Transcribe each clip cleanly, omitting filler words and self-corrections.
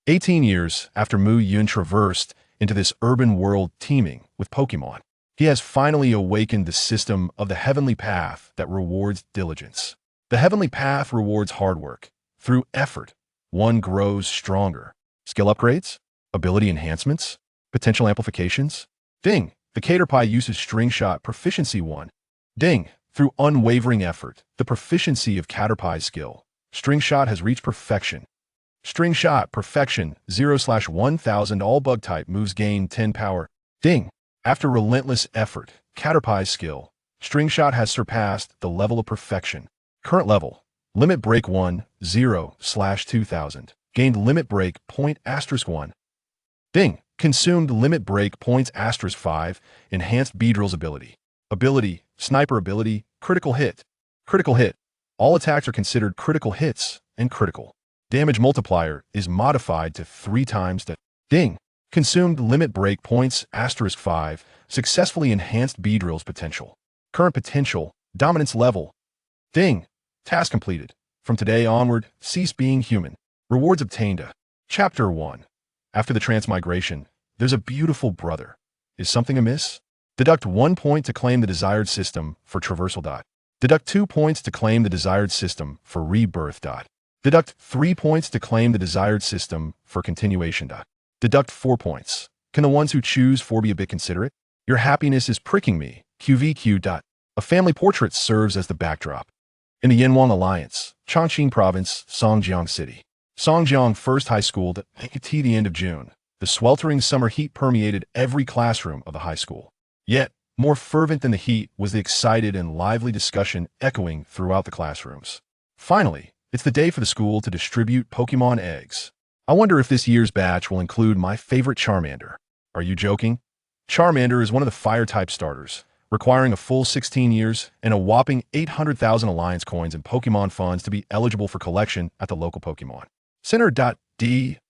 18 years after Muyun traversed into this urban world teeming with Pokemon, he has finally awakened the system of the heavenly path that rewards diligence. The heavenly path rewards hard work. Through effort, one grows stronger. Skill upgrades, ability enhancements, potential amplifications. Ding! The Caterpie uses String Shot Proficiency 1. Ding! Through unwavering effort, the proficiency of Caterpie's skill. String Shot has reached perfection. String Shot Perfection 0/1000 all bug type moves gain 10 power. Ding! After relentless effort, Caterpie's skill. String Shot has surpassed the level of perfection. Current level. Limit Break 1 0/2000. Gained Limit Break point *1. Ding! Consumed Limit Break points *5. Enhanced Beedrill's ability. Ability, Sniper ability, Critical Hit. Critical Hit. All attacks are considered critical hits, and critical damage multiplier is modified to 3 times the Ding! Consumed Limit Break points *5. Successfully enhanced Beedrill's potential. Current potential, Dominance level. Ding! Task completed. From today onward, cease being human. Rewards obtained. Chapter 1. After the transmigration, there's a beautiful brother. Is something amiss? Deduct 1 point to claim the desired system for traversal. Deduct 2 points to claim the desired system for rebirth. Deduct 3 points to claim the desired system for continuation. Deduct 4 points. Can the ones who choose 4 be a bit considerate? Your happiness is pricking me. QVQ. A family portrait serves as the backdrop. In the Yanwang Alliance, Chongqing Province, Songjiang City. Songjiang First High School to the end of June. The sweltering summer heat permeated every classroom of the high school. Yet, more fervent than the heat was the excited and lively discussion echoing throughout the classrooms. Finally, it's the day for the school to distribute Pokemon eggs. I wonder if this year's batch will include my favorite Charmander. Are you joking? Charmander is one of the Fire-type starters, requiring a full 16 years and a whopping 800,000 Alliance coins and Pokemon funds to be eligible for collection at the local Pokemon Center.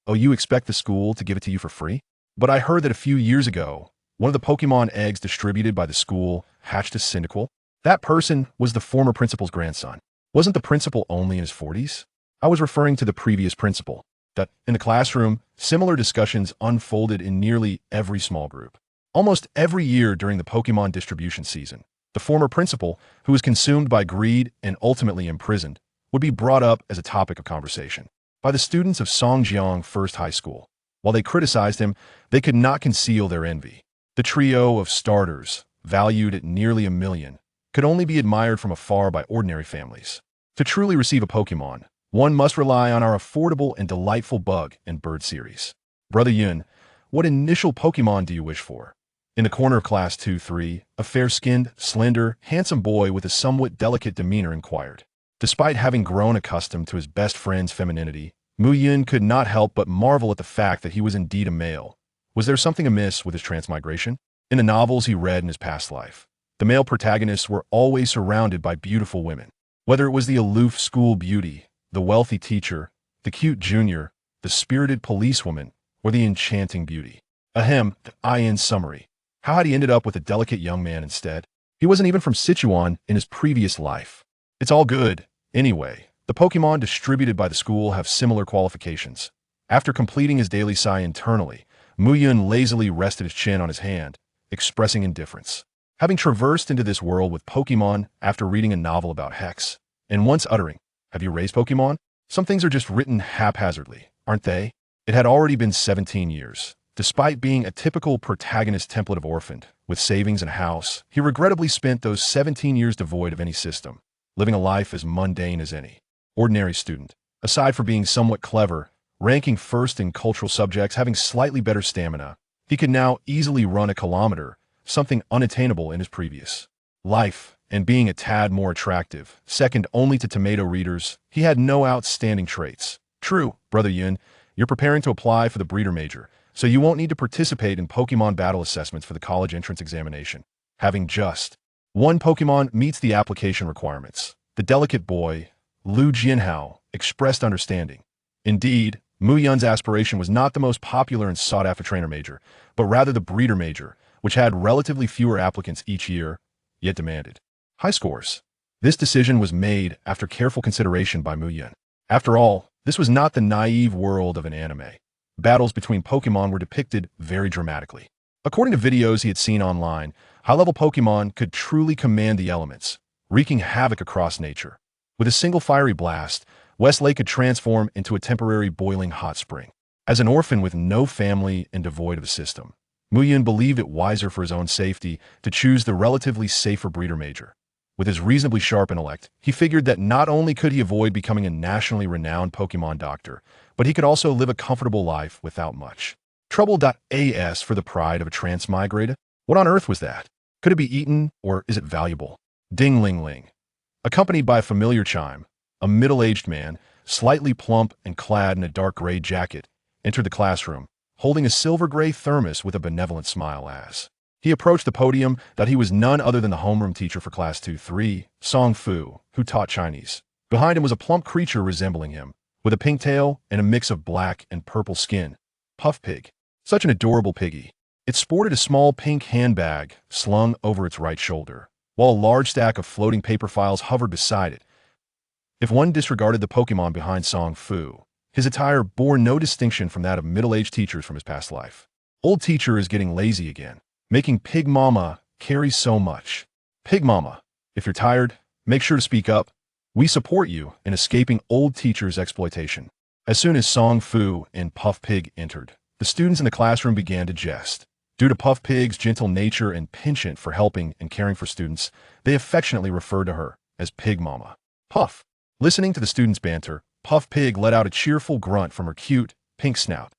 Oh, you expect the school to give it to you for free? But I heard that a few years ago, one of the Pokemon eggs distributed by the school hatched a Cyndaquil. That person was the former principal's grandson. Wasn't the principal only in his 40s? I was referring to the previous principal. That in the classroom, similar discussions unfolded in nearly every small group. Almost every year during the Pokemon distribution season, the former principal, who was consumed by greed and ultimately imprisoned, would be brought up as a topic of conversation by the students of Songjiang First High School. While they criticized him, they could not conceal their envy. The trio of starters, valued at nearly $1 million, could only be admired from afar by ordinary families. To truly receive a Pokemon, one must rely on our affordable and delightful bug and bird series. Brother Yun, what initial Pokemon do you wish for? In the corner of Class 2-3, a fair-skinned, slender, handsome boy with a somewhat delicate demeanor inquired. Despite having grown accustomed to his best friend's femininity, Muyun could not help but marvel at the fact that he was indeed a male. Was there something amiss with his transmigration? In the novels he read in his past life, the male protagonists were always surrounded by beautiful women. Whether it was the aloof school beauty, the wealthy teacher, the cute junior, the spirited policewoman, or the enchanting beauty. In summary, how had he ended up with a delicate young man instead? He wasn't even from Sichuan in his previous life. It's all good. Anyway, the Pokemon distributed by the school have similar qualifications. After completing his daily sigh internally, Muyun lazily rested his chin on his hand, expressing indifference. Having traversed into this world with Pokemon after reading a novel about Hex, and once uttering, "Have you raised Pokemon?" Some things are just written haphazardly, aren't they? It had already been 17 years. Despite being a typical protagonist template of orphaned, with savings and a house, he regrettably spent those 17 years devoid of any system, living a life as mundane as any ordinary student. Aside from being somewhat clever, ranking first in cultural subjects, having slightly better stamina, he could now easily run a kilometer, something unattainable in his previous life, and being a tad more attractive, second only to tomato readers, he had no outstanding traits. True, Brother Yun, you're preparing to apply for the breeder major, so you won't need to participate in Pokemon battle assessments for the college entrance examination. Having just one Pokemon meets the application requirements. The delicate boy, Lu Jianhao, expressed understanding. Indeed, Muyun's aspiration was not the most popular and sought-after trainer major, but rather the breeder major, which had relatively fewer applicants each year, yet demanded high scores. This decision was made after careful consideration by Muyun. After all, this was not the naive world of an anime. battles between Pokémon were depicted very dramatically. According to videos he had seen online, high-level Pokémon could truly command the elements, wreaking havoc across nature. With a single fiery blast, Westlake could transform into a temporary boiling hot spring. As an orphan with no family and devoid of a system, Muyun believed it wiser for his own safety to choose the relatively safer breeder major. With his reasonably sharp intellect, he figured that not only could he avoid becoming a nationally renowned Pokémon doctor, but he could also live a comfortable life without much trouble. As for the pride of a transmigrator, what on earth was that? Could it be eaten, or is it valuable? Ding ling ling. Accompanied by a familiar chime, a middle-aged man, slightly plump and clad in a dark gray jacket, entered the classroom, holding a silver-gray thermos with a benevolent smile as he approached the podium. That he was none other than the homeroom teacher for Class 2-3, Song Fu, who taught Chinese. Behind him was a plump creature resembling him, with a pink tail and a mix of black and purple skin. Puff Pig. Such an adorable piggy. It sported a small pink handbag slung over its right shoulder, while a large stack of floating paper files hovered beside it. If one disregarded the Pokémon behind Song Fu, his attire bore no distinction from that of middle-aged teachers from his past life. Old teacher is getting lazy again, making Pig Mama carry so much. Pig Mama, if you're tired, make sure to speak up. We support you in escaping old teacher's exploitation. As soon as Song Fu and Puff Pig entered, the students in the classroom began to jest. Due to Puff Pig's gentle nature and penchant for helping and caring for students, they affectionately referred to her as Pig Mama. Puff. Listening to the students' banter, Puff Pig let out a cheerful grunt from her cute, pink snout.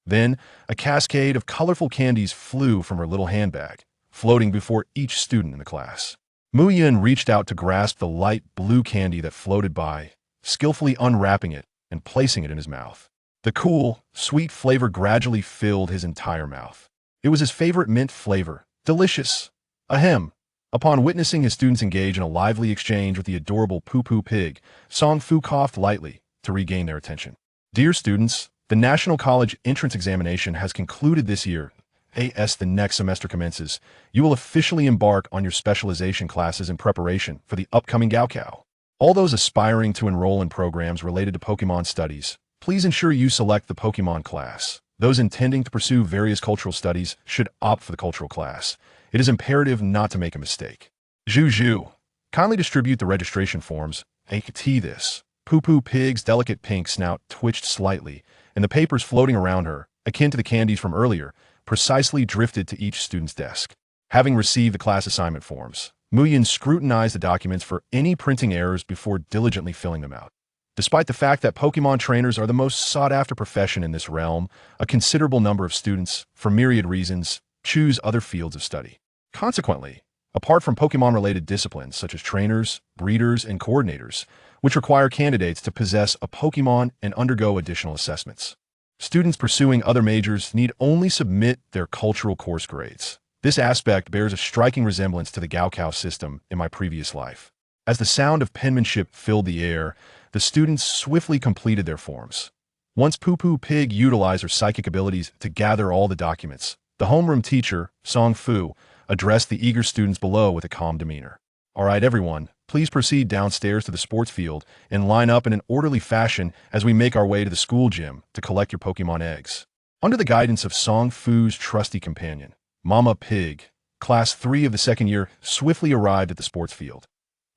Then, a cascade of colorful candies flew from her little handbag, floating before each student in the class. Muyun reached out to grasp the light blue candy that floated by, skillfully unwrapping it and placing it in his mouth. The cool, sweet flavor gradually filled his entire mouth. It was his favorite mint flavor. Delicious. Ahem. Upon witnessing his students engage in a lively exchange with the adorable Poo-Poo Pig, Song Fu coughed lightly to regain their attention. Dear students, the National College Entrance Examination has concluded this year. As the next semester commences, you will officially embark on your specialization classes in preparation for the upcoming Gaokao. All those aspiring to enroll in programs related to Pokemon studies, please ensure you select the Pokemon class. Those intending to pursue various cultural studies should opt for the cultural class. It is imperative not to make a mistake. Zhu, kindly distribute the registration forms. This. Poo-Poo Pig's delicate pink snout twitched slightly, and the papers floating around her, akin to the candies from earlier, precisely drifted to each student's desk. Having received the class assignment forms, Muyun scrutinized the documents for any printing errors before diligently filling them out. Despite the fact that Pokemon trainers are the most sought-after profession in this realm, a considerable number of students, for myriad reasons, choose other fields of study. Consequently, apart from Pokemon-related disciplines such as trainers, breeders, and coordinators, which require candidates to possess a Pokemon and undergo additional assessments, students pursuing other majors need only submit their cultural course grades. This aspect bears a striking resemblance to the Gaokao system in my previous life. As the sound of penmanship filled the air, the students swiftly completed their forms. Once Poo-Poo Pig utilized her psychic abilities to gather all the documents, the homeroom teacher, Song Fu, addressed the eager students below with a calm demeanor. All right, everyone, please proceed downstairs to the sports field and line up in an orderly fashion as we make our way to the school gym to collect your Pokemon eggs. Under the guidance of Song Fu's trusty companion, Mama Pig, Class 3 of the second year swiftly arrived at the sports field.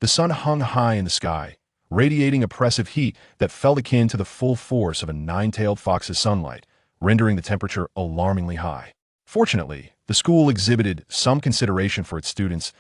The sun hung high in the sky, radiating oppressive heat that felt akin to the full force of a nine-tailed fox's sunlight, rendering the temperature alarmingly high. Fortunately, the school exhibited some consideration for its students.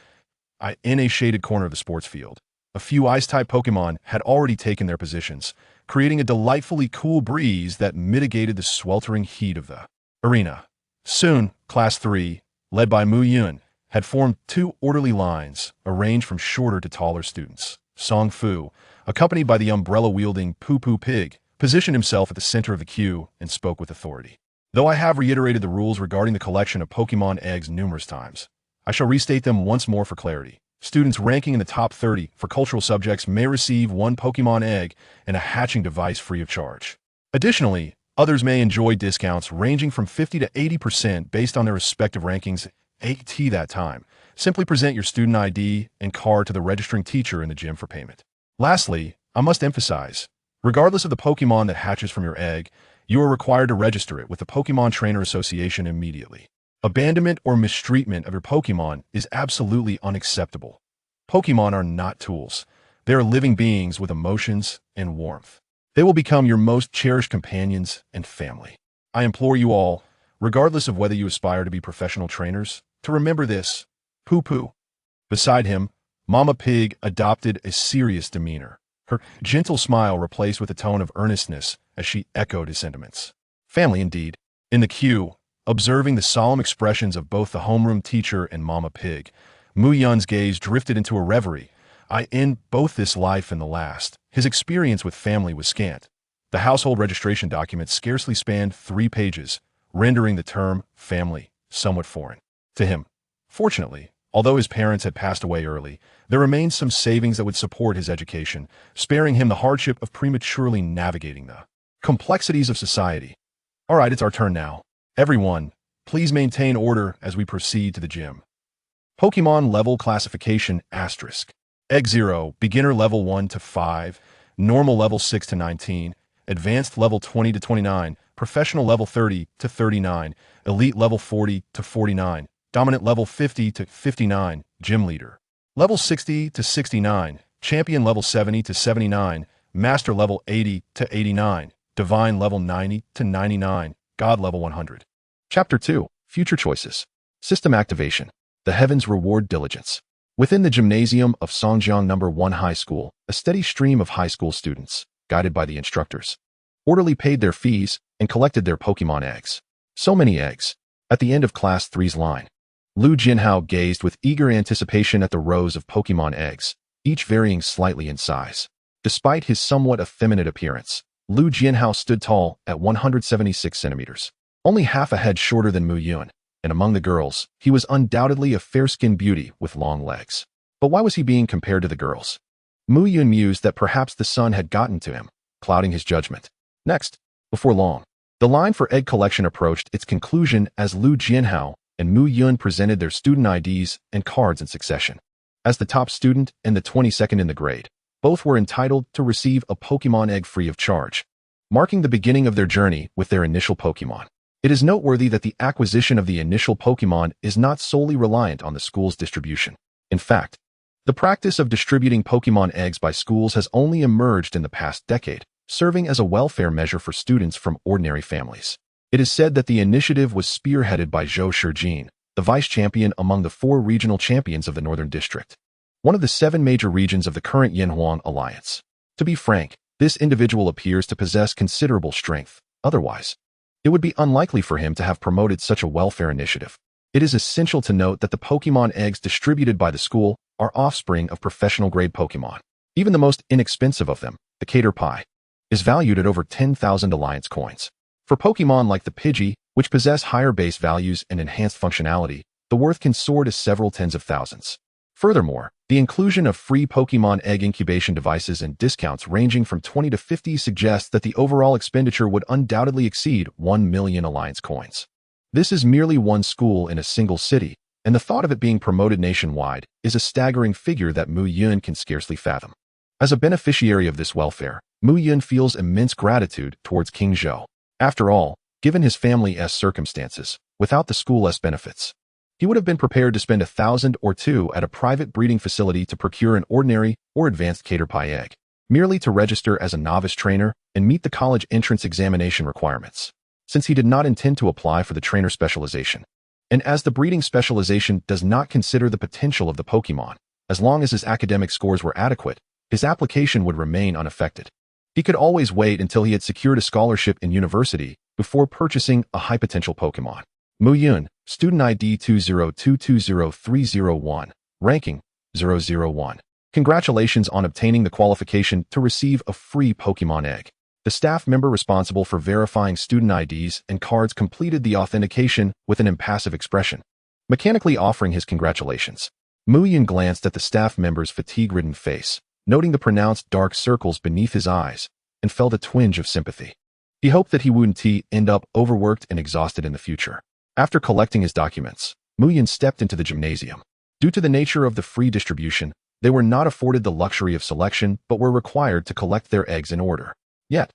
In a shaded corner of the sports field, a few ice-type Pokemon had already taken their positions, creating a delightfully cool breeze that mitigated the sweltering heat of the arena. Soon, Class 3, led by Muyun, had formed two orderly lines, arranged from shorter to taller students. Song Fu, accompanied by the umbrella-wielding Poo-Poo Pig, positioned himself at the center of the queue and spoke with authority. Though I have reiterated the rules regarding the collection of Pokemon eggs numerous times, I shall restate them once more for clarity. Students ranking in the top 30 for cultural subjects may receive one Pokemon egg and a hatching device free of charge. Additionally, others may enjoy discounts ranging from 50 to 80% based on their respective rankings. That time, simply present your student ID and card to the registering teacher in the gym for payment. Lastly, I must emphasize, regardless of the Pokemon that hatches from your egg, You are required to register it with the Pokémon Trainer Association immediately. Abandonment or mistreatment of your Pokémon is absolutely unacceptable. Pokémon are not tools. They are living beings with emotions and warmth. They will become your most cherished companions and family. I implore you all, regardless of whether you aspire to be professional trainers, to remember this. Poo-poo. Beside him, Mama Pig adopted a serious demeanor, her gentle smile replaced with a tone of earnestness as she echoed his sentiments. Family indeed. In the queue, observing the solemn expressions of both the homeroom teacher and Mama Pig, Muyun's gaze drifted into a reverie. In both this life and the last, his experience with family was scant. The household registration document scarcely spanned 3 pages, rendering the term family somewhat foreign to him. Fortunately, although his parents had passed away early, there remained some savings that would support his education, sparing him the hardship of prematurely navigating the complexities of society. All right, it's our turn now. Everyone, please maintain order as we proceed to the gym. Pokémon level classification asterisk. Egg 0, beginner level 1 to 5, normal level 6 to 19, advanced level 20 to 29, professional level 30 to 39, elite level 40 to 49, dominant level 50 to 59, gym leader. Level 60 to 69, champion level 70 to 79, master level 80 to 89, divine level 90 to 99, god level 100. Chapter 2, Future Choices. System Activation. The Heavens Reward Diligence. Within the gymnasium of Songjiang No. 1 High School, a steady stream of high school students, guided by the instructors, orderly paid their fees and collected their Pokémon eggs. So many eggs. At the end of Class 3's line, Lu Jinhao gazed with eager anticipation at the rows of Pokémon eggs, each varying slightly in size. Despite his somewhat effeminate appearance, Lu Jinhao stood tall at 176 centimeters, only half a head shorter than Muyun, and among the girls, he was undoubtedly a fair-skinned beauty with long legs. But why was he being compared to the girls? Muyun mused that perhaps the sun had gotten to him, clouding his judgment. Next, before long, the line for egg collection approached its conclusion as Lu Jinhao and Muyun presented their student IDs and cards in succession. As the top student and the 22nd in the grade, both were entitled to receive a Pokémon egg free of charge, marking the beginning of their journey with their initial Pokémon. It is noteworthy that the acquisition of the initial Pokémon is not solely reliant on the school's distribution. In fact, the practice of distributing Pokémon eggs by schools has only emerged in the past decade, serving as a welfare measure for students from ordinary families. It is said that the initiative was spearheaded by Zhou Shijin, the vice champion among the 4 regional champions of the Northern District, one of the 7 major regions of the current Yanhuan Alliance. To be frank, this individual appears to possess considerable strength. Otherwise, it would be unlikely for him to have promoted such a welfare initiative. It is essential to note that the Pokémon eggs distributed by the school are offspring of professional-grade Pokémon. Even the most inexpensive of them, the Caterpie, is valued at over 10,000 Alliance coins. For Pokémon like the Pidgey, which possess higher base values and enhanced functionality, the worth can soar to several tens of thousands. Furthermore, the inclusion of free Pokémon egg incubation devices and discounts ranging from 20 to 50 suggests that the overall expenditure would undoubtedly exceed 1 million Alliance coins. This is merely one school in a single city, and the thought of it being promoted nationwide is a staggering figure that Muyun can scarcely fathom. As a beneficiary of this welfare, Muyun feels immense gratitude towards King Zhou. After all, given his family's circumstances, without the school's benefits, he would have been prepared to spend 1,000 or 2 at a private breeding facility to procure an ordinary or advanced Caterpie egg, merely to register as a novice trainer and meet the college entrance examination requirements, since he did not intend to apply for the trainer specialization. And as the breeding specialization does not consider the potential of the Pokémon, as long as his academic scores were adequate, his application would remain unaffected. He could always wait until he had secured a scholarship in university before purchasing a high-potential Pokémon. Muyun, Student ID 202203001, Ranking 001. Congratulations on obtaining the qualification to receive a free Pokémon egg. The staff member responsible for verifying student IDs and cards completed the authentication with an impassive expression, mechanically offering his congratulations. Muyun glanced at the staff member's fatigue-ridden face, noting the pronounced dark circles beneath his eyes, and felt a twinge of sympathy. He hoped that he wouldn't end up overworked and exhausted in the future. After collecting his documents, Muyun stepped into the gymnasium. Due to the nature of the free distribution, they were not afforded the luxury of selection but were required to collect their eggs in order. Yet,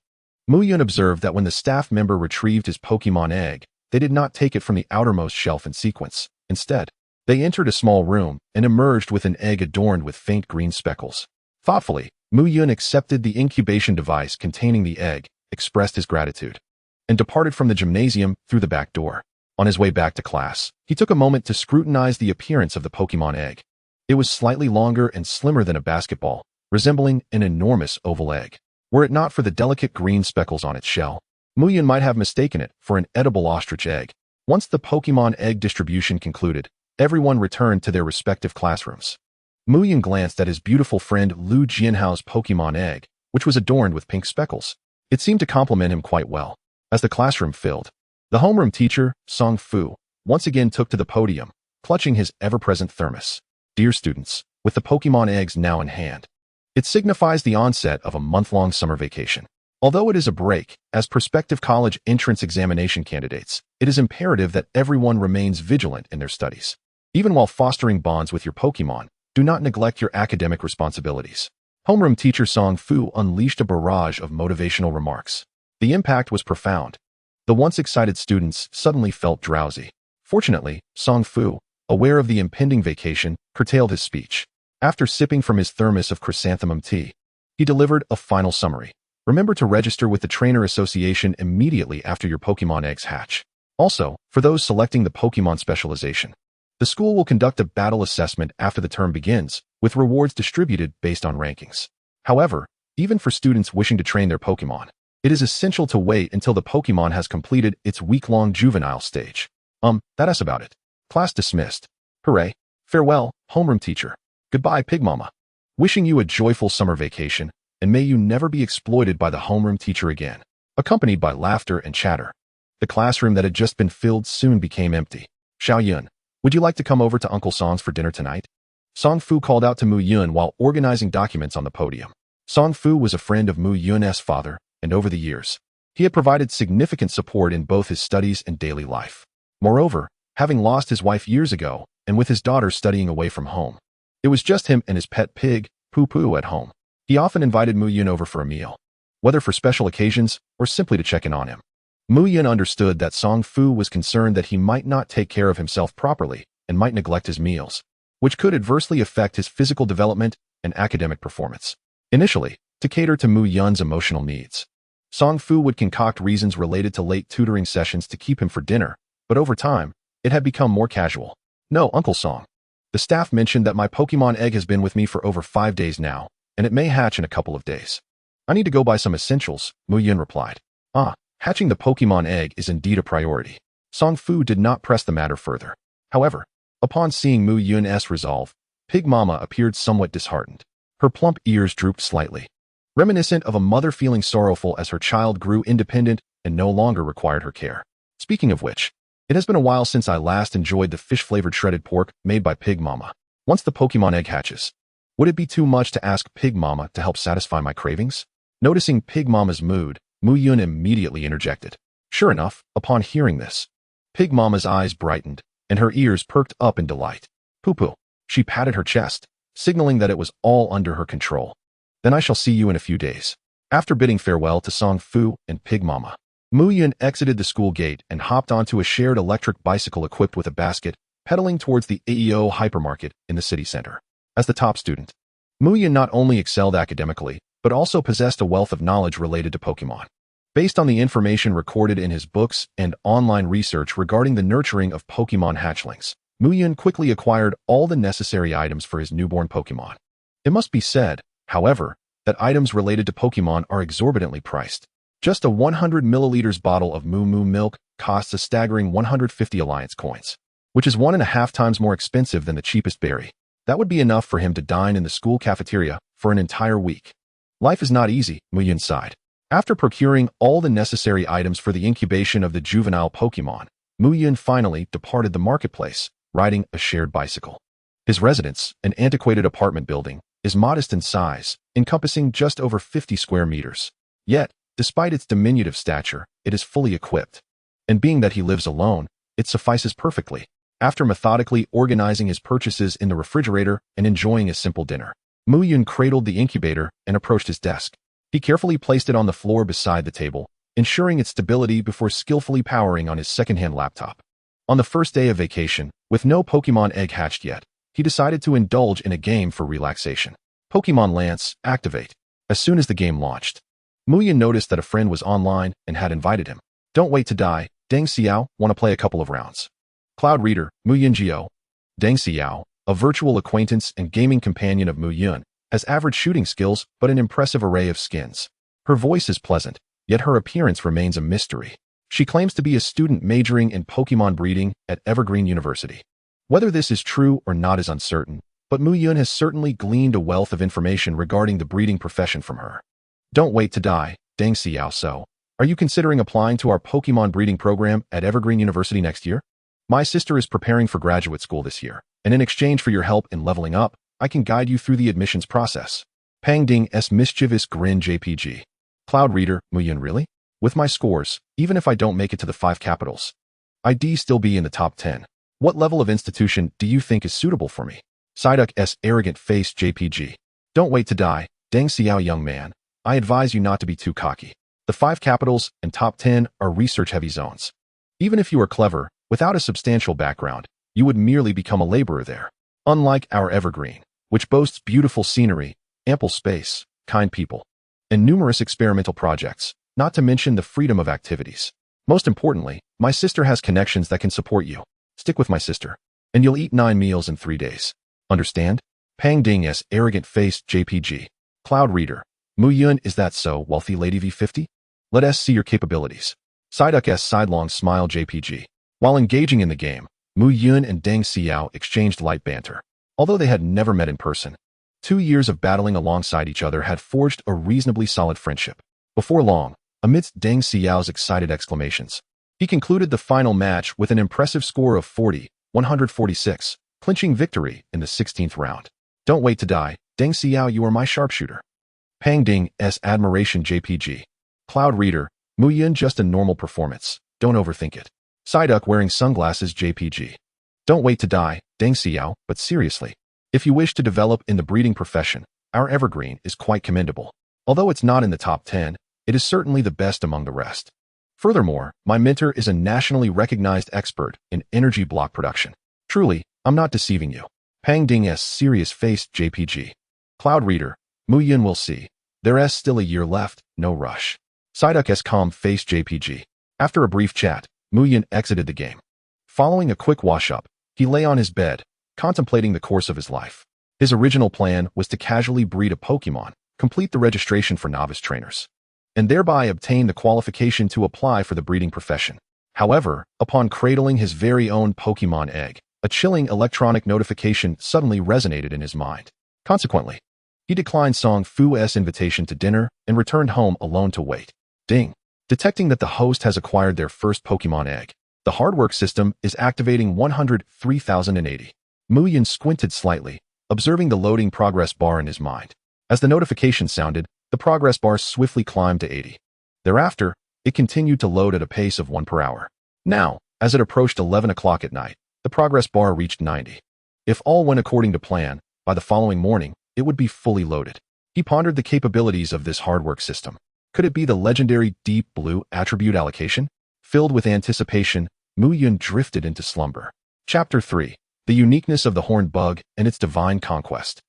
Muyun observed that when the staff member retrieved his Pokémon egg, they did not take it from the outermost shelf in sequence. Instead, they entered a small room and emerged with an egg adorned with faint green speckles. Thoughtfully, Muyun accepted the incubation device containing the egg, expressed his gratitude, and departed from the gymnasium through the back door. On his way back to class, he took a moment to scrutinize the appearance of the Pokémon egg. It was slightly longer and slimmer than a basketball, resembling an enormous oval egg. Were it not for the delicate green speckles on its shell, Muyun might have mistaken it for an edible ostrich egg. Once the Pokémon egg distribution concluded, everyone returned to their respective classrooms. Muyun glanced at his beautiful friend Lu Jianhao's Pokémon egg, which was adorned with pink speckles. It seemed to complement him quite well. As the classroom filled, the homeroom teacher, Song Fu, once again took to the podium, clutching his ever-present thermos. Dear students, with the Pokémon eggs now in hand, it signifies the onset of a month-long summer vacation. Although it is a break, as prospective college entrance examination candidates, it is imperative that everyone remains vigilant in their studies. Even while fostering bonds with your Pokémon, do not neglect your academic responsibilities. Homeroom teacher Song Fu unleashed a barrage of motivational remarks. The impact was profound. The once excited students suddenly felt drowsy. Fortunately, Song Fu, aware of the impending vacation, curtailed his speech. After sipping from his thermos of chrysanthemum tea, he delivered a final summary. Remember to register with the Trainer Association immediately after your Pokémon eggs hatch. Also, for those selecting the Pokémon specialization, the school will conduct a battle assessment after the term begins, with rewards distributed based on rankings. However, even for students wishing to train their Pokémon, it is essential to wait until the Pokémon has completed its week-long juvenile stage. That's about it. Class dismissed. Hooray. Farewell, homeroom teacher. Goodbye, Pig Mama. Wishing you a joyful summer vacation, and may you never be exploited by the homeroom teacher again. Accompanied by laughter and chatter, the classroom that had just been filled soon became empty. Xiaoyun, would you like to come over to Uncle Song's for dinner tonight? Song Fu called out to Muyun while organizing documents on the podium. Song Fu was a friend of Muyun's father, and over the years, he had provided significant support in both his studies and daily life. Moreover, having lost his wife years ago, and with his daughter studying away from home, it was just him and his pet pig, Poo Poo, at home. He often invited Muyun over for a meal, whether for special occasions or simply to check in on him. Muyun understood that Song Fu was concerned that he might not take care of himself properly and might neglect his meals, which could adversely affect his physical development and academic performance. Initially, to cater to Muyun's emotional needs, Song Fu would concoct reasons related to late tutoring sessions to keep him for dinner, but over time, it had become more casual. No, Uncle Song. The staff mentioned that my Pokémon egg has been with me for over 5 days now, and it may hatch in a couple of days. I need to go buy some essentials, Muyun replied. Hatching the Pokémon egg is indeed a priority. Song Fu did not press the matter further. However, upon seeing Muyun's resolve, Pig Mama appeared somewhat disheartened. Her plump ears drooped slightly, reminiscent of a mother feeling sorrowful as her child grew independent and no longer required her care. Speaking of which, it has been a while since I last enjoyed the fish-flavored shredded pork made by Pig Mama. Once the Pokémon egg hatches, would it be too much to ask Pig Mama to help satisfy my cravings? Noticing Pig Mama's mood, Muyun immediately interjected. Sure enough, upon hearing this, Pig Mama's eyes brightened, and her ears perked up in delight. Poo-poo. She patted her chest, signaling that it was all under her control. Then I shall see you in a few days. After bidding farewell to Song Fu and Pig Mama, Muyun exited the school gate and hopped onto a shared electric bicycle equipped with a basket, pedaling towards the AEO hypermarket in the city center. As the top student, Muyun not only excelled academically, but also possessed a wealth of knowledge related to Pokémon. Based on the information recorded in his books and online research regarding the nurturing of Pokémon hatchlings, Muyun quickly acquired all the necessary items for his newborn Pokémon. It must be said, however, that items related to Pokémon are exorbitantly priced. Just a 100 milliliters bottle of Moo Moo milk costs a staggering 150 Alliance coins, which is 1.5 times more expensive than the cheapest berry. That would be enough for him to dine in the school cafeteria for an entire week. Life is not easy, Muyun sighed. After procuring all the necessary items for the incubation of the juvenile Pokémon, Muyun finally departed the marketplace, riding a shared bicycle. His residence, an antiquated apartment building, is modest in size, encompassing just over 50 square meters. Yet, despite its diminutive stature, it is fully equipped. And being that he lives alone, it suffices perfectly. After methodically organizing his purchases in the refrigerator and enjoying a simple dinner, Muyun cradled the incubator and approached his desk. He carefully placed it on the floor beside the table, ensuring its stability before skillfully powering on his second-hand laptop. On the first day of vacation, with no Pokemon egg hatched yet, he decided to indulge in a game for relaxation. Pokemon Lance, activate. As soon as the game launched, Muyun noticed that a friend was online and had invited him. Don't wait to die, Deng Xiao, want to play a couple of rounds. Cloud Reader, Muyun Jiao. Deng Xiao, a virtual acquaintance and gaming companion of Muyun, has average shooting skills but an impressive array of skins. Her voice is pleasant, yet her appearance remains a mystery. She claims to be a student majoring in Pokemon breeding at Evergreen University. Whether this is true or not is uncertain, but Muyun has certainly gleaned a wealth of information regarding the breeding profession from her. Don't wait to die, Deng Xiao. So, are you considering applying to our Pokemon breeding program at Evergreen University next year? My sister is preparing for graduate school this year, and in exchange for your help in leveling up, I can guide you through the admissions process. Pang Ding's mischievous grin JPG. Cloud Reader, Muyun really? With my scores, even if I don't make it to the 5 capitals, I'd still be in the top 10. What level of institution do you think is suitable for me? Psyduck's arrogant face JPG. Don't wait to die, Deng Xiao young man. I advise you not to be too cocky. The 5 capitals and top 10 are research-heavy zones. Even if you are clever, without a substantial background, you would merely become a laborer there. Unlike our Evergreen, which boasts beautiful scenery, ample space, kind people, and numerous experimental projects, not to mention the freedom of activities. Most importantly, my sister has connections that can support you. Stick with my sister, and you'll eat 9 meals in 3 days. Understand? Pang Ding's arrogant face JPG. Cloud Reader. Muyun, is that so, wealthy lady V50? Let us see your capabilities. Psyduck's sidelong smile JPG. While engaging in the game, Muyun and Deng Xiao exchanged light banter. Although they had never met in person, 2 years of battling alongside each other had forged a reasonably solid friendship. Before long, amidst Deng Xiao's excited exclamations, he concluded the final match with an impressive score of 40-146, clinching victory in the 16th round. Don't wait to die, Deng Xiao, you are my sharpshooter. Pang Ding's admiration JPG. Cloud Reader, Muyun, just a normal performance. Don't overthink it. Psyduck wearing sunglasses JPG. Don't wait to die, Deng Xiao, but seriously, if you wish to develop in the breeding profession, our Evergreen is quite commendable. Although it's not in the top 10, it is certainly the best among the rest. Furthermore, my mentor is a nationally recognized expert in energy block production. Truly, I'm not deceiving you. Pang Ding's serious face JPG. Cloud Reader, Muyun, will see. There's still a year left, no rush. Psyduck's calm face JPG. After a brief chat, Muyun exited the game. Following a quick wash-up, he lay on his bed, contemplating the course of his life. His original plan was to casually breed a Pokemon, complete the registration for novice trainers, and thereby obtain the qualification to apply for the breeding profession. However, upon cradling his very own Pokemon egg, a chilling electronic notification suddenly resonated in his mind. Consequently, he declined Song Fu's invitation to dinner and returned home alone to wait. Ding! Detecting that the host has acquired their first Pokemon egg, the hard work system is activating 103,080. Muyun squinted slightly, observing the loading progress bar in his mind. As the notification sounded, the progress bar swiftly climbed to 80. Thereafter, it continued to load at a pace of 1 per hour. Now, as it approached 11 o'clock at night, the progress bar reached 90. If all went according to plan, by the following morning, it would be fully loaded. He pondered the capabilities of this hard work system. Could it be the legendary Deep Blue attribute allocation? Filled with anticipation, Muyun drifted into slumber. Chapter 3. The Uniqueness of the Horned Bug and Its Divine Conquest.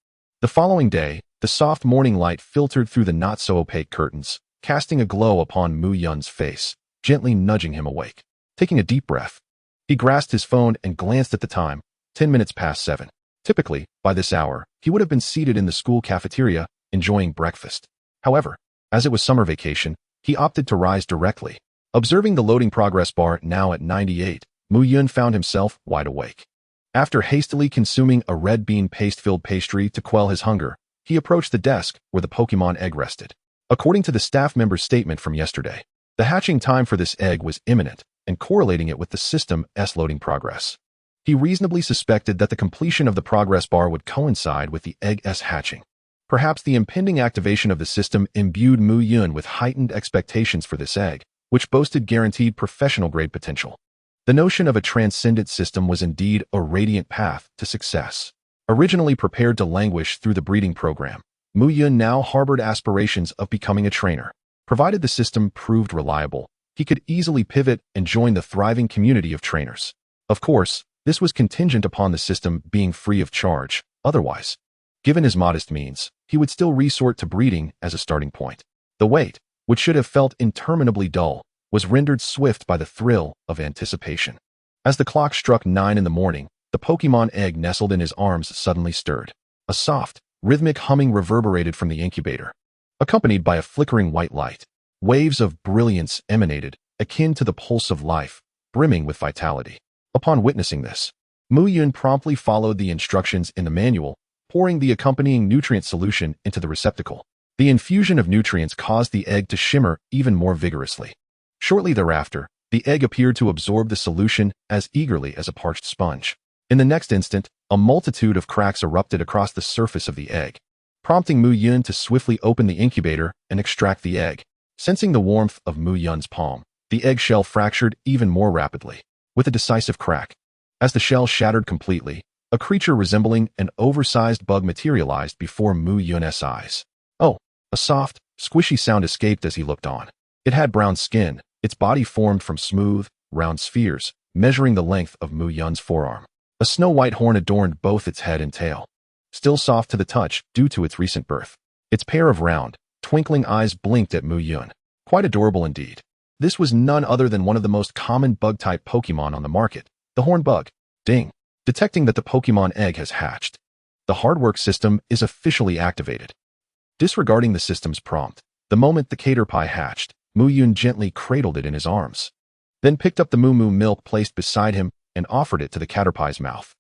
The following day, the soft morning light filtered through the not-so-opaque curtains, casting a glow upon Muyun's face, gently nudging him awake. Taking a deep breath, he grasped his phone and glanced at the time, 10 minutes past 7. Typically, by this hour, he would have been seated in the school cafeteria, enjoying breakfast. However, as it was summer vacation, he opted to rise directly. Observing the loading progress bar now at 98, Muyun found himself wide awake. After hastily consuming a red bean paste-filled pastry to quell his hunger, he approached the desk where the Pokemon egg rested. According to the staff member's statement from yesterday, the hatching time for this egg was imminent, and correlating it with the system's loading progress. He reasonably suspected that the completion of the progress bar would coincide with the egg's hatching. Perhaps the impending activation of the system imbued Muyun with heightened expectations for this egg, which boasted guaranteed professional-grade potential. The notion of a transcendent system was indeed a radiant path to success. Originally prepared to languish through the breeding program, Muyun now harbored aspirations of becoming a trainer. Provided the system proved reliable, he could easily pivot and join the thriving community of trainers. Of course, this was contingent upon the system being free of charge. Otherwise, given his modest means, he would still resort to breeding as a starting point. The wait, which should have felt interminably dull, was rendered swift by the thrill of anticipation. As the clock struck 9 in the morning, the Pokémon egg nestled in his arms suddenly stirred. A soft, rhythmic humming reverberated from the incubator, accompanied by a flickering white light. Waves of brilliance emanated, akin to the pulse of life, brimming with vitality. Upon witnessing this, Muyun promptly followed the instructions in the manual, pouring the accompanying nutrient solution into the receptacle. The infusion of nutrients caused the egg to shimmer even more vigorously. Shortly thereafter, the egg appeared to absorb the solution as eagerly as a parched sponge. In the next instant, a multitude of cracks erupted across the surface of the egg, prompting Muyun to swiftly open the incubator and extract the egg. Sensing the warmth of Muyun's palm, the eggshell fractured even more rapidly, with a decisive crack. As the shell shattered completely, a creature resembling an oversized bug materialized before Muyun's eyes. Oh, a soft, squishy sound escaped as he looked on. It had brown skin, its body formed from smooth, round spheres, measuring the length of Muyun's forearm. A snow-white horn adorned both its head and tail, still soft to the touch due to its recent birth. Its pair of round, twinkling eyes blinked at Muyun. Quite adorable indeed. This was none other than one of the most common bug-type Pokémon on the market, the horn bug. Ding! Detecting that the Pokémon egg has hatched, the hard work system is officially activated. Disregarding the system's prompt, the moment the Caterpie hatched, Muyun gently cradled it in his arms, then picked up the Moo milk placed beside him and offered it to the Caterpie's mouth,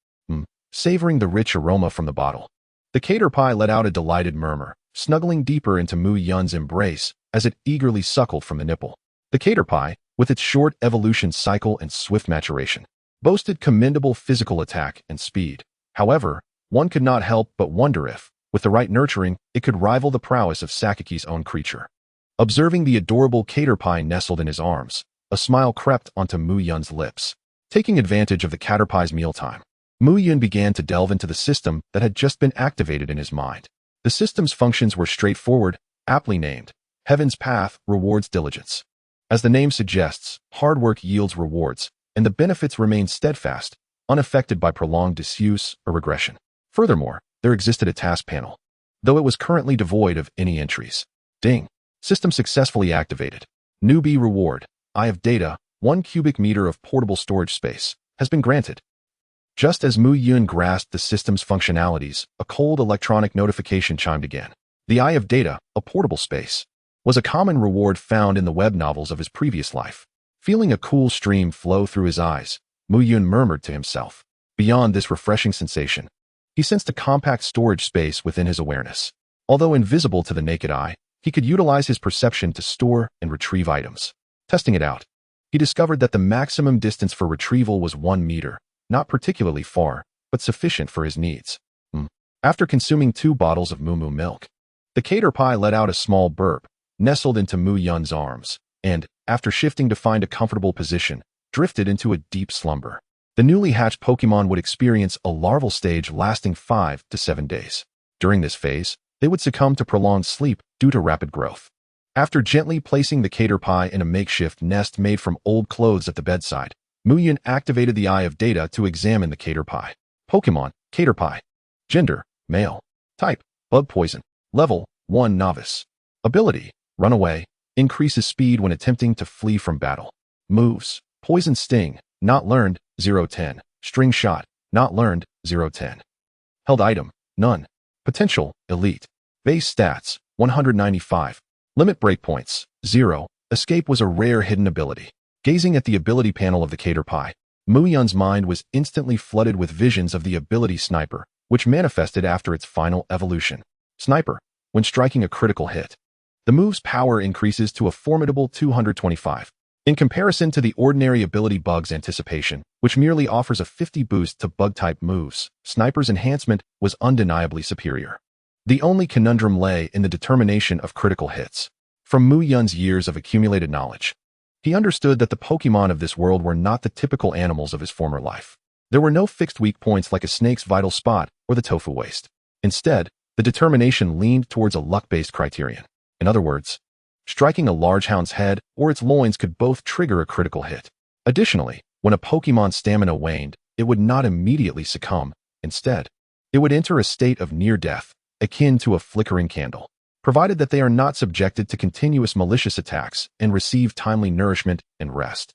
savoring the rich aroma from the bottle. The Caterpie let out a delighted murmur, snuggling deeper into Muyun's embrace as it eagerly suckled from the nipple. The Caterpie, with its short evolution cycle and swift maturation, boasted commendable physical attack and speed. However, one could not help but wonder if, with the right nurturing, it could rival the prowess of Sakiki's own creature. Observing the adorable Caterpie nestled in his arms, a smile crept onto Muyun's lips. Taking advantage of the Caterpie's mealtime, Muyun began to delve into the system that had just been activated in his mind. The system's functions were straightforward, aptly named. Heaven's Path rewards diligence. As the name suggests, hard work yields rewards, and the benefits remain steadfast, unaffected by prolonged disuse or regression. Furthermore, there existed a task panel, though it was currently devoid of any entries. Ding! System successfully activated. Newbie reward, Eye of Data, 1 cubic meter of portable storage space, has been granted. Just as Muyun grasped the system's functionalities, a cold electronic notification chimed again. The Eye of Data, a portable space, was a common reward found in the web novels of his previous life. Feeling a cool stream flow through his eyes, Muyun murmured to himself. Beyond this refreshing sensation, he sensed a compact storage space within his awareness. Although invisible to the naked eye, he could utilize his perception to store and retrieve items. Testing it out, he discovered that the maximum distance for retrieval was 1 meter, not particularly far, but sufficient for his needs. After consuming 2 bottles of Moo milk, the Caterpie let out a small burp, nestled into Muyun's arms, and, after shifting to find a comfortable position, drifted into a deep slumber. The newly hatched Pokémon would experience a larval stage lasting 5 to 7 days. During this phase, they would succumb to prolonged sleep due to rapid growth. After gently placing the Caterpie in a makeshift nest made from old clothes at the bedside, Muyun activated the Eye of Data to examine the Caterpie. Pokémon, Caterpie. Gender, male. Type, bug poison. Level, 1 novice. Ability, run away, increases speed when attempting to flee from battle. Moves, poison sting, not learned, 0-10. String shot, not learned, 0-10. Held item, none. Potential, elite. Base stats, 195. Limit breakpoints, 0. Escape was a rare hidden ability. Gazing at the ability panel of the Caterpie, Muyun's mind was instantly flooded with visions of the ability Sniper, which manifested after its final evolution. Sniper, when striking a critical hit, the move's power increases to a formidable 225. In comparison to the ordinary ability Bug's Anticipation, which merely offers a 50 boost to Bug-type moves, Sniper's enhancement was undeniably superior. The only conundrum lay in the determination of critical hits. From Muyun's years of accumulated knowledge, he understood that the Pokémon of this world were not the typical animals of his former life. There were no fixed weak points like a snake's vital spot or the tofu waste. Instead, The determination leaned towards a luck-based criterion. In other words, striking a large hound's head or its loins could both trigger a critical hit. Additionally, when a Pokemon's stamina waned, it would not immediately succumb. Instead, it would enter a state of near death, akin to a flickering candle, provided that they are not subjected to continuous malicious attacks and receive timely nourishment and rest.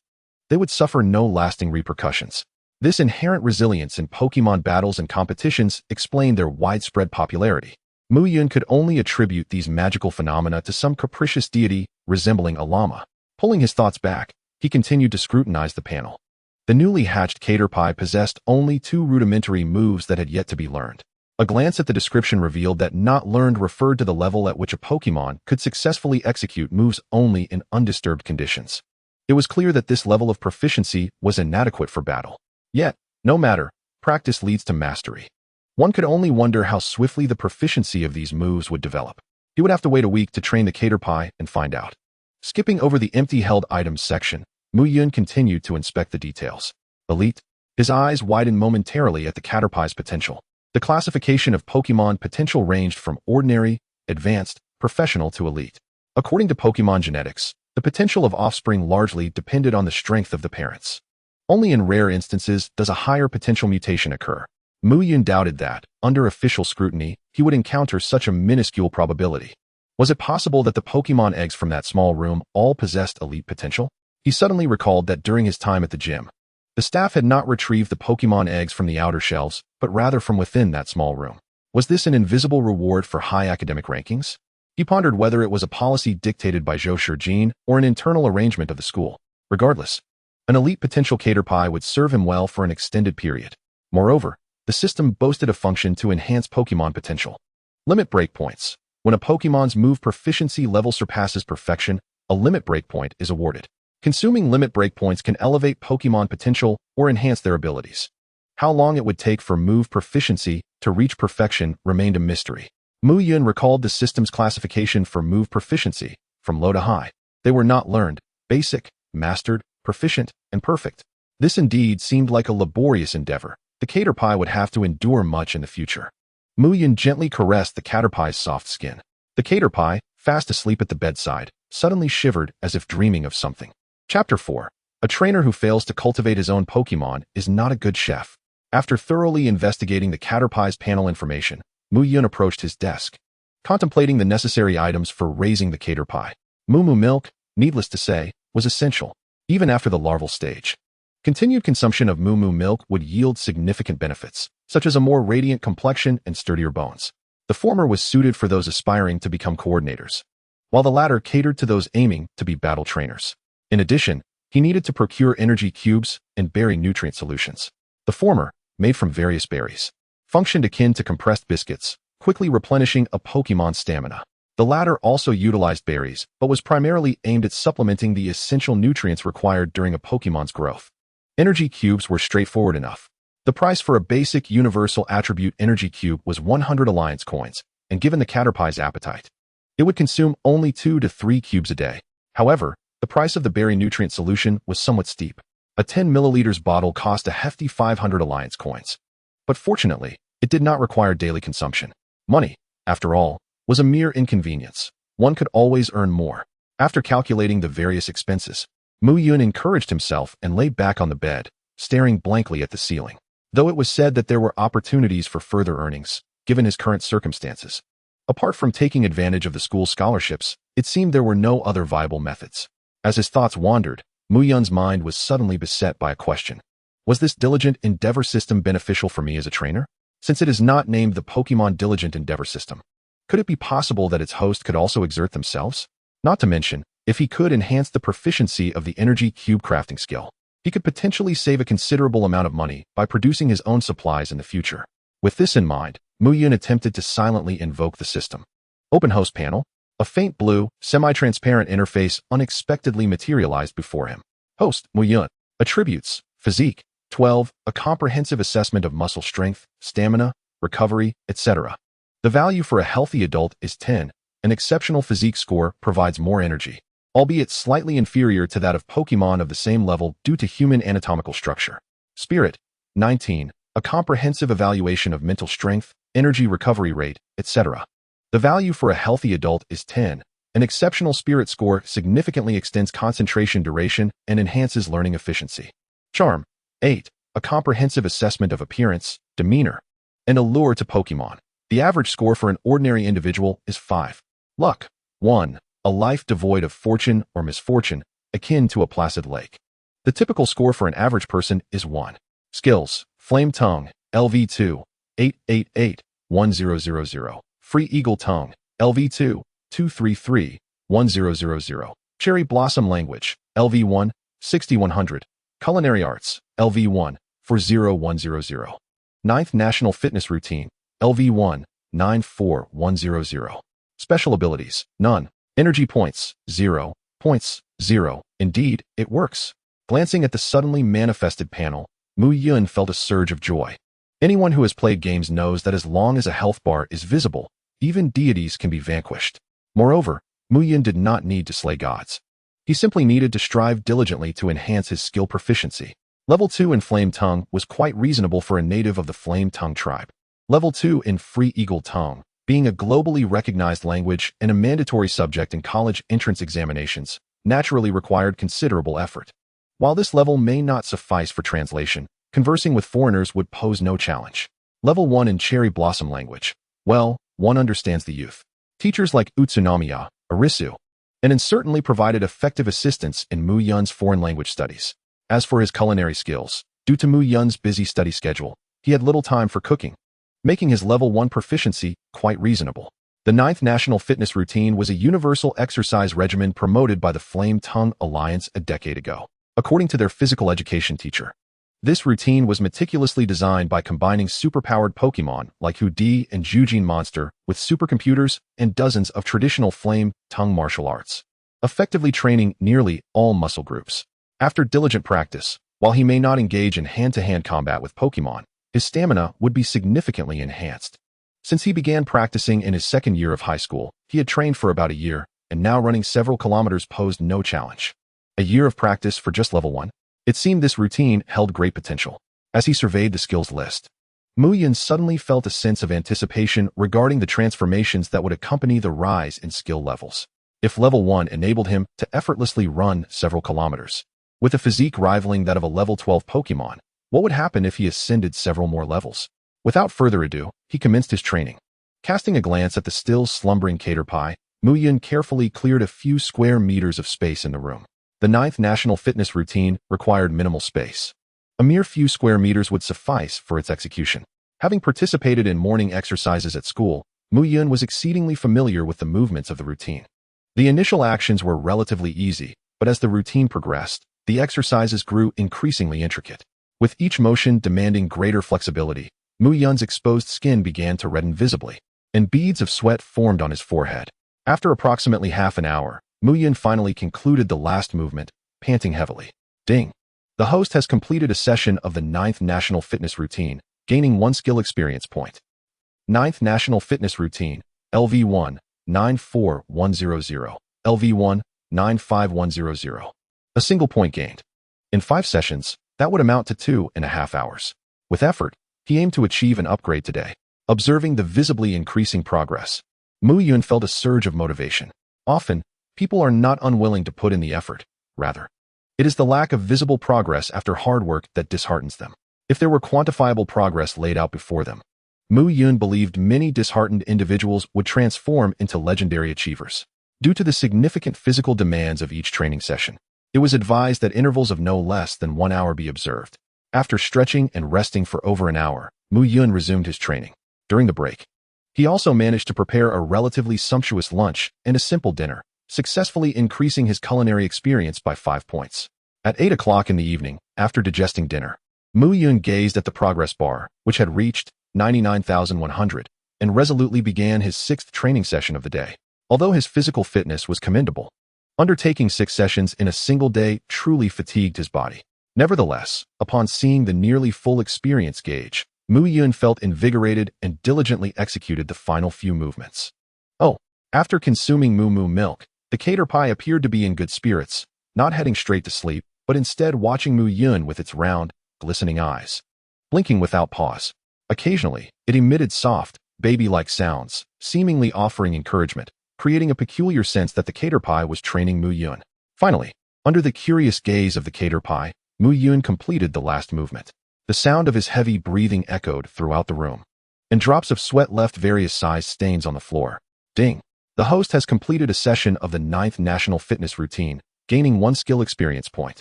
They would suffer no lasting repercussions. This inherent resilience in Pokemon battles and competitions explained their widespread popularity. Muyun could only attribute these magical phenomena to some capricious deity resembling a llama. Pulling his thoughts back, he continued to scrutinize the panel. The newly hatched Caterpie possessed only 2 rudimentary moves that had yet to be learned. A glance at the description revealed that not learned referred to the level at which a Pokemon could successfully execute moves only in undisturbed conditions. It was clear that this level of proficiency was inadequate for battle. Yet, no matter, practice leads to mastery. One could only wonder how swiftly the proficiency of these moves would develop. He would have to wait a week to train the Caterpie and find out. Skipping over the empty held items section, Muyun continued to inspect the details. Elite. His eyes widened momentarily at the Caterpie's potential. The classification of Pokemon potential ranged from ordinary, advanced, professional to elite. According to Pokemon genetics, the potential of offspring largely depended on the strength of the parents. Only in rare instances does a higher potential mutation occur. Muyun doubted that, under official scrutiny, he would encounter such a minuscule probability. Was it possible that the Pokemon eggs from that small room all possessed elite potential? He suddenly recalled that during his time at the gym, the staff had not retrieved the Pokemon eggs from the outer shelves, but rather from within that small room. Was this an invisible reward for high academic rankings? He pondered whether it was a policy dictated by Zhou Shijin or an internal arrangement of the school. Regardless, an elite potential Caterpie would serve him well for an extended period. Moreover, the system boasted a function to enhance Pokemon potential. Limit breakpoints. When a Pokemon's move proficiency level surpasses perfection, a limit breakpoint is awarded. Consuming limit breakpoints can elevate Pokemon potential or enhance their abilities. How long it would take for move proficiency to reach perfection remained a mystery. Muyun recalled the system's classification for move proficiency, from low to high. They were not learned, basic, mastered, proficient, and perfect. This indeed seemed like a laborious endeavor. The Caterpie would have to endure much in the future. Muyun gently caressed the Caterpie's soft skin. The Caterpie, fast asleep at the bedside, suddenly shivered as if dreaming of something. Chapter 4. A trainer who fails to cultivate his own Pokemon is not a good chef. After thoroughly investigating the Caterpie's panel information, Muyun approached his desk, contemplating the necessary items for raising the Caterpie. Moo milk, needless to say, was essential, even after the larval stage. Continued consumption of Moo milk would yield significant benefits, such as a more radiant complexion and sturdier bones. The former was suited for those aspiring to become coordinators, while the latter catered to those aiming to be battle trainers. In addition, he needed to procure energy cubes and berry nutrient solutions. The former, made from various berries, functioned akin to compressed biscuits, quickly replenishing a Pokemon's stamina. The latter also utilized berries, but was primarily aimed at supplementing the essential nutrients required during a Pokemon's growth. Energy cubes were straightforward enough. The price for a basic universal attribute energy cube was 100 alliance coins, and given the Caterpie's appetite, it would consume only 2 to 3 cubes a day. However, the price of the berry nutrient solution was somewhat steep. A 10 milliliters bottle cost a hefty 500 alliance coins. But fortunately, it did not require daily consumption. Money, after all, was a mere inconvenience. One could always earn more. After calculating the various expenses, Muyun encouraged himself and lay back on the bed, staring blankly at the ceiling. Though it was said that there were opportunities for further earnings, given his current circumstances. Apart from taking advantage of the school scholarships, it seemed there were no other viable methods. As his thoughts wandered, Muyun's mind was suddenly beset by a question. Was this Diligent Endeavor system beneficial for me as a trainer? Since it is not named the Pokemon Diligent Endeavor system, could it be possible that its host could also exert themselves? Not to mention, if he could enhance the proficiency of the energy cube crafting skill, he could potentially save a considerable amount of money by producing his own supplies in the future. With this in mind, Muyun attempted to silently invoke the system. Open host panel. A faint blue, semi-transparent interface unexpectedly materialized before him. Host, Muyun. Attributes, physique, 12, a comprehensive assessment of muscle strength, stamina, recovery, etc. The value for a healthy adult is 10. An exceptional physique score provides more energy, albeit slightly inferior to that of Pokemon of the same level due to human anatomical structure. Spirit, 19, a comprehensive evaluation of mental strength, energy recovery rate, etc. The value for a healthy adult is 10. An exceptional spirit score significantly extends concentration duration and enhances learning efficiency. Charm, 8. A comprehensive assessment of appearance, demeanor, and allure to Pokémon. The average score for an ordinary individual is 5. Luck, 1. A life devoid of fortune or misfortune, akin to a placid lake. The typical score for an average person is 1. Skills, Flame Tongue, LV2, 888-1000. Free Eagle Tongue, LV2, 233-1000. Cherry Blossom Language, LV1, 6100. Culinary Arts, LV1, 40100. Ninth National Fitness Routine, LV1, 94100. Special Abilities, none. Energy Points, 0. Points, 0. Indeed, it works. Glancing at the suddenly manifested panel, Muyun felt a surge of joy. Anyone who has played games knows that as long as a health bar is visible, even deities can be vanquished. Moreover, Muyun did not need to slay gods. He simply needed to strive diligently to enhance his skill proficiency. Level 2 in Flame Tongue was quite reasonable for a native of the Flame Tongue tribe. Level 2 in Free Eagle Tongue, being a globally recognized language and a mandatory subject in college entrance examinations, naturally required considerable effort. While this level may not suffice for translation, conversing with foreigners would pose no challenge. Level 1 in Cherry Blossom Language. Well, one understands the youth. Teachers like Utsunomiya, Arisu, and certainly provided effective assistance in Muyun's foreign language studies. As for his culinary skills, due to Muyun's busy study schedule, he had little time for cooking, making his level 1 proficiency quite reasonable. The 9th National Fitness Routine was a universal exercise regimen promoted by the Flame Tongue Alliance a decade ago, according to their physical education teacher. This routine was meticulously designed by combining superpowered Pokémon like Hoodie and Jujin Monster with supercomputers and dozens of traditional Flame Tongue martial arts, effectively training nearly all muscle groups. After diligent practice, while he may not engage in hand-to-hand combat with Pokémon, his stamina would be significantly enhanced. Since he began practicing in his second year of high school, he had trained for about a year, and now running several kilometers posed no challenge. A year of practice for just level 1? It seemed this routine held great potential. As he surveyed the skills list, Muyun suddenly felt a sense of anticipation regarding the transformations that would accompany the rise in skill levels. If level 1 enabled him to effortlessly run several kilometers, with a physique rivaling that of a level 12 Pokémon, what would happen if he ascended several more levels? Without further ado, he commenced his training. Casting a glance at the still slumbering Caterpie, Muyun carefully cleared a few square meters of space in the room. The 9th National Fitness Routine required minimal space. A mere few square meters would suffice for its execution. Having participated in morning exercises at school, Muyun was exceedingly familiar with the movements of the routine. The initial actions were relatively easy, but as the routine progressed, the exercises grew increasingly intricate. With each motion demanding greater flexibility, Muyun's exposed skin began to redden visibly, and beads of sweat formed on his forehead. After approximately half an hour, Muyun finally concluded the last movement, panting heavily. Ding! The host has completed a session of the 9th National Fitness Routine, gaining 1 skill experience point. 9th National Fitness Routine, LV1, 94100, LV1, 95100. A single point gained. In 5 sessions, that would amount to 2.5 hours. With effort, he aimed to achieve an upgrade today. Observing the visibly increasing progress, Muyun felt a surge of motivation. Often, people are not unwilling to put in the effort. Rather, it is the lack of visible progress after hard work that disheartens them. If there were quantifiable progress laid out before them, Muyun believed many disheartened individuals would transform into legendary achievers. Due to the significant physical demands of each training session, it was advised that intervals of no less than 1 hour be observed. After stretching and resting for over an hour, Muyun resumed his training. During the break, he also managed to prepare a relatively sumptuous lunch and a simple dinner, successfully increasing his culinary experience by 5 points. At 8 o'clock in the evening, after digesting dinner, Muyun gazed at the progress bar, which had reached 99,100, and resolutely began his 6th training session of the day. Although his physical fitness was commendable, undertaking 6 sessions in a single day truly fatigued his body. Nevertheless, upon seeing the nearly full experience gauge, Muyun felt invigorated and diligently executed the final few movements. Oh, after consuming moo milk, the Caterpie appeared to be in good spirits, not heading straight to sleep, but instead watching Muyun with its round, glistening eyes. Blinking without pause. Occasionally, it emitted soft, baby-like sounds, seemingly offering encouragement, creating a peculiar sense that the caterpie was training Muyun. Finally, under the curious gaze of the caterpie, Muyun completed the last movement. The sound of his heavy breathing echoed throughout the room, and drops of sweat left various sized stains on the floor. Ding! The host has completed a session of the 9th National Fitness Routine, gaining 1 skill experience point.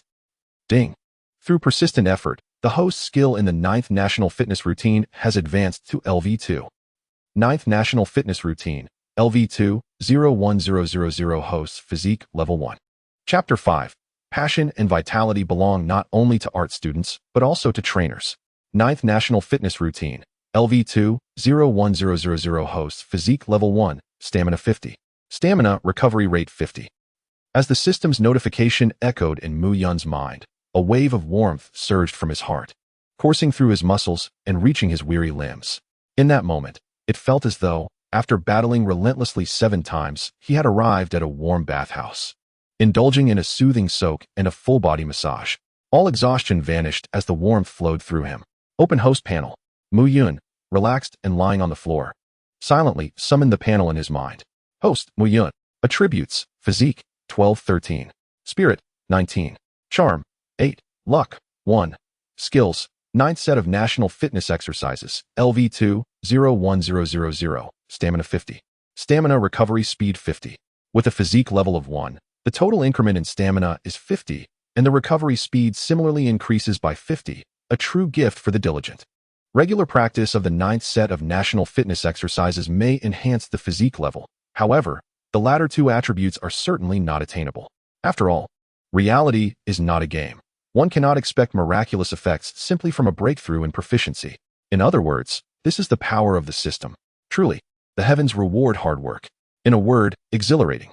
Ding! Through persistent effort, the host's skill in the 9th National Fitness Routine has advanced to LV2. 9th National Fitness Routine, LV2, 01000 Hosts Physique Level 1. Chapter 5. Passion and vitality belong not only to art students, but also to trainers. 9th National Fitness Routine, LV2, 01000 Hosts Physique Level 1, Stamina 50. Stamina Recovery Rate 50. As the system's notification echoed in Muyun's mind, a wave of warmth surged from his heart, coursing through his muscles and reaching his weary limbs. In that moment, it felt as though, after battling relentlessly 7 times, he had arrived at a warm bathhouse. Indulging in a soothing soak and a full-body massage, all exhaustion vanished as the warmth flowed through him. Open host panel. Muyun, relaxed and lying on the floor, silently summoned the panel in his mind. Host, Muyun. Attributes, Physique, 12-13. Spirit, 19. Charm, 8. Luck, 1. Skills, 9th set of National Fitness Exercises, LV2, 01000. Stamina 50. Stamina Recovery Speed 50. With a physique level of 1, the total increment in stamina is 50, and the recovery speed similarly increases by 50, a true gift for the diligent. Regular practice of the 9th set of National Fitness Exercises may enhance the physique level. However, the latter 2 attributes are certainly not attainable. After all, reality is not a game. One cannot expect miraculous effects simply from a breakthrough in proficiency. In other words, this is the power of the system. Truly, the heavens reward hard work. In a word, exhilarating.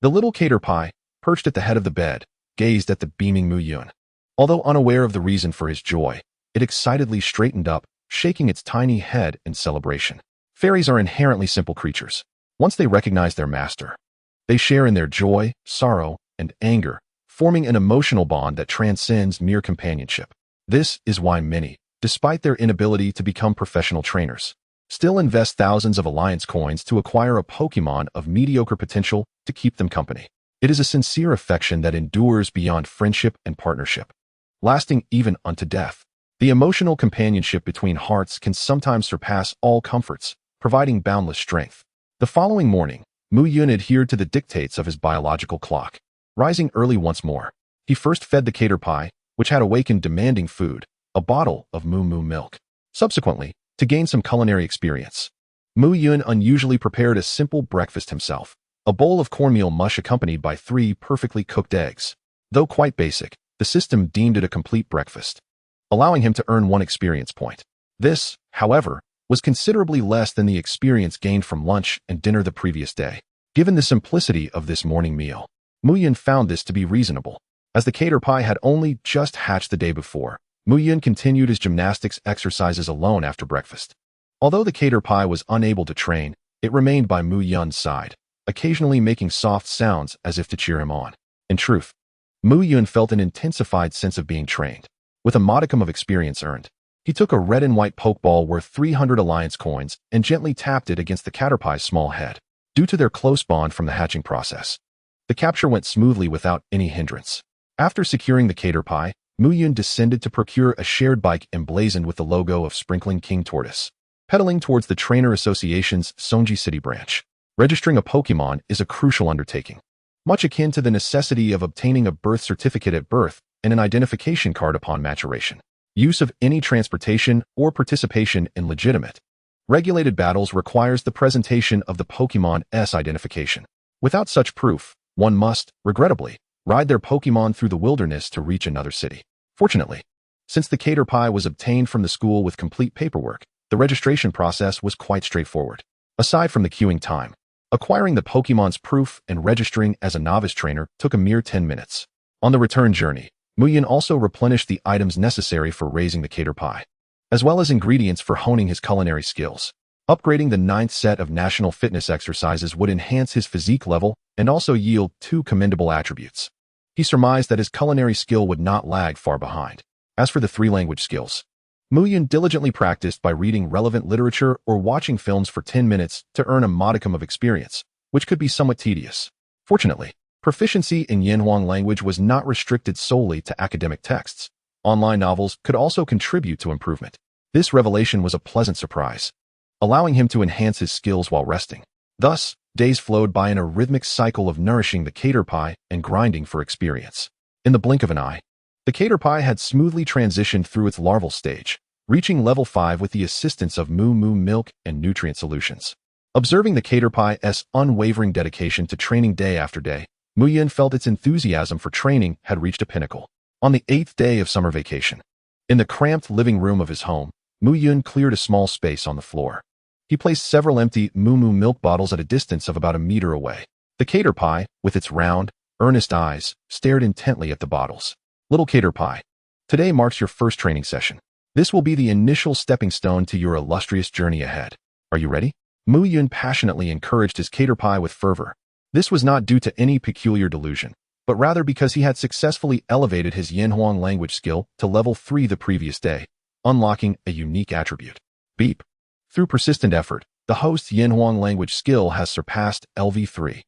The little caterpie, perched at the head of the bed, gazed at the beaming Muyun. Although unaware of the reason for his joy, it excitedly straightened up, shaking its tiny head in celebration. Fairies are inherently simple creatures. Once they recognize their master, they share in their joy, sorrow, and anger, forming an emotional bond that transcends mere companionship. This is why many, despite their inability to become professional trainers, still invest thousands of alliance coins to acquire a Pokémon of mediocre potential to keep them company. It is a sincere affection that endures beyond friendship and partnership, lasting even unto death. The emotional companionship between hearts can sometimes surpass all comforts, providing boundless strength. The following morning, Muyun adhered to the dictates of his biological clock. Rising early once more, he first fed the caterpie, which had awakened demanding food, a bottle of moo milk. Subsequently, to gain some culinary experience, Muyun unusually prepared a simple breakfast himself, a bowl of cornmeal mush accompanied by 3 perfectly cooked eggs. Though quite basic, the system deemed it a complete breakfast, allowing him to earn 1 experience point. This, however, was considerably less than the experience gained from lunch and dinner the previous day. Given the simplicity of this morning meal, Muyun found this to be reasonable. As the caterpie had only just hatched the day before, Muyun continued his gymnastics exercises alone after breakfast. Although the caterpie was unable to train, it remained by Muyun's side, occasionally making soft sounds as if to cheer him on. In truth, Muyun felt an intensified sense of being trained. With a modicum of experience earned, he took a red and white pokeball worth 300 alliance coins and gently tapped it against the caterpie's small head. Due to their close bond from the hatching process, the capture went smoothly without any hindrance. After securing the caterpie, Muyun descended to procure a shared bike emblazoned with the logo of Sprinkling King Tortoise. Pedaling towards the Trainer Association's Sonji City branch, registering a Pokémon is a crucial undertaking, much akin to the necessity of obtaining a birth certificate at birth and an identification card upon maturation. Use of any transportation or participation in legitimate, regulated battles requires the presentation of the Pokémon's identification. Without such proof, one must, regrettably, ride their Pokémon through the wilderness to reach another city. Fortunately, since the caterpie was obtained from the school with complete paperwork, the registration process was quite straightforward. Aside from the queuing time, acquiring the Pokémon's proof and registering as a novice trainer took a mere 10 minutes. On the return journey, Muyun also replenished the items necessary for raising the caterpie, as well as ingredients for honing his culinary skills. Upgrading the 9th set of National Fitness Exercises would enhance his physique level and also yield 2 commendable attributes. He surmised that his culinary skill would not lag far behind. As for the 3 language skills, Muyun diligently practiced by reading relevant literature or watching films for 10 minutes to earn a modicum of experience, which could be somewhat tedious. Fortunately, proficiency in Yanhuang language was not restricted solely to academic texts. Online novels could also contribute to improvement. This revelation was a pleasant surprise, allowing him to enhance his skills while resting. Thus, days flowed by in a rhythmic cycle of nourishing the caterpie and grinding for experience. In the blink of an eye, the caterpie had smoothly transitioned through its larval stage, reaching level 5 with the assistance of Moo Moo milk and nutrient solutions. Observing the caterpie's unwavering dedication to training day after day, Muyun felt its enthusiasm for training had reached a pinnacle. On the 8th day of summer vacation, in the cramped living room of his home, Muyun cleared a small space on the floor. He placed several empty Moo Moo milk bottles at a distance of about a meter away. The caterpie, with its round, earnest eyes, stared intently at the bottles. Little caterpie, today marks your first training session. This will be the initial stepping stone to your illustrious journey ahead. Are you ready? Muyun passionately encouraged his caterpie with fervor. This was not due to any peculiar delusion, but rather because he had successfully elevated his Yanhuang language skill to level 3 the previous day, unlocking a unique attribute. Beep. Through persistent effort, the host's Yanhuang language skill has surpassed LV3.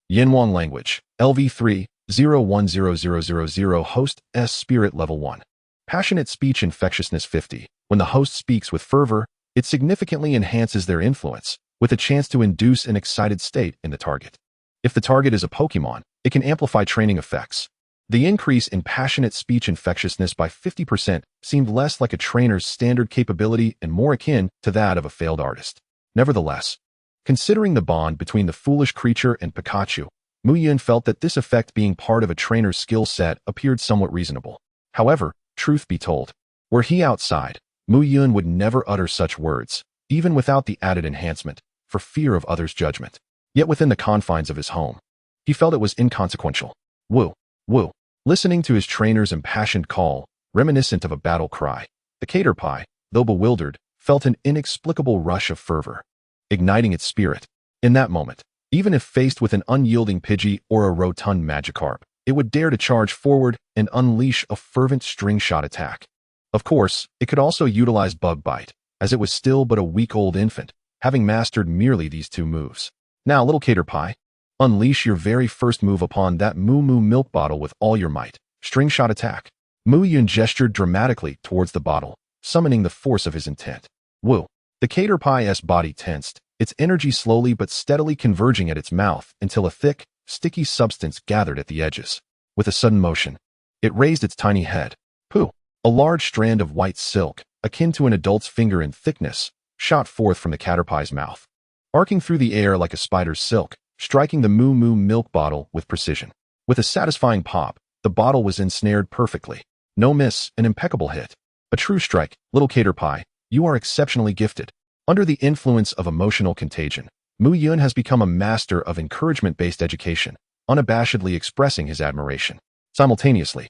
Yanhuang language, LV3, 010000 host S spirit level 1. Passionate speech infectiousness 50. When the host speaks with fervor, it significantly enhances their influence, with a chance to induce an excited state in the target. If the target is a Pokémon, it can amplify training effects. The increase in passionate speech infectiousness by 50% seemed less like a trainer's standard capability and more akin to that of a failed artist. Nevertheless, considering the bond between the foolish creature and Pikachu, Muyun felt that this effect being part of a trainer's skill set appeared somewhat reasonable. However, truth be told, were he outside, Muyun would never utter such words, even without the added enhancement, for fear of others' judgment. Yet within the confines of his home, he felt it was inconsequential. Woo, woo. Listening to his trainer's impassioned call, reminiscent of a battle cry, the caterpie, though bewildered, felt an inexplicable rush of fervor, igniting its spirit. In that moment, even if faced with an unyielding Pidgey or a rotund Magikarp, it would dare to charge forward and unleash a fervent string shot attack. Of course, it could also utilize Bug Bite, as it was still but a week-old infant, having mastered merely these two moves. Now, little caterpie, unleash your very first move upon that Moo Moo milk bottle with all your might. String shot attack. Muyun gestured dramatically towards the bottle, summoning the force of his intent. Woo. The caterpie's body tensed, its energy slowly but steadily converging at its mouth until a thick, sticky substance gathered at the edges. With a sudden motion, it raised its tiny head. Pooh! A large strand of white silk, akin to an adult's finger in thickness, shot forth from the caterpie's mouth, arcing through the air like a spider's silk, striking the Moo Moo milk bottle with precision. With a satisfying pop, the bottle was ensnared perfectly. No miss, an impeccable hit. A true strike. Little caterpie, you are exceptionally gifted. Under the influence of emotional contagion, Muyun has become a master of encouragement-based education, unabashedly expressing his admiration. Simultaneously,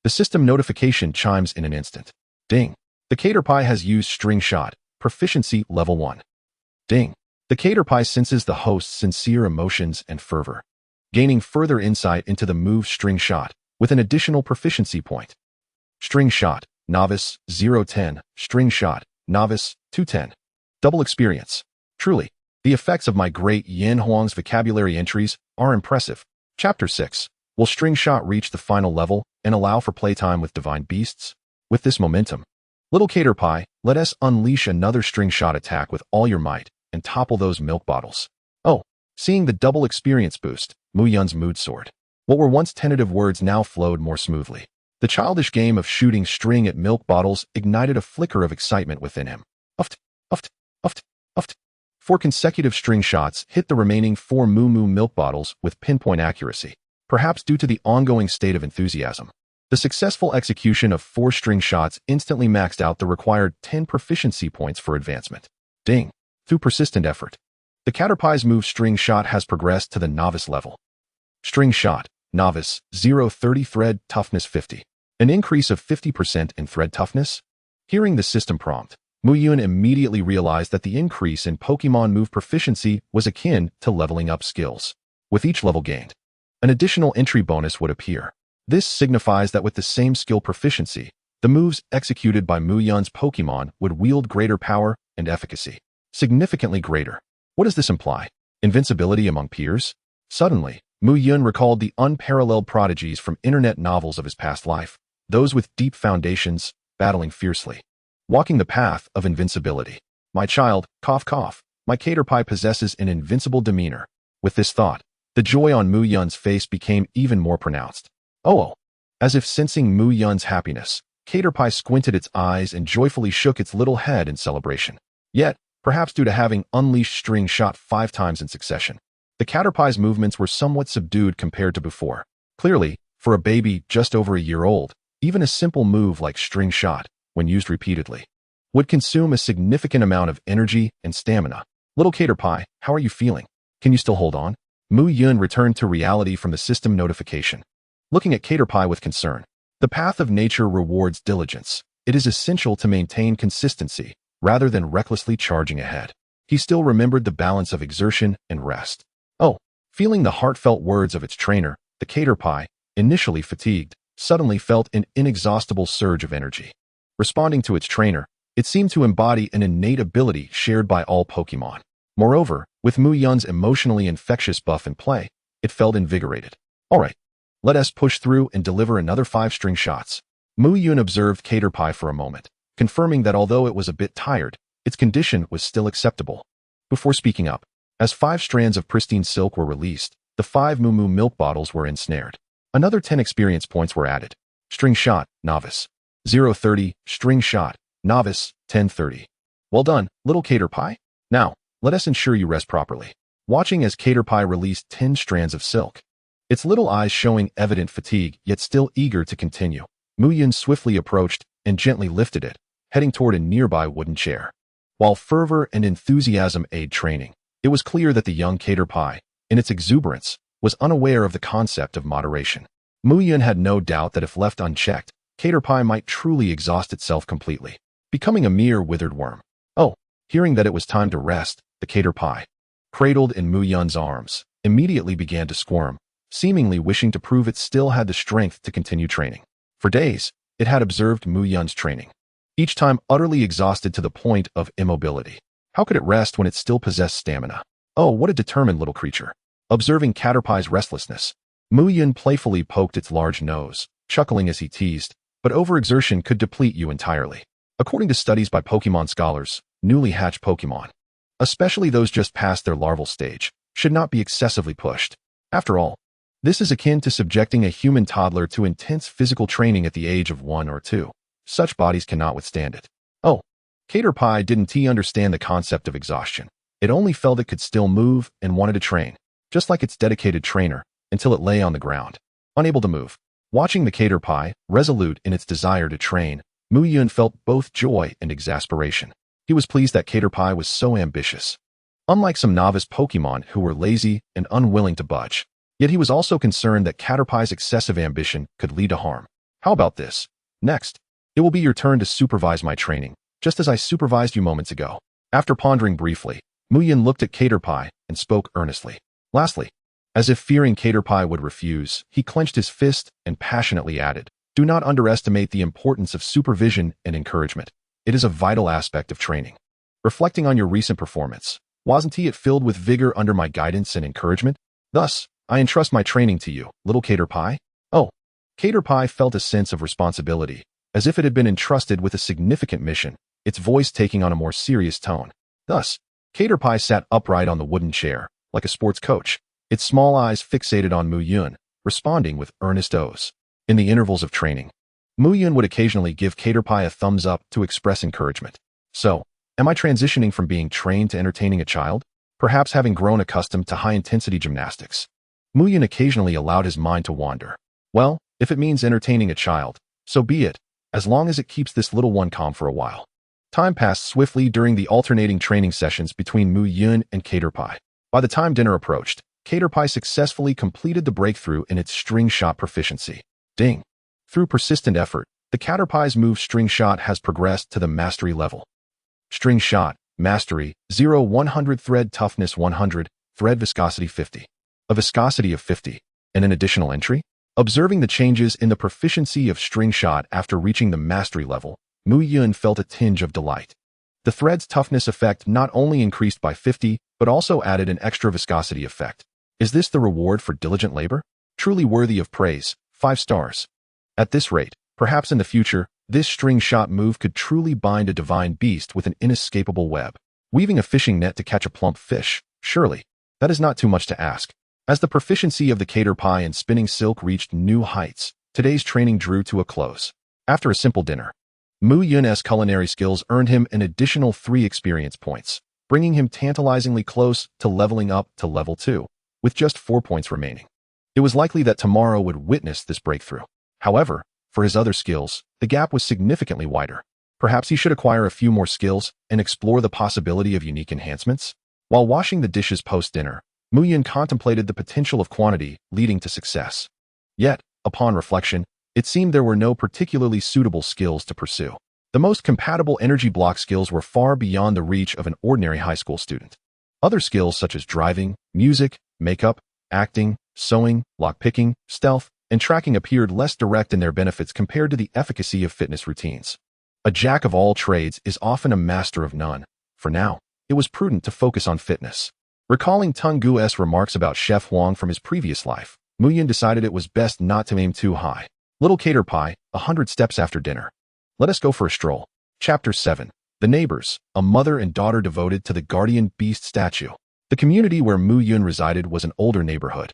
the system notification chimes in an instant. Ding. The caterpie has used String Shot, proficiency level 1. Ding. The caterpie senses the host's sincere emotions and fervor, gaining further insight into the move String Shot, with an additional proficiency point. String Shot, Novice, 010, String Shot, Novice, 210. Double experience. Truly, the effects of my great Yanhuang's vocabulary entries are impressive. Chapter 6. Will String Shot reach the final level and allow for playtime with divine beasts? With this momentum, little caterpie, let us unleash another String Shot attack with all your might and topple those milk bottles. Oh, seeing the double experience boost, Muyun's mood soared. What were once tentative words now flowed more smoothly. The childish game of shooting string at milk bottles ignited a flicker of excitement within him. Uft, uft, uft, uft. 4 consecutive string shots hit the remaining 4 Moo Moo milk bottles with pinpoint accuracy, perhaps due to the ongoing state of enthusiasm. The successful execution of 4 string shots instantly maxed out the required 10 proficiency points for advancement. Ding. Through persistent effort, the caterpie's move String Shot has progressed to the novice level. String Shot, Novice, 030 thread toughness 50. An increase of 50% in thread toughness? Hearing the system prompt, Muyun immediately realized that the increase in Pokémon move proficiency was akin to leveling up skills. With each level gained, an additional entry bonus would appear. This signifies that with the same skill proficiency, The moves executed by Muyun's Pokémon would wield greater power and efficacy. Significantly greater. What does this imply? Invincibility among peers? Suddenly, Muyun recalled the unparalleled prodigies from internet novels of his past life, those with deep foundations, battling fiercely. Walking the path of invincibility. My child, cough cough, my Caterpie possesses an invincible demeanor. With this thought, the joy on Muyun's face became even more pronounced. Oh. As if sensing Muyun's happiness, Caterpie squinted its eyes and joyfully shook its little head in celebration. Yet, perhaps due to having unleashed String Shot 5 times in succession, the Caterpie's movements were somewhat subdued compared to before. Clearly, for a baby just over a year old, even a simple move like String Shot, when used repeatedly, would consume a significant amount of energy and stamina. Little Caterpie, how are you feeling? Can you still hold on? Muyun returned to reality from the system notification. Looking at Caterpie with concern. The path of nature rewards diligence. It is essential to maintain consistency, rather than recklessly charging ahead. He still remembered the balance of exertion and rest. Feeling the heartfelt words of its trainer, the Caterpie, initially fatigued, suddenly felt an inexhaustible surge of energy. Responding to its trainer, it seemed to embody an innate ability shared by all Pokémon. Moreover, with Muyun's emotionally infectious buff in play, it felt invigorated. Alright, let us push through and deliver another 5 string shots. Muyun observed Caterpie for a moment, confirming that although it was a bit tired, its condition was still acceptable. Before speaking up, as 5 strands of pristine silk were released, the 5 Moo Moo milk bottles were ensnared. Another 10 experience points were added. String Shot, Novice. 030, String Shot, Novice, 1030. Well done, little Caterpie. Now, let us ensure you rest properly. Watching as Caterpie released 10 strands of silk, its little eyes showing evident fatigue yet still eager to continue, Muyun swiftly approached and gently lifted it, heading toward a nearby wooden chair. While fervor and enthusiasm aid training, it was clear that the young Caterpie, in its exuberance, was unaware of the concept of moderation. Muyun had no doubt that if left unchecked, Caterpie might truly exhaust itself completely, becoming a mere withered worm. Hearing that it was time to rest, the Caterpie, cradled in Muyun's arms, immediately began to squirm, seemingly wishing to prove it still had the strength to continue training. For days, it had observed Muyun's training, each time utterly exhausted to the point of immobility. How could it rest when it still possessed stamina? What a determined little creature. Observing Caterpie's restlessness, Muyun playfully poked its large nose, chuckling as he teased, but overexertion could deplete you entirely. According to studies by Pokémon scholars, newly hatched Pokémon, especially those just past their larval stage, should not be excessively pushed. After all, this is akin to subjecting a human toddler to intense physical training at the age of 1 or 2. Such bodies cannot withstand it. Caterpie didn't understand the concept of exhaustion. It only felt it could still move and wanted to train, just like its dedicated trainer, until it lay on the ground, unable to move. Watching the Caterpie, resolute in its desire to train, Muyun felt both joy and exasperation. He was pleased that Caterpie was so ambitious, unlike some novice Pokémon who were lazy and unwilling to budge. Yet he was also concerned that Caterpie's excessive ambition could lead to harm. How about this? Next, it will be your turn to supervise my training, just as I supervised you moments ago. After pondering briefly, Muyun looked at Caterpie and spoke earnestly. Lastly, as if fearing Caterpie would refuse, he clenched his fist and passionately added, "Do not underestimate the importance of supervision and encouragement. It is a vital aspect of training. Reflecting on your recent performance, wasn't it filled with vigor under my guidance and encouragement? Thus, I entrust my training to you, little Caterpie." Caterpie felt a sense of responsibility, as if it had been entrusted with a significant mission, its voice taking on a more serious tone. Thus, Caterpie sat upright on the wooden chair, like a sports coach, its small eyes fixated on Muyun, responding with earnest oaths. In the intervals of training, Muyun would occasionally give Caterpie a thumbs up to express encouragement. So, am I transitioning from being trained to entertaining a child? Perhaps having grown accustomed to high-intensity gymnastics? Muyun occasionally allowed his mind to wander. Well, if it means entertaining a child, so be it, as long as it keeps this little one calm for a while. Time passed swiftly during the alternating training sessions between Muyun and Caterpie. By the time dinner approached, Caterpie successfully completed the breakthrough in its string shot proficiency. Ding! Through persistent effort, the Caterpie's move String Shot has progressed to the Mastery level. String Shot, Mastery, 0-100 Thread Toughness 100, Thread Viscosity 50. A viscosity of 50. And an additional entry? Observing the changes in the proficiency of string shot after reaching the mastery level, Muyun felt a tinge of delight. The thread's toughness effect not only increased by 50, but also added an extra viscosity effect. Is this the reward for diligent labor? Truly worthy of praise, 5 stars. At this rate, perhaps in the future, this string shot move could truly bind a divine beast with an inescapable web. Weaving a fishing net to catch a plump fish, surely, that is not too much to ask. As the proficiency of the cater pie and spinning silk reached new heights, today's training drew to a close. After a simple dinner, Muyun's culinary skills earned him an additional 3 experience points, bringing him tantalizingly close to leveling up to level 2, with just 4 points remaining. It was likely that tomorrow would witness this breakthrough. However, for his other skills, the gap was significantly wider. Perhaps he should acquire a few more skills and explore the possibility of unique enhancements? While washing the dishes post-dinner, Muyun contemplated the potential of quantity leading to success. Yet, upon reflection, it seemed there were no particularly suitable skills to pursue. The most compatible energy block skills were far beyond the reach of an ordinary high school student. Other skills such as driving, music, makeup, acting, sewing, lockpicking, stealth, and tracking appeared less direct in their benefits compared to the efficacy of fitness routines. A jack of all trades is often a master of none. For now, it was prudent to focus on fitness. Recalling Tung Gu's remarks about Chef Huang from his previous life, Muyun decided it was best not to aim too high. Little cater pie, 100 steps after dinner. Let us go for a stroll. Chapter 7. The Neighbors, a mother and daughter devoted to the guardian beast statue. The community where Muyun resided was an older neighborhood,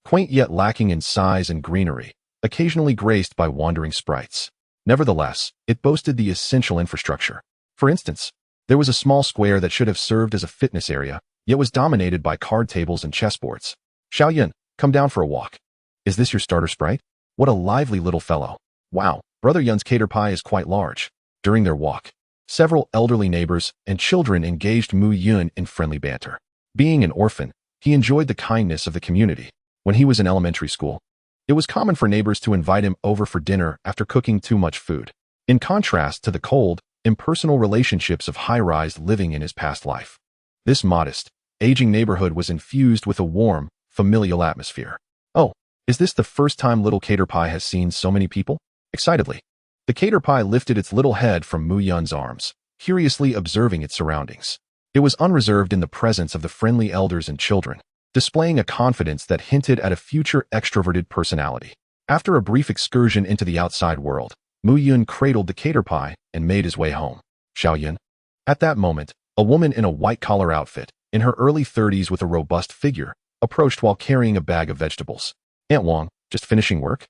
quaint yet lacking in size and greenery, occasionally graced by wandering sprites. Nevertheless, it boasted the essential infrastructure. For instance, there was a small square that should have served as a fitness area, yet was dominated by card tables and chessboards. Xiaoyun, come down for a walk. Is this your starter sprite? What a lively little fellow. Wow, Brother Yun's cater pie is quite large. During their walk, several elderly neighbors and children engaged Muyun in friendly banter. Being an orphan, he enjoyed the kindness of the community. When he was in elementary school, it was common for neighbors to invite him over for dinner after cooking too much food. In contrast to the cold, impersonal relationships of high-rise living in his past life, this modest, aging neighborhood was infused with a warm, familial atmosphere. Oh, is this the first time little cater pie has seen so many people? Excitedly, the cater pie lifted its little head from Muyun's arms, curiously observing its surroundings. It was unreserved in the presence of the friendly elders and children, displaying a confidence that hinted at a future extroverted personality. After a brief excursion into the outside world, Muyun cradled the cater pie and made his way home. Xiaoyun. At that moment, a woman in a white-collar outfit, in her early 30s with a robust figure, approached while carrying a bag of vegetables. Aunt Wang, just finishing work?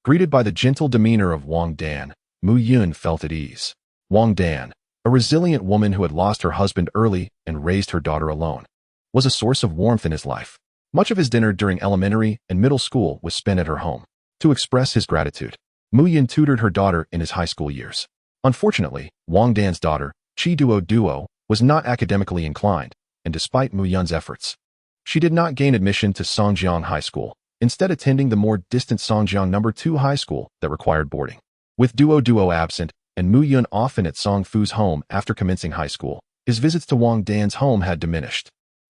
Greeted by the gentle demeanor of Wang Dan, Muyun felt at ease. Wang Dan, a resilient woman who had lost her husband early and raised her daughter alone, was a source of warmth in his life. Much of his dinner during elementary and middle school was spent at her home. To express his gratitude, Muyun tutored her daughter in his high school years. Unfortunately, Wang Dan's daughter, Chi Duo, was not academically inclined, and despite Muyun's efforts, she did not gain admission to Songjiang High School, instead attending the more distant Songjiang No. 2 High School that required boarding. With Duo absent, and Muyun often at Song Fu's home after commencing high school, his visits to Wang Dan's home had diminished.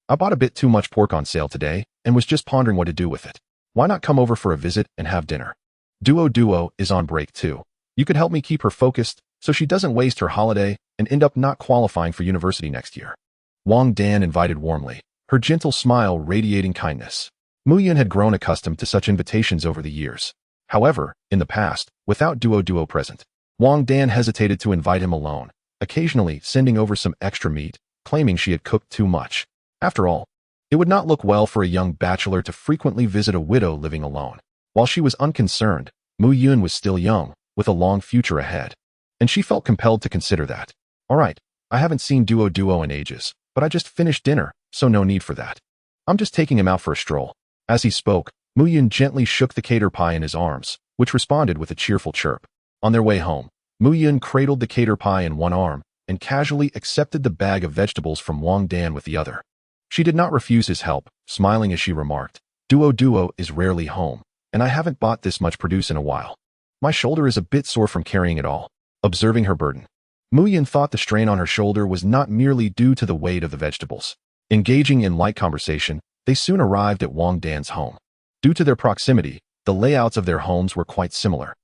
I bought a bit too much pork on sale today and was just pondering what to do with it. Why not come over for a visit and have dinner? Duo is on break too. You could help me keep her focused so she doesn't waste her holiday and end up not qualifying for university next year. Wang Dan invited warmly, her gentle smile radiating kindness. Muyun had grown accustomed to such invitations over the years. However, in the past, without Duo present, Wang Dan hesitated to invite him alone, occasionally sending over some extra meat, claiming she had cooked too much. After all, it would not look well for a young bachelor to frequently visit a widow living alone. While she was unconcerned, Muyun was still young, with a long future ahead, and she felt compelled to consider that. All right, I haven't seen Duo in ages, but I just finished dinner, so no need for that. I'm just taking him out for a stroll. As he spoke, Muyun gently shook the cater pie in his arms, which responded with a cheerful chirp. On their way home, Muyun cradled the cater pie in one arm and casually accepted the bag of vegetables from Wang Dan with the other. She did not refuse his help, smiling as she remarked, Duo is rarely home, and I haven't bought this much produce in a while. My shoulder is a bit sore from carrying it all. Observing her burden, Muyun thought the strain on her shoulder was not merely due to the weight of the vegetables. Engaging in light conversation, they soon arrived at Wang Dan's home. Due to their proximity, the layouts of their homes were quite similar,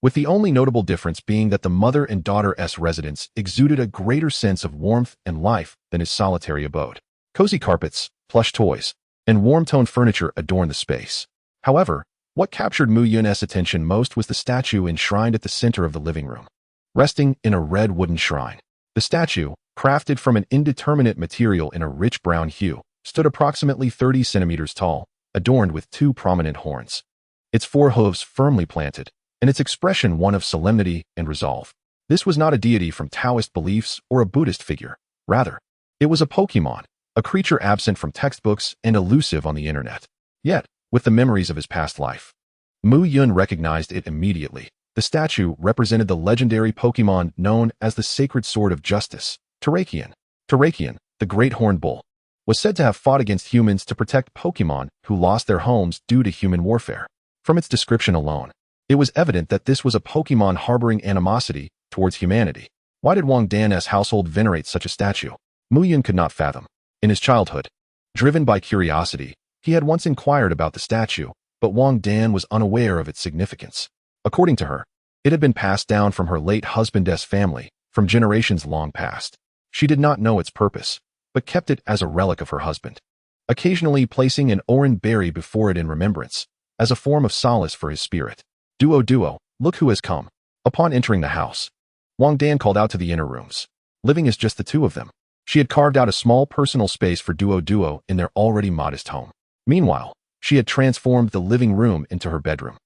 with the only notable difference being that the mother and daughter's residence exuded a greater sense of warmth and life than his solitary abode. Cozy carpets, plush toys, and warm-toned furniture adorned the space. However, what captured Muyun's attention most was the statue enshrined at the center of the living room. Resting in a red wooden shrine, the statue, crafted from an indeterminate material in a rich brown hue, stood approximately 30 centimeters tall, adorned with two prominent horns. Its four hooves firmly planted, and its expression one of solemnity and resolve. This was not a deity from Taoist beliefs or a Buddhist figure. Rather, it was a Pokémon, a creature absent from textbooks and elusive on the internet. Yet, with the memories of his past life, Muyun recognized it immediately. The statue represented the legendary Pokémon known as the Sacred Sword of Justice, Terrakion. Terrakion, the Great Horned Bull, was said to have fought against humans to protect Pokémon who lost their homes due to human warfare. From its description alone, it was evident that this was a Pokémon harboring animosity towards humanity. Why did Wang Dan's household venerate such a statue? Muyun could not fathom. In his childhood, driven by curiosity, he had once inquired about the statue, but Wang Dan was unaware of its significance. According to her, it had been passed down from her late husband's family from generations long past. She did not know its purpose, but kept it as a relic of her husband, occasionally placing an orange berry before it in remembrance, as a form of solace for his spirit. Duo, look who has come. Upon entering the house, Wang Dan called out to the inner rooms. Living as just the two of them, she had carved out a small personal space for Duo in their already modest home. Meanwhile, she had transformed the living room into her bedroom,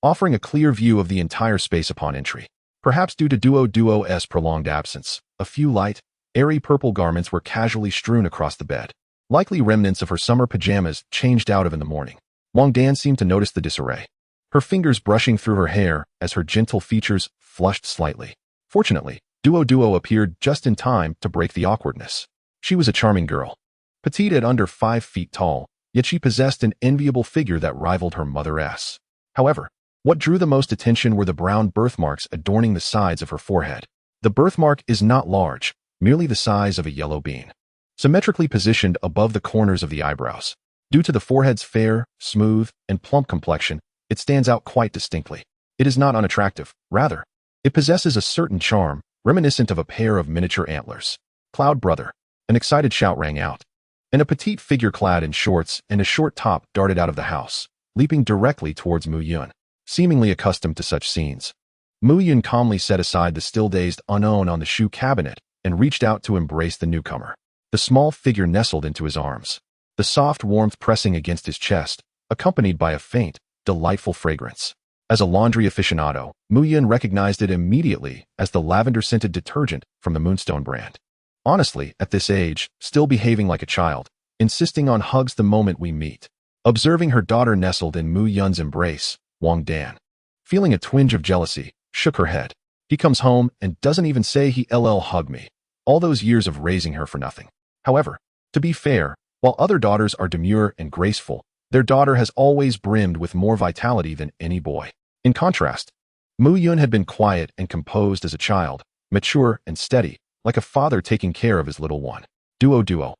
offering a clear view of the entire space upon entry. Perhaps due to Duo's prolonged absence, a few light, airy purple garments were casually strewn across the bed, likely remnants of her summer pajamas changed out of in the morning. Wang Dan seemed to notice the disarray, her fingers brushing through her hair as her gentle features flushed slightly. Fortunately, Duo appeared just in time to break the awkwardness. She was a charming girl, petite at under 5 feet tall, yet she possessed an enviable figure that rivaled her mother's. However, what drew the most attention were the brown birthmarks adorning the sides of her forehead. The birthmark is not large, merely the size of a yellow bean, symmetrically positioned above the corners of the eyebrows. Due to the forehead's fair, smooth, and plump complexion, it stands out quite distinctly. It is not unattractive. Rather, it possesses a certain charm, reminiscent of a pair of miniature antlers. Cloud brother! An excited shout rang out, and a petite figure clad in shorts and a short top darted out of the house, leaping directly towards Muyun. Seemingly accustomed to such scenes, Muyun calmly set aside the still-dazed unknown on the shoe cabinet and reached out to embrace the newcomer. The small figure nestled into his arms, the soft warmth pressing against his chest, accompanied by a faint, delightful fragrance. As a laundry aficionado, Muyun recognized it immediately as the lavender-scented detergent from the Moonstone brand. Honestly, at this age, still behaving like a child, insisting on hugs the moment we meet. Observing her daughter nestled in Muyun's embrace, Wang Dan, feeling a twinge of jealousy, shook her head. He comes home and doesn't even say he hug me. All those years of raising her for nothing. However, to be fair, while other daughters are demure and graceful, their daughter has always brimmed with more vitality than any boy. In contrast, Muyun had been quiet and composed as a child, mature and steady, like a father taking care of his little one. Duo,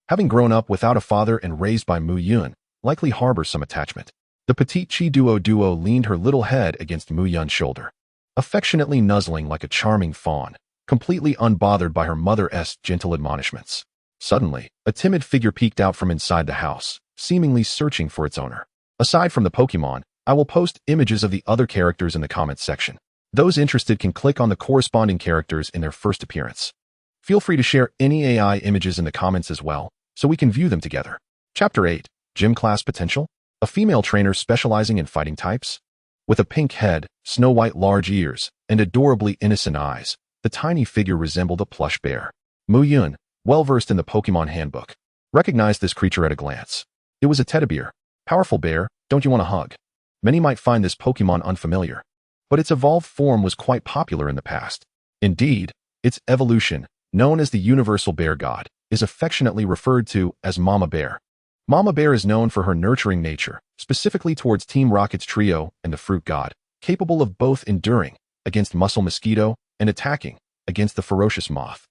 having grown up without a father and raised by Muyun, likely harbors some attachment. The petite Duo leaned her little head against Muyun's shoulder, affectionately nuzzling like a charming fawn, completely unbothered by her mother's gentle admonishments. Suddenly, a timid figure peeked out from inside the house, seemingly searching for its owner. Aside from the Pokémon, I will post images of the other characters in the comments section. Those interested can click on the corresponding characters in their first appearance. Feel free to share any AI images in the comments as well, so we can view them together. Chapter 8, Gym Class Potential? A female trainer specializing in fighting types? With a pink head, snow-white large ears, and adorably innocent eyes, the tiny figure resembled a plush bear. Muyun, well-versed in the Pokémon handbook, recognized this creature at a glance. It was a teddy bear. Powerful bear, don't you want a hug? Many might find this Pokémon unfamiliar, but its evolved form was quite popular in the past. Indeed, its evolution, known as the Universal Bear God, is affectionately referred to as Mama Bear. Mama Bear is known for her nurturing nature, specifically towards Team Rocket's trio and the Fruit God, capable of both enduring against Muscle Mosquito and attacking against the ferocious moth.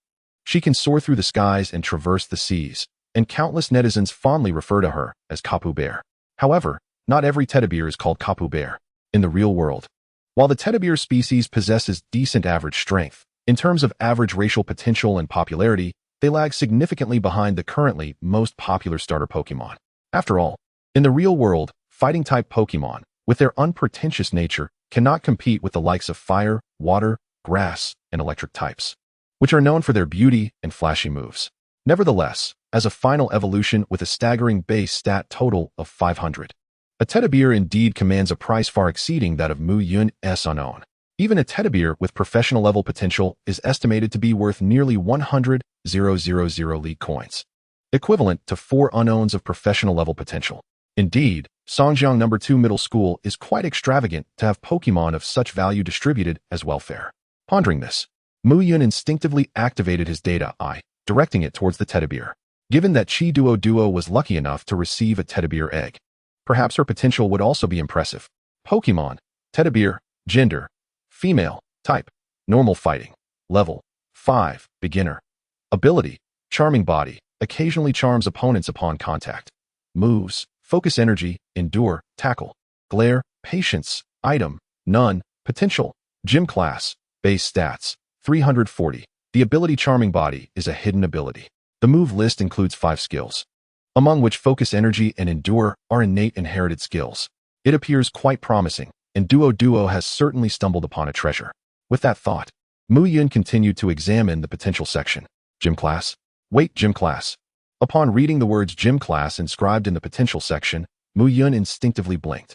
She can soar through the skies and traverse the seas, and countless netizens fondly refer to her as Kapu Bear. However, not every teddy bear is called Kapu Bear. In the real world, while the teddy bear species possesses decent average strength, in terms of average racial potential and popularity, they lag significantly behind the currently most popular starter Pokémon. After all, in the real world, fighting-type Pokémon, with their unpretentious nature, cannot compete with the likes of fire, water, grass, and electric types, which are known for their beauty and flashy moves. Nevertheless, as a final evolution with a staggering base stat total of 500, a teddy bear indeed commands a price far exceeding that of Muyun's unknown. Even a teddy bear with professional level potential is estimated to be worth nearly 100,000 league coins, equivalent to 4 unknowns of professional level potential. Indeed, Songjiang No. 2 Middle School is quite extravagant to have Pokemon of such value distributed as welfare. Pondering this, Muyun instinctively activated his data eye, directing it towards the teddy bear. Given that Chi Duo was lucky enough to receive a teddy bear egg, perhaps her potential would also be impressive. Pokemon, teddy bear, gender, female, type, normal fighting, level, 5, beginner. Ability, charming body, occasionally charms opponents upon contact. Moves, focus energy, endure, tackle, glare, patience, item, none, potential, gym class, base stats, 340. The ability charming body is a hidden ability. The move list includes 5 skills, among which focus energy and endure are innate inherited skills. It appears quite promising, and Duo has certainly stumbled upon a treasure. With that thought, Muyun continued to examine the potential section. Gym class? Wait, gym class. Upon reading the words gym class inscribed in the potential section, Muyun instinctively blinked.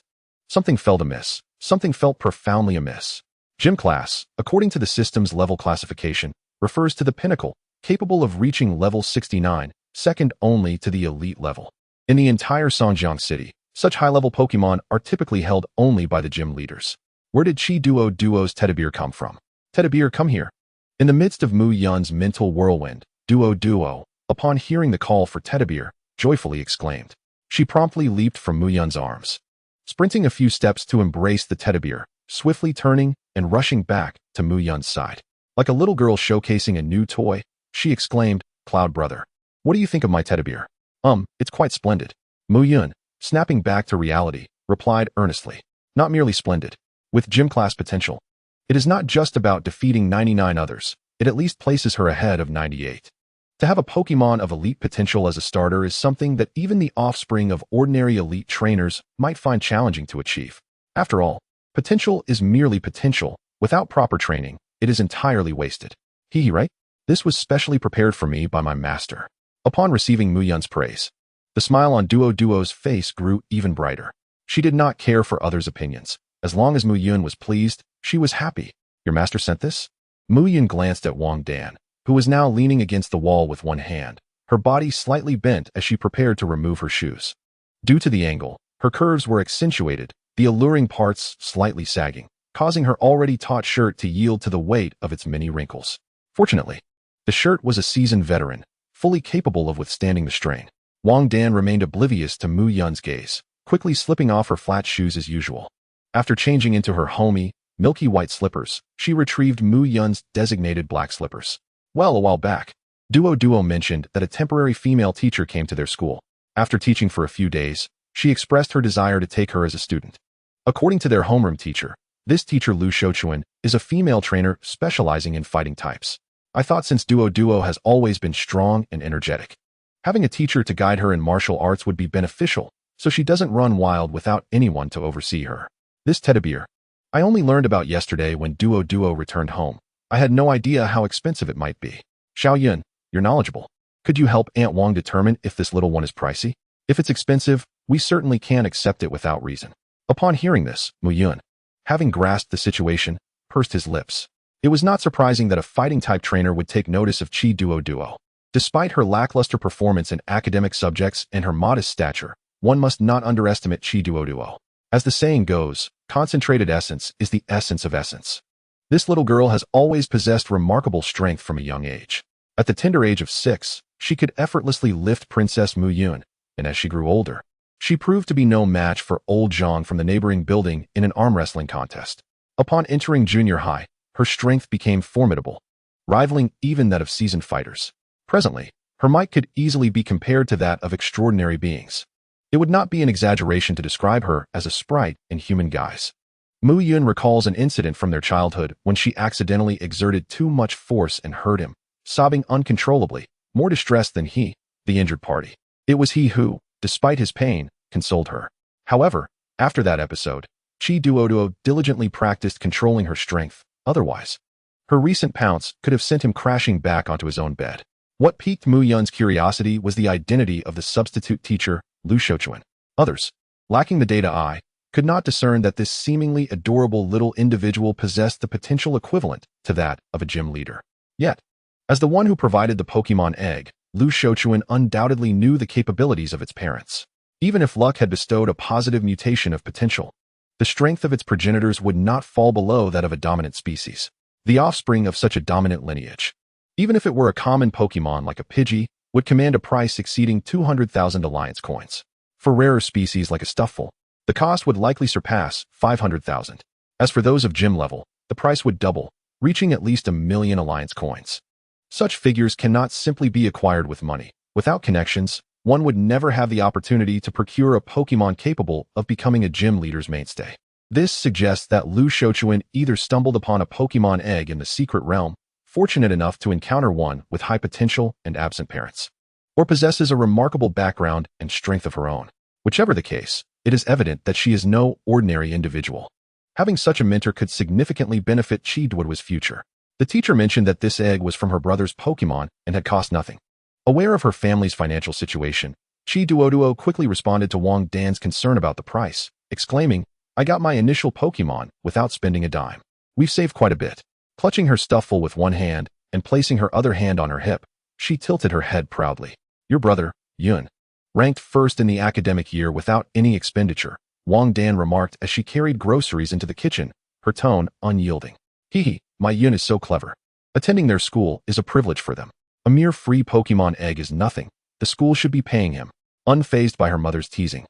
Something felt amiss. Something felt profoundly amiss. Gym class, according to the system's level classification, refers to the pinnacle, capable of reaching level 69, second only to the elite level. In the entire Songjiang city, such high-level Pokemon are typically held only by the gym leaders. Where did Chi Duo's teddy bear come from? Teddy bear, come here. In the midst of Muyun's mental whirlwind, Duo, upon hearing the call for teddy bear, joyfully exclaimed. She promptly leaped from Muyun's arms, sprinting a few steps to embrace the teddy bear, swiftly turning and rushing back to Muyun's side. Like a little girl showcasing a new toy, she exclaimed, Cloud brother, what do you think of my teddy bear? It's quite splendid. Muyun, snapping back to reality, replied earnestly. Not merely splendid. With gym class potential. It is not just about defeating 99 others, it at least places her ahead of 98. To have a Pokemon of elite potential as a starter is something that even the offspring of ordinary elite trainers might find challenging to achieve. After all, potential is merely potential. Without proper training, it is entirely wasted. Right? This was specially prepared for me by my master. Upon receiving Muyun's praise, the smile on Duo's face grew even brighter. She did not care for others' opinions. As long as Muyun was pleased, she was happy. Your master sent this? Muyun glanced at Wang Dan, who was now leaning against the wall with one hand, her body slightly bent as she prepared to remove her shoes. Due to the angle, her curves were accentuated, the alluring parts slightly sagging, causing her already taut shirt to yield to the weight of its many wrinkles. Fortunately, the shirt was a seasoned veteran, fully capable of withstanding the strain. Wang Dan remained oblivious to Muyun's gaze, quickly slipping off her flat shoes as usual. After changing into her homey, milky white slippers, she retrieved Muyun's designated black slippers. Well, a while back, Duo mentioned that a temporary female teacher came to their school. After teaching for a few days, she expressed her desire to take her as a student. According to their homeroom teacher, this teacher Lu Shouchuan is a female trainer specializing in fighting types. I thought since Duo has always been strong and energetic, having a teacher to guide her in martial arts would be beneficial, so she doesn't run wild without anyone to oversee her. This teddy bear, I only learned about yesterday when Duo returned home. I had no idea how expensive it might be. Xiaoyun, you're knowledgeable. Could you help Aunt Wang determine if this little one is pricey? If it's expensive, we certainly can't accept it without reason. Upon hearing this, Muyun, having grasped the situation, pursed his lips. It was not surprising that a fighting-type trainer would take notice of Chi Duo. Despite her lackluster performance in academic subjects and her modest stature, one must not underestimate Chi Duo. As the saying goes, concentrated essence is the essence of essence. This little girl has always possessed remarkable strength from a young age. At the tender age of 6, she could effortlessly lift Princess Muyun, and as she grew older, she proved to be no match for old Zhang from the neighboring building in an arm wrestling contest. Upon entering junior high, her strength became formidable, rivaling even that of seasoned fighters. Presently, her might could easily be compared to that of extraordinary beings. It would not be an exaggeration to describe her as a sprite in human guise. Muyun recalls an incident from their childhood when she accidentally exerted too much force and hurt him, sobbing uncontrollably, more distressed than he, the injured party. It was he who, despite his pain, consoled her. However, after that episode, Chi Duoduo diligently practiced controlling her strength. Otherwise, her recent pounce could have sent him crashing back onto his own bed. What piqued Muyun's curiosity was the identity of the substitute teacher, Lu Shouchuan. Others, lacking the data eye, could not discern that this seemingly adorable little individual possessed the potential equivalent to that of a gym leader. Yet, as the one who provided the Pokémon egg, Lu Shouchuan undoubtedly knew the capabilities of its parents. Even if luck had bestowed a positive mutation of potential, the strength of its progenitors would not fall below that of a dominant species, the offspring of such a dominant lineage. Even if it were a common Pokémon like a Pidgey, would command a price exceeding 200,000 alliance coins. For rarer species like a Stuffle, the cost would likely surpass 500,000. As for those of gym level, the price would double, reaching at least 1,000,000 alliance coins. Such figures cannot simply be acquired with money. Without connections, one would never have the opportunity to procure a Pokémon capable of becoming a gym leader's mainstay. This suggests that Lu Shouchuan either stumbled upon a Pokémon egg in the secret realm, fortunate enough to encounter one with high potential and absent parents, or possesses a remarkable background and strength of her own. Whichever the case, it is evident that she is no ordinary individual. Having such a mentor could significantly benefit Chi Duoduo's future. The teacher mentioned that this egg was from her brother's Pokémon and had cost nothing. Aware of her family's financial situation, Chi Duoduo quickly responded to Wang Dan's concern about the price, exclaiming, "I got my initial Pokémon without spending a dime. We've saved quite a bit." Clutching her Stuffle with one hand and placing her other hand on her hip, she tilted her head proudly. "Your brother, Yun, ranked first in the academic year without any expenditure," Wang Dan remarked as she carried groceries into the kitchen, her tone unyielding. "Hee, my Yun is so clever. Attending their school is a privilege for them. A mere free Pokémon egg is nothing. The school should be paying him." Unfazed by her mother's teasing,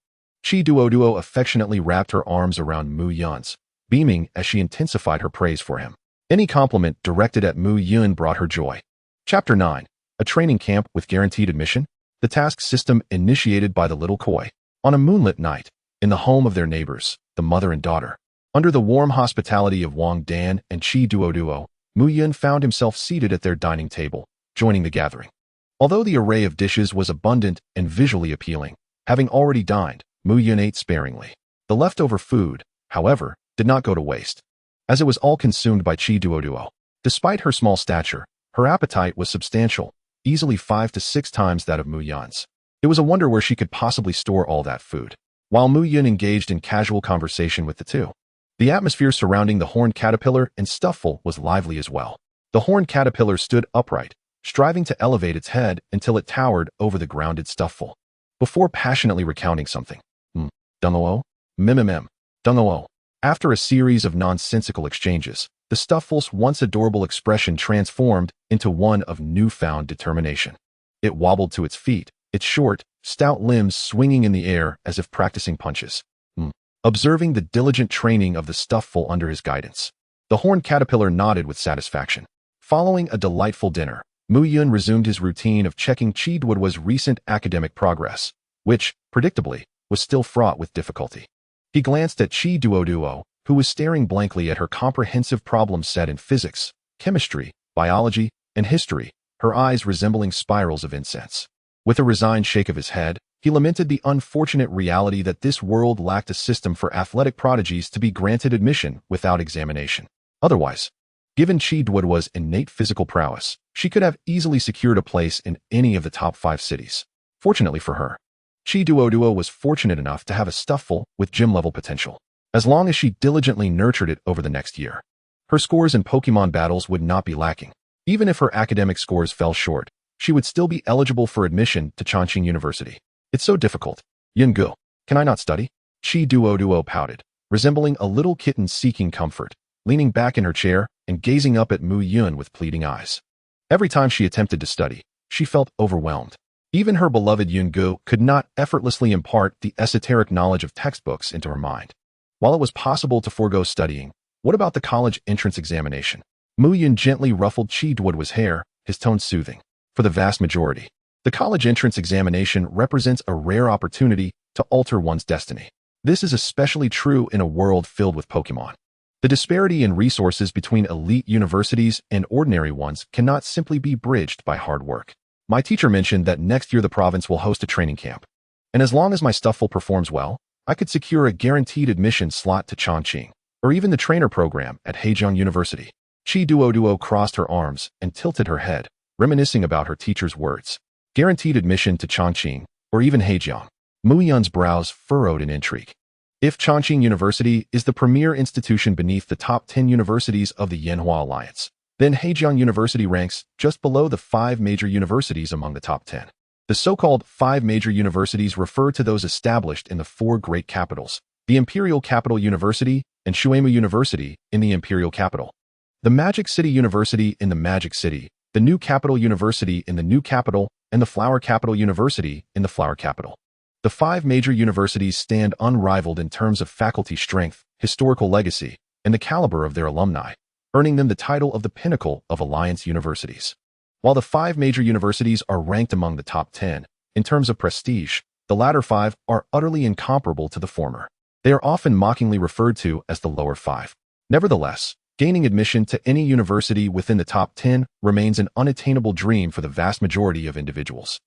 Chi Duoduo affectionately wrapped her arms around Muyun's, beaming as she intensified her praise for him. Any compliment directed at Muyun brought her joy. Chapter 9. A training camp with guaranteed admission? The task system initiated by the little koi. On a moonlit night, in the home of their neighbors, the mother and daughter. Under the warm hospitality of Wang Dan and Chi Duoduo, Muyun found himself seated at their dining table, joining the gathering. Although the array of dishes was abundant and visually appealing, having already dined, Muyun ate sparingly. The leftover food, however, did not go to waste, as it was all consumed by Chi Duoduo. Despite her small stature, her appetite was substantial, easily 5 to 6 times that of Muyun's. It was a wonder where she could possibly store all that food. While Muyun engaged in casual conversation with the two, the atmosphere surrounding the horned caterpillar and Stuffle was lively as well. The horned caterpillar stood upright, striving to elevate its head until it towered over the grounded Stuffle, before passionately recounting something. Dungoo? Dungoo. After a series of nonsensical exchanges, the Stuffle's once adorable expression transformed into one of newfound determination. It wobbled to its feet, its short, stout limbs swinging in the air as if practicing punches. Observing the diligent training of the Stuffle under his guidance, the horned caterpillar nodded with satisfaction. Following a delightful dinner, Muyun resumed his routine of checking Chi Duoduo's recent academic progress, which, predictably, was still fraught with difficulty. He glanced at Chi Duoduo, who was staring blankly at her comprehensive problem set in physics, chemistry, biology, and history, her eyes resembling spirals of incense. With a resigned shake of his head, he lamented the unfortunate reality that this world lacked a system for athletic prodigies to be granted admission without examination. Otherwise, given Chi Duoduo's innate physical prowess, she could have easily secured a place in any of the top 5 cities. Fortunately for her, Chi Duoduo was fortunate enough to have a Stuffle with gym-level potential. As long as she diligently nurtured it over the next year, her scores in Pokémon battles would not be lacking. Even if her academic scores fell short, she would still be eligible for admission to Chongqing University. "It's so difficult. Yungu, can I not study?" Chi Duoduo pouted, resembling a little kitten seeking comfort, leaning back in her chair and gazing up at Muyun with pleading eyes. Every time she attempted to study, she felt overwhelmed. Even her beloved Yungu could not effortlessly impart the esoteric knowledge of textbooks into her mind. While it was possible to forego studying, what about the college entrance examination? Muyun gently ruffled Chi Duoduo's hair, his tone soothing. For the vast majority, the college entrance examination represents a rare opportunity to alter one's destiny. This is especially true in a world filled with Pokémon. The disparity in resources between elite universities and ordinary ones cannot simply be bridged by hard work. My teacher mentioned that next year the province will host a training camp. And as long as my Stufful performs well, I could secure a guaranteed admission slot to Chongqing, or even the trainer program at Hejiang University. Chi Duo crossed her arms and tilted her head, reminiscing about her teacher's words. Guaranteed admission to Chongqing, or even Hejiang. Muyun's brows furrowed in intrigue. If Chongqing University is the premier institution beneath the top 10 universities of the Yanhua Alliance, then Hejiang University ranks just below the 5 major universities among the top 10. The so-called 5 major universities refer to those established in the 4 great capitals, the Imperial Capital University and Shuemu University in the Imperial Capital, the Magic City University in the Magic City, the New Capital University in the New Capital, and the Flower Capital University in the Flower Capital. The 5 major universities stand unrivaled in terms of faculty strength, historical legacy, and the caliber of their alumni, earning them the title of the pinnacle of Alliance universities. While the 5 major universities are ranked among the top 10, in terms of prestige, the latter 5 are utterly incomparable to the former. They are often mockingly referred to as the lower 5. Nevertheless, gaining admission to any university within the top 10 remains an unattainable dream for the vast majority of individuals.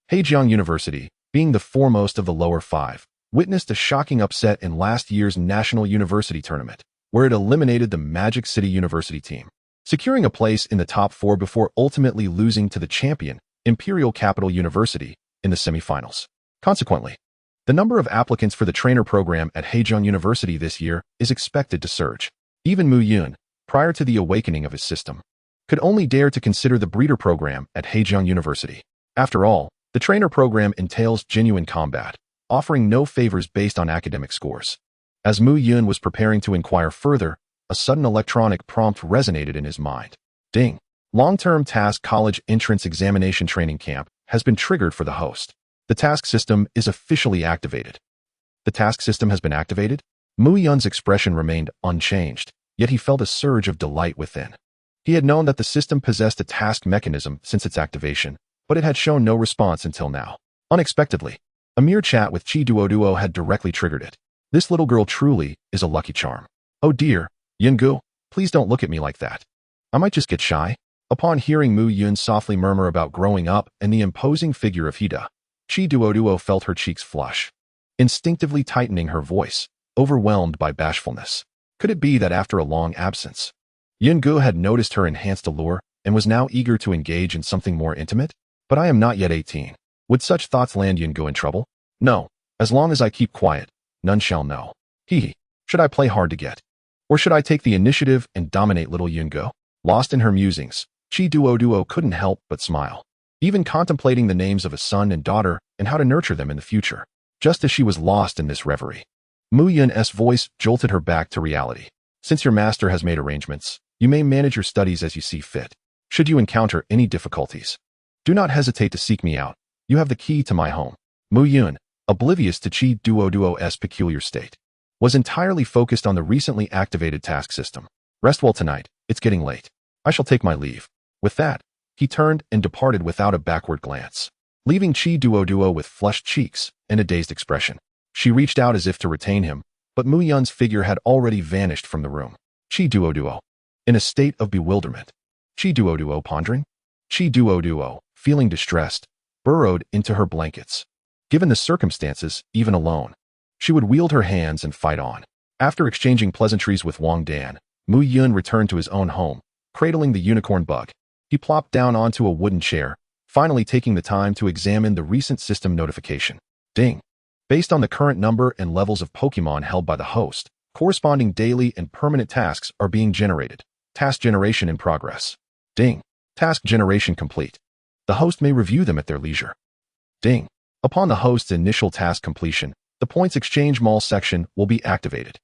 Hejiang University, being the foremost of the lower 5, witnessed a shocking upset in last year's National University Tournament, where it eliminated the Magic City University team, securing a place in the top 4 before ultimately losing to the champion, Imperial Capital University, in the semifinals. Consequently, the number of applicants for the trainer program at Hejiang University this year is expected to surge. Even Muyun, prior to the awakening of his system, could only dare to consider the breeder program at Hejiang University. After all, the trainer program entails genuine combat, offering no favors based on academic scores. As Muyun was preparing to inquire further, a sudden electronic prompt resonated in his mind. Ding! Long-term task college entrance examination training camp has been triggered for the host. The task system is officially activated. The task system has been activated? Muyun's expression remained unchanged, yet he felt a surge of delight within. He had known that the system possessed a task mechanism since its activation, but it had shown no response until now. Unexpectedly, a mere chat with Chi Duo had directly triggered it. This little girl truly is a lucky charm. Oh dear, Yungu, please don't look at me like that. I might just get shy. Upon hearing Muyun softly murmur about growing up and the imposing figure of Hida, Chi Duo felt her cheeks flush, instinctively tightening her voice, overwhelmed by bashfulness. Could it be that after a long absence, Yungu had noticed her enhanced allure and was now eager to engage in something more intimate? But I am not yet 18. Would such thoughts land Yungu in trouble? No. As long as I keep quiet, none shall know. Hee. Should I play hard to get? Or should I take the initiative and dominate little Yungu? Lost in her musings, Chi Duo couldn't help but smile, even contemplating the names of a son and daughter and how to nurture them in the future. Just as she was lost in this reverie, Muyun's voice jolted her back to reality. Since your master has made arrangements, you may manage your studies as you see fit. Should you encounter any difficulties, do not hesitate to seek me out. You have the key to my home. Muyun, oblivious to Chi Duo's peculiar state, was entirely focused on the recently activated task system. Rest well tonight, it's getting late. I shall take my leave. With that, he turned and departed without a backward glance, leaving Chi Duo with flushed cheeks and a dazed expression. She reached out as if to retain him, but Muyun's figure had already vanished from the room. Chi Duo, in a state of bewilderment. Chi Duo pondering? Chi Duo, feeling distressed, burrowed into her blankets. Given the circumstances, even alone, she would wield her hands and fight on. After exchanging pleasantries with Wang Dan, Muyun returned to his own home, cradling the unicorn bug. He plopped down onto a wooden chair, finally taking the time to examine the recent system notification. Ding! Based on the current number and levels of Pokémon held by the host, corresponding daily and permanent tasks are being generated. Task generation in progress. Ding! Task generation complete. The host may review them at their leisure. Ding! Upon the host's initial task completion, the Points Exchange Mall section will be activated.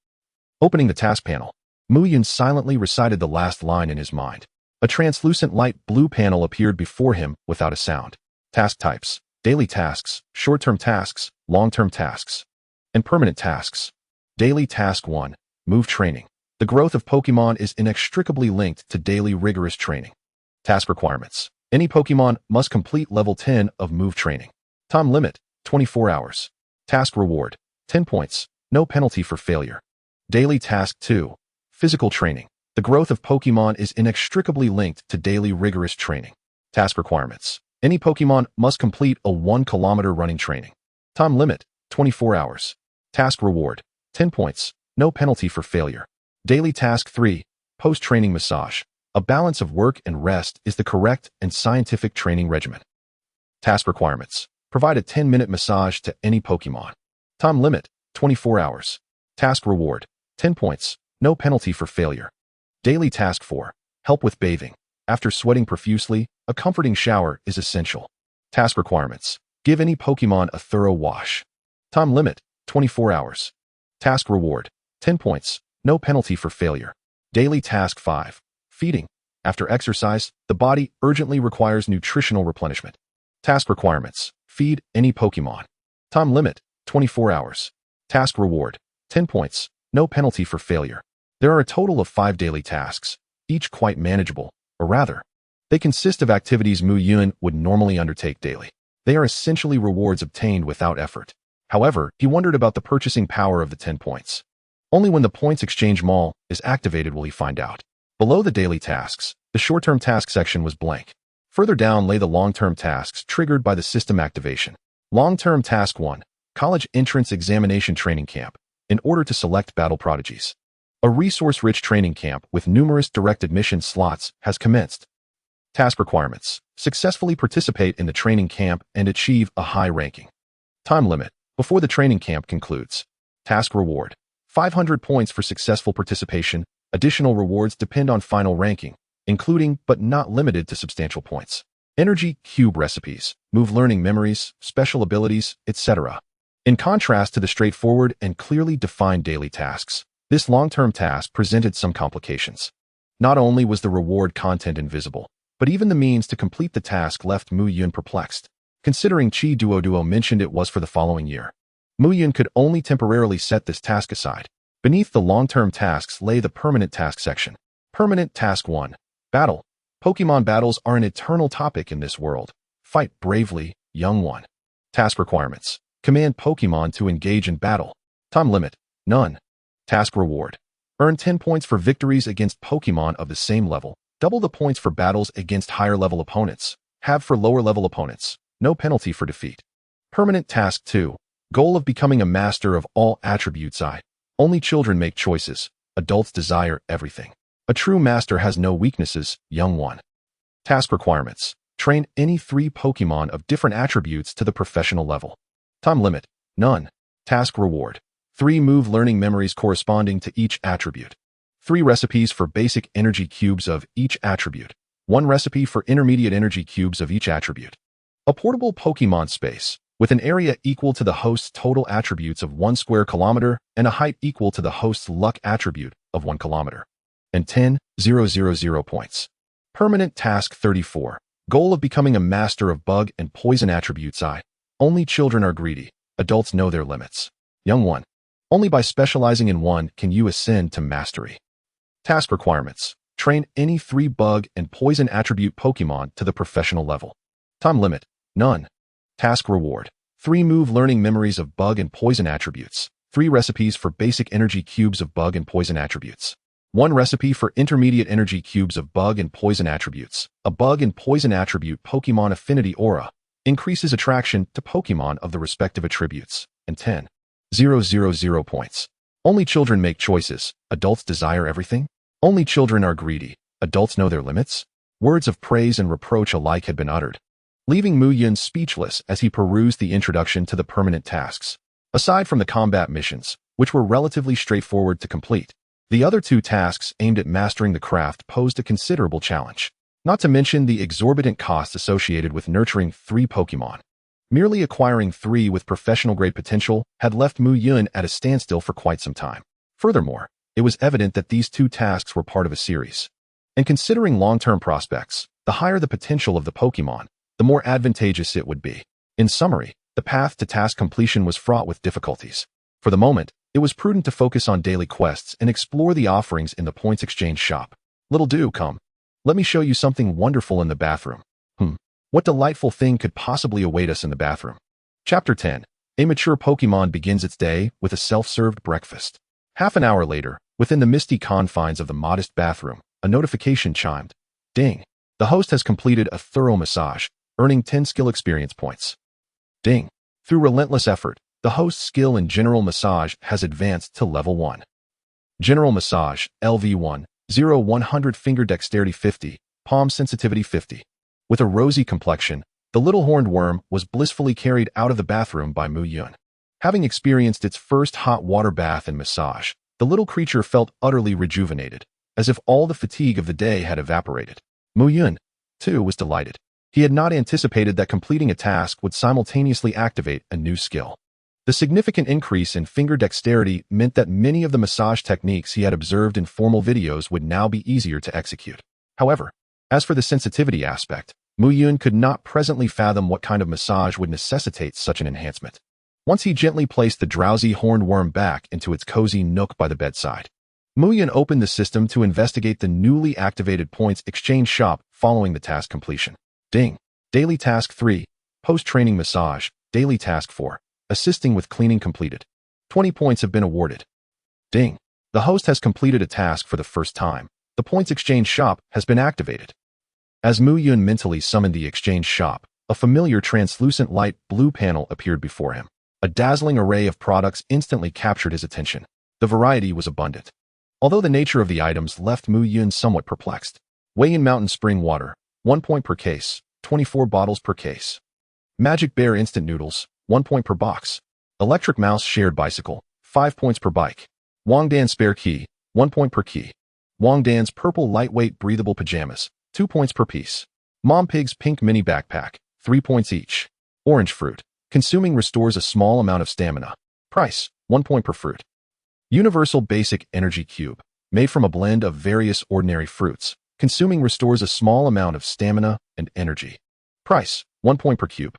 Opening the task panel, Muyun silently recited the last line in his mind. A translucent light blue panel appeared before him without a sound. Task types: daily tasks, short-term tasks, long-term tasks, and permanent tasks. Daily Task 1, Move Training. The growth of Pokémon is inextricably linked to daily rigorous training. Task requirements: any Pokémon must complete level 10 of Move Training. Time limit: 24 hours. Task reward, 10 points, no penalty for failure. Daily task 2, physical training. The growth of Pokémon is inextricably linked to daily rigorous training. Task requirements. Any Pokémon must complete a 1-kilometer running training. Time limit, 24 hours. Task reward, 10 points, no penalty for failure. Daily task 3, post-training massage. A balance of work and rest is the correct and scientific training regimen. Task requirements. Provide a 10-minute massage to any Pokémon. Time limit, 24 hours. Task reward, 10 points, no penalty for failure. Daily task 4, help with bathing. After sweating profusely, a comforting shower is essential. Task requirements. Give any Pokémon a thorough wash. Time limit, 24 hours. Task reward, 10 points, no penalty for failure. Daily task 5, feeding. After exercise, the body urgently requires nutritional replenishment. Task requirements. Feed any Pokémon. Time limit, 24 hours. Task reward, 10 points, no penalty for failure. There are a total of 5 daily tasks, each quite manageable, or rather, they consist of activities Muyun would normally undertake daily. They are essentially rewards obtained without effort. However, he wondered about the purchasing power of the 10 points. Only when the points exchange mall is activated will he find out. Below the daily tasks, the short-term task section was blank. Further down lay the long-term tasks triggered by the system activation. Long-term task 1, college entrance examination training camp, in order to select battle prodigies. A resource-rich training camp with numerous direct admission slots has commenced. Task requirements. Successfully participate in the training camp and achieve a high ranking. Time limit. Before the training camp concludes. Task reward. 500 points for successful participation. Additional rewards depend on final ranking, including but not limited to substantial points. Energy cube recipes, move learning memories, special abilities, etc. In contrast to the straightforward and clearly defined daily tasks, this long-term task presented some complications. Not only was the reward content invisible, but even the means to complete the task left Muyun perplexed. Considering Chi Duo mentioned it was for the following year, Muyun could only temporarily set this task aside. Beneath the long-term tasks lay the permanent task section. Permanent task 1. Battle. Pokémon battles are an eternal topic in this world. Fight bravely, young one. Task requirements. Command Pokémon to engage in battle. Time limit. None. Task reward. Earn 10 points for victories against Pokémon of the same level. Double the points for battles against higher-level opponents. Halve for lower-level opponents. No penalty for defeat. Permanent task 2. Goal of becoming a master of all attributes I. Only children make choices. Adults desire everything. A true master has no weaknesses, young one. Task requirements. Train any 3 Pokémon of different attributes to the professional level. Time limit. None. Task reward. 3 move learning memories corresponding to each attribute. 3 recipes for basic energy cubes of each attribute. 1 recipe for intermediate energy cubes of each attribute. A portable Pokémon space, with an area equal to the host's total attributes of 1 square kilometer and a height equal to the host's luck attribute of 1 kilometer. And 10,000 points. Permanent task 34. Goal of becoming a master of bug and poison attributes I. Only children are greedy. Adults know their limits. Young one. Only by specializing in one can you ascend to mastery. Task requirements. Train any 3 bug and poison attribute Pokémon to the professional level. Time limit. None. Task reward. 3 move learning memories of bug and poison attributes. 3 recipes for basic energy cubes of bug and poison attributes. 1 recipe for intermediate energy cubes of bug and poison attributes. A bug and poison attribute Pokémon affinity aura increases attraction to Pokémon of the respective attributes. And 10,000 points. Only children make choices. Adults desire everything. Only children are greedy. Adults know their limits. Words of praise and reproach alike had been uttered, leaving Muyun speechless as he perused the introduction to the permanent tasks. Aside from the combat missions, which were relatively straightforward to complete, the other 2 tasks aimed at mastering the craft posed a considerable challenge, not to mention the exorbitant costs associated with nurturing 3 Pokémon. Merely acquiring 3 with professional-grade potential had left Muyun at a standstill for quite some time. Furthermore, it was evident that these 2 tasks were part of a series. And considering long-term prospects, the higher the potential of the Pokémon, the more advantageous it would be. In summary, the path to task completion was fraught with difficulties. For the moment, it was prudent to focus on daily quests and explore the offerings in the points exchange shop. Little do come. Let me show you something wonderful in the bathroom. What delightful thing could possibly await us in the bathroom? Chapter 10. A mature Pokémon begins its day with a self-served breakfast. Half an hour later, within the misty confines of the modest bathroom, a notification chimed. Ding. The host has completed a thorough massage, earning 10 skill experience points. Ding. Through relentless effort, the host's skill in general massage has advanced to level 1. General massage, LV1, 0-100 finger dexterity 50, palm sensitivity 50. With a rosy complexion, the little horned worm was blissfully carried out of the bathroom by Muyun. Having experienced its first hot water bath and massage, the little creature felt utterly rejuvenated, as if all the fatigue of the day had evaporated. Muyun, too, was delighted. He had not anticipated that completing a task would simultaneously activate a new skill. The significant increase in finger dexterity meant that many of the massage techniques he had observed in formal videos would now be easier to execute. However, as for the sensitivity aspect, Muyun could not presently fathom what kind of massage would necessitate such an enhancement. Once he gently placed the drowsy horned worm back into its cozy nook by the bedside, Muyun opened the system to investigate the newly activated points exchange shop following the task completion. Ding. Daily Task 3, Post-Training Massage, Daily Task 4, Assisting with Cleaning completed. 20 points have been awarded. Ding. The host has completed a task for the first time. The points exchange shop has been activated. As Muyun mentally summoned the exchange shop, a familiar translucent light blue panel appeared before him. A dazzling array of products instantly captured his attention. The variety was abundant, although the nature of the items left Muyun somewhat perplexed. Weigh-in Mountain Spring Water, 1 point per case, 24 bottles per case. Magic Bear Instant Noodles, 1 point per box. Electric Mouse Shared Bicycle, 5 points per bike. Wongdan Spare Key, 1 point per key. Wongdan's Purple Lightweight Breathable Pajamas, 2 points per piece. Mom Pig's Pink Mini Backpack, 3 points each. Orange Fruit. Consuming restores a small amount of stamina. Price, 1 point per fruit. Universal Basic Energy Cube. Made from a blend of various ordinary fruits. Consuming restores a small amount of stamina and energy. Price, 1 point per cube.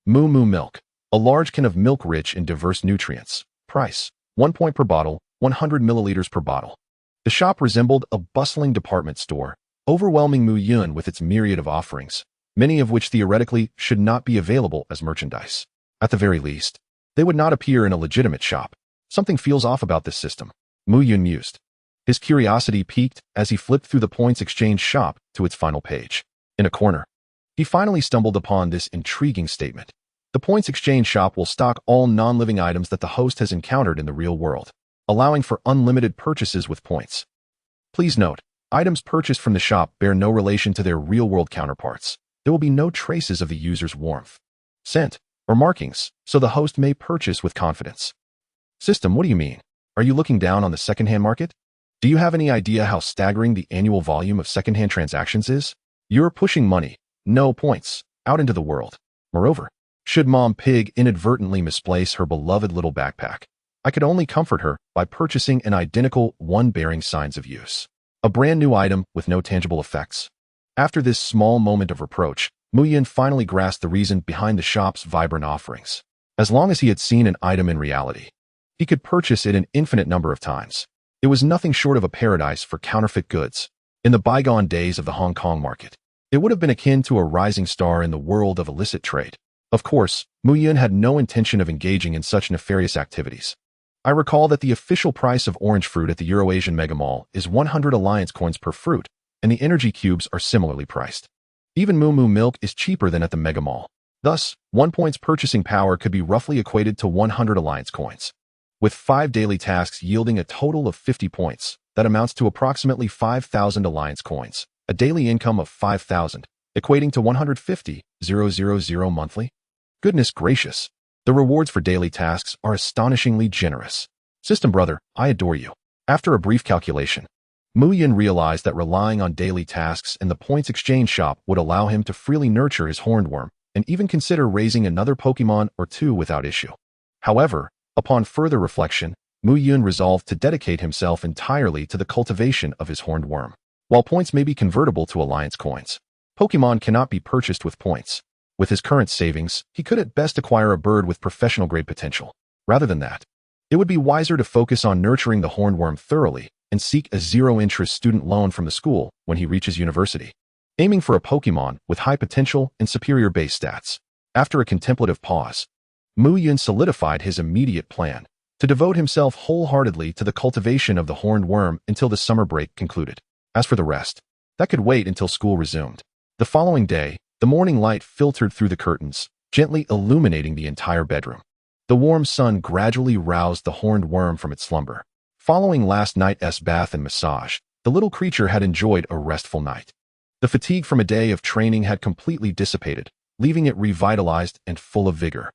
Moo Moo Milk. A large can of milk rich in diverse nutrients. Price, 1 point per bottle, 100 milliliters per bottle. The shop resembled a bustling department store, overwhelming Muyun with its myriad of offerings, many of which theoretically should not be available as merchandise. At the very least, they would not appear in a legitimate shop. Something feels off about this system, Muyun mused. His curiosity piqued as he flipped through the points exchange shop to its final page. In a corner, he finally stumbled upon this intriguing statement. The points exchange shop will stock all non-living items that the host has encountered in the real world, allowing for unlimited purchases with points. Please note, items purchased from the shop bear no relation to their real-world counterparts. There will be no traces of the user's warmth, scent, or markings, so the host may purchase with confidence. System, what do you mean? Are you looking down on the secondhand market? Do you have any idea how staggering the annual volume of secondhand transactions is? You're pushing money, no points, out into the world. Moreover, should Mom Pig inadvertently misplace her beloved little backpack, I could only comfort her by purchasing an identical one bearing signs of use. A brand new item with no tangible effects. After this small moment of reproach, Muyun finally grasped the reason behind the shop's vibrant offerings. As long as he had seen an item in reality, he could purchase it an infinite number of times. It was nothing short of a paradise for counterfeit goods. In the bygone days of the Hong Kong market, it would have been akin to a rising star in the world of illicit trade. Of course, Muyun had no intention of engaging in such nefarious activities. I recall that the official price of orange fruit at the Eurasian Mega Mall is 100 alliance coins per fruit, and the energy cubes are similarly priced. Even Moo Moo Milk is cheaper than at the Mega Mall. Thus, 1 point's purchasing power could be roughly equated to 100 alliance coins. With 5 daily tasks yielding a total of 50 points, that amounts to approximately 5,000 alliance coins, a daily income of 5,000, equating to 150,000 monthly. Goodness gracious, the rewards for daily tasks are astonishingly generous. System brother, I adore you. After a brief calculation, Muyun realized that relying on daily tasks and the points exchange shop would allow him to freely nurture his horned worm and even consider raising another Pokemon or two without issue. However, upon further reflection, Muyun resolved to dedicate himself entirely to the cultivation of his horned worm. While points may be convertible to alliance coins, Pokemon cannot be purchased with points. With his current savings, he could at best acquire a bird with professional-grade potential. Rather than that, it would be wiser to focus on nurturing the horned worm thoroughly and seek a zero-interest student loan from the school when he reaches university, aiming for a Pokemon with high potential and superior base stats. After a contemplative pause, Muyun solidified his immediate plan to devote himself wholeheartedly to the cultivation of the horned worm until the summer break concluded. As for the rest, that could wait until school resumed. The following day, the morning light filtered through the curtains, gently illuminating the entire bedroom. The warm sun gradually roused the horned worm from its slumber. Following last night's bath and massage, the little creature had enjoyed a restful night. The fatigue from a day of training had completely dissipated, leaving it revitalized and full of vigor.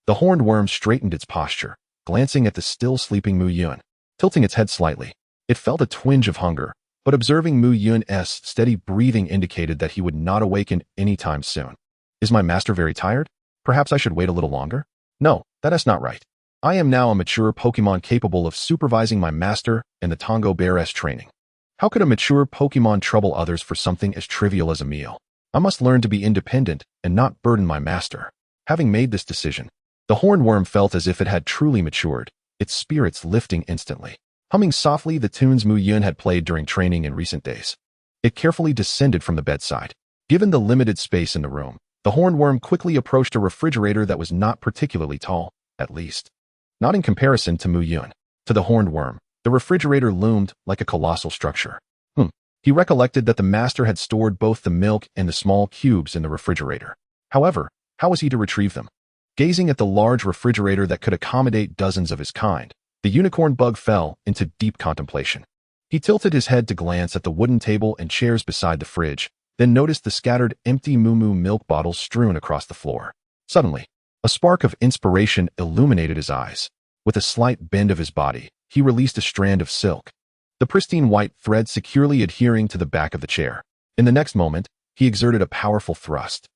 The horned worm straightened its posture, glancing at the still sleeping Muyun. Tilting its head slightly, it felt a twinge of hunger, but observing Muyun's steady breathing indicated that he would not awaken anytime soon. Is my master very tired? Perhaps I should wait a little longer? No, that is not right. I am now a mature Pokémon capable of supervising my master in the Tongo Bear's training. How could a mature Pokémon trouble others for something as trivial as a meal? I must learn to be independent and not burden my master. Having made this decision, the horned worm felt as if it had truly matured, its spirits lifting instantly. Humming softly the tunes Muyun had played during training in recent days, it carefully descended from the bedside. Given the limited space in the room, the horned worm quickly approached a refrigerator that was not particularly tall, at least not in comparison to Muyun. To the horned worm, the refrigerator loomed like a colossal structure. He recollected that the master had stored both the milk and the small cubes in the refrigerator. However, how was he to retrieve them? Gazing at the large refrigerator that could accommodate dozens of his kind, the unicorn bug fell into deep contemplation. He tilted his head to glance at the wooden table and chairs beside the fridge, then noticed the scattered empty Moo milk bottles strewn across the floor. Suddenly, a spark of inspiration illuminated his eyes. With a slight bend of his body, he released a strand of silk, the pristine white thread securely adhering to the back of the chair. In the next moment, he exerted a powerful thrust,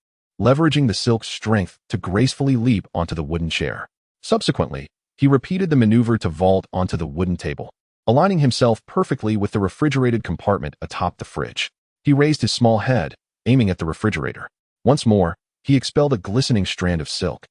leveraging the silk's strength to gracefully leap onto the wooden chair. Subsequently, he repeated the maneuver to vault onto the wooden table, aligning himself perfectly with the refrigerated compartment atop the fridge. He raised his small head, aiming at the refrigerator. Once more, he expelled a glistening strand of silk,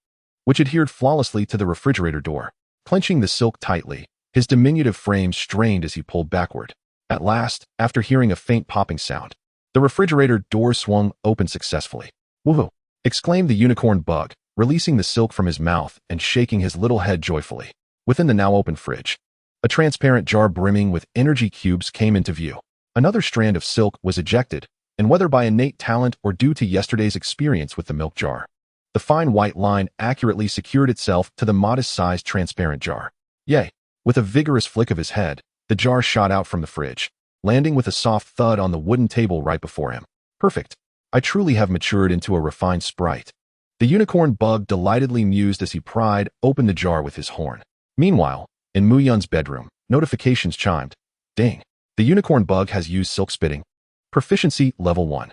which adhered flawlessly to the refrigerator door. Clenching the silk tightly, his diminutive frame strained as he pulled backward. At last, after hearing a faint popping sound, the refrigerator door swung open successfully. "Woohoo!" exclaimed the unicorn bug, releasing the silk from his mouth and shaking his little head joyfully. Within the now open fridge, a transparent jar brimming with energy cubes came into view. Another strand of silk was ejected, and whether by innate talent or due to yesterday's experience with the milk jar, the fine white line accurately secured itself to the modest-sized transparent jar. Yay! With a vigorous flick of his head, the jar shot out from the fridge, landing with a soft thud on the wooden table right before him. Perfect! I truly have matured into a refined sprite. The unicorn bug delightedly mused as he pried open the jar with his horn. Meanwhile, in Muyun's bedroom, notifications chimed. Ding! The unicorn bug has used silk spitting. Proficiency level 1.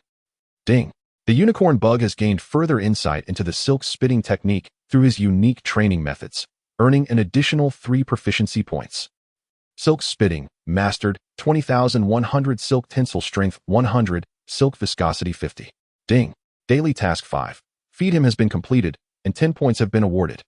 Ding! The unicorn bug has gained further insight into the silk spitting technique through his unique training methods, earning an additional 3 proficiency points. Silk spitting, mastered, 20,100 silk tensile strength 100, silk viscosity 50. Ding! Daily task 5. Feed him has been completed, and 10 points have been awarded.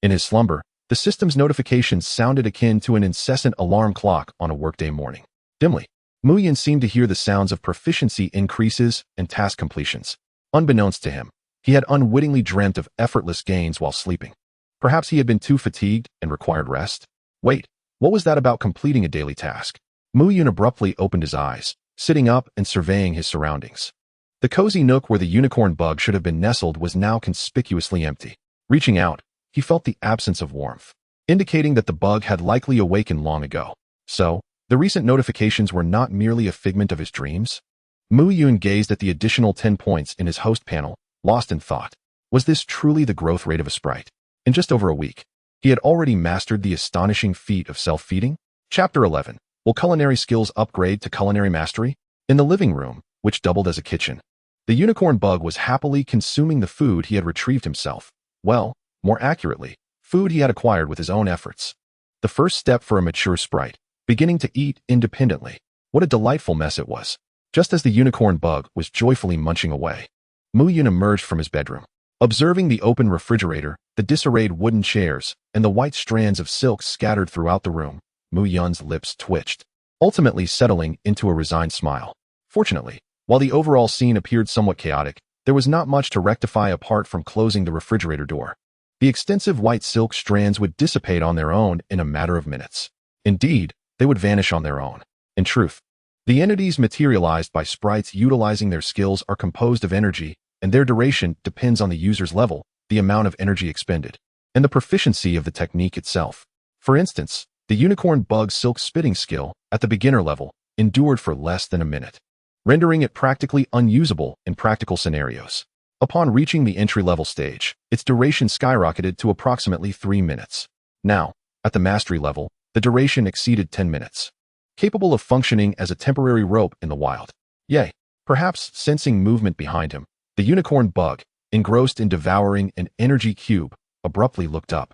In his slumber, the system's notifications sounded akin to an incessant alarm clock on a workday morning. Dimly, Muyun seemed to hear the sounds of proficiency increases and task completions. Unbeknownst to him, he had unwittingly dreamt of effortless gains while sleeping. Perhaps he had been too fatigued and required rest? Wait, what was that about completing a daily task? Muyun abruptly opened his eyes, sitting up and surveying his surroundings. The cozy nook where the unicorn bug should have been nestled was now conspicuously empty. Reaching out, he felt the absence of warmth, indicating that the bug had likely awakened long ago. So, the recent notifications were not merely a figment of his dreams? Muyun gazed at the additional 10 points in his host panel, lost in thought. Was this truly the growth rate of a sprite? In just over a week, he had already mastered the astonishing feat of self-feeding? Chapter 11. Will culinary skills upgrade to culinary mastery? In the living room, which doubled as a kitchen, the unicorn bug was happily consuming the food he had retrieved himself. Well, more accurately, food he had acquired with his own efforts. The first step for a mature sprite, beginning to eat independently. What a delightful mess it was. Just as the unicorn bug was joyfully munching away, Muyun emerged from his bedroom. Observing the open refrigerator, the disarrayed wooden chairs, and the white strands of silk scattered throughout the room, Muyun's lips twitched, ultimately settling into a resigned smile. Fortunately, while the overall scene appeared somewhat chaotic, there was not much to rectify apart from closing the refrigerator door. The extensive white silk strands would dissipate on their own in a matter of minutes. Indeed, they would vanish on their own. In truth, the entities materialized by sprites utilizing their skills are composed of energy, and their duration depends on the user's level, the amount of energy expended, and the proficiency of the technique itself. For instance, the unicorn bug silk spitting skill, at the beginner level, endured for less than a minute, rendering it practically unusable in practical scenarios. Upon reaching the entry-level stage, its duration skyrocketed to approximately 3 minutes. Now, at the mastery level, the duration exceeded 10 minutes. Capable of functioning as a temporary rope in the wild. Yay! Perhaps sensing movement behind him, the unicorn bug, engrossed in devouring an energy cube, abruptly looked up.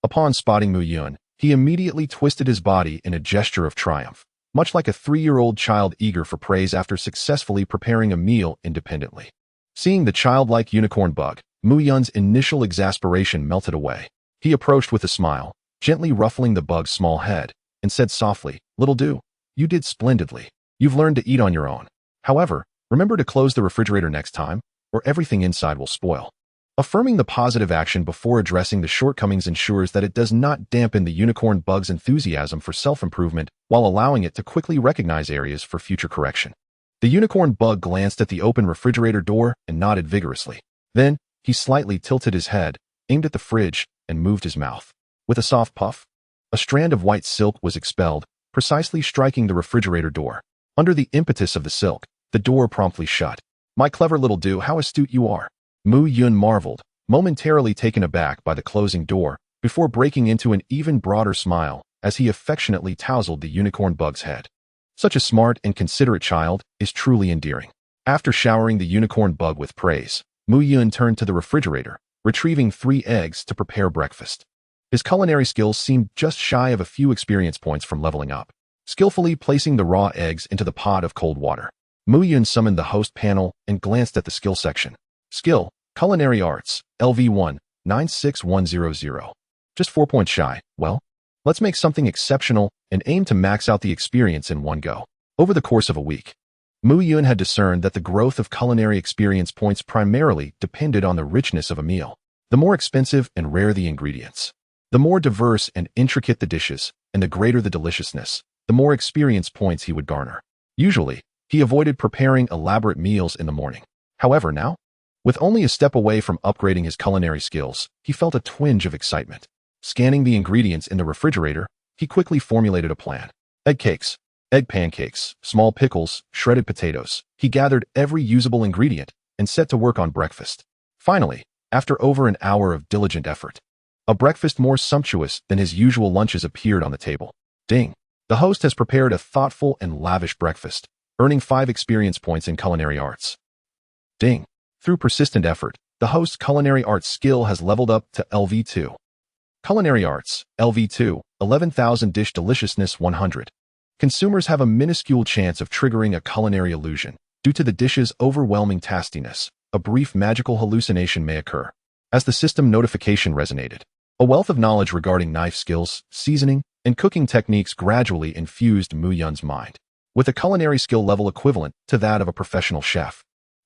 Upon spotting Muyun, he immediately twisted his body in a gesture of triumph, much like a 3-year-old child eager for praise after successfully preparing a meal independently. Seeing the childlike unicorn bug, Muyun's initial exasperation melted away. He approached with a smile, gently ruffling the bug's small head, and said softly, "Little do, you did splendidly. You've learned to eat on your own. However, remember to close the refrigerator next time, or everything inside will spoil." Affirming the positive action before addressing the shortcomings ensures that it does not dampen the unicorn bug's enthusiasm for self-improvement while allowing it to quickly recognize areas for future correction. The unicorn bug glanced at the open refrigerator door and nodded vigorously. Then, he slightly tilted his head, aimed at the fridge, and moved his mouth. With a soft puff, a strand of white silk was expelled, precisely striking the refrigerator door. Under the impetus of the silk, the door promptly shut. "My clever little do, how astute you are." Muyun marveled, momentarily taken aback by the closing door, before breaking into an even broader smile as he affectionately tousled the unicorn bug's head. Such a smart and considerate child is truly endearing. After showering the unicorn bug with praise, Muyun turned to the refrigerator, retrieving 3 eggs to prepare breakfast. His culinary skills seemed just shy of a few experience points from leveling up. Skillfully placing the raw eggs into the pot of cold water, Muyun summoned the host panel and glanced at the skill section. Skill, Culinary Arts, LV1, 96100. Just 4 points shy. Well, let's make something exceptional and aim to max out the experience in one go. Over the course of a week, Muyun had discerned that the growth of culinary experience points primarily depended on the richness of a meal. The more expensive and rare the ingredients, the more diverse and intricate the dishes, and the greater the deliciousness, the more experience points he would garner. Usually, he avoided preparing elaborate meals in the morning. However, now, with only a step away from upgrading his culinary skills, he felt a twinge of excitement. Scanning the ingredients in the refrigerator, he quickly formulated a plan. Egg cakes, egg pancakes, small pickles, shredded potatoes. He gathered every usable ingredient and set to work on breakfast. Finally, after over an hour of diligent effort, a breakfast more sumptuous than his usual lunches appeared on the table. Ding! The host has prepared a thoughtful and lavish breakfast, earning 5 experience points in culinary arts. Ding! Through persistent effort, the host's culinary arts skill has leveled up to LV2. Culinary Arts, LV2, 11,000 Dish Deliciousness 100. Consumers have a minuscule chance of triggering a culinary illusion. Due to the dish's overwhelming tastiness, a brief magical hallucination may occur. As the system notification resonated, a wealth of knowledge regarding knife skills, seasoning, and cooking techniques gradually infused Muyun's mind. With a culinary skill level equivalent to that of a professional chef,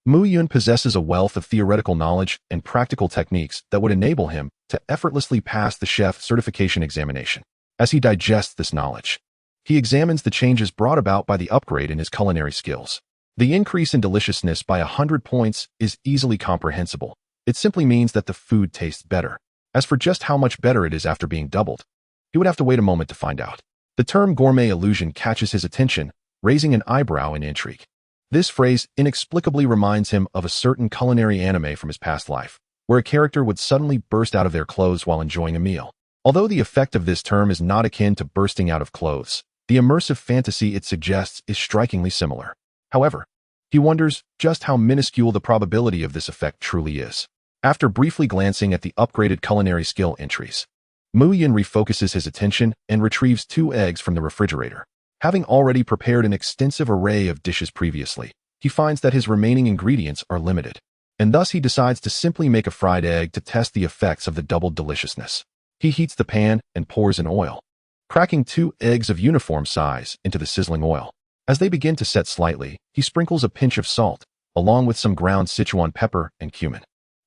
Muyun possesses a wealth of theoretical knowledge and practical techniques that would enable him to effortlessly pass the chef certification examination. As he digests this knowledge, he examines the changes brought about by the upgrade in his culinary skills. The increase in deliciousness by 100 points is easily comprehensible. It simply means that the food tastes better. As for just how much better it is after being doubled, he would have to wait a moment to find out. The term gourmet illusion catches his attention, raising an eyebrow in intrigue. This phrase inexplicably reminds him of a certain culinary anime from his past life, where a character would suddenly burst out of their clothes while enjoying a meal. Although the effect of this term is not akin to bursting out of clothes, the immersive fantasy it suggests is strikingly similar. However, he wonders just how minuscule the probability of this effect truly is. After briefly glancing at the upgraded culinary skill entries, Muyun refocuses his attention and retrieves 2 eggs from the refrigerator. Having already prepared an extensive array of dishes previously, he finds that his remaining ingredients are limited, and thus he decides to simply make a fried egg to test the effects of the doubled deliciousness. He heats the pan and pours in oil, cracking 2 eggs of uniform size into the sizzling oil. As they begin to set slightly, he sprinkles a pinch of salt, along with some ground Sichuan pepper and cumin.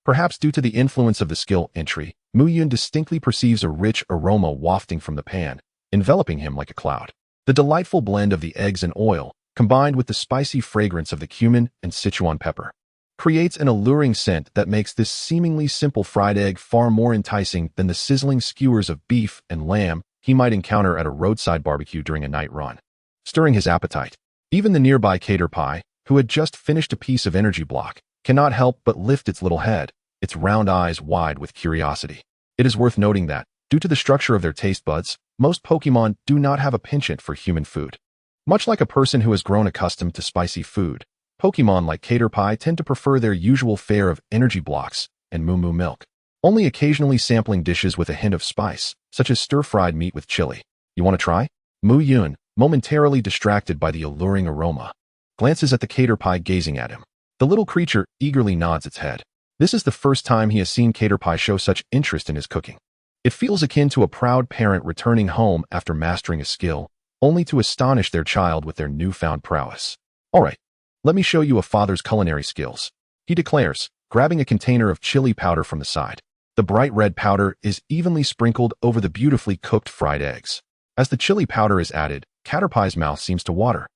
Perhaps due to the influence of the skill entry, Muyun distinctly perceives a rich aroma wafting from the pan, enveloping him like a cloud. The delightful blend of the eggs and oil, combined with the spicy fragrance of the cumin and Sichuan pepper, creates an alluring scent that makes this seemingly simple fried egg far more enticing than the sizzling skewers of beef and lamb he might encounter at a roadside barbecue during a night run, stirring his appetite. Even the nearby caterpie, who had just finished a piece of energy block, cannot help but lift its little head, its round eyes wide with curiosity. It is worth noting that, due to the structure of their taste buds, most Pokémon do not have a penchant for human food. Much like a person who has grown accustomed to spicy food, Pokémon like caterpie tend to prefer their usual fare of energy blocks and moo milk, only occasionally sampling dishes with a hint of spice, such as stir-fried meat with chili. You want to try? Muyun, momentarily distracted by the alluring aroma, glances at the caterpie gazing at him. The little creature eagerly nods its head. This is the first time he has seen caterpie show such interest in his cooking. It feels akin to a proud parent returning home after mastering a skill, only to astonish their child with their newfound prowess. All right, let me show you a father's culinary skills, he declares, grabbing a container of chili powder from the side. The bright red powder is evenly sprinkled over the beautifully cooked fried eggs. As the chili powder is added, Caterpie's mouth seems to water,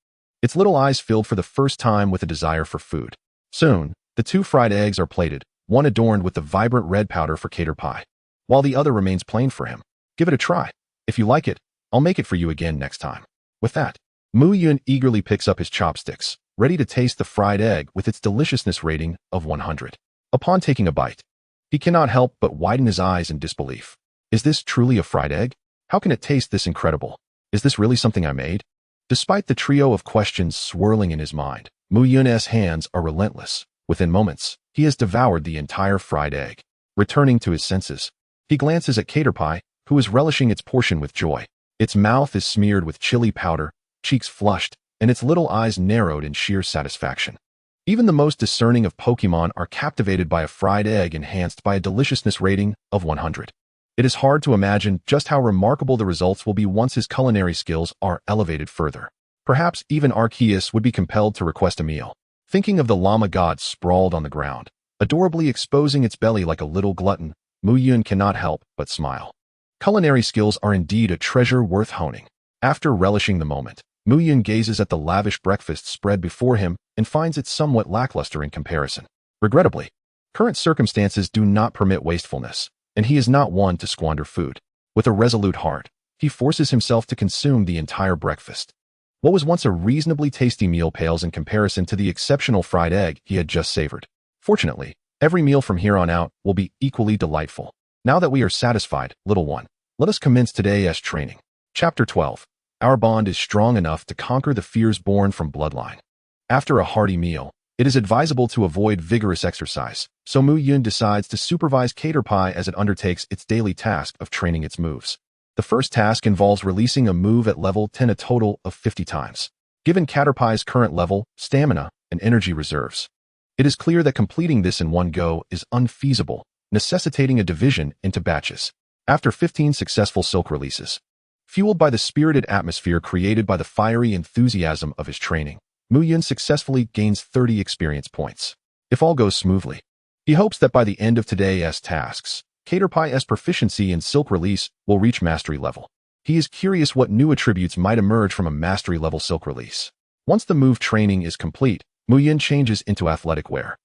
its little eyes filled for the first time with a desire for food. Soon, the two fried eggs are plated, one adorned with the vibrant red powder for Caterpie, while the other remains plain for him. Give it a try. If you like it, I'll make it for you again next time. With that, Muyun eagerly picks up his chopsticks, ready to taste the fried egg with its deliciousness rating of 100. Upon taking a bite, he cannot help but widen his eyes in disbelief. Is this truly a fried egg? How can it taste this incredible? Is this really something I made? Despite the trio of questions swirling in his mind, Muyun's hands are relentless. Within moments, he has devoured the entire fried egg. Returning to his senses, he glances at Caterpie, who is relishing its portion with joy. Its mouth is smeared with chili powder, cheeks flushed, and its little eyes narrowed in sheer satisfaction. Even the most discerning of Pokémon are captivated by a fried egg enhanced by a deliciousness rating of 100. It is hard to imagine just how remarkable the results will be once his culinary skills are elevated further. Perhaps even Arceus would be compelled to request a meal. Thinking of the llama god sprawled on the ground, adorably exposing its belly like a little glutton, Muyun cannot help but smile. Culinary skills are indeed a treasure worth honing. After relishing the moment, Muyun gazes at the lavish breakfast spread before him and finds it somewhat lackluster in comparison. Regrettably, current circumstances do not permit wastefulness, and he is not one to squander food. With a resolute heart, he forces himself to consume the entire breakfast. What was once a reasonably tasty meal pales in comparison to the exceptional fried egg he had just savored. Fortunately, every meal from here on out will be equally delightful. Now that we are satisfied, little one, let us commence today's training. Chapter 12. Our bond is strong enough to conquer the fears born from bloodline. After a hearty meal, it is advisable to avoid vigorous exercise, so Muyun decides to supervise Caterpie as it undertakes its daily task of training its moves. The first task involves releasing a move at level 10 a total of 50 times. Given Caterpie's current level, stamina, and energy reserves, it is clear that completing this in one go is unfeasible, necessitating a division into batches. After 15 successful silk releases, fueled by the spirited atmosphere created by the fiery enthusiasm of his training, Muyun successfully gains 30 experience points. If all goes smoothly, he hopes that by the end of today's tasks, Caterpie's proficiency in silk release will reach mastery level. He is curious what new attributes might emerge from a mastery level silk release. Once the move training is complete, Muyun changes into athletic wear,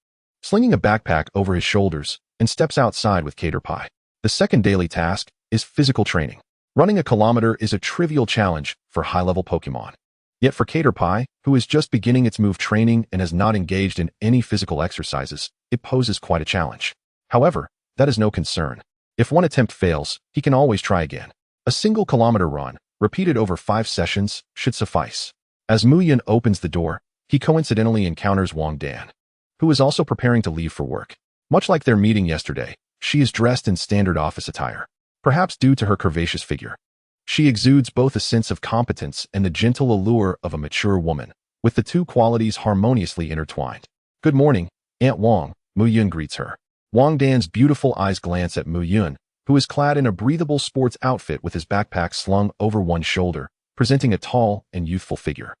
slinging a backpack over his shoulders, and steps outside with Caterpie. The second daily task is physical training. Running a kilometer is a trivial challenge for high-level Pokémon. Yet for Caterpie, who is just beginning its move training and has not engaged in any physical exercises, it poses quite a challenge. However, that is no concern. If one attempt fails, he can always try again. A single kilometer run, repeated over 5 sessions, should suffice. As Muyun opens the door, he coincidentally encounters Wang Dan, who is also preparing to leave for work. Much like their meeting yesterday, she is dressed in standard office attire, perhaps due to her curvaceous figure. She exudes both a sense of competence and the gentle allure of a mature woman, with the two qualities harmoniously intertwined. Good morning, Aunt Wang, Muyun greets her. Wang Dan's beautiful eyes glance at Muyun, who is clad in a breathable sports outfit with his backpack slung over one shoulder, presenting a tall and youthful figure.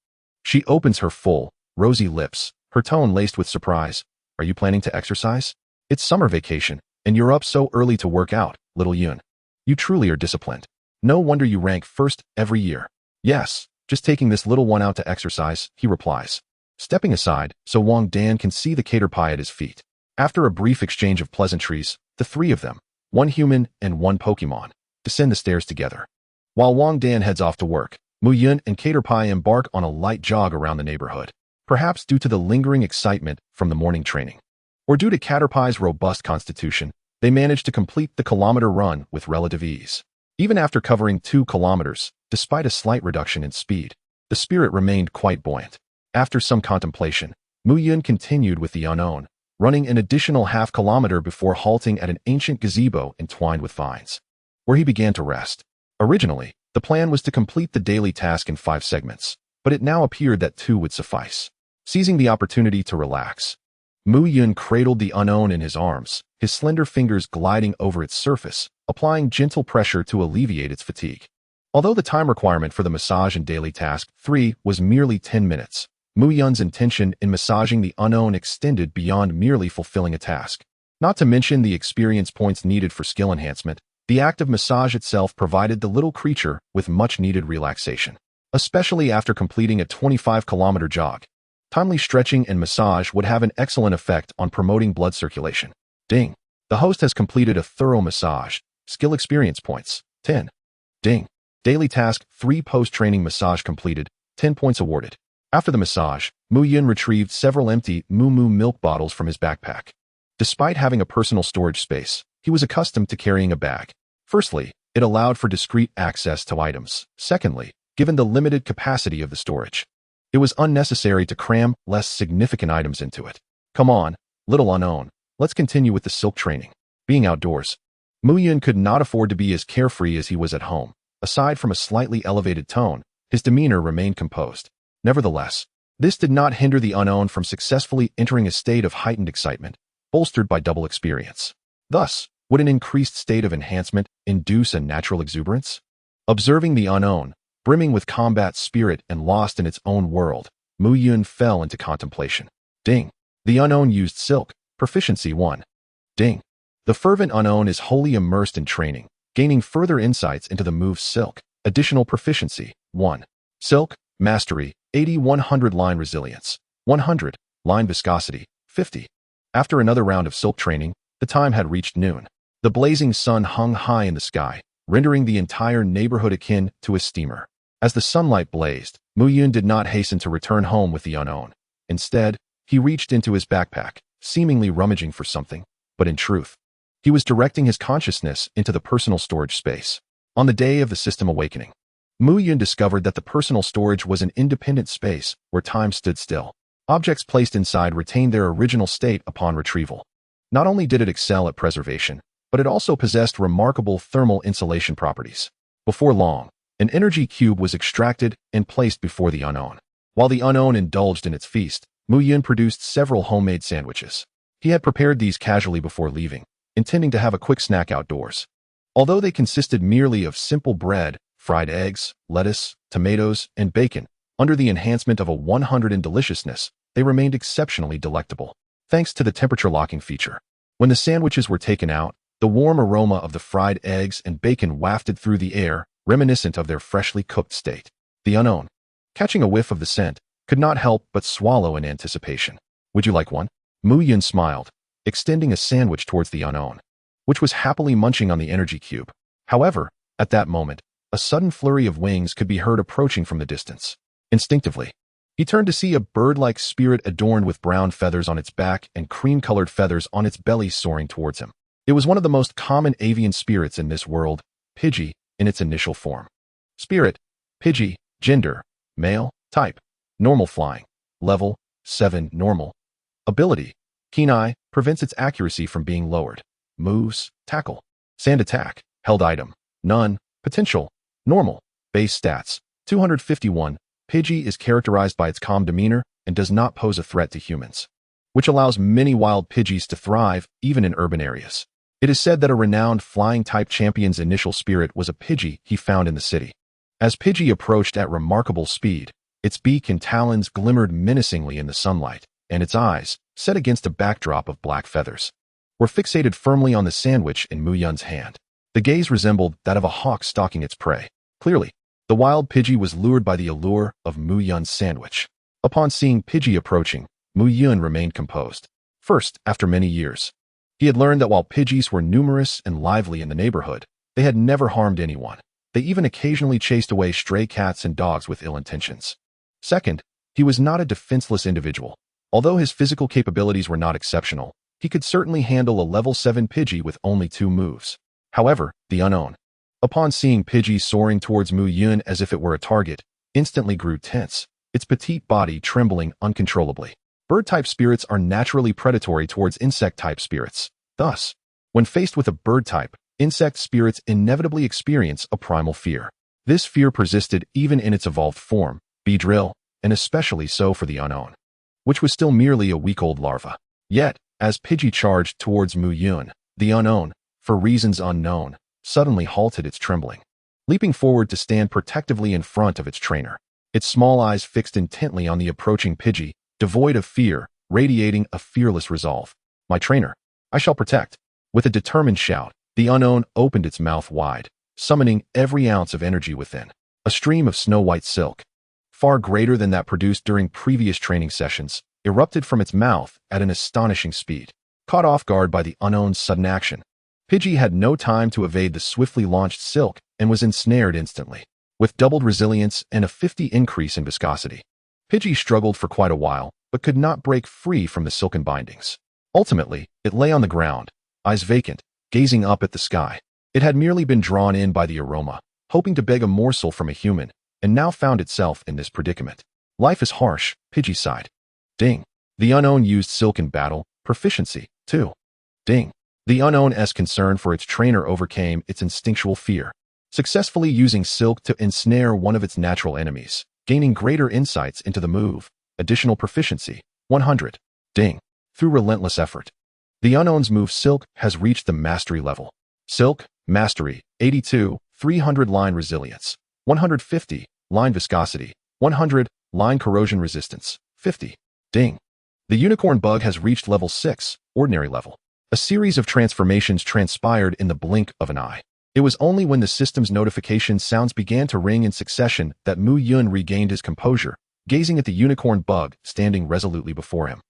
She opens her full, rosy lips, her tone laced with surprise. Are you planning to exercise? It's summer vacation, and you're up so early to work out. little Yun. You truly are disciplined. No wonder you rank first every year. Yes, just taking this little one out to exercise, he replies. Stepping aside so Wang Dan can see the caterpie at his feet. After a brief exchange of pleasantries, the three of them, one human and one Pokémon, descend the stairs together. While Wang Dan heads off to work, Muyun and caterpie embark on a light jog around the neighborhood, perhaps due to the lingering excitement from the morning training. Or due to caterpie's robust constitution, they manage to complete the kilometer run with relative ease. Even after covering 2 kilometers, despite a slight reduction in speed, the spirit remained quite buoyant. After some contemplation, Muyun continued with the unknown, running an additional half-kilometer before halting at an ancient gazebo entwined with vines, where he began to rest. Originally, the plan was to complete the daily task in 5 segments, but it now appeared that 2 would suffice. Seizing the opportunity to relax, Muyun cradled the unknown in his arms, his slender fingers gliding over its surface, applying gentle pressure to alleviate its fatigue. Although the time requirement for the massage in daily task 3 was merely 10 minutes, Muyun's intention in massaging the unknown extended beyond merely fulfilling a task. Not to mention the experience points needed for skill enhancement, the act of massage itself provided the little creature with much-needed relaxation, especially after completing a 25-kilometer jog. Timely stretching and massage would have an excellent effect on promoting blood circulation. Ding. The host has completed a thorough massage. Skill experience points, 10. Ding. Daily task 3 post-training massage completed, 10 points awarded. After the massage, Muyun retrieved several empty Moo Moo milk bottles from his backpack. Despite having a personal storage space, he was accustomed to carrying a bag. Firstly, it allowed for discreet access to items. Secondly, given the limited capacity of the storage, it was unnecessary to cram less significant items into it. Come on, little unknown, let's continue with the silk training. Being outdoors, Muyun could not afford to be as carefree as he was at home. Aside from a slightly elevated tone, his demeanor remained composed. Nevertheless, this did not hinder the unknown from successfully entering a state of heightened excitement, bolstered by double experience. Thus, would an increased state of enhancement induce a natural exuberance? Observing the unknown, brimming with combat spirit and lost in its own world, Muyun fell into contemplation. Ding. The unknown used silk, proficiency 1. Ding. The fervent unknown is wholly immersed in training, gaining further insights into the move silk, additional proficiency, 1. Silk, mastery, 80-100 line resilience, 100, line viscosity, 50. After another round of silk training, the time had reached noon. The blazing sun hung high in the sky, rendering the entire neighborhood akin to a steamer. As the sunlight blazed, Muyun did not hasten to return home with the unknown. Instead, he reached into his backpack, seemingly rummaging for something, but in truth, he was directing his consciousness into the personal storage space. On the day of the system awakening, Muyun discovered that the personal storage was an independent space where time stood still. Objects placed inside retained their original state upon retrieval. Not only did it excel at preservation, but it also possessed remarkable thermal insulation properties. Before long, an energy cube was extracted and placed before the unknown. While the unknown indulged in its feast, Muyun produced several homemade sandwiches. He had prepared these casually before leaving, intending to have a quick snack outdoors. Although they consisted merely of simple bread, fried eggs, lettuce, tomatoes, and bacon, under the enhancement of a 100 in deliciousness, they remained exceptionally delectable, thanks to the temperature locking feature. When the sandwiches were taken out, the warm aroma of the fried eggs and bacon wafted through the air, reminiscent of their freshly cooked state. The unknown, catching a whiff of the scent, could not help but swallow in anticipation. Would you like one? Muyun smiled, extending a sandwich towards the unknown, which was happily munching on the energy cube. However, at that moment, a sudden flurry of wings could be heard approaching from the distance. Instinctively, he turned to see a bird-like spirit adorned with brown feathers on its back and cream-colored feathers on its belly soaring towards him. It was one of the most common avian spirits in this world, Pidgey, in its initial form. Spirit, Pidgey, gender, male, type, normal flying, level, 7 normal. Ability, keen eye, prevents its accuracy from being lowered. Moves, tackle, sand attack, held item, none, potential, normal, base stats, 251. Pidgey is characterized by its calm demeanor and does not pose a threat to humans, which allows many wild Pidgeys to thrive even in urban areas. It is said that a renowned flying-type champion's initial spirit was a Pidgey he found in the city. As Pidgey approached at remarkable speed, its beak and talons glimmered menacingly in the sunlight, and its eyes, set against a backdrop of black feathers, were fixated firmly on the sandwich in Muyun's hand. The gaze resembled that of a hawk stalking its prey. Clearly, the wild Pidgey was lured by the allure of Muyun's sandwich. Upon seeing Pidgey approaching, Muyun remained composed. First, after many years, he had learned that while Pidgeys were numerous and lively in the neighborhood, they had never harmed anyone. They even occasionally chased away stray cats and dogs with ill intentions. Second, he was not a defenseless individual. Although his physical capabilities were not exceptional, he could certainly handle a level 7 Pidgey with only 2 moves. However, the unknown, upon seeing Pidgey soaring towards Muyun as if it were a target, instantly grew tense, its petite body trembling uncontrollably. Bird-type spirits are naturally predatory towards insect-type spirits. Thus, when faced with a bird-type, insect spirits inevitably experience a primal fear. This fear persisted even in its evolved form, Beedrill, and especially so for the unknown, which was still merely a week-old larva. Yet, as Pidgey charged towards Muyun, the unknown, for reasons unknown, suddenly halted its trembling, leaping forward to stand protectively in front of its trainer. Its small eyes fixed intently on the approaching Pidgey, devoid of fear, radiating a fearless resolve. My trainer, I shall protect. With a determined shout, the unknown opened its mouth wide, summoning every ounce of energy within. A stream of snow-white silk, far greater than that produced during previous training sessions, erupted from its mouth at an astonishing speed. Caught off guard by the unknown's sudden action, Pidgey had no time to evade the swiftly launched silk and was ensnared instantly. With doubled resilience and a 50 increase in viscosity, Pidgey struggled for quite a while, but could not break free from the silken bindings. Ultimately, it lay on the ground, eyes vacant, gazing up at the sky. It had merely been drawn in by the aroma, hoping to beg a morsel from a human, and now found itself in this predicament. Life is harsh, Pidgey sighed. Ding. The unknown used silk in battle, proficiency, too. Ding. The unknown's concern for its trainer overcame its instinctual fear, successfully using silk to ensnare one of its natural enemies, gaining greater insights into the move. Additional proficiency, 100. Ding. Through relentless effort, the unknown's move Silk has reached the mastery level. Silk, mastery, 82, 300 line resilience, 150, line viscosity, 100, line corrosion resistance, 50. Ding. The unicorn bug has reached level 6, ordinary level. A series of transformations transpired in the blink of an eye. It was only when the system's notification sounds began to ring in succession that Muyun regained his composure, gazing at the unicorn bug standing resolutely before him,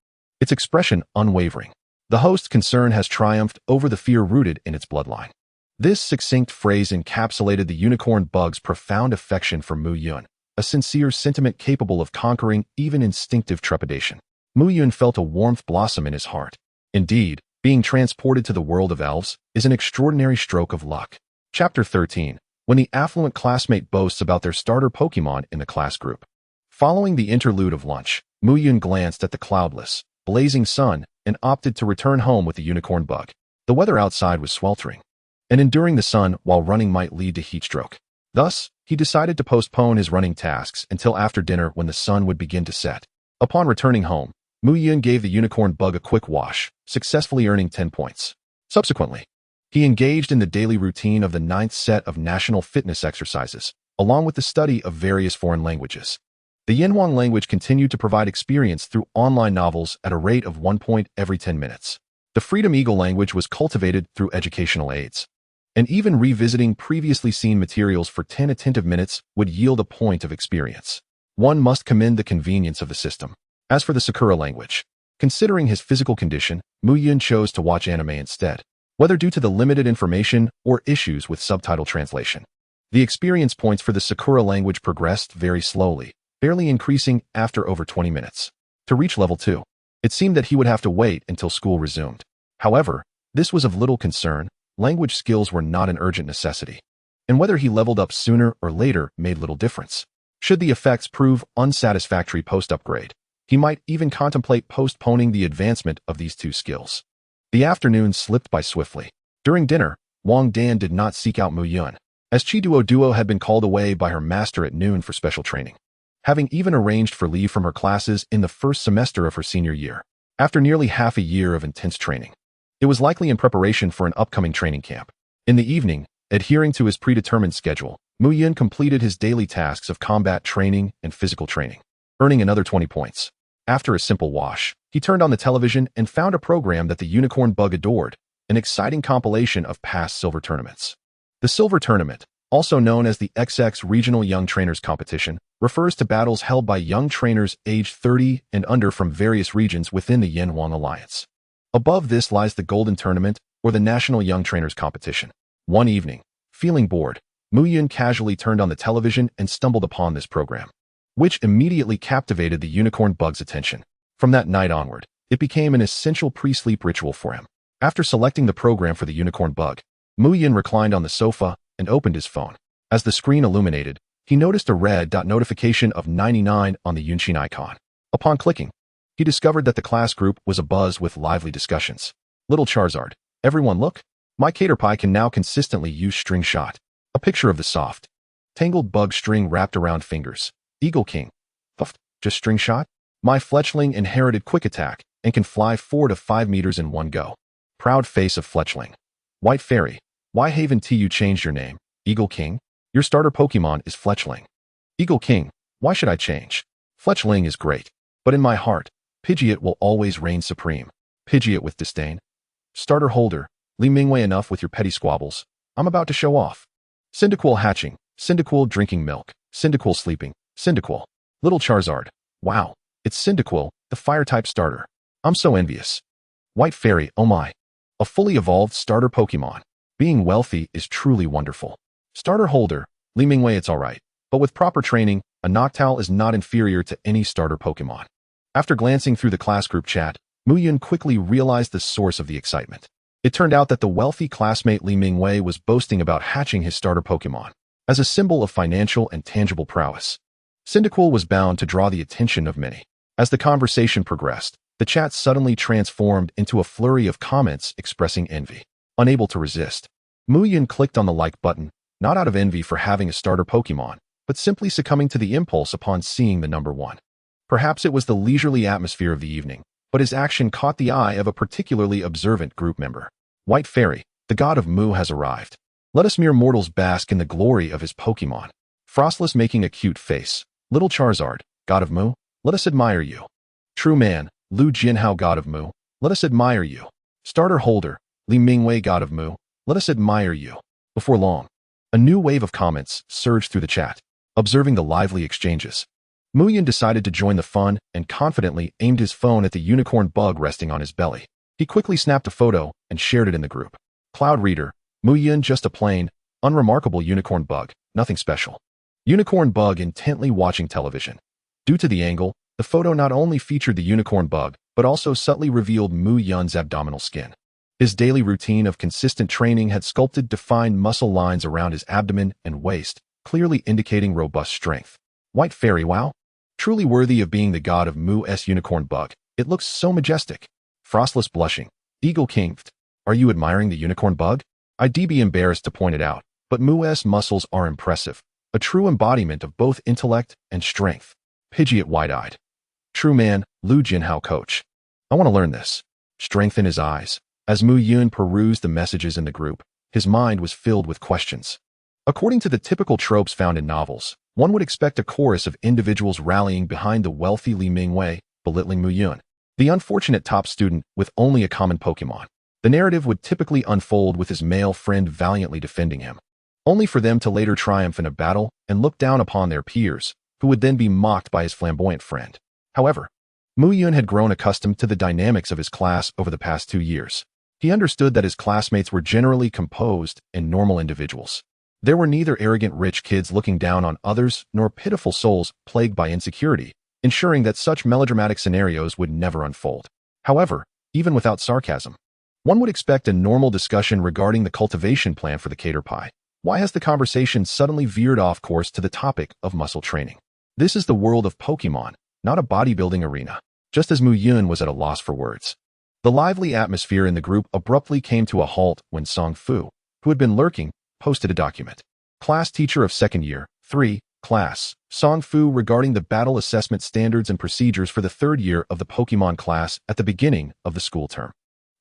its expression unwavering. The host's concern has triumphed over the fear rooted in its bloodline. This succinct phrase encapsulated the unicorn bug's profound affection for Muyun, a sincere sentiment capable of conquering even instinctive trepidation. Muyun felt a warmth blossom in his heart. Indeed, being transported to the world of elves is an extraordinary stroke of luck. Chapter 13. When the affluent classmate boasts about their starter Pokémon in the class group. Following the interlude of lunch, Muyun glanced at the cloudless, blazing sun and opted to return home with the unicorn bug. The weather outside was sweltering, and enduring the sun while running might lead to heatstroke. Thus, he decided to postpone his running tasks until after dinner when the sun would begin to set. Upon returning home, Muyun gave the unicorn bug a quick wash, successfully earning 10 points. Subsequently, he engaged in the daily routine of the 9th set of national fitness exercises, along with the study of various foreign languages. The Yinhuang language continued to provide experience through online novels at a rate of 1 point every 10 minutes. The Freedom Eagle language was cultivated through educational aids, and even revisiting previously seen materials for 10 attentive minutes would yield a point of experience. One must commend the convenience of the system. As for the Sakura language, considering his physical condition, Muyun chose to watch anime instead, whether due to the limited information or issues with subtitle translation. The experience points for the Sakura language progressed very slowly, barely increasing after over 20 minutes. To reach level 2, it seemed that he would have to wait until school resumed. However, this was of little concern. Language skills were not an urgent necessity, and whether he leveled up sooner or later made little difference. Should the effects prove unsatisfactory post-upgrade, he might even contemplate postponing the advancement of these 2 skills. The afternoon slipped by swiftly. During dinner, Wang Dan did not seek out Muyun, as Chiduo had been called away by her master at noon for special training, having even arranged for leave from her classes in the first semester of her senior year. After nearly half a year of intense training, it was likely in preparation for an upcoming training camp. In the evening, adhering to his predetermined schedule, Muyun completed his daily tasks of combat training and physical training, earning another 20 points. After a simple wash, he turned on the television and found a program that the unicorn bug adored, an exciting compilation of past silver tournaments. The Silver Tournament, also known as the XX Regional Young Trainers Competition, refers to battles held by young trainers aged 30 and under from various regions within the Yanhuang Alliance. Above this lies the Golden Tournament, or the National Young Trainers Competition. One evening, feeling bored, Muyun casually turned on the television and stumbled upon this program, which immediately captivated the unicorn bug's attention. From that night onward, it became an essential pre-sleep ritual for him. After selecting the program for the unicorn bug, Muyun reclined on the sofa and opened his phone. As the screen illuminated, he noticed a red dot notification of 99 on the Yunshin icon. Upon clicking, he discovered that the class group was abuzz with lively discussions. Little Charizard, everyone look! My Caterpie can now consistently use string shot. A picture of the soft, tangled bug string wrapped around fingers. Eagle King. Puff, just string shot? My fletchling inherited quick attack and can fly 4 to 5 meters in one go. Proud face of fletchling. White Fairy. Why haven't you changed your name? Eagle King. Your starter Pokemon is Fletchling. Eagle King. Why should I change? Fletchling is great, but in my heart, Pidgeot will always reign supreme. Pidgeot with disdain. Starter holder. Li Mingwei, enough with your petty squabbles. I'm about to show off. Cyndaquil hatching. Cyndaquil drinking milk. Cyndaquil sleeping. Cyndaquil. Little Charizard. Wow, it's Cyndaquil, the fire-type starter. I'm so envious. White Fairy, oh my. A fully evolved starter Pokemon. Being wealthy is truly wonderful. Starter holder, Li Mingwei, it's alright, but with proper training, a Noctowl is not inferior to any starter Pokemon. After glancing through the class group chat, Muyun quickly realized the source of the excitement. It turned out that the wealthy classmate Li Mingwei was boasting about hatching his starter Pokemon as a symbol of financial and tangible prowess. Cyndaquil was bound to draw the attention of many. As the conversation progressed, the chat suddenly transformed into a flurry of comments expressing envy. Unable to resist, Muyun clicked on the like button, not out of envy for having a starter Pokemon, but simply succumbing to the impulse upon seeing the number 1. Perhaps it was the leisurely atmosphere of the evening, but his action caught the eye of a particularly observant group member. White Fairy, the god of Mu has arrived. Let us mere mortals bask in the glory of his Pokemon. Frostless making a cute face. Little Charizard, god of Mu, let us admire you. True Man, Lu Jinhao, god of Mu, let us admire you. Starter holder, Li Mingwei, god of Mu, let us admire you. Before long, a new wave of comments surged through the chat. Observing the lively exchanges, Muyun decided to join the fun and confidently aimed his phone at the unicorn bug resting on his belly. He quickly snapped a photo and shared it in the group. Cloud Reader, Muyun, just a plain, unremarkable unicorn bug, nothing special. Unicorn bug intently watching television. Due to the angle, the photo not only featured the unicorn bug, but also subtly revealed Muyun's abdominal skin. His daily routine of consistent training had sculpted defined muscle lines around his abdomen and waist, clearly indicating robust strength. White Fairy, wow. Truly worthy of being the god of Mu's unicorn bug. It looks so majestic. Frostless blushing. Eagle King, are you admiring the unicorn bug? I'd be embarrassed to point it out, but Mu's muscles are impressive. A true embodiment of both intellect and strength. Pidgeot wide-eyed. True Man, Lu Jinhao coach. I want to learn this. Strength in his eyes. As Muyun perused the messages in the group, his mind was filled with questions. According to the typical tropes found in novels, one would expect a chorus of individuals rallying behind the wealthy Li Mingwei, belittling Muyun, the unfortunate top student with only a common Pokemon. The narrative would typically unfold with his male friend valiantly defending him, only for them to later triumph in a battle and look down upon their peers, who would then be mocked by his flamboyant friend. However, Muyun had grown accustomed to the dynamics of his class over the past 2 years. He understood that his classmates were generally composed and normal individuals. There were neither arrogant rich kids looking down on others nor pitiful souls plagued by insecurity, ensuring that such melodramatic scenarios would never unfold. However, even without sarcasm, one would expect a normal discussion regarding the cultivation plan for the Caterpie. Why has the conversation suddenly veered off course to the topic of muscle training? This is the world of Pokemon, not a bodybuilding arena. Just as Muyun was at a loss for words. The lively atmosphere in the group abruptly came to a halt when Song Fu, who had been lurking, posted a document. Class teacher of 2nd year, 3, class, Song Fu, regarding the battle assessment standards and procedures for the 3rd year of the Pokemon class at the beginning of the school term.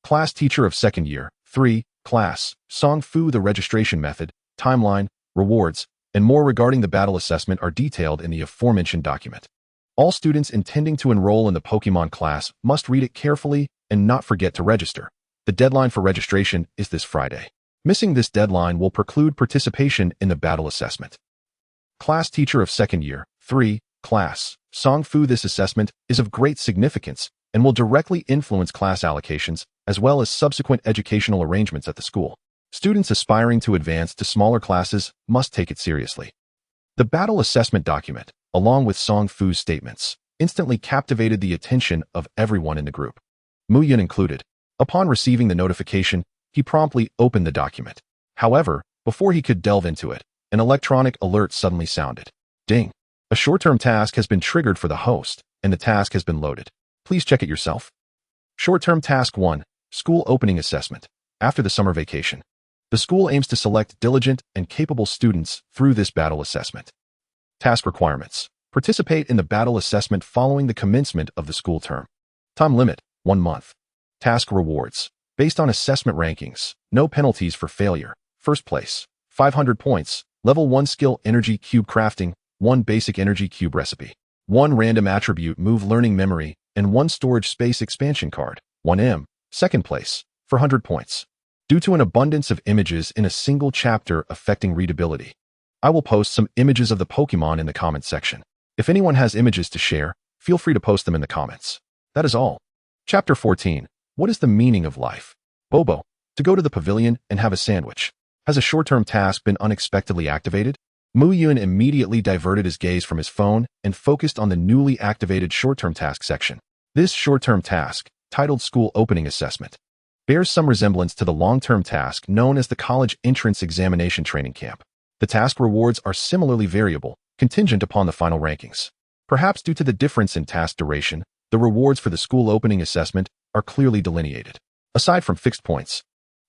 Class teacher of 2nd year, 3, class, Song Fu, the registration method, timeline, rewards, and more regarding the battle assessment are detailed in the aforementioned document. All students intending to enroll in the Pokemon class must read it carefully and not forget to register. The deadline for registration is this Friday. Missing this deadline will preclude participation in the battle assessment. Class teacher of second year, 3, class, Song Fu. This assessment is of great significance and will directly influence class allocations as well as subsequent educational arrangements at the school. Students aspiring to advance to smaller classes must take it seriously. The battle assessment document, along with Song Fu's statements, instantly captivated the attention of everyone in the group, Muyun included. Upon receiving the notification, he promptly opened the document. However, before he could delve into it, an electronic alert suddenly sounded. Ding! A short-term task has been triggered for the host, and the task has been loaded. Please check it yourself. Short-term task 1, School Opening Assessment. After the summer vacation, the school aims to select diligent and capable students through this battle assessment. Task requirements. Participate in the battle assessment following the commencement of the school term. Time limit, 1 month. Task rewards. Based on assessment rankings, no penalties for failure. First place, 500 points. Level 1 skill energy cube crafting, 1 basic energy cube recipe, 1 random attribute move learning memory, and 1 storage space expansion card, 1M. Second place, for 100 points. Due to an abundance of images in a single chapter affecting readability, I will post some images of the Pokemon in the comments section. If anyone has images to share, feel free to post them in the comments. That is all. Chapter 14. What is the meaning of life? Bobo, to go to the pavilion and have a sandwich. Has a short-term task been unexpectedly activated? Muyun immediately diverted his gaze from his phone and focused on the newly activated short-term task section. This short-term task, titled School Opening Assessment, bears some resemblance to the long-term task known as the College Entrance Examination Training Camp. The task rewards are similarly variable, contingent upon the final rankings. Perhaps due to the difference in task duration, the rewards for the School Opening Assessment are clearly delineated. Aside from fixed points,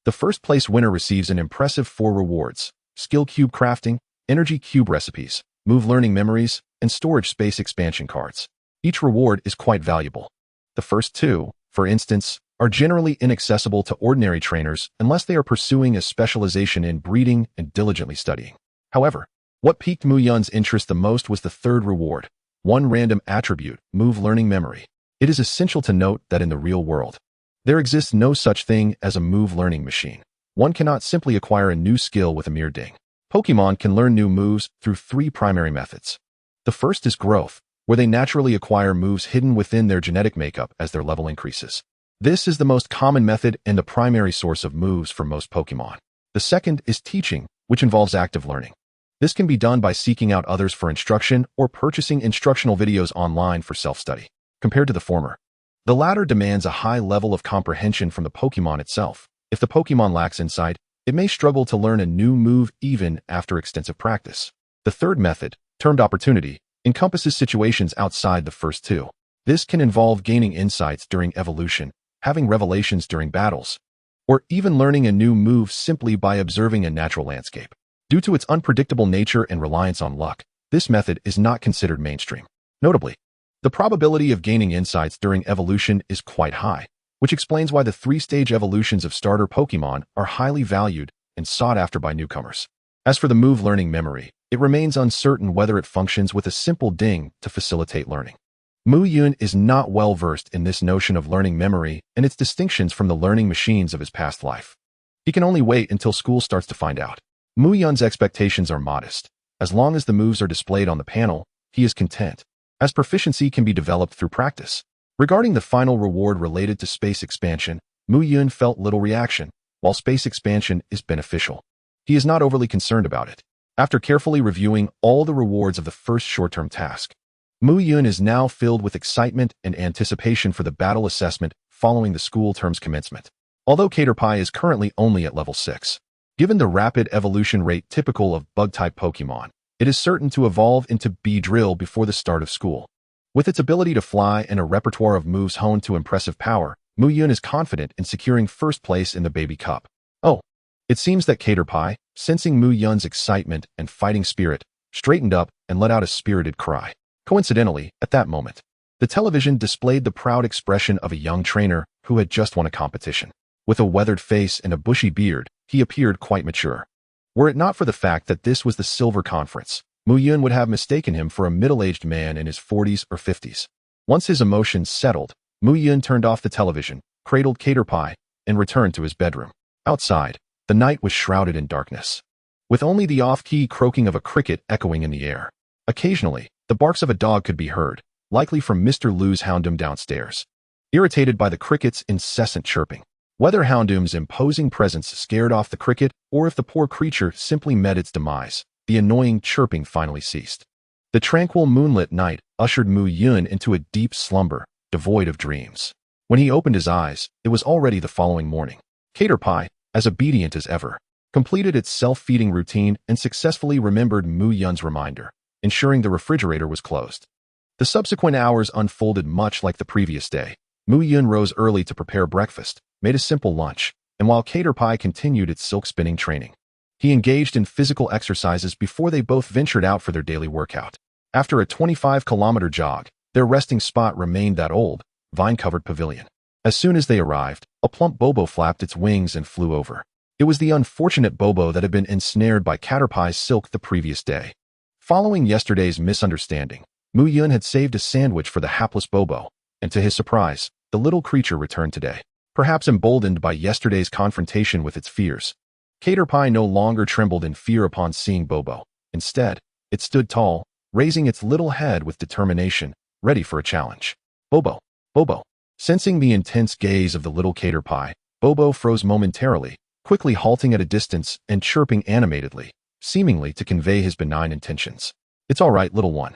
the first place winner receives an impressive 4 rewards: Skill Cube Crafting, Energy Cube Recipes, Move Learning Memories, and Storage Space Expansion Cards. Each reward is quite valuable. The first 2, for instance, are generally inaccessible to ordinary trainers unless they are pursuing a specialization in breeding and diligently studying. However, what piqued Muyun's interest the most was the third reward, 1 random attribute, Move Learning Memory. It is essential to note that in the real world, there exists no such thing as a move learning machine. One cannot simply acquire a new skill with a mere ding. Pokemon can learn new moves through 3 primary methods. The first is growth, where they naturally acquire moves hidden within their genetic makeup as their level increases. This is the most common method and the primary source of moves for most Pokemon. The second is teaching, which involves active learning. This can be done by seeking out others for instruction or purchasing instructional videos online for self-study. Compared to the former, the latter demands a high level of comprehension from the Pokemon itself. If the Pokemon lacks insight, it may struggle to learn a new move even after extensive practice. The third method, termed opportunity, encompasses situations outside the first 2. This can involve gaining insights during evolution, having revelations during battles, or even learning a new move simply by observing a natural landscape. Due to its unpredictable nature and reliance on luck, this method is not considered mainstream. Notably, the probability of gaining insights during evolution is quite high, which explains why the 3-stage evolutions of starter Pokemon are highly valued and sought after by newcomers. As for the move learning memory, it remains uncertain whether it functions with a simple ding to facilitate learning. Muyun is not well versed in this notion of learning memory and its distinctions from the learning machines of his past life. He can only wait until school starts to find out. Muyun's expectations are modest. As long as the moves are displayed on the panel, he is content, as proficiency can be developed through practice. Regarding the final reward related to space expansion, Muyun felt little reaction. While space expansion is beneficial, he is not overly concerned about it. After carefully reviewing all the rewards of the first short-term task, Muyun is now filled with excitement and anticipation for the battle assessment following the school term's commencement. Although Caterpie is currently only at level 6, given the rapid evolution rate typical of bug-type Pokemon, it is certain to evolve into Beedrill before the start of school. With its ability to fly and a repertoire of moves honed to impressive power, Muyun is confident in securing first place in the Baby Cup. Oh, it seems that Caterpie, sensing Muyun's excitement and fighting spirit, straightened up and let out a spirited cry. Coincidentally, at that moment, the television displayed the proud expression of a young trainer who had just won a competition. With a weathered face and a bushy beard, he appeared quite mature. Were it not for the fact that this was the Silver Conference, Muyun would have mistaken him for a middle-aged man in his 40s or 50s. Once his emotions settled, Muyun turned off the television, cradled Caterpie, and returned to his bedroom. Outside, The night was shrouded in darkness, with only the off-key croaking of a cricket echoing in the air. Occasionally, the barks of a dog could be heard, likely from Mr. Lou's houndoom downstairs, irritated by the cricket's incessant chirping. Whether houndoom's imposing presence scared off the cricket or if the poor creature simply met its demise, the annoying chirping finally ceased. The tranquil moonlit night ushered Muyun into a deep slumber, devoid of dreams. When he opened his eyes, it was already the following morning. Caterpie, as obedient as ever, completed its self-feeding routine and successfully remembered Muyun's reminder, ensuring the refrigerator was closed. The subsequent hours unfolded much like the previous day. Muyun rose early to prepare breakfast, made a simple lunch, and while Caterpie continued its silk-spinning training, he engaged in physical exercises before they both ventured out for their daily workout. After a 25-kilometer jog, their resting spot remained that old, vine-covered pavilion. As soon as they arrived, a plump Bobo flapped its wings and flew over. It was the unfortunate Bobo that had been ensnared by Caterpie's silk the previous day. Following yesterday's misunderstanding, Muyun had saved a sandwich for the hapless Bobo, and to his surprise, the little creature returned today. Perhaps emboldened by yesterday's confrontation with its fears, Caterpie no longer trembled in fear upon seeing Bobo. Instead, it stood tall, raising its little head with determination, ready for a challenge. Bobo, Bobo. Sensing the intense gaze of the little Caterpie, Bobo froze momentarily, quickly halting at a distance and chirping animatedly, seemingly to convey his benign intentions. It's all right, little one.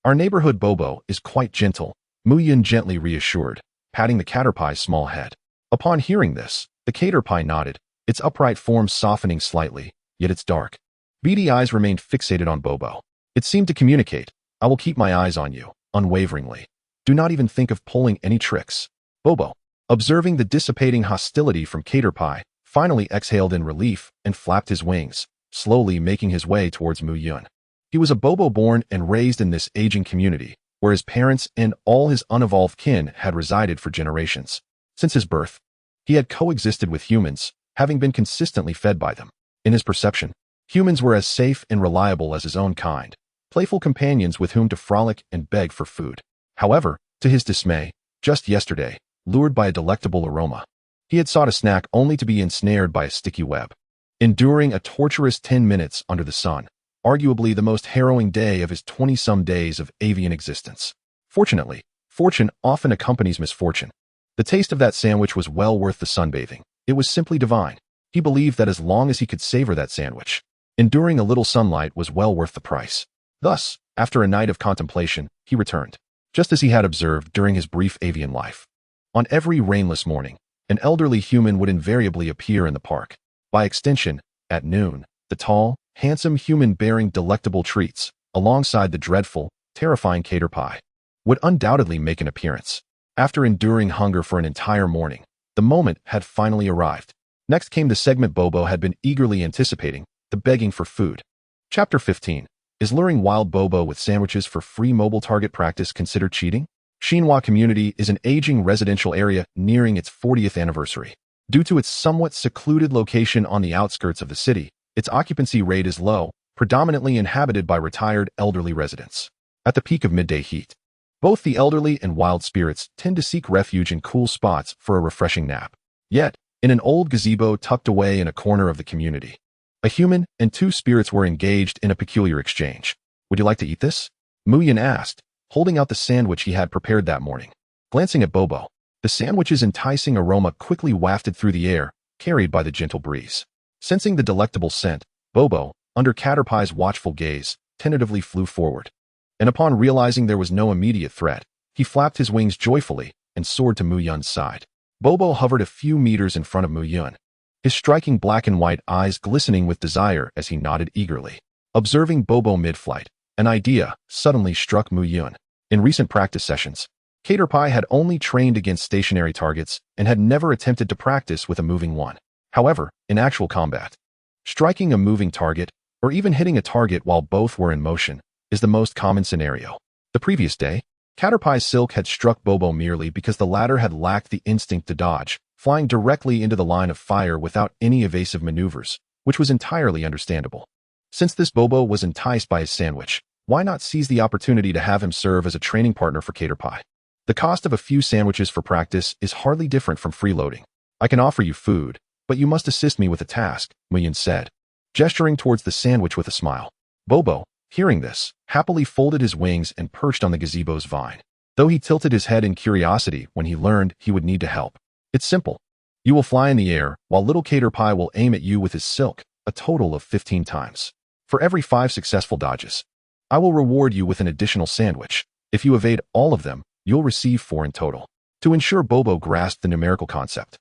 Our neighborhood Bobo is quite gentle, Muyun gently reassured, patting the Caterpie's small head. Upon hearing this, the Caterpie nodded, its upright form softening slightly, yet its dark, beady eyes remained fixated on Bobo. It seemed to communicate, I will keep my eyes on you, unwaveringly. Do not even think of pulling any tricks. Bobo, observing the dissipating hostility from Caterpie, finally exhaled in relief and flapped his wings, slowly making his way towards Muyun. He was a Bobo born and raised in this aging community, where his parents and all his unevolved kin had resided for generations. Since his birth, he had coexisted with humans, having been consistently fed by them. In his perception, humans were as safe and reliable as his own kind, playful companions with whom to frolic and beg for food. However, to his dismay, just yesterday, lured by a delectable aroma, he had sought a snack only to be ensnared by a sticky web. Enduring a torturous 10 minutes under the sun, arguably the most harrowing day of his 20-some days of avian existence. Fortunately, fortune often accompanies misfortune. The taste of that sandwich was well worth the sunbathing. It was simply divine. He believed that as long as he could savor that sandwich, enduring a little sunlight was well worth the price. Thus, after a night of contemplation, he returned, just as he had observed during his brief avian life. On every rainless morning, an elderly human would invariably appear in the park. By extension, at noon, the tall, handsome human bearing delectable treats, alongside the dreadful, terrifying Caterpie, would undoubtedly make an appearance. After enduring hunger for an entire morning, the moment had finally arrived. Next came the segment Bobo had been eagerly anticipating, the begging for food. Chapter 15. Is luring wild Bobo with sandwiches for free mobile target practice considered cheating? Xinhua Community is an aging residential area nearing its 40th anniversary. Due to its somewhat secluded location on the outskirts of the city, its occupancy rate is low, predominantly inhabited by retired elderly residents. At the peak of midday heat, both the elderly and wild spirits tend to seek refuge in cool spots for a refreshing nap. Yet, in an old gazebo tucked away in a corner of the community, a human and two spirits were engaged in a peculiar exchange. Would you like to eat this? Muyun asked, holding out the sandwich he had prepared that morning. Glancing at Bobo, the sandwich's enticing aroma quickly wafted through the air, carried by the gentle breeze. Sensing the delectable scent, Bobo, under Caterpie's watchful gaze, tentatively flew forward. And upon realizing there was no immediate threat, he flapped his wings joyfully and soared to Muyun's side. Bobo hovered a few meters in front of Muyun, his striking black and white eyes glistening with desire as he nodded eagerly. Observing Bobo mid-flight, an idea suddenly struck Muyun. In recent practice sessions, Caterpie had only trained against stationary targets and had never attempted to practice with a moving one. However, in actual combat, striking a moving target, or even hitting a target while both were in motion, is the most common scenario. The previous day, Caterpie's silk had struck Bobo merely because the latter had lacked the instinct to dodge, flying directly into the line of fire without any evasive maneuvers, which was entirely understandable. Since this Bobo was enticed by his sandwich, why not seize the opportunity to have him serve as a training partner for Caterpie? The cost of a few sandwiches for practice is hardly different from freeloading. I can offer you food, But you must assist me with a task, Muyun said, gesturing towards the sandwich with a smile. Bobo, hearing this, happily folded his wings and perched on the gazebo's vine, though he tilted his head in curiosity when he learned he would need to help. It's simple. You will fly in the air, while little Caterpie will aim at you with his silk, a total of 15 times. For every 5 successful dodges, I will reward you with an additional sandwich. If you evade all of them, you'll receive 4 in total. To ensure Bobo grasped the numerical concept,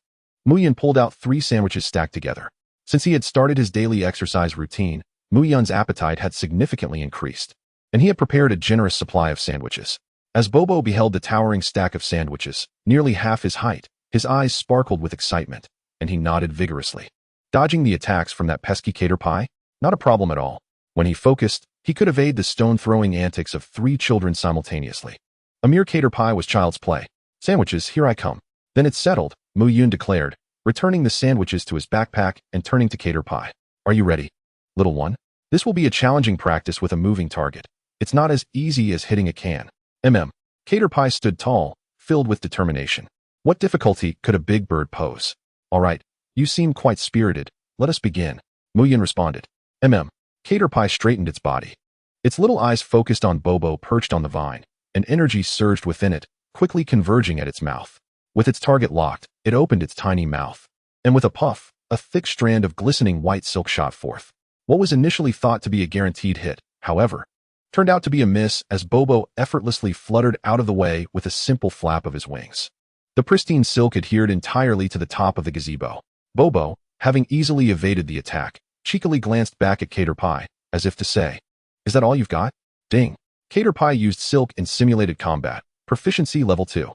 Muyun pulled out 3 sandwiches stacked together. Since he had started his daily exercise routine, Muyun's appetite had significantly increased, and he had prepared a generous supply of sandwiches. As Bobo beheld the towering stack of sandwiches, nearly half his height, his eyes sparkled with excitement, and he nodded vigorously. Dodging the attacks from that pesky Caterpie? Not a problem at all. When he focused, he could evade the stone-throwing antics of 3 children simultaneously. A mere Caterpie was child's play. Sandwiches, here I come. Then it's settled, Muyun declared, returning the sandwiches to his backpack and turning to Caterpie. Are you ready, little one? This will be a challenging practice with a moving target. It's not as easy as hitting a can. Caterpie stood tall, filled with determination. What difficulty could a big bird pose? All right, you seem quite spirited. Let us begin, Muyun responded. Caterpie straightened its body. Its little eyes focused on Bobo perched on the vine, and energy surged within it, quickly converging at its mouth. With its target locked, it opened its tiny mouth, and with a puff, a thick strand of glistening white silk shot forth. What was initially thought to be a guaranteed hit, however, turned out to be a miss as Bobo effortlessly fluttered out of the way with a simple flap of his wings. The pristine silk adhered entirely to the top of the gazebo. Bobo, having easily evaded the attack, cheekily glanced back at Caterpie, as if to say, "Is that all you've got?" Ding. Caterpie used silk in simulated combat, proficiency level 2.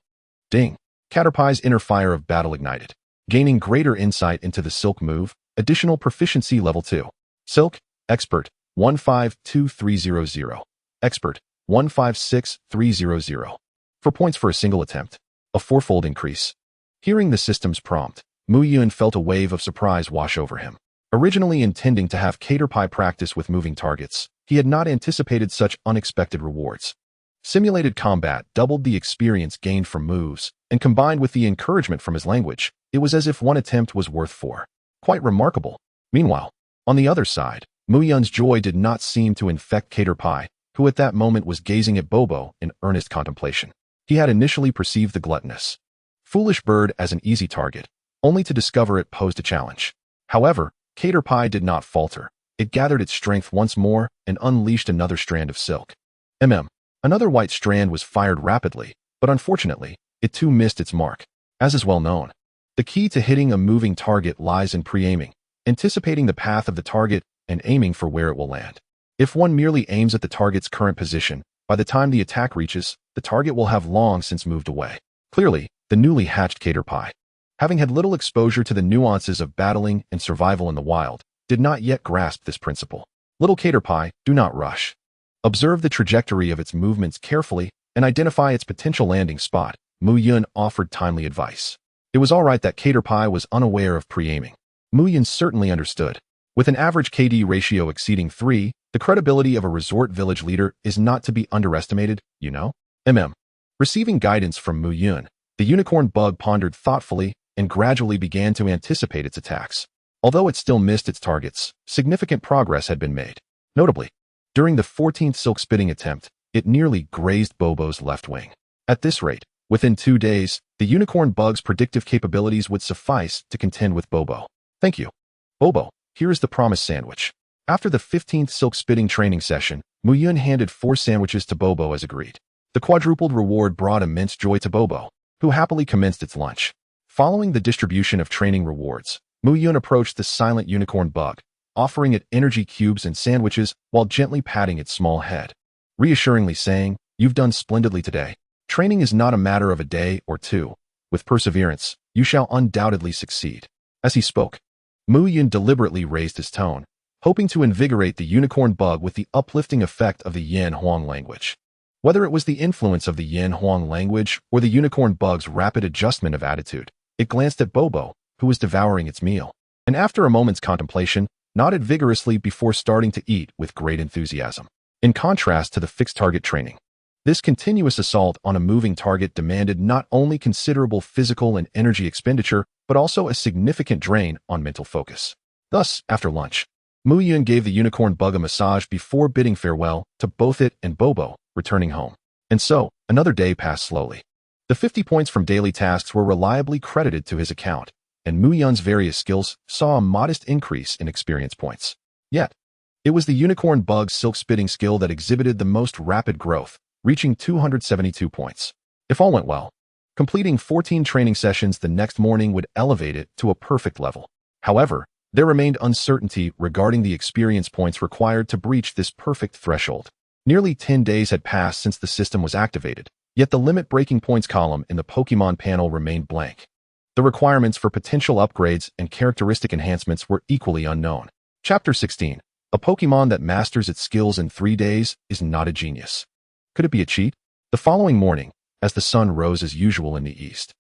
Ding. Caterpie's inner fire of battle ignited. Gaining greater insight into the silk move, additional proficiency level 2. Silk, expert, 152300. Expert, 156300. 4 points for a single attempt. A 4-fold increase. Hearing the system's prompt, Muyun felt a wave of surprise wash over him. Originally intending to have Caterpie practice with moving targets, he had not anticipated such unexpected rewards. Simulated combat doubled the experience gained from moves, and combined with the encouragement from his language, it was as if one attempt was worth 4. Quite remarkable. Meanwhile, on the other side, Muyun's joy did not seem to infect Caterpie, who at that moment was gazing at Bobo in earnest contemplation. He had initially perceived the gluttonous, foolish bird as an easy target, only to discover it posed a challenge. However, Caterpie did not falter. It gathered its strength once more and unleashed another strand of silk. Another white strand was fired rapidly, but unfortunately, it too missed its mark. As is well known, the key to hitting a moving target lies in pre-aiming, anticipating the path of the target and aiming for where it will land. If one merely aims at the target's current position, by the time the attack reaches, the target will have long since moved away. Clearly, the newly hatched Caterpie, having had little exposure to the nuances of battling and survival in the wild, did not yet grasp this principle. Little Caterpie, do not rush. Observe the trajectory of its movements carefully and identify its potential landing spot, Muyun offered timely advice. It was all right that Caterpie was unaware of pre-aiming. Muyun certainly understood. With an average KD ratio exceeding 3, the credibility of a resort village leader is not to be underestimated, you know? Receiving guidance from Muyun, the unicorn bug pondered thoughtfully and gradually began to anticipate its attacks. Although it still missed its targets, significant progress had been made. Notably, during the 14th silk-spitting attempt, it nearly grazed Bobo's left wing. At this rate, within 2 days, the unicorn bug's predictive capabilities would suffice to contend with Bobo. Thank you. Bobo, here is the promised sandwich. After the 15th silk-spitting training session, Muyun handed 4 sandwiches to Bobo as agreed. The quadrupled reward brought immense joy to Bobo, who happily commenced its lunch. Following the distribution of training rewards, Muyun approached the silent unicorn bug, offering it energy cubes and sandwiches while gently patting its small head, reassuringly saying, "You've done splendidly today. Training is not a matter of a day or 2. With perseverance, you shall undoubtedly succeed." As he spoke, Muyun deliberately raised his tone, hoping to invigorate the unicorn bug with the uplifting effect of the Yan Huang language. Whether it was the influence of the Yan Huang language or the unicorn bug's rapid adjustment of attitude, it glanced at Bobo, who was devouring its meal, and after a moment's contemplation, nodded vigorously before starting to eat with great enthusiasm. In contrast to the fixed target training, this continuous assault on a moving target demanded not only considerable physical and energy expenditure, but also a significant drain on mental focus. Thus, after lunch, Muyun gave the unicorn bug a massage before bidding farewell to both it and Bobo, returning home. And so, another day passed slowly. The 50 points from daily tasks were reliably credited to his account, and Muyun's various skills saw a modest increase in experience points. Yet, it was the unicorn bug silk spitting skill that exhibited the most rapid growth, reaching 272 points. If all went well, completing 14 training sessions the next morning would elevate it to a perfect level. However, there remained uncertainty regarding the experience points required to breach this perfect threshold. Nearly 10 days had passed since the system was activated, yet the limit breaking points column in the Pokémon panel remained blank. The requirements for potential upgrades and characteristic enhancements were equally unknown. Chapter 16. A Pokémon that masters its skills in 3 days is not a genius. Could it be a cheat? The following morning, as the sun rose as usual in the east,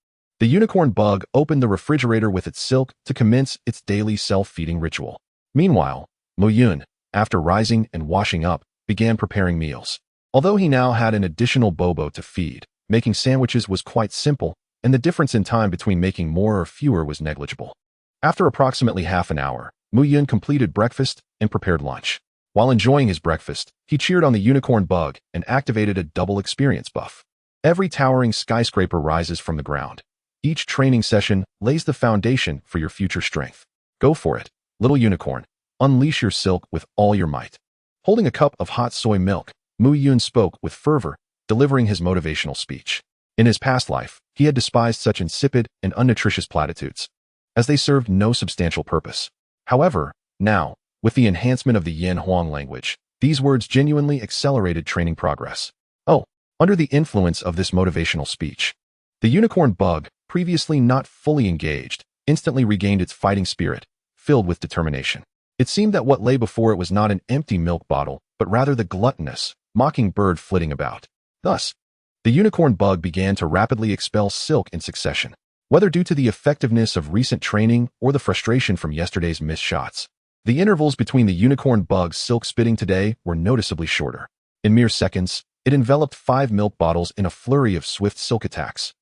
the unicorn bug opened the refrigerator with its silk to commence its daily self-feeding ritual. Meanwhile, Muyun, after rising and washing up, began preparing meals. Although he now had an additional Bobo to feed, making sandwiches was quite simple, and the difference in time between making more or fewer was negligible. After approximately half an hour, Muyun completed breakfast and prepared lunch. While enjoying his breakfast, he cheered on the unicorn bug and activated a double experience buff. Every towering skyscraper rises from the ground. Each training session lays the foundation for your future strength. Go for it, little unicorn. Unleash your silk with all your might. Holding a cup of hot soy milk, Muyun spoke with fervor, delivering his motivational speech. In his past life, he had despised such insipid and unnutritious platitudes, as they served no substantial purpose. However, now, with the enhancement of the Yin Huang language, these words genuinely accelerated training progress. Under the influence of this motivational speech, the unicorn bug, previously not fully engaged, instantly regained its fighting spirit, filled with determination. It seemed that what lay before it was not an empty milk bottle, but rather the gluttonous, mocking bird flitting about. Thus, the unicorn bug began to rapidly expel silk in succession, whether due to the effectiveness of recent training or the frustration from yesterday's missed shots. The intervals between the unicorn bug's silk spitting today were noticeably shorter. In mere seconds, it enveloped 5 milk bottles in a flurry of swift silk attacks.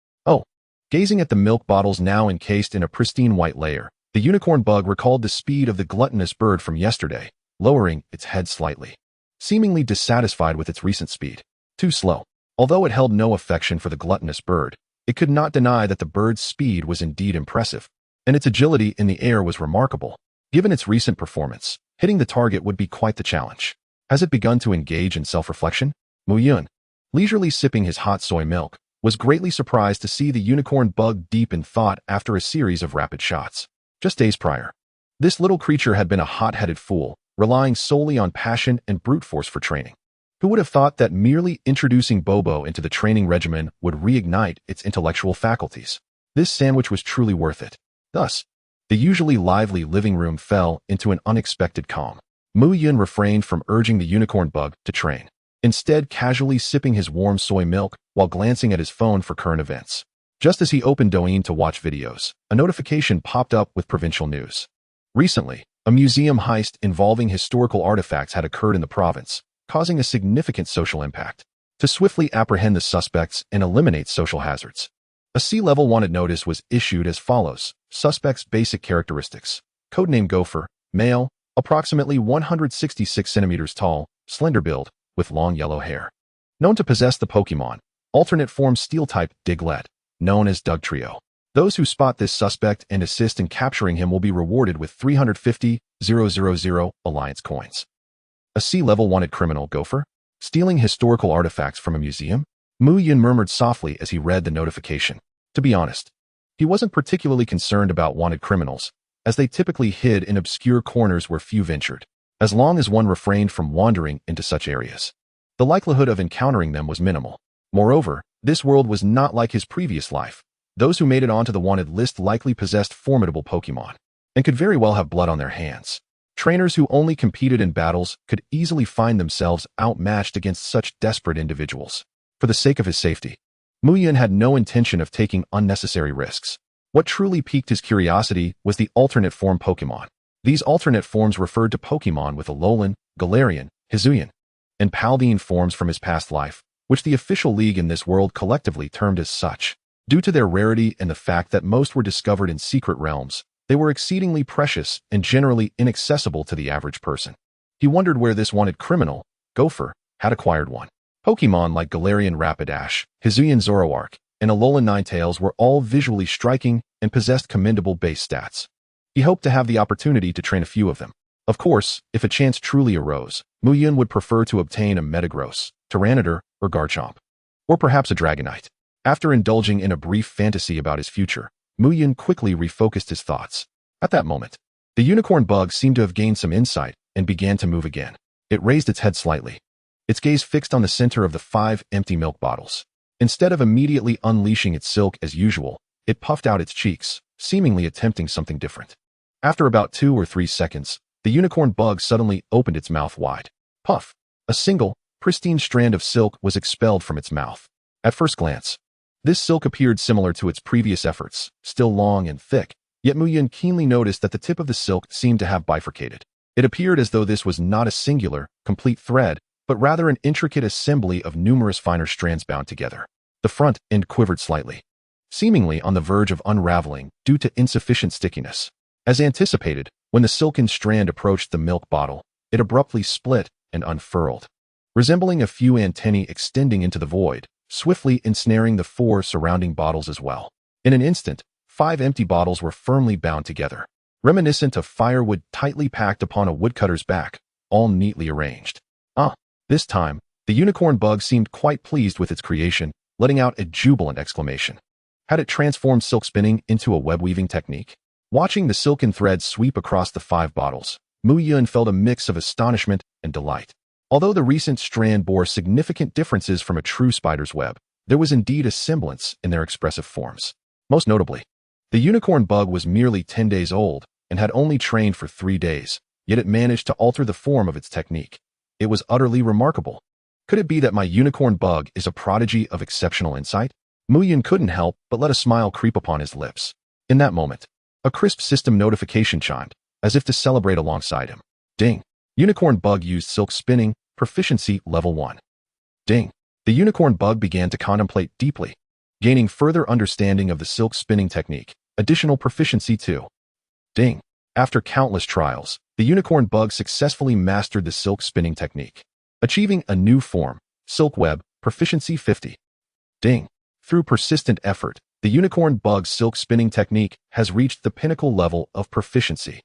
Gazing at the milk bottles now encased in a pristine white layer, the unicorn bug recalled the speed of the gluttonous bird from yesterday, lowering its head slightly, seemingly dissatisfied with its recent speed. Too slow. Although it held no affection for the gluttonous bird, it could not deny that the bird's speed was indeed impressive, and its agility in the air was remarkable. Given its recent performance, hitting the target would be quite the challenge. Has it begun to engage in self-reflection? Muyun, leisurely sipping his hot soy milk, was greatly surprised to see the unicorn bug deep in thought after a series of rapid shots. Just days prior, this little creature had been a hot-headed fool, relying solely on passion and brute force for training. Who would have thought that merely introducing Bobo into the training regimen would reignite its intellectual faculties? This sandwich was truly worth it. Thus, the usually lively living room fell into an unexpected calm. Muyun refrained from urging the unicorn bug to train, instead casually sipping his warm soy milk while glancing at his phone for current events. Just as he opened Douyin to watch videos, a notification popped up with provincial news. Recently, a museum heist involving historical artifacts had occurred in the province, causing a significant social impact. To swiftly apprehend the suspects and eliminate social hazards, a C-level wanted notice was issued as follows. Suspect's basic characteristics. Codename Gopher, male, approximately 166 centimeters tall, slender build, with long yellow hair. Known to possess the Pokémon, alternate form Steel-type Diglett, known as Dugtrio. Those who spot this suspect and assist in capturing him will be rewarded with 350,000 Alliance coins. A C-level wanted criminal Gopher, stealing historical artifacts from a museum? Muyun murmured softly as he read the notification. To be honest, he wasn't particularly concerned about wanted criminals, as they typically hid in obscure corners where few ventured. As long as one refrained from wandering into such areas, the likelihood of encountering them was minimal. Moreover, this world was not like his previous life. Those who made it onto the wanted list likely possessed formidable Pokémon, and could very well have blood on their hands. Trainers who only competed in battles could easily find themselves outmatched against such desperate individuals. For the sake of his safety, Muyun had no intention of taking unnecessary risks. What truly piqued his curiosity was the alternate form Pokémon. These alternate forms referred to Pokémon with Alolan, Galarian, Hisuian, and Paldean forms from his past life, which the official league in this world collectively termed as such. Due to their rarity and the fact that most were discovered in secret realms, they were exceedingly precious and generally inaccessible to the average person. He wondered where this wanted criminal, Gopher, had acquired one. Pokémon like Galarian Rapidash, Hisuian Zoroark, and Alolan Ninetales were all visually striking and possessed commendable base stats. He hoped to have the opportunity to train a few of them. Of course, if a chance truly arose, Muyun would prefer to obtain a Metagross, Tyranitar, or Garchomp. Or perhaps a Dragonite. After indulging in a brief fantasy about his future, Muyun quickly refocused his thoughts. At that moment, the unicorn bug seemed to have gained some insight and began to move again. It raised its head slightly, its gaze fixed on the center of the 5 empty milk bottles. Instead of immediately unleashing its silk as usual, it puffed out its cheeks, seemingly attempting something different. After about 2 or 3 seconds, the unicorn bug suddenly opened its mouth wide. Puff! A single, pristine strand of silk was expelled from its mouth. At first glance, this silk appeared similar to its previous efforts, still long and thick, yet Muyun keenly noticed that the tip of the silk seemed to have bifurcated. It appeared as though this was not a singular, complete thread, but rather an intricate assembly of numerous finer strands bound together. The front end quivered slightly, seemingly on the verge of unraveling due to insufficient stickiness. As anticipated, when the silken strand approached the milk bottle, it abruptly split and unfurled, resembling a few antennae extending into the void, swiftly ensnaring the 4 surrounding bottles as well. In an instant, 5 empty bottles were firmly bound together, reminiscent of firewood tightly packed upon a woodcutter's back, all neatly arranged. This time, the unicorn bug seemed quite pleased with its creation, letting out a jubilant exclamation. Had it transformed silk spinning into a web-weaving technique? Watching the silken threads sweep across the 5 bottles, Muyun felt a mix of astonishment and delight. Although the recent strand bore significant differences from a true spider's web, there was indeed a semblance in their expressive forms. Most notably, the unicorn bug was merely 10 days old and had only trained for 3 days, yet it managed to alter the form of its technique. It was utterly remarkable. Could it be that my unicorn bug is a prodigy of exceptional insight? Muyun couldn't help but let a smile creep upon his lips. In that moment, a crisp system notification chimed, as if to celebrate alongside him. Ding! Unicorn bug used silk spinning, proficiency level 1. Ding! The unicorn bug began to contemplate deeply, gaining further understanding of the silk spinning technique. Additional proficiency 2. Ding! After countless trials, the unicorn bug successfully mastered the silk spinning technique, achieving a new form, silk web, proficiency 50. Ding! Through persistent effort, the unicorn bug's silk spinning technique has reached the pinnacle level of proficiency.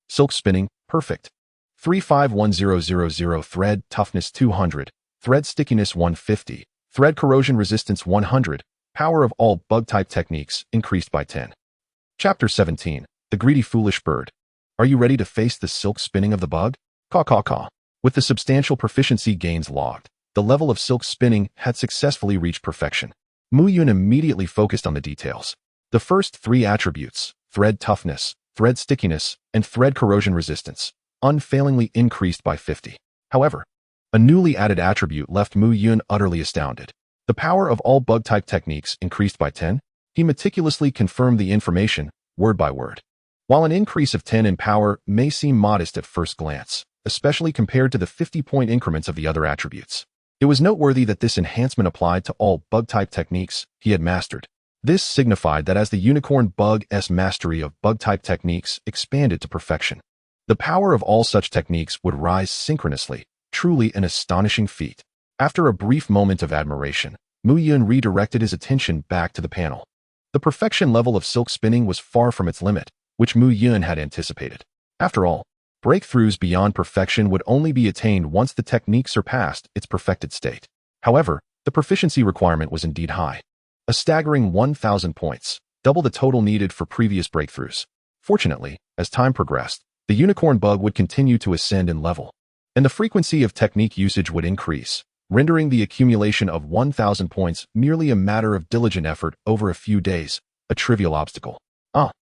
Silk spinning, perfect. 351000 thread toughness 200, thread stickiness 150, thread corrosion resistance 100, power of all bug-type techniques increased by 10. Chapter 17, The Greedy Foolish Bird. Are you ready to face the silk spinning of the bug? Caw caw caw. With the substantial proficiency gains logged, the level of silk spinning had successfully reached perfection. Muyun immediately focused on the details. The first 3 attributes, thread toughness, thread stickiness, and thread corrosion resistance, unfailingly increased by 50. However, a newly added attribute left Muyun utterly astounded. The power of all bug-type techniques increased by 10. He meticulously confirmed the information, word by word. While an increase of 10 in power may seem modest at first glance, especially compared to the 50-point increments of the other attributes, it was noteworthy that this enhancement applied to all bug-type techniques he had mastered. This signified that as the unicorn bug's mastery of bug-type techniques expanded to perfection, the power of all such techniques would rise synchronously, truly an astonishing feat. After a brief moment of admiration, Muyun redirected his attention back to the panel. The perfection level of silk spinning was far from its limit, which Muyun had anticipated. After all, breakthroughs beyond perfection would only be attained once the technique surpassed its perfected state. However, the proficiency requirement was indeed high. A staggering 1,000 points, double the total needed for previous breakthroughs. Fortunately, as time progressed, the unicorn bug would continue to ascend in level, and the frequency of technique usage would increase, rendering the accumulation of 1,000 points merely a matter of diligent effort over a few days, a trivial obstacle.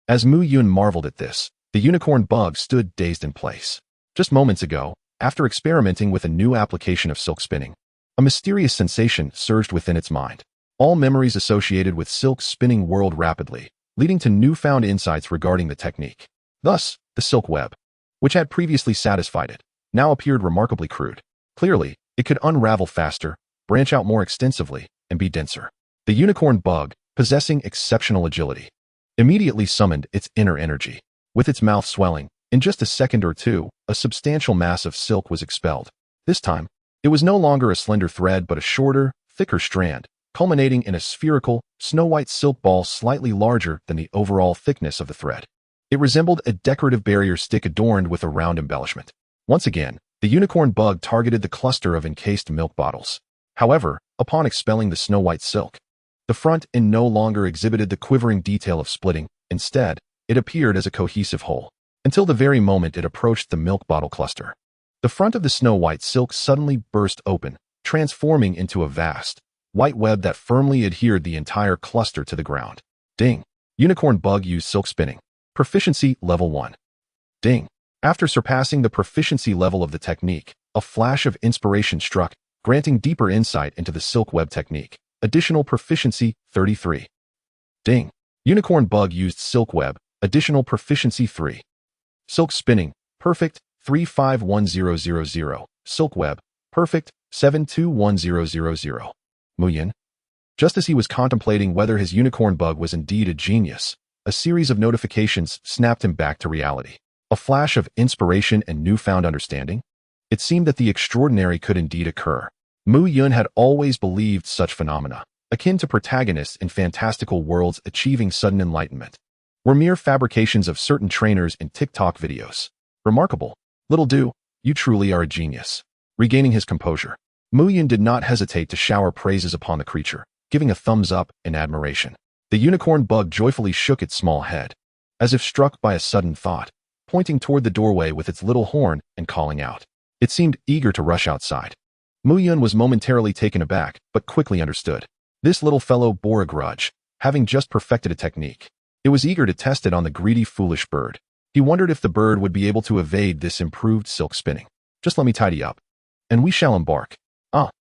As Muyun marveled at this, the unicorn bug stood dazed in place. Just moments ago, after experimenting with a new application of silk spinning, a mysterious sensation surged within its mind. All memories associated with silk spinning whirled rapidly, leading to newfound insights regarding the technique. Thus, the silk web, which had previously satisfied it, now appeared remarkably crude. Clearly, it could unravel faster, branch out more extensively, and be denser. The unicorn bug, possessing exceptional agility. Immediately summoned its inner energy. With its mouth swelling, in just a second or two, a substantial mass of silk was expelled. This time, it was no longer a slender thread but a shorter, thicker strand, culminating in a spherical, snow-white silk ball slightly larger than the overall thickness of the thread. It resembled a decorative barrier stick adorned with a round embellishment. Once again, the unicorn bug targeted the cluster of encased milk bottles. However, upon expelling the snow-white silk, the front end no longer exhibited the quivering detail of splitting. Instead, it appeared as a cohesive whole, until the very moment it approached the milk bottle cluster. The front of the snow-white silk suddenly burst open, transforming into a vast, white web that firmly adhered the entire cluster to the ground. Ding! Unicorn bug used silk spinning. Proficiency level 1. Ding! After surpassing the proficiency level of the technique, a flash of inspiration struck, granting deeper insight into the silk web technique. Additional proficiency 33. Ding! Unicorn bug used silk web. Additional proficiency 3. Silk spinning. Perfect 351000. Silk web. Perfect 721000. Muyun. Just as he was contemplating whether his unicorn bug was indeed a genius, a series of notifications snapped him back to reality. A flash of inspiration and newfound understanding? It seemed that the extraordinary could indeed occur. Muyun had always believed such phenomena, akin to protagonists in fantastical worlds achieving sudden enlightenment, were mere fabrications of certain trainers in TikTok videos. Remarkable. Little do, you truly are a genius. Regaining his composure, Muyun did not hesitate to shower praises upon the creature, giving a thumbs up in admiration. The unicorn bug joyfully shook its small head, as if struck by a sudden thought, pointing toward the doorway with its little horn and calling out. It seemed eager to rush outside. Muyun was momentarily taken aback, but quickly understood. This little fellow bore a grudge, having just perfected a technique. It was eager to test it on the greedy, foolish bird. He wondered if the bird would be able to evade this improved silk spinning. Just let me tidy up, and we shall embark.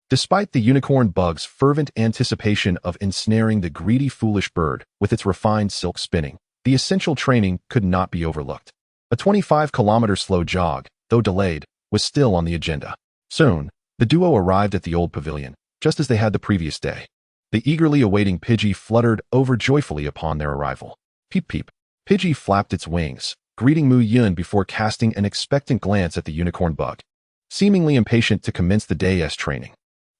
Despite the unicorn bug's fervent anticipation of ensnaring the greedy, foolish bird with its refined silk spinning, the essential training could not be overlooked. A 25-kilometer slow jog, though delayed, was still on the agenda. Soon, the duo arrived at the old pavilion, just as they had the previous day. The eagerly awaiting Pidgey fluttered over joyfully upon their arrival. Peep peep. Pidgey flapped its wings, greeting Muyun before casting an expectant glance at the unicorn bug, seemingly impatient to commence the day's training.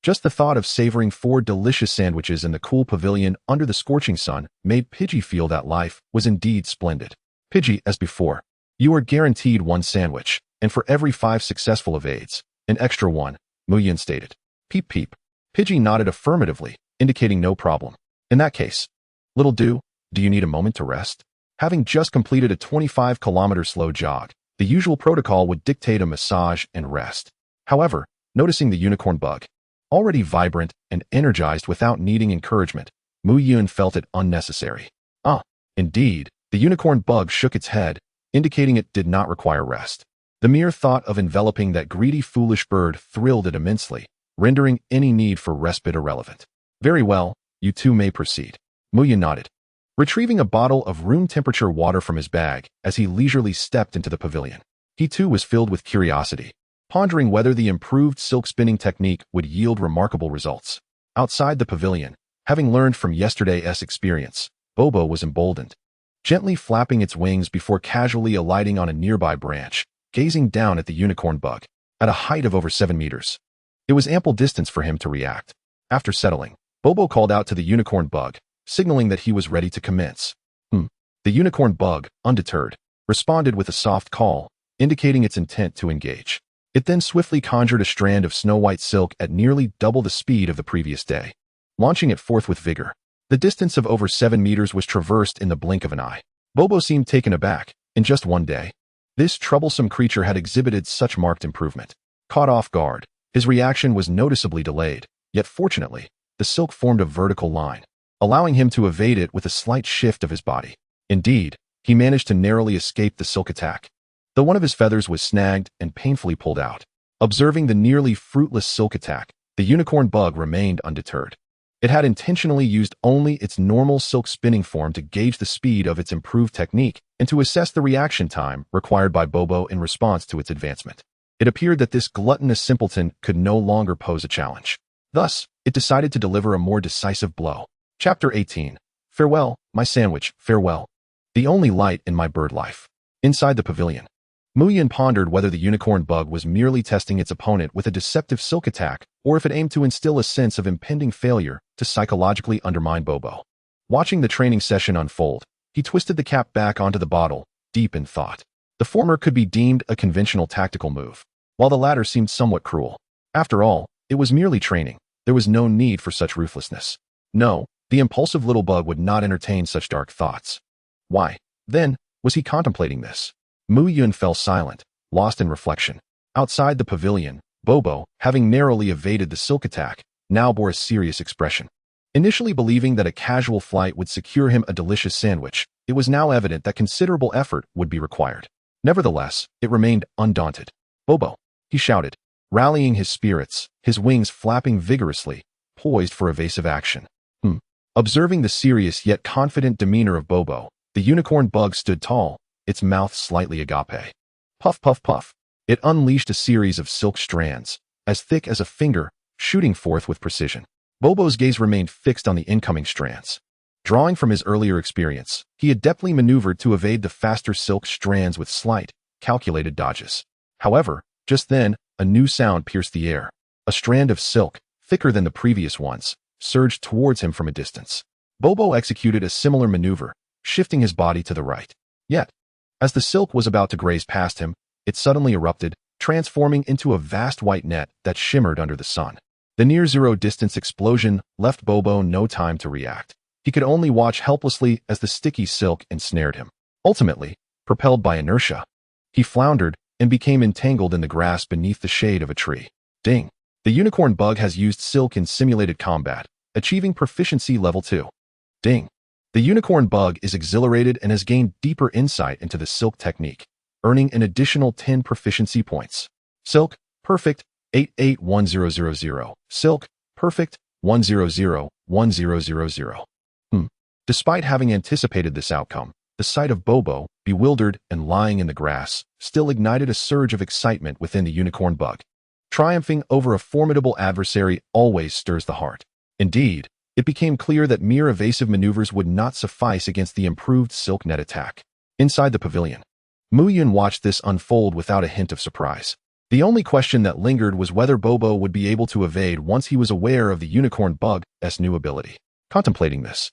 Just the thought of savoring 4 delicious sandwiches in the cool pavilion under the scorching sun made Pidgey feel that life was indeed splendid. Pidgey, as before, you are guaranteed 1 sandwich, and for every 5 successful evades, an extra 1, Muyun stated. Peep peep. Pidgey nodded affirmatively, indicating no problem. In that case, little do you need a moment to rest? Having just completed a 25-kilometer slow jog, the usual protocol would dictate a massage and rest. However, noticing the unicorn bug, already vibrant and energized without needing encouragement, Muyun felt it unnecessary. Indeed, the unicorn bug shook its head, indicating it did not require rest. The mere thought of enveloping that greedy, foolish bird thrilled it immensely, rendering any need for respite irrelevant. Very well, you two may proceed. Muyun nodded, retrieving a bottle of room-temperature water from his bag as he leisurely stepped into the pavilion. He too was filled with curiosity, pondering whether the improved silk spinning technique would yield remarkable results. Outside the pavilion, having learned from yesterday's experience, Bobo was emboldened, gently flapping its wings before casually alighting on a nearby branch, gazing down at the unicorn bug, at a height of over 7 meters. It was ample distance for him to react. After settling, Bobo called out to the unicorn bug, signaling that he was ready to commence. The unicorn bug, undeterred, responded with a soft call, indicating its intent to engage. It then swiftly conjured a strand of snow-white silk at nearly double the speed of the previous day, launching it forth with vigor. The distance of over 7 meters was traversed in the blink of an eye. Bobo seemed taken aback. In just one day, this troublesome creature had exhibited such marked improvement. Caught off guard, his reaction was noticeably delayed, yet fortunately, the silk formed a vertical line, allowing him to evade it with a slight shift of his body. Indeed, he managed to narrowly escape the silk attack, though one of his feathers was snagged and painfully pulled out. Observing the nearly fruitless silk attack, the unicorn bug remained undeterred. It had intentionally used only its normal silk spinning form to gauge the speed of its improved technique and to assess the reaction time required by Bobo in response to its advancement. It appeared that this gluttonous simpleton could no longer pose a challenge. Thus, it decided to deliver a more decisive blow. Chapter 18. Farewell, my sandwich, farewell. The only light in my bird life. Inside the pavilion, Muyun pondered whether the unicorn bug was merely testing its opponent with a deceptive silk attack or if it aimed to instill a sense of impending failure to psychologically undermine Bobo. Watching the training session unfold, he twisted the cap back onto the bottle, deep in thought. The former could be deemed a conventional tactical move, while the latter seemed somewhat cruel. After all, it was merely training. There was no need for such ruthlessness. No, the impulsive little bug would not entertain such dark thoughts. Why, then, was he contemplating this? Muyun fell silent, lost in reflection. Outside the pavilion, Bobo, having narrowly evaded the silk attack, now bore a serious expression. Initially believing that a casual flight would secure him a delicious sandwich, it was now evident that considerable effort would be required. Nevertheless, it remained undaunted. Bobo, he shouted, rallying his spirits, his wings flapping vigorously, poised for evasive action. Observing the serious yet confident demeanor of Bobo, the unicorn bug stood tall, its mouth slightly agape. Puff, puff, puff. It unleashed a series of silk strands, as thick as a finger, shooting forth with precision. Bobo's gaze remained fixed on the incoming strands. Drawing from his earlier experience, he adeptly maneuvered to evade the faster silk strands with slight, calculated dodges. However, just then, a new sound pierced the air. A strand of silk, thicker than the previous ones, surged towards him from a distance. Bobo executed a similar maneuver, shifting his body to the right. Yet, as the silk was about to graze past him, it suddenly erupted, transforming into a vast white net that shimmered under the sun. The near-zero distance explosion left Bobo no time to react. He could only watch helplessly as the sticky silk ensnared him. Ultimately, propelled by inertia, he floundered and became entangled in the grass beneath the shade of a tree. Ding! The unicorn bug has used silk in simulated combat, achieving proficiency level 2. Ding! The unicorn bug is exhilarated and has gained deeper insight into the silk technique, earning an additional 10 proficiency points. Silk, perfect, 881000. Silk, perfect, 1001000. Despite having anticipated this outcome, the sight of Bobo, bewildered and lying in the grass, still ignited a surge of excitement within the unicorn bug. Triumphing over a formidable adversary always stirs the heart. Indeed, it became clear that mere evasive maneuvers would not suffice against the improved silk net attack. Inside the pavilion, Muyun watched this unfold without a hint of surprise. The only question that lingered was whether Bobo would be able to evade once he was aware of the unicorn bug's new ability. Contemplating this,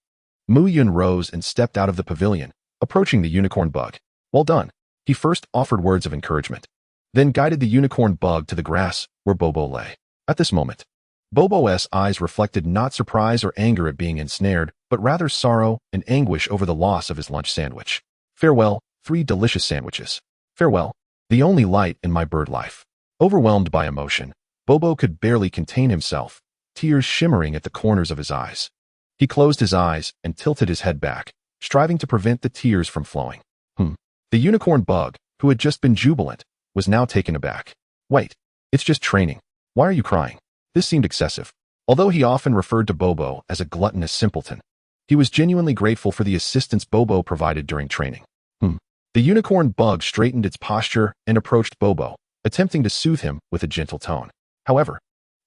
Muyun rose and stepped out of the pavilion, approaching the unicorn bug. Well done. He first offered words of encouragement, then guided the unicorn bug to the grass where Bobo lay. At this moment, Bobo's eyes reflected not surprise or anger at being ensnared, but rather sorrow and anguish over the loss of his lunch sandwich. Farewell, 3 delicious sandwiches. Farewell, the only light in my bird life. Overwhelmed by emotion, Bobo could barely contain himself, tears shimmering at the corners of his eyes. He closed his eyes and tilted his head back, striving to prevent the tears from flowing. The unicorn bug, who had just been jubilant, was now taken aback. Wait, it's just training. Why are you crying? This seemed excessive. Although he often referred to Bobo as a gluttonous simpleton, he was genuinely grateful for the assistance Bobo provided during training. The unicorn bug straightened its posture and approached Bobo, attempting to soothe him with a gentle tone. However,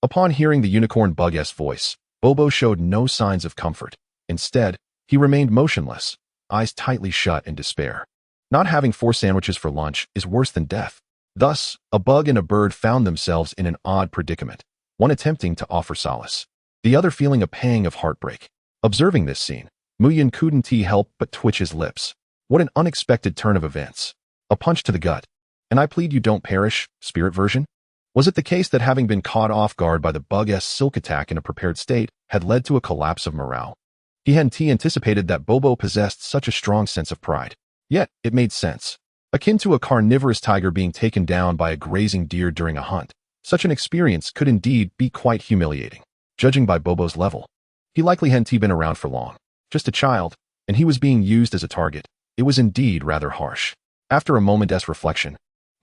upon hearing the unicorn bug's voice, Bobo showed no signs of comfort. Instead, he remained motionless, eyes tightly shut in despair. Not having 4 sandwiches for lunch is worse than death. Thus, a bug and a bird found themselves in an odd predicament, one attempting to offer solace, the other feeling a pang of heartbreak. Observing this scene, Muyun couldn't help but twitch his lips. What an unexpected turn of events. A punch to the gut. And I plead you don't perish, spirit version? Was it the case that having been caught off guard by the bug's silk attack in a prepared state had led to a collapse of morale? He hadn't anticipated that Bobo possessed such a strong sense of pride. Yet, it made sense. Akin to a carnivorous tiger being taken down by a grazing deer during a hunt, such an experience could indeed be quite humiliating. Judging by Bobo's level, he likely hadn't been around for long. Just a child, and he was being used as a target. It was indeed rather harsh. After a moment's reflection,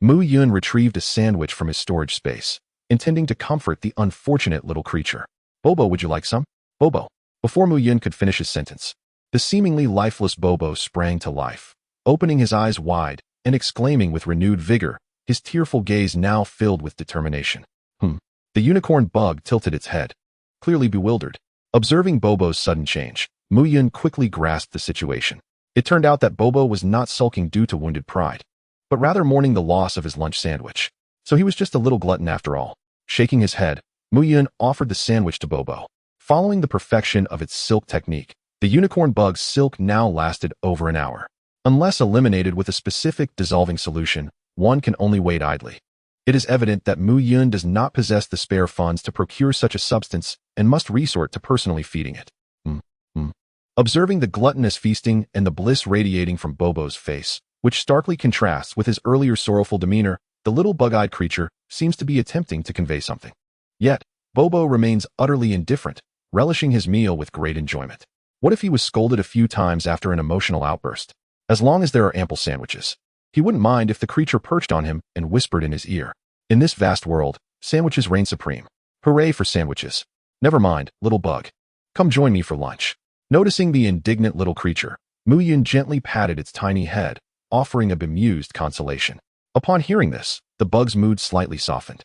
Muyun retrieved a sandwich from his storage space, intending to comfort the unfortunate little creature. Bobo, would you like some? Bobo. Before Muyun could finish his sentence, the seemingly lifeless Bobo sprang to life, opening his eyes wide and exclaiming with renewed vigor, his tearful gaze now filled with determination. The unicorn bug tilted its head, clearly bewildered. Observing Bobo's sudden change, Muyun quickly grasped the situation. It turned out that Bobo was not sulking due to wounded pride, but rather mourning the loss of his lunch sandwich. So he was just a little glutton after all. Shaking his head, Muyun offered the sandwich to Bobo. Following the perfection of its silk technique, the unicorn bug's silk now lasted over an hour. Unless eliminated with a specific dissolving solution, one can only wait idly. It is evident that Muyun does not possess the spare funds to procure such a substance and must resort to personally feeding it. Observing the gluttonous feasting and the bliss radiating from Bobo's face, which starkly contrasts with his earlier sorrowful demeanor, the little bug-eyed creature seems to be attempting to convey something. Yet, Bobo remains utterly indifferent, relishing his meal with great enjoyment. What if he was scolded a few times after an emotional outburst? As long as there are ample sandwiches, he wouldn't mind if the creature perched on him and whispered in his ear. In this vast world, sandwiches reign supreme. Hooray for sandwiches. Never mind, little bug. Come join me for lunch. Noticing the indignant little creature, Muyun gently patted its tiny head, offering a bemused consolation. Upon hearing this, the bug's mood slightly softened.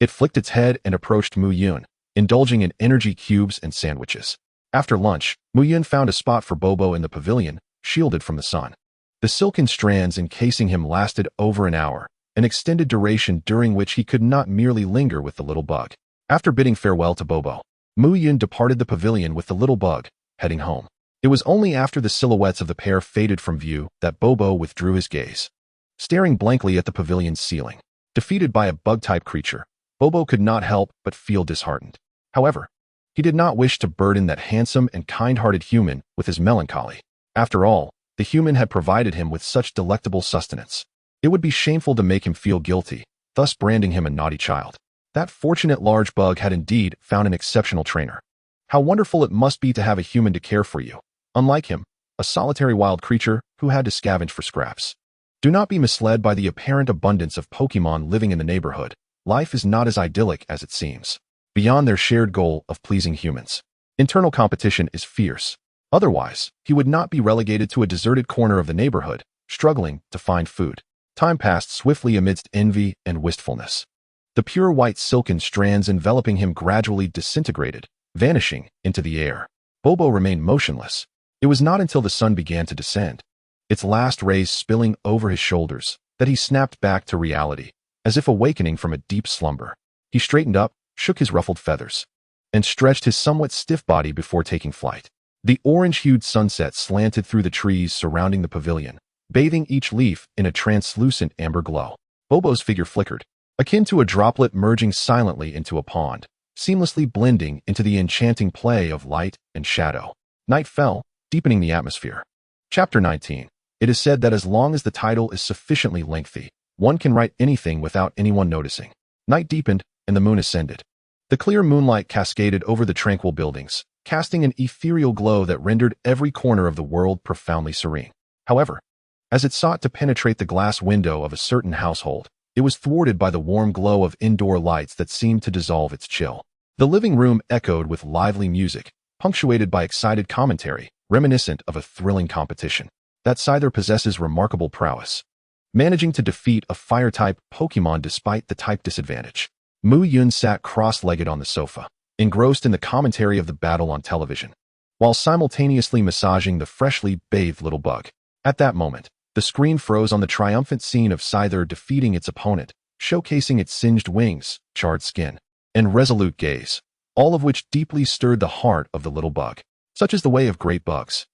It flicked its head and approached Muyun, indulging in energy cubes and sandwiches. After lunch, Muyun found a spot for Bobo in the pavilion, shielded from the sun. The silken strands encasing him lasted over an hour, an extended duration during which he could not merely linger with the little bug. After bidding farewell to Bobo, Muyun departed the pavilion with the little bug, heading home. It was only after the silhouettes of the pair faded from view that Bobo withdrew his gaze. Staring blankly at the pavilion's ceiling, defeated by a bug-type creature, Bobo could not help but feel disheartened. However, he did not wish to burden that handsome and kind-hearted human with his melancholy. After all, the human had provided him with such delectable sustenance. It would be shameful to make him feel guilty, thus branding him a naughty child. That fortunate large bug had indeed found an exceptional trainer. How wonderful it must be to have a human to care for you, unlike him, a solitary wild creature who had to scavenge for scraps. Do not be misled by the apparent abundance of Pokémon living in the neighborhood. Life is not as idyllic as it seems. Beyond their shared goal of pleasing humans, internal competition is fierce. Otherwise, he would not be relegated to a deserted corner of the neighborhood, struggling to find food. Time passed swiftly amidst envy and wistfulness. The pure white silken strands enveloping him gradually disintegrated, vanishing into the air. Bobo remained motionless. It was not until the sun began to descend, its last rays spilling over his shoulders, that he snapped back to reality, as if awakening from a deep slumber. He straightened up, shook his ruffled feathers, and stretched his somewhat stiff body before taking flight. The orange-hued sunset slanted through the trees surrounding the pavilion, bathing each leaf in a translucent amber glow. Bobo's figure flickered, akin to a droplet merging silently into a pond, seamlessly blending into the enchanting play of light and shadow. Night fell, deepening the atmosphere. Chapter 19. It is said that as long as the title is sufficiently lengthy, one can write anything without anyone noticing. Night deepened, and the moon ascended. The clear moonlight cascaded over the tranquil buildings, casting an ethereal glow that rendered every corner of the world profoundly serene. However, as it sought to penetrate the glass window of a certain household, it was thwarted by the warm glow of indoor lights that seemed to dissolve its chill. The living room echoed with lively music, punctuated by excited commentary, reminiscent of a thrilling competition. That Scyther possesses remarkable prowess, managing to defeat a fire-type Pokémon despite the type disadvantage. Muyun sat cross-legged on the sofa, engrossed in the commentary of the battle on television, while simultaneously massaging the freshly bathed little bug. At that moment, the screen froze on the triumphant scene of Scyther defeating its opponent, showcasing its singed wings, charred skin, and resolute gaze, all of which deeply stirred the heart of the little bug. Such is the way of great bugs.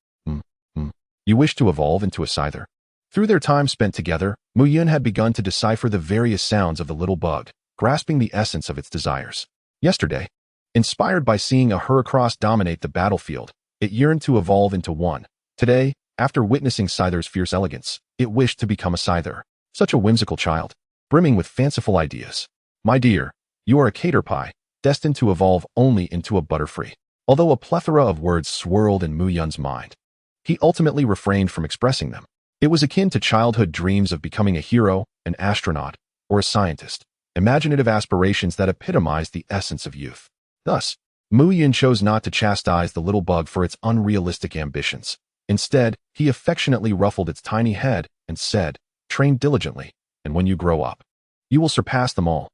You wish to evolve into a Scyther? Through their time spent together, Muyun had begun to decipher the various sounds of the little bug, grasping the essence of its desires. Yesterday, inspired by seeing a Heracross dominate the battlefield, it yearned to evolve into one. Today, after witnessing Scyther's fierce elegance, it wished to become a Scyther. Such a whimsical child, brimming with fanciful ideas. My dear, you are a caterpie, destined to evolve only into a butterfree. Although a plethora of words swirled in Muyun's mind, he ultimately refrained from expressing them. It was akin to childhood dreams of becoming a hero, an astronaut, or a scientist, imaginative aspirations that epitomized the essence of youth. Thus, Muyun chose not to chastise the little bug for its unrealistic ambitions. Instead, he affectionately ruffled its tiny head and said, "Train diligently, and when you grow up, you will surpass them all."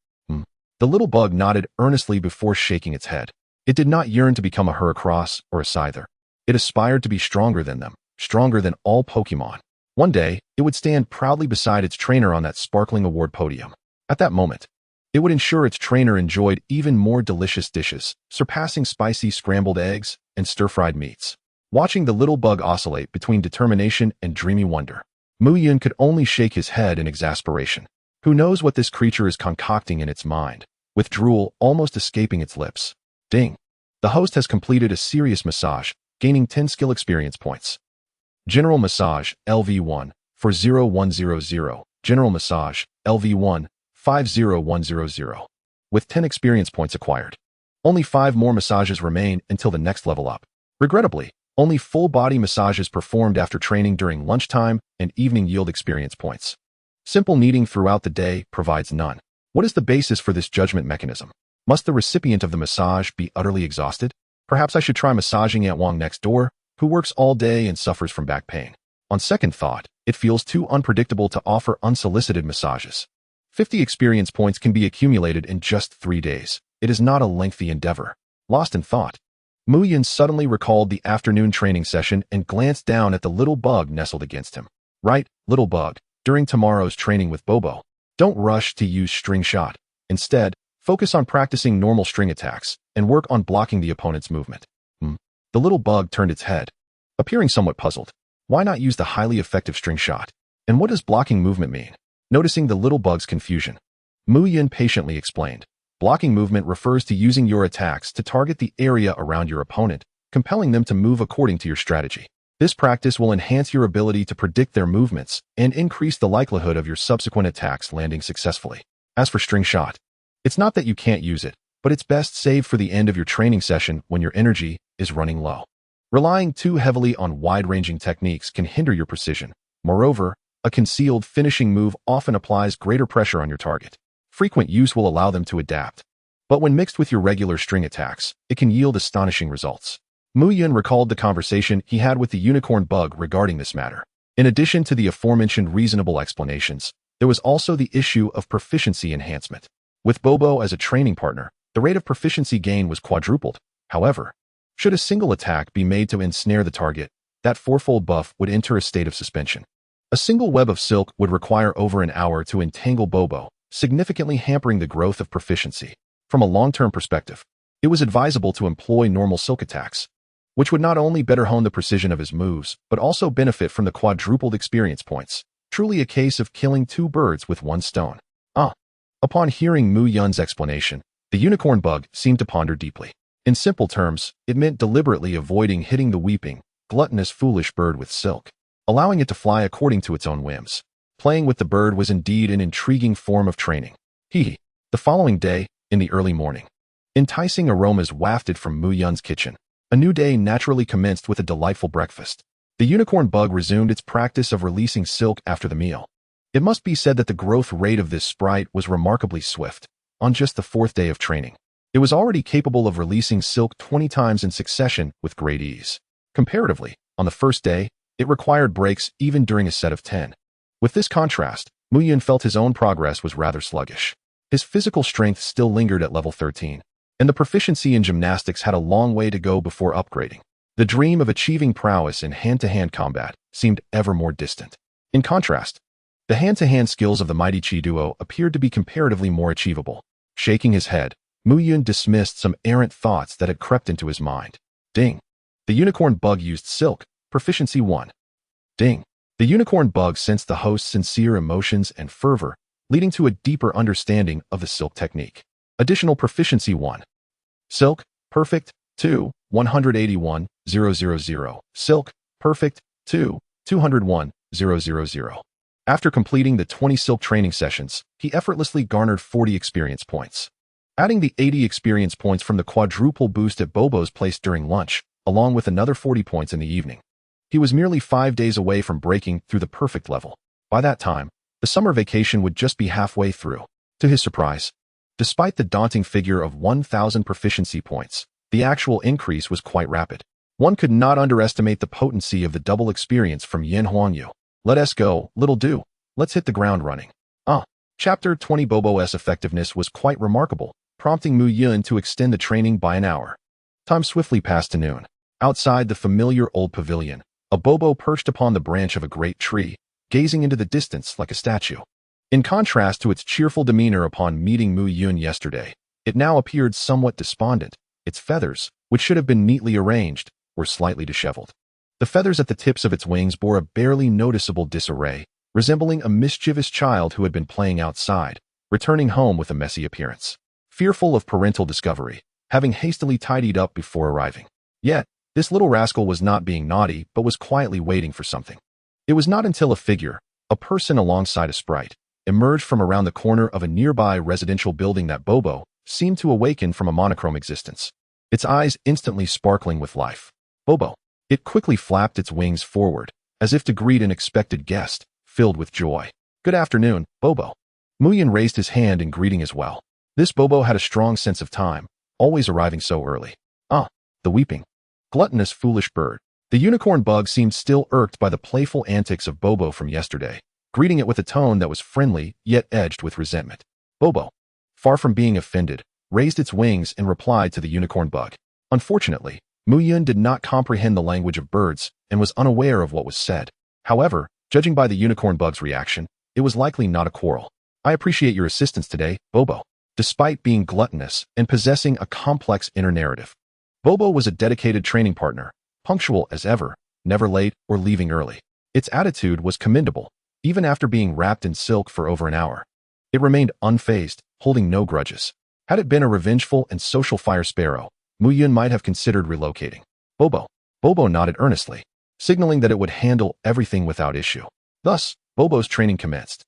The little bug nodded earnestly before shaking its head. It did not yearn to become a Heracross or a Scyther. It aspired to be stronger than them, stronger than all Pokémon. One day, it would stand proudly beside its trainer on that sparkling award podium. At that moment, it would ensure its trainer enjoyed even more delicious dishes, surpassing spicy scrambled eggs and stir-fried meats. Watching the little bug oscillate between determination and dreamy wonder, Muyun could only shake his head in exasperation. Who knows what this creature is concocting in its mind, with drool almost escaping its lips. Ding! The host has completed a serious massage, gaining 10 skill experience points. General Massage, LV1, 40100. General Massage, LV1, 50100. With 10 experience points acquired. Only 5 more massages remain until the next level up. Regrettably, only full-body massages performed after training during lunchtime and evening yield experience points. Simple kneading throughout the day provides none. What is the basis for this judgment mechanism? Must the recipient of the massage be utterly exhausted? Perhaps I should try massaging Aunt Wong next door, who works all day and suffers from back pain. On second thought, it feels too unpredictable to offer unsolicited massages. 50 experience points can be accumulated in just 3 days. It is not a lengthy endeavor. Lost in thought, Muyun suddenly recalled the afternoon training session and glanced down at the little bug nestled against him. Right, little bug, during tomorrow's training with Bobo, don't rush to use string shot. Instead, focus on practicing normal string attacks and work on blocking the opponent's movement. The little bug turned its head, appearing somewhat puzzled. Why not use the highly effective string shot? And what does blocking movement mean? Noticing the little bug's confusion, Muyun patiently explained. Blocking movement refers to using your attacks to target the area around your opponent, compelling them to move according to your strategy. This practice will enhance your ability to predict their movements and increase the likelihood of your subsequent attacks landing successfully. As for string shot, it's not that you can't use it, but it's best saved for the end of your training session when your energy is running low. Relying too heavily on wide-ranging techniques can hinder your precision. Moreover, a concealed finishing move often applies greater pressure on your target. Frequent use will allow them to adapt. But when mixed with your regular string attacks, it can yield astonishing results. Muyun recalled the conversation he had with the unicorn bug regarding this matter. In addition to the aforementioned reasonable explanations, there was also the issue of proficiency enhancement. With Bobo as a training partner, the rate of proficiency gain was quadrupled. However, should a single attack be made to ensnare the target, that fourfold buff would enter a state of suspension. A single web of silk would require over an hour to entangle Bobo, significantly hampering the growth of proficiency. From a long-term perspective, it was advisable to employ normal silk attacks, which would not only better hone the precision of his moves, but also benefit from the quadrupled experience points. Truly a case of killing 2 birds with 1 stone. Upon hearing Muyun's explanation, the unicorn bug seemed to ponder deeply. In simple terms, it meant deliberately avoiding hitting the weeping, gluttonous foolish bird with silk, allowing it to fly according to its own whims. Playing with the bird was indeed an intriguing form of training. The following day, in the early morning, enticing aromas wafted from Muyun's kitchen. A new day naturally commenced with a delightful breakfast. The unicorn bug resumed its practice of releasing silk after the meal. It must be said that the growth rate of this sprite was remarkably swift. On just the 4th day of training, it was already capable of releasing silk 20 times in succession with great ease. Comparatively, on the first day, it required breaks even during a set of 10. With this contrast, Muyun felt his own progress was rather sluggish. His physical strength still lingered at level 13, and the proficiency in gymnastics had a long way to go before upgrading. The dream of achieving prowess in hand-to-hand combat seemed ever more distant. In contrast, the hand-to-hand skills of the mighty Chi duo appeared to be comparatively more achievable. Shaking his head, Muyun dismissed some errant thoughts that had crept into his mind. Ding! The unicorn bug used silk, proficiency 1. Ding! The unicorn bug sensed the host's sincere emotions and fervor, leading to a deeper understanding of the silk technique. Additional proficiency 1. Silk, perfect, 2, 181,000. Silk, perfect, 2, 201,000. After completing the 20 silk training sessions, he effortlessly garnered 40 experience points. Adding the 80 experience points from the quadruple boost at Bobo's place during lunch, along with another 40 points in the evening, he was merely 5 days away from breaking through the perfect level. By that time, the summer vacation would just be halfway through. To his surprise, despite the daunting figure of 1,000 proficiency points, the actual increase was quite rapid. One could not underestimate the potency of the double experience from Yin Huangyu. Let us go, little do. Let's hit the ground running. Chapter 20 Bobo's effectiveness was quite remarkable, prompting Muyun to extend the training by an hour. Time swiftly passed to noon. Outside the familiar old pavilion, a Bobo perched upon the branch of a great tree, gazing into the distance like a statue. In contrast to its cheerful demeanor upon meeting Muyun yesterday, it now appeared somewhat despondent. Its feathers, which should have been neatly arranged, were slightly disheveled. The feathers at the tips of its wings bore a barely noticeable disarray, resembling a mischievous child who had been playing outside, returning home with a messy appearance. Fearful of parental discovery, having hastily tidied up before arriving. Yet, this little rascal was not being naughty, but was quietly waiting for something. It was not until a figure, a person alongside a sprite, emerged from around the corner of a nearby residential building that Bobo seemed to awaken from a monochrome existence, its eyes instantly sparkling with life. Bobo. It quickly flapped its wings forward, as if to greet an expected guest, filled with joy. Good afternoon, Bobo. Muyun raised his hand in greeting as well. This Bobo had a strong sense of time, always arriving so early. Ah, the weeping, gluttonous foolish bird. The unicorn bug seemed still irked by the playful antics of Bobo from yesterday, greeting it with a tone that was friendly, yet edged with resentment. Bobo, far from being offended, raised its wings and replied to the unicorn bug. Unfortunately, Muyun did not comprehend the language of birds and was unaware of what was said. However, judging by the unicorn bug's reaction, it was likely not a quarrel. I appreciate your assistance today, Bobo. Despite being gluttonous and possessing a complex inner narrative, Bobo was a dedicated training partner, punctual as ever, never late or leaving early. Its attitude was commendable, even after being wrapped in silk for over an hour. It remained unfazed, holding no grudges. Had it been a revengeful and social fire sparrow, Muyun might have considered relocating. Bobo nodded earnestly, signaling that it would handle everything without issue. Thus, Bobo's training commenced.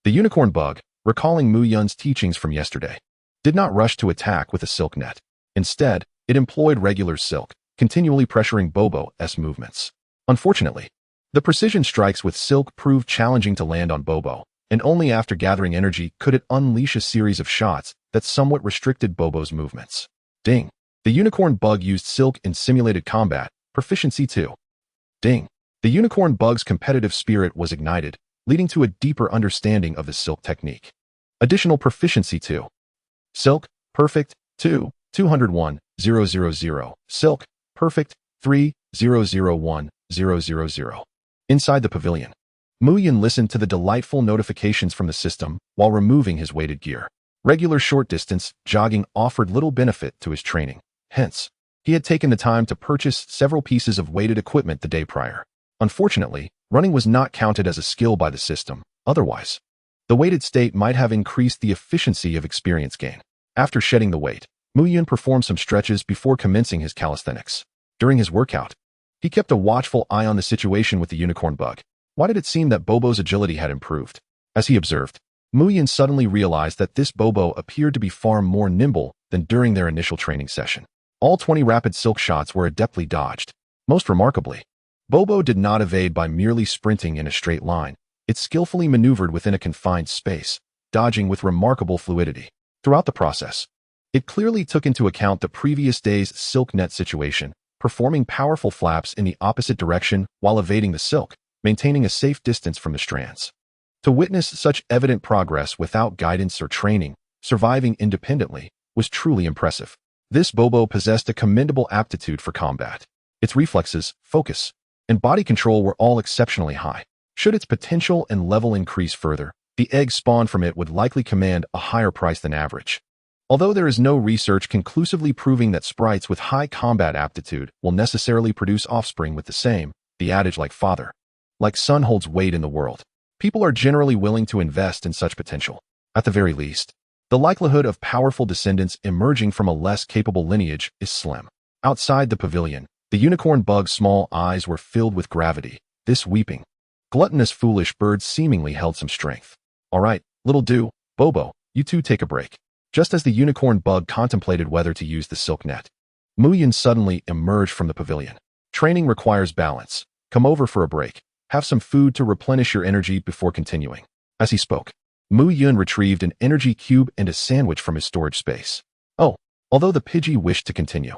The unicorn bug, recalling Muyun's teachings from yesterday, did not rush to attack with a silk net. Instead, it employed regular silk, continually pressuring Bobo's movements. Unfortunately, the precision strikes with silk proved challenging to land on Bobo, and only after gathering energy could it unleash a series of shots that somewhat restricted Bobo's movements. Ding. The unicorn bug used silk in simulated combat, proficiency 2. Ding. The unicorn bug's competitive spirit was ignited, leading to a deeper understanding of the silk technique. Additional proficiency 2. Silk, perfect, 2, 201,000. Silk, perfect, 3,001,000. Inside the pavilion, Muyun listened to the delightful notifications from the system while removing his weighted gear. Regular short-distance jogging offered little benefit to his training. Hence, he had taken the time to purchase several pieces of weighted equipment the day prior. Unfortunately, running was not counted as a skill by the system. Otherwise, the weighted state might have increased the efficiency of experience gain. After shedding the weight, Muyun performed some stretches before commencing his calisthenics. During his workout, he kept a watchful eye on the situation with the unicorn bug. Why did it seem that Bobo's agility had improved? As he observed, Muyun suddenly realized that this Bobo appeared to be far more nimble than during their initial training session. All 20 rapid silk shots were adeptly dodged. Most remarkably, Bobo did not evade by merely sprinting in a straight line. It skillfully maneuvered within a confined space, dodging with remarkable fluidity. Throughout the process, it clearly took into account the previous day's silk net situation, performing powerful flaps in the opposite direction while evading the silk, maintaining a safe distance from the strands. To witness such evident progress without guidance or training, surviving independently, was truly impressive. This Bobo possessed a commendable aptitude for combat. Its reflexes, focus, and body control were all exceptionally high. Should its potential and level increase further, the eggs spawned from it would likely command a higher price than average. Although there is no research conclusively proving that sprites with high combat aptitude will necessarily produce offspring with the same, the adage like father, like son holds weight in the world. People are generally willing to invest in such potential. At the very least, the likelihood of powerful descendants emerging from a less capable lineage is slim. Outside the pavilion, the unicorn bug's small eyes were filled with gravity. This weeping, gluttonous foolish bird seemingly held some strength. All right, little do, Bobo, you two take a break. Just as the unicorn bug contemplated whether to use the silk net, Muyun suddenly emerged from the pavilion. Training requires balance. Come over for a break. Have some food to replenish your energy before continuing. As he spoke, Muyun retrieved an energy cube and a sandwich from his storage space. Although the Pidgey wished to continue,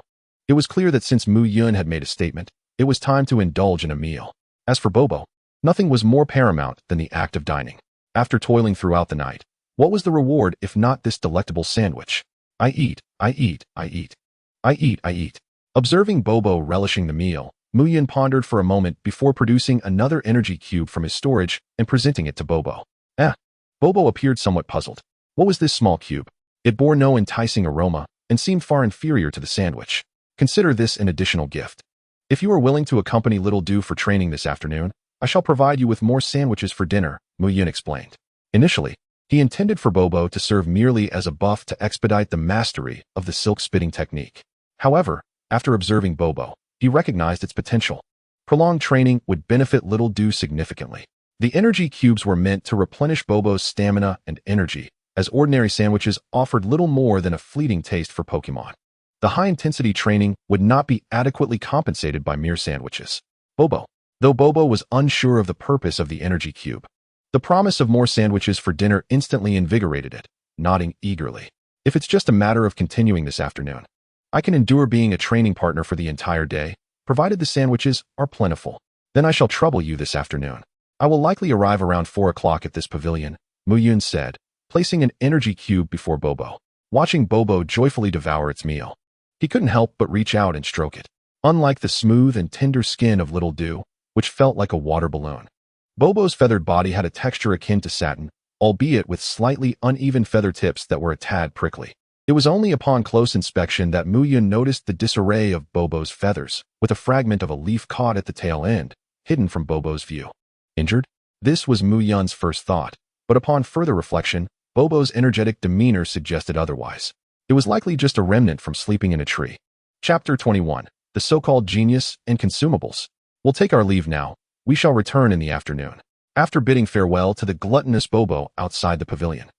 it was clear that since Muyun had made a statement, it was time to indulge in a meal. As for Bobo, nothing was more paramount than the act of dining. After toiling throughout the night, what was the reward if not this delectable sandwich? I eat, I eat, I eat. I eat, I eat. Observing Bobo relishing the meal, Muyun pondered for a moment before producing another energy cube from his storage and presenting it to Bobo. Bobo appeared somewhat puzzled. What was this small cube? It bore no enticing aroma and seemed far inferior to the sandwich. Consider this an additional gift. If you are willing to accompany Little Do for training this afternoon, I shall provide you with more sandwiches for dinner, Muyun explained. Initially, he intended for Bobo to serve merely as a buff to expedite the mastery of the silk spitting technique. However, after observing Bobo, he recognized its potential. Prolonged training would benefit Little Do significantly. The energy cubes were meant to replenish Bobo's stamina and energy, as ordinary sandwiches offered little more than a fleeting taste for Pokémon. The high-intensity training would not be adequately compensated by mere sandwiches. Though Bobo was unsure of the purpose of the energy cube, the promise of more sandwiches for dinner instantly invigorated it, nodding eagerly. If it's just a matter of continuing this afternoon, I can endure being a training partner for the entire day, provided the sandwiches are plentiful. Then I shall trouble you this afternoon. I will likely arrive around 4 o'clock at this pavilion, Muyun said, placing an energy cube before Bobo. Watching Bobo joyfully devour its meal, he couldn't help but reach out and stroke it. Unlike the smooth and tender skin of Little Do, which felt like a water balloon, Bobo's feathered body had a texture akin to satin, albeit with slightly uneven feather tips that were a tad prickly. It was only upon close inspection that Muyun noticed the disarray of Bobo's feathers, with a fragment of a leaf caught at the tail end, hidden from Bobo's view. Injured? This was Muyun's first thought, but upon further reflection, Bobo's energetic demeanor suggested otherwise. It was likely just a remnant from sleeping in a tree. Chapter 21. The so-called genius and consumables. We'll take our leave now. We shall return in the afternoon. After bidding farewell to the gluttonous Bobo outside the pavilion,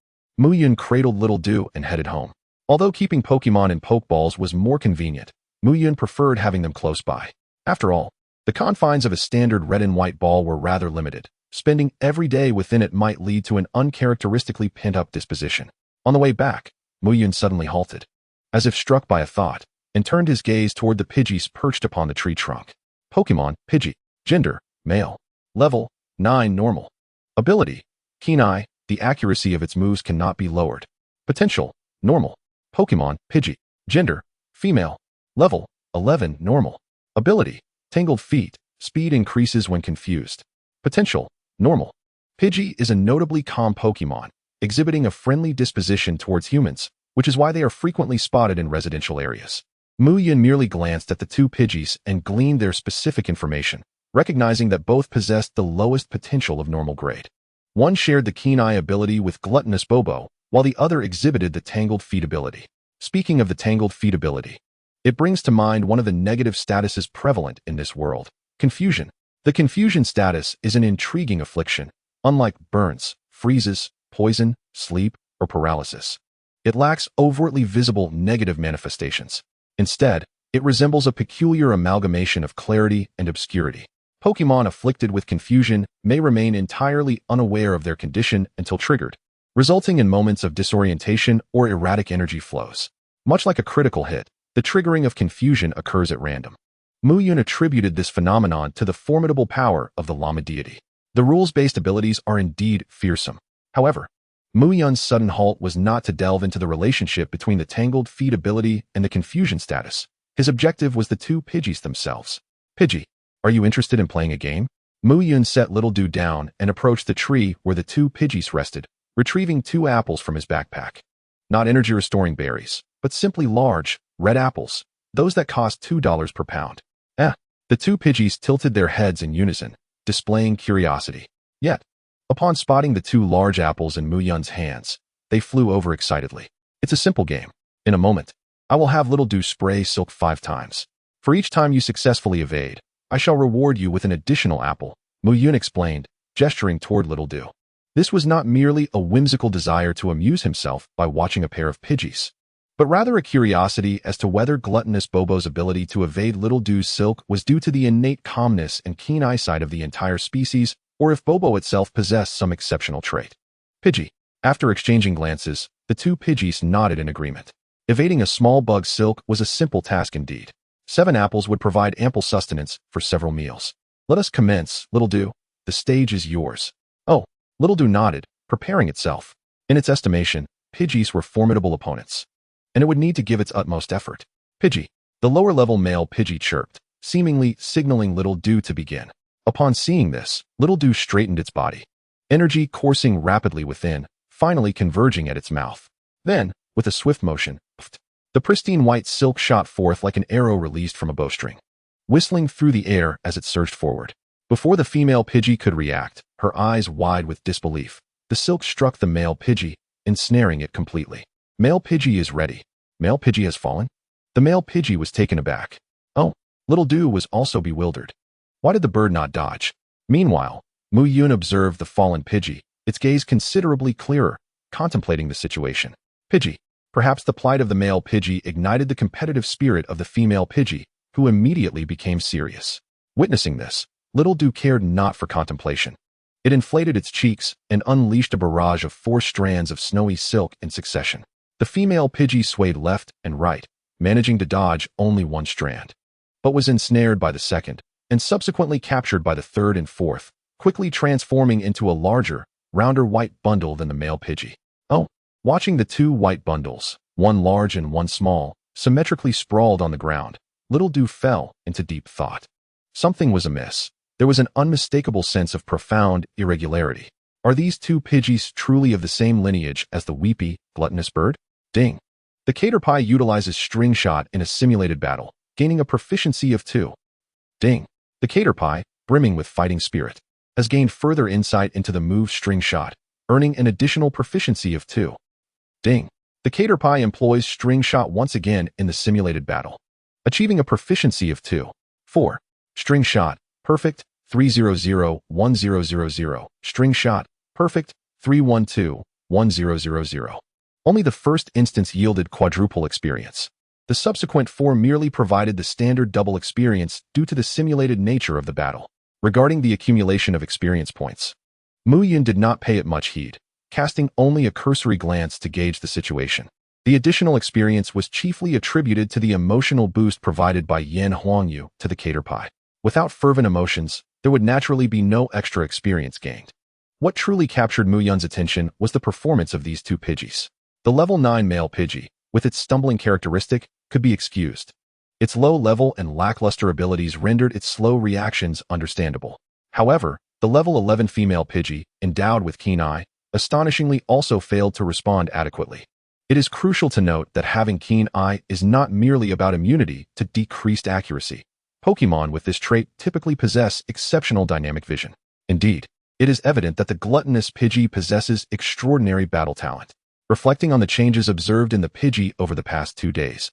Muyun cradled Little Do and headed home. Although keeping Pokémon in Pokeballs was more convenient, Muyun preferred having them close by. After all, the confines of a standard red and white ball were rather limited. Spending every day within it might lead to an uncharacteristically pent-up disposition. On the way back, Muyun suddenly halted, as if struck by a thought, and turned his gaze toward the Pidgeys perched upon the tree trunk. Pokémon, Pidgey. Gender, male. Level, 9 normal. Ability, keen eye. The accuracy of its moves cannot be lowered. Potential, normal. Pokémon, Pidgey. Gender, female. Level, 11 normal. Ability, tangled feet. Speed increases when confused. Potential, normal. Pidgey is a notably calm Pokémon, exhibiting a friendly disposition towards humans, which is why they are frequently spotted in residential areas. Muyun merely glanced at the two Pidgeys and gleaned their specific information, recognizing that both possessed the lowest potential of normal grade. One shared the keen eye ability with gluttonous Bobo, while the other exhibited the tangled feet ability. Speaking of the tangled feet ability, it brings to mind one of the negative statuses prevalent in this world, confusion. The confusion status is an intriguing affliction, unlike burns, freezes, poison, sleep, or paralysis. It lacks overtly visible negative manifestations. Instead, it resembles a peculiar amalgamation of clarity and obscurity. Pokémon afflicted with confusion may remain entirely unaware of their condition until triggered, resulting in moments of disorientation or erratic energy flows. Much like a critical hit, the triggering of confusion occurs at random. Muyun attributed this phenomenon to the formidable power of the Llama deity. The rules-based abilities are indeed fearsome. However, Muyun's sudden halt was not to delve into the relationship between the tangled feet ability and the confusion status. His objective was the two Pidgeys themselves. Pidgey, are you interested in playing a game? Muyun set Little Do down and approached the tree where the two Pidgeys rested, retrieving 2 apples from his backpack. Not energy-restoring berries, but simply large, red apples, those that cost $2 per pound. The two Pidgeys tilted their heads in unison, displaying curiosity. Yet, upon spotting the 2 large apples in Muyun's hands, they flew over excitedly. It's a simple game. In a moment, I will have Little Do spray silk 5 times. For each time you successfully evade, I shall reward you with an additional apple, Muyun explained, gesturing toward Little Do. This was not merely a whimsical desire to amuse himself by watching a pair of Pidgeys, but rather a curiosity as to whether gluttonous Bobo's ability to evade Little Do's silk was due to the innate calmness and keen eyesight of the entire species, or if Bobo itself possessed some exceptional trait. Pidgey. After exchanging glances, the two Pidgeys nodded in agreement. Evading a small bug silk was a simple task indeed. 7 apples would provide ample sustenance for several meals. Let us commence, Little Do. The stage is yours. Oh, Little Do nodded, preparing itself. In its estimation, Pidgeys were formidable opponents, and it would need to give its utmost effort. Pidgey, The lower-level male Pidgey chirped, seemingly signaling Little Dew to begin. Upon seeing this, Little Dew straightened its body, energy coursing rapidly within, finally converging at its mouth. Then, with a swift motion, the pristine white silk shot forth like an arrow released from a bowstring, whistling through the air as it surged forward. Before the female Pidgey could react, her eyes wide with disbelief, the silk struck the male Pidgey, ensnaring it completely. Male Pidgey is ready. Male Pidgey has fallen? The male Pidgey was taken aback. Oh, Little Dew was also bewildered. Why did the bird not dodge? Meanwhile, Muyun observed the fallen Pidgey, its gaze considerably clearer, contemplating the situation. Pidgey. Perhaps the plight of the male Pidgey ignited the competitive spirit of the female Pidgey, who immediately became serious. Witnessing this, Little Dew cared not for contemplation. It inflated its cheeks and unleashed a barrage of 4 strands of snowy silk in succession. The female Pidgey swayed left and right, managing to dodge only 1 strand, but was ensnared by the second, and subsequently captured by the third and fourth, quickly transforming into a larger, rounder white bundle than the male Pidgey. Oh! Watching the 2 white bundles, one large and one small, symmetrically sprawled on the ground, Little Dew fell into deep thought. Something was amiss. There was an unmistakable sense of profound irregularity. Are these 2 Pidgeys truly of the same lineage as the weepy, gluttonous bird? Ding! The Caterpie utilizes String Shot in a simulated battle, gaining a proficiency of 2. Ding! The Caterpie, brimming with fighting spirit, has gained further insight into the move String Shot, earning an additional proficiency of 2. Ding! The Caterpie employs String Shot once again in the simulated battle, achieving a proficiency of 2. 4. String Shot, perfect, 300-1000. String Shot, perfect, 312-1000. Only the first instance yielded quadruple experience. The subsequent 4 merely provided the standard double experience due to the simulated nature of the battle. Regarding the accumulation of experience points, Muyun did not pay it much heed, casting only a cursory glance to gauge the situation. The additional experience was chiefly attributed to the emotional boost provided by Yan Huangyu to the Caterpie. Without fervent emotions, there would naturally be no extra experience gained. What truly captured Muyun's attention was the performance of these 2 Pidgeys. The level 9 male Pidgey, with its stumbling characteristic, could be excused. Its low level and lackluster abilities rendered its slow reactions understandable. However, the level 11 female Pidgey, endowed with keen eye, astonishingly also failed to respond adequately. It is crucial to note that having keen eye is not merely about immunity to decreased accuracy. Pokémon with this trait typically possess exceptional dynamic vision. Indeed, it is evident that the gluttonous Pidgey possesses extraordinary battle talent. Reflecting on the changes observed in the Pidgey over the past 2 days,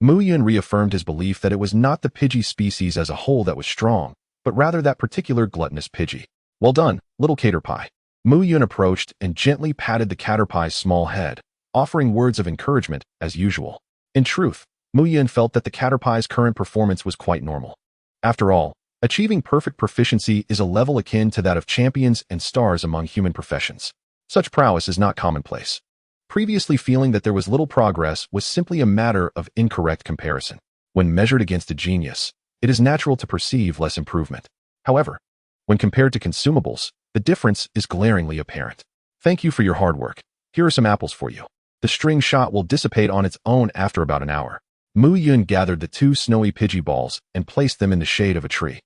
Muyun reaffirmed his belief that it was not the Pidgey species as a whole that was strong, but rather that particular gluttonous Pidgey. Well done, little Caterpie. Muyun approached and gently patted the Caterpie's small head, offering words of encouragement as usual. In truth, Muyun felt that the Caterpie's current performance was quite normal. After all, achieving perfect proficiency is a level akin to that of champions and stars among human professions. Such prowess is not commonplace. Previously feeling that there was little progress was simply a matter of incorrect comparison. When measured against a genius, it is natural to perceive less improvement. However, when compared to consumables, the difference is glaringly apparent. Thank you for your hard work. Here are some apples for you. The String Shot will dissipate on its own after about an hour. Muyun gathered the 2 snowy Pidgey balls and placed them in the shade of a tree,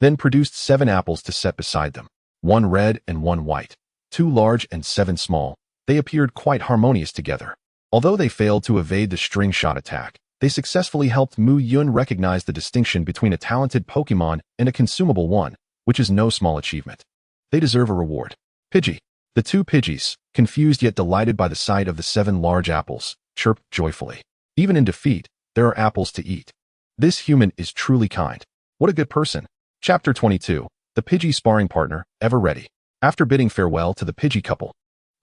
then produced 7 apples to set beside them, 1 red and 1 white, 2 large and 7 small. They appeared quite harmonious together. Although they failed to evade the String Shot attack, they successfully helped Muyun recognize the distinction between a talented Pokémon and a consumable one, which is no small achievement. They deserve a reward. Pidgey. The 2 Pidgeys, confused yet delighted by the sight of the 7 large apples, chirped joyfully. Even in defeat, there are apples to eat. This human is truly kind. What a good person. Chapter 22. The Pidgey Sparring Partner, Ever Ready. After bidding farewell to the Pidgey couple,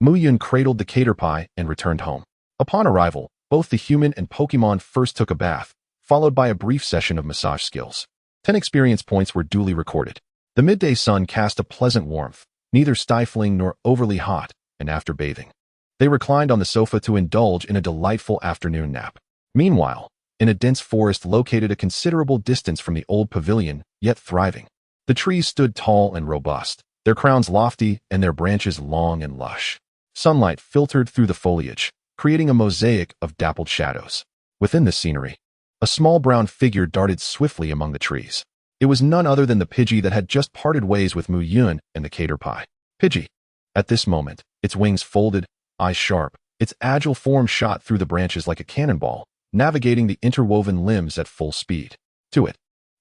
Muyun cradled the Caterpie and returned home. Upon arrival, both the human and Pokémon first took a bath, followed by a brief session of massage skills. 10 experience points were duly recorded. The midday sun cast a pleasant warmth, neither stifling nor overly hot, and after bathing, they reclined on the sofa to indulge in a delightful afternoon nap. Meanwhile, in a dense forest located a considerable distance from the old pavilion, yet thriving, the trees stood tall and robust, their crowns lofty and their branches long and lush. Sunlight filtered through the foliage, creating a mosaic of dappled shadows. Within this scenery, a small brown figure darted swiftly among the trees. It was none other than the Pidgey that had just parted ways with Muyun and the Caterpie. Pidgey. At this moment, its wings folded, eyes sharp, its agile form shot through the branches like a cannonball, navigating the interwoven limbs at full speed. To it,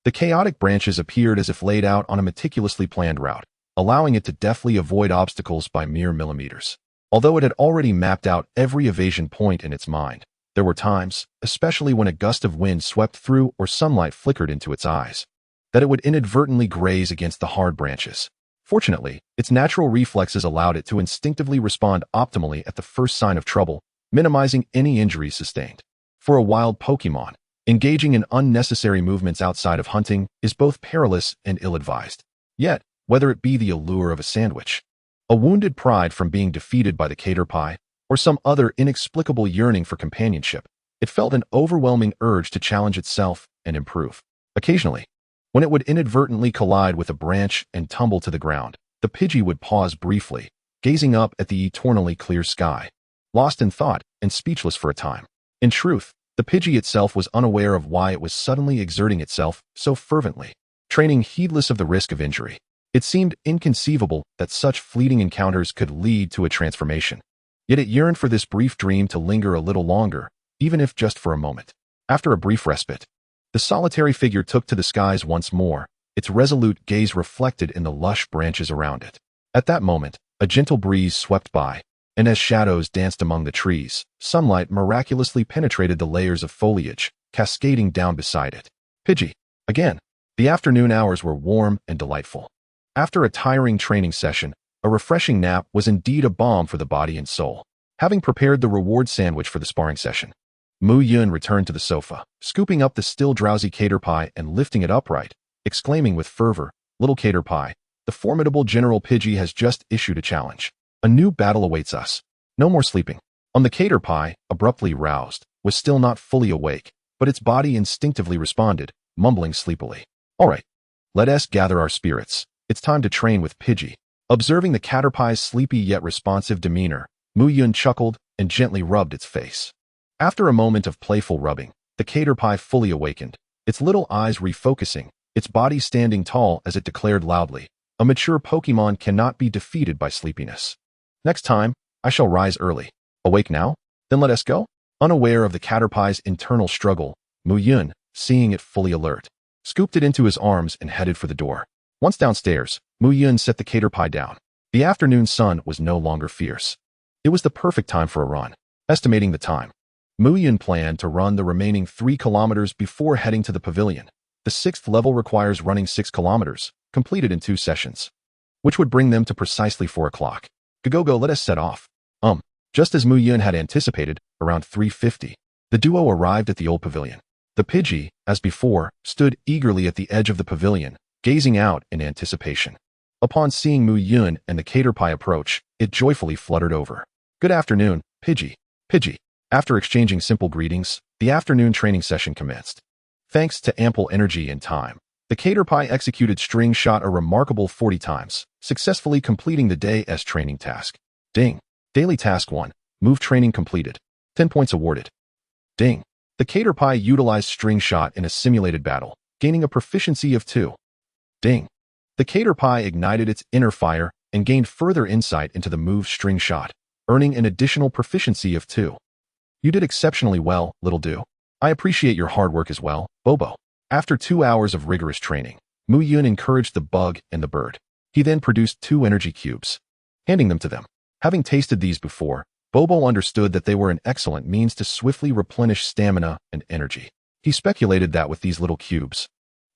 the chaotic branches appeared as if laid out on a meticulously planned route, allowing it to deftly avoid obstacles by mere millimeters. Although it had already mapped out every evasion point in its mind, there were times, especially when a gust of wind swept through or sunlight flickered into its eyes, that it would inadvertently graze against the hard branches. Fortunately, its natural reflexes allowed it to instinctively respond optimally at the first sign of trouble, minimizing any injuries sustained. For a wild Pokémon, engaging in unnecessary movements outside of hunting is both perilous and ill-advised. Yet, whether it be the allure of a sandwich, a wounded pride from being defeated by the Caterpie, or some other inexplicable yearning for companionship, it felt an overwhelming urge to challenge itself and improve. Occasionally, when it would inadvertently collide with a branch and tumble to the ground, the Pidgey would pause briefly, gazing up at the eternally clear sky, lost in thought and speechless for a time. In truth, the Pidgey itself was unaware of why it was suddenly exerting itself so fervently, training heedless of the risk of injury. It seemed inconceivable that such fleeting encounters could lead to a transformation. Yet it yearned for this brief dream to linger a little longer, even if just for a moment. After a brief respite, the solitary figure took to the skies once more, its resolute gaze reflected in the lush branches around it. At that moment, a gentle breeze swept by, and as shadows danced among the trees, sunlight miraculously penetrated the layers of foliage, cascading down beside it. Pidgey. Again, the afternoon hours were warm and delightful. After a tiring training session, a refreshing nap was indeed a balm for the body and soul. Having prepared the reward sandwich for the sparring session, Muyun returned to the sofa, scooping up the still drowsy Caterpie and lifting it upright, exclaiming with fervor, "Little Caterpie, the formidable General Pidgey has just issued a challenge. A new battle awaits us. No more sleeping." The Caterpie, abruptly roused, was still not fully awake, but its body instinctively responded, mumbling sleepily. "All right, let us gather our spirits. It's time to train with Pidgey." Observing the Caterpie's sleepy yet responsive demeanor, Muyun chuckled and gently rubbed its face. After a moment of playful rubbing, the Caterpie fully awakened, its little eyes refocusing, its body standing tall as it declared loudly, "A mature Pokémon cannot be defeated by sleepiness. Next time, I shall rise early. Awake now? Then let us go?" Unaware of the Caterpie's internal struggle, Muyun, seeing it fully alert, scooped it into his arms and headed for the door. Once downstairs, Muyun set the Caterpie down. The afternoon sun was no longer fierce. It was the perfect time for a run. Estimating the time, Muyun planned to run the remaining 3 kilometers before heading to the pavilion. The 6th level requires running 6 kilometers, completed in 2 sessions, which would bring them to precisely 4 o'clock. Go, let us set off. Just as Muyun had anticipated, around 3:50, the duo arrived at the old pavilion. The Pidgey, as before, stood eagerly at the edge of the pavilion, gazing out in anticipation. Upon seeing Muyun and the Caterpie approach, it joyfully fluttered over. "Good afternoon, Pidgey." Pidgey. After exchanging simple greetings, the afternoon training session commenced. Thanks to ample energy and time, the Caterpie executed string shot a remarkable 40 times, successfully completing the day's training task. Ding. Daily Task 1. Move training completed. 10 points awarded. Ding. The Caterpie utilized string shot in a simulated battle, gaining a proficiency of 2. Ding. The Caterpie ignited its inner fire and gained further insight into the move string shot, earning an additional proficiency of 2. You did exceptionally well, Little Do. I appreciate your hard work as well, Bobo. After 2 hours of rigorous training, Muyun encouraged the bug and the bird. He then produced 2 energy cubes, handing them to them. Having tasted these before, Bobo understood that they were an excellent means to swiftly replenish stamina and energy. He speculated that with these little cubes,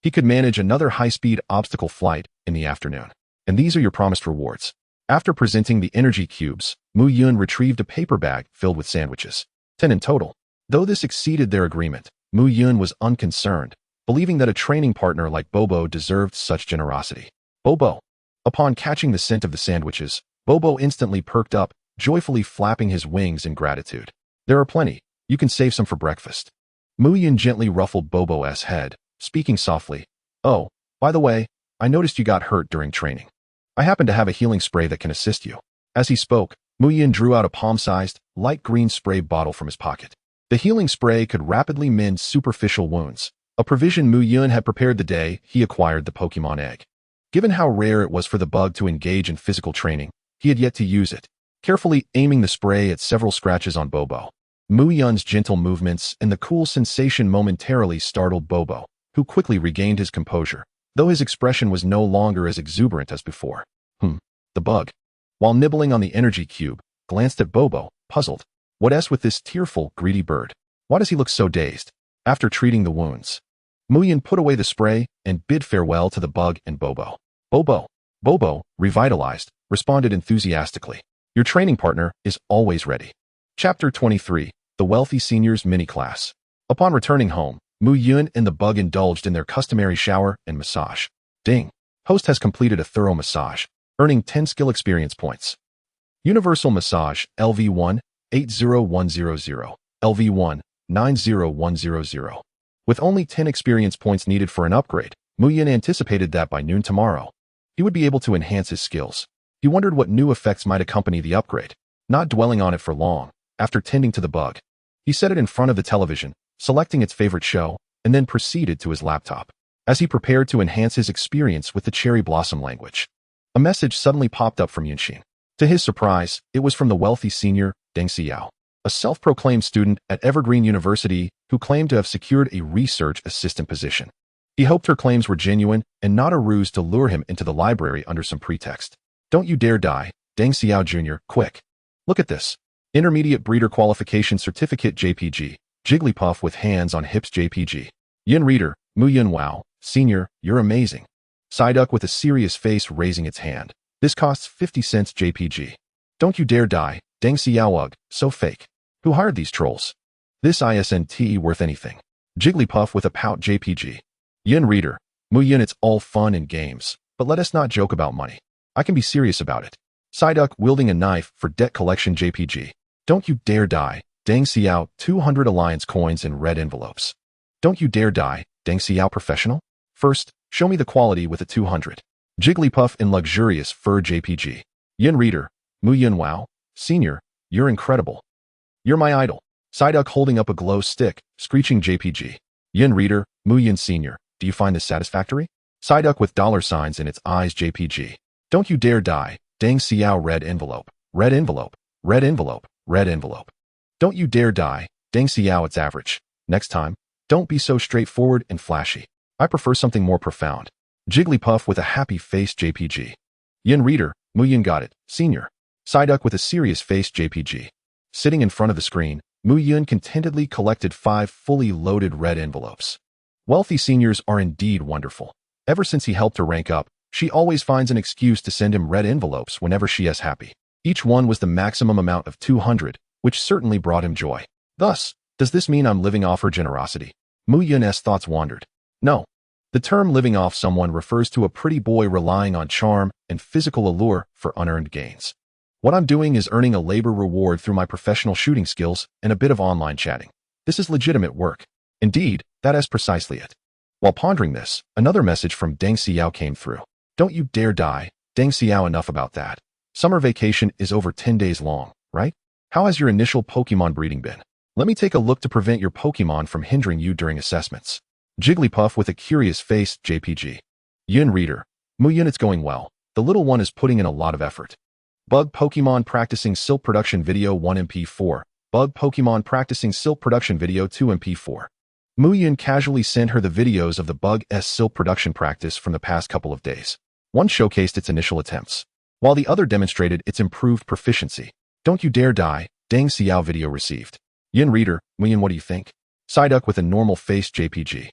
he could manage another high-speed obstacle flight in the afternoon. And these are your promised rewards. After presenting the energy cubes, Muyun retrieved a paper bag filled with sandwiches. 10 in total. Though this exceeded their agreement, Muyun was unconcerned, believing that a training partner like Bobo deserved such generosity. Bobo. Upon catching the scent of the sandwiches, Bobo instantly perked up, joyfully flapping his wings in gratitude. "There are plenty. You can save some for breakfast." Muyun gently ruffled Bobo's head, speaking softly. "Oh, by the way, I noticed you got hurt during training. I happen to have a healing spray that can assist you." As he spoke, Muyun drew out a palm-sized, light green spray bottle from his pocket. The healing spray could rapidly mend superficial wounds, a provision Muyun had prepared the day he acquired the Pokémon egg. Given how rare it was for the bug to engage in physical training, he had yet to use it, carefully aiming the spray at several scratches on Bobo. Muyun's gentle movements and the cool sensation momentarily startled Bobo, who quickly regained his composure, though his expression was no longer as exuberant as before. The bug, while nibbling on the energy cube, glanced at Bobo, puzzled. What's with this tearful, greedy bird? Why does he look so dazed? After treating the wounds, Muyun put away the spray and bid farewell to the bug and Bobo. Bobo, revitalized, responded enthusiastically. Your training partner is always ready. Chapter 23, The Wealthy Seniors Mini-Class. Upon returning home, Muyun and the bug indulged in their customary shower and massage. Ding! Host has completed a thorough massage, earning 10 skill experience points. Universal Massage, LV1, 80100, LV1, 90100. With only 10 experience points needed for an upgrade, Muyun anticipated that by noon tomorrow, he would be able to enhance his skills. He wondered what new effects might accompany the upgrade. Not dwelling on it for long, after tending to the bug, he set it in front of the television, selecting its favorite show, and then proceeded to his laptop. As he prepared to enhance his experience with the cherry blossom language, a message suddenly popped up from Yunshin. To his surprise, it was from the wealthy senior, Deng Xiao, a self-proclaimed student at Evergreen University who claimed to have secured a research assistant position. He hoped her claims were genuine and not a ruse to lure him into the library under some pretext. Don't you dare die, Deng Xiao Jr., quick. Look at this. Intermediate Breeder Qualification Certificate JPG, Jigglypuff with hands on hips JPG. Yin Reader, Muyun Wow, Senior, you're amazing. Psyduck with a serious face raising its hand. This costs 50 cents JPG. Don't you dare die, Deng Xiao Ugh, so fake. Who hired these trolls? This isn't worth anything. Jigglypuff with a pout JPG. Yin Reader, Muyun, it's all fun and games, but let us not joke about money. I can be serious about it. Psyduck wielding a knife for debt collection JPG. Don't you dare die, Deng Xiao, 200 Alliance coins in red envelopes. Don't you dare die, Deng Xiao Professional? First, show me the quality with a 200. Jigglypuff in luxurious fur JPG. Yin Reader, Muyun Wow, Senior, you're incredible. You're my idol. Psyduck holding up a glow stick, screeching JPG. Yin Reader, Muyun Senior, do you find this satisfactory? Psyduck with dollar signs in its eyes JPG. Don't you dare die, Deng Xiao red envelope, red envelope, red envelope, red envelope. Don't you dare die, Deng Xiao it's average. Next time, don't be so straightforward and flashy. I prefer something more profound. Jigglypuff with a happy face JPG. Yin Reader, Muyun got it, Senior. Psyduck with a serious face JPG. Sitting in front of the screen, Muyun contentedly collected 5 fully loaded red envelopes. Wealthy seniors are indeed wonderful. Ever since he helped her rank up, she always finds an excuse to send him red envelopes whenever she is happy. Each one was the maximum amount of 200, which certainly brought him joy. Thus, does this mean I'm living off her generosity? Muyun's thoughts wandered. No. The term living off someone refers to a pretty boy relying on charm and physical allure for unearned gains. What I'm doing is earning a labor reward through my professional shooting skills and a bit of online chatting. This is legitimate work. Indeed, that is precisely it. While pondering this, another message from Deng Xiao came through. Don't you dare die, Deng Xiao, enough about that. Summer vacation is over 10 days long, right? How has your initial Pokemon breeding been? Let me take a look to prevent your Pokemon from hindering you during assessments. Jigglypuff with a curious face JPG. Yin Reader, Muyun, it's going well. The little one is putting in a lot of effort. Bug Pokemon Practicing Silk Production Video 1 MP4. Bug Pokemon Practicing Silk Production Video 2 MP4. Muyun casually sent her the videos of the Bug's silk production practice from the past couple of days. One showcased its initial attempts, while the other demonstrated its improved proficiency. Don't you dare die, Deng Xiao video received. Yin Reader, Muyun, what do you think? Psyduck with a normal face JPG.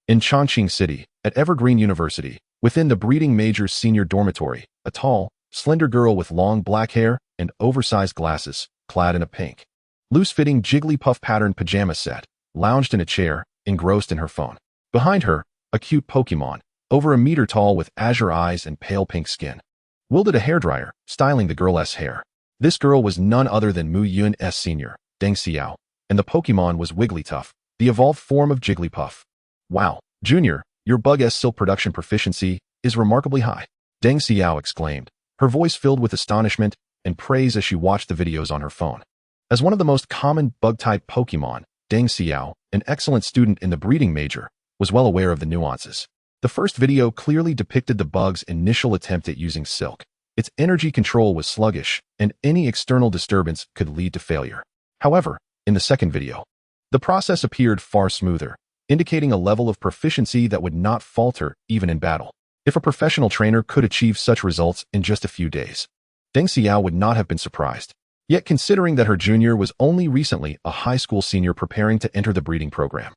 In Chongqing City, at Evergreen University, within the Breeding Major's senior dormitory, a tall, slender girl with long black hair and oversized glasses, clad in a pink, loose-fitting Jigglypuff patterned pajama set, lounged in a chair, engrossed in her phone. Behind her, a cute Pokemon, over a meter tall with azure eyes and pale pink skin, wielded a hairdryer, styling the girl's hair. This girl was none other than Muyun's senior, Deng Xiao, and the Pokemon was Wigglytuff, the evolved form of Jigglypuff. Wow, Junior, your Bug's silk production proficiency is remarkably high, Deng Xiao exclaimed, her voice filled with astonishment and praise as she watched the videos on her phone. As one of the most common bug-type Pokemon, Deng Xiao, an excellent student in the breeding major, was well aware of the nuances. The first video clearly depicted the bug's initial attempt at using silk. Its energy control was sluggish, and any external disturbance could lead to failure. However, in the second video, the process appeared far smoother, indicating a level of proficiency that would not falter even in battle. If a professional trainer could achieve such results in just a few days, Deng Xiao would not have been surprised. Yet considering that her junior was only recently a high school senior preparing to enter the breeding program,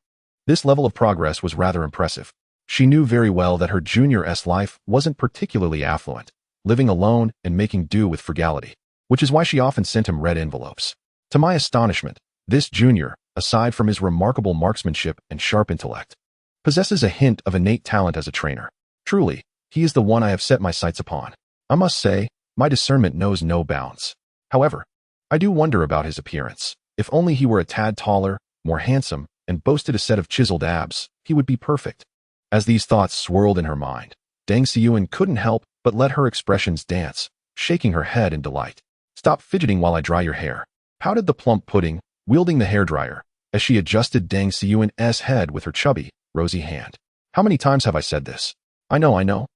this level of progress was rather impressive. She knew very well that her junior's life wasn't particularly affluent, living alone and making do with frugality, which is why she often sent him red envelopes. To my astonishment, this junior, aside from his remarkable marksmanship and sharp intellect, possesses a hint of innate talent as a trainer. Truly, he is the one I have set my sights upon. I must say, my discernment knows no bounds. However, I do wonder about his appearance. If only he were a tad taller, more handsome, and boasted a set of chiseled abs, he would be perfect. As these thoughts swirled in her mind, Deng Xiao couldn't help but let her expressions dance, shaking her head in delight. "Stop fidgeting while I dry your hair," pouted the plump pudding, wielding the hairdryer, as she adjusted Deng Xiao's head with her chubby, rosy hand. "How many times have I said this?" I know.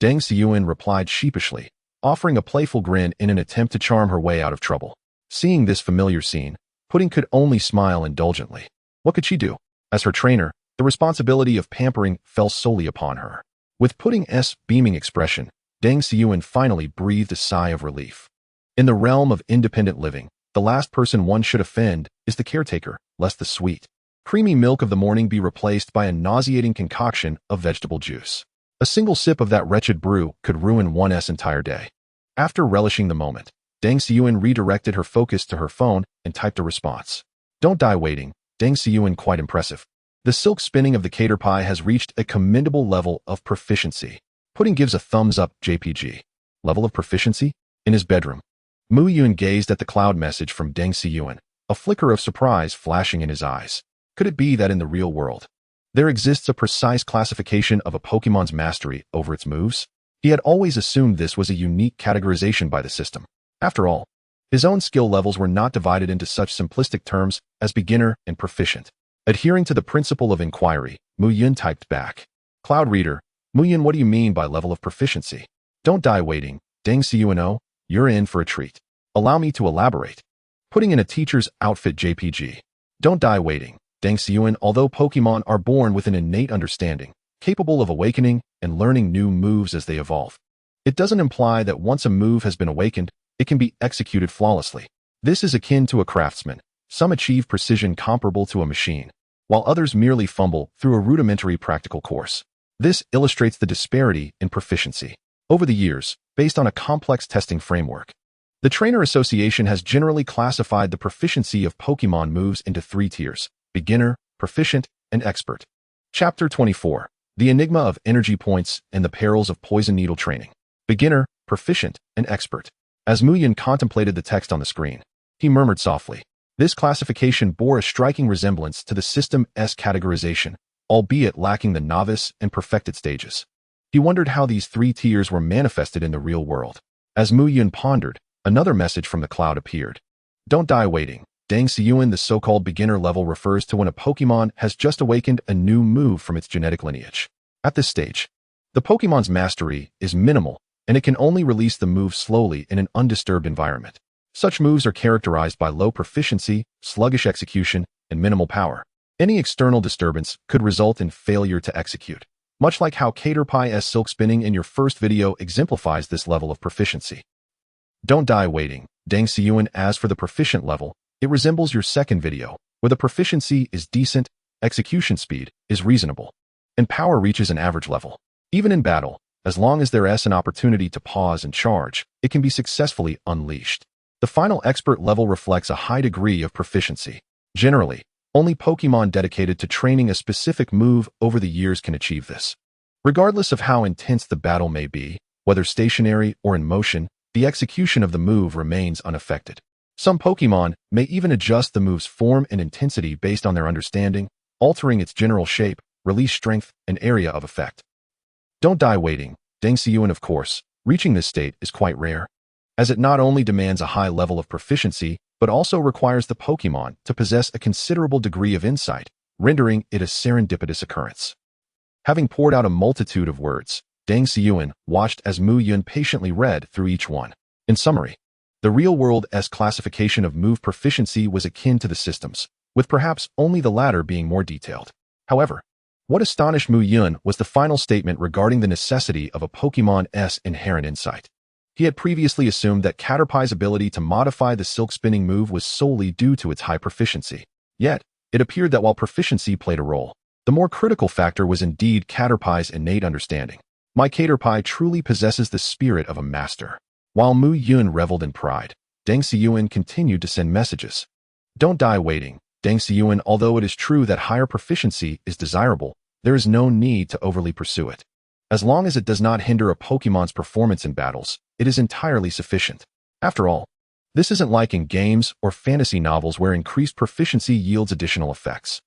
Deng Xiao replied sheepishly, offering a playful grin in an attempt to charm her way out of trouble. Seeing this familiar scene, Pudding could only smile indulgently. What could she do? As her trainer, the responsibility of pampering fell solely upon her. With Pudding's beaming expression, Deng Xiao finally breathed a sigh of relief. In the realm of independent living, the last person one should offend is the caretaker, lest the sweet, creamy milk of the morning be replaced by a nauseating concoction of vegetable juice. A single sip of that wretched brew could ruin one's entire day. After relishing the moment, Deng Xiao redirected her focus to her phone and typed a response. "Don't die waiting, Deng Xiao, quite impressive. The silk spinning of the caterpie has reached a commendable level of proficiency." Pudding gives a thumbs up JPG. Level of proficiency? In his bedroom, Muyun gazed at the cloud message from Deng Xiao, a flicker of surprise flashing in his eyes. Could it be that in the real world, there exists a precise classification of a Pokemon's mastery over its moves? He had always assumed this was a unique categorization by the system. After all, his own skill levels were not divided into such simplistic terms as beginner and proficient. Adhering to the principle of inquiry, Muyun typed back. "Cloud Reader, Muyun, what do you mean by level of proficiency? Don't die waiting, Deng Xiao, you're in for a treat. Allow me to elaborate." Putting in a teacher's outfit JPG. Don't die waiting, Deng Xiao. Although Pokemon are born with an innate understanding, capable of awakening and learning new moves as they evolve, it doesn't imply that once a move has been awakened, it can be executed flawlessly. This is akin to a craftsman. Some achieve precision comparable to a machine, while others merely fumble through a rudimentary practical course. This illustrates the disparity in proficiency. Over the years, based on a complex testing framework, the Trainer Association has generally classified the proficiency of Pokemon moves into 3 tiers: beginner, proficient, and expert. Chapter 24. The Enigma of Energy Points and the Perils of Poison Needle Training. Beginner, proficient, and expert. As Muyun contemplated the text on the screen, he murmured softly. This classification bore a striking resemblance to the system's categorization, albeit lacking the novice and perfected stages. He wondered how these 3 tiers were manifested in the real world. As Muyun pondered, another message from the cloud appeared. Don't die waiting, Deng Xiao. The so-called beginner level refers to when a Pokemon has just awakened a new move from its genetic lineage. At this stage, the Pokemon's mastery is minimal, and it can only release the move slowly in an undisturbed environment. Such moves are characterized by low proficiency, sluggish execution, and minimal power. Any external disturbance could result in failure to execute, much like how Caterpie's silk spinning in your first video exemplifies this level of proficiency. Don't die waiting, Deng Xiao. As for the proficient level, it resembles your second video, where the proficiency is decent, execution speed is reasonable, and power reaches an average level. Even in battle, as long as there is an opportunity to pause and charge, it can be successfully unleashed. The final expert level reflects a high degree of proficiency. Generally, only Pokemon dedicated to training a specific move over the years can achieve this. Regardless of how intense the battle may be, whether stationary or in motion, the execution of the move remains unaffected. Some Pokemon may even adjust the move's form and intensity based on their understanding, altering its general shape, release strength, and area of effect. Don't die waiting, Deng Xiao. Of course, reaching this state is quite rare. as it not only demands a high level of proficiency, but also requires the Pokémon to possess a considerable degree of insight, rendering it a serendipitous occurrence. Having poured out a multitude of words, Deng Xiyuan watched as Muyun patiently read through each one. In summary, the real-world's classification of move proficiency was akin to the system's, with perhaps only the latter being more detailed. However, what astonished Muyun was the final statement regarding the necessity of a Pokémon's inherent insight. He had previously assumed that Caterpie's ability to modify the silk spinning move was solely due to its high proficiency. Yet, it appeared that while proficiency played a role, the more critical factor was indeed Caterpie's innate understanding. My Caterpie truly possesses the spirit of a master. While Muyun reveled in pride, Deng Xiyuan continued to send messages. Don't die waiting, Deng Xiyuan. Although it is true that higher proficiency is desirable, there is no need to overly pursue it. As long as it does not hinder a Pokémon's performance in battles, it is entirely sufficient. After all, this isn't like in games or fantasy novels where increased proficiency yields additional effects.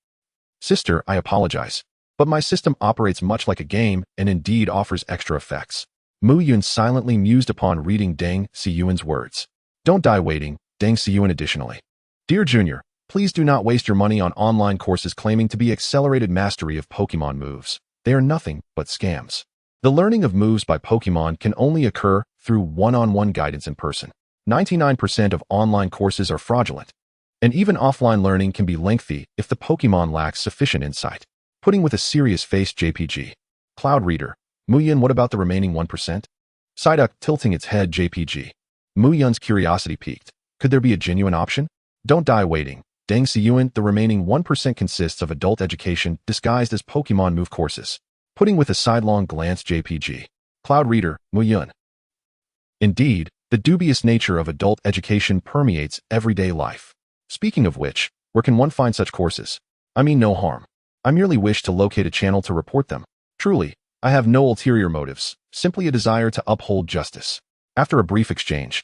Sister, I apologize, but my system operates much like a game and indeed offers extra effects. Muyun silently mused upon reading Deng Xiyuan's words. Don't die waiting, Deng Xiyuan. Additionally, Dear Junior, please do not waste your money on online courses claiming to be accelerated mastery of Pokémon moves. They are nothing but scams. The learning of moves by Pokémon can only occur through one-on-one guidance in person. 99% of online courses are fraudulent, and even offline learning can be lengthy if the Pokémon lacks sufficient insight. Putting with a serious face JPG. Cloud Reader. Muyun, what about the remaining 1%? Psyduck, tilting its head JPG. Muyun's curiosity piqued. Could there be a genuine option? Don't die waiting, Deng Xiyuan. The remaining 1% consists of adult education disguised as Pokémon move courses. Putting with a sidelong glance JPG. Cloud Reader. Muyun. Indeed, the dubious nature of adult education permeates everyday life. Speaking of which, where can one find such courses? I mean no harm. I merely wish to locate a channel to report them. Truly, I have no ulterior motives, simply a desire to uphold justice. After a brief exchange,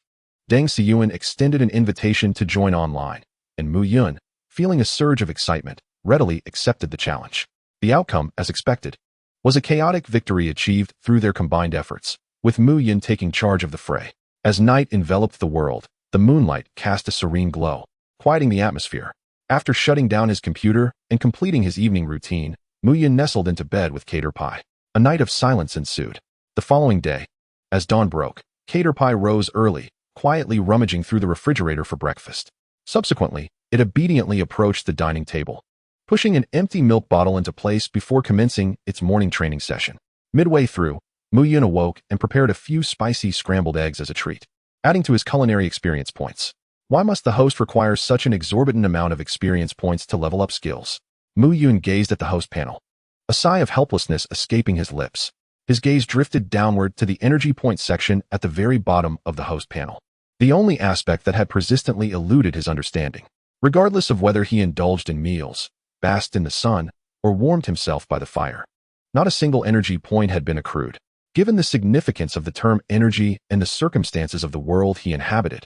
Deng Xiyuan extended an invitation to join online, and Muyun, feeling a surge of excitement, readily accepted the challenge. The outcome, as expected, was a chaotic victory achieved through their combined efforts, with Muyun taking charge of the fray. As night enveloped the world, the moonlight cast a serene glow, quieting the atmosphere. After shutting down his computer and completing his evening routine, Muyun nestled into bed with Caterpie. A night of silence ensued. The following day, as dawn broke, Caterpie rose early, quietly rummaging through the refrigerator for breakfast. Subsequently, it obediently approached the dining table, pushing an empty milk bottle into place before commencing its morning training session. Midway through, Muyun awoke and prepared a few spicy scrambled eggs as a treat, adding to his culinary experience points. Why must the host require such an exorbitant amount of experience points to level up skills? Muyun gazed at the host panel, a sigh of helplessness escaping his lips. His gaze drifted downward to the energy point section at the very bottom of the host panel, the only aspect that had persistently eluded his understanding. Regardless of whether he indulged in meals, basked in the sun, or warmed himself by the fire, not a single energy point had been accrued. Given the significance of the term energy and the circumstances of the world he inhabited,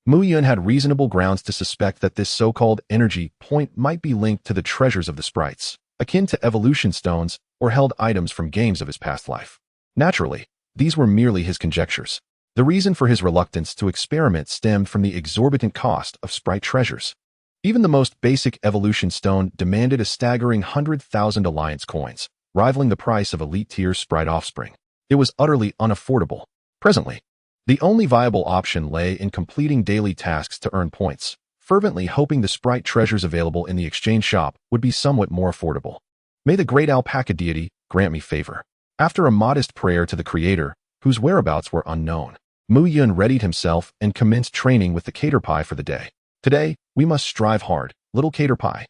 Muyun had reasonable grounds to suspect that this so-called energy point might be linked to the treasures of the sprites, akin to evolution stones or held items from games of his past life. Naturally, these were merely his conjectures. The reason for his reluctance to experiment stemmed from the exorbitant cost of sprite treasures. Even the most basic evolution stone demanded a staggering 100,000 alliance coins, rivaling the price of elite-tier sprite offspring. It was utterly unaffordable. Presently, the only viable option lay in completing daily tasks to earn points, fervently hoping the sprite treasures available in the exchange shop would be somewhat more affordable. May the great alpaca deity grant me favor. After a modest prayer to the creator, whose whereabouts were unknown, Muyun readied himself and commenced training with the Caterpie for the day. Today, we must strive hard, little Caterpie.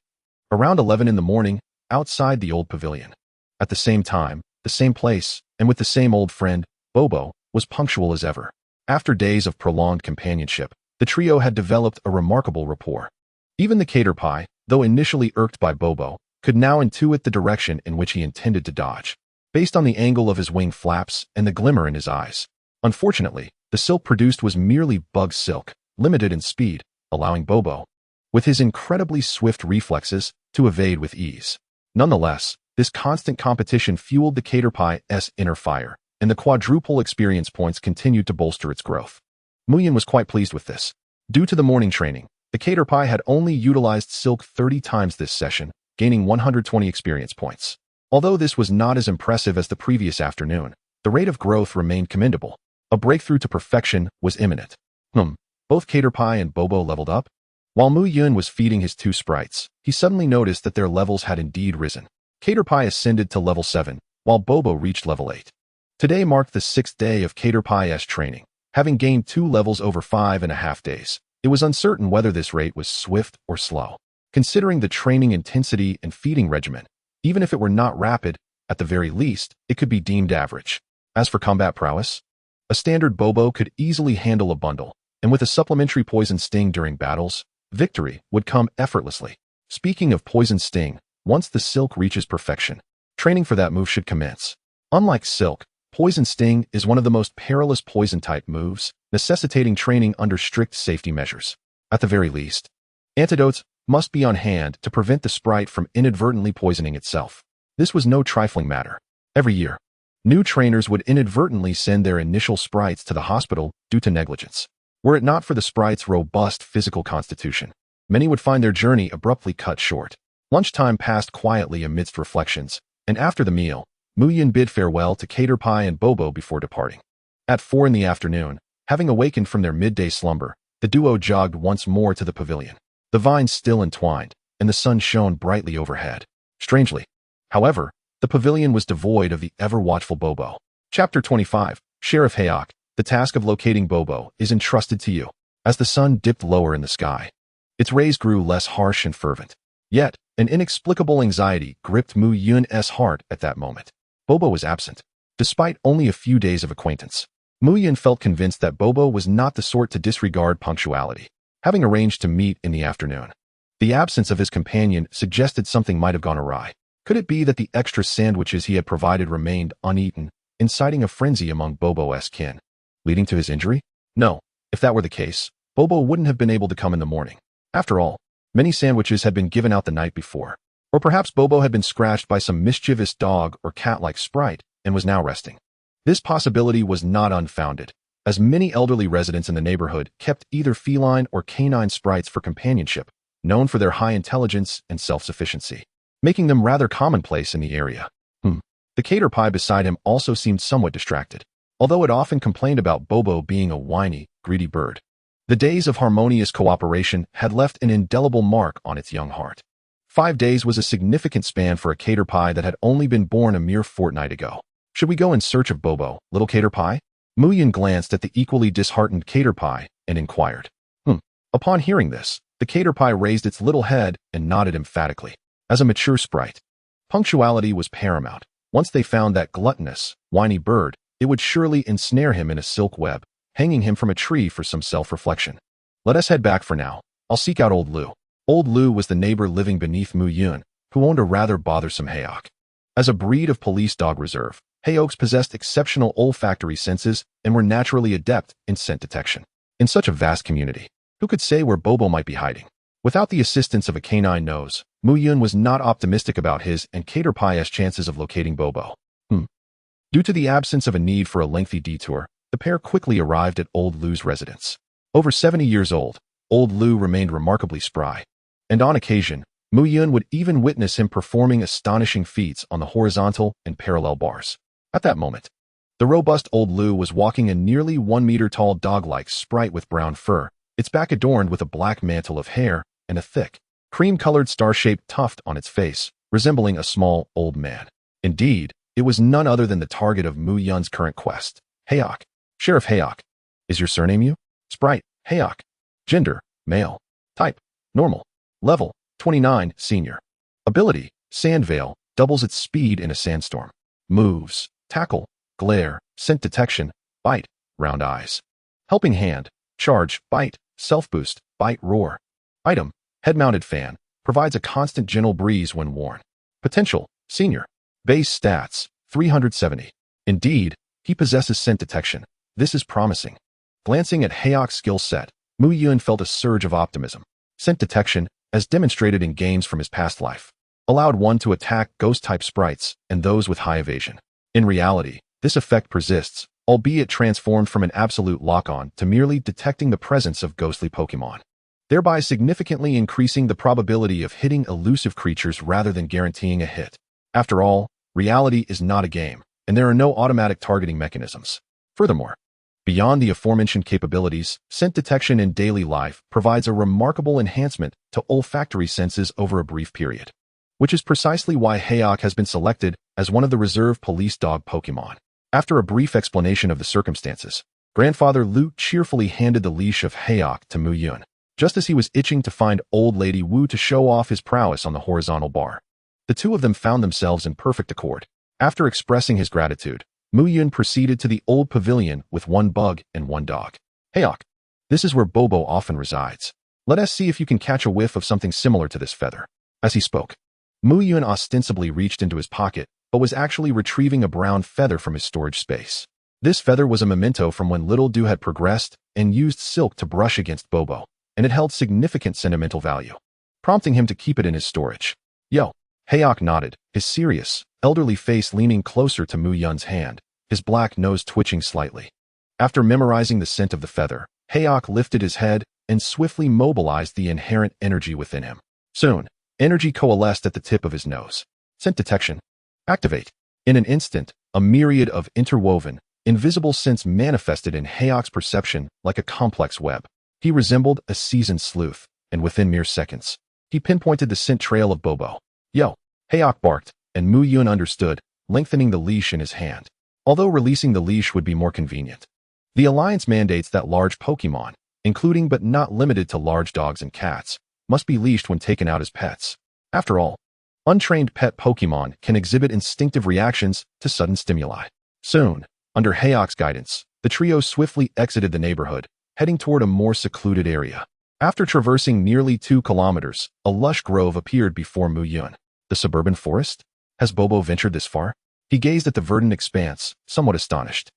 Around 11 in the morning, outside the old pavilion. At the same time, the same place, and with the same old friend, Bobo, was punctual as ever. After days of prolonged companionship, the trio had developed a remarkable rapport. Even the Caterpie, though initially irked by Bobo, could now intuit the direction in which he intended to dodge, based on the angle of his wing flaps and the glimmer in his eyes. Unfortunately, the silk produced was merely bug silk, limited in speed, allowing Bobo, with his incredibly swift reflexes, to evade with ease. Nonetheless, this constant competition fueled the Caterpie's inner fire, and the quadruple experience points continued to bolster its growth. Muyun was quite pleased with this. Due to the morning training, the Caterpie had only utilized Silk 30 times this session, gaining 120 experience points. Although this was not as impressive as the previous afternoon, the rate of growth remained commendable. A breakthrough to perfection was imminent. Both Caterpie and Bobo leveled up. While Muyun was feeding his two sprites, he suddenly noticed that their levels had indeed risen. Caterpie ascended to level 7, while Bobo reached level 8. Today marked the 6th day of Caterpie's training. Having gained 2 levels over 5.5 days, it was uncertain whether this rate was swift or slow. Considering the training intensity and feeding regimen, even if it were not rapid, at the very least, it could be deemed average. As for combat prowess, a standard Bobo could easily handle a bundle, and with a supplementary poison sting during battles, victory would come effortlessly. Speaking of poison sting, once the Silk reaches perfection, training for that move should commence. Unlike Silk, Poison Sting is one of the most perilous poison-type moves, necessitating training under strict safety measures. At the very least, antidotes must be on hand to prevent the sprite from inadvertently poisoning itself. This was no trifling matter. Every year, new trainers would inadvertently send their initial sprites to the hospital due to negligence. Were it not for the sprite's robust physical constitution, many would find their journey abruptly cut short. Lunchtime passed quietly amidst reflections, and after the meal, Muyun bid farewell to Caterpie and Bobo before departing. At 4 in the afternoon, having awakened from their midday slumber, the duo jogged once more to the pavilion. The vines still entwined, and the sun shone brightly overhead. Strangely, however, the pavilion was devoid of the ever-watchful Bobo. Chapter 25, Sheriff Hayok, the task of locating Bobo is entrusted to you. As the sun dipped lower in the sky, its rays grew less harsh and fervent. Yet, an inexplicable anxiety gripped Muyun's heart at that moment. Bobo was absent. Despite only a few days of acquaintance, Muyun felt convinced that Bobo was not the sort to disregard punctuality. Having arranged to meet in the afternoon, the absence of his companion suggested something might have gone awry. Could it be that the extra sandwiches he had provided remained uneaten, inciting a frenzy among Bobo's kin, leading to his injury? No, if that were the case, Bobo wouldn't have been able to come in the morning. After all, many sandwiches had been given out the night before. Or perhaps Bobo had been scratched by some mischievous dog or cat-like sprite and was now resting. This possibility was not unfounded, as many elderly residents in the neighborhood kept either feline or canine sprites for companionship, known for their high intelligence and self-sufficiency, making them rather commonplace in the area. The Caterpie beside him also seemed somewhat distracted, although it often complained about Bobo being a whiny, greedy bird. The days of harmonious cooperation had left an indelible mark on its young heart. 5 days was a significant span for a Caterpie that had only been born a mere fortnight ago. Should we go in search of Bobo, little Caterpie? Muyun glanced at the equally disheartened Caterpie and inquired. Upon hearing this, the Caterpie raised its little head and nodded emphatically. As a mature sprite, punctuality was paramount. Once they found that gluttonous, whiny bird, it would surely ensnare him in a silk web, hanging him from a tree for some self-reflection. Let us head back for now. I'll seek out Old Lu. Old Lu was the neighbor living beneath Muyun, who owned a rather bothersome Hayok. As a breed of police dog reserve, Hayoks possessed exceptional olfactory senses and were naturally adept in scent detection. In such a vast community, who could say where Bobo might be hiding? Without the assistance of a canine nose, Muyun was not optimistic about his and Caterpie's chances of locating Bobo. Due to the absence of a need for a lengthy detour, the pair quickly arrived at Old Lu's residence. Over 70 years old, Old Lu remained remarkably spry, and on occasion, Muyun would even witness him performing astonishing feats on the horizontal and parallel bars. At that moment, the robust Old Lu was walking a nearly 1-meter-tall dog-like sprite with brown fur, its back adorned with a black mantle of hair and a thick, cream-colored star-shaped tuft on its face, resembling a small, old man. Indeed, it was none other than the target of Muyun's current quest. Hayok. Sheriff Hayok. Is your surname you? Sprite. Hayok. Gender. Male. Type. Normal. Level. 29. Senior. Ability. Sand Veil. Doubles its speed in a sandstorm. Moves. Tackle. Glare. Scent detection. Bite. Round eyes. Helping hand. Charge. Bite. Self-boost. Bite. Roar. Item. Head-mounted fan. Provides a constant gentle breeze when worn. Potential. Senior. Base stats. 370. Indeed, he possesses scent detection. This is promising. Glancing at Hayok's skill set, Muyun felt a surge of optimism. Scent detection, as demonstrated in games from his past life, allowed one to attack ghost-type sprites and those with high evasion. In reality, this effect persists, albeit transformed from an absolute lock-on to merely detecting the presence of ghostly Pokémon, thereby significantly increasing the probability of hitting elusive creatures rather than guaranteeing a hit. After all, reality is not a game, and there are no automatic targeting mechanisms. Furthermore, beyond the aforementioned capabilities, scent detection in daily life provides a remarkable enhancement to olfactory senses over a brief period, which is precisely why Hayok has been selected as one of the reserve police dog Pokémon. After a brief explanation of the circumstances, Grandfather Lu cheerfully handed the leash of Hayok to Muyun, just as he was itching to find Old Lady Wu to show off his prowess on the horizontal bar. The two of them found themselves in perfect accord. After expressing his gratitude, Muyun proceeded to the old pavilion with one bug and one dog. Hayok, this is where Bobo often resides. Let us see if you can catch a whiff of something similar to this feather. As he spoke, Muyun ostensibly reached into his pocket, but was actually retrieving a brown feather from his storage space. This feather was a memento from when Little Do had progressed and used silk to brush against Bobo, and it held significant sentimental value, prompting him to keep it in his storage. Yo, Hayok nodded, his serious, elderly face leaning closer to Muyun's hand, his black nose twitching slightly. After memorizing the scent of the feather, Hayok lifted his head and swiftly mobilized the inherent energy within him. Soon, energy coalesced at the tip of his nose. Scent detection. Activate. In an instant, a myriad of interwoven, invisible scents manifested in Hayok's perception like a complex web. He resembled a seasoned sleuth, and within mere seconds, he pinpointed the scent trail of Bobo. Yo, Hayok barked, and Muyun understood, lengthening the leash in his hand. Although releasing the leash would be more convenient, the Alliance mandates that large Pokémon, including but not limited to large dogs and cats, must be leashed when taken out as pets. After all, untrained pet Pokémon can exhibit instinctive reactions to sudden stimuli. Soon, under Hayok's guidance, the trio swiftly exited the neighborhood, heading toward a more secluded area. After traversing nearly 2 kilometers, a lush grove appeared before Muyun. The suburban forest? Has Bobo ventured this far? He gazed at the verdant expanse, somewhat astonished.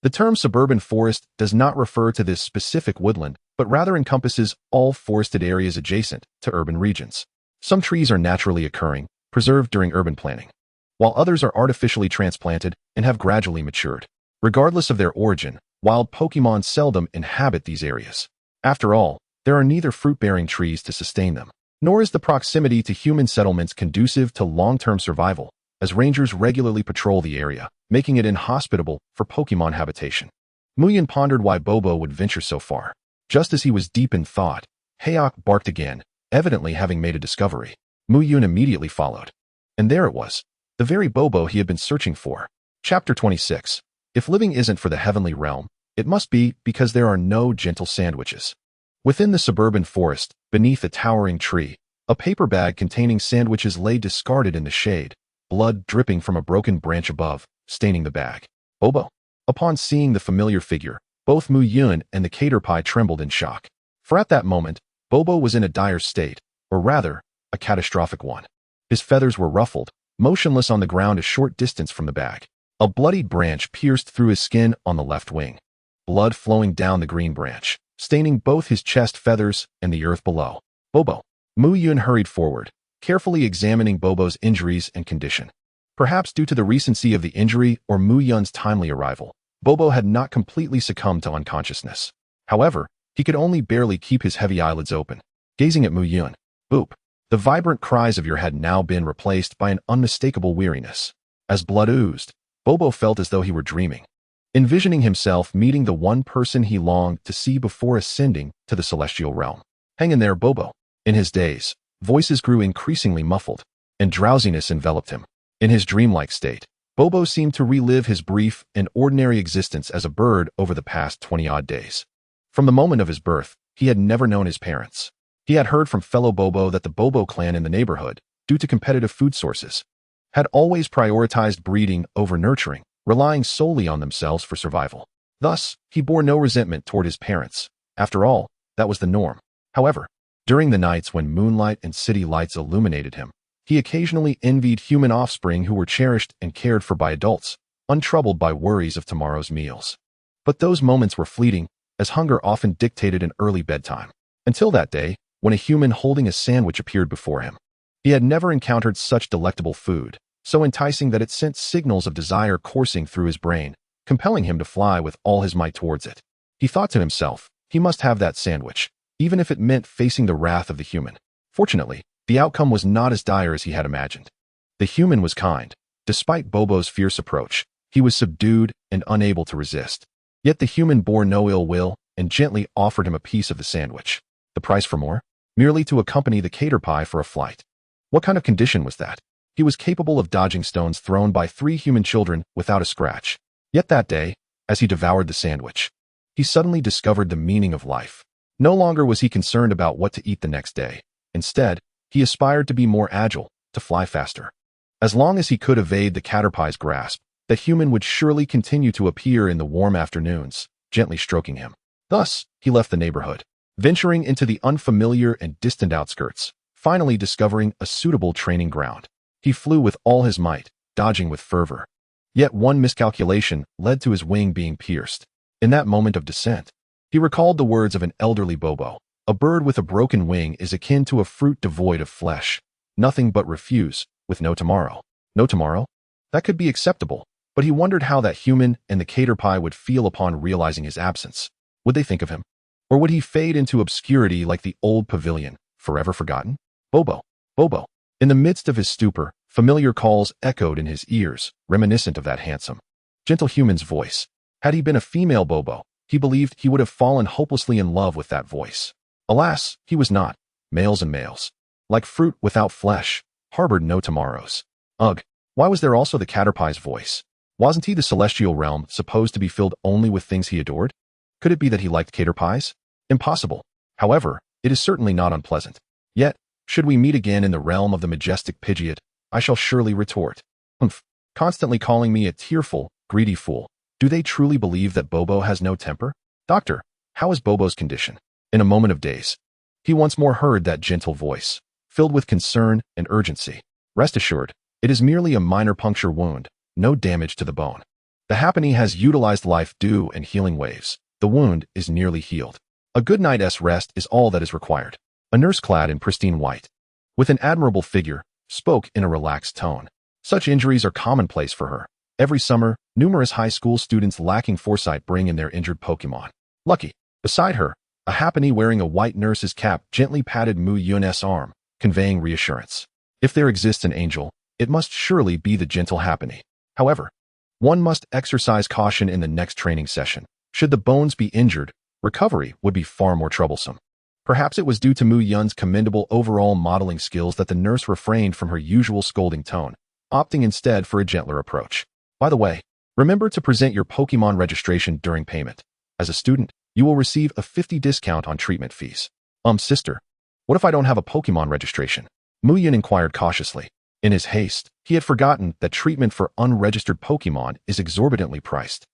The term suburban forest does not refer to this specific woodland, but rather encompasses all forested areas adjacent to urban regions. Some trees are naturally occurring, preserved during urban planning, while others are artificially transplanted and have gradually matured. Regardless of their origin, wild Pokémon seldom inhabit these areas. After all, there are neither fruit-bearing trees to sustain them, nor is the proximity to human settlements conducive to long-term survival, as rangers regularly patrol the area, making it inhospitable for Pokémon habitation. Muyun pondered why Bobo would venture so far. Just as he was deep in thought, Hayok barked again, evidently having made a discovery. Muyun immediately followed. And there it was, the very Bobo he had been searching for. Chapter 26. If living isn't for the heavenly realm, it must be because there are no gentle sandwiches. Within the suburban forest, beneath a towering tree, a paper bag containing sandwiches lay discarded in the shade, blood dripping from a broken branch above, staining the bag. Bobo. Upon seeing the familiar figure, both Muyun and the caterpie trembled in shock. For at that moment, Bobo was in a dire state, or rather, a catastrophic one. His feathers were ruffled, motionless on the ground a short distance from the bag. A bloodied branch pierced through his skin on the left wing, blood flowing down the green branch, staining both his chest feathers and the earth below. Bobo. Muyun hurried forward, carefully examining Bobo's injuries and condition. Perhaps due to the recency of the injury or Muyun's timely arrival, Bobo had not completely succumbed to unconsciousness. However, he could only barely keep his heavy eyelids open, gazing at Muyun. Boop. The vibrant cries of your had now been replaced by an unmistakable weariness. As blood oozed, Bobo felt as though he were dreaming, envisioning himself meeting the one person he longed to see before ascending to the celestial realm. Hang in there, Bobo. In his daze, voices grew increasingly muffled, and drowsiness enveloped him. In his dreamlike state, Bobo seemed to relive his brief and ordinary existence as a bird over the past 20-odd days. From the moment of his birth, he had never known his parents. He had heard from fellow Bobo that the Bobo clan in the neighborhood, due to competitive food sources, had always prioritized breeding over nurturing, relying solely on themselves for survival. Thus, he bore no resentment toward his parents. After all, that was the norm. However, during the nights when moonlight and city lights illuminated him, he occasionally envied human offspring who were cherished and cared for by adults, untroubled by worries of tomorrow's meals. But those moments were fleeting, as hunger often dictated an early bedtime. Until that day, when a human holding a sandwich appeared before him. He had never encountered such delectable food, so enticing that it sent signals of desire coursing through his brain, compelling him to fly with all his might towards it. He thought to himself, he must have that sandwich, even if it meant facing the wrath of the human. Fortunately, the outcome was not as dire as he had imagined. The human was kind. Despite Bobo's fierce approach, he was subdued and unable to resist. Yet the human bore no ill will and gently offered him a piece of the sandwich. The price for more? Merely to accompany the caterpie for a flight. What kind of condition was that? He was capable of dodging stones thrown by 3 human children without a scratch. Yet that day, as he devoured the sandwich, he suddenly discovered the meaning of life. No longer was he concerned about what to eat the next day. Instead, he aspired to be more agile, to fly faster. As long as he could evade the caterpie's grasp, the human would surely continue to appear in the warm afternoons, gently stroking him. Thus, he left the neighborhood, venturing into the unfamiliar and distant outskirts, finally discovering a suitable training ground. He flew with all his might, dodging with fervor. Yet one miscalculation led to his wing being pierced. In that moment of descent, he recalled the words of an elderly Bobo. A bird with a broken wing is akin to a fruit devoid of flesh. Nothing but refuse, with no tomorrow. No tomorrow? That could be acceptable, but he wondered how that human and the caterpie would feel upon realizing his absence. Would they think of him? Or would he fade into obscurity like the old pavilion, forever forgotten? Bobo, Bobo. In the midst of his stupor, familiar calls echoed in his ears, reminiscent of that handsome, gentle human's voice. Had he been a female Bobo, he believed he would have fallen hopelessly in love with that voice. Alas, he was not. Males and males, like fruit without flesh, harbored no tomorrows. Ugh, why was there also the caterpie's voice? Wasn't he the celestial realm supposed to be filled only with things he adored? Could it be that he liked caterpies? Impossible. However, it is certainly not unpleasant. Yet, should we meet again in the realm of the majestic Pidgeot, I shall surely retort. Humph, constantly calling me a tearful, greedy fool. Do they truly believe that Bobo has no temper? Doctor, how is Bobo's condition? In a moment of daze, he once more heard that gentle voice, filled with concern and urgency. Rest assured, it is merely a minor puncture wound, no damage to the bone. The Happiny has utilized life dew and healing waves. The wound is nearly healed. A good night's rest is all that is required. A nurse clad in pristine white, with an admirable figure, spoke in a relaxed tone. Such injuries are commonplace for her. Every summer, numerous high school students lacking foresight bring in their injured Pokémon. Lucky. Beside her, a Happiny wearing a white nurse's cap gently patted Muyun's arm, conveying reassurance. If there exists an angel, it must surely be the gentle Happiny. However, one must exercise caution in the next training session. Should the bones be injured, recovery would be far more troublesome. Perhaps it was due to Muyun's commendable overall modeling skills that the nurse refrained from her usual scolding tone, opting instead for a gentler approach. By the way, remember to present your Pokémon registration during payment. As a student, you will receive a 50% discount on treatment fees. Sister, what if I don't have a Pokémon registration? Muyun inquired cautiously. In his haste, he had forgotten that treatment for unregistered Pokémon is exorbitantly priced,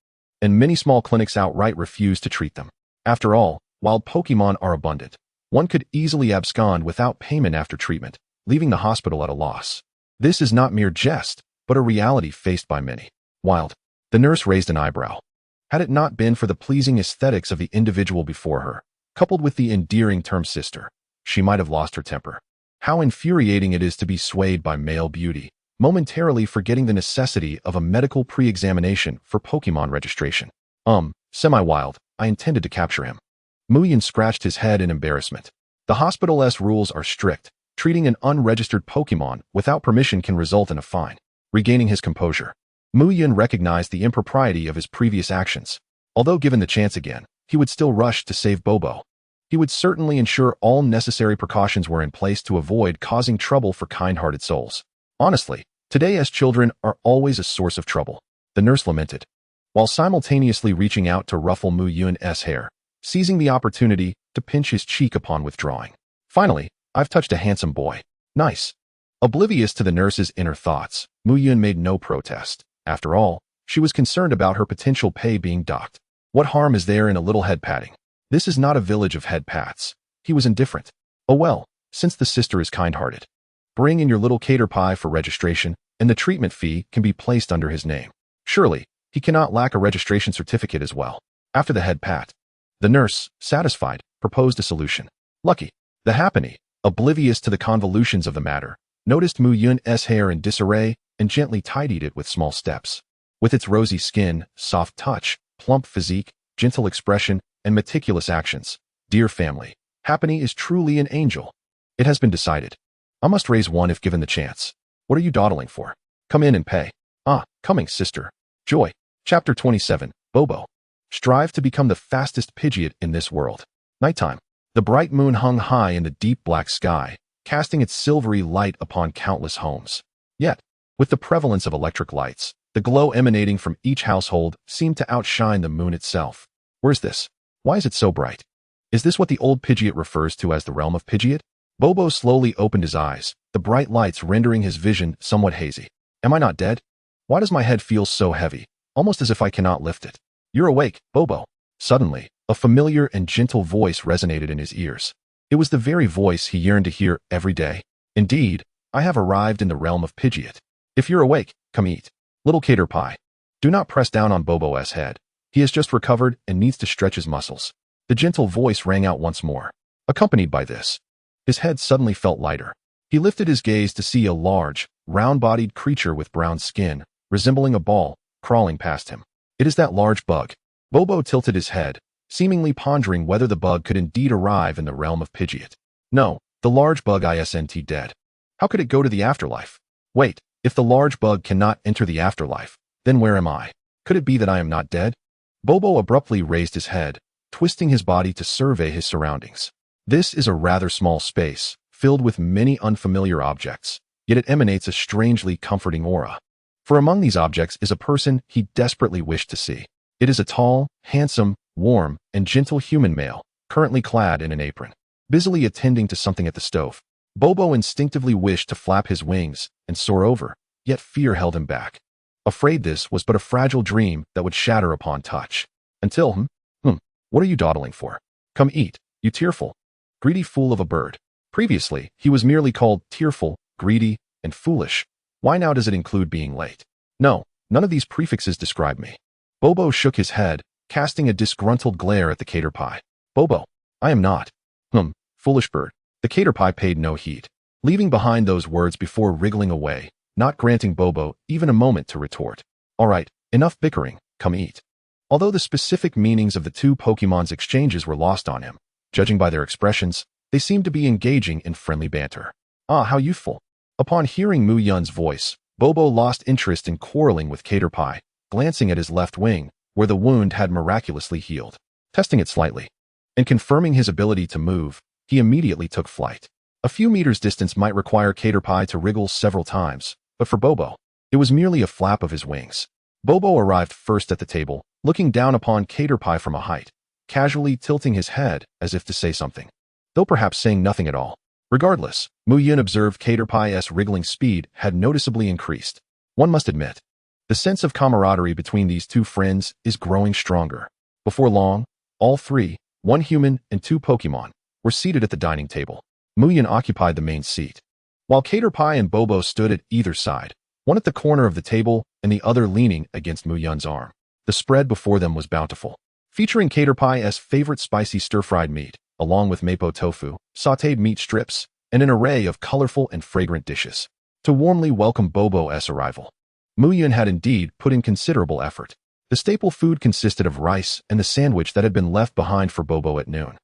and many small clinics outright refuse to treat them. After all, wild Pokémon are abundant. One could easily abscond without payment after treatment, leaving the hospital at a loss. This is not mere jest, but a reality faced by many. Wild. The nurse raised an eyebrow. Had it not been for the pleasing aesthetics of the individual before her, coupled with the endearing term sister, she might have lost her temper. How infuriating it is to be swayed by male beauty, momentarily forgetting the necessity of a medical pre-examination for Pokémon registration. Semi-wild, I intended to capture him. Muyun scratched his head in embarrassment. The hospital's rules are strict. Treating an unregistered Pokémon without permission can result in a fine. Regaining his composure, Muyun recognized the impropriety of his previous actions. Although given the chance again, he would still rush to save Bobo. He would certainly ensure all necessary precautions were in place to avoid causing trouble for kind-hearted souls. Honestly, today as children are always a source of trouble, the nurse lamented, while simultaneously reaching out to ruffle Muyun's hair, seizing the opportunity to pinch his cheek upon withdrawing. Finally, I've touched a handsome boy. Nice. Oblivious to the nurse's inner thoughts, Muyun made no protest. After all, she was concerned about her potential pay being docked. What harm is there in a little head patting? This is not a village of head pats. He was indifferent. Oh well, since the sister is kind-hearted. Bring in your little caterpie for registration, and the treatment fee can be placed under his name. Surely, he cannot lack a registration certificate as well. After the head pat, the nurse, satisfied, proposed a solution. Lucky. The Happiny, oblivious to the convolutions of the matter, noticed Muyun's hair in disarray and gently tidied it with small steps. With its rosy skin, soft touch, plump physique, gentle expression, and meticulous actions, dear family, Happiny is truly an angel. It has been decided. I must raise one if given the chance. What are you dawdling for? Come in and pay. Ah, coming, sister. Joy. Chapter 27, Bobo. Strive to become the fastest Pidgeot in this world. Nighttime. The bright moon hung high in the deep black sky, casting its silvery light upon countless homes. Yet, with the prevalence of electric lights, the glow emanating from each household seemed to outshine the moon itself. Where's this? Why is it so bright? Is this what the old Pidgeot refers to as the realm of Pidgeot? Bobo slowly opened his eyes, the bright lights rendering his vision somewhat hazy. Am I not dead? Why does my head feel so heavy, almost as if I cannot lift it? You're awake, Bobo. Suddenly, a familiar and gentle voice resonated in his ears. It was the very voice he yearned to hear every day. Indeed, I have arrived in the realm of Pidgeot. If you're awake, come eat. Little Cater Pie. Do not press down on Bobo's head. He has just recovered and needs to stretch his muscles. The gentle voice rang out once more. Accompanied by this, his head suddenly felt lighter. He lifted his gaze to see a large, round-bodied creature with brown skin, resembling a ball, crawling past him. It is that large bug. Bobo tilted his head, seemingly pondering whether the bug could indeed arrive in the realm of Pidgeot. No, the large bug isn't dead. How could it go to the afterlife? Wait, if the large bug cannot enter the afterlife, then where am I? Could it be that I am not dead? Bobo abruptly raised his head, twisting his body to survey his surroundings. This is a rather small space, filled with many unfamiliar objects, yet it emanates a strangely comforting aura. For among these objects is a person he desperately wished to see. It is a tall, handsome, warm, and gentle human male, currently clad in an apron, busily attending to something at the stove. Bobo instinctively wished to flap his wings and soar over, yet fear held him back. Afraid this was but a fragile dream that would shatter upon touch. Until, what are you dawdling for? Come eat, you tearful, greedy fool of a bird. Previously, he was merely called tearful, greedy, and foolish. Why now does it include being late? No, none of these prefixes describe me. Bobo shook his head, casting a disgruntled glare at the Cater Pie. Bobo, I am not. Foolish bird. The Cater Pie paid no heed, leaving behind those words before wriggling away, not granting Bobo even a moment to retort. All right, enough bickering, come eat. Although the specific meanings of the two Pokemon's exchanges were lost on him, judging by their expressions, they seemed to be engaging in friendly banter. Ah, how youthful. Upon hearing Muyun's voice, Bobo lost interest in quarreling with Cater Pie, glancing at his left wing, where the wound had miraculously healed. Testing it slightly, and confirming his ability to move, he immediately took flight. A few meters distance might require Cater Pie to wriggle several times, but for Bobo, it was merely a flap of his wings. Bobo arrived first at the table, looking down upon Cater Pie from a height, casually tilting his head as if to say something, though perhaps saying nothing at all. Regardless, Muyun observed Cater Pie's wriggling speed had noticeably increased. One must admit, the sense of camaraderie between these two friends is growing stronger. Before long, all three, one human and two Pokemon, were seated at the dining table. Muyun occupied the main seat, while Cater Pie and Bobo stood at either side, one at the corner of the table and the other leaning against Muyun's arm. The spread before them was bountiful, featuring Cater Pie's favorite spicy stir-fried meat, along with mapo tofu, sautéed meat strips, and an array of colorful and fragrant dishes. To warmly welcome Bobo's arrival, Muyun had indeed put in considerable effort. The staple food consisted of rice and the sandwich that had been left behind for Bobo at noon.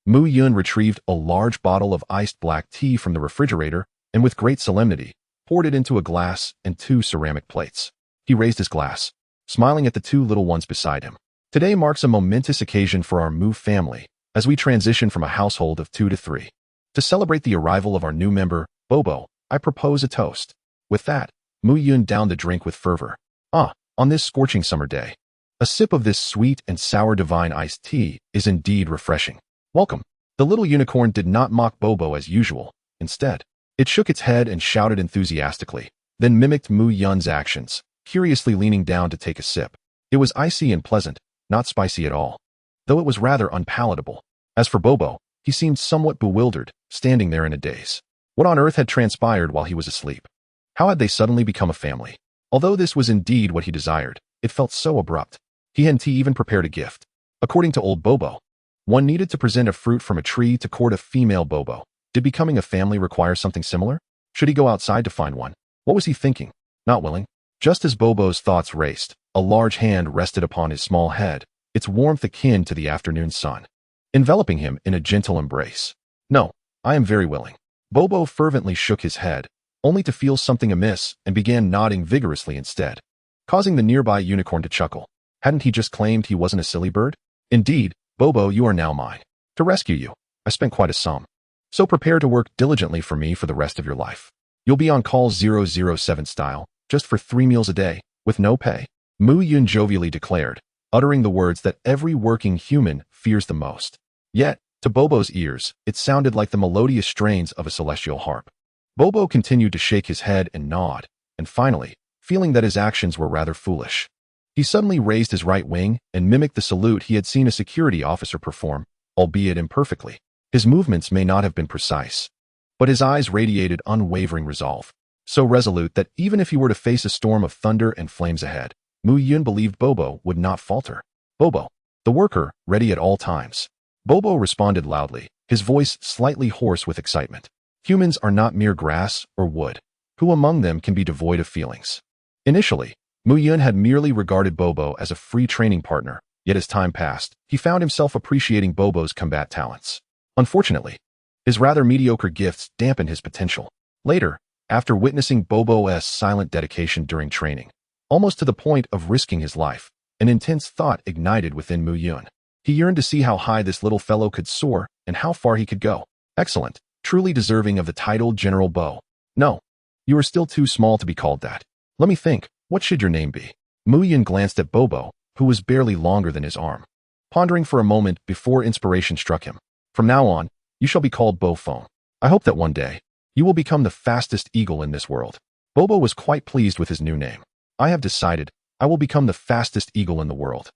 Muyun retrieved a large bottle of iced black tea from the refrigerator and with great solemnity, poured it into a glass and two ceramic plates. He raised his glass, smiling at the two little ones beside him. Today marks a momentous occasion for our Mu family, as we transition from a household of 2 to 3. To celebrate the arrival of our new member, Bobo, I propose a toast. With that, Muyun downed the drink with fervor. On this scorching summer day, a sip of this sweet and sour divine iced tea is indeed refreshing. Welcome. The little unicorn did not mock Bobo as usual. Instead, it shook its head and shouted enthusiastically, then mimicked Muyun's actions, curiously leaning down to take a sip. It was icy and pleasant, not spicy at all, though it was rather unpalatable. As for Bobo, he seemed somewhat bewildered, standing there in a daze. What on earth had transpired while he was asleep? How had they suddenly become a family? Although this was indeed what he desired, it felt so abrupt. He hadn't even prepared a gift. According to old Bobo, one needed to present a fruit from a tree to court a female Bobo. Did becoming a family require something similar? Should he go outside to find one? What was he thinking? Not willing. Just as Bobo's thoughts raced, A large hand rested upon his small head, its warmth akin to the afternoon sun, enveloping him in a gentle embrace. "No, I am very willing." Bobo fervently shook his head, only to feel something amiss and began nodding vigorously instead, causing the nearby unicorn to chuckle. Hadn't he just claimed he wasn't a silly bird? "Indeed, Bobo, you are now mine. To rescue you, I spent quite a sum. So prepare to work diligently for me for the rest of your life. You'll be on call 007 style, just for 3 meals a day, with no pay," Muyun jovially declared, uttering the words that every working human fears the most. Yet, to Bobo's ears, it sounded like the melodious strains of a celestial harp. Bobo continued to shake his head and nod, and finally, feeling that his actions were rather foolish, he suddenly raised his right wing and mimicked the salute he had seen a security officer perform, albeit imperfectly. His movements may not have been precise, but his eyes radiated unwavering resolve, so resolute that even if he were to face a storm of thunder and flames ahead, Muyun believed Bobo would not falter. "Bobo, the worker, ready at all times." Bobo responded loudly, his voice slightly hoarse with excitement. Humans are not mere grass or wood. Who among them can be devoid of feelings? Initially, Muyun had merely regarded Bobo as a free training partner, yet as time passed, he found himself appreciating Bobo's combat talents. Unfortunately, his rather mediocre gifts dampened his potential. Later, after witnessing Bobo's silent dedication during training, almost to the point of risking his life, an intense thought ignited within Muyun. He yearned to see how high this little fellow could soar and how far he could go. Excellent, truly deserving of the title General Bo. "No, you are still too small to be called that. Let me think, what should your name be?" Muyun glanced at Bobo, who was barely longer than his arm, pondering for a moment before inspiration struck him. "From now on, you shall be called Bofong. I hope that one day, you will become the fastest eagle in this world." Bobo was quite pleased with his new name. "I have decided I will become the fastest eagle in the world,"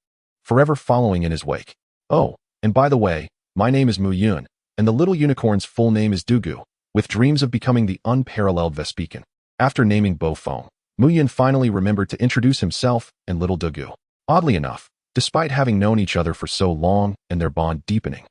forever following in his wake. "Oh, and by the way, my name is Muyun, and the little unicorn's full name is Dugu, with dreams of becoming the unparalleled Vespican." After naming Bofong, Muyun finally remembered to introduce himself and little Dugu. Oddly enough, despite having known each other for so long and their bond deepening,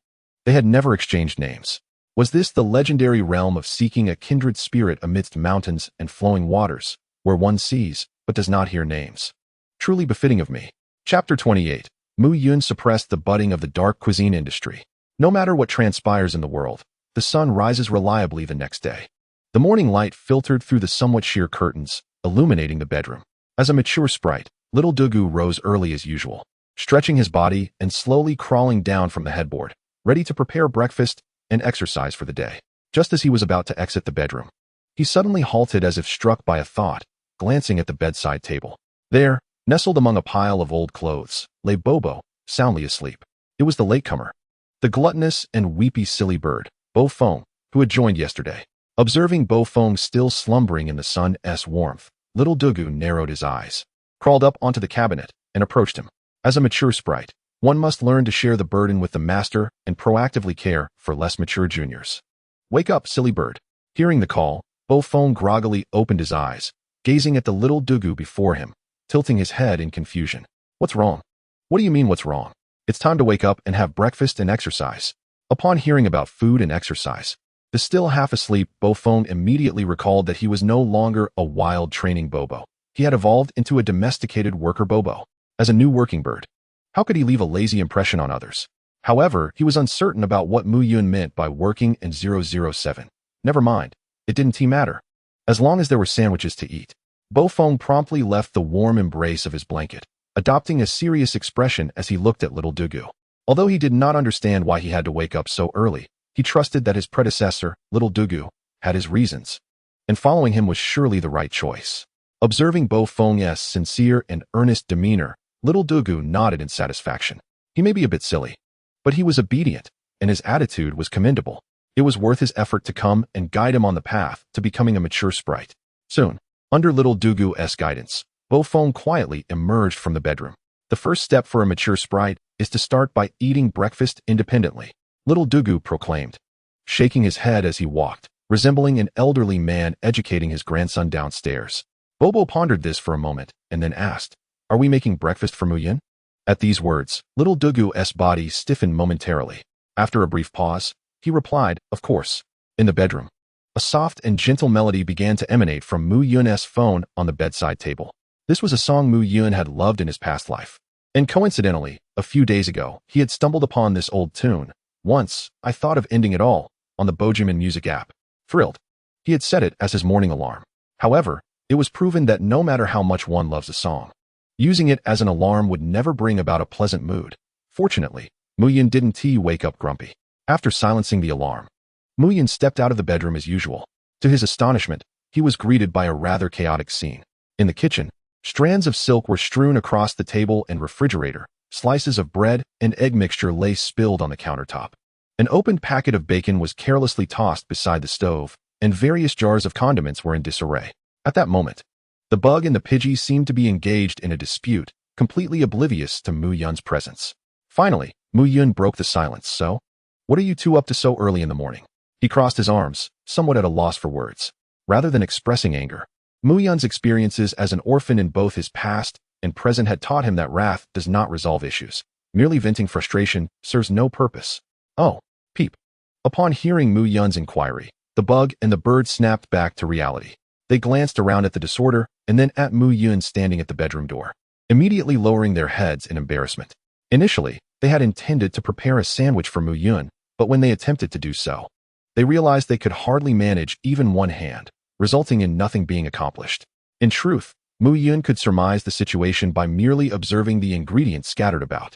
they had never exchanged names. Was this the legendary realm of seeking a kindred spirit amidst mountains and flowing waters, where one sees but does not hear names? Truly befitting of me. Chapter 28. Muyun suppressed the budding of the dark cuisine industry. No matter what transpires in the world, the sun rises reliably the next day. The morning light filtered through the somewhat sheer curtains, illuminating the bedroom. As a mature sprite, little Dugu rose early as usual, stretching his body and slowly crawling down from the headboard, ready to prepare breakfast and exercise for the day. Just as he was about to exit the bedroom, he suddenly halted as if struck by a thought, glancing at the bedside table. There, nestled among a pile of old clothes, lay Bobo, soundly asleep. It was the latecomer, the gluttonous and weepy silly bird, Bofong, who had joined yesterday. Observing Bofong still slumbering in the sun's warmth, little Dugu narrowed his eyes, crawled up onto the cabinet, and approached him. As a mature sprite, one must learn to share the burden with the master and proactively care for less mature juniors. "Wake up, silly bird." Hearing the call, Bofong groggily opened his eyes, gazing at the little Dugu before him, tilting his head in confusion. "What's wrong?" "What do you mean what's wrong? It's time to wake up and have breakfast and exercise." Upon hearing about food and exercise, the still half asleep Bofong immediately recalled that he was no longer a wild training Bobo. He had evolved into a domesticated worker Bobo. As a new working bird, how could he leave a lazy impression on others? However, he was uncertain about what Muyun meant by working in 007. Never mind, it didn't matter. As long as there were sandwiches to eat. Bofong promptly left the warm embrace of his blanket, adopting a serious expression as he looked at little Dugu. Although he did not understand why he had to wake up so early, he trusted that his predecessor, little Dugu, had his reasons, and following him was surely the right choice. Observing Bofong's sincere and earnest demeanor, little Dugu nodded in satisfaction. He may be a bit silly, but he was obedient, and his attitude was commendable. It was worth his effort to come and guide him on the path to becoming a mature sprite. Soon, under little Dugu's guidance, Bofong quietly emerged from the bedroom. The first step for a mature sprite is to start by eating breakfast independently, little Dugu proclaimed, shaking his head as he walked, resembling an elderly man educating his grandson downstairs. Bobo pondered this for a moment and then asked, "Are we making breakfast for Muyun?" At these words, little Dugu's body stiffened momentarily. After a brief pause, he replied, "Of course." In the bedroom, a soft and gentle melody began to emanate from Muyun's phone on the bedside table. This was a song Muyun had loved in his past life. And coincidentally, a few days ago, he had stumbled upon this old tune. Once, I thought of ending it all, on the Pokémon music app. Thrilled. He had set it as his morning alarm. However, it was proven that no matter how much one loves a song, using it as an alarm would never bring about a pleasant mood. Fortunately, Muyun didn't wake up grumpy. After silencing the alarm, Muyun stepped out of the bedroom as usual. To his astonishment, he was greeted by a rather chaotic scene. In the kitchen, strands of silk were strewn across the table and refrigerator. Slices of bread and egg mixture lay spilled on the countertop. An opened packet of bacon was carelessly tossed beside the stove, and various jars of condiments were in disarray. At that moment, the bug and the Pidgey seemed to be engaged in a dispute, completely oblivious to Muyun's presence. Finally, Muyun broke the silence. So, what are you two up to so early in the morning? He crossed his arms, somewhat at a loss for words. Rather than expressing anger, Muyun's experiences as an orphan in both his past and present had taught him that wrath does not resolve issues. Merely venting frustration serves no purpose. Oh, peep. Upon hearing Muyun's inquiry, the bug and the bird snapped back to reality. They glanced around at the disorder and then at Muyun standing at the bedroom door, immediately lowering their heads in embarrassment. Initially, they had intended to prepare a sandwich for Muyun, but when they attempted to do so, they realized they could hardly manage even one hand, resulting in nothing being accomplished. In truth, Muyun could surmise the situation by merely observing the ingredients scattered about.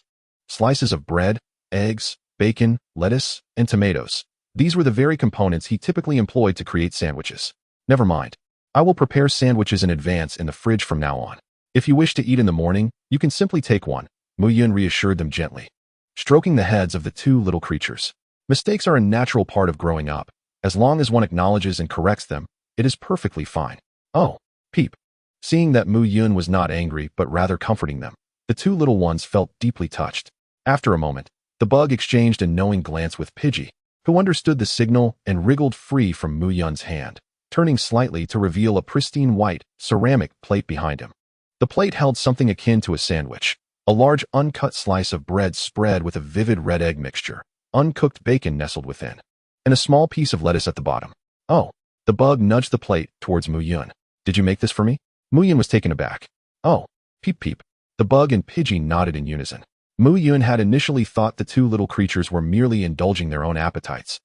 Slices of bread, eggs, bacon, lettuce, and tomatoes. These were the very components he typically employed to create sandwiches. Never mind. I will prepare sandwiches in advance in the fridge from now on. If you wish to eat in the morning, you can simply take one, Muyun reassured them gently, stroking the heads of the two little creatures. Mistakes are a natural part of growing up. As long as one acknowledges and corrects them, it is perfectly fine. Oh, peep. Seeing that Muyun was not angry but rather comforting them, the two little ones felt deeply touched. After a moment, the bug exchanged a knowing glance with Pidgey, who understood the signal and wriggled free from Muyun's hand, turning slightly to reveal a pristine white, ceramic plate behind him. The plate held something akin to a sandwich, a large uncut slice of bread spread with a vivid red egg mixture, uncooked bacon nestled within, and a small piece of lettuce at the bottom. Oh, the bug nudged the plate towards Muyun. Did you make this for me? Muyun was taken aback. Oh, peep peep. The bug and Pidgey nodded in unison. Muyun had initially thought the two little creatures were merely indulging their own appetites,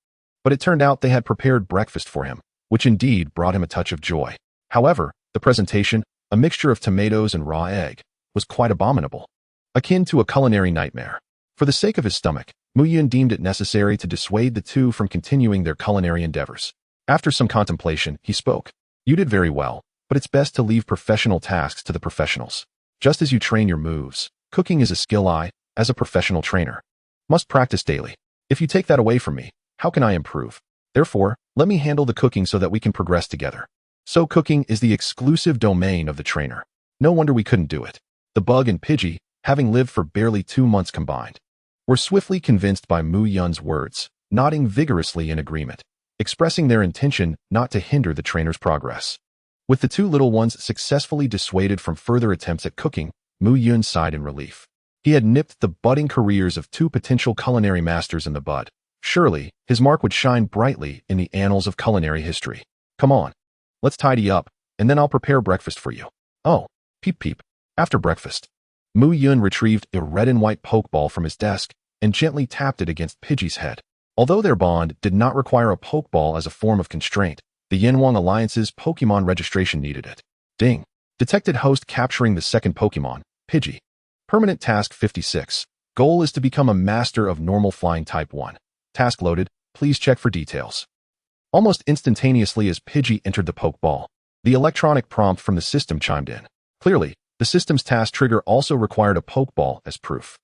but it turned out they had prepared breakfast for him, which indeed brought him a touch of joy. However, the presentation, a mixture of tomatoes and raw egg, was quite abominable, akin to a culinary nightmare. For the sake of his stomach, Muyun deemed it necessary to dissuade the two from continuing their culinary endeavors. After some contemplation, he spoke. You did very well, but it's best to leave professional tasks to the professionals. Just as you train your moves, cooking is a skill I, as a professional trainer, must practice daily. If you take that away from me, how can I improve? Therefore, let me handle the cooking so that we can progress together. So cooking is the exclusive domain of the trainer. No wonder we couldn't do it. The bug and Pidgey, having lived for barely 2 months combined, were swiftly convinced by Muyun's words, nodding vigorously in agreement, expressing their intention not to hinder the trainer's progress. With the two little ones successfully dissuaded from further attempts at cooking, Muyun sighed in relief. He had nipped the budding careers of two potential culinary masters in the bud. Surely, his mark would shine brightly in the annals of culinary history. Come on, let's tidy up, and then I'll prepare breakfast for you. Oh, peep peep. After breakfast, Muyun retrieved a red and white pokeball from his desk and gently tapped it against Pidgey's head. Although their bond did not require a pokeball as a form of constraint, the Yanwang Alliance's Pokemon registration needed it. Ding. Detected host capturing the second Pokemon, Pidgey. Permanent task 56. Goal is to become a master of normal flying type 1. Task loaded. Please check for details. Almost instantaneously as Pidgey entered the Pokeball, the electronic prompt from the system chimed in. Clearly, the system's task trigger also required a Pokeball as proof.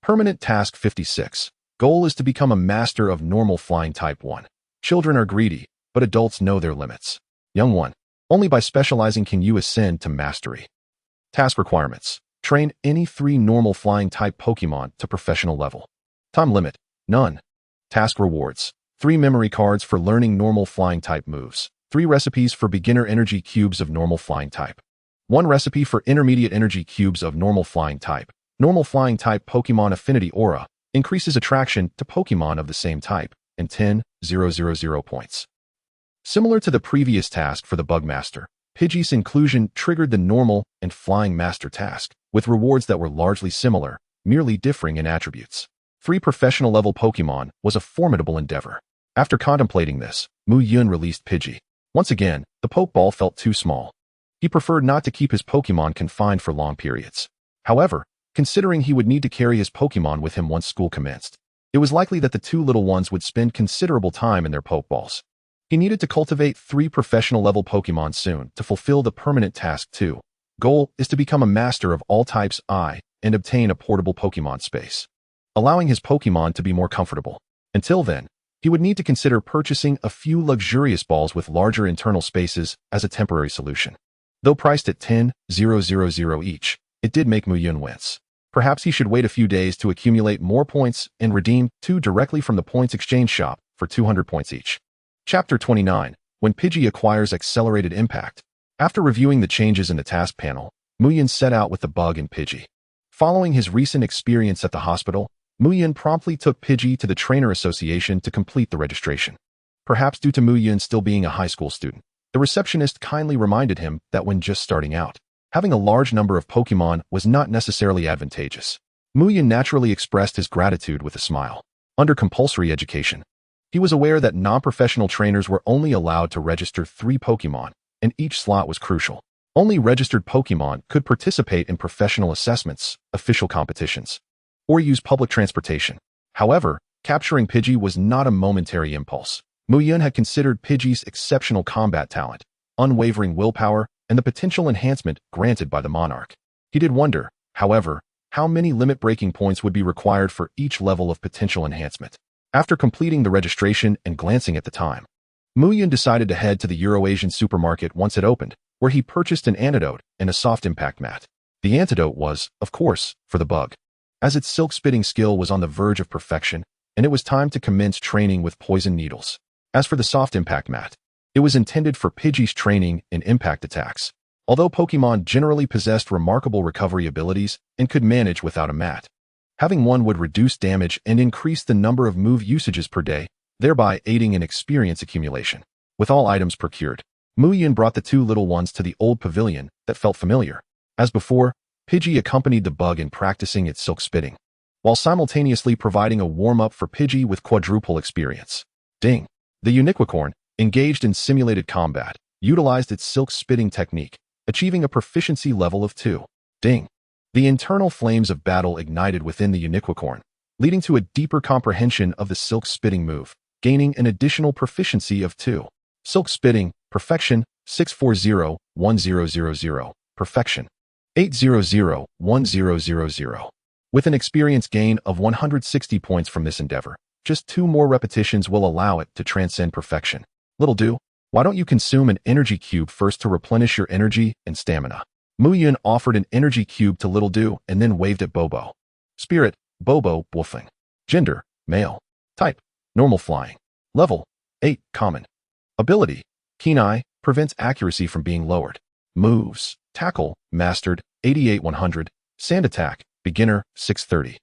Permanent task 56. Goal is to become a master of normal flying type 1. Children are greedy, but adults know their limits. Young one, only by specializing can you ascend to mastery. Task requirements. Train any 3 normal flying type Pokemon to professional level. Time limit. None. Task rewards. 3 memory cards for learning normal flying type moves. 3 recipes for beginner energy cubes of normal flying type. 1 recipe for intermediate energy cubes of normal flying type. Normal flying type Pokemon Affinity Aura increases attraction to Pokemon of the same type, and 10,000 points. Similar to the previous task for the Bugmaster, Pidgey's inclusion triggered the normal and flying master task, with rewards that were largely similar, merely differing in attributes. 3 professional-level Pokémon was a formidable endeavor. After contemplating this, Muyun released Pidgey. Once again, the Pokeball felt too small. He preferred not to keep his Pokémon confined for long periods. However, considering he would need to carry his Pokémon with him once school commenced, it was likely that the 2 little ones would spend considerable time in their Pokeballs. He needed to cultivate 3 professional-level Pokémon soon to fulfill the permanent task 2. Goal is to become a master of all types I and obtain a portable Pokémon space, allowing his Pokémon to be more comfortable. Until then, he would need to consider purchasing a few luxurious balls with larger internal spaces as a temporary solution. Though priced at 10,000 each, it did make Muyun wince. Perhaps he should wait a few days to accumulate more points and redeem 2 directly from the points exchange shop for 200 points each. Chapter 29. When Pidgey acquires accelerated impact. After reviewing the changes in the task panel, Muyun set out with the bug in Pidgey. Following his recent experience at the hospital, Muyun promptly took Pidgey to the Trainer Association to complete the registration. Perhaps due to Muyun still being a high school student, the receptionist kindly reminded him that when just starting out, having a large number of Pokémon was not necessarily advantageous. Muyun naturally expressed his gratitude with a smile. Under compulsory education, he was aware that non-professional trainers were only allowed to register 3 Pokémon, and each slot was crucial. Only registered Pokémon could participate in professional assessments, official competitions, or use public transportation. However, capturing Pidgey was not a momentary impulse. Muyun had considered Pidgey's exceptional combat talent, unwavering willpower, and the potential enhancement granted by the Monarch. He did wonder, however, how many limit-breaking points would be required for each level of potential enhancement. After completing the registration and glancing at the time, Muyun decided to head to the Eurasian supermarket once it opened, where he purchased an antidote and a soft impact mat. The antidote was, of course, for the bug, as its silk-spitting skill was on the verge of perfection, and it was time to commence training with poison needles. As for the soft impact mat, it was intended for Pidgey's training in impact attacks. Although Pokémon generally possessed remarkable recovery abilities and could manage without a mat, having one would reduce damage and increase the number of move usages per day, thereby aiding in experience accumulation. With all items procured, Muyun brought the 2 little ones to the old pavilion that felt familiar. As before, Pidgey accompanied the bug in practicing its silk spitting, while simultaneously providing a warm-up for Pidgey with quadruple experience. Ding! The Unicorn, engaged in simulated combat, utilized its silk spitting technique, achieving a proficiency level of 2. Ding! The internal flames of battle ignited within the Unicorn, leading to a deeper comprehension of the silk spitting move, gaining an additional proficiency of 2. Silk spitting, perfection, 640-1000, perfection, 800-1000. With an experience gain of 160 points from this endeavor, just 2 more repetitions will allow it to transcend perfection. Little do, why don't you consume an energy cube first to replenish your energy and stamina? Muyun offered an energy cube to Little Do and then waved at Bobo. Spirit, Bobo, woofing. Gender, male. Type, normal flying. Level, 8, common. Ability, keen eye, prevents accuracy from being lowered. Moves, tackle, mastered, 88-100. Sand attack, beginner, 630.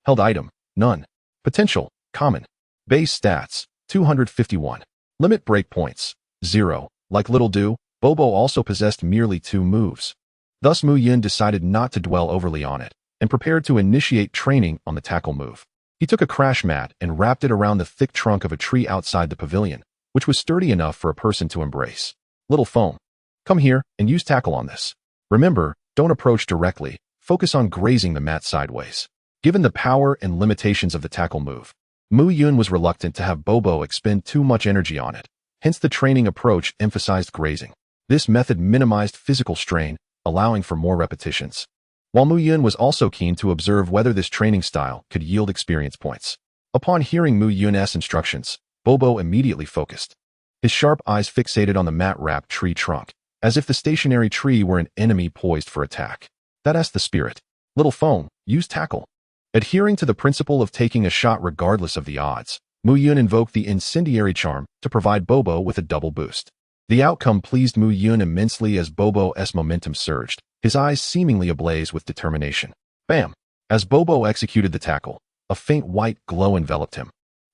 Held item, none. Potential, common. Base stats, 251. Limit break points, 0. Like Little Do, Bobo also possessed merely 2 moves. Thus Muyun decided not to dwell overly on it, and prepared to initiate training on the tackle move. He took a crash mat and wrapped it around the thick trunk of a tree outside the pavilion, which was sturdy enough for a person to embrace. Little foam, come here and use tackle on this. Remember, don't approach directly, focus on grazing the mat sideways. Given the power and limitations of the tackle move, Muyun was reluctant to have Bobo expend too much energy on it, hence the training approach emphasized grazing. This method minimized physical strain, allowing for more repetitions. While Muyun was also keen to observe whether this training style could yield experience points. Upon hearing Muyun's instructions, Bobo immediately focused. His sharp eyes fixated on the mat-wrapped tree trunk, as if the stationary tree were an enemy poised for attack. That asked the spirit. Little foam, use tackle. Adhering to the principle of taking a shot regardless of the odds, Muyun invoked the incendiary charm to provide Bobo with a double boost. The outcome pleased Muyun immensely as Bobo's momentum surged, his eyes seemingly ablaze with determination. Bam! As Bobo executed the tackle, a faint white glow enveloped him,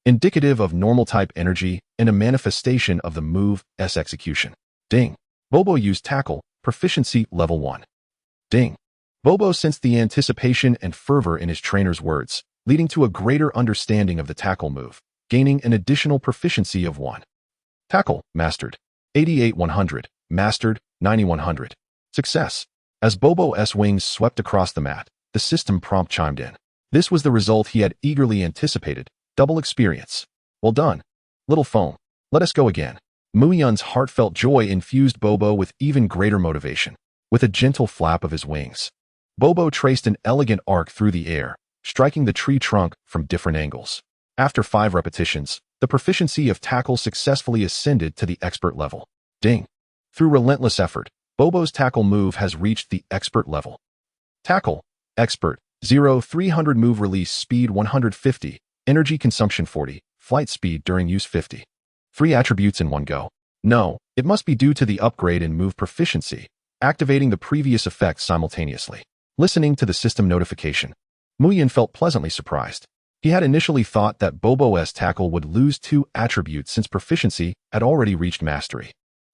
indicative of normal-type energy and a manifestation of the move's execution. Ding! Bobo used Tackle, proficiency level 1. Ding. Bobo sensed the anticipation and fervor in his trainer's words, leading to a greater understanding of the Tackle move, gaining an additional proficiency of 1. Tackle, mastered. 88-100, mastered, 90-100. Success. As Bobo's wings swept across the mat, the system prompt chimed in. This was the result he had eagerly anticipated. Double experience. Well done. Little foam. Let us go again. Muyun's heartfelt joy infused Bobo with even greater motivation. With a gentle flap of his wings, Bobo traced an elegant arc through the air, striking the tree trunk from different angles. After 5 repetitions, the proficiency of Tackle successfully ascended to the expert level. Ding. Through relentless effort, Bobo's Tackle move has reached the expert level. Tackle, expert, 0-300 move release speed 150, energy consumption 40, flight speed during use 50. 3 attributes in one go. No, it must be due to the upgrade in move proficiency, activating the previous effects simultaneously. Listening to the system notification, Muyun felt pleasantly surprised. He had initially thought that Bobo's Tackle would lose 2 attributes since proficiency had already reached mastery.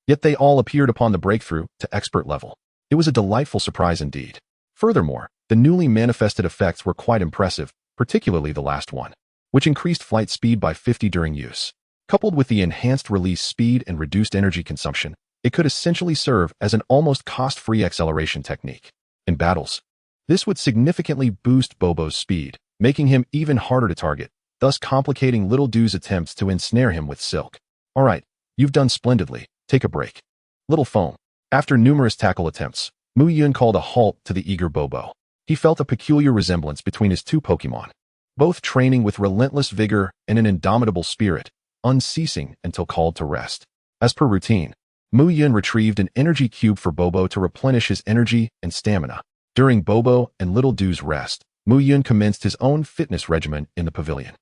Yet they all appeared upon the breakthrough to expert level. It was a delightful surprise indeed. Furthermore, the newly manifested effects were quite impressive, particularly the last one, which increased flight speed by 50 during use. Coupled with the enhanced release speed and reduced energy consumption, it could essentially serve as an almost cost-free acceleration technique. In battles, this would significantly boost Bobo's speed, making him even harder to target, thus complicating Little Doo's attempts to ensnare him with silk. Alright, you've done splendidly. Take a break. Little foam. After numerous tackle attempts, Muyun called a halt to the eager Bobo. He felt a peculiar resemblance between his 2 Pokémon, both training with relentless vigor and an indomitable spirit, unceasing until called to rest. As per routine, Muyun retrieved an energy cube for Bobo to replenish his energy and stamina. During Bobo and Little Doo's rest, Muyun commenced his own fitness regimen in the pavilion.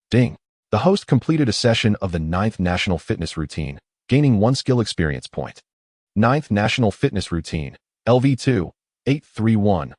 Ding. The host completed a session of the 9th National Fitness Routine, gaining 1 skill experience point. 9th National Fitness Routine, LV2, 831-1000,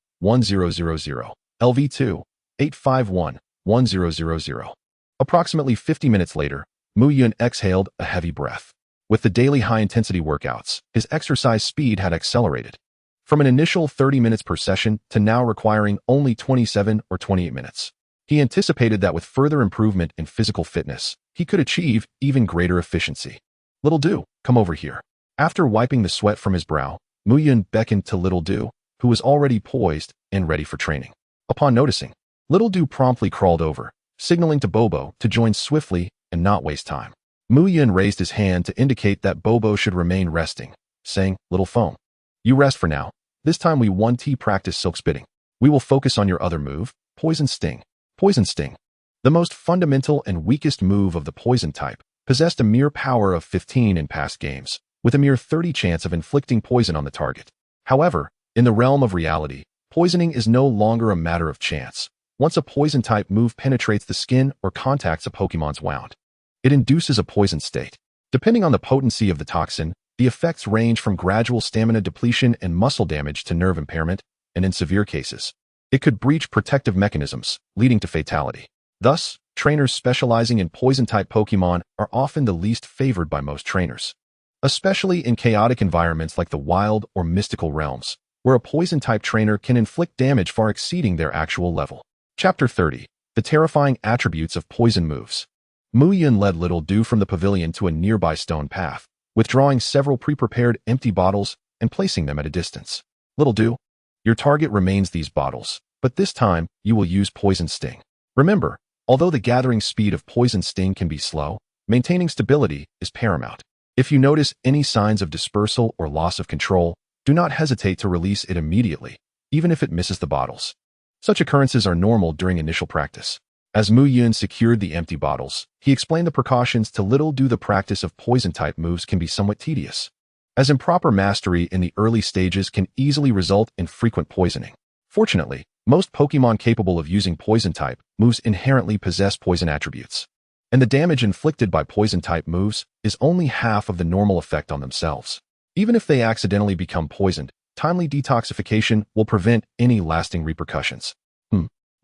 LV2, 851-1000. Approximately 50 minutes later, Muyun exhaled a heavy breath. With the daily high-intensity workouts, his exercise speed had accelerated. From an initial 30 minutes per session to now requiring only 27 or 28 minutes. He anticipated that with further improvement in physical fitness, he could achieve even greater efficiency. Little Doo, come over here. After wiping the sweat from his brow, Muyun beckoned to Little Doo, who was already poised and ready for training. Upon noticing, Little Doo promptly crawled over, signaling to Bobo to join swiftly and not waste time. Muyun raised his hand to indicate that Bobo should remain resting, saying, Little Foam, you rest for now. This time we 1T practice silk spitting. We will focus on your other move, Poison Sting. Poison Sting, the most fundamental and weakest move of the poison type, possessed a mere power of 15 in past games, with a mere 30 chance of inflicting poison on the target. However, in the realm of reality, poisoning is no longer a matter of chance. Once a poison-type move penetrates the skin or contacts a Pokemon's wound, it induces a poison state. Depending on the potency of the toxin, the effects range from gradual stamina depletion and muscle damage to nerve impairment, and in severe cases, it could breach protective mechanisms, leading to fatality. Thus, trainers specializing in poison-type Pokemon are often the least favored by most trainers, especially in chaotic environments like the wild or mystical realms, where a poison-type trainer can inflict damage far exceeding their actual level. Chapter 30. The Terrifying Attributes of Poison Moves. Muyun led Little Doo from the pavilion to a nearby stone path, withdrawing several pre-prepared empty bottles and placing them at a distance. Little Doo, your target remains these bottles, but this time you will use Poison Sting. Remember, although the gathering speed of Poison Sting can be slow, maintaining stability is paramount. If you notice any signs of dispersal or loss of control, do not hesitate to release it immediately, even if it misses the bottles. Such occurrences are normal during initial practice. As Muyun secured the empty bottles, he explained the precautions to Little Doo. The practice of poison-type moves can be somewhat tedious, as improper mastery in the early stages can easily result in frequent poisoning. Fortunately, most Pokemon capable of using poison-type moves inherently possess poison attributes, and the damage inflicted by poison-type moves is only half of the normal effect on themselves. Even if they accidentally become poisoned, timely detoxification will prevent any lasting repercussions.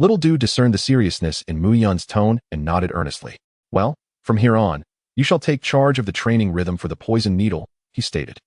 Little Doo discerned the seriousness in Muyun's tone and nodded earnestly. Well, from here on, you shall take charge of the training rhythm for the poison needle, he stated.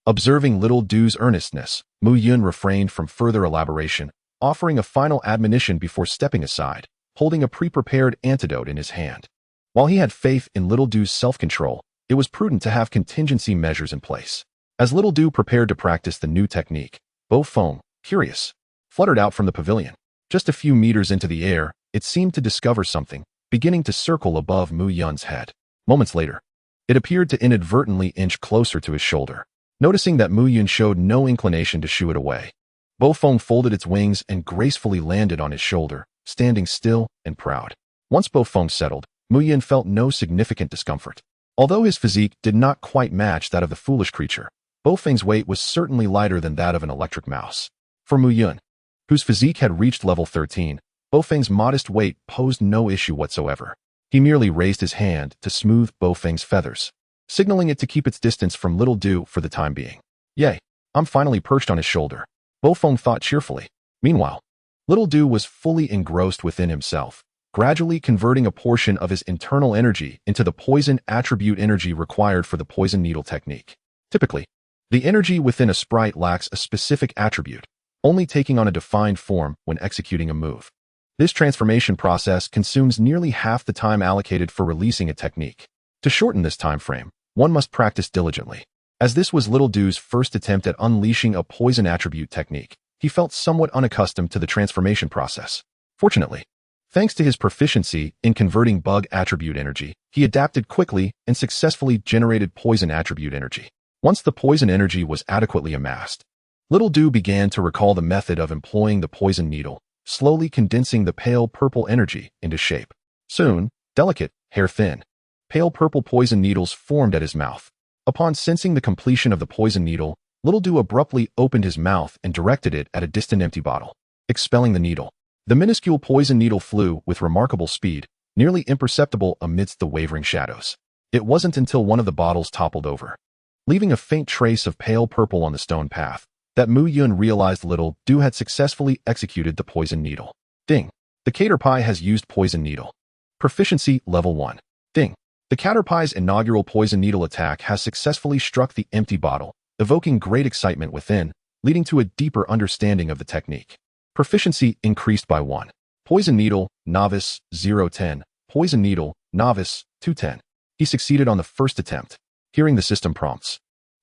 Observing Little Du's earnestness, Muyun refrained from further elaboration, offering a final admonition before stepping aside, holding a pre-prepared antidote in his hand. While he had faith in Little Du's self-control, it was prudent to have contingency measures in place. As Little Du prepared to practice the new technique, Beau-Fong, curious, fluttered out from the pavilion. Just a few meters into the air, it seemed to discover something, beginning to circle above Muyun's head. Moments later, it appeared to inadvertently inch closer to his shoulder. Noticing that Muyun showed no inclination to shoo it away, Beau-Fong folded its wings and gracefully landed on his shoulder, standing still and proud. Once Beau-Fong settled, Muyun felt no significant discomfort. Although his physique did not quite match that of the foolish creature, Beau-Fong's weight was certainly lighter than that of an electric mouse. For Muyun, whose physique had reached level 13, Beau-Fong's modest weight posed no issue whatsoever. He merely raised his hand to smooth Beau-Fong's feathers, signaling it to keep its distance from Little Du for the time being. Yay, I'm finally perched on his shoulder, Beau-Fong thought cheerfully. Meanwhile, Little Du was fully engrossed within himself, gradually converting a portion of his internal energy into the poison attribute energy required for the poison needle technique. Typically, the energy within a sprite lacks a specific attribute, only taking on a defined form when executing a move. This transformation process consumes nearly half the time allocated for releasing a technique. To shorten this time frame, one must practice diligently. As this was Little Du's first attempt at unleashing a poison attribute technique, he felt somewhat unaccustomed to the transformation process. Fortunately, thanks to his proficiency in converting bug attribute energy, he adapted quickly and successfully generated poison attribute energy. Once the poison energy was adequately amassed, Little Du began to recall the method of employing the poison needle, slowly condensing the pale purple energy into shape. Soon, delicate, hair-thin, pale purple poison needles formed at his mouth. Upon sensing the completion of the poison needle, Little Du abruptly opened his mouth and directed it at a distant empty bottle, expelling the needle. The minuscule poison needle flew with remarkable speed, nearly imperceptible amidst the wavering shadows. It wasn't until one of the bottles toppled over, leaving a faint trace of pale purple on the stone path, that Muyun realized Little Du had successfully executed the poison needle. Ding. The Caterpie has used poison needle. Proficiency level 1. Ding. The Caterpie's inaugural poison needle attack has successfully struck the empty bottle, evoking great excitement within, leading to a deeper understanding of the technique. Proficiency increased by 1. Poison needle, novice, 0-10. Poison needle, novice, 2-10. He succeeded on the first attempt. Hearing the system prompts,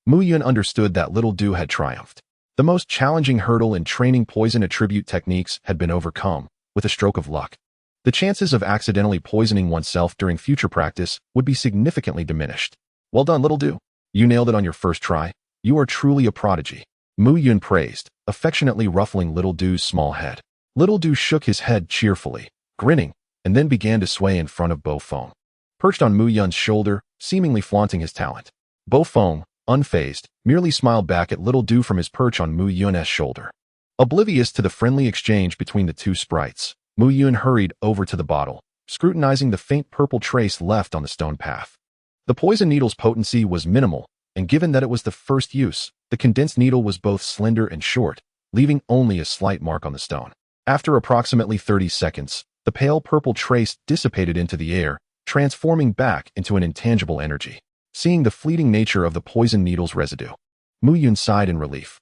Muyun understood that Little Du had triumphed. The most challenging hurdle in training poison attribute techniques had been overcome, with a stroke of luck. The chances of accidentally poisoning oneself during future practice would be significantly diminished. Well done, Little Du. You nailed it on your first try. You are truly a prodigy, Muyun praised, affectionately ruffling Little Du's small head. Little Du shook his head cheerfully, grinning, and then began to sway in front of Beau-Fong, perched on Muyun's shoulder, seemingly flaunting his talent. Beau-Fong, unfazed, merely smiled back at Little Du from his perch on Muyun's shoulder. Oblivious to the friendly exchange between the two sprites, Muyun hurried over to the bottle, scrutinizing the faint purple trace left on the stone path. The poison needle's potency was minimal, and given that it was the first use, the condensed needle was both slender and short, leaving only a slight mark on the stone. After approximately 30 seconds, the pale purple trace dissipated into the air, transforming back into an intangible energy. Seeing the fleeting nature of the poison needle's residue, Muyun sighed in relief.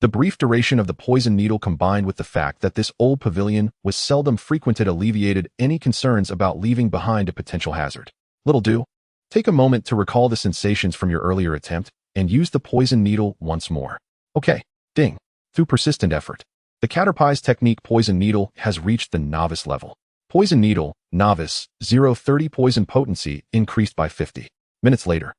The brief duration of the poison needle combined with the fact that this old pavilion was seldom frequented alleviated any concerns about leaving behind a potential hazard. Little Du, take a moment to recall the sensations from your earlier attempt and use the poison needle once more. Okay, ding. Through persistent effort, the Caterpie's technique poison needle has reached the novice level. Poison needle, novice, 0-30 poison potency increased by 50. Minutes later,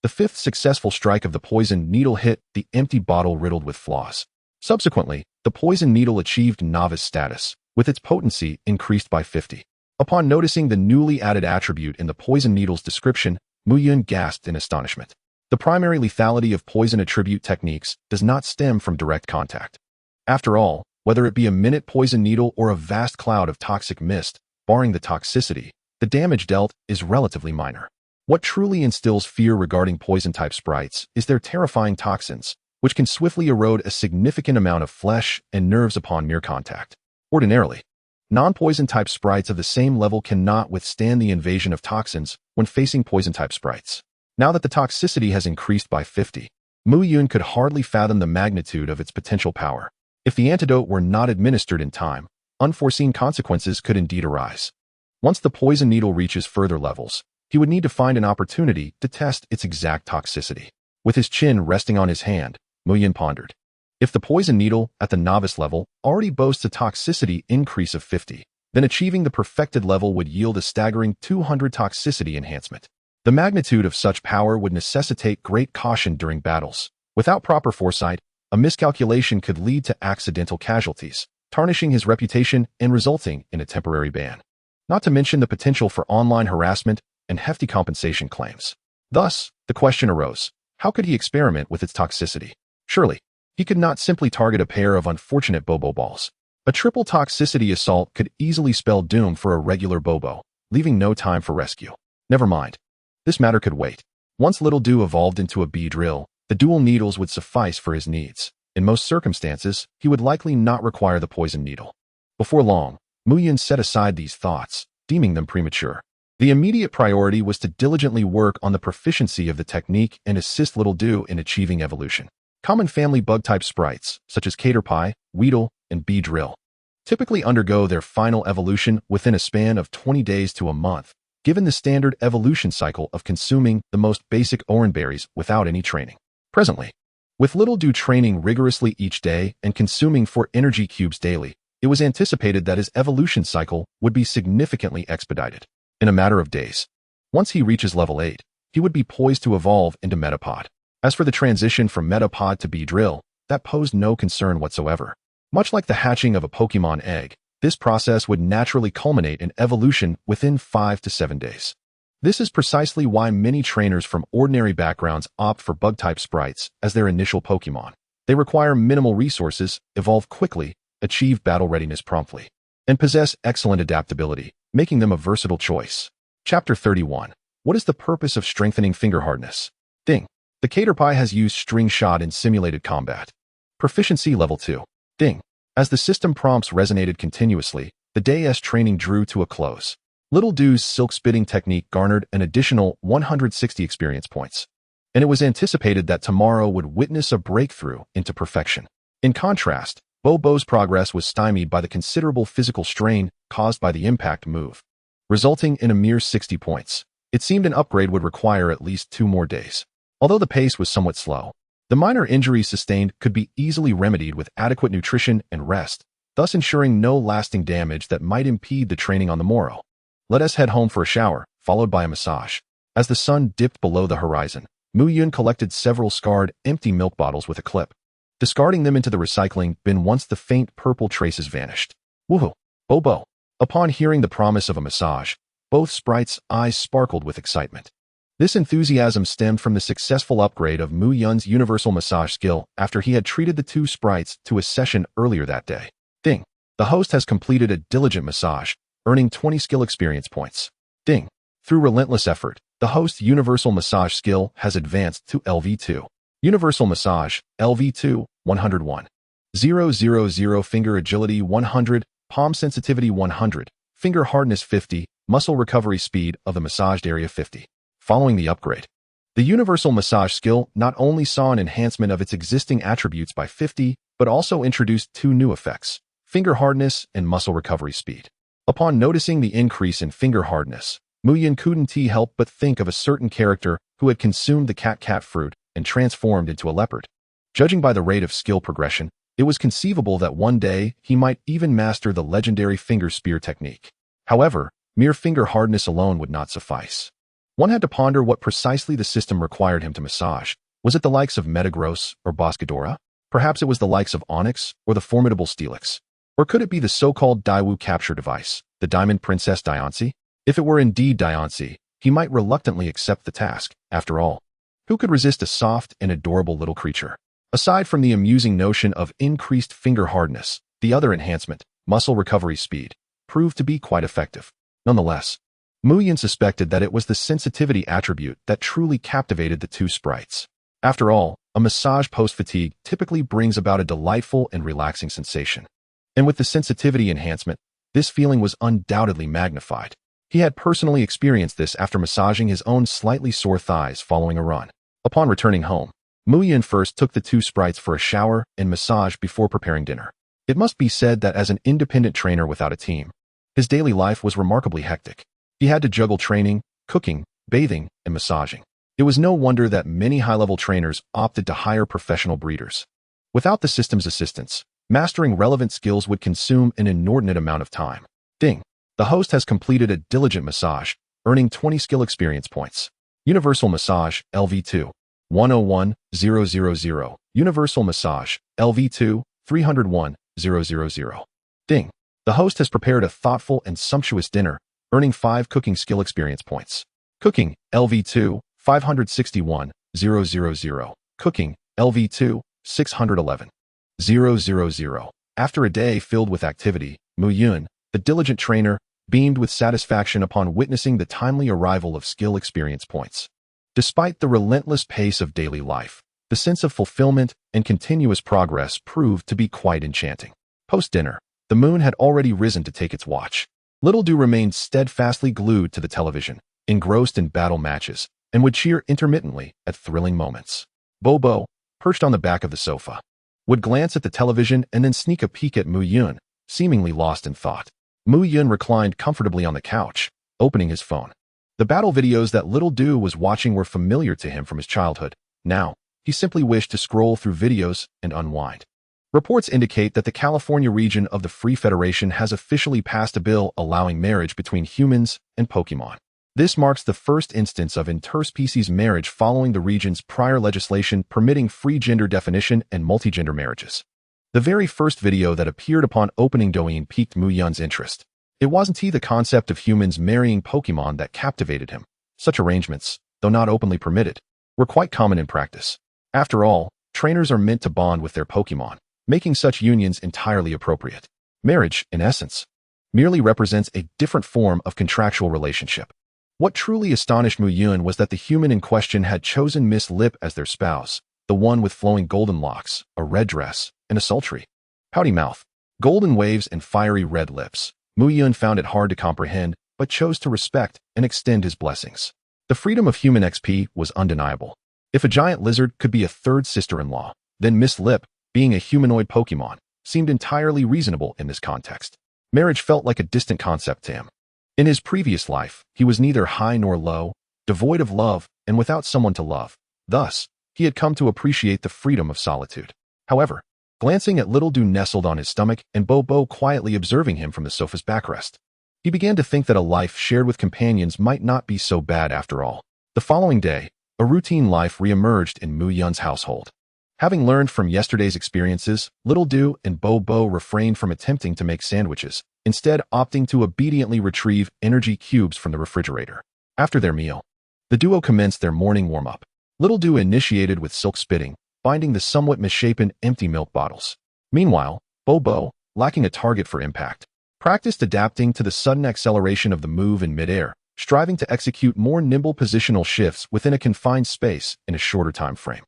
the fifth successful strike of the poison needle hit the empty bottle riddled with flaws. Subsequently, the poison needle achieved novice status, with its potency increased by 50. Upon noticing the newly added attribute in the poison needle's description, Muyun gasped in astonishment. The primary lethality of poison attribute techniques does not stem from direct contact. After all, whether it be a minute poison needle or a vast cloud of toxic mist, barring the toxicity, the damage dealt is relatively minor. What truly instills fear regarding poison-type sprites is their terrifying toxins, which can swiftly erode a significant amount of flesh and nerves upon mere contact. Ordinarily, non-poison-type sprites of the same level cannot withstand the invasion of toxins when facing poison-type sprites. Now that the toxicity has increased by 50, Muyun could hardly fathom the magnitude of its potential power. If the antidote were not administered in time, unforeseen consequences could indeed arise. Once the poison needle reaches further levels, he would need to find an opportunity to test its exact toxicity. With his chin resting on his hand, Muyun pondered. If the poison needle at the novice level already boasts a toxicity increase of 50, then achieving the perfected level would yield a staggering 200 toxicity enhancement. The magnitude of such power would necessitate great caution during battles. Without proper foresight, a miscalculation could lead to accidental casualties, tarnishing his reputation and resulting in a temporary ban. Not to mention the potential for online harassment and hefty compensation claims. Thus, the question arose, how could he experiment with its toxicity? Surely, he could not simply target a pair of unfortunate Bobo balls. A triple toxicity assault could easily spell doom for a regular Bobo, leaving no time for rescue. Never mind. This matter could wait. Once Little Dew evolved into a Beedrill, the dual needles would suffice for his needs. In most circumstances, he would likely not require the poison needle. Before long, Muyun set aside these thoughts, deeming them premature. The immediate priority was to diligently work on the proficiency of the technique and assist Little Dew in achieving evolution. Common family bug-type sprites, such as Caterpie, Weedle, and Beedrill, typically undergo their final evolution within a span of 20 days to a month, given the standard evolution cycle of consuming the most basic oranberries without any training. Presently, with Little Dew training rigorously each day and consuming 4 energy cubes daily, it was anticipated that his evolution cycle would be significantly expedited. In a matter of days, once he reaches level 8, he would be poised to evolve into Metapod. As for the transition from Metapod to Beedrill, that posed no concern whatsoever. Much like the hatching of a Pokémon egg, this process would naturally culminate in evolution within 5 to 7 days. This is precisely why many trainers from ordinary backgrounds opt for bug-type sprites as their initial Pokémon. They require minimal resources, evolve quickly, achieve battle readiness promptly, and possess excellent adaptability, making them a versatile choice. Chapter 31. What is the purpose of strengthening finger hardness? Thing. The Caterpie has used string shot in simulated combat. Proficiency level 2. Ding. As the system prompts resonated continuously, the day's training drew to a close. Little Dew's silk-spitting technique garnered an additional 160 experience points, and it was anticipated that tomorrow would witness a breakthrough into perfection. In contrast, Bobo's progress was stymied by the considerable physical strain caused by the impact move, resulting in a mere 60 points. It seemed an upgrade would require at least 2 more days. Although the pace was somewhat slow, the minor injuries sustained could be easily remedied with adequate nutrition and rest, thus ensuring no lasting damage that might impede the training on the morrow. Let us head home for a shower, followed by a massage. As the sun dipped below the horizon, Muyun collected several scarred, empty milk bottles with a clip, discarding them into the recycling bin once the faint purple traces vanished. Woohoo! Bobo! Upon hearing the promise of a massage, both sprites' eyes sparkled with excitement. This enthusiasm stemmed from the successful upgrade of Muyun's universal massage skill after he had treated the 2 sprites to a session earlier that day. Ding! The host has completed a diligent massage, earning 20 skill experience points. Ding! Through relentless effort, the host's universal massage skill has advanced to LV2. Universal massage, LV2, 101. 000 finger agility 100, palm sensitivity 100, finger hardness 50, muscle recovery speed of the massaged area 50. Following the upgrade, the universal massage skill not only saw an enhancement of its existing attributes by 50, but also introduced 2 new effects, finger hardness and muscle recovery speed. Upon noticing the increase in finger hardness, Muyun couldn't help but think of a certain character who had consumed the cat fruit and transformed into a leopard. Judging by the rate of skill progression, it was conceivable that one day he might even master the legendary finger spear technique. However, mere finger hardness alone would not suffice. One had to ponder what precisely the system required him to massage. Was it the likes of Metagross or Boscadora? Perhaps it was the likes of Onyx or the formidable Steelix. Or could it be the so-called Daiwu capture device, the Diamond Princess Diancie? If it were indeed Diancie, he might reluctantly accept the task. After all, who could resist a soft and adorable little creature? Aside from the amusing notion of increased finger hardness, the other enhancement, muscle recovery speed, proved to be quite effective. Nonetheless, Muyun suspected that it was the sensitivity attribute that truly captivated the 2 sprites. After all, a massage post-fatigue typically brings about a delightful and relaxing sensation. And with the sensitivity enhancement, this feeling was undoubtedly magnified. He had personally experienced this after massaging his own slightly sore thighs following a run. Upon returning home, Muyun first took the two sprites for a shower and massage before preparing dinner. It must be said that as an independent trainer without a team, his daily life was remarkably hectic. He had to juggle training, cooking, bathing, and massaging. It was no wonder that many high-level trainers opted to hire professional breeders. Without the system's assistance, mastering relevant skills would consume an inordinate amount of time. Ding! The host has completed a diligent massage, earning 20 skill experience points. Universal Massage, LV2. 101,000. Universal Massage, LV2, 301,000. Ding! The host has prepared a thoughtful and sumptuous dinner, earning 5 cooking skill experience points. Cooking, LV2, 561,000. Cooking, LV2, 611,000. After a day filled with activity, Muyun, the diligent trainer, beamed with satisfaction upon witnessing the timely arrival of skill experience points. Despite the relentless pace of daily life, the sense of fulfillment and continuous progress proved to be quite enchanting. Post-dinner, the moon had already risen to take its watch. Little Do remained steadfastly glued to the television, engrossed in battle matches, and would cheer intermittently at thrilling moments. Bobo, perched on the back of the sofa, would glance at the television and then sneak a peek at Muyun, seemingly lost in thought. Muyun reclined comfortably on the couch, opening his phone. The battle videos that Little Do was watching were familiar to him from his childhood. Now, he simply wished to scroll through videos and unwind. Reports indicate that the California region of the Free Federation has officially passed a bill allowing marriage between humans and Pokémon. This marks the first instance of interspecies marriage following the region's prior legislation permitting free gender definition and multigender marriages. The very first video that appeared upon opening Douyin piqued Muyun's interest. It wasn't the concept of humans marrying Pokémon that captivated him. Such arrangements, though not openly permitted, were quite common in practice. After all, trainers are meant to bond with their Pokémon, making such unions entirely appropriate. Marriage, in essence, merely represents a different form of contractual relationship. What truly astonished Muyun was that the human in question had chosen Miss Lip as their spouse, the one with flowing golden locks, a red dress, and a sultry, pouty mouth, golden waves and fiery red lips. Muyun found it hard to comprehend, but chose to respect and extend his blessings. The freedom of human XP was undeniable. If a giant lizard could be a third sister-in-law, then Miss Lip, being a humanoid Pokémon, seemed entirely reasonable in this context. Marriage felt like a distant concept to him. In his previous life, he was neither high nor low, devoid of love, and without someone to love. Thus, he had come to appreciate the freedom of solitude. However, glancing at Little Do nestled on his stomach and Bobo quietly observing him from the sofa's backrest, he began to think that a life shared with companions might not be so bad after all. The following day, a routine life re-emerged in Muyun's household. Having learned from yesterday's experiences, Little Do and Bobo refrained from attempting to make sandwiches, instead opting to obediently retrieve energy cubes from the refrigerator. After their meal, the duo commenced their morning warm-up. Little Do initiated with silk spitting, binding the somewhat misshapen empty milk bottles. Meanwhile, Bobo, lacking a target for impact, practiced adapting to the sudden acceleration of the move in midair, striving to execute more nimble positional shifts within a confined space in a shorter time frame.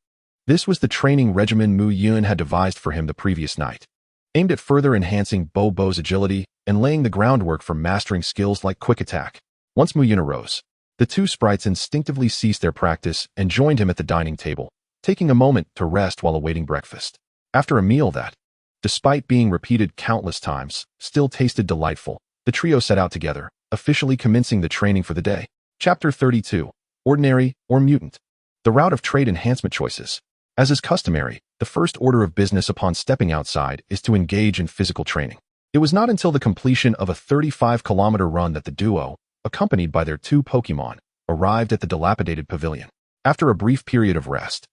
This was the training regimen Muyun had devised for him the previous night, aimed at further enhancing Bobo's agility and laying the groundwork for mastering skills like quick attack. Once Muyun arose, the two sprites instinctively ceased their practice and joined him at the dining table, taking a moment to rest while awaiting breakfast. After a meal that, despite being repeated countless times, still tasted delightful, the trio set out together, officially commencing the training for the day. Chapter 32. Ordinary or Mutant. The route of trait enhancement choices. As is customary, the first order of business upon stepping outside is to engage in physical training. It was not until the completion of a 35-kilometer run that the duo, accompanied by their two Pokémon, arrived at the dilapidated pavilion. After a brief period of rest,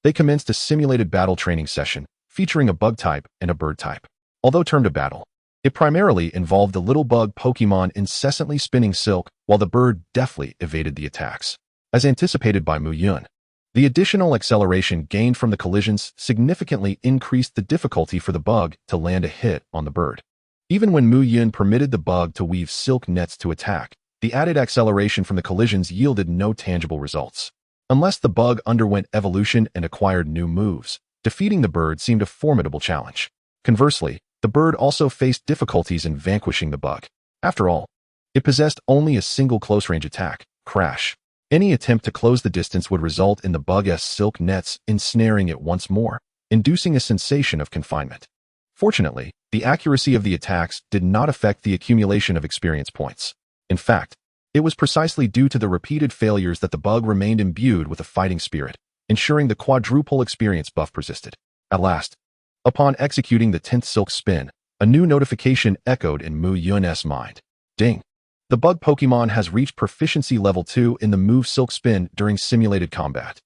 they commenced a simulated battle training session, featuring a bug type and a bird type. Although termed a battle, it primarily involved the little bug Pokémon incessantly spinning silk while the bird deftly evaded the attacks. As anticipated by Muyun, the additional acceleration gained from the collisions significantly increased the difficulty for the bug to land a hit on the bird. Even when Muyun permitted the bug to weave silk nets to attack, the added acceleration from the collisions yielded no tangible results. Unless the bug underwent evolution and acquired new moves, defeating the bird seemed a formidable challenge. Conversely, the bird also faced difficulties in vanquishing the bug. After all, it possessed only a single close-range attack, Crash. Any attempt to close the distance would result in the bug's silk nets ensnaring it once more, inducing a sensation of confinement. Fortunately, the accuracy of the attacks did not affect the accumulation of experience points. In fact, it was precisely due to the repeated failures that the bug remained imbued with a fighting spirit, ensuring the quadruple experience buff persisted. At last, upon executing the 10th silk spin, a new notification echoed in Muyun's mind. Ding! The bug Pokemon has reached proficiency level 2 in the move Silk Spin during simulated combat.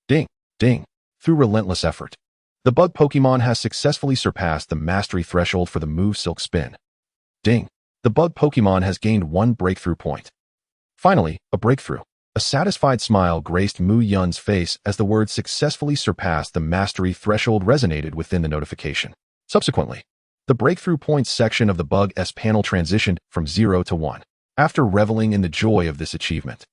Ding! Ding! Through relentless effort, the bug Pokemon has successfully surpassed the mastery threshold for the move Silk Spin. Ding! The bug Pokemon has gained 1 breakthrough point. Finally, a breakthrough. A satisfied smile graced Muyun's face as the word successfully surpassed the mastery threshold resonated within the notification. Subsequently, the breakthrough points section of the bug's panel transitioned from 0 to 1. After reveling in the joy of this achievement,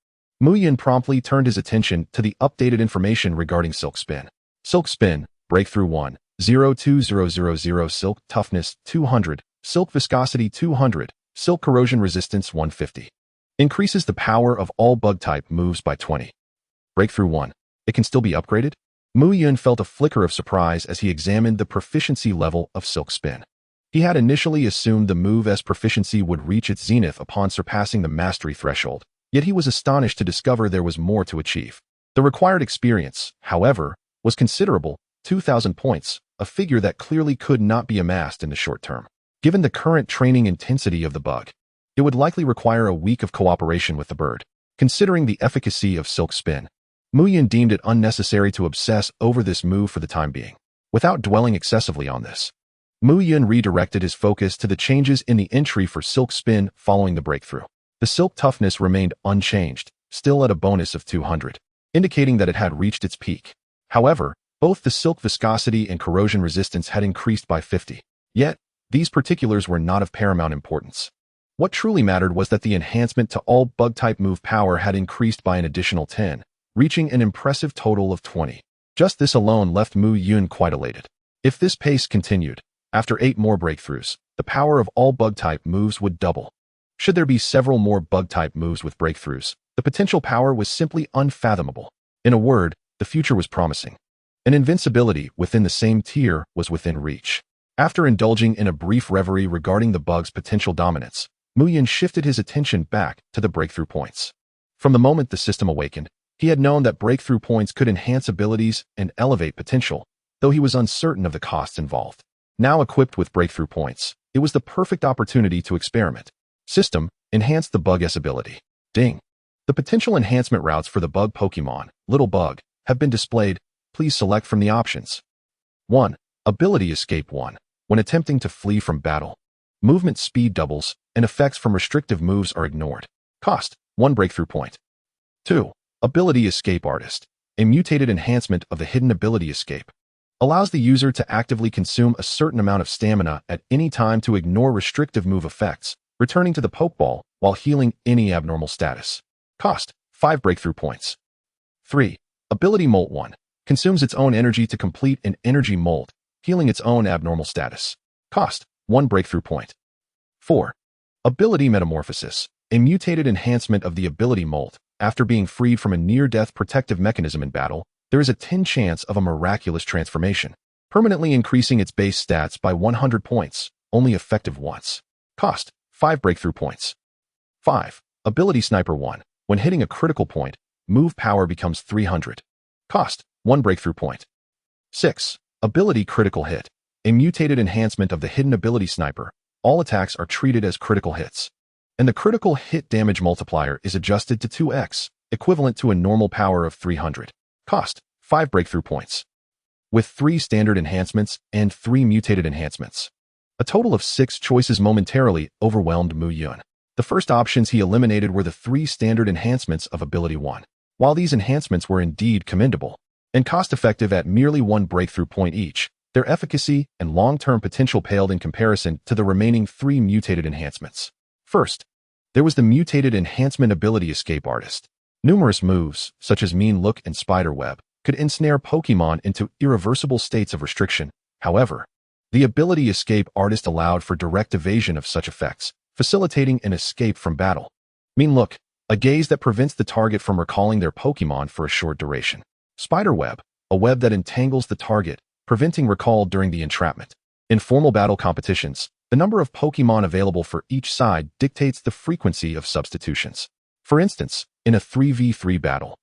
Muyun promptly turned his attention to the updated information regarding Silk Spin. Silk Spin, Breakthrough 1, 02000 Silk Toughness 200, Silk Viscosity 200, Silk Corrosion Resistance 150. Increases the power of all bug-type moves by 20. Breakthrough 1. It can still be upgraded? Muyun felt a flicker of surprise as he examined the proficiency level of Silk Spin. He had initially assumed the move's proficiency would reach its zenith upon surpassing the mastery threshold, yet he was astonished to discover there was more to achieve. The required experience, however, was considerable, 2,000 points, a figure that clearly could not be amassed in the short term. Given the current training intensity of the bug, it would likely require a week of cooperation with the bird. Considering the efficacy of Silk Spin, Muyun deemed it unnecessary to obsess over this move for the time being. Without dwelling excessively on this, Muyun redirected his focus to the changes in the entry for Silk Spin following the breakthrough. The Silk Toughness remained unchanged, still at a bonus of 200, indicating that it had reached its peak. However, both the Silk Viscosity and Corrosion Resistance had increased by 50. Yet, these particulars were not of paramount importance. What truly mattered was that the enhancement to all bug-type move power had increased by an additional 10, reaching an impressive total of 20. Just this alone left Muyun quite elated. If this pace continued, after 8 more breakthroughs, the power of all bug-type moves would double. Should there be several more bug-type moves with breakthroughs, the potential power was simply unfathomable. In a word, the future was promising. An invincibility within the same tier was within reach. After indulging in a brief reverie regarding the bug's potential dominance, Muyun shifted his attention back to the breakthrough points. From the moment the system awakened, he had known that breakthrough points could enhance abilities and elevate potential, though he was uncertain of the costs involved. Now equipped with breakthrough points, it was the perfect opportunity to experiment. System, enhance the bug's ability. Ding! The potential enhancement routes for the bug Pokemon, Little Bug, have been displayed. Please select from the options. 1. Ability Escape 1. When attempting to flee from battle, movement speed doubles, and effects from restrictive moves are ignored. Cost, 1 breakthrough point. 2. Ability Escape Artist. A mutated enhancement of the hidden ability escape. Allows the user to actively consume a certain amount of stamina at any time to ignore restrictive move effects, returning to the Pokeball while healing any abnormal status. Cost, 5 breakthrough points. 3. Ability Molt 1. Consumes its own energy to complete an energy molt, healing its own abnormal status. Cost, 1 breakthrough point. 4. Ability Metamorphosis. A mutated enhancement of the ability molt. After being freed from a near-death protective mechanism in battle, there is a 10 chance of a miraculous transformation, permanently increasing its base stats by 100 points, only effective once. Cost, 5 breakthrough points. 5. Ability Sniper 1. When hitting a critical point, move power becomes 300. Cost, 1 breakthrough point. 6. Ability Critical Hit. A mutated enhancement of the hidden ability Sniper. All attacks are treated as critical hits, and the critical hit damage multiplier is adjusted to 2x, equivalent to a normal power of 300. Cost, 5 breakthrough points. With 3 standard enhancements and 3 mutated enhancements, a total of 6 choices momentarily overwhelmed Muyun. The first options he eliminated were the 3 standard enhancements of Ability 1. While these enhancements were indeed commendable and cost-effective at merely 1 breakthrough point each, their efficacy and long-term potential paled in comparison to the remaining 3 mutated enhancements. First, there was the mutated enhancement ability Escape Artist. Numerous moves, such as Mean Look and Spiderweb, could ensnare Pokemon into irreversible states of restriction. However, the ability Escape Artist allowed for direct evasion of such effects, facilitating an escape from battle. Mean Look. a gaze that prevents the target from recalling their Pokémon for a short duration. Spiderweb, a web that entangles the target, preventing recall during the entrapment. In formal battle competitions, the number of Pokémon available for each side dictates the frequency of substitutions. For instance, in a 3v3 battle,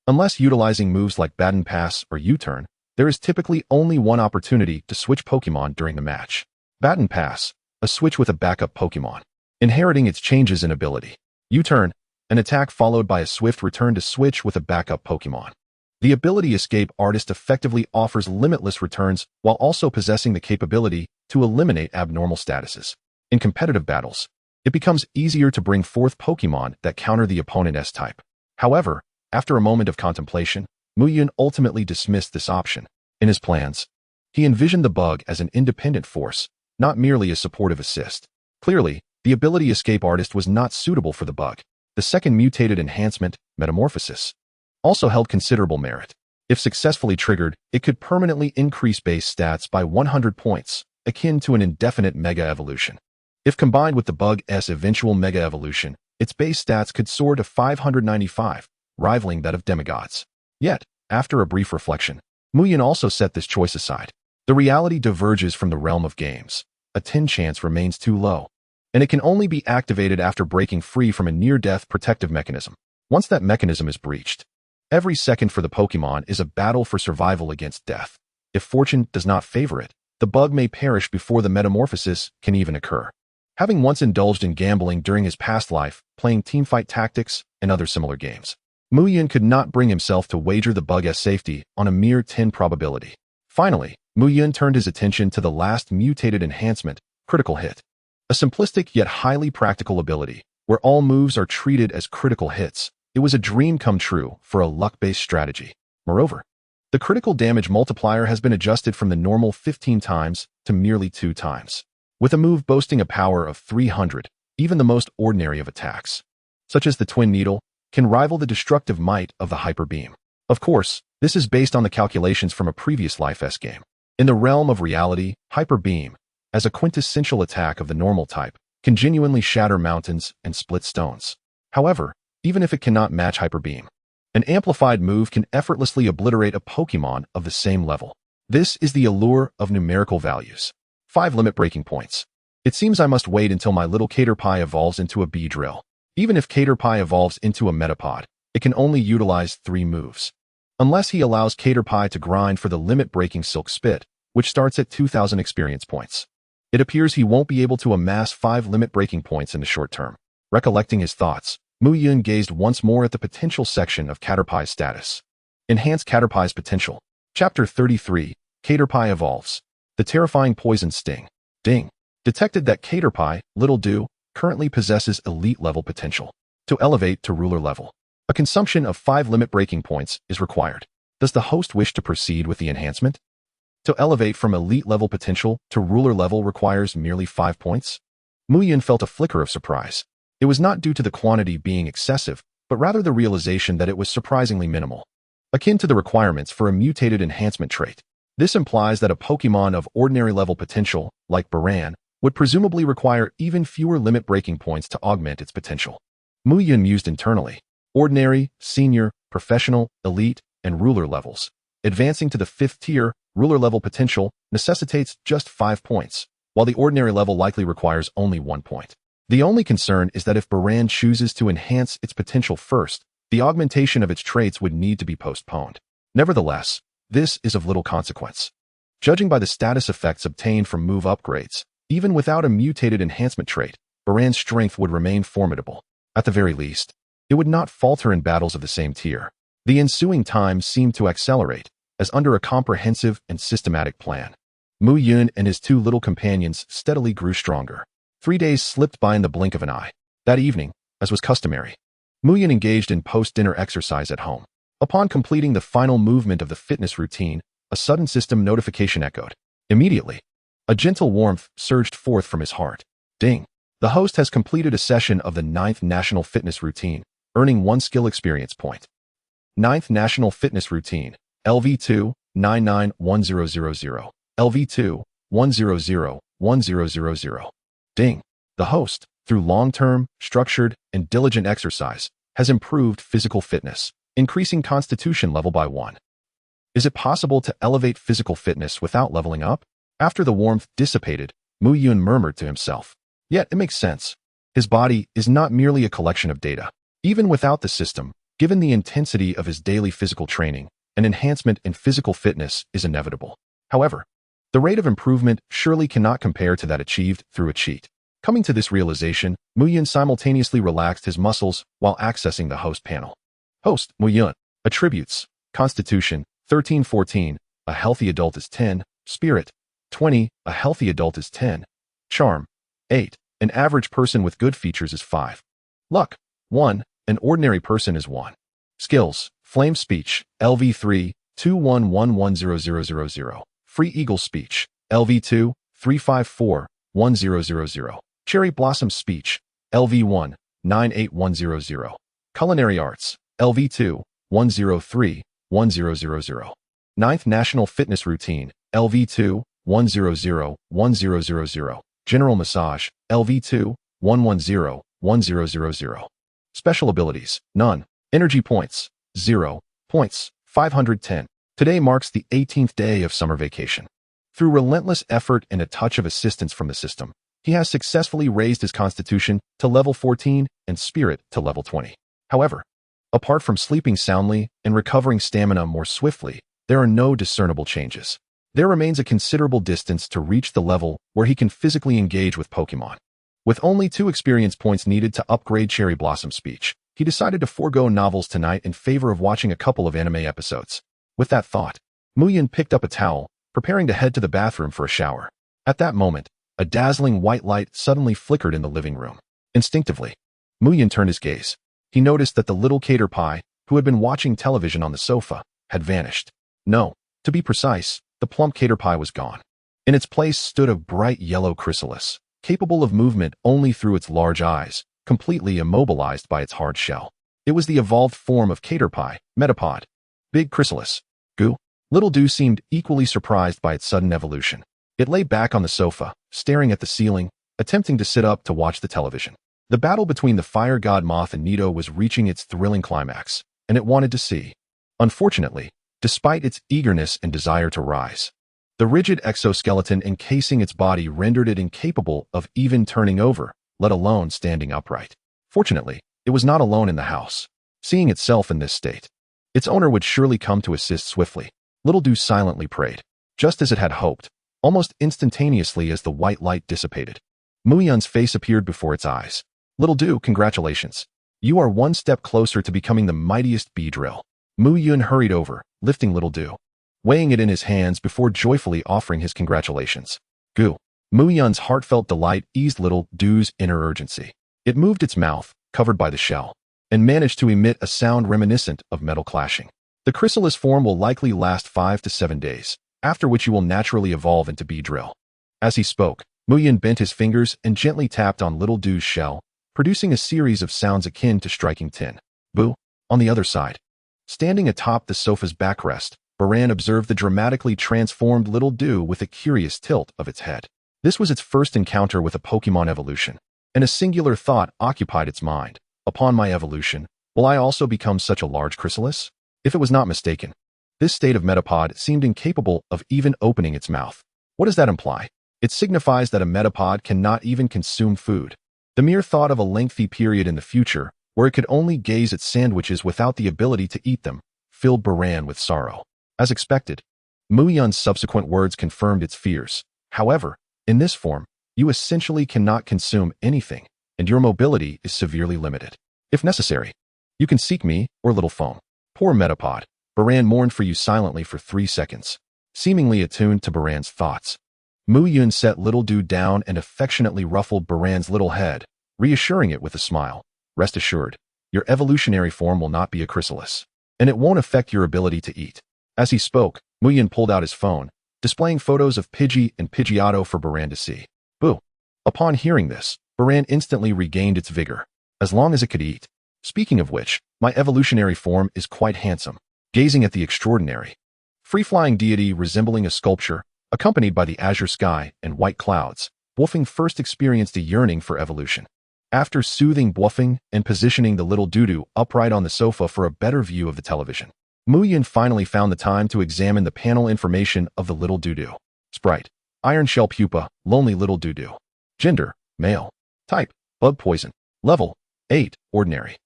unless utilizing moves like Baton Pass or U-turn, there is typically only one opportunity to switch Pokémon during the match. Baton Pass, a switch with a backup Pokémon, inheriting its changes in ability. U-turn, an attack followed by a swift return to switch with a backup Pokémon. The ability Escape Artist effectively offers limitless returns while also possessing the capability to eliminate abnormal statuses. In competitive battles, it becomes easier to bring forth Pokémon that counter the opponent's type. However, after a moment of contemplation, Muyun ultimately dismissed this option. In his plans, he envisioned the bug as an independent force, not merely a supportive assist. Clearly, the ability Escape Artist was not suitable for the bug. The second mutated enhancement, Metamorphosis, also held considerable merit. If successfully triggered, it could permanently increase base stats by 100 points, akin to an indefinite Mega Evolution. If combined with the bug's eventual Mega Evolution, its base stats could soar to 595, rivaling that of demigods. Yet, after a brief reflection, Muyun also set this choice aside. The reality diverges from the realm of games. A 10 chance remains too low, and it can only be activated after breaking free from a near-death protective mechanism. Once that mechanism is breached, every second for the Pokémon is a battle for survival against death. If fortune does not favor it, the bug may perish before the metamorphosis can even occur. Having once indulged in gambling during his past life, playing teamfight tactics and other similar games, Muyun could not bring himself to wager the bug's safety on a mere 10 probability. Finally, Muyun turned his attention to the last mutated enhancement, Critical Hit. A simplistic yet highly practical ability, where all moves are treated as critical hits. It was a dream come true for a luck-based strategy. Moreover, the critical damage multiplier has been adjusted from the normal 15 times to merely 2 times. With a move boasting a power of 300, even the most ordinary of attacks, such as the Twin Needle, can rival the destructive might of the Hyper Beam. Of course, this is based on the calculations from a previous Life S game. In the realm of reality, Hyper Beam, as a quintessential attack of the normal type, can genuinely shatter mountains and split stones. However, even if it cannot match Hyper Beam, an amplified move can effortlessly obliterate a Pokémon of the same level. This is the allure of numerical values. 5 limit breaking points. It seems I must wait until my little Caterpie evolves into a Beedrill. Even if Caterpie evolves into a Metapod, it can only utilize 3 moves. Unless he allows Caterpie to grind for the limit-breaking Silk Spit, which starts at 2,000 experience points. It appears he won't be able to amass 5 limit-breaking points in the short term. Recollecting his thoughts, Muyun gazed once more at the potential section of Caterpie's status. Enhance Caterpie's potential. Chapter 33, Caterpie evolves. The terrifying poison sting. Ding. Detected that Caterpie, Little Do, currently possesses elite level potential. To elevate to ruler level, a consumption of 5 limit breaking points is required. Does the host wish to proceed with the enhancement? To elevate from elite level potential to ruler level requires merely 5 points? Muyun felt a flicker of surprise. It was not due to the quantity being excessive, but rather the realization that it was surprisingly minimal. Akin to the requirements for a mutated enhancement trait, this implies that a Pokémon of ordinary level potential, like Baran, would presumably require even fewer limit breaking points to augment its potential. Muyun mused internally. Ordinary, senior, professional, elite, and ruler levels. Advancing to the 5th tier, ruler level potential necessitates just 5 points, while the ordinary level likely requires only 1 point. The only concern is that if Baran chooses to enhance its potential first, the augmentation of its traits would need to be postponed. Nevertheless, this is of little consequence. Judging by the status effects obtained from move upgrades, even without a mutated enhancement trait, Baran's strength would remain formidable. At the very least, it would not falter in battles of the same tier. The ensuing time seemed to accelerate, as under a comprehensive and systematic plan, Muyun and his 2 little companions steadily grew stronger. 3 days slipped by in the blink of an eye. That evening, as was customary, Muyun engaged in post-dinner exercise at home. Upon completing the final movement of the fitness routine, a sudden system notification echoed. Immediately, a gentle warmth surged forth from his heart. Ding! The host has completed a session of the 9th National Fitness Routine, earning 1 skill experience point. 9th National Fitness Routine, LV2, 991000, LV2, 1001000. Ding! The host, through long-term, structured, and diligent exercise, has improved physical fitness, increasing constitution level by 1. Is it possible to elevate physical fitness without leveling up? After the warmth dissipated, Muyun murmured to himself. Yet it makes sense. His body is not merely a collection of data. Even without the system, given the intensity of his daily physical training, an enhancement in physical fitness is inevitable. However, the rate of improvement surely cannot compare to that achieved through a cheat. Coming to this realization, Muyun simultaneously relaxed his muscles while accessing the host panel. Host, Muyun. Attributes, Constitution, 13-14, a healthy adult is 10, Spirit, 20, a healthy adult is 10, Charm, 8, an average person with good features is 5, Luck, 1, an ordinary person is 1. Skills, Flame Speech, LV3, 211100000, Free Eagle Speech, LV2, 3541000, Cherry Blossom Speech, LV1, 98100, Culinary Arts, LV2, 1031000, Ninth National Fitness Routine, LV2, 1001000, General Massage, LV2, 1101000. Special Abilities, none. Energy Points, 0 points, 510. Today marks the 18th day of summer vacation. Through relentless effort and a touch of assistance from the system, he has successfully raised his constitution to level 14 and spirit to level 20. However, apart from sleeping soundly and recovering stamina more swiftly, there are no discernible changes. There remains a considerable distance to reach the level where he can physically engage with Pokémon. With only 2 experience points needed to upgrade Cherry Blossom Speech, he decided to forego novels tonight in favor of watching a couple of anime episodes. With that thought, Muyun picked up a towel, preparing to head to the bathroom for a shower. At that moment, a dazzling white light suddenly flickered in the living room. Instinctively, Muyun turned his gaze. He noticed that the little cater pie, who had been watching television on the sofa, had vanished. No, to be precise, the plump cater pie was gone. In its place stood a bright yellow chrysalis, capable of movement only through its large eyes, completely immobilized by its hard shell. It was the evolved form of cater pie, Metapod. Big chrysalis. Goo. Little Dew seemed equally surprised by its sudden evolution. It lay back on the sofa, staring at the ceiling, attempting to sit up to watch the television. The battle between the fire god Moth and Nito was reaching its thrilling climax, and it wanted to see. Unfortunately, despite its eagerness and desire to rise, the rigid exoskeleton encasing its body rendered it incapable of even turning over, let alone standing upright. Fortunately, it was not alone in the house. Seeing itself in this state, its owner would surely come to assist swiftly. Little Dew silently prayed, just as it had hoped, almost instantaneously as the white light dissipated. Muyun's face appeared before its eyes. Little Dew, congratulations. You are one step closer to becoming the mightiest Beedrill. Muyun hurried over, lifting Little Dew, weighing it in his hands before joyfully offering his congratulations. Goo. Muyun's heartfelt delight eased Little Dew's inner urgency. It moved its mouth, covered by the shell, and managed to emit a sound reminiscent of metal clashing. The chrysalis form will likely last 5 to 7 days, after which you will naturally evolve into Beedrill. As he spoke, Muyun bent his fingers and gently tapped on Little Dew's shell, producing a series of sounds akin to striking tin. Boo. On the other side, standing atop the sofa's backrest, Baran observed the dramatically transformed Little Dew with a curious tilt of its head. This was its first encounter with a Pokémon evolution, and a singular thought occupied its mind. Upon my evolution, will I also become such a large chrysalis? If it was not mistaken, this state of Metapod seemed incapable of even opening its mouth. What does that imply? It signifies that a Metapod cannot even consume food. The mere thought of a lengthy period in the future, where it could only gaze at sandwiches without the ability to eat them, filled Baran with sorrow. As expected, Muyun's subsequent words confirmed its fears. However, in this form, you essentially cannot consume anything, and your mobility is severely limited. If necessary, you can seek me or Little Foam. Poor Metapod. Baran mourned for you silently for 3 seconds, seemingly attuned to Baran's thoughts. Muyun set Little Dew down and affectionately ruffled Baran's little head, reassuring it with a smile. Rest assured, your evolutionary form will not be a chrysalis, and it won't affect your ability to eat. As he spoke, Muyun pulled out his phone, displaying photos of Pidgey and Pidgeotto for Baran to see. Boo. Upon hearing this, Baran instantly regained its vigor, as long as it could eat. Speaking of which, my evolutionary form is quite handsome. Gazing at the extraordinary, free-flying deity resembling a sculpture, accompanied by the azure sky and white clouds, Wolfing first experienced a yearning for evolution. After soothing bluffing and positioning the little doo-doo upright on the sofa for a better view of the television, Muyun finally found the time to examine the panel information of the little doo-doo. Sprite: Iron Shell Pupa, Lonely Little Doo-doo. Gender: Male. Type: Bug Poison. Level: 8, Ordinary.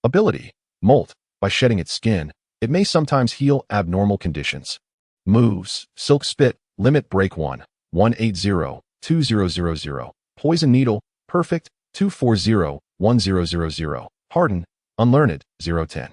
Ability: Molt. By shedding its skin, it may sometimes heal abnormal conditions. Moves: Silk Spit, Limit Break 1, 180, 2000. Poison Needle, Perfect, 240, 1000. Harden, Unlearned, 010.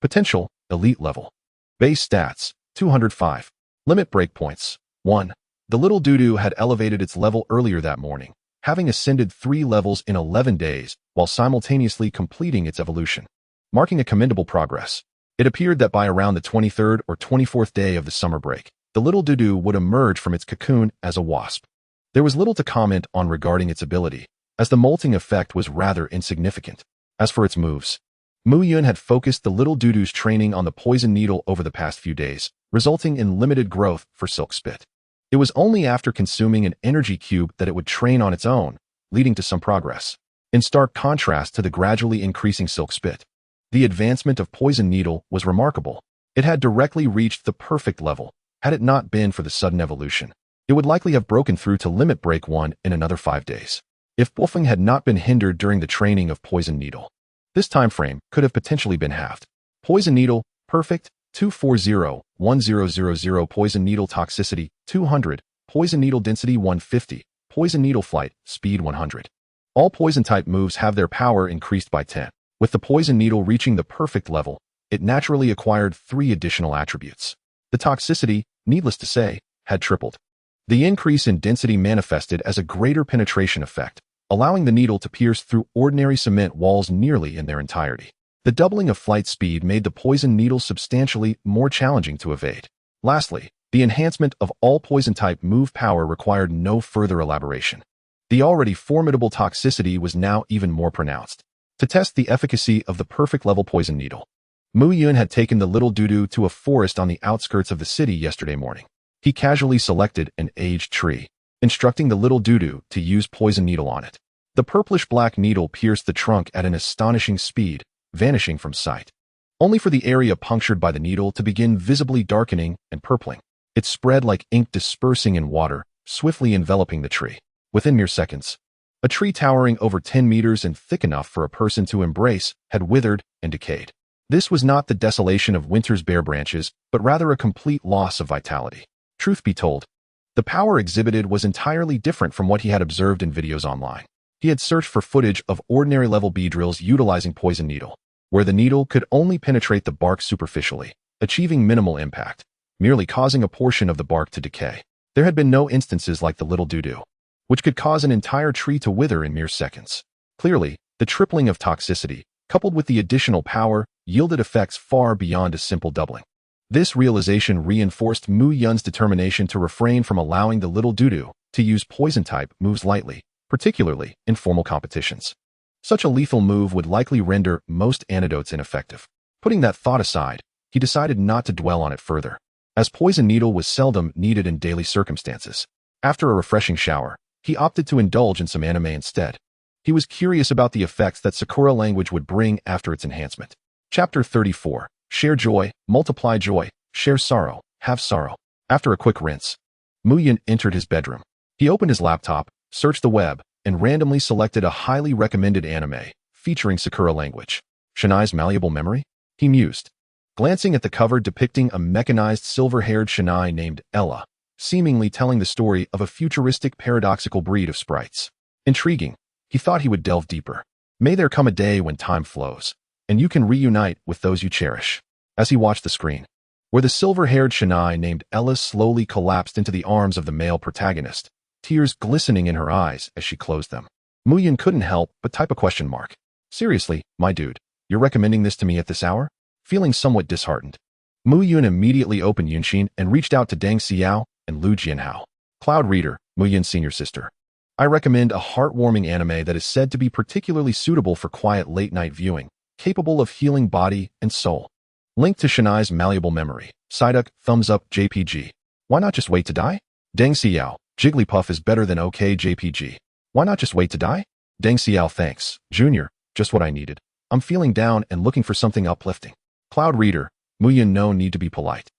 Potential: Elite Level. Base Stats: 205. Limit Breakpoints: 1. The little doo-doo had elevated its level earlier that morning, having ascended 3 levels in 11 days while simultaneously completing its evolution, marking a commendable progress. It appeared that by around the 23rd or 24th day of the summer break, the little doo-doo would emerge from its cocoon as a wasp. There was little to comment on regarding its ability, as the molting effect was rather insignificant. As for its moves, Muyun had focused the little doo-doo's training on the poison needle over the past few days, resulting in limited growth for Silk Spit. It was only after consuming an energy cube that it would train on its own, leading to some progress. In stark contrast to the gradually increasing Silk Spit, the advancement of Poison Needle was remarkable. It had directly reached the perfect level. Had it not been for the sudden evolution, it would likely have broken through to Limit Break 1 in another 5 days. If buffing had not been hindered during the training of Poison Needle, this time frame could have potentially been halved. Poison Needle, Perfect, 240, 1000. Poison Needle Toxicity, 200. Poison Needle Density, 150. Poison Needle Flight, Speed, 100. All Poison-type moves have their power increased by 10. With the Poison Needle reaching the perfect level, it naturally acquired 3 additional attributes. The toxicity, needless to say, had tripled. The increase in density manifested as a greater penetration effect, allowing the needle to pierce through ordinary cement walls nearly in their entirety. The doubling of flight speed made the poison needle substantially more challenging to evade. Lastly, the enhancement of all poison-type move power required no further elaboration. The already formidable toxicity was now even more pronounced. To test the efficacy of the perfect level poison needle, Muyun had taken the little doo-doo to a forest on the outskirts of the city yesterday morning. He casually selected an aged tree, instructing the little doo-doo to use poison needle on it. The purplish-black needle pierced the trunk at an astonishing speed, vanishing from sight, only for the area punctured by the needle to begin visibly darkening and purpling. It spread like ink dispersing in water, swiftly enveloping the tree. Within mere seconds, a tree towering over 10 meters and thick enough for a person to embrace had withered and decayed. This was not the desolation of winter's bare branches, but rather a complete loss of vitality. Truth be told, the power exhibited was entirely different from what he had observed in videos online. He had searched for footage of ordinary-level Beedrills utilizing Poison Needle, where the needle could only penetrate the bark superficially, achieving minimal impact, merely causing a portion of the bark to decay. There had been no instances like the little doo-doo, which could cause an entire tree to wither in mere seconds. Clearly, the tripling of toxicity, coupled with the additional power, yielded effects far beyond a simple doubling. This realization reinforced Muyun's determination to refrain from allowing the little doo-doo to use poison-type moves lightly, particularly in formal competitions. Such a lethal move would likely render most antidotes ineffective. Putting that thought aside, he decided not to dwell on it further, as Poison Needle was seldom needed in daily circumstances. After a refreshing shower, he opted to indulge in some anime instead. He was curious about the effects that Sakura language would bring after its enhancement. Chapter 34. Share joy, multiply joy, share sorrow, have sorrow. After a quick rinse, Muyun entered his bedroom. He opened his laptop, searched the web, and randomly selected a highly recommended anime featuring Sakura language. Shinai's malleable memory? He mused, glancing at the cover depicting a mechanized silver-haired Shinai named Ella, seemingly telling the story of a futuristic paradoxical breed of sprites. Intriguing, he thought he would delve deeper. May there come a day when time flows, and you can reunite with those you cherish. As he watched the screen, where the silver-haired Shinai named Ella slowly collapsed into the arms of the male protagonist, tears glistening in her eyes as she closed them, Muyun couldn't help but type a question mark. Seriously, my dude, you're recommending this to me at this hour? Feeling somewhat disheartened, Muyun immediately opened Yunshin and reached out to Deng Xiao and Lu Jianhao. Cloud Reader, Muyun's senior sister. I recommend a heartwarming anime that is said to be particularly suitable for quiet late-night viewing, capable of healing body and soul. Link to Shinai's malleable memory. Psyduck, thumbs up, JPG. Why not just wait to die? Deng Xiao, Jigglypuff is better than OK JPG. Why not just wait to die? Deng Xiao, thanks. Junior, just what I needed. I'm feeling down and looking for something uplifting. Cloud Reader, Muyun, no need to be polite.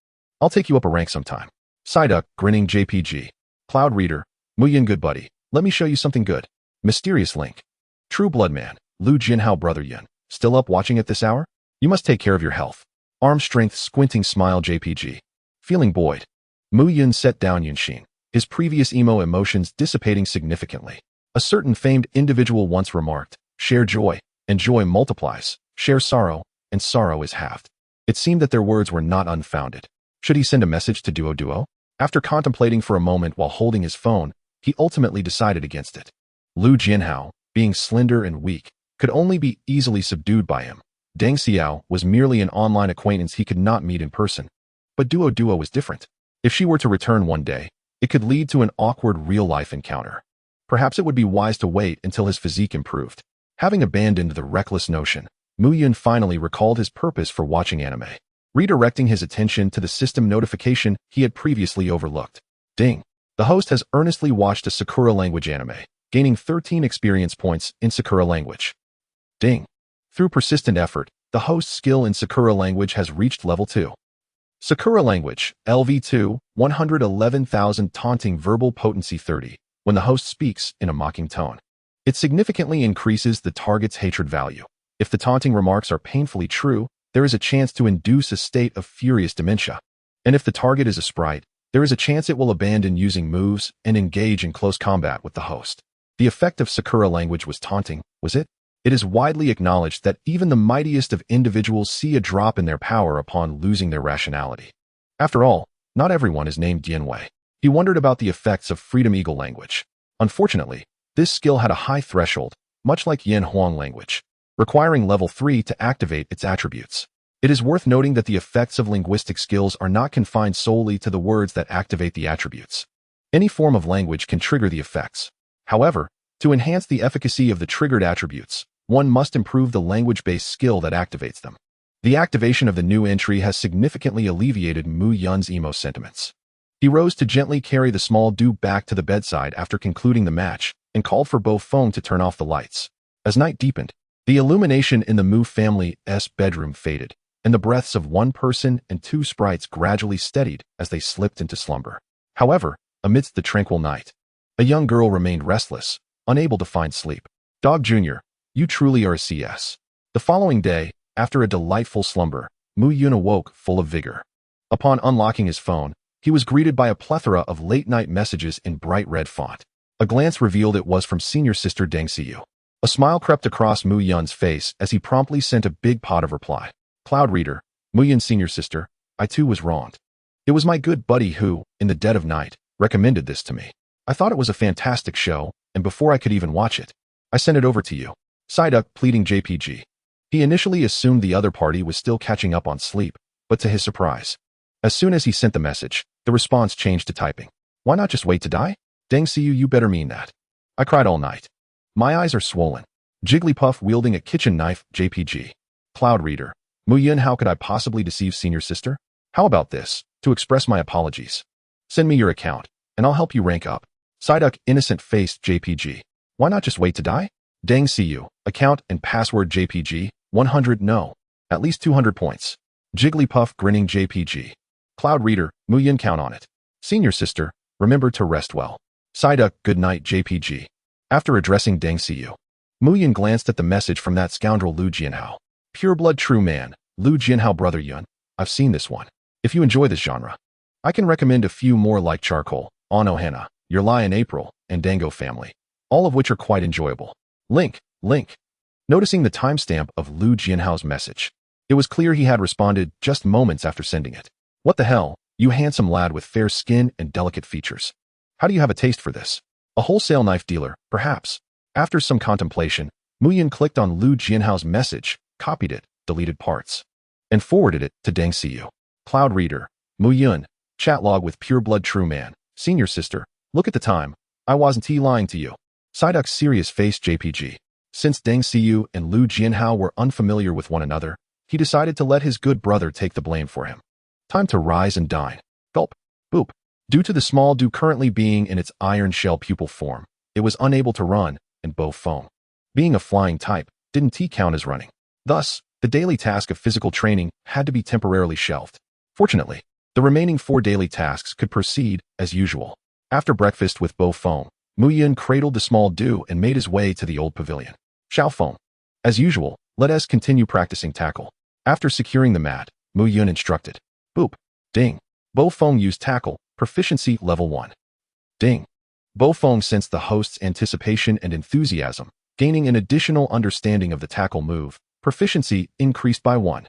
I'll take you up a rank sometime. Psyduck, grinning JPG. Cloud Reader, Muyun, good buddy. Let me show you something good. Mysterious Link. True Blood Man, Lu Jinhao, brother Yun. Still up watching at this hour? You must take care of your health. Arm strength, squinting smile JPG. Feeling buoyed. Muyun set down Yunshin, his previous emo emotions dissipating significantly. A certain famed individual once remarked, share joy, and joy multiplies. Share sorrow, and sorrow is halved. It seemed that their words were not unfounded. Should he send a message to Duo? After contemplating for a moment while holding his phone, he ultimately decided against it. Lu Jinhao, being slender and weak, could only be easily subdued by him. Deng Xiao was merely an online acquaintance he could not meet in person. But Duo was different. If she were to return one day, it could lead to an awkward real-life encounter. Perhaps it would be wise to wait until his physique improved. Having abandoned the reckless notion, Muyun finally recalled his purpose for watching anime, redirecting his attention to the system notification he had previously overlooked. Ding! The host has earnestly watched a Sakura language anime, gaining 13 experience points in Sakura language. Ding! Through persistent effort, the host's skill in Sakura language has reached level 2. Sakura language, LV2, 111,000 taunting verbal potency 30, when the host speaks in a mocking tone. It significantly increases the target's hatred value. If the taunting remarks are painfully true, there is a chance to induce a state of furious dementia. And if the target is a sprite, there is a chance it will abandon using moves and engage in close combat with the host. The effect of Sakura language was taunting, was it? It is widely acknowledged that even the mightiest of individuals see a drop in their power upon losing their rationality. After all, not everyone is named Yanwei. He wondered about the effects of Freedom Eagle language. Unfortunately, this skill had a high threshold, much like Yin Huang language, requiring level 3 to activate its attributes. It is worth noting that the effects of linguistic skills are not confined solely to the words that activate the attributes. Any form of language can trigger the effects. However, to enhance the efficacy of the triggered attributes, one must improve the language-based skill that activates them. The activation of the new entry has significantly alleviated Mu Yun's emo sentiments. He rose to gently carry the small dude back to the bedside after concluding the match, and called for Bo Feng to turn off the lights. As night deepened, the illumination in the Mu family's bedroom faded, and the breaths of one person and two sprites gradually steadied as they slipped into slumber. However, amidst the tranquil night, a young girl remained restless, unable to find sleep. Dog Jr., you truly are a CS. The following day, after a delightful slumber, Mu Yun awoke full of vigor. Upon unlocking his phone, he was greeted by a plethora of late-night messages in bright red font. A glance revealed it was from senior sister Deng Xiyu. A smile crept across Mu Yun's face as he promptly sent a big pot of reply. Cloud Reader, Mu Yun's senior sister, I too was wronged. It was my good buddy who, in the dead of night, recommended this to me. I thought it was a fantastic show, and before I could even watch it, I sent it over to you. Psyduck, pleading JPG. He initially assumed the other party was still catching up on sleep, but to his surprise, as soon as he sent the message, the response changed to typing. Why not just wait to die? Deng Xiyu, you better mean that. I cried all night. My eyes are swollen. Jigglypuff wielding a kitchen knife, JPG. Cloud Reader, Muyun, how could I possibly deceive senior sister? How about this, to express my apologies? Send me your account, and I'll help you rank up. Psyduck, innocent-faced JPG. Why not just wait to die? Deng Xiyu, account and password JPG, 100 no. At least 200 points. Jigglypuff grinning JPG. Cloud Reader, Muyun, count on it. Senior sister, remember to rest well. Psyduck, good night JPG. After addressing Deng Xiyu, Muyun glanced at the message from that scoundrel Lu Jinhao. Pureblood true man, Lu Jinhao, brother Yun. I've seen this one. If you enjoy this genre, I can recommend a few more like Charcoal, Ono Hana, Your Lie in April, and Dango Family, all of which are quite enjoyable. Link. Noticing the timestamp of Lu Jinhao's message, it was clear he had responded just moments after sending it. What the hell, you handsome lad with fair skin and delicate features. How do you have a taste for this? A wholesale knife dealer, perhaps. After some contemplation, Muyun clicked on Lu Jinhao's message, copied it, deleted parts, and forwarded it to Deng Xiyu. Cloud Reader, Muyun, chat log with Pureblood true man, senior sister, look at the time, I wasn't lying to you. Psyduck's serious face JPG. Since Deng Xiyu and Lu Jinhao were unfamiliar with one another, he decided to let his good brother take the blame for him. Time to rise and dine. Gulp. Boop. Due to the small dew currently being in its iron shell pupil form, it was unable to run, and Bo Feng, Being a flying type, didn't T count as running. Thus, the daily task of physical training had to be temporarily shelved. Fortunately, the remaining 4 daily tasks could proceed as usual. After breakfast with Bo Fong, Muyun cradled the small dew and made his way to the old pavilion. Xiao Feng. As usual, let us continue practicing tackle. After securing the mat, Muyun instructed. Boop. Ding. Bo Feng used tackle, proficiency level 1. Ding. Bo Feng sensed the host's anticipation and enthusiasm, gaining an additional understanding of the tackle move. Proficiency increased by 1.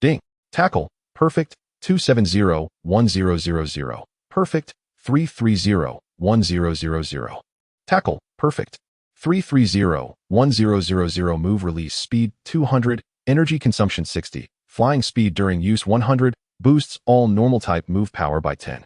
Ding. Tackle, perfect, 270-1000. Perfect, 330-1000. Tackle, perfect, 330-1000. Move release speed 200, energy consumption 60, flying speed during use 100, boosts all normal type move power by 10.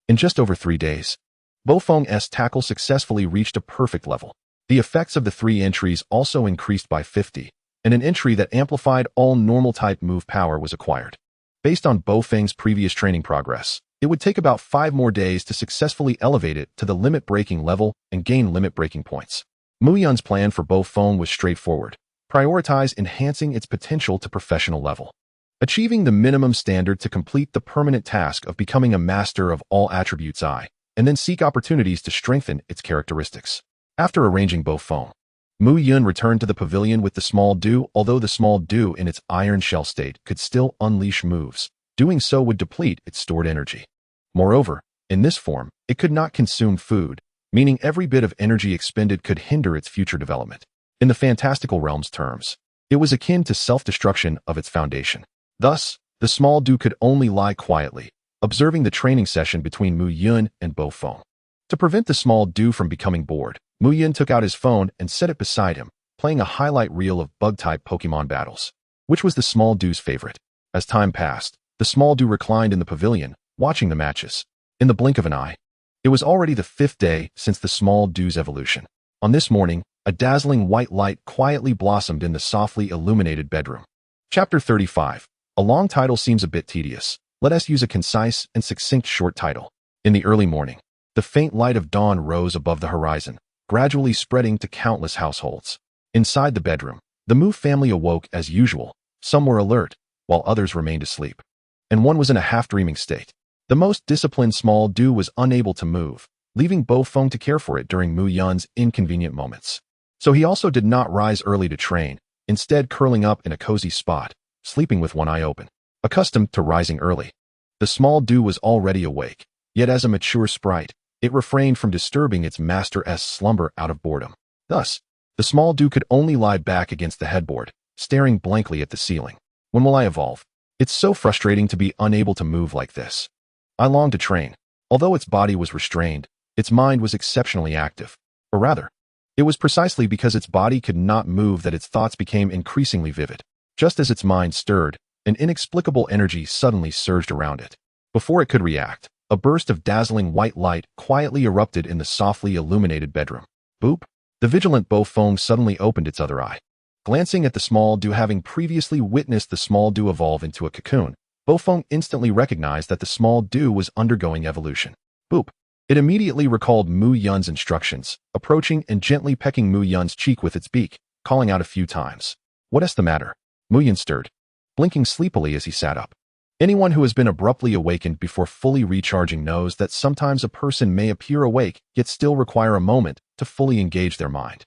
In just over 3 days, Bo Feng's tackle successfully reached a perfect level. The effects of the 3 entries also increased by 50, and an entry that amplified all normal type move power was acquired. Based on Bo Feng's previous training progress, it would take about 5 more days to successfully elevate it to the limit breaking level and gain limit breaking points. Muyun's plan for Bo Feng was straightforward. Prioritize enhancing its potential to professional level. Achieving the minimum standard to complete the permanent task of becoming a master of all attributes I, and then seek opportunities to strengthen its characteristics. After arranging Bo Feng, Muyun returned to the pavilion with the small dew. Although the small dew in its iron shell state could still unleash moves, doing so would deplete its stored energy. Moreover, in this form, it could not consume food, meaning every bit of energy expended could hinder its future development. In the fantastical realm's terms, it was akin to self-destruction of its foundation. Thus, the small dew could only lie quietly, observing the training session between Muyun and Bo Feng. To prevent the small dew from becoming bored, Muyun took out his phone and set it beside him, playing a highlight reel of bug-type Pokémon battles, which was the small dew's favorite. As time passed, the small dew reclined in the pavilion, watching the matches. In the blink of an eye, it was already the 5th day since the small dew's evolution. On this morning, a dazzling white light quietly blossomed in the softly illuminated bedroom. Chapter 35. A long title seems a bit tedious. Let us use a concise and succinct short title. In the early morning, the faint light of dawn rose above the horizon, gradually spreading to countless households. Inside the bedroom, the Mu family awoke as usual. Some were alert, while others remained asleep, and one was in a half-dreaming state. The most disciplined small dew was unable to move, leaving Bo Feng to care for it during Muyun's inconvenient moments. So he also did not rise early to train, instead curling up in a cozy spot, sleeping with one eye open. Accustomed to rising early, the small dew was already awake, yet as a mature sprite, it refrained from disturbing its master's slumber out of boredom. Thus, the small dew could only lie back against the headboard, staring blankly at the ceiling. When will I evolve? It's so frustrating to be unable to move like this. I longed to train. Although its body was restrained, its mind was exceptionally active. Or rather, it was precisely because its body could not move that its thoughts became increasingly vivid. Just as its mind stirred, an inexplicable energy suddenly surged around it. Before it could react, a burst of dazzling white light quietly erupted in the softly illuminated bedroom. Boop! The vigilant Bo Feng suddenly opened its other eye. Glancing at the small dew, having previously witnessed the small dew evolve into a cocoon, Bo Feng instantly recognized that the small dew was undergoing evolution. Boop! It immediately recalled Muyun's instructions, approaching and gently pecking Muyun's cheek with its beak, calling out a few times. What is the matter? Muyun stirred, blinking sleepily as he sat up. Anyone who has been abruptly awakened before fully recharging knows that sometimes a person may appear awake yet still require a moment to fully engage their mind.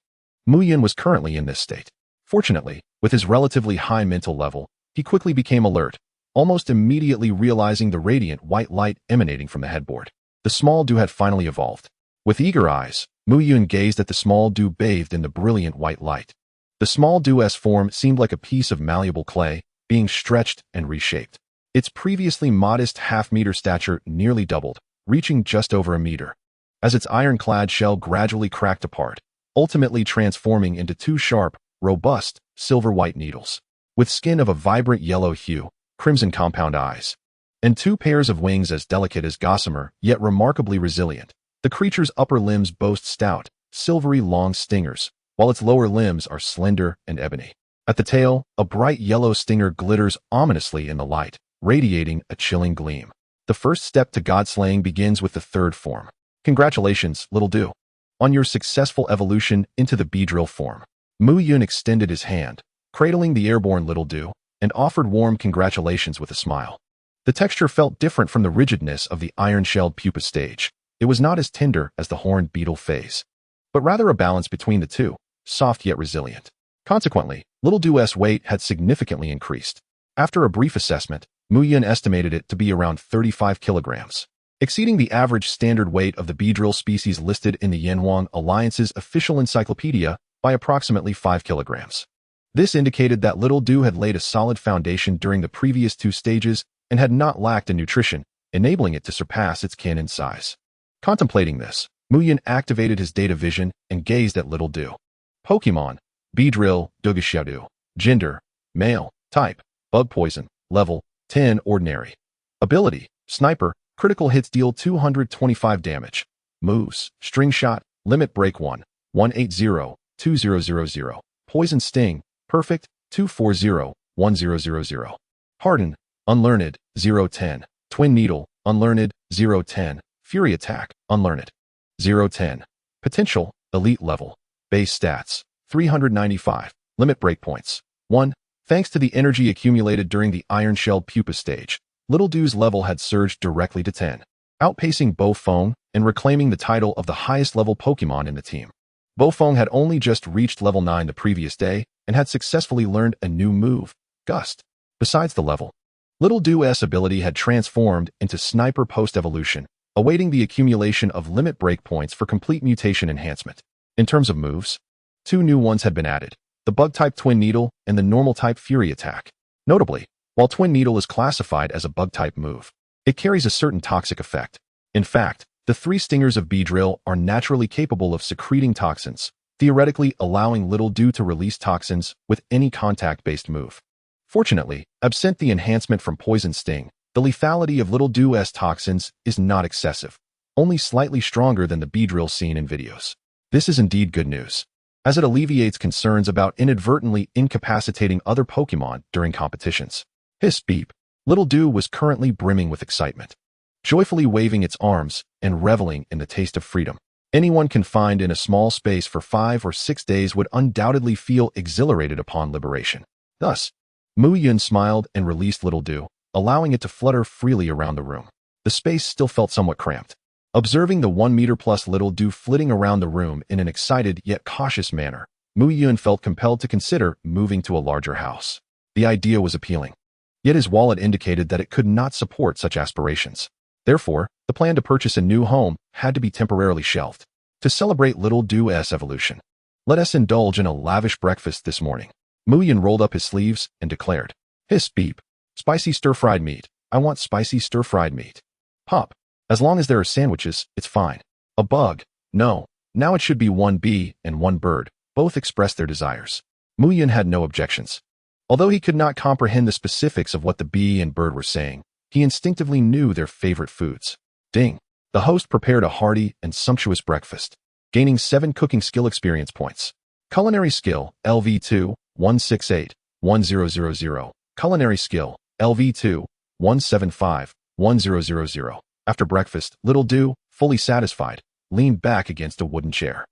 Muyun was currently in this state. Fortunately, with his relatively high mental level, he quickly became alert, almost immediately realizing the radiant white light emanating from the headboard. The small dew had finally evolved. With eager eyes, Muyun gazed at the small dew bathed in the brilliant white light. The small dew's form seemed like a piece of malleable clay, being stretched and reshaped. Its previously modest half-meter stature nearly doubled, reaching just over a meter, as its ironclad shell gradually cracked apart, ultimately transforming into 2 sharp, robust, silver-white needles, with skin of a vibrant yellow hue, crimson compound eyes, and 2 pairs of wings as delicate as gossamer, yet remarkably resilient. The creature's upper limbs boast stout, silvery long stingers, while its lower limbs are slender and ebony. At the tail, a bright yellow stinger glitters ominously in the light, radiating a chilling gleam. The first step to god-slaying begins with the 3rd form. Congratulations, little dew, on your successful evolution into the Beedrill form. Muyun extended his hand, cradling the airborne Little Do, and offered warm congratulations with a smile. The texture felt different from the rigidness of the iron-shelled pupa stage. It was not as tender as the horned beetle phase, but rather a balance between the two, soft yet resilient. Consequently, Little Do's weight had significantly increased. After a brief assessment, Muyun estimated it to be around 35 kilograms, exceeding the average standard weight of the Beedrill species listed in the Yanhuang Alliance's official encyclopedia by approximately 5 kilograms. This indicated that Little Do had laid a solid foundation during the previous 2 stages and had not lacked in nutrition, enabling it to surpass its canon size. Contemplating this, Muyun activated his data vision and gazed at Little Do. Pokémon, Beedrill, Dugashiadu. Gender, male. Type, bug poison. Level, 10 ordinary. Ability, sniper, critical hits deal 225 damage. Moves, string shot, limit break 1, 180, 2000. Poison sting, perfect, 240, 1000. Harden, unlearned, 010. Twin needle, unlearned, 010. Fury attack, unlearned, 010. Potential, elite level. Base stats, 395. Limit breakpoints, 1. Thanks to the energy accumulated during the iron-shelled pupa stage, Little Do's level had surged directly to 10, outpacing Bofong and reclaiming the title of the highest-level Pokémon in the team. Bofong had only just reached level 9 the previous day and had successfully learned a new move, Gust. Besides the level, Little Do's ability had transformed into Sniper post-evolution, awaiting the accumulation of limit breakpoints for complete mutation enhancement. In terms of moves, 2 new ones had been added, the Bug-type Twin Needle and the Normal-type Fury Attack. Notably, while Twin Needle is classified as a Bug-type move, it carries a certain toxic effect. In fact, the 3 stingers of Beedrill are naturally capable of secreting toxins, theoretically allowing Little Do to release toxins with any contact-based move. Fortunately, absent the enhancement from Poison Sting, the lethality of Little Do's toxins is not excessive, only slightly stronger than the Beedrill seen in videos. This is indeed good news, as it alleviates concerns about inadvertently incapacitating other Pokémon during competitions. Hiss beep. Little Do was currently brimming with excitement, joyfully waving its arms and reveling in the taste of freedom. Anyone confined in a small space for 5 or 6 days would undoubtedly feel exhilarated upon liberation. Thus, Muyun smiled and released Little Do, allowing it to flutter freely around the room. The space still felt somewhat cramped. Observing the 1 meter plus Little Do flitting around the room in an excited yet cautious manner, Muyun felt compelled to consider moving to a larger house. The idea was appealing, yet his wallet indicated that it could not support such aspirations. Therefore, the plan to purchase a new home had to be temporarily shelved. To celebrate Little Do's evolution, let us indulge in a lavish breakfast this morning. Muyun rolled up his sleeves and declared, Hiss beep. Spicy stir-fried meat. I want spicy stir-fried meat. Pop. As long as there are sandwiches, it's fine. A bug. No. Now it should be 1 bee and 1 bird. Both expressed their desires. Muyun had no objections. Although he could not comprehend the specifics of what the bee and bird were saying, he instinctively knew their favorite foods. Ding. The host prepared a hearty and sumptuous breakfast, gaining 7 cooking skill experience points. Culinary skill, LV2, 168, 1000. Culinary skill, LV2, 175, 1000. After breakfast, Little Do, fully satisfied, leaned back against a wooden chair.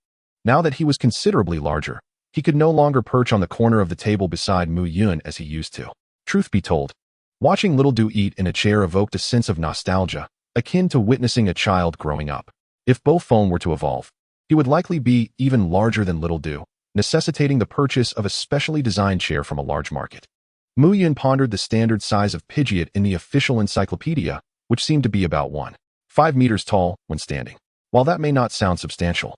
Now that he was considerably larger, he could no longer perch on the corner of the table beside Muyun as he used to. Truth be told, watching Little Do eat in a chair evoked a sense of nostalgia, akin to witnessing a child growing up. If Bofong were to evolve, he would likely be even larger than Little Do, necessitating the purchase of a specially designed chair from a large market. Muyun pondered the standard size of Pidgeot in the official encyclopedia, which seemed to be about 1.5 meters tall when standing. While that may not sound substantial,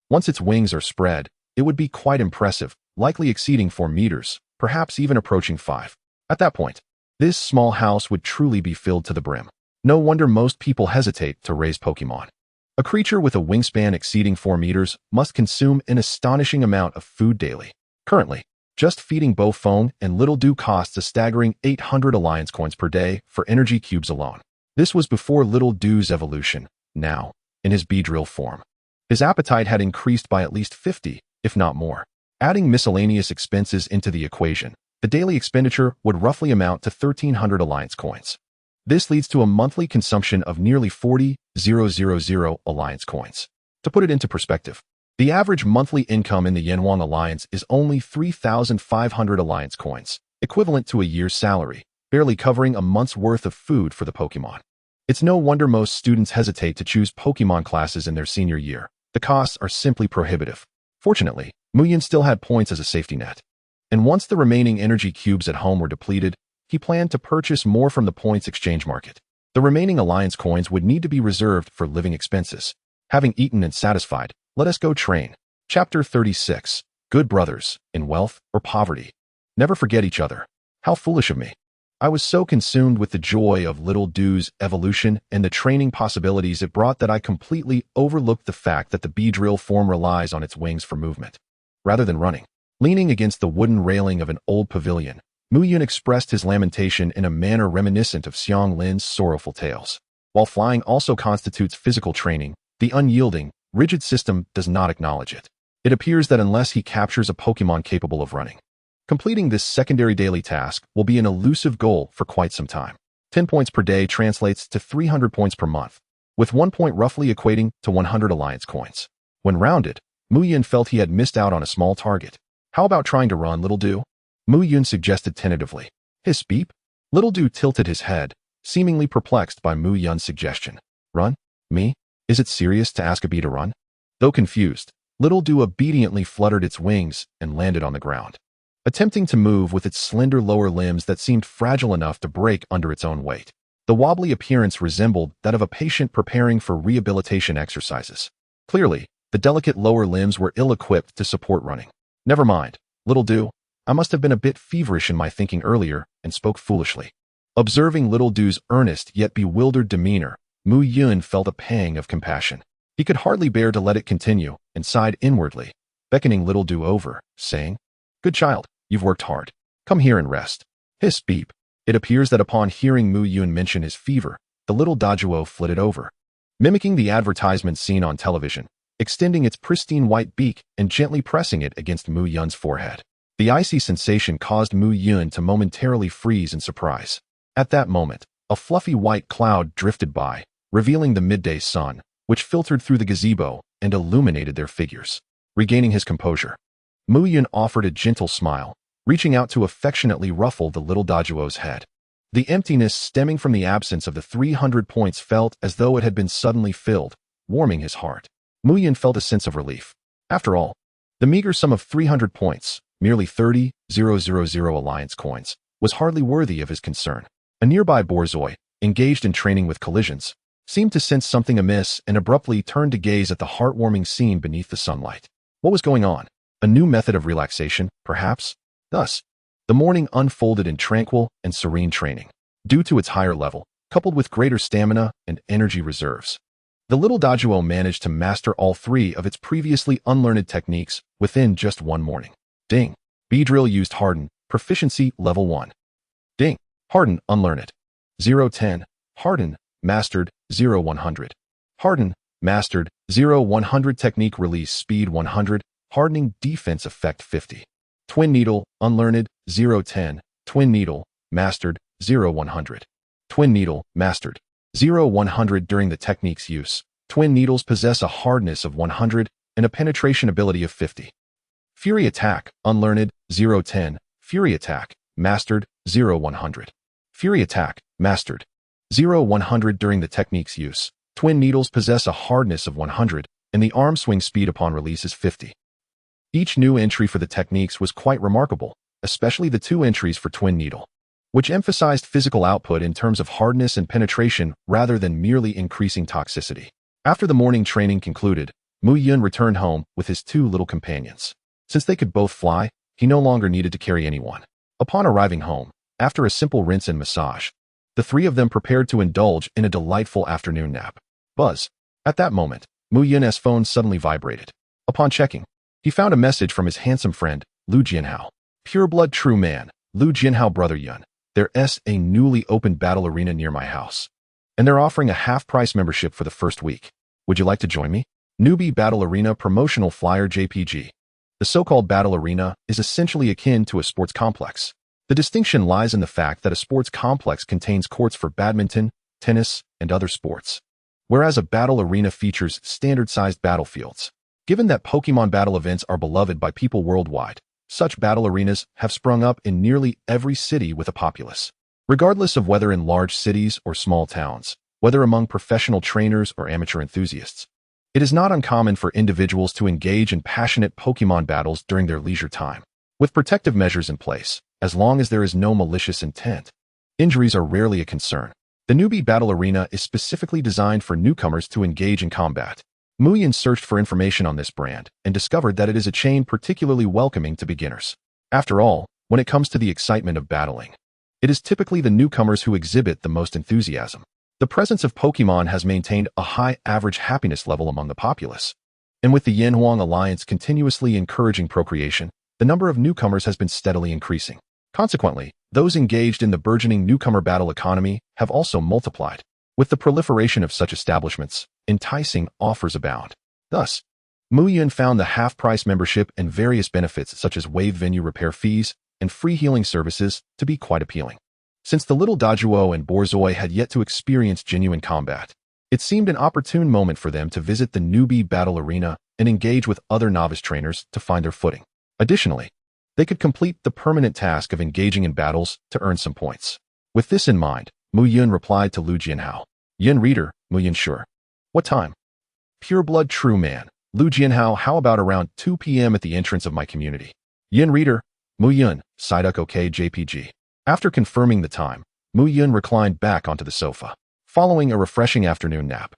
once its wings are spread, it would be quite impressive, likely exceeding 4 meters, perhaps even approaching 5. At that point, this small house would truly be filled to the brim. No wonder most people hesitate to raise Pokémon. A creature with a wingspan exceeding 4 meters must consume an astonishing amount of food daily. Currently, just feeding Bofong and Little Do costs a staggering 800 Alliance coins per day for energy cubes alone. This was before Little Do's evolution. Now, in his Beedrill form, his appetite had increased by at least 50, if not more. Adding miscellaneous expenses into the equation, the daily expenditure would roughly amount to 1,300 Alliance coins. This leads to a monthly consumption of nearly 40,000 Alliance coins. To put it into perspective, The average monthly income in the Yanwang Alliance is only 3,500 Alliance coins, equivalent to a year's salary, barely covering a month's worth of food for the Pokemon. It's no wonder most students hesitate to choose Pokemon classes in their senior year. The costs are simply prohibitive. Fortunately, Muyun still had points as a safety net. And once the remaining energy cubes at home were depleted, he planned to purchase more from the points exchange market. The remaining Alliance coins would need to be reserved for living expenses. Having eaten and satisfied, let us go train. Chapter 36. Good brothers, in wealth or poverty. Never forget each other. How foolish of me. I was so consumed with the joy of Little Dew's evolution and the training possibilities it brought that I completely overlooked the fact that the Beedrill form relies on its wings for movement, rather than running. Leaning against the wooden railing of an old pavilion, Muyun expressed his lamentation in a manner reminiscent of Xiang Lin's sorrowful tales. While flying also constitutes physical training, the unyielding, rigid system does not acknowledge it. It appears that unless he captures a Pokemon capable of running, completing this secondary daily task will be an elusive goal for quite some time. 10 points per day translates to 300 points per month, with 1 point roughly equating to 100 Alliance coins. When rounded, Muyun felt he had missed out on a small target. How about trying to run, Little Dew? Muyun suggested tentatively. Hiss beep. Little Dew tilted his head, seemingly perplexed by Muyun's suggestion. Run? Me? Is it serious to ask a bee to run? Though confused, Little Dew obediently fluttered its wings and landed on the ground, attempting to move with its slender lower limbs that seemed fragile enough to break under its own weight. The wobbly appearance resembled that of a patient preparing for rehabilitation exercises. Clearly, the delicate lower limbs were ill-equipped to support running. Never mind, Little Dew. I must have been a bit feverish in my thinking earlier and spoke foolishly. Observing Little Dew's earnest yet bewildered demeanor, Muyun felt a pang of compassion. He could hardly bear to let it continue and sighed inwardly, beckoning Little Dew over, saying, Good child, you've worked hard. Come here and rest. Hiss beep. It appears that upon hearing Muyun mention his fever, the little Doduo flitted over, mimicking the advertisement seen on television, extending its pristine white beak and gently pressing it against Muyun's forehead. The icy sensation caused Muyun to momentarily freeze in surprise. At that moment, a fluffy white cloud drifted by, revealing the midday sun, which filtered through the gazebo and illuminated their figures. Regaining his composure, Muyun offered a gentle smile, reaching out to affectionately ruffle the little Doduo's head. The emptiness stemming from the absence of the 300 points felt as though it had been suddenly filled, warming his heart. Muyun felt a sense of relief. After all, the meager sum of 300 points, merely 30,000 Alliance coins, was hardly worthy of his concern. A nearby Borzoi, engaged in training with collisions, seemed to sense something amiss and abruptly turned to gaze at the heartwarming scene beneath the sunlight. What was going on? A new method of relaxation, perhaps? Thus, the morning unfolded in tranquil and serene training. Due to its higher level, coupled with greater stamina and energy reserves, the little Doduo managed to master all 3 of its previously unlearned techniques within just one morning. Ding. Beedrill used Harden, proficiency level 1. Ding. Harden, unlearned. 0-10. Harden, mastered, 0-100. Harden, mastered, 0-100 technique release speed 100, hardening defense effect 50. Twin Needle, unlearned, 0-10. Twin Needle, mastered, 0-100. Twin Needle, mastered, 0-100 during the technique's use. Twin Needles possess a hardness of 100 and a penetration ability of 50. Fury Attack, unlearned, 0-10. Fury Attack, mastered, 0-100. Fury Attack, mastered, 0-100 during the technique's use. Twin Needles possess a hardness of 100, and the arm swing speed upon release is 50. Each new entry for the techniques was quite remarkable, especially the 2 entries for Twin Needle, which emphasized physical output in terms of hardness and penetration rather than merely increasing toxicity. After the morning training concluded, Muyun returned home with his 2 little companions. Since they could both fly, he no longer needed to carry anyone. Upon arriving home, after a simple rinse and massage, the 3 of them prepared to indulge in a delightful afternoon nap. Buzz. At that moment, Muyun's phone suddenly vibrated. Upon checking, he found a message from his handsome friend, Lu Jianhao. Pureblood true man, Lu Jianhao brother Yun. There's a newly opened battle arena near my house, and they're offering a half-price membership for the first week. Would you like to join me? Newbie Battle Arena Promotional Flyer JPG. The so-called battle arena is essentially akin to a sports complex. The distinction lies in the fact that a sports complex contains courts for badminton, tennis, and other sports, whereas a battle arena features standard-sized battlefields. Given that Pokemon battle events are beloved by people worldwide, such battle arenas have sprung up in nearly every city with a populace. Regardless of whether in large cities or small towns, whether among professional trainers or amateur enthusiasts, it is not uncommon for individuals to engage in passionate Pokemon battles during their leisure time. With protective measures in place, as long as there is no malicious intent, injuries are rarely a concern. The newbie battle arena is specifically designed for newcomers to engage in combat. Muyun searched for information on this brand and discovered that it is a chain particularly welcoming to beginners. After all, when it comes to the excitement of battling, it is typically the newcomers who exhibit the most enthusiasm. The presence of Pokemon has maintained a high average happiness level among the populace. And with the Yanhuang Alliance continuously encouraging procreation, the number of newcomers has been steadily increasing. Consequently, those engaged in the burgeoning newcomer battle economy have also multiplied. With the proliferation of such establishments, enticing offers abound. Thus, Muyun found the half-price membership and various benefits such as waived venue repair fees and free healing services to be quite appealing. Since the little Dojuo and Borzoi had yet to experience genuine combat, it seemed an opportune moment for them to visit the newbie battle arena and engage with other novice trainers to find their footing. Additionally, they could complete the permanent task of engaging in battles to earn some points. With this in mind, Muyun replied to Lu Jianhao. Yin reader, Muyun sure. What time? Pure blood true man. Lu Jianhao, how about around 2 p.m. at the entrance of my community? Yin reader, Muyun, Psyduck OK JPG. After confirming the time, Muyun reclined back onto the sofa. Following a refreshing afternoon nap,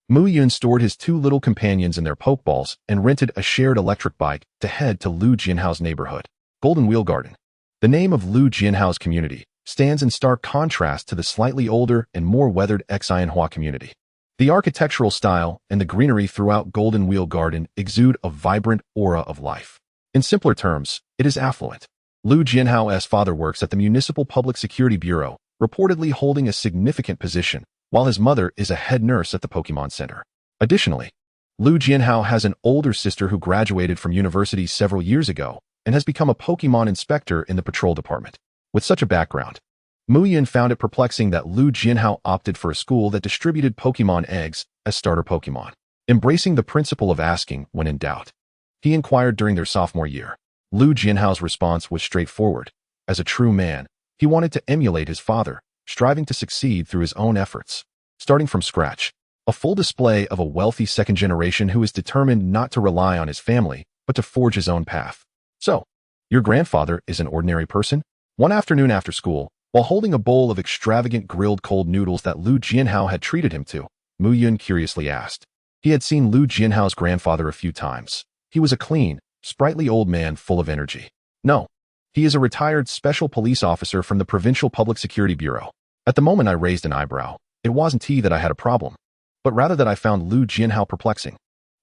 Muyun stored his two little companions in their Pokeballs and rented a shared electric bike to head to Lu Jianhao's neighborhood, Golden Wheel Garden. The name of Lu Jianhao's community stands in stark contrast to the slightly older and more weathered Xianhua community. The architectural style and the greenery throughout Golden Wheel Garden exude a vibrant aura of life. In simpler terms, it is affluent. Lu Jianhao's father works at the Municipal Public Security Bureau, reportedly holding a significant position, while his mother is a head nurse at the Pokemon Center. Additionally, Lu Jianhao has an older sister who graduated from university several years ago and has become a Pokemon inspector in the patrol department. With such a background, Muyun found it perplexing that Lu Jianhao opted for a school that distributed Pokemon eggs as starter Pokemon. Embracing the principle of asking when in doubt, he inquired during their sophomore year. Lu Jianhao's response was straightforward. As a true man, he wanted to emulate his father, striving to succeed through his own efforts. Starting from scratch, a full display of a wealthy second generation who is determined not to rely on his family, but to forge his own path. So, your grandfather is an ordinary person? One afternoon after school, while holding a bowl of extravagant grilled cold noodles that Lu Jianhao had treated him to, Muyun curiously asked. He had seen Lu Jianhao's grandfather a few times. He was a clean, sprightly old man full of energy. No, he is a retired special police officer from the Provincial Public Security Bureau. At the moment I raised an eyebrow. It wasn't he that I had a problem, but rather that I found Lu Jianhao perplexing.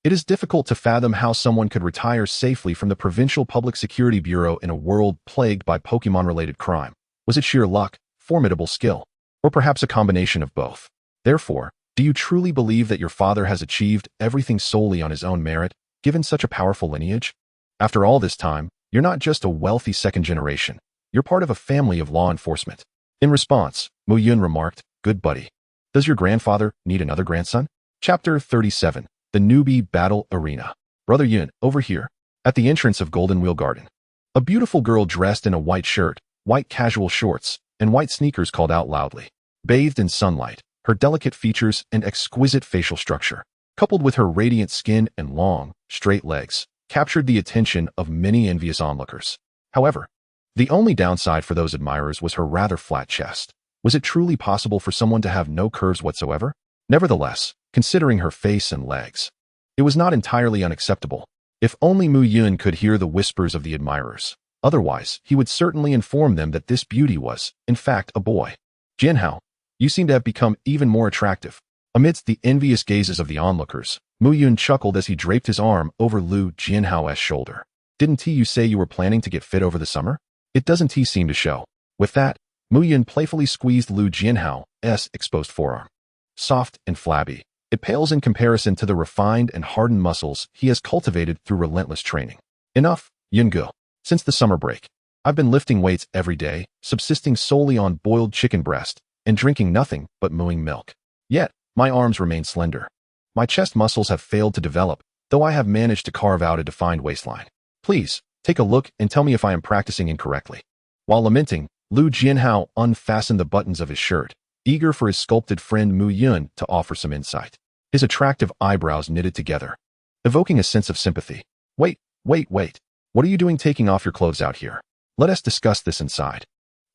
It is difficult to fathom how someone could retire safely from the Provincial Public Security Bureau in a world plagued by Pokemon-related crime. Was it sheer luck, formidable skill, or perhaps a combination of both? Therefore, do you truly believe that your father has achieved everything solely on his own merit, given such a powerful lineage? After all this time, you're not just a wealthy second generation. You're part of a family of law enforcement. In response, Muyun remarked, "Good buddy. Does your grandfather need another grandson?" Chapter 37. The Newbie Battle Arena. Brother Yun, over here. At the entrance of Golden Wheel Garden, a beautiful girl dressed in a white shirt, white casual shorts, and white sneakers called out loudly. Bathed in sunlight, her delicate features and exquisite facial structure, coupled with her radiant skin and long, straight legs, captured the attention of many envious onlookers. However, the only downside for those admirers was her rather flat chest. Was it truly possible for someone to have no curves whatsoever? Nevertheless, considering her face and legs, it was not entirely unacceptable. If only Muyun could hear the whispers of the admirers. Otherwise, he would certainly inform them that this beauty was, in fact, a boy. Jianhao, you seem to have become even more attractive. Amidst the envious gazes of the onlookers, Muyun chuckled as he draped his arm over Lu Jianhao's shoulder. Didn't you say you were planning to get fit over the summer? It doesn't seem to show. With that, Muyun playfully squeezed Lu Jianhao's exposed forearm. Soft and flabby, it pales in comparison to the refined and hardened muscles he has cultivated through relentless training. Enough, Yungu. Since the summer break, I've been lifting weights every day, subsisting solely on boiled chicken breast, and drinking nothing but mooing milk. Yet, my arms remain slender. My chest muscles have failed to develop, though I have managed to carve out a defined waistline. Please, take a look and tell me if I am practicing incorrectly. While lamenting, Lu Jianhao unfastened the buttons of his shirt, eager for his sculpted friend Muyun to offer some insight. His attractive eyebrows knitted together, evoking a sense of sympathy. Wait. What are you doing taking off your clothes out here? Let us discuss this inside.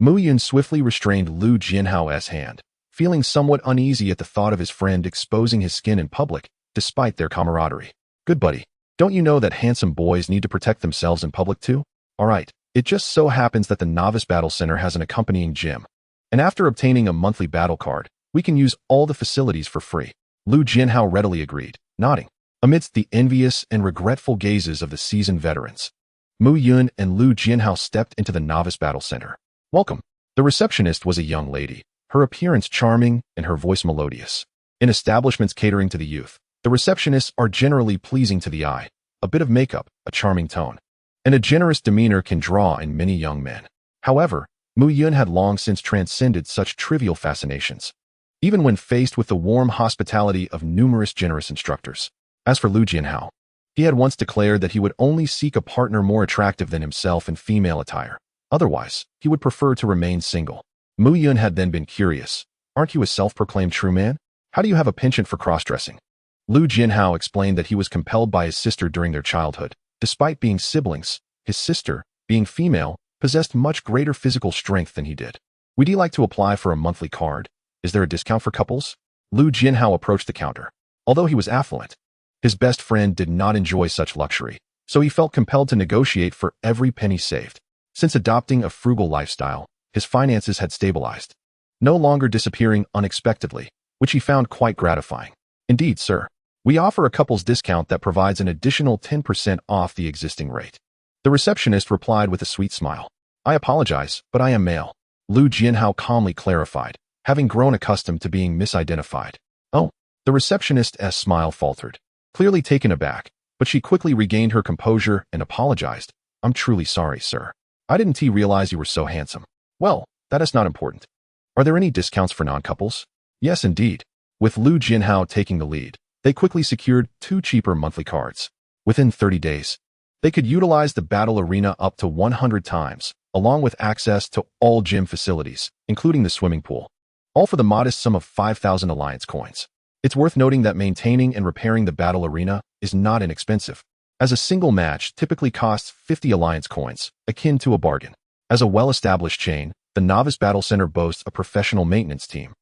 Muyun swiftly restrained Lu Jianhao's hand, feeling somewhat uneasy at the thought of his friend exposing his skin in public, despite their camaraderie. Good buddy, don't you know that handsome boys need to protect themselves in public too? Alright, it just so happens that the Novice Battle Center has an accompanying gym. And after obtaining a monthly battle card, we can use all the facilities for free. Lu Jianhao readily agreed, nodding. Amidst the envious and regretful gazes of the seasoned veterans, Muyun and Lu Jianhao stepped into the Novice Battle Center. Welcome. The receptionist was a young lady, her appearance charming and her voice melodious. In establishments catering to the youth, the receptionists are generally pleasing to the eye. A bit of makeup, a charming tone, and a generous demeanor can draw in many young men. However, Muyun had long since transcended such trivial fascinations, even when faced with the warm hospitality of numerous generous instructors. As for Lu Jianhao, he had once declared that he would only seek a partner more attractive than himself in female attire. Otherwise, he would prefer to remain single. Muyun had then been curious. Aren't you a self-proclaimed true man? How do you have a penchant for cross-dressing? Lu Jianhao explained that he was compelled by his sister during their childhood. Despite being siblings, his sister, being female, possessed much greater physical strength than he did. Would you like to apply for a monthly card? Is there a discount for couples? Lu Jianhao approached the counter. Although he was affluent, his best friend did not enjoy such luxury, so he felt compelled to negotiate for every penny saved. Since adopting a frugal lifestyle, his finances had stabilized, no longer disappearing unexpectedly, which he found quite gratifying. Indeed, sir. We offer a couple's discount that provides an additional 10% off the existing rate. The receptionist replied with a sweet smile. I apologize, but I am male. Lu Jianhao calmly clarified, having grown accustomed to being misidentified. Oh, the receptionist's smile faltered, clearly taken aback, but she quickly regained her composure and apologized. I'm truly sorry, sir. I didn't realize you were so handsome. Well, that is not important. Are there any discounts for non-couples? Yes, indeed. With Lu Jianhao taking the lead, they quickly secured 2 cheaper monthly cards. Within 30 days, they could utilize the battle arena up to 100 times, along with access to all gym facilities, including the swimming pool, all for the modest sum of 5,000 alliance coins. It's worth noting that maintaining and repairing the battle arena is not inexpensive, as a single match typically costs 50 alliance coins, akin to a bargain. As a well-established chain, the Novice Battle Center boasts a professional maintenance team.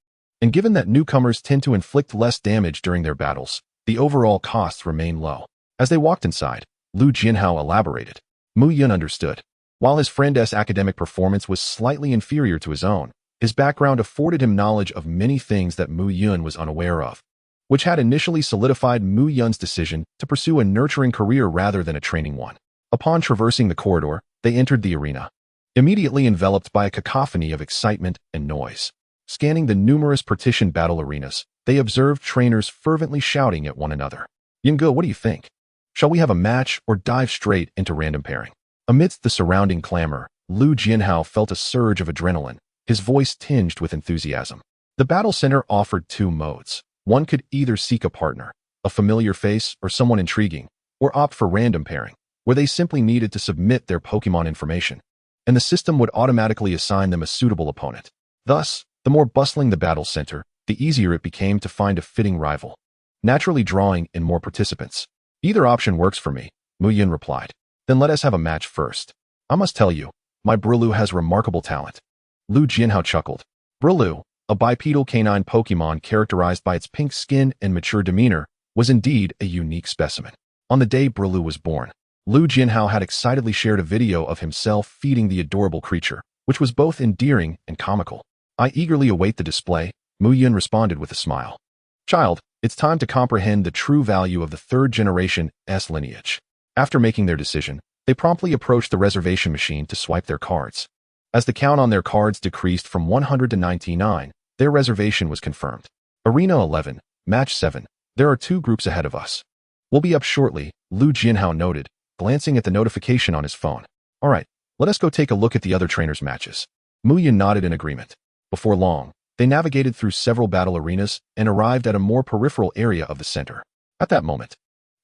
And given that newcomers tend to inflict less damage during their battles, the overall costs remain low. As they walked inside, Lu Jianhao elaborated. Muyun understood. While his friend's academic performance was slightly inferior to his own, his background afforded him knowledge of many things that Muyun was unaware of, which had initially solidified Muyun's decision to pursue a nurturing career rather than a training one. Upon traversing the corridor, they entered the arena, immediately enveloped by a cacophony of excitement and noise. Scanning the numerous partitioned battle arenas, they observed trainers fervently shouting at one another. Yingge, what do you think? Shall we have a match or dive straight into random pairing? Amidst the surrounding clamor, Lu Jianhao felt a surge of adrenaline, his voice tinged with enthusiasm. The battle center offered 2 modes. One could either seek a partner, a familiar face, or someone intriguing, or opt for random pairing, where they simply needed to submit their Pokémon information, and the system would automatically assign them a suitable opponent. Thus, the more bustling the battle center, the easier it became to find a fitting rival, naturally drawing in more participants. Either option works for me, Muyun replied. Then let us have a match first. I must tell you, my Beedrill has remarkable talent. Lu Jianhao chuckled. Beedrill, a bipedal canine Pokémon characterized by its pink skin and mature demeanor, was indeed a unique specimen. On the day Beedrill was born, Lu Jianhao had excitedly shared a video of himself feeding the adorable creature, which was both endearing and comical. I eagerly await the display, Muyun responded with a smile. Child, it's time to comprehend the true value of the 3rd generation S lineage. After making their decision, they promptly approached the reservation machine to swipe their cards. As the count on their cards decreased from 100 to 99, their reservation was confirmed. Arena 11, Match 7. There are 2 groups ahead of us. We'll be up shortly, Lu Jianhao noted, glancing at the notification on his phone. All right, let us go take a look at the other trainers' matches. Muyun nodded in agreement. Before long, they navigated through several battle arenas and arrived at a more peripheral area of the center. At that moment,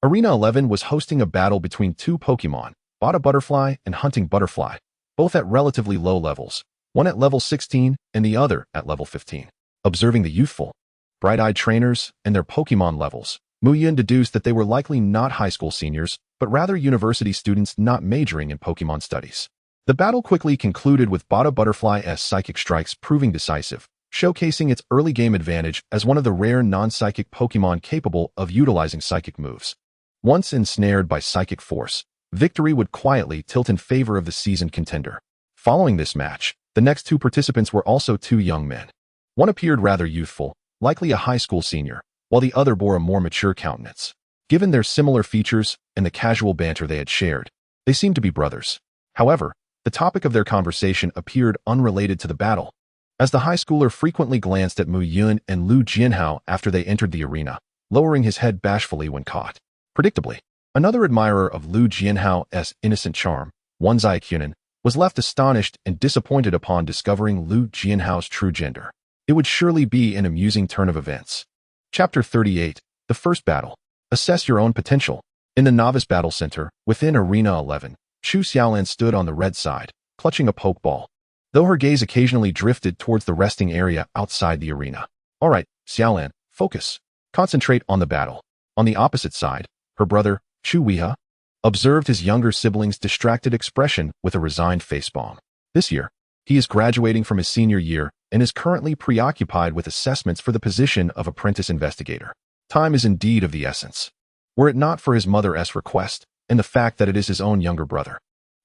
Arena 11 was hosting a battle between two Pokémon, Bada Butterfly and Hunting Butterfly, both at relatively low levels, one at level 16 and the other at level 15. Observing the youthful, bright-eyed trainers and their Pokémon levels, Muyun deduced that they were likely not high school seniors, but rather university students not majoring in Pokémon studies. The battle quickly concluded with Bada Butterfly's psychic strikes proving decisive, showcasing its early game advantage as one of the rare non-psychic Pokémon capable of utilizing psychic moves. Once ensnared by psychic force, victory would quietly tilt in favor of the seasoned contender. Following this match, the next two participants were also two young men. One appeared rather youthful, likely a high school senior, while the other bore a more mature countenance. Given their similar features and the casual banter they had shared, they seemed to be brothers. However, the topic of their conversation appeared unrelated to the battle, as the high schooler frequently glanced at Muyun and Lu Jianhao after they entered the arena, lowering his head bashfully when caught. Predictably, another admirer of Lu Jianhao's innocent charm, Wanzai Kunin, was left astonished and disappointed upon discovering Lu Jianhao's true gender. It would surely be an amusing turn of events. Chapter 38, The First Battle. Assess your own potential. In the Novice Battle Center, within Arena 11, Chu Xiaolan stood on the red side, clutching a pokeball, though her gaze occasionally drifted towards the resting area outside the arena. All right, Xiaolan, focus. Concentrate on the battle. On the opposite side, her brother, Chu Weha, observed his younger sibling's distracted expression with a resigned facepalm. This year, he is graduating from his senior year and is currently preoccupied with assessments for the position of apprentice investigator. Time is indeed of the essence. Were it not for his mother's request and the fact that it is his own younger brother,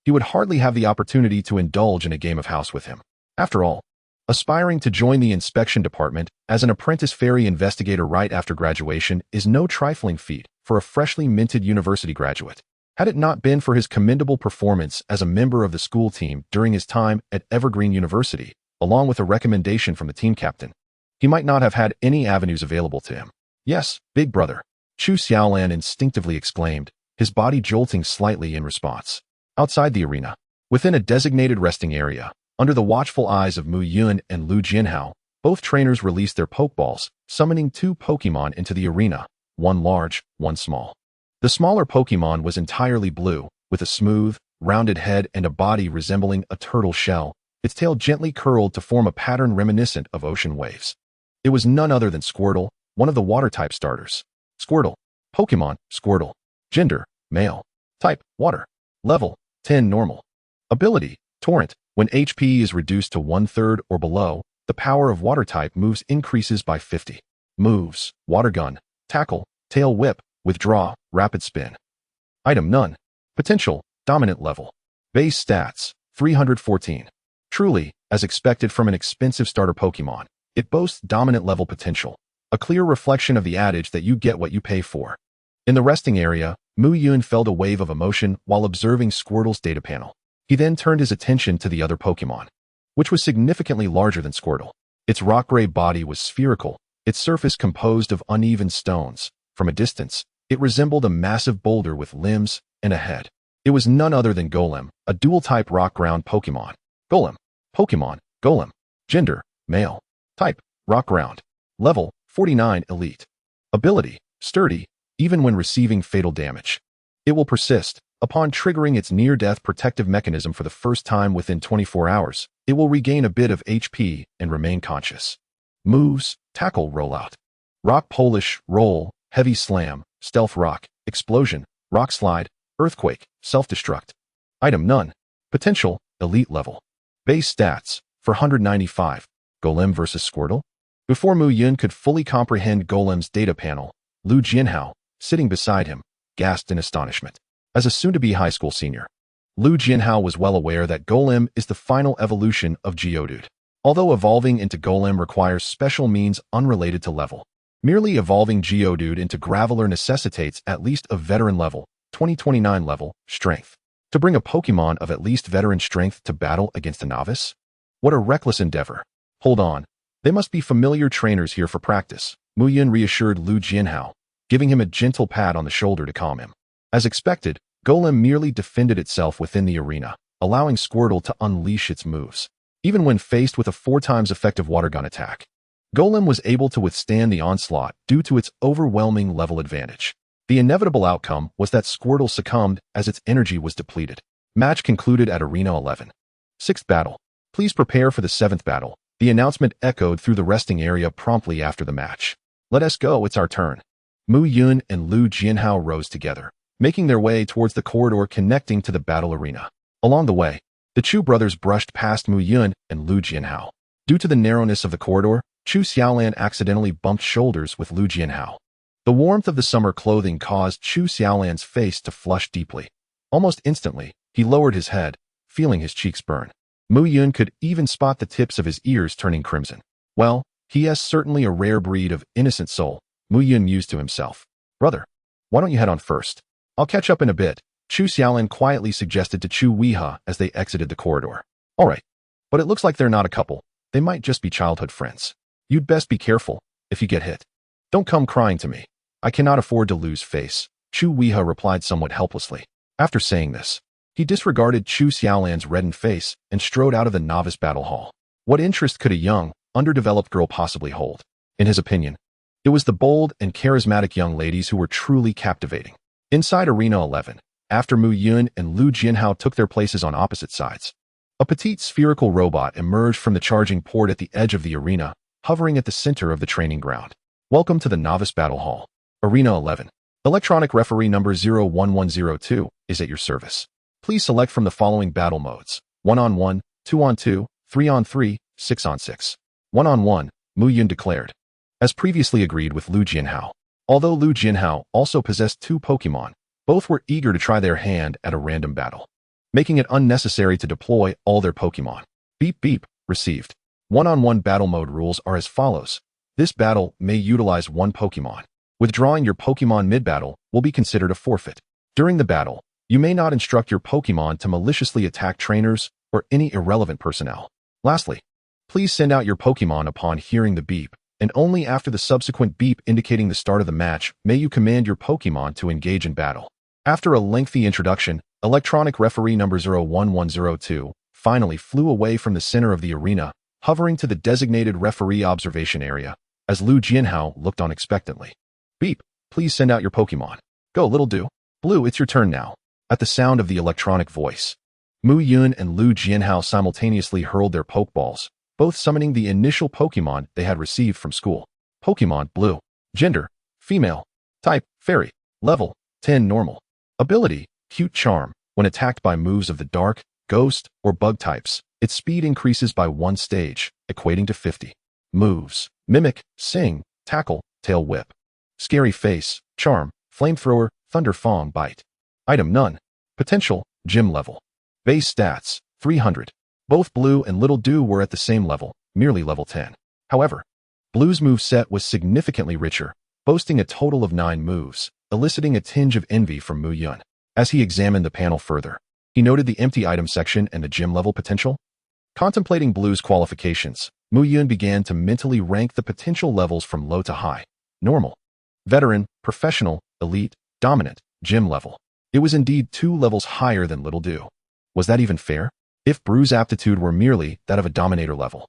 he would hardly have the opportunity to indulge in a game of house with him. After all, aspiring to join the inspection department as an apprentice fairy investigator right after graduation is no trifling feat for a freshly minted university graduate. Had it not been for his commendable performance as a member of the school team during his time at Evergreen University, along with a recommendation from the team captain, he might not have had any avenues available to him. Yes, big brother, Chu Xiaolan instinctively exclaimed, his body jolting slightly in response. Outside the arena, within a designated resting area, under the watchful eyes of Muyun and Lu Jianhao, both trainers released their Pokeballs, summoning two Pokemon into the arena, one large, one small. The smaller Pokemon was entirely blue, with a smooth, rounded head and a body resembling a turtle shell, its tail gently curled to form a pattern reminiscent of ocean waves. It was none other than Squirtle, one of the water-type starters. Squirtle. Pokemon, Squirtle. Gender, male. Type, water. Level, 10 normal. Ability, Torrent. When HP is reduced to 1/3 or below, the power of water-type moves increases by 50. Moves, Water Gun, Tackle, Tail Whip, Withdraw, Rapid Spin. Item None. Potential, Dominant Level. Base Stats, 314. Truly, as expected from an expensive starter Pokemon, it boasts dominant level potential, a clear reflection of the adage that you get what you pay for. In the resting area, Muyun felt a wave of emotion while observing Squirtle's data panel. He then turned his attention to the other Pokemon, which was significantly larger than Squirtle. Its rock-gray body was spherical, its surface composed of uneven stones. From a distance, it resembled a massive boulder with limbs and a head. It was none other than Golem, a dual-type rock-ground Pokemon. Golem. Pokemon, Golem. Gender, male. Type, rock-ground. Level, 49 elite. Ability, sturdy, even when receiving fatal damage. It will persist. Upon triggering its near-death protective mechanism for the first time within 24 hours, it will regain a bit of HP and remain conscious. Moves, Tackle Rollout. Rock Polish, Roll, Heavy Slam, Stealth Rock, Explosion, Rock Slide, Earthquake, Self-Destruct. Item None. Potential, Elite Level. Base Stats, 495. Golem vs. Squirtle? Before Muyun could fully comprehend Golem's data panel, Lu Jianhao, sitting beside him, gasped in astonishment. As a soon-to-be high school senior, Lu Jianhao was well aware that Golem is the final evolution of Geodude. Although evolving into Golem requires special means unrelated to level, merely evolving Geodude into Graveler necessitates at least a veteran level, 2029 level, strength. To bring a Pokemon of at least veteran strength to battle against a novice? What a reckless endeavor. Hold on. They must be familiar trainers here for practice, Muyun reassured Lu Jianhao, giving him a gentle pat on the shoulder to calm him. As expected, Golem merely defended itself within the arena, allowing Squirtle to unleash its moves. Even when faced with a 4 times effective water gun attack, Golem was able to withstand the onslaught due to its overwhelming level advantage. The inevitable outcome was that Squirtle succumbed as its energy was depleted. Match concluded at Arena 11. Sixth battle. Please prepare for the seventh battle. The announcement echoed through the resting area promptly after the match. Let us go, it's our turn. Muyun and Lu Jianhao rose together, making their way towards the corridor connecting to the battle arena. Along the way, the Chu brothers brushed past Muyun and Lu Jianhao. Due to the narrowness of the corridor, Chu Xiaolan accidentally bumped shoulders with Lu Jianhao. The warmth of the summer clothing caused Chu Xiaolan's face to flush deeply. Almost instantly, he lowered his head, feeling his cheeks burn. Muyun could even spot the tips of his ears turning crimson. Well, he has certainly a rare breed of innocent soul, Muyun mused to himself. Brother, why don't you head on first? I'll catch up in a bit, Chu Xiaolan quietly suggested to Chu Weeha as they exited the corridor. All right, but it looks like they're not a couple. They might just be childhood friends. You'd best be careful if you get hit. Don't come crying to me. I cannot afford to lose face, Chu Weeha replied somewhat helplessly. After saying this, he disregarded Chu Xiaolan's reddened face and strode out of the novice battle hall. What interest could a young, underdeveloped girl possibly hold? In his opinion, it was the bold and charismatic young ladies who were truly captivating. Inside Arena 11, after Muyun and Lu Jianhao took their places on opposite sides, a petite spherical robot emerged from the charging port at the edge of the arena, hovering at the center of the training ground. Welcome to the Novice Battle Hall. Arena 11. Electronic referee number 01102 is at your service. Please select from the following battle modes: 1-on-1, 2-on-2, 3-on-3, 6-on-6. 1-on-1, Muyun declared. As previously agreed with Lu Jianhao. Although Lu Jianhao also possessed two Pokémon, both were eager to try their hand at a random battle, making it unnecessary to deploy all their Pokémon. Beep beep, received. 1-on-1 battle mode rules are as follows. This battle may utilize one Pokémon. Withdrawing your Pokémon mid-battle will be considered a forfeit. During the battle, you may not instruct your Pokémon to maliciously attack trainers or any irrelevant personnel. Lastly, please send out your Pokémon upon hearing the beep, and only after the subsequent beep indicating the start of the match may you command your Pokémon to engage in battle. After a lengthy introduction, electronic referee number 01102 finally flew away from the center of the arena, hovering to the designated referee observation area, as Lu Jianhao looked on expectantly. Beep, please send out your Pokémon. Go, little do. Blue, it's your turn now. At the sound of the electronic voice, Muyun and Lu Jianhao simultaneously hurled their Pokeballs, both summoning the initial Pokémon they had received from school. Pokémon Blue. Gender: female. Type: fairy. Level: 10 normal. Ability: cute charm. When attacked by moves of the dark, ghost, or bug types, its speed increases by 1 stage, equating to 50. Moves: mimic, sing, tackle, tail whip. Scary face, charm, flamethrower, thunder fong, bite. Item: none. Potential: gym level. Base stats: 300. Both Blue and Little Dew were at the same level, merely level 10. However, Blue's moveset was significantly richer, boasting a total of 9 moves, eliciting a tinge of envy from Muyun. As he examined the panel further, he noted the empty item section and the gym level potential. Contemplating Blue's qualifications, Muyun began to mentally rank the potential levels from low to high: normal, veteran, professional, elite, dominant, gym level. It was indeed 2 levels higher than Little Dew. Was that even fair? If Brew's aptitude were merely that of a Dominator level,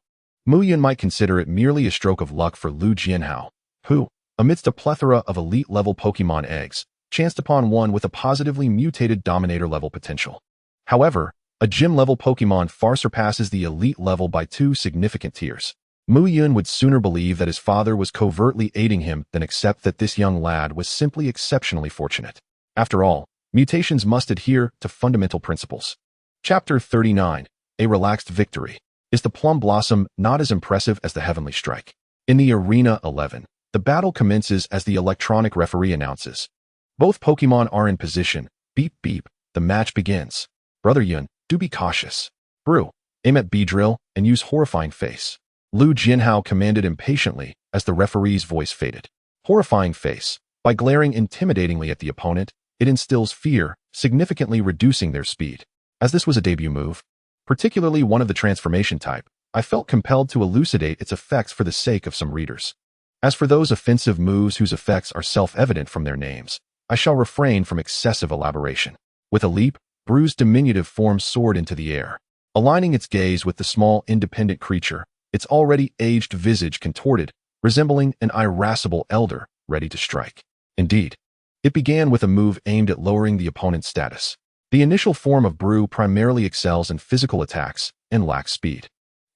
Muyun might consider it merely a stroke of luck for Lu Jianhao, who, amidst a plethora of elite-level Pokémon eggs, chanced upon one with a positively mutated Dominator level potential. However, a gym-level Pokémon far surpasses the elite level by 2 significant tiers. Muyun would sooner believe that his father was covertly aiding him than accept that this young lad was simply exceptionally fortunate. After all, mutations must adhere to fundamental principles. Chapter 39, A Relaxed Victory. Is the Plum Blossom not as impressive as the Heavenly Strike? In the Arena 11, the battle commences as the electronic referee announces. Both Pokémon are in position. Beep beep, the match begins. Brother Yun, do be cautious. Brew, aim at Beedrill and use Horrifying Face. Lu Jianhao commanded impatiently as the referee's voice faded. Horrifying Face. By glaring intimidatingly at the opponent, it instills fear, significantly reducing their speed. As this was a debut move, particularly one of the transformation type, I felt compelled to elucidate its effects for the sake of some readers. As for those offensive moves whose effects are self-evident from their names, I shall refrain from excessive elaboration. With a leap, Brew's diminutive form soared into the air. Aligning its gaze with the small, independent creature, its already aged visage contorted, resembling an irascible elder ready to strike. Indeed, It began with a move aimed at lowering the opponent's status. The initial form of Brew primarily excels in physical attacks and lacks speed.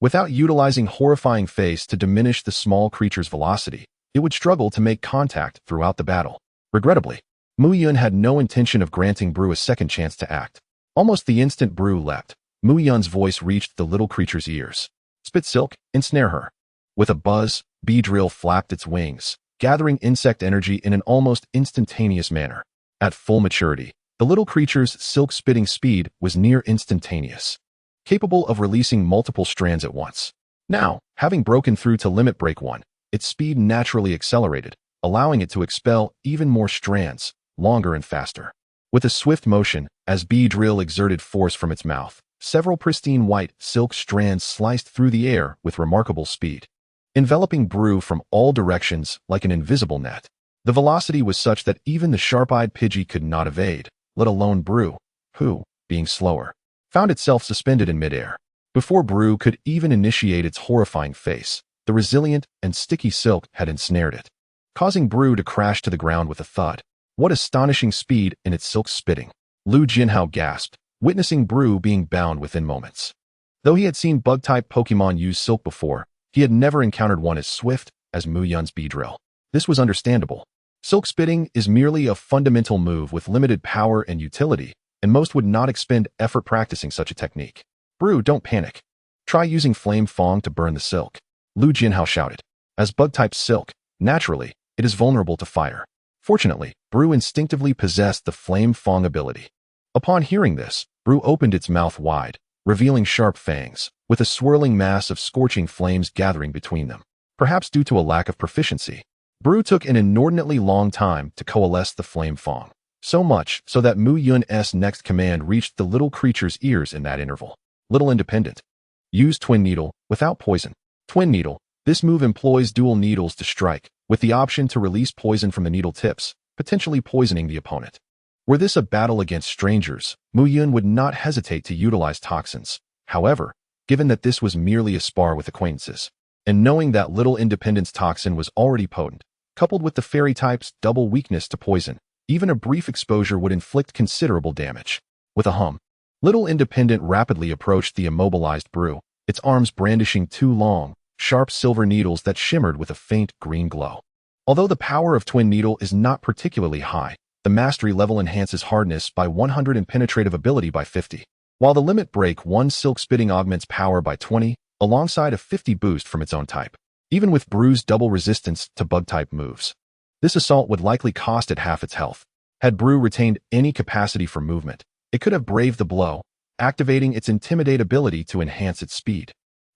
Without utilizing Horrifying Face to diminish the small creature's velocity, it would struggle to make contact throughout the battle. Regrettably, Muyun had no intention of granting Brew a second chance to act. Almost the instant Brew leapt, Muyun's voice reached the little creature's ears. Spit Silk, ensnare her. With a buzz, Beedrill flapped its wings, gathering insect energy in an almost instantaneous manner. At full maturity, the little creature's silk-spitting speed was near instantaneous, capable of releasing multiple strands at once. Now, having broken through to Limit Break 1, its speed naturally accelerated, allowing it to expel even more strands, longer and faster. With a swift motion, as Beedrill exerted force from its mouth, several pristine white silk strands sliced through the air with remarkable speed, enveloping Brew from all directions like an invisible net. The velocity was such that even the sharp-eyed Pidgey could not evade, let alone Brew, who, being slower, found itself suspended in midair. Before Brew could even initiate its Horrifying Face, the resilient and sticky silk had ensnared it, causing Brew to crash to the ground with a thud. What astonishing speed in its silk spitting! Lu Jinhao gasped, witnessing Brew being bound within moments. Though he had seen bug-type Pokemon use silk before, he had never encountered one as swift as Muyun's Beedrill. This was understandable. Silk spitting is merely a fundamental move with limited power and utility, and most would not expend effort practicing such a technique. Brew, don't panic. Try using Flame Fong to burn the silk. Lu Jinhao shouted. As bug-type silk, naturally, it is vulnerable to fire. Fortunately, Brew instinctively possessed the Flame Fong ability. Upon hearing this, Brew opened its mouth wide, revealing sharp fangs, with a swirling mass of scorching flames gathering between them. Perhaps due to a lack of proficiency, Brew took an inordinately long time to coalesce the Flame Fong, so much so that Muyun's next command reached the little creature's ears in that interval. Little Independent. Use Twin Needle, without poison. Twin Needle. This move employs dual needles to strike, with the option to release poison from the needle tips, potentially poisoning the opponent. Were this a battle against strangers, Muyun would not hesitate to utilize toxins. However, given that this was merely a spar with acquaintances, and knowing that Little Independent's toxin was already potent, coupled with the fairy type's double weakness to poison, even a brief exposure would inflict considerable damage. With a hum, Little Independent rapidly approached the immobilized Brew, its arms brandishing two long, sharp silver needles that shimmered with a faint green glow. Although the power of Twin Needle is not particularly high, the mastery level enhances hardness by 100 and penetrative ability by 50, while the Limit Break 1 silk spitting augments power by 20, alongside a 50 boost from its own type. Even with Brew's double resistance to bug-type moves, this assault would likely cost it half its health. Had Brew retained any capacity for movement, it could have braved the blow, activating its Intimidate ability to enhance its speed,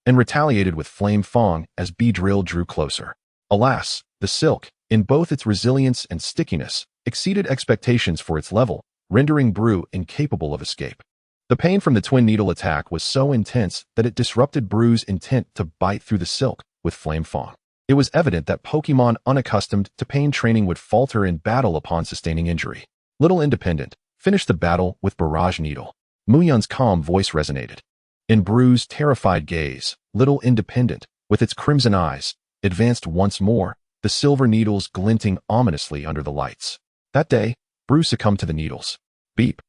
and retaliated with Flame Fong as Beedrill drew closer. Alas, the silk, in both its resilience and stickiness, exceeded expectations for its level, rendering Brew incapable of escape. The pain from the Twin Needle attack was so intense that it disrupted Brew's intent to bite through the silk with Flame Fong. It was evident that Pokemon unaccustomed to pain training would falter in battle upon sustaining injury. Little Independent finished the battle with Barrage Needle. Muyun's calm voice resonated. In Brew's terrified gaze, Little Independent, with its crimson eyes, advanced once more, the silver needles glinting ominously under the lights. That day, Brew succumbed to the needles. Beep.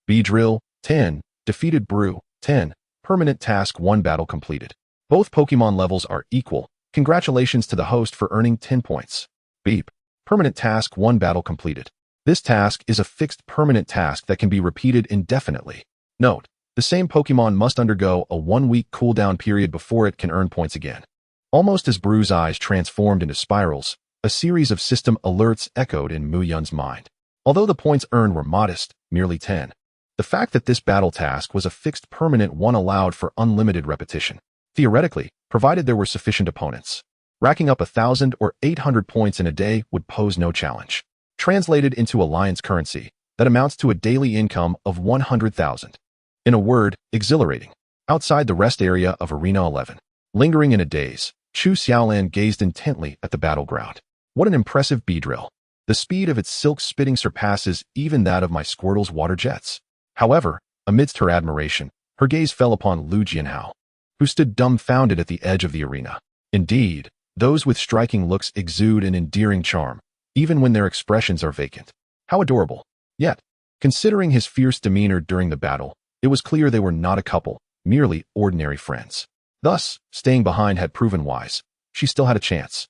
Beedrill, 10, defeated Brew, 10, permanent task 1 battle completed. Both Pokemon levels are equal. Congratulations to the host for earning 10 points. Beep. Permanent task 1 battle completed. This task is a fixed permanent task that can be repeated indefinitely. Note, the same Pokemon must undergo a 1-week cooldown period before it can earn points again. Almost as Brew's eyes transformed into spirals, a series of system alerts echoed in Muyun's mind. Although the points earned were modest, merely 10, the fact that this battle task was a fixed permanent one allowed for unlimited repetition. Theoretically, provided there were sufficient opponents, racking up 1,000 or 800 points in a day would pose no challenge. Translated into Alliance currency, that amounts to a daily income of 100,000. In a word, exhilarating. Outside the rest area of Arena 11, lingering in a daze, Chu Xiaolan gazed intently at the battleground. What an impressive Beedrill. The speed of its silk spitting surpasses even that of my Squirtle's water jets. However, amidst her admiration, her gaze fell upon Lu Jinhao, who stood dumbfounded at the edge of the arena. Indeed, those with striking looks exude an endearing charm, even when their expressions are vacant. How adorable. Yet, considering his fierce demeanor during the battle, it was clear they were not a couple, merely ordinary friends. Thus, staying behind had proven wise. She still had a chance.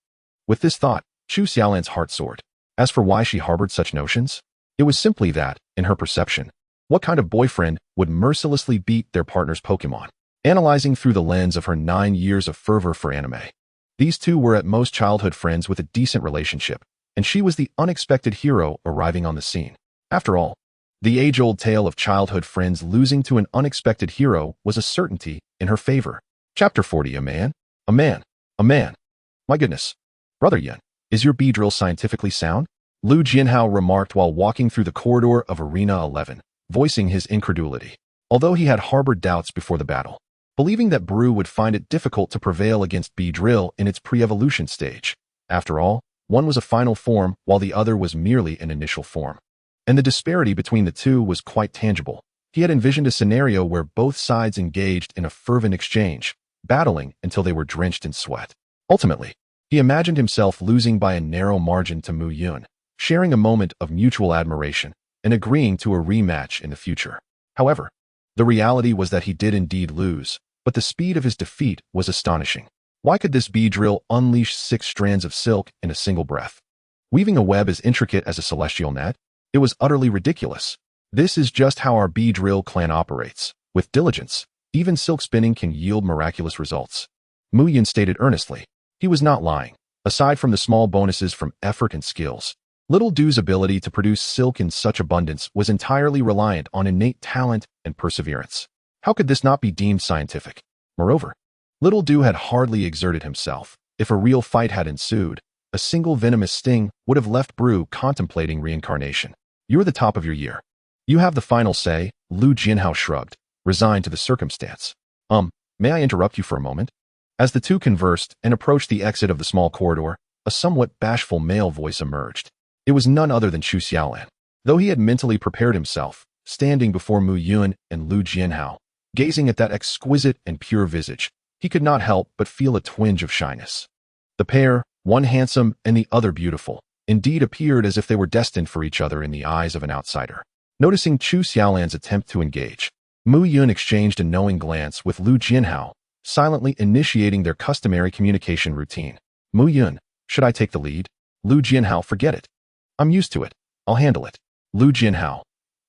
With this thought, Chu Xiaolan's heart soared. As for why she harbored such notions, it was simply that, in her perception, what kind of boyfriend would mercilessly beat their partner's Pokémon? Analyzing through the lens of her 9 years of fervor for anime, these two were at most childhood friends with a decent relationship, and she was the unexpected hero arriving on the scene. After all, the age-old tale of childhood friends losing to an unexpected hero was a certainty in her favor. Chapter 40. A man? A man. A man. My goodness. Brother Yun, is your Beedrill scientifically sound? Lu Jianhao remarked while walking through the corridor of Arena 11, voicing his incredulity. Although he had harbored doubts before the battle, believing that Brew would find it difficult to prevail against Beedrill in its pre-evolution stage. After all, one was a final form while the other was merely an initial form. And the disparity between the two was quite tangible. He had envisioned a scenario where both sides engaged in a fervent exchange, battling until they were drenched in sweat. Ultimately, he imagined himself losing by a narrow margin to Muyun, sharing a moment of mutual admiration, and agreeing to a rematch in the future. However, the reality was that he did indeed lose, but the speed of his defeat was astonishing. Why could this Beedrill unleash 6 strands of silk in a single breath, weaving a web as intricate as a celestial net? It was utterly ridiculous. This is just how our Beedrill clan operates. With diligence, even silk spinning can yield miraculous results. Muyun stated earnestly. He was not lying. Aside from the small bonuses from effort and skills, Little Du's ability to produce silk in such abundance was entirely reliant on innate talent and perseverance. How could this not be deemed scientific? Moreover, Little Du had hardly exerted himself. If a real fight had ensued, a single venomous sting would have left Brew contemplating reincarnation. You're the top of your year. You have the final say, Lu Jianhao shrugged, resigned to the circumstance. May I interrupt you for a moment? As the two conversed and approached the exit of the small corridor, a somewhat bashful male voice emerged. It was none other than Chu Xiaolan. Though he had mentally prepared himself, standing before Muyun and Lu Jianhao, gazing at that exquisite and pure visage, he could not help but feel a twinge of shyness. The pair, one handsome and the other beautiful, indeed appeared as if they were destined for each other in the eyes of an outsider. Noticing Chu Xiaolan's attempt to engage, Muyun exchanged a knowing glance with Lu Jianhao, silently initiating their customary communication routine. Muyun, should I take the lead? Lu Jianhao, forget it. I'm used to it. I'll handle it. Lu Jianhao.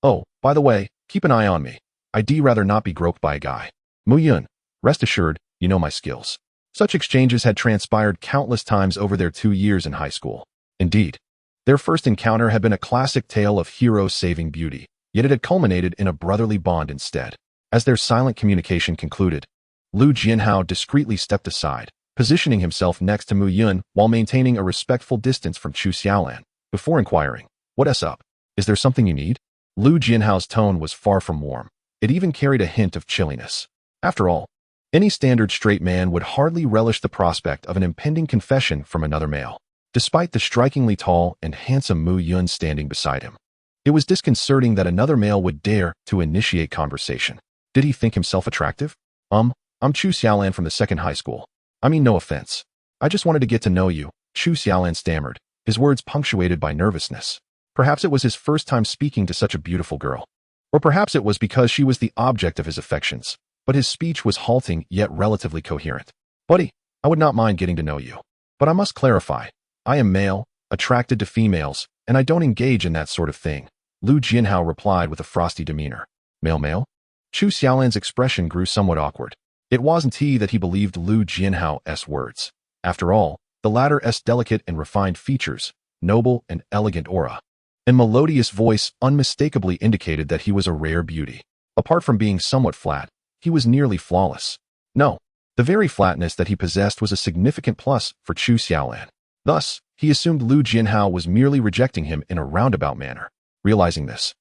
Oh, by the way, keep an eye on me. I'd rather not be groped by a guy. Muyun, rest assured, you know my skills. Such exchanges had transpired countless times over their 2 years in high school. Indeed, their first encounter had been a classic tale of heroes saving beauty, yet it had culminated in a brotherly bond instead. As their silent communication concluded, Lu Jianhao discreetly stepped aside, positioning himself next to Muyun while maintaining a respectful distance from Chu Xiaolan, before inquiring, "What's up? Is there something you need?" Lu Jianhao's tone was far from warm. It even carried a hint of chilliness. After all, any standard straight man would hardly relish the prospect of an impending confession from another male. Despite the strikingly tall and handsome Muyun standing beside him, it was disconcerting that another male would dare to initiate conversation. Did he think himself attractive? I'm Chu Xiaolan from the second high school. I mean, no offense. I just wanted to get to know you, Chu Xiaolan stammered, his words punctuated by nervousness. Perhaps it was his first time speaking to such a beautiful girl. Or perhaps it was because she was the object of his affections, but his speech was halting yet relatively coherent. Buddy, I would not mind getting to know you. But I must clarify. I am male, attracted to females, and I don't engage in that sort of thing, Lu Jianhao replied with a frosty demeanor. Male? Chu Xiaolan's expression grew somewhat awkward. It wasn't he that he believed Lu Jianhao's words. After all, the latter's delicate and refined features, noble and elegant aura, and melodious voice unmistakably indicated that he was a rare beauty. Apart from being somewhat flat, he was nearly flawless. No, the very flatness that he possessed was a significant plus for Chu Xiaolan. Thus, he assumed Lu Jianhao was merely rejecting him in a roundabout manner. Realizing this,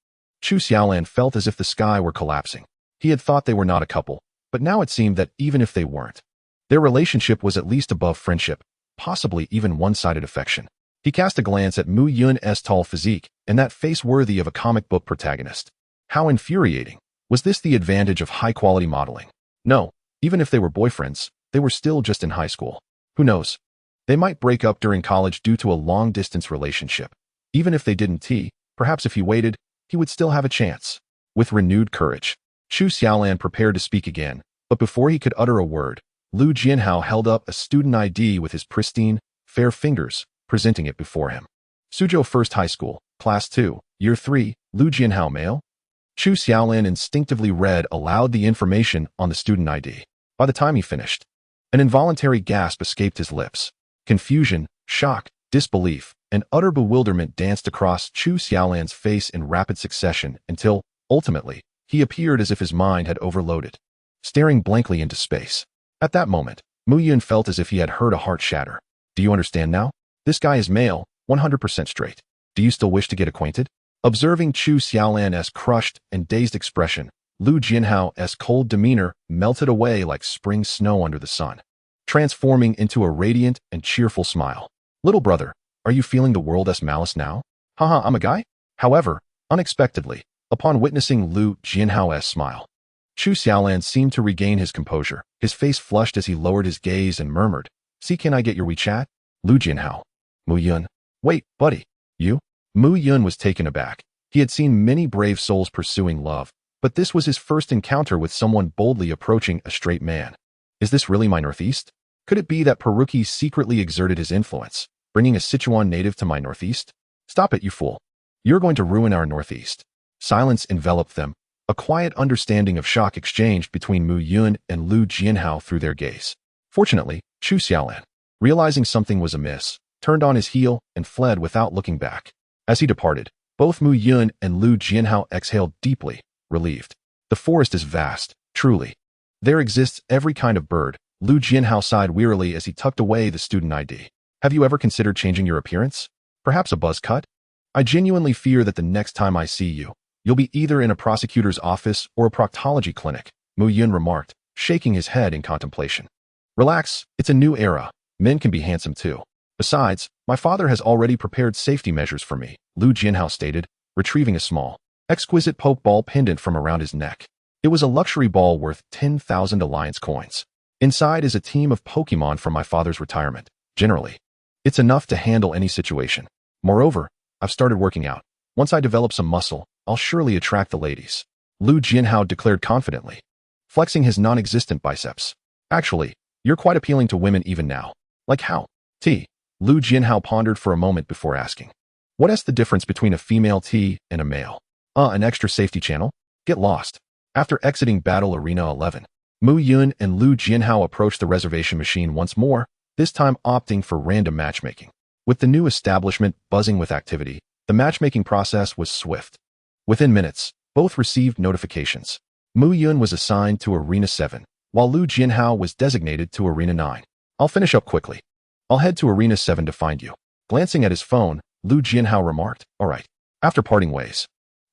Chu Xiaolan felt as if the sky were collapsing. He had thought they were not a couple, but now it seemed that even if they weren't, their relationship was at least above friendship, possibly even one-sided affection. He cast a glance at Muyun's tall physique and that face worthy of a comic book protagonist. How infuriating. Was this the advantage of high-quality modeling? No, even if they were boyfriends, they were still just in high school. Who knows? They might break up during college due to a long-distance relationship. Even if they didn't, Perhaps if he waited, he would still have a chance. With renewed courage, Chu Xiaolan prepared to speak again, but before he could utter a word, Lu Jianhao held up a student ID with his pristine, fair fingers, presenting it before him. Suzhou First High School, Class 2, Year 3, Lu Jianhao male? Chu Xiaolin instinctively read aloud the information on the student ID. By the time he finished, an involuntary gasp escaped his lips. Confusion, shock, disbelief, and utter bewilderment danced across Chu Xiaolan's face in rapid succession until, ultimately, he appeared as if his mind had overloaded, staring blankly into space. At that moment, Muyun felt as if he had heard a heart shatter. Do you understand now? This guy is male, 100% straight. Do you still wish to get acquainted? Observing Chu Xiaolan's crushed and dazed expression, Lu Jianhao's cold demeanor melted away like spring snow under the sun, transforming into a radiant and cheerful smile. Little brother, are you feeling the world's malice now? Haha, I'm a guy? However, unexpectedly, upon witnessing Lu Jianhao's smile, Chu Xiaolan seemed to regain his composure. His face flushed as he lowered his gaze and murmured, "See, can I get your WeChat?" Lu Jianhao. Muyun. Wait, buddy. You? Muyun was taken aback. He had seen many brave souls pursuing love, but this was his first encounter with someone boldly approaching a straight man. Is this really my Northeast? Could it be that Peruki secretly exerted his influence, bringing a Sichuan native to my Northeast? Stop it, you fool. You're going to ruin our Northeast. Silence enveloped them. A quiet understanding of shock exchanged between Muyun and Lu Jianhao through their gaze. Fortunately, Chu Xiaolan, realizing something was amiss, turned on his heel and fled without looking back. As he departed, both Muyun and Lu Jianhao exhaled deeply, relieved. The forest is vast, truly. There exists every kind of bird. Lu Jianhao sighed wearily as he tucked away the student ID. Have you ever considered changing your appearance? Perhaps a buzz cut? I genuinely fear that the next time I see you, you'll be either in a prosecutor's office or a proctology clinic, Muyun remarked, shaking his head in contemplation. Relax, it's a new era. Men can be handsome too. Besides, my father has already prepared safety measures for me, Lu Jianhao stated, retrieving a small, exquisite Pokeball pendant from around his neck. It was a luxury ball worth 10,000 Alliance coins. Inside is a team of Pokemon from my father's retirement. Generally, it's enough to handle any situation. Moreover, I've started working out. Once I develop some muscle, I'll surely attract the ladies, Lu Jianhao declared confidently, flexing his non-existent biceps. Actually, you're quite appealing to women even now. Like how? Lu Jianhao pondered for a moment before asking. What is the difference between a female T and a male? An extra safety channel? Get lost. After exiting Battle Arena 11, Muyun and Lu Jianhao approached the reservation machine once more, this time opting for random matchmaking. With the new establishment buzzing with activity, the matchmaking process was swift. Within minutes, both received notifications. Muyun was assigned to Arena 7, while Lu Jianhao was designated to Arena 9. I'll finish up quickly. I'll head to Arena 7 to find you. Glancing at his phone, Lu Jianhao remarked, all right. After parting ways,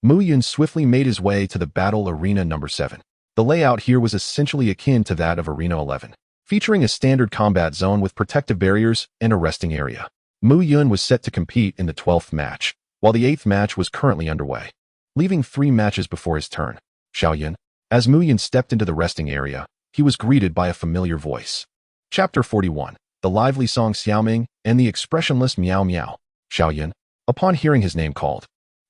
Muyun swiftly made his way to the Battle Arena number 7. The layout here was essentially akin to that of Arena 11, featuring a standard combat zone with protective barriers and a resting area. Muyun was set to compete in the 12th match, while the 8th match was currently underway, leaving 3 matches before his turn. Xiaoyun. As Muyun stepped into the resting area, he was greeted by a familiar voice. Chapter 41. The lively song Xiaoming and the expressionless Meow Meow. Xiaoyun. Upon hearing his name called,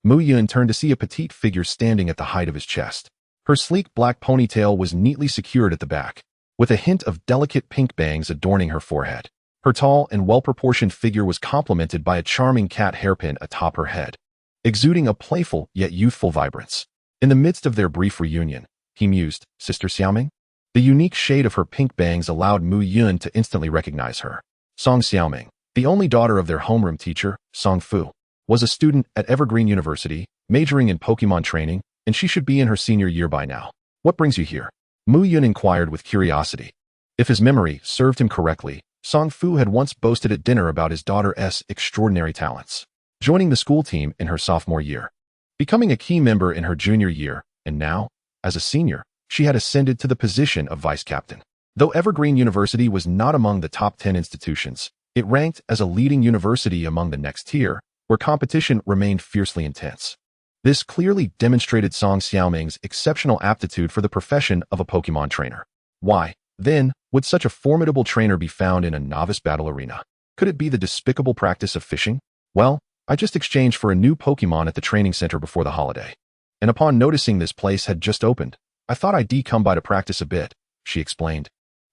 Muyun turned to see a petite figure standing at the height of his chest. Her sleek black ponytail was neatly secured at the back, with a hint of delicate pink bangs adorning her forehead. Her tall and well-proportioned figure was complemented by a charming cat hairpin atop her head, exuding a playful yet youthful vibrance. In the midst of their brief reunion, he mused, Sister Xiaoming? The unique shade of her pink bangs allowed Muyun to instantly recognize her. Song Xiaoming, the only daughter of their homeroom teacher, Song Fu, was a student at Evergreen University, majoring in Pokémon training, and she should be in her senior year by now. What brings you here? Muyun inquired with curiosity. If his memory served him correctly, Song Fu had once boasted at dinner about his daughter's extraordinary talents, joining the school team in her sophomore year, becoming a key member in her junior year, and now, as a senior, she had ascended to the position of vice captain. Though Evergreen University was not among the top 10 institutions, it ranked as a leading university among the next tier, where competition remained fiercely intense. This clearly demonstrated Song Xiaoming's exceptional aptitude for the profession of a Pokémon trainer. Why, then, would such a formidable trainer be found in a novice battle arena? Could it be the despicable practice of fishing? Well, I just exchanged for a new Pokemon at the training center before the holiday. And upon noticing this place had just opened, I thought I'd come by to practice a bit, she explained,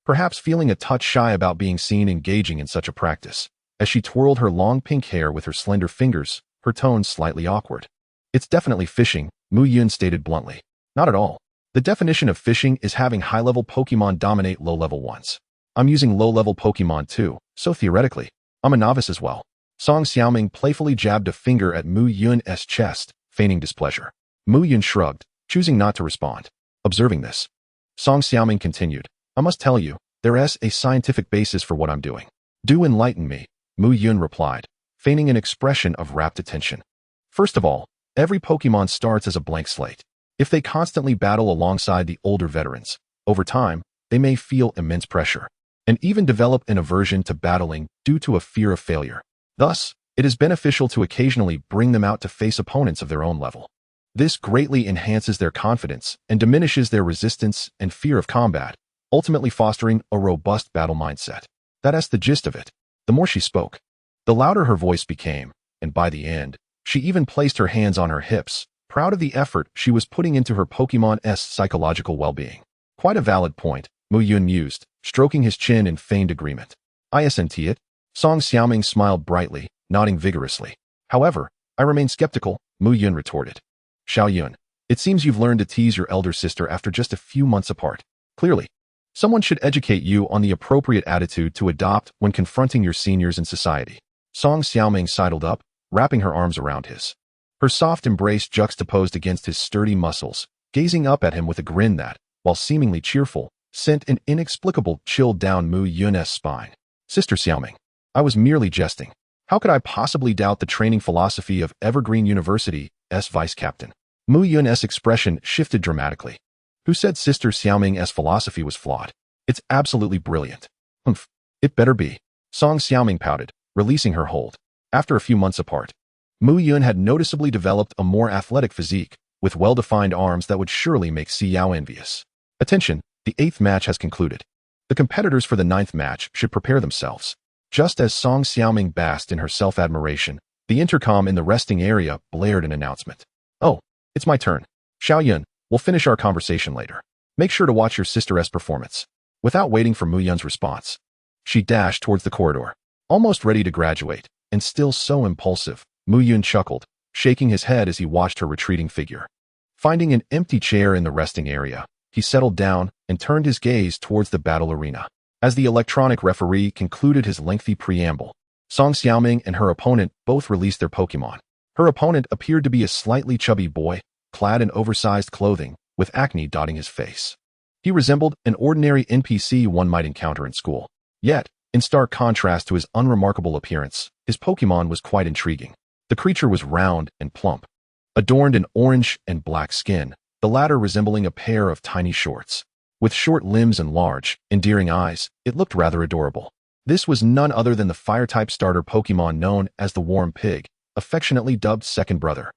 perhaps feeling a touch shy about being seen engaging in such a practice. As she twirled her long pink hair with her slender fingers, her tone slightly awkward. It's definitely fishing, Muyun stated bluntly. Not at all. The definition of fishing is having high-level Pokemon dominate low-level ones. I'm using low-level Pokemon too, so theoretically, I'm a novice as well. Song Xiaoming playfully jabbed a finger at Muyun's chest, feigning displeasure. Muyun shrugged, choosing not to respond. Observing this, Song Xiaoming continued, I must tell you, there is a scientific basis for what I'm doing. Do enlighten me, Muyun replied, feigning an expression of rapt attention. First of all, every Pokemon starts as a blank slate. If they constantly battle alongside the older veterans, over time, they may feel immense pressure, and even develop an aversion to battling due to a fear of failure. Thus, it is beneficial to occasionally bring them out to face opponents of their own level. This greatly enhances their confidence and diminishes their resistance and fear of combat, ultimately fostering a robust battle mindset. That's the gist of it. The more she spoke, the louder her voice became, and by the end, she even placed her hands on her hips, proud of the effort she was putting into her Pokemon's psychological well-being. Quite a valid point, Muyun mused, stroking his chin in feigned agreement. I assent it. Song Xiaoming smiled brightly, nodding vigorously. However, I remain skeptical, Muyun retorted. Xiaoyun, it seems you've learned to tease your elder sister after just a few months apart. Clearly, someone should educate you on the appropriate attitude to adopt when confronting your seniors in society. Song Xiaoming sidled up, wrapping her arms around his. Her soft embrace juxtaposed against his sturdy muscles, gazing up at him with a grin that, while seemingly cheerful, sent an inexplicable chill down Muyun's spine. Sister Xiaoming, I was merely jesting. How could I possibly doubt the training philosophy of Evergreen University's vice captain? Muyun's expression shifted dramatically. Who said Sister Xiaoming's philosophy was flawed? It's absolutely brilliant. Humph, it better be. Song Xiaoming pouted, releasing her hold. After a few months apart, Muyun had noticeably developed a more athletic physique, with well-defined arms that would surely make Xiao envious. Attention, the 8th match has concluded. The competitors for the 9th match should prepare themselves. Just as Song Xiaoming basked in her self-admiration, the intercom in the resting area blared an announcement. Oh, it's my turn. Xiaoyun, we'll finish our conversation later. Make sure to watch your sister's performance. Without waiting for Muyun's response, she dashed towards the corridor. Almost ready to graduate, and still so impulsive, Muyun chuckled, shaking his head as he watched her retreating figure. Finding an empty chair in the resting area, he settled down and turned his gaze towards the battle arena. As the electronic referee concluded his lengthy preamble, Song Xiaoming and her opponent both released their Pokemon. Her opponent appeared to be a slightly chubby boy, clad in oversized clothing, with acne dotting his face. He resembled an ordinary NPC one might encounter in school. Yet, in stark contrast to his unremarkable appearance, his Pokemon was quite intriguing. The creature was round and plump, adorned in orange and black skin, the latter resembling a pair of tiny shorts. With short limbs and large, endearing eyes, it looked rather adorable. This was none other than the Fire-type starter Pokemon known as the Warm Pig, affectionately dubbed Second Brother.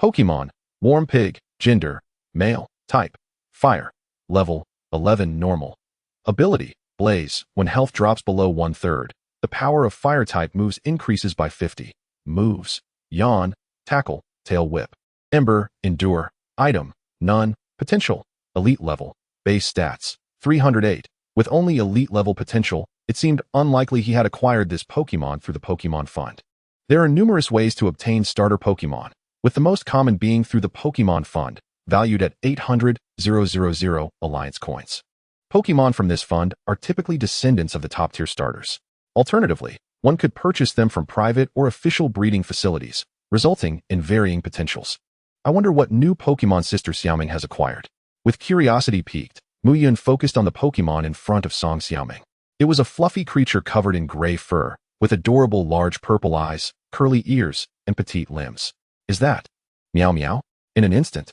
Pokemon, Warm Pig, gender, male, type, fire, level, 11 normal. Ability, Blaze, when health drops below 1/3, the power of Fire-type moves increases by 50. Moves, Yawn, Tackle, Tail Whip. Ember, Endure. Item, None. Potential, Elite level. Base stats, 308. With only elite level potential, it seemed unlikely he had acquired this Pokemon through the Pokemon Fund. There are numerous ways to obtain starter Pokemon, with the most common being through the Pokemon Fund, valued at 800,000 Alliance coins. Pokemon from this fund are typically descendants of the top-tier starters. Alternatively, one could purchase them from private or official breeding facilities, resulting in varying potentials. I wonder what new Pokemon Sister Xiaoming has acquired. With curiosity piqued, Muyun focused on the Pokemon in front of Song Xiaoming. It was a fluffy creature covered in gray fur, with adorable large purple eyes, curly ears, and petite limbs. Is that Meow Meow? In an instant,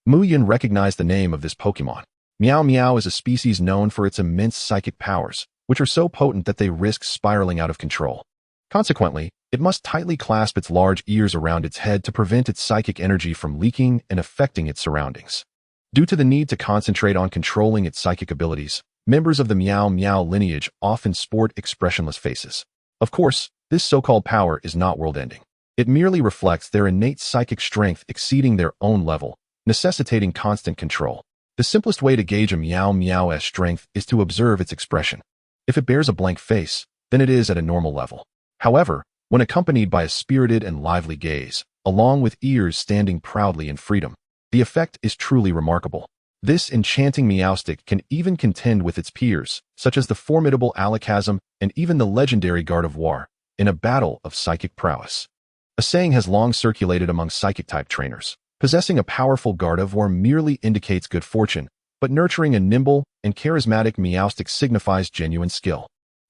Muyun recognized the name of this Pokemon. Meow Meow is a species known for its immense psychic powers, which are so potent that they risk spiraling out of control. Consequently, it must tightly clasp its large ears around its head to prevent its psychic energy from leaking and affecting its surroundings. Due to the need to concentrate on controlling its psychic abilities, members of the Meow Meow lineage often sport expressionless faces. Of course, this so-called power is not world-ending. It merely reflects their innate psychic strength exceeding their own level, necessitating constant control. The simplest way to gauge a Meow Meow's strength is to observe its expression. If it bears a blank face, then it is at a normal level. However, when accompanied by a spirited and lively gaze, along with ears standing proudly in freedom, the effect is truly remarkable. This enchanting Meowstic can even contend with its peers, such as the formidable Alakazam and even the legendary Gardevoir, in a battle of psychic prowess. A saying has long circulated among psychic-type trainers. Possessing a powerful Gardevoir merely indicates good fortune, but nurturing a nimble and charismatic Meowstic signifies genuine skill.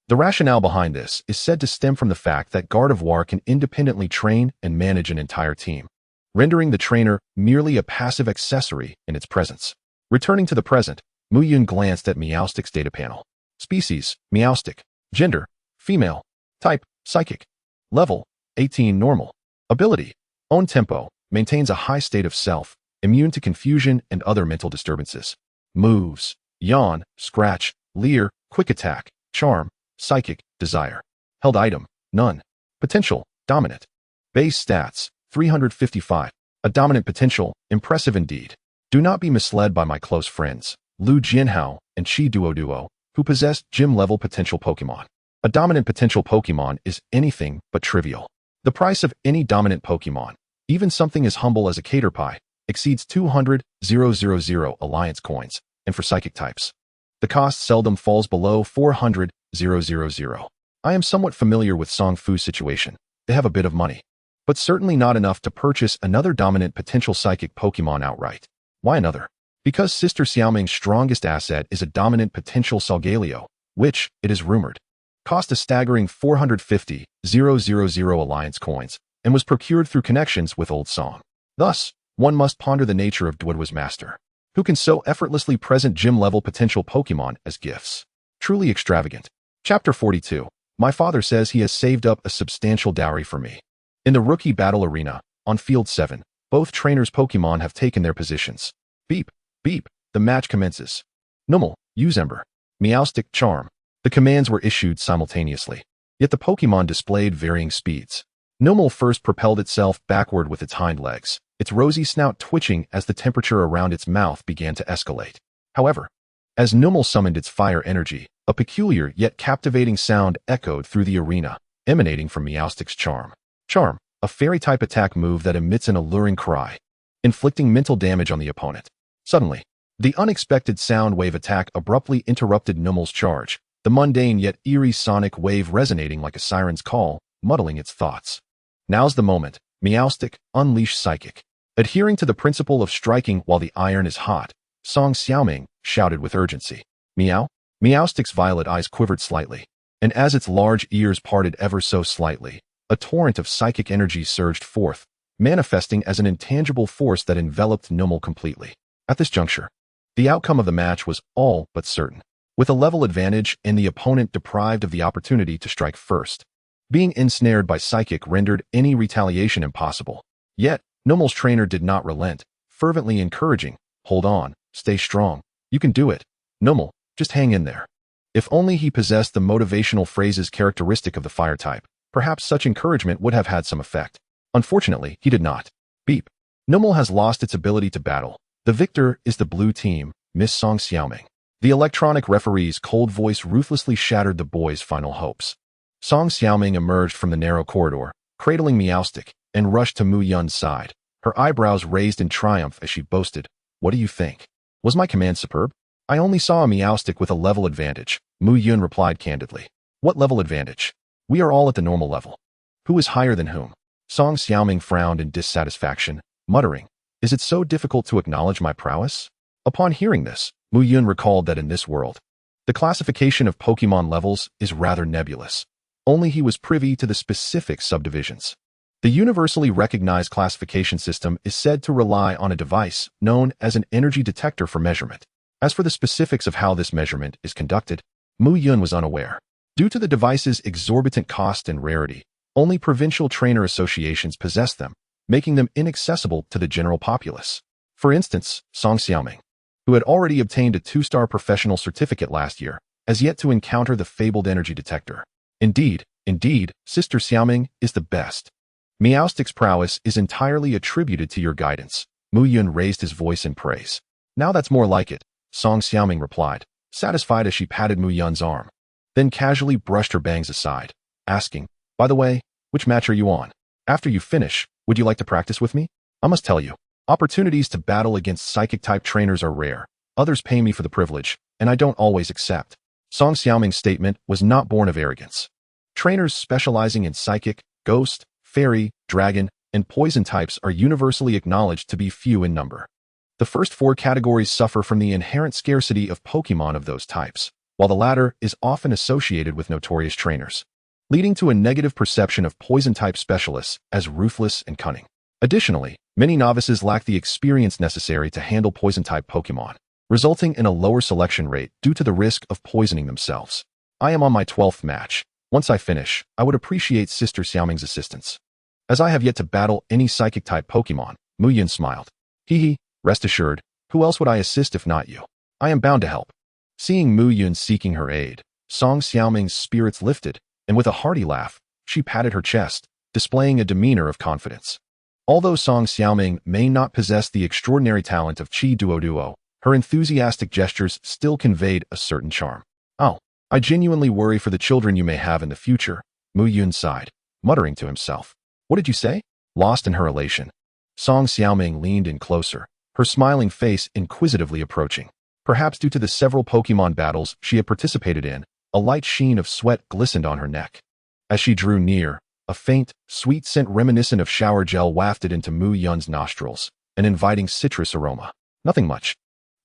The rationale behind this is said to stem from the fact that Gardevoir can independently train and manage an entire team, rendering the trainer merely a passive accessory in its presence. Returning to the present, Muyun glanced at Meowstic's data panel. Species, Meowstic. Gender, female. Type, psychic. Level, 18 normal. Ability, own tempo, maintains a high state of self, immune to confusion and other mental disturbances. Moves, yawn, scratch, leer, quick attack, charm, psychic, desire. Held item, none. Potential, dominant. Base stats, 355. A dominant potential, impressive indeed. Do not be misled by my close friends, Lu Jianhao and Chi Duo, who possess gym-level potential Pokemon. A dominant potential Pokemon is anything but trivial. The price of any dominant Pokemon, even something as humble as a Caterpie, exceeds 200,000 Alliance coins, and for psychic types, the cost seldom falls below 400,000. I am somewhat familiar with Song Fu's situation. They have a bit of money, but certainly not enough to purchase another dominant potential psychic Pokemon outright. Why another? Because Sister Xiaoming's strongest asset is a dominant potential Solgaleo, which, it is rumored, cost a staggering 450,000 Alliance coins and was procured through connections with Old Song. Thus, one must ponder the nature of Duoduo's master, who can so effortlessly present gym-level potential Pokemon as gifts. Truly extravagant. Chapter 42. My father says he has saved up a substantial dowry for me. In the rookie battle arena, on Field 7, both trainers' Pokemon have taken their positions. Beep, beep, the match commences. Numel, use Ember. Meowstic, Charm. The commands were issued simultaneously, yet the Pokemon displayed varying speeds. Numel first propelled itself backward with its hind legs, its rosy snout twitching as the temperature around its mouth began to escalate. However, as Numel summoned its fire energy, a peculiar yet captivating sound echoed through the arena, emanating from Meowstic's Charm. Charm, a fairy-type attack move that emits an alluring cry, inflicting mental damage on the opponent. Suddenly, the unexpected sound wave attack abruptly interrupted Numel's charge, the mundane yet eerie sonic wave resonating like a siren's call, muddling its thoughts. Now's the moment, Meowstic, unleash Psychic. Adhering to the principle of striking while the iron is hot, Song Xiaoming shouted with urgency. Meow? Meowstic's violet eyes quivered slightly, and as its large ears parted ever so slightly, a torrent of psychic energy surged forth, manifesting as an intangible force that enveloped Numel completely. At this juncture, the outcome of the match was all but certain, with a level advantage and the opponent deprived of the opportunity to strike first. Being ensnared by Psychic rendered any retaliation impossible. Yet, Numel's trainer did not relent, fervently encouraging, hold on, stay strong, you can do it. Numel, just hang in there. If only he possessed the motivational phrases characteristic of the fire type, perhaps such encouragement would have had some effect. Unfortunately, he did not. Beep. Numel has lost its ability to battle. The victor is the blue team, Miss Song Xiaoming. The electronic referee's cold voice ruthlessly shattered the boys' final hopes. Song Xiaoming emerged from the narrow corridor, cradling Meowstic, and rushed to Muyun's side, her eyebrows raised in triumph as she boasted, "What do you think? Was my command superb?" "I only saw a Meowstic with a level advantage," Muyun replied candidly. "What level advantage? We are all at the normal level. Who is higher than whom?" Song Xiaoming frowned in dissatisfaction, muttering, "Is it so difficult to acknowledge my prowess?" Upon hearing this, Muyun recalled that in this world, the classification of Pokemon levels is rather nebulous. Only he was privy to the specific subdivisions. The universally recognized classification system is said to rely on a device known as an energy detector for measurement. As for the specifics of how this measurement is conducted, Muyun was unaware. Due to the device's exorbitant cost and rarity, only provincial trainer associations possess them, making them inaccessible to the general populace. For instance, Song Xiaoming, who had already obtained a 2-star professional certificate last year, has yet to encounter the fabled energy detector. Indeed, Sister Xiaoming is the best. Meowstic's prowess is entirely attributed to your guidance. Muyun raised his voice in praise. Now that's more like it, Song Xiaoming replied, satisfied as she patted Muyun's arm. Then casually brushed her bangs aside, asking, by the way, which match are you on? After you finish, would you like to practice with me? I must tell you, opportunities to battle against psychic-type trainers are rare. Others pay me for the privilege, and I don't always accept. Song Xiaoming's statement was not born of arrogance. Trainers specializing in psychic, ghost, fairy, dragon, and poison types are universally acknowledged to be few in number. The first four categories suffer from the inherent scarcity of Pokémon of those types, while the latter is often associated with notorious trainers, leading to a negative perception of poison-type specialists as ruthless and cunning. Additionally, many novices lack the experience necessary to handle poison-type Pokémon, resulting in a lower selection rate due to the risk of poisoning themselves. I am on my 12th match. Once I finish, I would appreciate Sister Xiaoming's assistance. As I have yet to battle any psychic-type Pokémon, Muyun smiled. Hee, rest assured, who else would I assist if not you? I am bound to help. Seeing Muyun seeking her aid, Song Xiaoming's spirits lifted, and with a hearty laugh, she patted her chest, displaying a demeanor of confidence. Although Song Xiaoming may not possess the extraordinary talent of Qi Duo, her enthusiastic gestures still conveyed a certain charm. Oh, I genuinely worry for the children you may have in the future, Muyun sighed, muttering to himself. What did you say? Lost in her elation, Song Xiaoming leaned in closer, her smiling face inquisitively approaching. Perhaps due to the several Pokémon battles she had participated in, a light sheen of sweat glistened on her neck. As she drew near, a faint, sweet scent reminiscent of shower gel wafted into Muyun's nostrils, an inviting citrus aroma. Nothing much.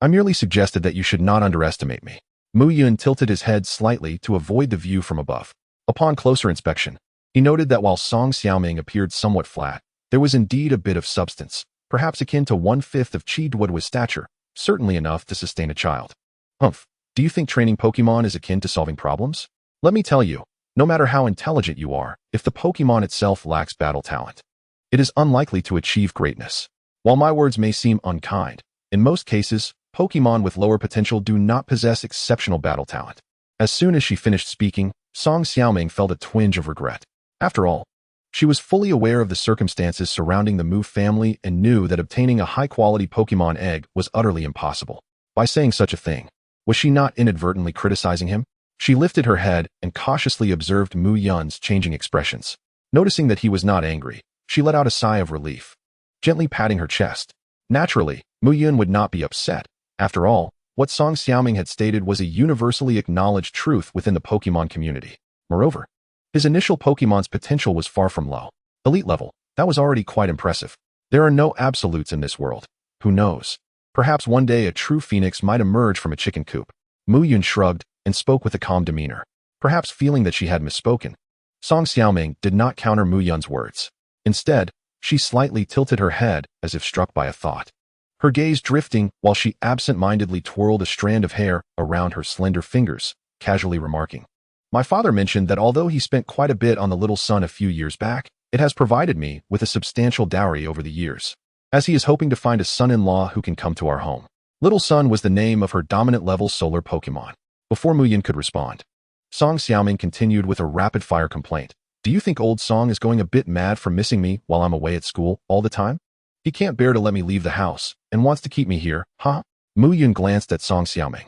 I merely suggested that you should not underestimate me. Muyun tilted his head slightly to avoid the view from above. Upon closer inspection, he noted that while Song Xiaoming appeared somewhat flat, there was indeed a bit of substance, perhaps akin to 1/5 of Qi Duo's stature, certainly enough to sustain a child. Humph, do you think training Pokémon is akin to solving problems? Let me tell you, no matter how intelligent you are, if the Pokémon itself lacks battle talent, it is unlikely to achieve greatness. While my words may seem unkind, in most cases, Pokémon with lower potential do not possess exceptional battle talent. As soon as she finished speaking, Song Xiaoming felt a twinge of regret. After all, she was fully aware of the circumstances surrounding the Mu family and knew that obtaining a high-quality Pokémon egg was utterly impossible. By saying such a thing, was she not inadvertently criticizing him? She lifted her head and cautiously observed Muyun's changing expressions. Noticing that he was not angry, she let out a sigh of relief, gently patting her chest. Naturally, Muyun would not be upset. After all, what Song Xiaoming had stated was a universally acknowledged truth within the Pokémon community. Moreover, his initial Pokémon's potential was far from low. Elite level, that was already quite impressive. There are no absolutes in this world. Who knows? Perhaps one day a true phoenix might emerge from a chicken coop. Muyun shrugged and spoke with a calm demeanor, perhaps feeling that she had misspoken. Song Xiaoming did not counter Muyun's words. Instead, she slightly tilted her head as if struck by a thought, her gaze drifting while she absent-mindedly twirled a strand of hair around her slender fingers, casually remarking, "My father mentioned that although he spent quite a bit on the little son a few years back, it has provided me with a substantial dowry over the years, as he is hoping to find a son-in-law who can come to our home." Little Sun was the name of her dominant-level solar Pokémon. Before Muyun could respond, Song Xiaoming continued with a rapid-fire complaint. "Do you think old Song is going a bit mad for missing me while I'm away at school all the time? He can't bear to let me leave the house and wants to keep me here, huh?" Muyun glanced at Song Xiaoming,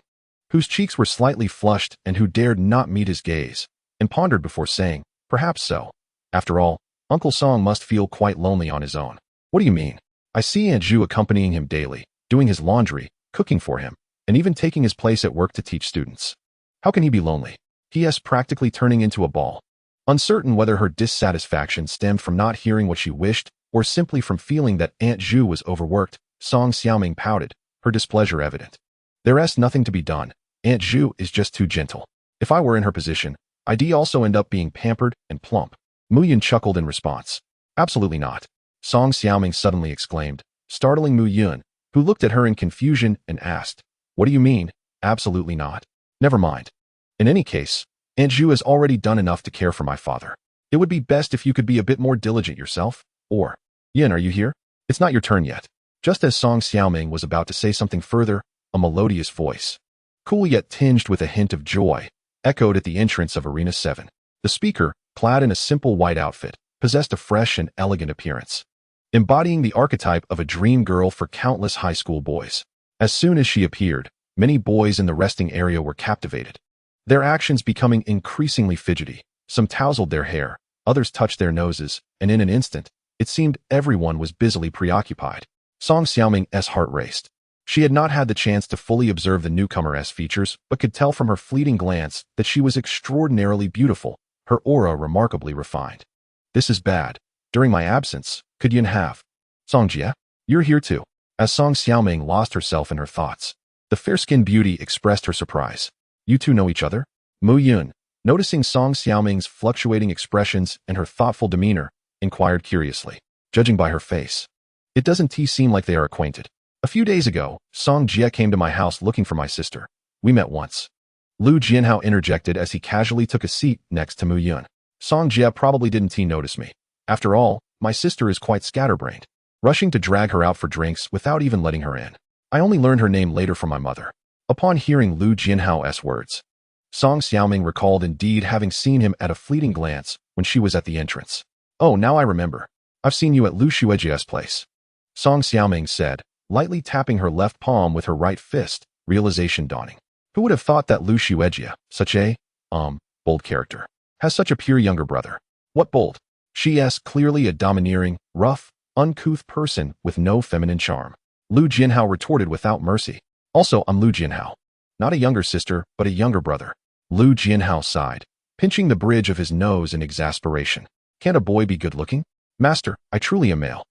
whose cheeks were slightly flushed and who dared not meet his gaze, and pondered before saying, "Perhaps so. After all, Uncle Song must feel quite lonely on his own." "What do you mean? I see Aunt Zhu accompanying him daily, doing his laundry, cooking for him, and even taking his place at work to teach students. How can he be lonely?" P.S. practically turning into a ball. Uncertain whether her dissatisfaction stemmed from not hearing what she wished or simply from feeling that Aunt Zhu was overworked, Song Xiaoming pouted, her displeasure evident. "There's nothing to be done. Aunt Zhu is just too gentle. If I were in her position, I'd also end up being pampered and plump." Muyun chuckled in response. "Absolutely not," Song Xiaoming suddenly exclaimed, startling Muyun, who looked at her in confusion and asked, "What do you mean, absolutely not?" "Never mind. In any case, Aunt Zhu has already done enough to care for my father. It would be best if you could be a bit more diligent yourself. Or, Yin, are you here? It's not your turn yet." Just as Song Xiaoming was about to say something further, a melodious voice, cool yet tinged with a hint of joy, echoed at the entrance of Arena 7. The speaker, clad in a simple white outfit, possessed a fresh and elegant appearance, embodying the archetype of a dream girl for countless high school boys. As soon as she appeared, many boys in the resting area were captivated, their actions becoming increasingly fidgety. Some tousled their hair, others touched their noses, and in an instant, it seemed everyone was busily preoccupied. Song Xiaoming's heart raced. She had not had the chance to fully observe the newcomer's features, but could tell from her fleeting glance that she was extraordinarily beautiful, her aura remarkably refined. This is bad. During my absence, could Yun have? Songjie, you're here too. As Song Xiaoming lost herself in her thoughts, the fair-skinned beauty expressed her surprise. You two know each other? Muyun, noticing Song Xiaoming's fluctuating expressions and her thoughtful demeanor, inquired curiously. Judging by her face, it doesn't seem like they are acquainted. A few days ago, Songjie came to my house looking for my sister. We met once. Lu Jianhao interjected as he casually took a seat next to Muyun. Songjie probably didn't notice me. After all, my sister is quite scatterbrained, rushing to drag her out for drinks without even letting her in. I only learned her name later from my mother. Upon hearing Lu Jianhao's words, Song Xiaoming recalled indeed having seen him at a fleeting glance when she was at the entrance. Oh, now I remember. I've seen you at Lu Xuejie's place. Song Xiaoming said, lightly tapping her left palm with her right fist, realization dawning. Who would have thought that Lu Xuejie, such a, bold character, has such a pure younger brother? What bold? She's clearly a domineering, rough, uncouth person with no feminine charm. Lu Jianhao retorted without mercy. Also, I'm Lu Jianhao. Not a younger sister, but a younger brother. Lu Jianhao sighed, pinching the bridge of his nose in exasperation. Can't a boy be good-looking? Master, I truly am male.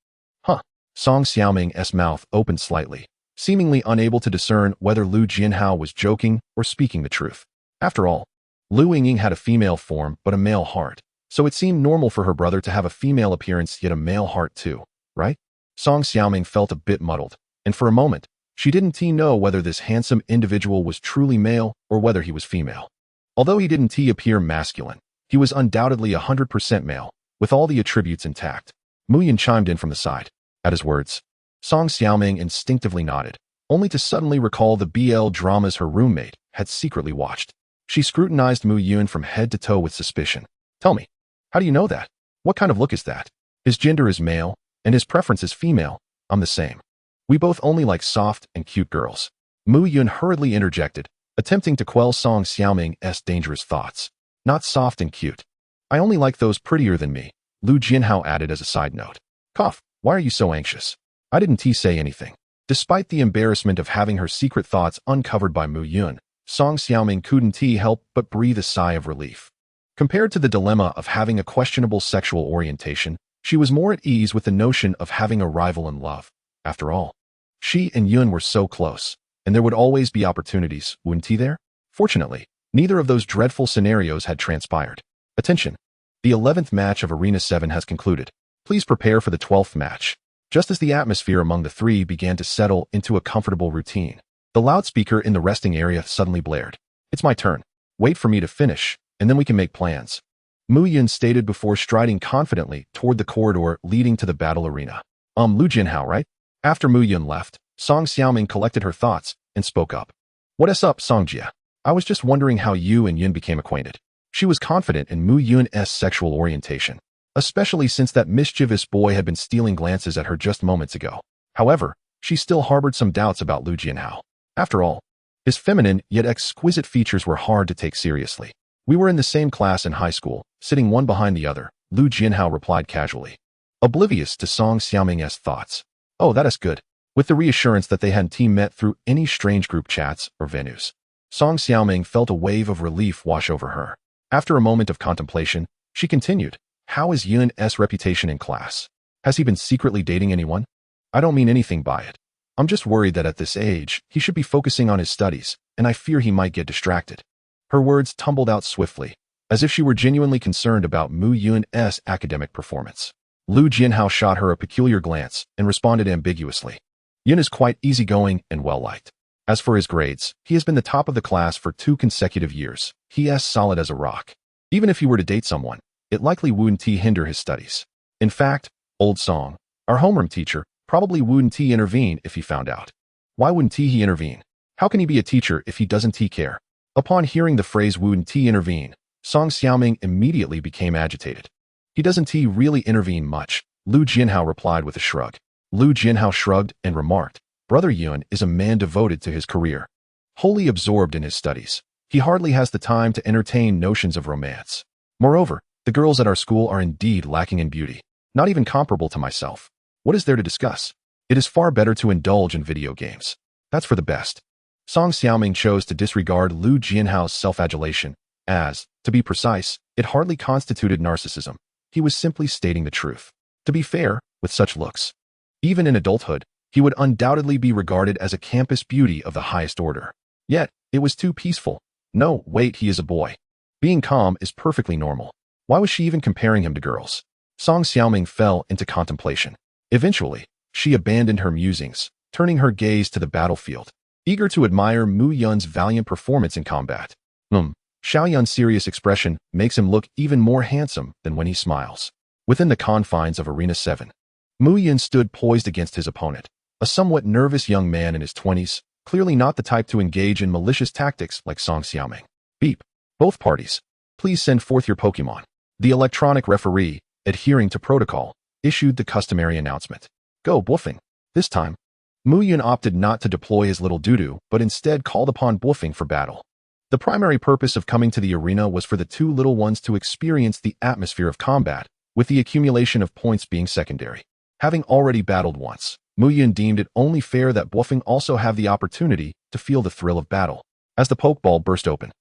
Huh. Song Xiaoming's mouth opened slightly, seemingly unable to discern whether Lu Jianhao was joking or speaking the truth. After all, Lu Yingying had a female form but a male heart, so it seemed normal for her brother to have a female appearance yet a male heart too, right? Song Xiaoming felt a bit muddled, and for a moment, she didn't know whether this handsome individual was truly male or whether he was female. Although he didn't appear masculine, he was undoubtedly 100% male, with all the attributes intact. Muyun chimed in from the side. At his words, Song Xiaoming instinctively nodded, only to suddenly recall the BL dramas her roommate had secretly watched. She scrutinized Muyun from head to toe with suspicion. Tell me, how do you know that? What kind of look is that? His gender is male, and his preference is female. I'm the same. We both only like soft and cute girls. Muyun hurriedly interjected, attempting to quell Song Xiaoming's dangerous thoughts. Not soft and cute. I only like those prettier than me, Lu Jianhao added as a side note. Cough, why are you so anxious? I didn't say anything. Despite the embarrassment of having her secret thoughts uncovered by Muyun, Song Xiaoming couldn't help but breathe a sigh of relief. Compared to the dilemma of having a questionable sexual orientation, she was more at ease with the notion of having a rival in love. After all, she and Yun were so close, and there would always be opportunities, wouldn't there? Fortunately, neither of those dreadful scenarios had transpired. Attention! The 11th match of Arena 7 has concluded. Please prepare for the 12th match. Just as the atmosphere among the three began to settle into a comfortable routine, the loudspeaker in the resting area suddenly blared. It's my turn. Wait for me to finish, and then we can make plans. Muyun stated before striding confidently toward the corridor leading to the battle arena. Lu Jianhao, right? After Muyun left, Song Xiaoming collected her thoughts and spoke up. What's up, Songjie? I was just wondering how you and Yun became acquainted. She was confident in Muyun's sexual orientation, especially since that mischievous boy had been stealing glances at her just moments ago. However, she still harbored some doubts about Lu Jianhao. After all, his feminine yet exquisite features were hard to take seriously. We were in the same class in high school, sitting one behind the other, Lu Jianhao replied casually, oblivious to Song Xiaoming's thoughts. Oh, that is good. With the reassurance that they hadn't met through any strange group chats or venues, Song Xiaoming felt a wave of relief wash over her. After a moment of contemplation, she continued, how is Yun's reputation in class? Has he been secretly dating anyone? I don't mean anything by it. I'm just worried that at this age, he should be focusing on his studies, and I fear he might get distracted. Her words tumbled out swiftly, as if she were genuinely concerned about Muyun's academic performance. Lu Jianhao shot her a peculiar glance and responded ambiguously. Yun is quite easygoing and well-liked. As for his grades, he has been the top of the class for 2 consecutive years. He is solid as a rock. Even if he were to date someone, it likely wouldn't hinder his studies. In fact, old Song, our homeroom teacher, probably wouldn't intervene if he found out. Why wouldn't he intervene? How can he be a teacher if he doesn't care? Upon hearing the phrase wouldn't intervene, Song Xiaoming immediately became agitated. He doesn't really intervene much, Lu Jianhao replied with a shrug. Lu Jianhao shrugged and remarked, Brother Yun is a man devoted to his career. Wholly absorbed in his studies, he hardly has the time to entertain notions of romance. Moreover, the girls at our school are indeed lacking in beauty, not even comparable to myself. What is there to discuss? It is far better to indulge in video games. That's for the best. Song Xiaoming chose to disregard Lu Jianhao's self-adulation, as, to be precise, it hardly constituted narcissism. He was simply stating the truth. To be fair, with such looks, even in adulthood, he would undoubtedly be regarded as a campus beauty of the highest order. Yet, it was too peaceful. No, wait, he is a boy. Being calm is perfectly normal. Why was she even comparing him to girls? Song Xiaoming fell into contemplation. Eventually, she abandoned her musings, turning her gaze to the battlefield, eager to admire Muyun's valiant performance in combat. Xiaoyun's serious expression makes him look even more handsome than when he smiles. Within the confines of Arena 7, Muyun stood poised against his opponent, a somewhat nervous young man in his 20s, clearly not the type to engage in malicious tactics like Song Xiaoming. Beep. Both parties, please send forth your Pokémon. The electronic referee, adhering to protocol, issued the customary announcement. Go, Boofing. This time, Muyun opted not to deploy his little doo-doo, but instead called upon Boofing for battle. The primary purpose of coming to the arena was for the two little ones to experience the atmosphere of combat, with the accumulation of points being secondary. Having already battled once, Muyun deemed it only fair that Boofing also have the opportunity to feel the thrill of battle. As the Pokeball burst open,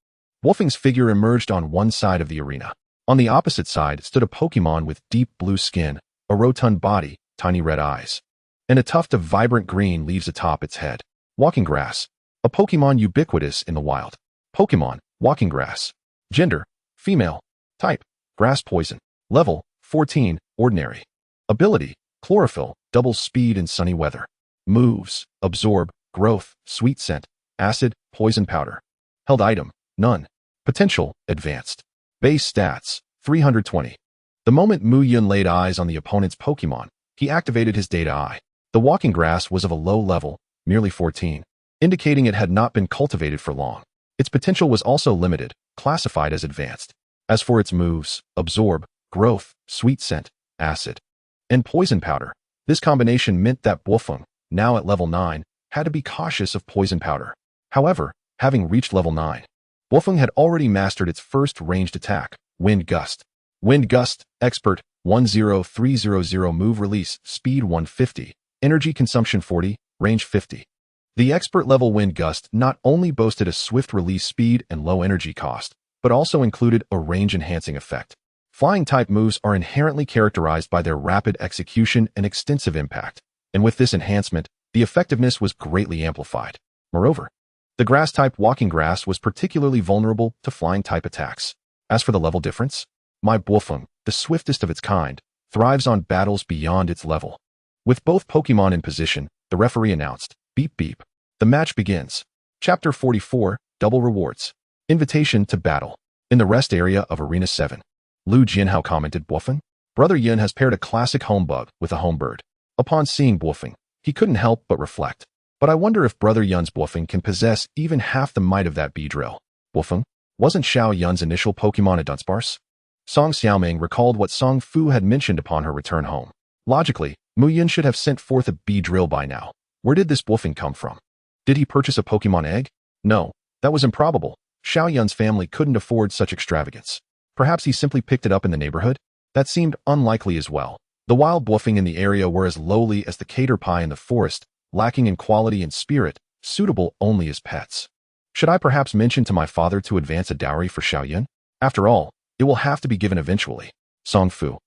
Boofing's figure emerged on one side of the arena. On the opposite side stood a Pokemon with deep blue skin, a rotund body, tiny red eyes, and a tuft of vibrant green leaves atop its head. Walking Grass, a Pokemon ubiquitous in the wild. Pokemon, Walking Grass. Gender, female. Type, Grass Poison. Level, 14, Ordinary. Ability, Chlorophyll, doubles speed in sunny weather. Moves, Absorb, Growth, Sweet Scent, Acid, Poison Powder. Held item, None. Potential, Advanced. Base stats, 320. The moment Muyun laid eyes on the opponent's Pokemon, he activated his Data Eye. The Walking Grass was of a low level, merely 14, indicating it had not been cultivated for long. Its potential was also limited, classified as advanced. As for its moves, Absorb, Growth, Sweet Scent, Acid, and Poison Powder, this combination meant that Boofing, now at level 9, had to be cautious of Poison Powder. However, having reached level 9, Boofing had already mastered its first ranged attack, Wind Gust. Wind Gust, Expert, 10300 move release, speed 150, energy consumption 40, range 50. The expert level Wind Gust not only boasted a swift release speed and low energy cost, but also included a range-enhancing effect. Flying-type moves are inherently characterized by their rapid execution and extensive impact, and with this enhancement, the effectiveness was greatly amplified. Moreover, the Grass-type Walking Grass was particularly vulnerable to Flying-type attacks. As for the level difference, my Boofing, the swiftest of its kind, thrives on battles beyond its level. With both Pokemon in position, the referee announced, Beep beep. The match begins. Chapter 44, Double Rewards. Invitation to Battle. In the rest area of Arena 7, Lu Jianhao commented, Boofing, Brother Yun has paired a classic home bug with a home bird. Upon seeing Boofing, he couldn't help but reflect. But I wonder if Brother Yun's Boofing can possess even half the might of that Beedrill. Boofing, wasn't Xiao Yun's initial Pokemon a Dunsparce? Song Xiaoming recalled what Song Fu had mentioned upon her return home. Logically, Muyun should have sent forth a Beedrill by now. Where did this Boofing come from? Did he purchase a Pokemon egg? No, that was improbable. Xiao Yun's family couldn't afford such extravagance. Perhaps he simply picked it up in the neighborhood? That seemed unlikely as well. The wild Boofing in the area were as lowly as the caterpie in the forest, lacking in quality and spirit, suitable only as pets. Should I perhaps mention to my father to advance a dowry for Xiao Yun? After all, it will have to be given eventually. Song Fu.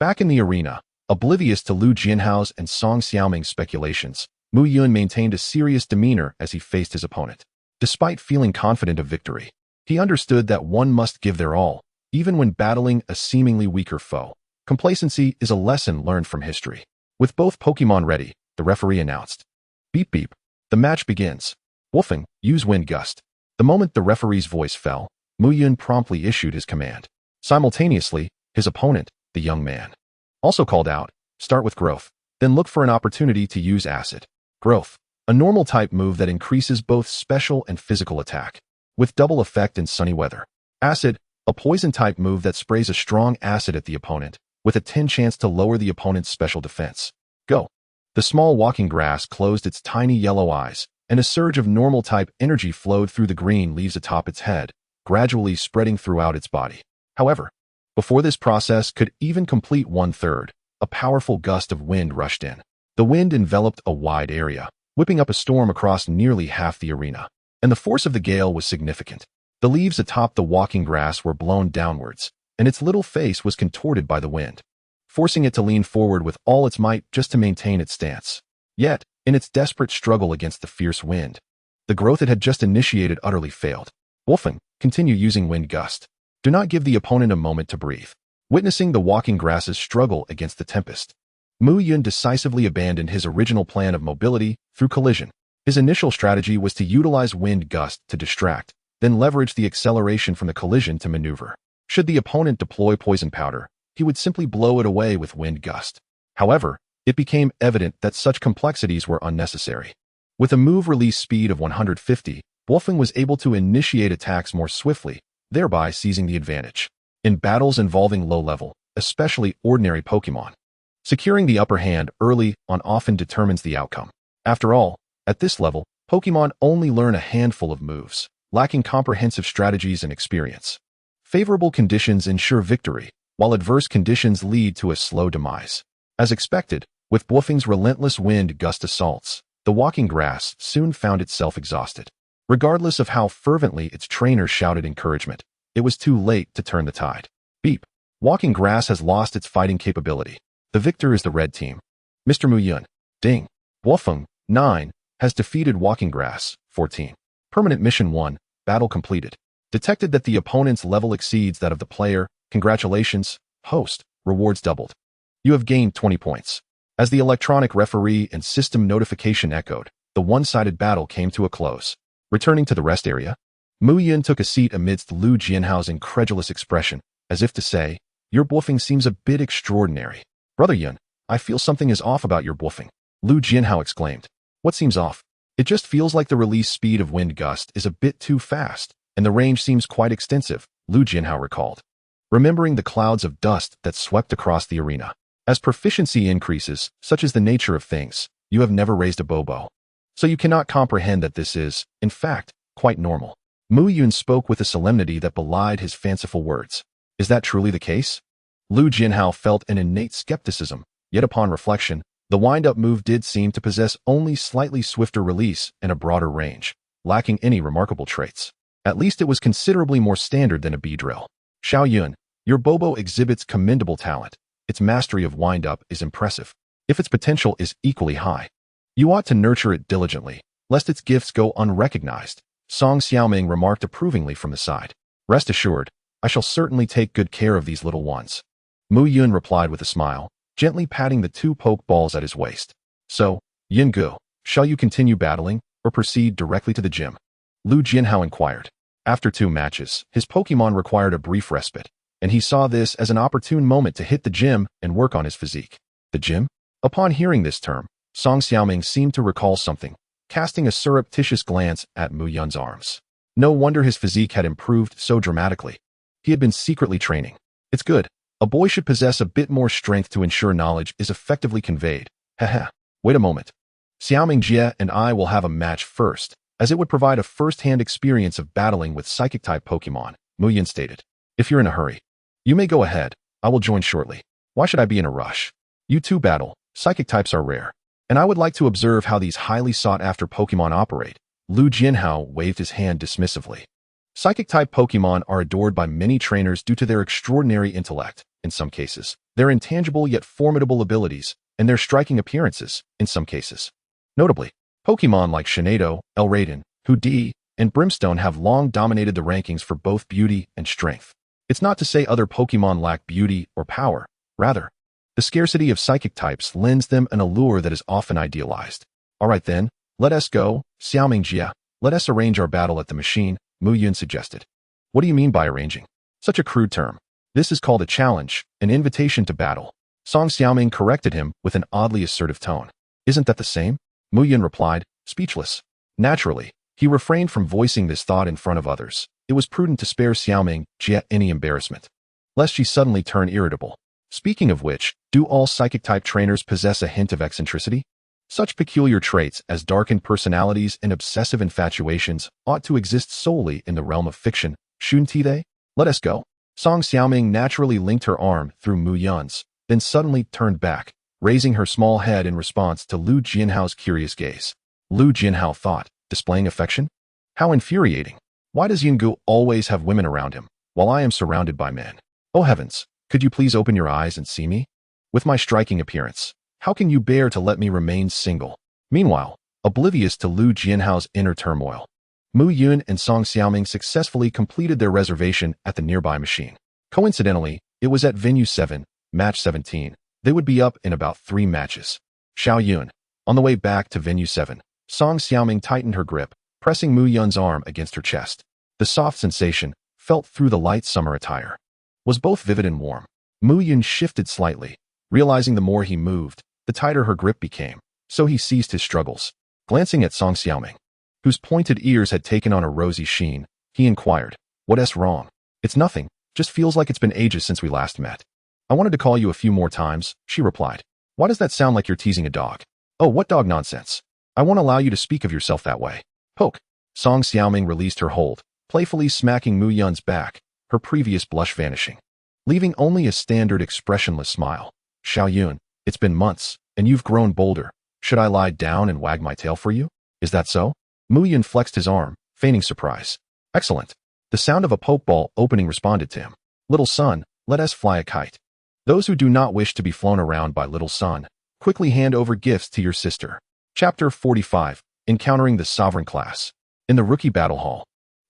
Back in the arena, oblivious to Lu Jianhao's and Song Xiaoming's speculations, Muyun maintained a serious demeanor as he faced his opponent. Despite feeling confident of victory, he understood that one must give their all, even when battling a seemingly weaker foe. Complacency is a lesson learned from history. With both Pokemon ready, the referee announced. Beep beep. The match begins. Boofing, use Wind Gust. The moment the referee's voice fell, Muyun promptly issued his command. Simultaneously, his opponent, the young man, also called out, start with Growth, then look for an opportunity to use Acid. Growth, a normal type move that increases both special and physical attack, with double effect in sunny weather. Acid, a poison type move that sprays a strong acid at the opponent, with a 10 chance to lower the opponent's special defense. Go. The small walking grass closed its tiny yellow eyes, and a surge of normal-type energy flowed through the green leaves atop its head, gradually spreading throughout its body. However, before this process could even complete 1/3, a powerful gust of wind rushed in. The wind enveloped a wide area, whipping up a storm across nearly half the arena. And the force of the gale was significant. The leaves atop the walking grass were blown downwards, and its little face was contorted by the wind, forcing it to lean forward with all its might just to maintain its stance. Yet, in its desperate struggle against the fierce wind, the growth it had just initiated utterly failed. Wolfing, continue using wind gust. Do not give the opponent a moment to breathe. Witnessing the walking grass's struggle against the tempest, Muyun decisively abandoned his original plan of mobility through collision. His initial strategy was to utilize wind gust to distract, then leverage the acceleration from the collision to maneuver. Should the opponent deploy poison powder, he would simply blow it away with wind gust. However, it became evident that such complexities were unnecessary. With a move release speed of 150, Wolfing was able to initiate attacks more swiftly, thereby seizing the advantage. In battles involving low-level, especially ordinary Pokémon, securing the upper hand early on often determines the outcome. After all, at this level, Pokémon only learn a handful of moves, lacking comprehensive strategies and experience. Favorable conditions ensure victory, while adverse conditions lead to a slow demise. As expected, with Wolfing's relentless wind gust assaults, the walking grass soon found itself exhausted. Regardless of how fervently its trainer shouted encouragement, it was too late to turn the tide. Beep. Walking grass has lost its fighting capability. The victor is the red team. Mr. Muyun. Ding. Wolfing, 9, has defeated walking grass, 14. Permanent Mission 1, battle completed. Detected that the opponent's level exceeds that of the player. Congratulations, host. Rewards doubled. You have gained 20 points. As the electronic referee and system notification echoed, the one-sided battle came to a close. Returning to the rest area, Muyun took a seat amidst Lu Jianhao's incredulous expression, as if to say, "Your bluffing seems a bit extraordinary." "Brother Yun, I feel something is off about your bluffing," Lu Jianhao exclaimed. "What seems off?" "It just feels like the release speed of wind gust is a bit too fast, and the range seems quite extensive," Lu Jianhao recalled, remembering the clouds of dust that swept across the arena. As proficiency increases, such is the nature of things, you have never raised a bobo. So you cannot comprehend that this is, in fact, quite normal. Muyun spoke with a solemnity that belied his fanciful words. Is that truly the case? Lu Jianhao felt an innate skepticism, yet upon reflection, the wind-up move did seem to possess only slightly swifter release and a broader range, lacking any remarkable traits. At least it was considerably more standard than a Beedrill. Xiao Yun, your Bobo exhibits commendable talent. Its mastery of wind-up is impressive. If its potential is equally high, you ought to nurture it diligently, lest its gifts go unrecognized, Song Xiaoming remarked approvingly from the side. Rest assured, I shall certainly take good care of these little ones. Muyun replied with a smile, gently patting the 2 pokeballs at his waist. So, Yingu, shall you continue battling, or proceed directly to the gym? Lu Jianhao inquired. After 2 matches, his Pokemon required a brief respite, and he saw this as an opportune moment to hit the gym and work on his physique. The gym? Upon hearing this term, Song Xiaoming seemed to recall something, casting a surreptitious glance at Muyun's arms. No wonder his physique had improved so dramatically. He had been secretly training. It's good. A boy should possess a bit more strength to ensure knowledge is effectively conveyed. Haha. Wait a moment. Xiaoming Jie and I will have a match first, as it would provide a first-hand experience of battling with Psychic-type Pokemon, Muyun stated. If you're in a hurry, you may go ahead. I will join shortly. Why should I be in a rush? You 2 battle. Psychic types are rare, and I would like to observe how these highly sought-after Pokemon operate. Lu Jianhao waved his hand dismissively. Psychic-type Pokemon are adored by many trainers due to their extraordinary intellect, in some cases, their intangible yet formidable abilities, and their striking appearances, in some cases. Notably, Pokemon like Shinado, Elraden, Hoodie, and Brimstone have long dominated the rankings for both beauty and strength. It's not to say other Pokemon lack beauty or power, rather, the scarcity of psychic types lends them an allure that is often idealized. Alright then, let us go, Xiaoming Jie. Let us arrange our battle at the machine, Muyun suggested. What do you mean by arranging? Such a crude term. This is called a challenge, an invitation to battle. Song Xiaoming corrected him with an oddly assertive tone. Isn't that the same? Muyun replied, speechless. Naturally, he refrained from voicing this thought in front of others. It was prudent to spare Xiaoming Jie any embarrassment, lest she suddenly turn irritable. Speaking of which, do all psychic-type trainers possess a hint of eccentricity? Such peculiar traits as darkened personalities and obsessive infatuations ought to exist solely in the realm of fiction, shouldn't they? Let us go. Song Xiaoming naturally linked her arm through Muyun's, then suddenly turned back, raising her small head in response to Lu Jianhao's curious gaze. Lu Jianhao thought, displaying affection? How infuriating. Why does Yungu always have women around him, while I am surrounded by men? Oh heavens, could you please open your eyes and see me? With my striking appearance, how can you bear to let me remain single? Meanwhile, oblivious to Lu Jianhao's inner turmoil, Muyun and Song Xiaoming successfully completed their reservation at the nearby machine. Coincidentally, it was at Venue 7, Match 17. They would be up in about 3 matches. Xiaoyun. On the way back to Venue 7, Song Xiaoming tightened her grip, pressing Muyun's arm against her chest. The soft sensation, felt through the light summer attire, was both vivid and warm. Muyun shifted slightly, realizing the more he moved, the tighter her grip became, so he ceased his struggles. Glancing at Song Xiaoming, whose pointed ears had taken on a rosy sheen, he inquired, "What's wrong?" "It's nothing, just feels like it's been ages since we last met." "I wanted to call you a few more times," she replied. "Why does that sound like you're teasing a dog?" "Oh, what dog nonsense. I won't allow you to speak of yourself that way." "Poke." Song Xiaoming released her hold, playfully smacking Muyun's back, her previous blush vanishing, leaving only a standard expressionless smile. "Xiaoyun, it's been months, and you've grown bolder. Should I lie down and wag my tail for you? Is that so?" Muyun flexed his arm, feigning surprise. "Excellent." The sound of a pokeball opening responded to him. "Little son, let us fly a kite. Those who do not wish to be flown around by little son, quickly hand over gifts to your sister." Chapter 45, Encountering the Sovereign Class. In the Rookie Battle Hall,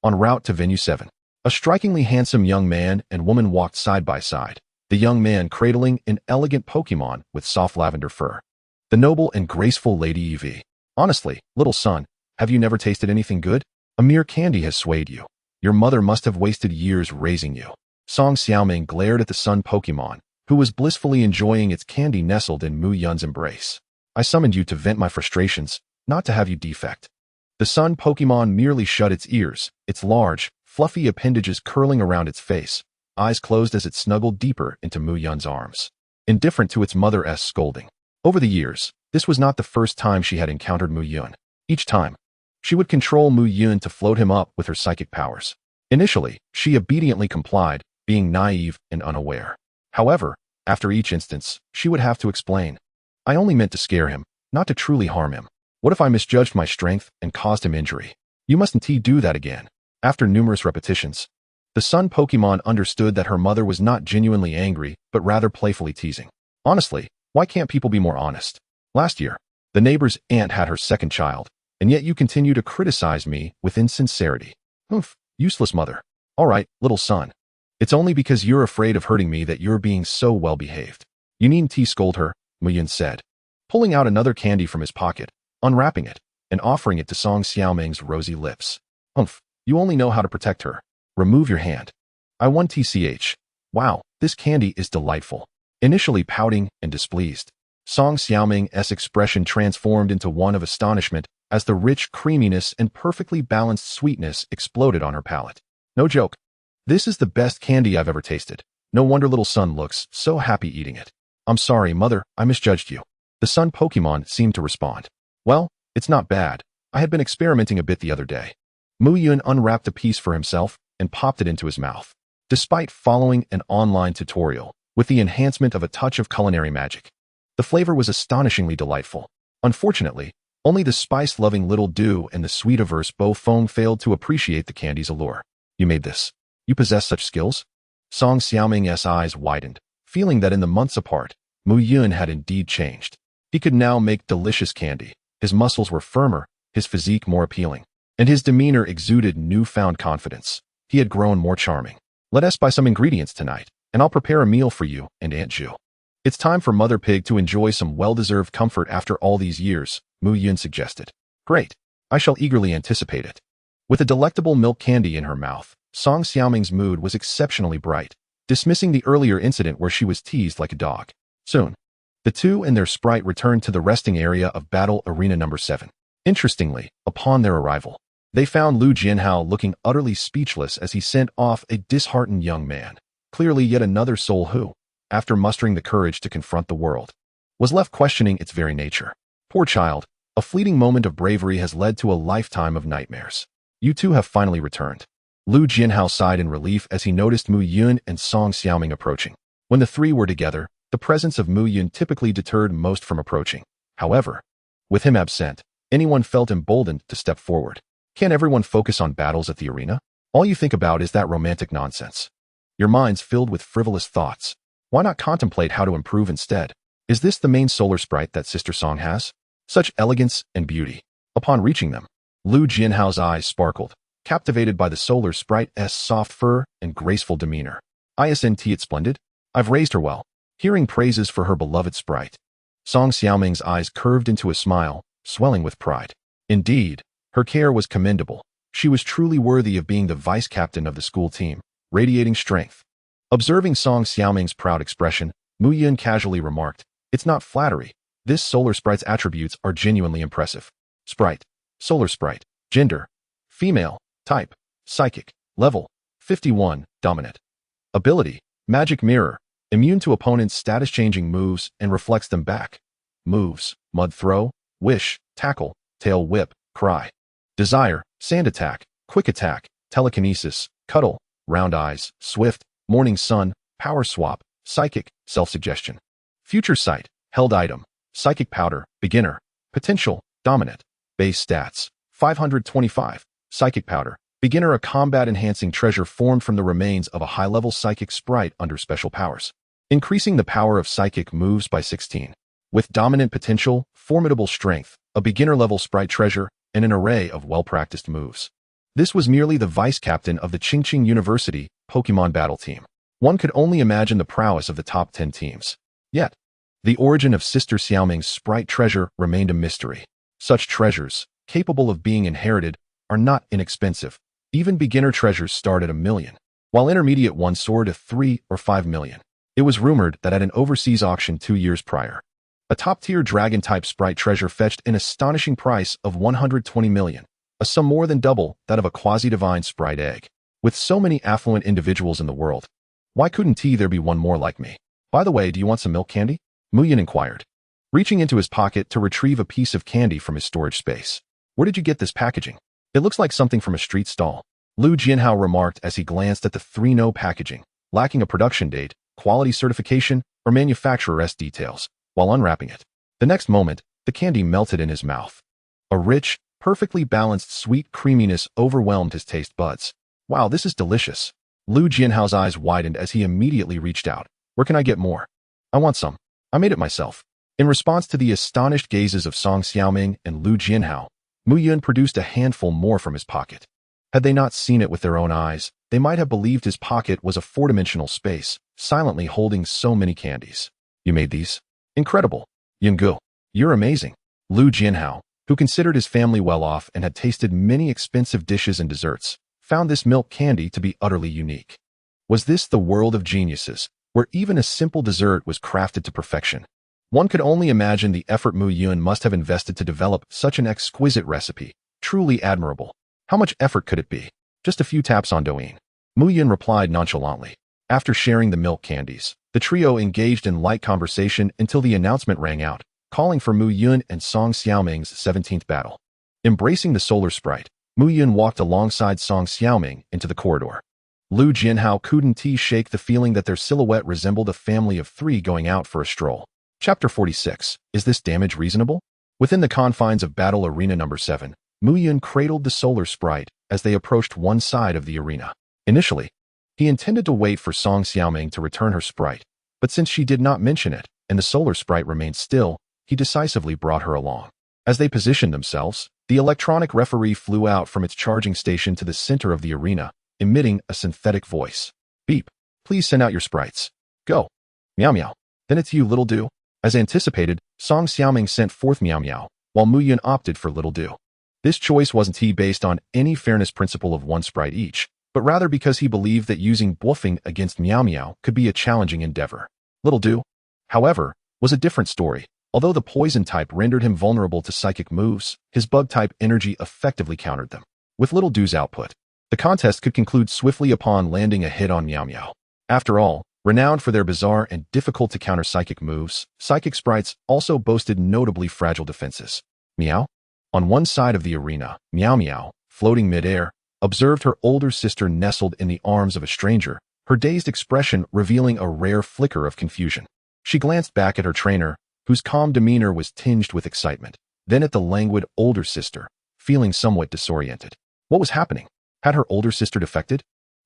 en route to Venue 7, a strikingly handsome young man and woman walked side by side, the young man cradling an elegant Pokémon with soft lavender fur. The noble and graceful Lady Eevee. "Honestly, little son, have you never tasted anything good? A mere candy has swayed you. Your mother must have wasted years raising you." Song Xiaoming glared at the sun Pokémon, who was blissfully enjoying its candy nestled in Muyun's embrace. "I summoned you to vent my frustrations, not to have you defect." The sun Pokémon merely shut its ears, its large, fluffy appendages curling around its face, eyes closed as it snuggled deeper into Muyun's arms, indifferent to its mother's scolding. Over the years, this was not the first time she had encountered Muyun. Each time, she would control Muyun to float him up with her psychic powers. Initially, she obediently complied, being naive and unaware. However, after each instance, she would have to explain. "I only meant to scare him, not to truly harm him. What if I misjudged my strength and caused him injury? You mustn't do that again." After numerous repetitions, the sun Pokémon understood that her mother was not genuinely angry, but rather playfully teasing. "Honestly, why can't people be more honest? Last year, the neighbor's aunt had her second child, and yet you continue to criticize me with insincerity. Oof, useless mother. All right, little son. It's only because you're afraid of hurting me that you're being so well behaved. You needn't scold her," Muyun said, pulling out another candy from his pocket, unwrapping it, and offering it to Song Xiaoming's rosy lips. "Humph, you only know how to protect her. Remove your hand." "I won TCH. Wow, this candy is delightful." Initially pouting and displeased, Song Xiaoming's expression transformed into one of astonishment as the rich creaminess and perfectly balanced sweetness exploded on her palate. "No joke. This is the best candy I've ever tasted. No wonder little son looks so happy eating it." "I'm sorry, mother, I misjudged you." The sun Pokémon seemed to respond. "Well, it's not bad. I had been experimenting a bit the other day." Muyun unwrapped a piece for himself and popped it into his mouth. Despite following an online tutorial, with the enhancement of a touch of culinary magic, the flavor was astonishingly delightful. Unfortunately, only the spice-loving little Dew and the sweet-averse Bo-Fong failed to appreciate the candy's allure. "You made this. You possess such skills?" Song Xiaoming's eyes widened, feeling that in the months apart, Muyun had indeed changed. He could now make delicious candy. His muscles were firmer, his physique more appealing, and his demeanor exuded newfound confidence. He had grown more charming. "Let us buy some ingredients tonight, and I'll prepare a meal for you and Aunt Ju. It's time for Mother Pig to enjoy some well-deserved comfort after all these years," Muyun suggested. "Great. I shall eagerly anticipate it." With a delectable milk candy in her mouth, Song Xiaoming's mood was exceptionally bright, dismissing the earlier incident where she was teased like a dog. Soon, the two and their sprite returned to the resting area of Battle Arena number 7. Interestingly, upon their arrival, they found Lu Jianhao looking utterly speechless as he sent off a disheartened young man, clearly yet another soul who, after mustering the courage to confront the world, was left questioning its very nature. Poor child, a fleeting moment of bravery has led to a lifetime of nightmares. You two have finally returned. Lu Jianhao sighed in relief as he noticed Muyun and Song Xiaoming approaching. When the three were together, the presence of Muyun typically deterred most from approaching. However, with him absent, anyone felt emboldened to step forward. Can't everyone focus on battles at the arena? All you think about is that romantic nonsense. Your mind's filled with frivolous thoughts. Why not contemplate how to improve instead? Is this the main solar sprite that Sister Song has? Such elegance and beauty. Upon reaching them, Lu Jianhao's eyes sparkled, captivated by the solar sprite's soft fur and graceful demeanor. Isn't it splendid? I've raised her well. Hearing praises for her beloved sprite, Song Xiaoming's eyes curved into a smile, swelling with pride. Indeed, her care was commendable. She was truly worthy of being the vice captain of the school team, radiating strength. Observing Song Xiaoming's proud expression, Muyun casually remarked, "It's not flattery. This solar sprite's attributes are genuinely impressive. Sprite, solar sprite, gender, female, type, psychic, level, 51, dominant. Ability, magic mirror, immune to opponents' status-changing moves and reflects them back. Moves, mud throw, wish, tackle, tail whip, cry. Desire, sand attack, quick attack, telekinesis, cuddle, round eyes, swift, morning sun, power swap, psychic, self-suggestion. Future sight, held item, psychic powder, beginner, potential, dominant. Base stats, 525, psychic powder, beginner, a combat-enhancing treasure formed from the remains of a high-level psychic sprite under special powers, increasing the power of psychic moves by 16. With dominant potential, formidable strength, a beginner-level sprite treasure, and an array of well-practiced moves. This was merely the vice-captain of the Qingqing University Pokémon battle team. One could only imagine the prowess of the top 10 teams. Yet, the origin of Sister Xiaoming's sprite treasure remained a mystery. Such treasures, capable of being inherited, are not inexpensive. Even beginner treasures start at $1 million, while intermediate ones soar to 3 or 5 million. It was rumored that at an overseas auction 2 years prior, a top-tier dragon-type sprite treasure fetched an astonishing price of 120 million, a sum more than double that of a quasi-divine sprite egg. With so many affluent individuals in the world, why couldn't there be one more like me? By the way, do you want some milk candy? Muyun inquired, reaching into his pocket to retrieve a piece of candy from his storage space. Where did you get this packaging? It looks like something from a street stall, Lu Jianhao remarked as he glanced at the 3-no packaging, lacking a production date, quality certification, or manufacturer's details, while unwrapping it. The next moment, the candy melted in his mouth. A rich, perfectly balanced sweet creaminess overwhelmed his taste buds. Wow, this is delicious. Lu Jianhao's eyes widened as he immediately reached out. Where can I get more? I want some. I made it myself. In response to the astonished gazes of Song Xiaoming and Lu Jianhao, Muyun produced a handful more from his pocket. Had they not seen it with their own eyes, they might have believed his pocket was a 4-dimensional space, silently holding so many candies. You made these? Incredible. Yungu, you're amazing. Lu Jianhao, who considered his family well off and had tasted many expensive dishes and desserts, found this milk candy to be utterly unique. Was this the world of geniuses, where even a simple dessert was crafted to perfection? One could only imagine the effort Muyun must have invested to develop such an exquisite recipe. Truly admirable. How much effort could it be? Just a few taps on Douyin. Muyun replied nonchalantly. After sharing the milk candies, the trio engaged in light conversation until the announcement rang out, calling for Muyun and Song Xiaoming's 17th battle. Embracing the solar sprite, Muyun walked alongside Song Xiaoming into the corridor. Lu Jianhao couldn't shake the feeling that their silhouette resembled a family of 3 going out for a stroll. Chapter 46. Is this damage reasonable? Within the confines of Battle Arena Number 7, Muyun cradled the solar sprite as they approached one side of the arena. Initially, he intended to wait for Song Xiaoming to return her sprite, but since she did not mention it and the solar sprite remained still, he decisively brought her along. As they positioned themselves, the electronic referee flew out from its charging station to the center of the arena, emitting a synthetic voice. Beep. Please send out your sprites. Go. Meow meow. Then it's you, Little Do. As anticipated, Song Xiaoming sent forth Meow Meow, while Muyun opted for Little Do. This choice wasn't based on any fairness principle of one sprite each, but rather because he believed that using bluffing against Meow Meow could be a challenging endeavor. Little Do, however, was a different story. Although the poison type rendered him vulnerable to psychic moves, his bug type energy effectively countered them. With Little Do's output, the contest could conclude swiftly upon landing a hit on Meow Meow. After all, Renowned for their bizarre and difficult-to-counter psychic moves, psychic sprites also boasted notably fragile defenses. Meow? On one side of the arena, Meow Meow, floating mid-air, observed her older sister nestled in the arms of a stranger, her dazed expression revealing a rare flicker of confusion. She glanced back at her trainer, whose calm demeanor was tinged with excitement, then at the languid older sister, feeling somewhat disoriented. What was happening? Had her older sister defected?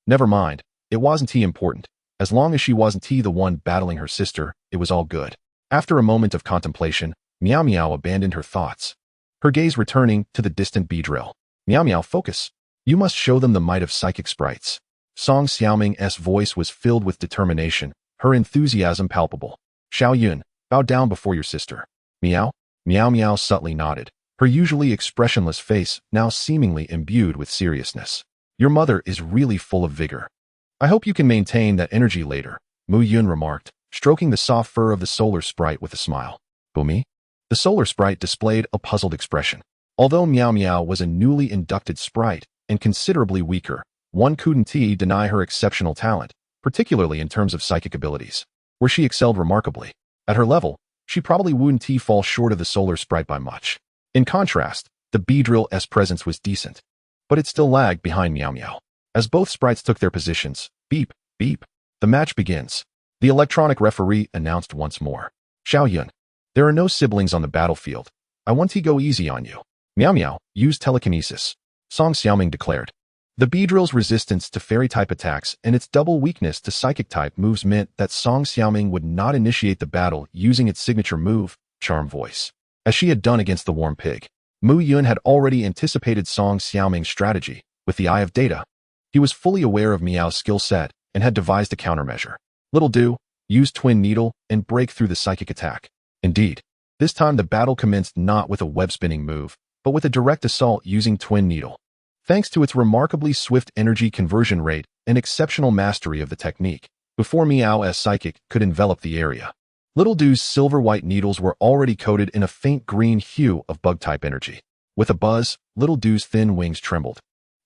Never mind, it wasn't important. As long as she wasn't the one battling her sister, it was all good. After a moment of contemplation, Meow Meow abandoned her thoughts, her gaze returning to the distant Beedrill. Meow Meow, focus. You must show them the might of psychic sprites. Song Xiaoming's voice was filled with determination, her enthusiasm palpable. Xiaoyun, bow down before your sister. Meow? Meow Meow subtly nodded, her usually expressionless face now seemingly imbued with seriousness. Your mother is really full of vigor. I hope you can maintain that energy later, Muyun remarked, stroking the soft fur of the solar sprite with a smile. Boomy? The solar sprite displayed a puzzled expression. Although Meow Meow was a newly inducted sprite and considerably weaker, one couldn't deny her exceptional talent, particularly in terms of psychic abilities, where she excelled remarkably. At her level, she probably wouldn't fall short of the solar sprite by much. In contrast, the Beedrill's presence was decent, but it still lagged behind Meow Meow. As both sprites took their positions, beep, beep, the match begins. The electronic referee announced once more. Xiaoyun, there are no siblings on the battlefield. I want to go easy on you. Meow Meow, use telekinesis. Song Xiaoming declared. The Beedrill's resistance to fairy-type attacks and its double weakness to psychic-type moves meant that Song Xiaoming would not initiate the battle using its signature move, Charm Voice. As she had done against the Warm Pig, Muyun had already anticipated Song Xiaoming's strategy. With the eye of data, he was fully aware of Meow's skill set and had devised a countermeasure. Little Do, use Twin Needle and break through the psychic attack. Indeed, this time the battle commenced not with a web-spinning move, but with a direct assault using Twin Needle. Thanks to its remarkably swift energy conversion rate and exceptional mastery of the technique, before Meow's psychic could envelop the area, Little Do's silver-white needles were already coated in a faint green hue of bug-type energy. With a buzz, Little Do's thin wings trembled,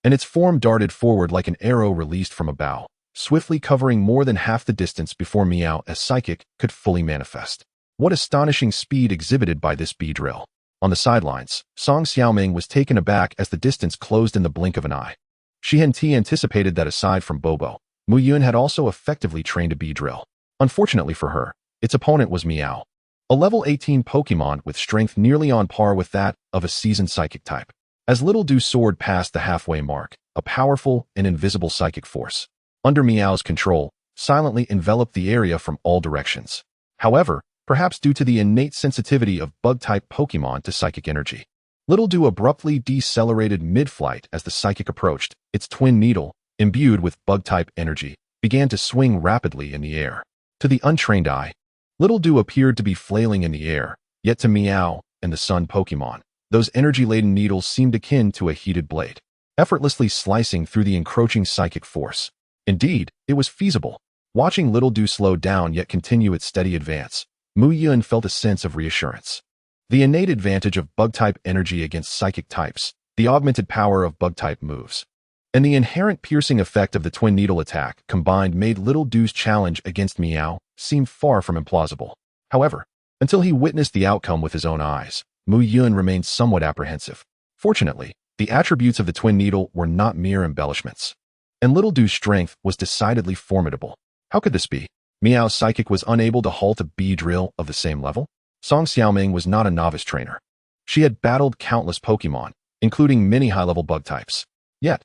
and its form darted forward like an arrow released from a bow, swiftly covering more than half the distance before Meow's psychic could fully manifest. What astonishing speed exhibited by this Beedrill. On the sidelines, Song Xiaoming was taken aback as the distance closed in the blink of an eye. She hadn't anticipated that aside from Bobo, Muyun had also effectively trained a Beedrill. Unfortunately for her, its opponent was Meow, a level 18 Pokemon with strength nearly on par with that of a seasoned psychic type. As Little Do soared past the halfway mark, a powerful and invisible psychic force, under Meow's control, silently enveloped the area from all directions. However, perhaps due to the innate sensitivity of bug-type Pokemon to psychic energy, Little Do abruptly decelerated mid-flight as the psychic approached. Its twin needle, imbued with bug-type energy, began to swing rapidly in the air. To the untrained eye, Little Do appeared to be flailing in the air, yet to Meow and the Sun Pokemon, those energy-laden needles seemed akin to a heated blade, effortlessly slicing through the encroaching psychic force. Indeed, it was feasible. Watching Little Do slow down yet continue its steady advance, Muyun felt a sense of reassurance. The innate advantage of bug-type energy against psychic types, the augmented power of bug-type moves, and the inherent piercing effect of the Twin Needle attack combined made Little Do's challenge against Meow seem far from implausible. However, until he witnessed the outcome with his own eyes, Muyun remained somewhat apprehensive. Fortunately, the attributes of the Twin Needle were not mere embellishments, and Little Do's strength was decidedly formidable. How could this be? Meow's psychic was unable to halt a Beedrill of the same level? Song Xiaoming was not a novice trainer. She had battled countless Pokemon, including many high-level bug types. Yet,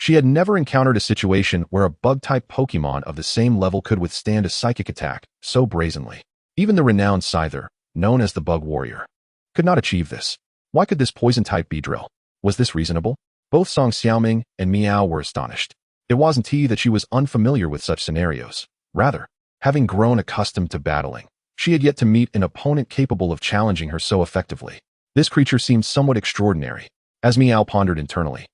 she had never encountered a situation where a bug-type Pokemon of the same level could withstand a psychic attack so brazenly. Even the renowned Scyther, known as the Bug Warrior, could not achieve this. Why could this poison-type Beedrill? Was this reasonable? Both Song Xiaoming and Meow were astonished. It wasn't that she was unfamiliar with such scenarios. Rather, having grown accustomed to battling, she had yet to meet an opponent capable of challenging her so effectively. This creature seemed somewhat extraordinary. As Meow pondered internally,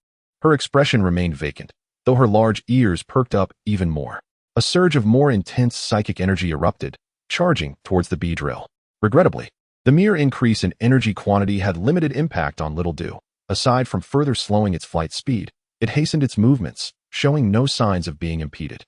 her expression remained vacant, though her large ears perked up even more. A surge of more intense psychic energy erupted, charging towards the Beedrill. Regrettably, the mere increase in energy quantity had limited impact on Little Do. Aside from further slowing its flight speed, it hastened its movements, showing no signs of being impeded.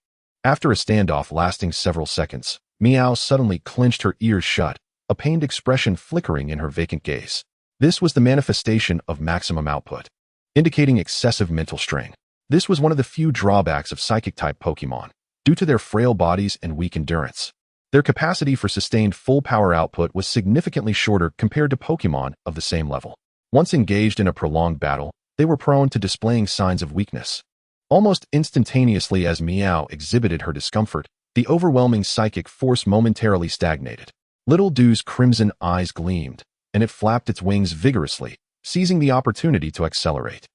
After a standoff lasting several seconds, Meow suddenly clenched her ears shut, a pained expression flickering in her vacant gaze. This was the manifestation of maximum output, indicating excessive mental strain. This was one of the few drawbacks of Psychic-type Pokémon, due to their frail bodies and weak endurance. Their capacity for sustained full power output was significantly shorter compared to Pokémon of the same level. Once engaged in a prolonged battle, they were prone to displaying signs of weakness. Almost instantaneously as Meow exhibited her discomfort, the overwhelming psychic force momentarily stagnated. Little Dew's crimson eyes gleamed, and it flapped its wings vigorously, seizing the opportunity to accelerate.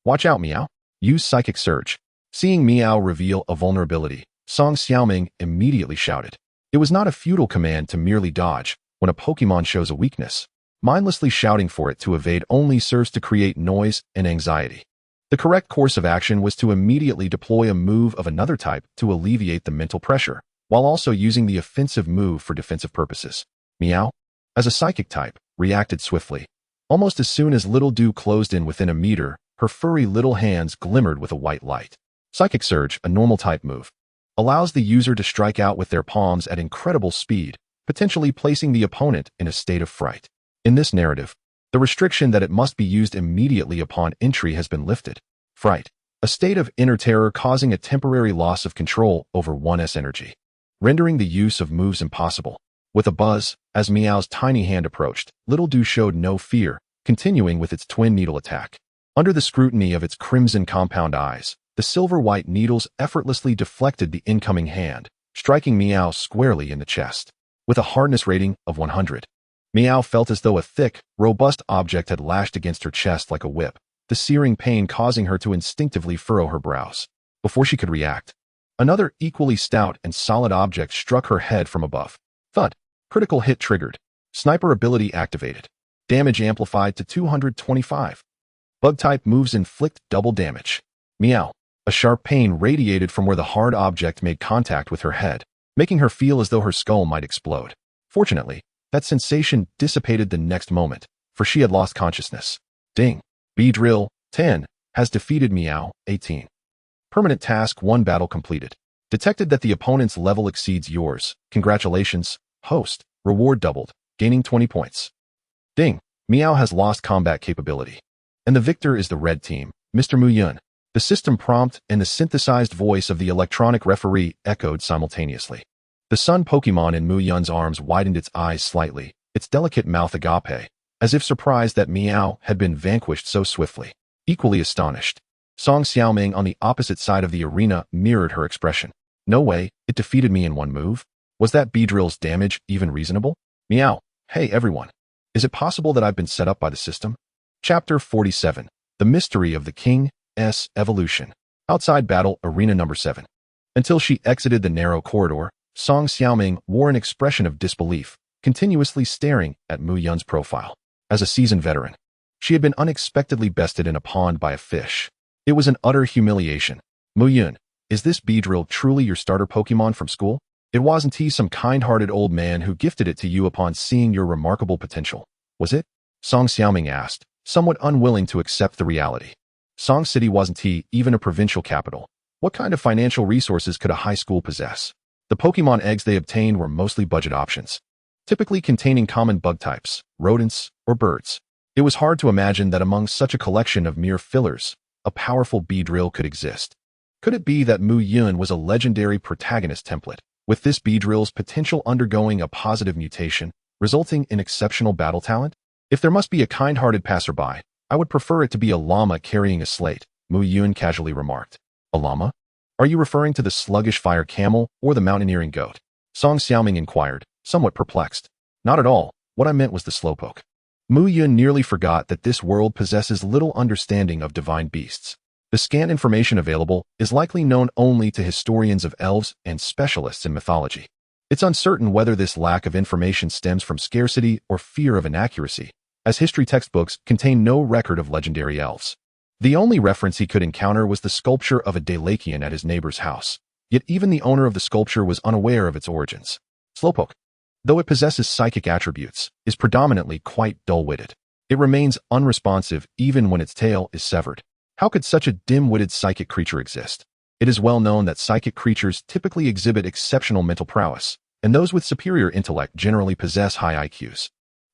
Watch out, Meow. Use Psychic Surge. Seeing Meow reveal a vulnerability, Song Xiaoming immediately shouted. It was not a futile command to merely dodge when a Pokémon shows a weakness. Mindlessly shouting for it to evade only serves to create noise and anxiety. The correct course of action was to immediately deploy a move of another type to alleviate the mental pressure, while also using the offensive move for defensive purposes. Meow, as a psychic type, reacted swiftly. Almost as soon as Little Dew closed in within a meter, her furry little hands glimmered with a white light. Psychic Surge, a normal type move, allows the user to strike out with their palms at incredible speed, potentially placing the opponent in a state of fright. In this narrative, the restriction that it must be used immediately upon entry has been lifted. Fright, a state of inner terror causing a temporary loss of control over one's energy, rendering the use of moves impossible. With a buzz, as Meow's tiny hand approached, Little Dew showed no fear, continuing with its twin needle attack. Under the scrutiny of its crimson compound eyes, the silver-white needles effortlessly deflected the incoming hand, striking Meow squarely in the chest. With a hardness rating of 100, Meow felt as though a thick, robust object had lashed against her chest like a whip, the searing pain causing her to instinctively furrow her brows. Before she could react, another equally stout and solid object struck her head from above. Thud. Critical hit triggered. Sniper ability activated. Damage amplified to 225. Bug-type moves inflict double damage. Meow. A sharp pain radiated from where the hard object made contact with her head, making her feel as though her skull might explode. Fortunately, that sensation dissipated the next moment, for she had lost consciousness. Ding. Beedrill, 10, has defeated Meow, 18. Permanent Task 1 battle completed. Detected that the opponent's level exceeds yours. Congratulations, host. Reward doubled, gaining 20 points. Ding. Meow has lost combat capability. And the victor is the red team, Mr. Muyun. The system prompt and the synthesized voice of the electronic referee echoed simultaneously. The sun Pokémon in Muyun's arms widened its eyes slightly, its delicate mouth agape, as if surprised that Meow had been vanquished so swiftly. Equally astonished, Song Xiaoming on the opposite side of the arena mirrored her expression. No way, it defeated me in one move. Was that Beedrill's damage even reasonable? Meow. Hey everyone. Is it possible that I've been set up by the system? Chapter 47. The Mystery of the King's Evolution. Outside Battle Arena Number 7. Until she exited the narrow corridor, Song Xiaoming wore an expression of disbelief, continuously staring at Muyun's profile. As a seasoned veteran, she had been unexpectedly bested in a pond by a fish. It was an utter humiliation. Muyun, is this Beedrill truly your starter Pokémon from school? It wasn't he some kind-hearted old man who gifted it to you upon seeing your remarkable potential, was it? Song Xiaoming asked, somewhat unwilling to accept the reality. Song City wasn't he even a provincial capital. What kind of financial resources could a high school possess? The Pokémon eggs they obtained were mostly budget options, typically containing common bug types, rodents, or birds. It was hard to imagine that among such a collection of mere fillers, a powerful Beedrill could exist. Could it be that Muyun was a legendary protagonist template, with this Beedrill's potential undergoing a positive mutation, resulting in exceptional battle talent? If there must be a kind-hearted passerby, I would prefer it to be a llama carrying a slate, Muyun casually remarked. A llama? Are you referring to the sluggish fire camel or the mountaineering goat? Song Xiaoming inquired, somewhat perplexed. Not at all, what I meant was the slowpoke. Muyun nearly forgot that this world possesses little understanding of divine beasts. The scant information available is likely known only to historians of elves and specialists in mythology. It's uncertain whether this lack of information stems from scarcity or fear of inaccuracy, as history textbooks contain no record of legendary elves. The only reference he could encounter was the sculpture of a Dalakian at his neighbor's house, yet even the owner of the sculpture was unaware of its origins. Slowpoke, though it possesses psychic attributes, is predominantly quite dull-witted. It remains unresponsive even when its tail is severed. How could such a dim-witted psychic creature exist? It is well known that psychic creatures typically exhibit exceptional mental prowess, and those with superior intellect generally possess high IQs.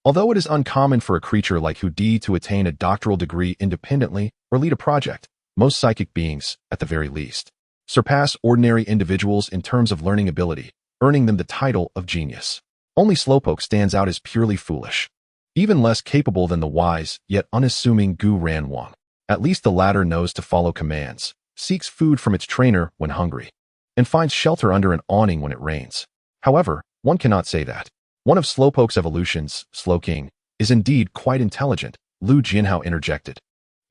Although it is uncommon for a creature like Hudi to attain a doctoral degree independently or lead a project, most psychic beings, at the very least, surpass ordinary individuals in terms of learning ability, earning them the title of genius. Only Slowpoke stands out as purely foolish, even less capable than the wise yet unassuming Gu Ranwang. At least the latter knows to follow commands, seeks food from its trainer when hungry, and finds shelter under an awning when it rains. However, one cannot say that. One of Slowpoke's evolutions, Slowking, is indeed quite intelligent, Lu Jianhao interjected,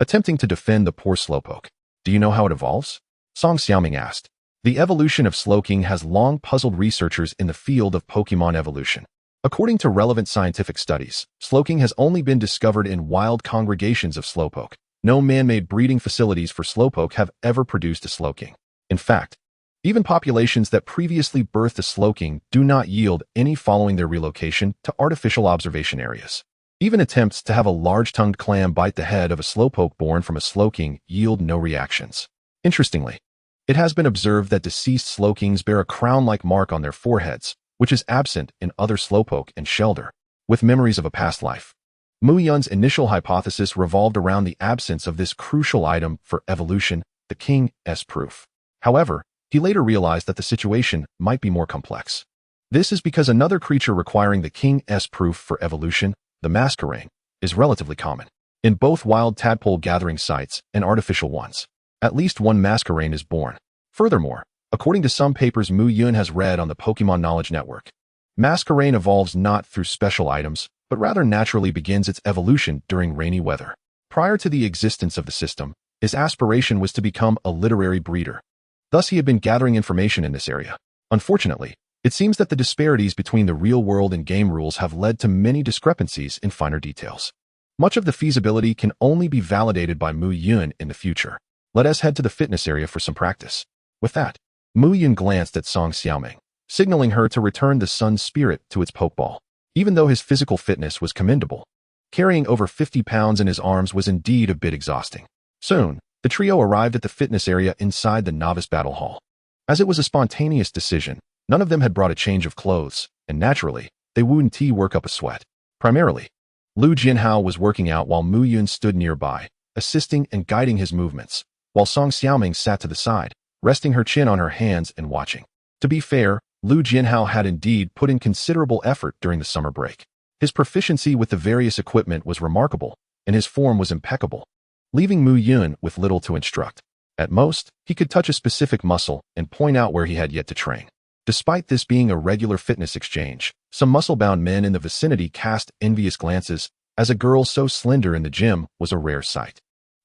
attempting to defend the poor Slowpoke. Do you know how it evolves? Song Xiaoming asked. The evolution of Slowking has long puzzled researchers in the field of Pokemon evolution. According to relevant scientific studies, Slowking has only been discovered in wild congregations of Slowpoke. No man-made breeding facilities for Slowpoke have ever produced a Slowking. In fact, even populations that previously birthed a Slowking do not yield any following their relocation to artificial observation areas. Even attempts to have a large-tongued clam bite the head of a Slowpoke born from a Slowking yield no reactions. Interestingly, it has been observed that deceased Slowkings bear a crown-like mark on their foreheads, which is absent in other Slowpoke and Shelder, with memories of a past life. Muyun's initial hypothesis revolved around the absence of this crucial item for evolution, the King's proof. However, he later realized that the situation might be more complex. This is because another creature requiring the King's proof for evolution, the Masquerade, is relatively common in both wild tadpole gathering sites and artificial ones. At least one Masquerade is born. Furthermore, according to some papers Muyun has read on the Pokemon Knowledge Network, Masquerade evolves not through special items, but rather naturally begins its evolution during rainy weather. Prior to the existence of the system, his aspiration was to become a literary breeder. Thus he had been gathering information in this area. Unfortunately, it seems that the disparities between the real world and game rules have led to many discrepancies in finer details. Much of the feasibility can only be validated by Muyun in the future. Let us head to the fitness area for some practice. With that, Muyun glanced at Song Xiaoming, signaling her to return the Sun Spirit to its Pokeball. Even though his physical fitness was commendable, carrying over 50 pounds in his arms was indeed a bit exhausting. Soon, the trio arrived at the fitness area inside the Novice Battle Hall. As it was a spontaneous decision, none of them had brought a change of clothes, and naturally, they wouldn't work up a sweat. Primarily, Lu Jianhao was working out while Muyun stood nearby, assisting and guiding his movements, while Song Xiaoming sat to the side, resting her chin on her hands and watching. To be fair, Lu Jianhao had indeed put in considerable effort during the summer break. His proficiency with the various equipment was remarkable, and his form was impeccable, leaving Muyun with little to instruct. At most, he could touch a specific muscle and point out where he had yet to train. Despite this being a regular fitness exchange, some muscle-bound men in the vicinity cast envious glances, as a girl so slender in the gym was a rare sight.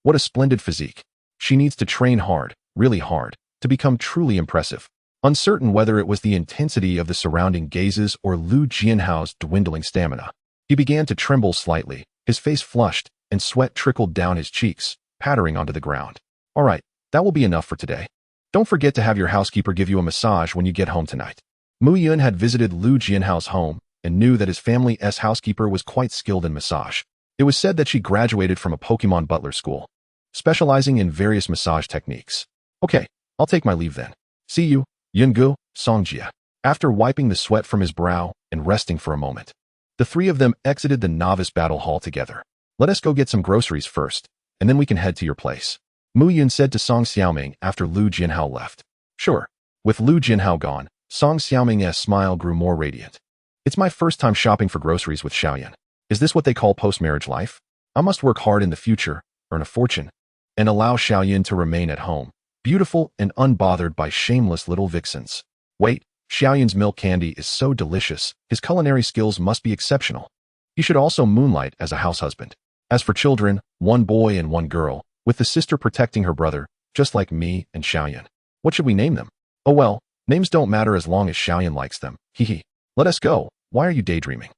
What a splendid physique. She needs to train hard, really hard, to become truly impressive. Uncertain whether it was the intensity of the surrounding gazes or Lu Jianhao's dwindling stamina, he began to tremble slightly, his face flushed, and sweat trickled down his cheeks, pattering onto the ground. All right, that will be enough for today. Don't forget to have your housekeeper give you a massage when you get home tonight. Muyun had visited Lu Jianhao's home and knew that his family's housekeeper was quite skilled in massage. It was said that she graduated from a Pokemon butler school, specializing in various massage techniques. Okay, I'll take my leave then. See you, Yungu, Songjia. After wiping the sweat from his brow and resting for a moment, the three of them exited the Novice Battle Hall together. Let us go get some groceries first, and then we can head to your place, Muyun said to Song Xiaoming after Lu Jianhao left. Sure. With Lu Jianhao gone, Song Xiaoming's smile grew more radiant. It's my first time shopping for groceries with Xiaoyan. Is this what they call post-marriage life? I must work hard in the future, earn a fortune, and allow Xiaoyan to remain at home, beautiful and unbothered by shameless little vixens. Wait, Xiaoyan's milk candy is so delicious, his culinary skills must be exceptional. He should also moonlight as a house husband. As for children, one boy and one girl, with the sister protecting her brother, just like me and Xiaoyan. What should we name them? Oh well, names don't matter as long as Xiaoyan likes them. Hehe. Let us go. Why are you daydreaming?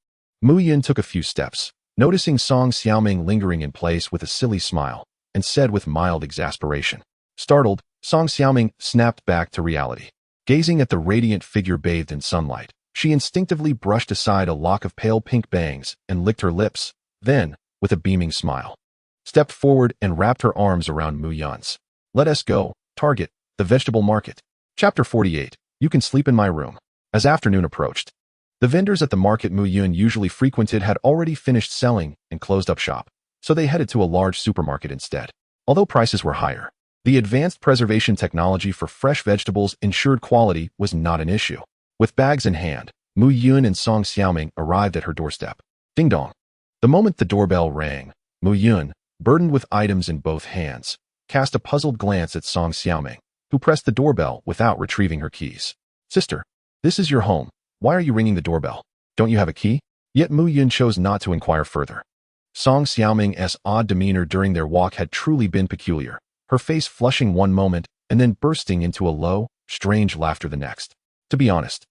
Muyun took a few steps, noticing Song Xiaoming lingering in place with a silly smile, and said with mild exasperation. Startled, Song Xiaoming snapped back to reality. Gazing at the radiant figure bathed in sunlight, she instinctively brushed aside a lock of pale pink bangs and licked her lips, then, with a beaming smile, stepped forward and wrapped her arms around Muyun's. Let us go, Target, The Vegetable Market. Chapter 48. You can sleep in my room. As afternoon approached, the vendors at the market Muyun usually frequented had already finished selling and closed up shop, so they headed to a large supermarket instead. Although prices were higher, the advanced preservation technology for fresh vegetables ensured quality was not an issue. With bags in hand, Muyun and Song Xiaoming arrived at her doorstep. Ding dong. The moment the doorbell rang, Muyun, burdened with items in both hands, cast a puzzled glance at Song Xiaoming, who pressed the doorbell without retrieving her keys. Sister, this is your home. Why are you ringing the doorbell? Don't you have a key? Yet Muyun chose not to inquire further. Song Xiaoming's odd demeanor during their walk had truly been peculiar, her face flushing one moment and then bursting into a low, strange laughter the next. To be honest,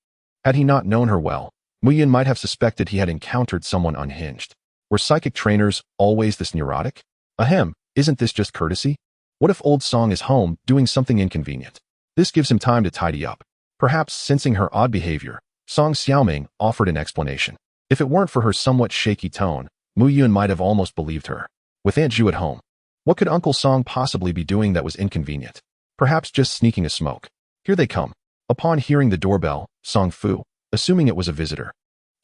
had he not known her well, Muyun might have suspected he had encountered someone unhinged. Were psychic trainers always this neurotic? Ahem, isn't this just courtesy? What if old Song is home doing something inconvenient? This gives him time to tidy up. Perhaps sensing her odd behavior, Song Xiaoming offered an explanation. If it weren't for her somewhat shaky tone, Muyun might have almost believed her. With Aunt Ju at home, what could Uncle Song possibly be doing that was inconvenient? Perhaps just sneaking a smoke. Here they come. Upon hearing the doorbell, Song Fu, assuming it was a visitor,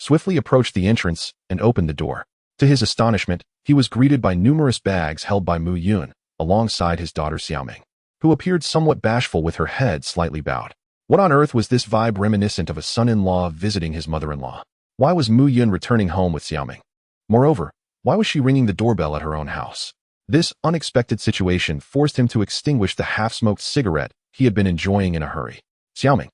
swiftly approached the entrance and opened the door. To his astonishment, he was greeted by numerous bags held by Muyun, alongside his daughter Xiaoming, who appeared somewhat bashful with her head slightly bowed. What on earth was this vibe reminiscent of a son-in-law visiting his mother-in-law? Why was Muyun returning home with Xiaoming? Moreover, why was she ringing the doorbell at her own house? This unexpected situation forced him to extinguish the half-smoked cigarette he had been enjoying in a hurry. Xiaoming.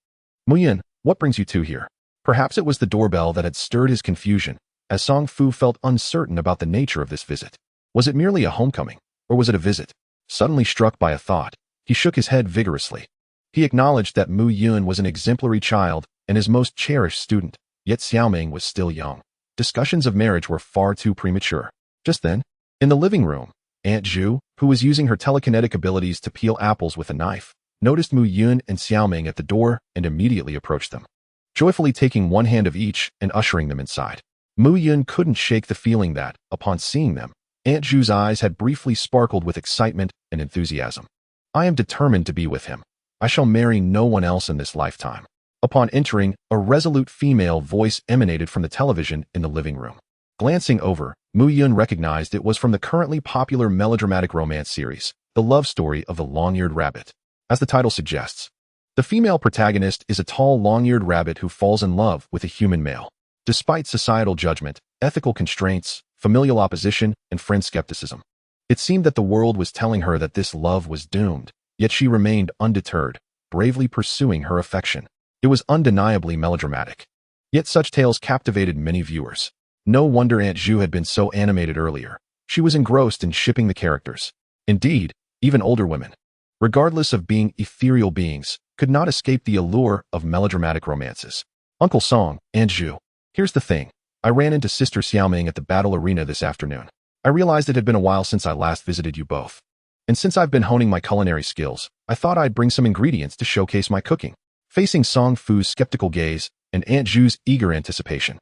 Muyun, what brings you two here? Perhaps it was the doorbell that had stirred his confusion, as Song Fu felt uncertain about the nature of this visit. Was it merely a homecoming, or was it a visit? Suddenly struck by a thought, he shook his head vigorously. He acknowledged that Muyun was an exemplary child and his most cherished student, yet Xiaoming was still young. Discussions of marriage were far too premature. Just then, in the living room, Aunt Ju, who was using her telekinetic abilities to peel apples with a knife, noticed Muyun and Xiaoming at the door and immediately approached them, joyfully taking one hand of each and ushering them inside. Muyun couldn't shake the feeling that, upon seeing them, Aunt Ju's eyes had briefly sparkled with excitement and enthusiasm. I am determined to be with him. I shall marry no one else in this lifetime. Upon entering, a resolute female voice emanated from the television in the living room. Glancing over, Muyun recognized it was from the currently popular melodramatic romance series, The Love Story of the Long-Eared Rabbit. As the title suggests, the female protagonist is a tall, long-eared rabbit who falls in love with a human male. Despite societal judgment, ethical constraints, familial opposition, and friend skepticism, it seemed that the world was telling her that this love was doomed, yet she remained undeterred, bravely pursuing her affection. It was undeniably melodramatic. Yet such tales captivated many viewers. No wonder Aunt Ju had been so animated earlier. She was engrossed in shipping the characters. Indeed, even older women, regardless of being ethereal beings, could not escape the allure of melodramatic romances. Uncle Song, Aunt Ju. Here's the thing. I ran into Sister Xiaoming at the battle arena this afternoon. I realized it had been a while since I last visited you both. And since I've been honing my culinary skills, I thought I'd bring some ingredients to showcase my cooking. Facing Song Fu's skeptical gaze and Aunt Ju's eager anticipation,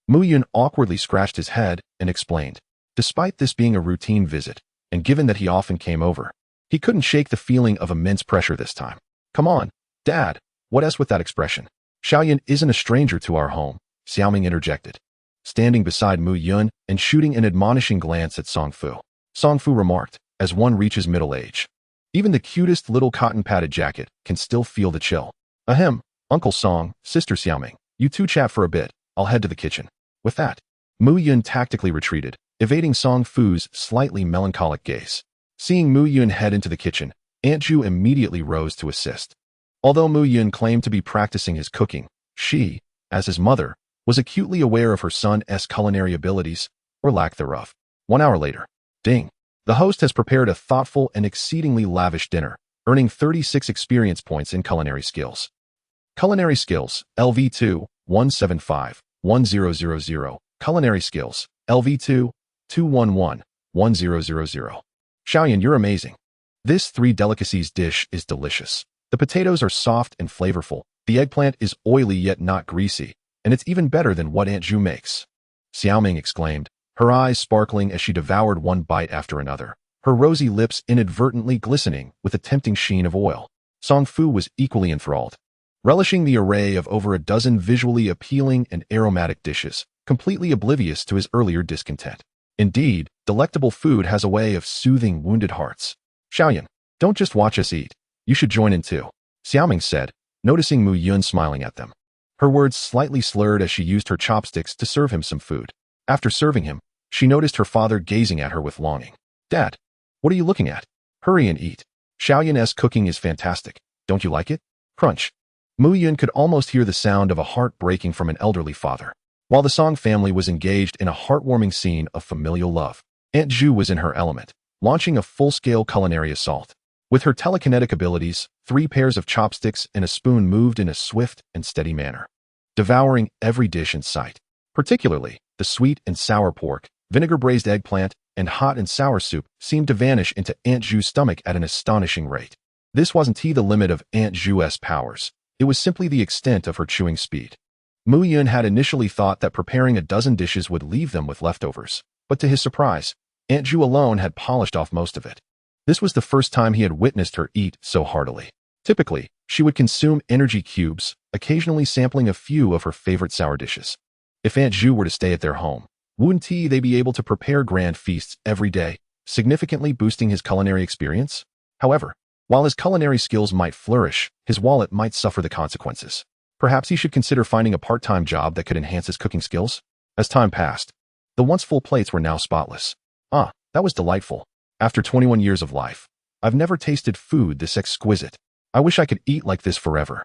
Muyun awkwardly scratched his head and explained. Despite this being a routine visit, and given that he often came over, he couldn't shake the feeling of immense pressure this time. Come on, Dad, what else with that expression? Xiaoyan isn't a stranger to our home, Xiaoming interjected, standing beside Muyun and shooting an admonishing glance at Song Fu. Song Fu remarked, as one reaches middle age, even the cutest little cotton-padded jacket can still feel the chill. Ahem, Uncle Song, Sister Xiaoming, you two chat for a bit, I'll head to the kitchen. With that, Muyun tactically retreated, evading Song Fu's slightly melancholic gaze. Seeing Muyun head into the kitchen, Aunt Ju immediately rose to assist. Although Muyun claimed to be practicing his cooking, she, as his mother, was acutely aware of her son's culinary abilities, or lack thereof. 1 hour later, ding, the host has prepared a thoughtful and exceedingly lavish dinner, earning 36 experience points in culinary skills. Culinary skills, LV2, 175, 1000. Culinary skills, LV2, 211, 1000. Xiaoyan, you're amazing. This 3 delicacies dish is delicious. The potatoes are soft and flavorful, the eggplant is oily yet not greasy, and it's even better than what Aunt Ju makes. Xiaoming exclaimed, her eyes sparkling as she devoured one bite after another, her rosy lips inadvertently glistening with a tempting sheen of oil. Song Fu was equally enthralled, relishing the array of over a dozen visually appealing and aromatic dishes, completely oblivious to his earlier discontent. Indeed, delectable food has a way of soothing wounded hearts. Xiaoyan, don't just watch us eat. You should join in too, Xiaoming said, noticing Muyun smiling at them. Her words slightly slurred as she used her chopsticks to serve him some food. After serving him, she noticed her father gazing at her with longing. Dad, what are you looking at? Hurry and eat. Xiaoyan's cooking is fantastic. Don't you like it? Crunch. Muyun could almost hear the sound of a heart breaking from an elderly father. While the Song family was engaged in a heartwarming scene of familial love, Aunt Zhu was in her element, launching a full-scale culinary assault. With her telekinetic abilities, 3 pairs of chopsticks and a spoon moved in a swift and steady manner, devouring every dish in sight. Particularly, the sweet and sour pork, vinegar-braised eggplant, and hot and sour soup seemed to vanish into Aunt Zhu's stomach at an astonishing rate. This wasn't the limit of Aunt Zhu's powers. It was simply the extent of her chewing speed. Muyun had initially thought that preparing a dozen dishes would leave them with leftovers, but to his surprise, Aunt Zhu alone had polished off most of it. This was the first time he had witnessed her eat so heartily. Typically, she would consume energy cubes, occasionally sampling a few of her favorite sour dishes. If Aunt Zhu were to stay at their home, wouldn't they be able to prepare grand feasts every day, significantly boosting his culinary experience? However, while his culinary skills might flourish, his wallet might suffer the consequences. Perhaps he should consider finding a part-time job that could enhance his cooking skills? As time passed, the once full plates were now spotless. Ah, that was delightful. After 21 years of life, I've never tasted food this exquisite. I wish I could eat like this forever.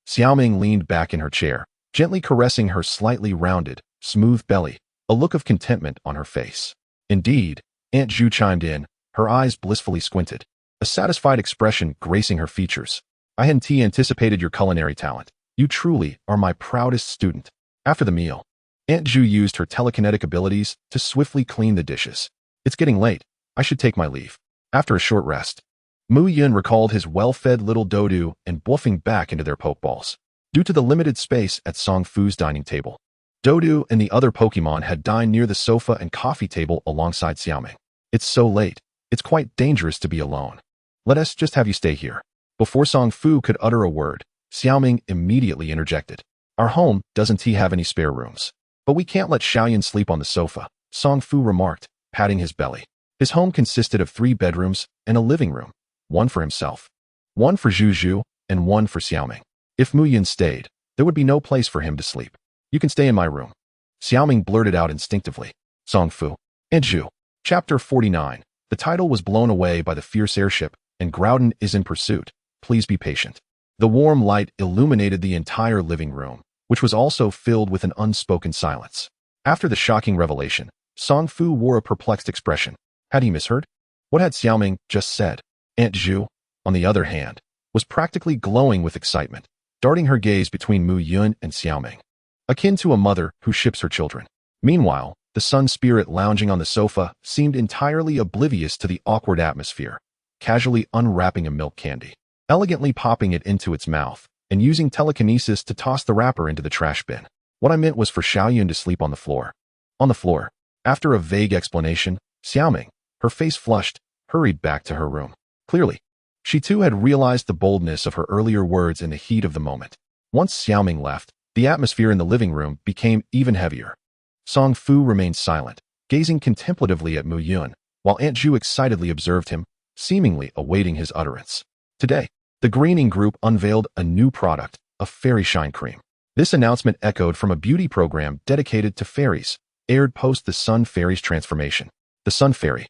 Xiaoming leaned back in her chair, gently caressing her slightly rounded, smooth belly, a look of contentment on her face. Indeed, Aunt Zhu chimed in, her eyes blissfully squinted, a satisfied expression gracing her features. I hadn't anticipated your culinary talent. You truly are my proudest student. After the meal, Aunt Zhu used her telekinetic abilities to swiftly clean the dishes. It's getting late. I should take my leave. After a short rest, Muyun recalled his well-fed little Dodu and bluffing back into their pokeballs. Due to the limited space at Song Fu's dining table, Dodu and the other Pokemon had dined near the sofa and coffee table alongside Xiaoming. It's so late. It's quite dangerous to be alone. Let us just have you stay here. Before Song Fu could utter a word, Xiaoming immediately interjected. Our home doesn't have any spare rooms. But we can't let Xiaoyan sleep on the sofa, Song Fu remarked, patting his belly. His home consisted of 3 bedrooms and a living room, one for himself, one for Zhu Zhu, and one for Xiaoming. If Muyun stayed, there would be no place for him to sleep. You can stay in my room. Xiaoming blurted out instinctively. Song Fu. And Zhu. Chapter 49. The title was blown away by the fierce airship, and Groudon is in pursuit. Please be patient. The warm light illuminated the entire living room, which was also filled with an unspoken silence. After the shocking revelation, Song Fu wore a perplexed expression. Had he misheard? What had Xiaoming just said? Aunt Zhu, on the other hand, was practically glowing with excitement, darting her gaze between Muyun and Xiaoming, akin to a mother who ships her children. Meanwhile, the sun spirit lounging on the sofa seemed entirely oblivious to the awkward atmosphere, casually unwrapping a milk candy, elegantly popping it into its mouth, and using telekinesis to toss the wrapper into the trash bin. What I meant was for Xiaoyan to sleep on the floor. On the floor. After a vague explanation, Xiaoming, her face flushed, hurried back to her room. Clearly, she too had realized the boldness of her earlier words in the heat of the moment. Once Xiaoming left, the atmosphere in the living room became even heavier. Song Fu remained silent, gazing contemplatively at Muyun, while Aunt Zhu excitedly observed him, seemingly awaiting his utterance. Today, the Greening Group unveiled a new product, a fairy shine cream. This announcement echoed from a beauty program dedicated to fairies, aired post the Sun Fairy's transformation. The Sun Fairy,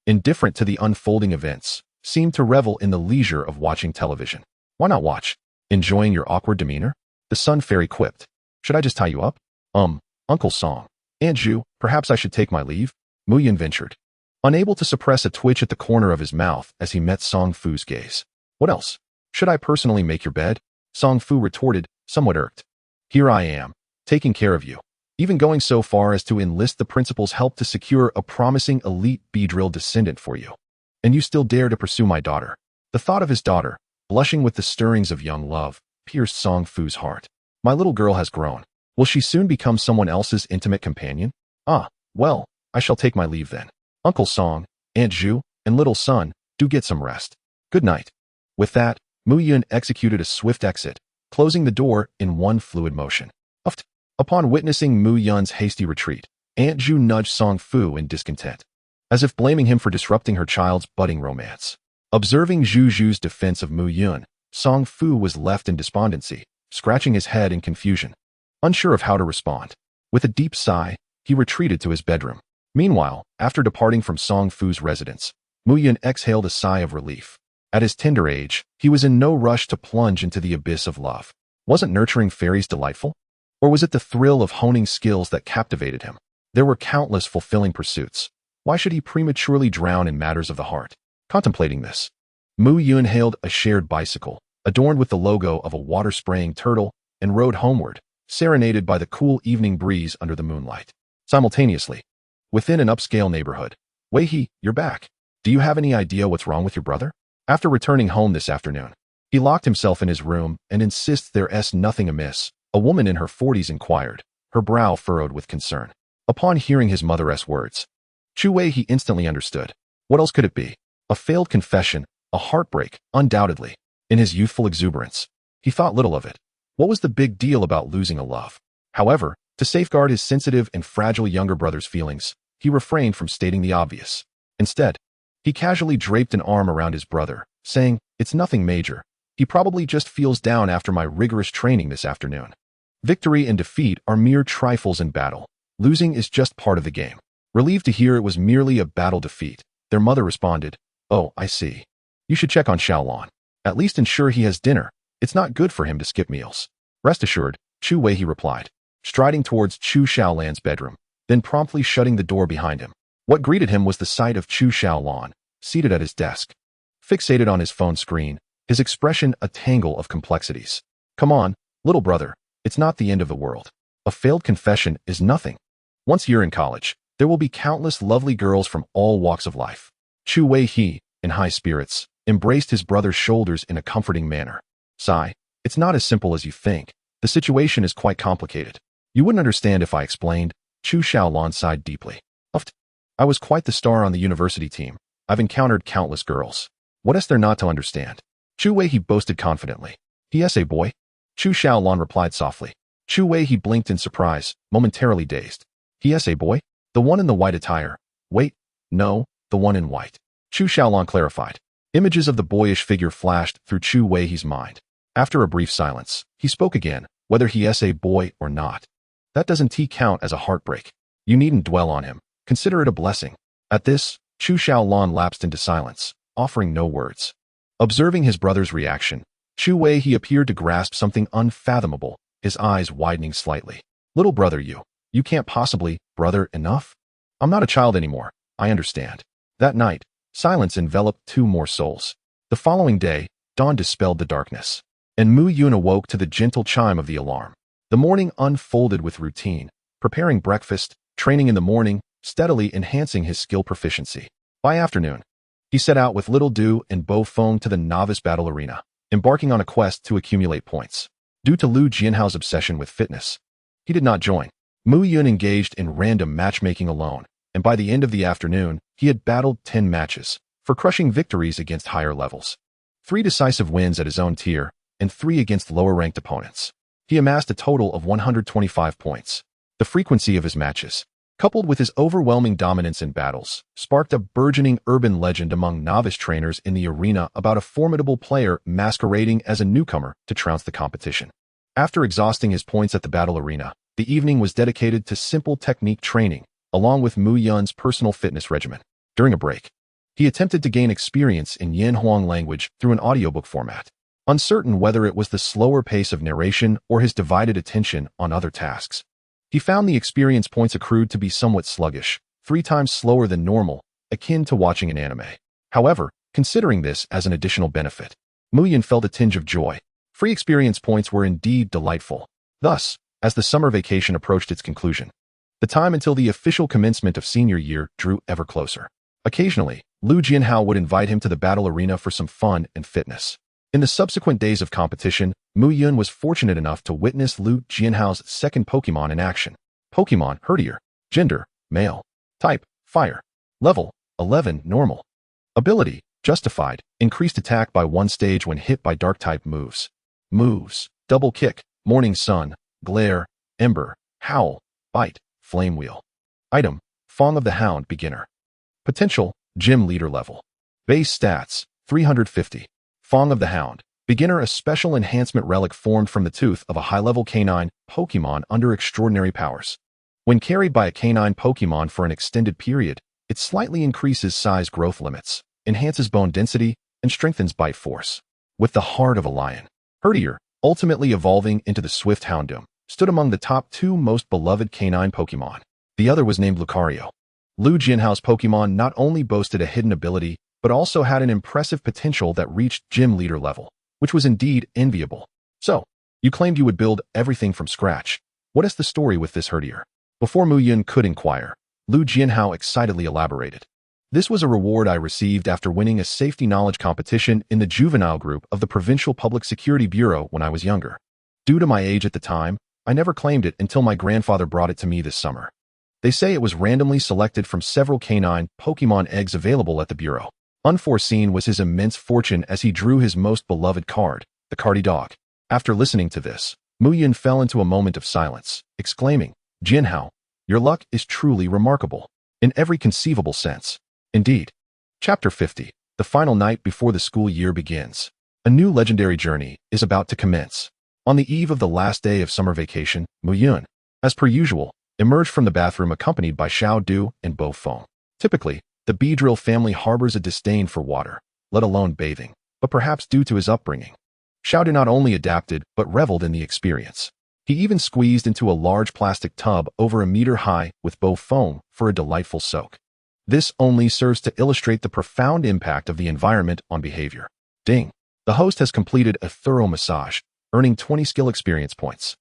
indifferent to the unfolding events, seemed to revel in the leisure of watching television. Why not watch? Enjoying your awkward demeanor? The Sun Fairy quipped. Should I just tie you up? Uncle Song. Aunt Zhu, perhaps I should take my leave? Muyun ventured, unable to suppress a twitch at the corner of his mouth as he met Song Fu's gaze. What else? Should I personally make your bed? Song Fu retorted, somewhat irked. Here I am, taking care of you, even going so far as to enlist the principal's help to secure a promising elite Beedrill descendant for you. And you still dare to pursue my daughter. The thought of his daughter, blushing with the stirrings of young love, pierced Song Fu's heart. My little girl has grown. Will she soon become someone else's intimate companion? Ah, well, I shall take my leave then. Uncle Song, Aunt Zhu, and little son, do get some rest. Good night. With that, Muyun executed a swift exit, closing the door in one fluid motion. Upon witnessing Muyun's hasty retreat, Aunt Zhu nudged Song Fu in discontent, as if blaming him for disrupting her child's budding romance. Observing Zhu Zhu's defense of Muyun, Song Fu was left in despondency, scratching his head in confusion, unsure of how to respond. With a deep sigh, he retreated to his bedroom. Meanwhile, after departing from Song Fu's residence, Muyun exhaled a sigh of relief. At his tender age, he was in no rush to plunge into the abyss of love. Wasn't nurturing fairies delightful? Or was it the thrill of honing skills that captivated him? There were countless fulfilling pursuits. Why should he prematurely drown in matters of the heart? Contemplating this, Muyun hailed a shared bicycle, adorned with the logo of a water-spraying turtle, and rode homeward, serenaded by the cool evening breeze under the moonlight. Simultaneously, within an upscale neighborhood, Wei-hee, you're back. Do you have any idea what's wrong with your brother? After returning home this afternoon, he locked himself in his room and insists there's nothing amiss. A woman in her 40s inquired, her brow furrowed with concern. Upon hearing his mother's words, Chu Wei-hee instantly understood. What else could it be? A failed confession, a heartbreak, undoubtedly. In his youthful exuberance, he thought little of it. What was the big deal about losing a love? However, to safeguard his sensitive and fragile younger brother's feelings, he refrained from stating the obvious. Instead, he casually draped an arm around his brother, saying, "It's nothing major. He probably just feels down after my rigorous training this afternoon. Victory and defeat are mere trifles in battle. Losing is just part of the game." Relieved to hear it was merely a battle defeat, their mother responded, "Oh, I see. You should check on Xiaolon. At least ensure he has dinner. It's not good for him to skip meals." "Rest assured," Chu Wei-hee replied, striding towards Chu Xiaolan's bedroom, then promptly shutting the door behind him. What greeted him was the sight of Chu Xiaolon, seated at his desk. Fixated on his phone screen, his expression a tangle of complexities. "Come on, little brother, it's not the end of the world. A failed confession is nothing. Once you're in college, there will be countless lovely girls from all walks of life." Chu Wei-hee, in high spirits, embraced his brother's shoulders in a comforting manner. "Sigh, it's not as simple as you think. The situation is quite complicated. You wouldn't understand if I explained." Chu Xiaolon sighed deeply. "I was quite the star on the university team. I've encountered countless girls. What is there not to understand?" Chu Wei-hee boasted confidently. "Yes, a boy?" Chu Xiaolon replied softly. Chu Wei-hee blinked in surprise, momentarily dazed. "Yes, a boy? The one in the white attire." "Wait, no, the one in white." Chu Xiaolon clarified. Images of the boyish figure flashed through Chu Wei-hee's mind. After a brief silence, he spoke again, "Whether he is a boy or not, that doesn't count as a heartbreak. You needn't dwell on him. Consider it a blessing." At this, Chu Xiaolon lapsed into silence, offering no words. Observing his brother's reaction, Chu Wei-hee appeared to grasp something unfathomable, his eyes widening slightly. "Little brother, you can't possibly, brother, enough? I'm not a child anymore, I understand." That night, silence enveloped two more souls. The following day, dawn dispelled the darkness, and Muyun awoke to the gentle chime of the alarm. The morning unfolded with routine, preparing breakfast, training in the morning, steadily enhancing his skill proficiency. By afternoon, he set out with Little Du and Bo Feng to the novice battle arena, embarking on a quest to accumulate points. Due to Lu Jianhao's obsession with fitness, he did not join. Muyun engaged in random matchmaking alone, and by the end of the afternoon, he had battled 10 matches, for crushing victories against higher levels. 3 decisive wins at his own tier, and 3 against lower-ranked opponents. He amassed a total of 125 points. The frequency of his matches, coupled with his overwhelming dominance in battles, sparked a burgeoning urban legend among novice trainers in the arena about a formidable player masquerading as a newcomer to trounce the competition. After exhausting his points at the battle arena, the evening was dedicated to simple technique training, along with Muyun's personal fitness regimen. During a break, he attempted to gain experience in Yanhuang language through an audiobook format. Uncertain whether it was the slower pace of narration or his divided attention on other tasks, he found the experience points accrued to be somewhat sluggish, 3 times slower than normal, akin to watching an anime. However, considering this as an additional benefit, Muyun felt a tinge of joy. Free experience points were indeed delightful. Thus, as the summer vacation approached its conclusion, the time until the official commencement of senior year drew ever closer. Occasionally, Lu Jianhao would invite him to the battle arena for some fun and fitness. In the subsequent days of competition, Muyun was fortunate enough to witness Lu Jianhao's second Pokémon in action. Pokémon Herdier. Gender, male. Type, fire. Level, 11, normal. Ability, Justified, increased attack by 1 stage when hit by dark-type moves. Moves: Double Kick, Morning Sun, Glare, Ember, Howl, Bite, Flame Wheel. Item: Fong of the Hound Beginner. Potential: Gym Leader level. Base stats: 350. Fong of the Hound Beginner, a special enhancement relic formed from the tooth of a high-level canine Pokémon under extraordinary powers. When carried by a canine Pokémon for an extended period, it slightly increases size growth limits, enhances bone density, and strengthens bite force. With the heart of a lion. Herdier, ultimately evolving into the Swift Houndoom, stood among the top 2 most beloved canine Pokémon. The other was named Lucario. Lu Jianhao's Pokémon not only boasted a hidden ability, but also had an impressive potential that reached Gym Leader level, which was indeed enviable. So, you claimed you would build everything from scratch. What is the story with this Herdier? Before Muyun could inquire, Lu Jianhao excitedly elaborated. This was a reward I received after winning a safety knowledge competition in the juvenile group of the Provincial Public Security Bureau when I was younger. Due to my age at the time, I never claimed it until my grandfather brought it to me this summer. They say it was randomly selected from several canine Pokémon eggs available at the Bureau. Unforeseen was his immense fortune as he drew his most beloved card, the Cardi Dog. After listening to this, Muyun fell into a moment of silence, exclaiming, "Jianhao, your luck is truly remarkable, in every conceivable sense." Indeed. Chapter 50. The final night before the school year begins. A new legendary journey is about to commence. On the eve of the last day of summer vacation, Muyun, as per usual, emerged from the bathroom accompanied by Xiao Du and Bo Feng. Typically, the Beedrill family harbors a disdain for water, let alone bathing, but perhaps due to his upbringing, Xiao Du not only adapted but reveled in the experience. He even squeezed into a large plastic tub over a meter high with Bo Feng for a delightful soak. This only serves to illustrate the profound impact of the environment on behavior. Ding! The host has completed a thorough massage, earning 20 skill experience points.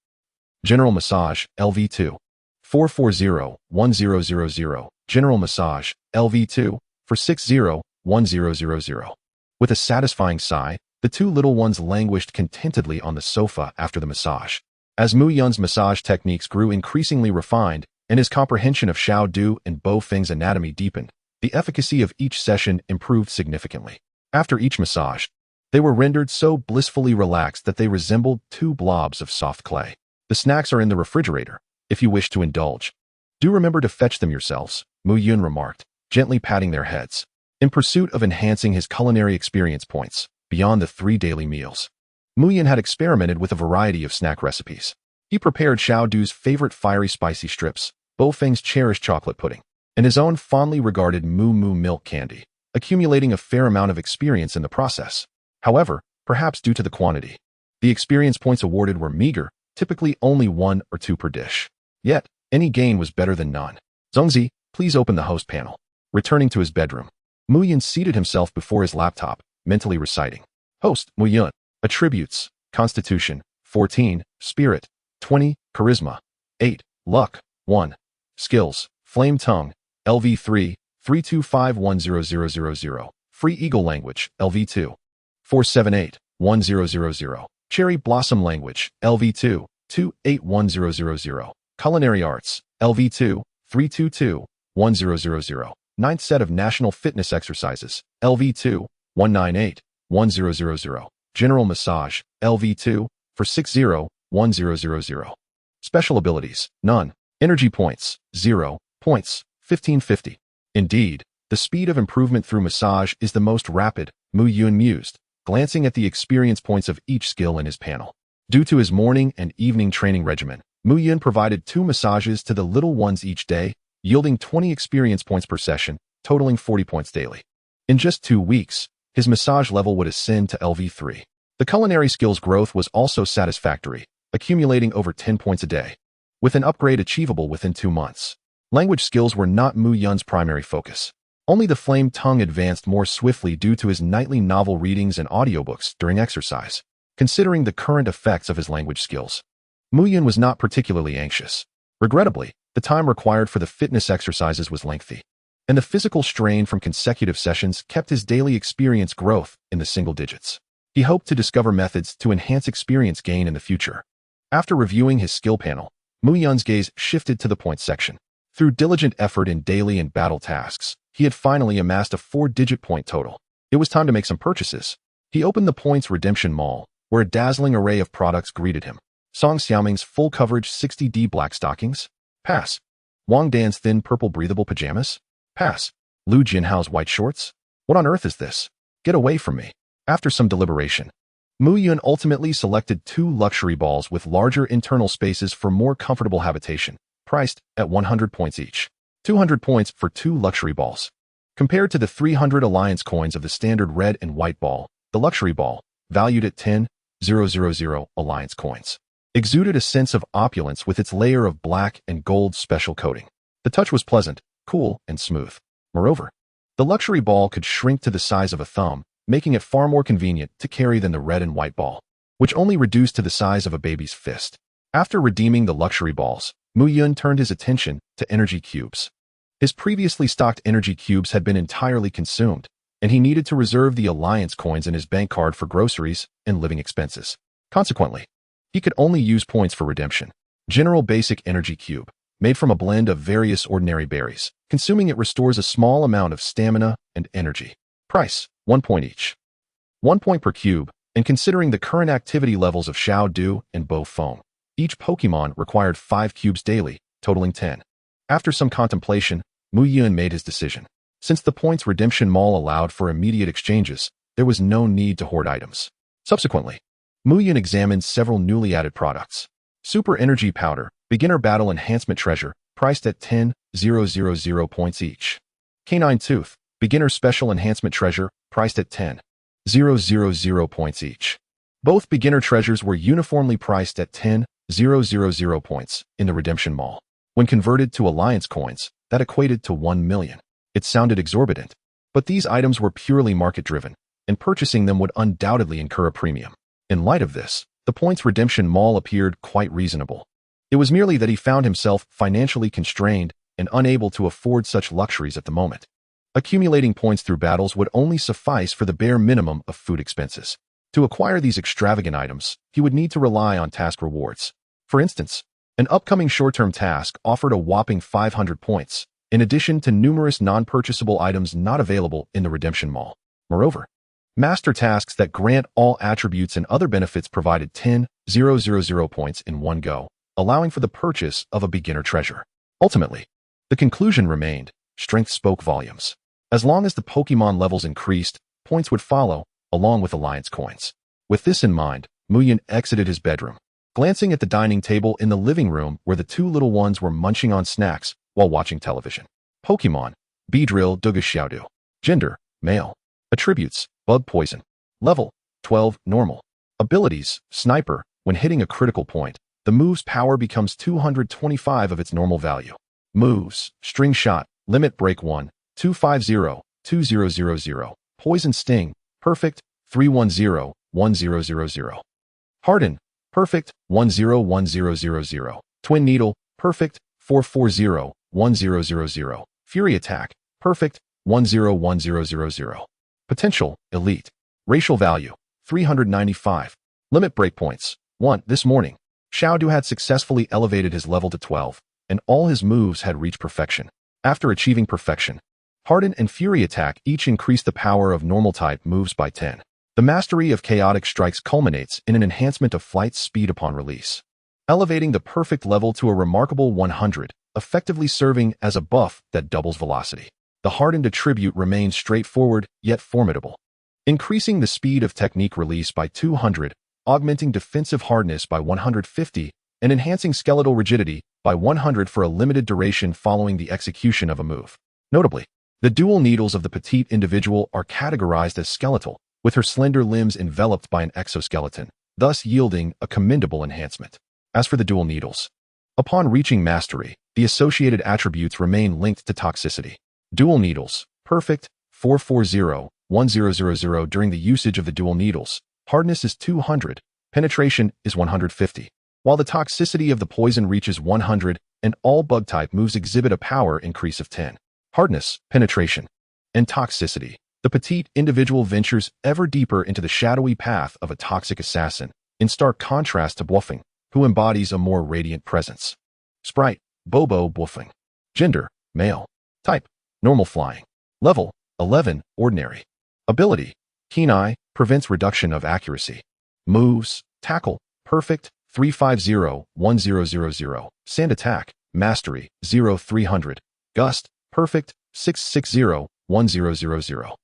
General Massage, LV2. 440-1000. General Massage, LV2, for 60-1000. With a satisfying sigh, the 2 little ones languished contentedly on the sofa after the massage. As Muyun's massage techniques grew increasingly refined, and his comprehension of Xiao Du and Bo Feng's anatomy deepened, the efficacy of each session improved significantly. After each massage, they were rendered so blissfully relaxed that they resembled 2 blobs of soft clay. The snacks are in the refrigerator, if you wish to indulge. Do remember to fetch them yourselves, Muyun remarked, gently patting their heads, in pursuit of enhancing his culinary experience points beyond the 3 daily meals. Muyun had experimented with a variety of snack recipes. He prepared Xiao Du's favorite fiery spicy strips, Bo Feng's cherished chocolate pudding, and his own fondly regarded Moo Moo milk candy, accumulating a fair amount of experience in the process. However, perhaps due to the quantity, the experience points awarded were meager, typically only 1 or 2 per dish. Yet, any gain was better than none. Zongzi, please open the host panel. Returning to his bedroom, Muyun seated himself before his laptop, mentally reciting. Host, Muyun. Attributes: Constitution, 14, Spirit, 20, Charisma, 8, Luck, 1. Skills: Flame Tongue, LV3, 3251000. Free Eagle Language, LV2, 4781000. Cherry Blossom Language, LV2, 281000. Culinary Arts, LV2, 3221000. Ninth Set of National Fitness Exercises, LV2, 198100. General Massage, LV2, for 60-1000. Special Abilities, none. Energy Points, 0 points, 1550. Indeed, the speed of improvement through massage is the most rapid, Muyun mused, glancing at the experience points of each skill in his panel. Due to his morning and evening training regimen, Muyun provided 2 massages to the little ones each day, yielding 20 experience points per session, totaling 40 points daily. In just 2 weeks, his massage level would ascend to LV3. The culinary skills growth was also satisfactory, accumulating over 10 points a day, with an upgrade achievable within 2 months. Language skills were not Muyun's primary focus. Only the Flame Tongue advanced more swiftly due to his nightly novel readings and audiobooks during exercise. Considering the current effects of his language skills, Muyun was not particularly anxious. Regrettably, the time required for the fitness exercises was lengthy, and the physical strain from consecutive sessions kept his daily experience growth in the single digits. He hoped to discover methods to enhance experience gain in the future. After reviewing his skill panel, Muyun's gaze shifted to the points section. Through diligent effort in daily and battle tasks, he had finally amassed a 4-digit point total. It was time to make some purchases. He opened the Points Redemption Mall, where a dazzling array of products greeted him. Song Xiaoming's full coverage 60D black stockings? Pass. Wang Dan's thin purple breathable pajamas? Pass. Lu Jinhao's white shorts? What on earth is this? Get away from me. After some deliberation, Muyun ultimately selected 2 luxury balls with larger internal spaces for more comfortable habitation, priced at 100 points each. 200 points for 2 luxury balls. Compared to the 300 alliance coins of the standard red and white ball, the luxury ball, valued at 10,000 alliance coins, exuded a sense of opulence with its layer of black and gold special coating. The touch was pleasant, cool, and smooth. Moreover, the luxury ball could shrink to the size of a thumb, making it far more convenient to carry than the red and white ball, which only reduced to the size of a baby's fist. After redeeming the luxury balls, Muyun turned his attention to energy cubes. His previously stocked energy cubes had been entirely consumed, and he needed to reserve the alliance coins in his bank card for groceries and living expenses. Consequently, he could only use points for redemption. General Basic Energy Cube, made from a blend of various ordinary berries. Consuming it restores a small amount of stamina and energy. Price, 1 point each. 1 point per cube, and considering the current activity levels of Xiao Du and Bo Foam, each Pokemon required 5 cubes daily, totaling 10. After some contemplation, Muyun made his decision. Since the Points Redemption Mall allowed for immediate exchanges, there was no need to hoard items. Subsequently, Muyun examined several newly added products. Super Energy Powder, Beginner Battle Enhancement Treasure, priced at 10,000 points each. Canine Tooth, Beginner Special Enhancement Treasure, priced at 10,000 points each. Both beginner treasures were uniformly priced at 10,000 points in the Redemption Mall. When converted to Alliance coins, that equated to 1 million. It sounded exorbitant, but these items were purely market-driven, and purchasing them would undoubtedly incur a premium. In light of this, the Points Redemption Mall appeared quite reasonable. It was merely that he found himself financially constrained and unable to afford such luxuries at the moment. Accumulating points through battles would only suffice for the bare minimum of food expenses. To acquire these extravagant items, he would need to rely on task rewards. For instance, an upcoming short-term task offered a whopping 500 points, in addition to numerous non-purchasable items not available in the Redemption Mall. Moreover, master tasks that grant all attributes and other benefits provided 10,000 points in one go, allowing for the purchase of a beginner treasure. Ultimately, the conclusion remained, strength spoke volumes. As long as the Pokemon levels increased, points would follow, along with Alliance coins. With this in mind, Muyun exited his bedroom, glancing at the dining table in the living room where the 2 little ones were munching on snacks while watching television. Pokemon, Beedrill Xiaodu. Gender, male. Attributes, Bug Poison. Level, 12, normal. Abilities, Sniper. When hitting a critical point, the move's power becomes 225 of its normal value. Moves, String Shot, Limit Break 1, 250, 2000. Poison Sting, Perfect, 310, 1000. Harden, Perfect, 101000. Twin Needle, Perfect, 440, 1000. Fury Attack, Perfect, 101000. Potential, Elite. Racial Value, 395. Limit Breakpoints, 1. This morning, Xiao Du had successfully elevated his level to 12, and all his moves had reached perfection. After achieving perfection, Harden and Fury Attack each increased the power of normal-type moves by 10. The mastery of Chaotic Strikes culminates in an enhancement of flight speed upon release, elevating the perfect level to a remarkable 100, effectively serving as a buff that doubles velocity. The hardened attribute remains straightforward yet formidable, increasing the speed of technique release by 200, augmenting defensive hardness by 150, and enhancing skeletal rigidity by 100 for a limited duration following the execution of a move. Notably, the dual needles of the petite individual are categorized as skeletal, with her slender limbs enveloped by an exoskeleton, thus yielding a commendable enhancement. As for the dual needles, upon reaching mastery, the associated attributes remain linked to toxicity. Dual needles, Perfect, 440, 1000. During the usage of the dual needles, hardness is 200, penetration is 150. While the toxicity of the poison reaches 100, and all bug-type moves exhibit a power increase of 10. Hardness, penetration, and toxicity. The petite individual ventures ever deeper into the shadowy path of a toxic assassin, in stark contrast to Bluffing, who embodies a more radiant presence. Sprite, Bobo Bluffing. Gender, male. Type, normal flying. Level, 11, ordinary. Ability: Keen Eye, prevents reduction of accuracy. Moves: Tackle, perfect, 350-1000. Sand Attack, mastery, 0-300. Gust, perfect, 660-1000.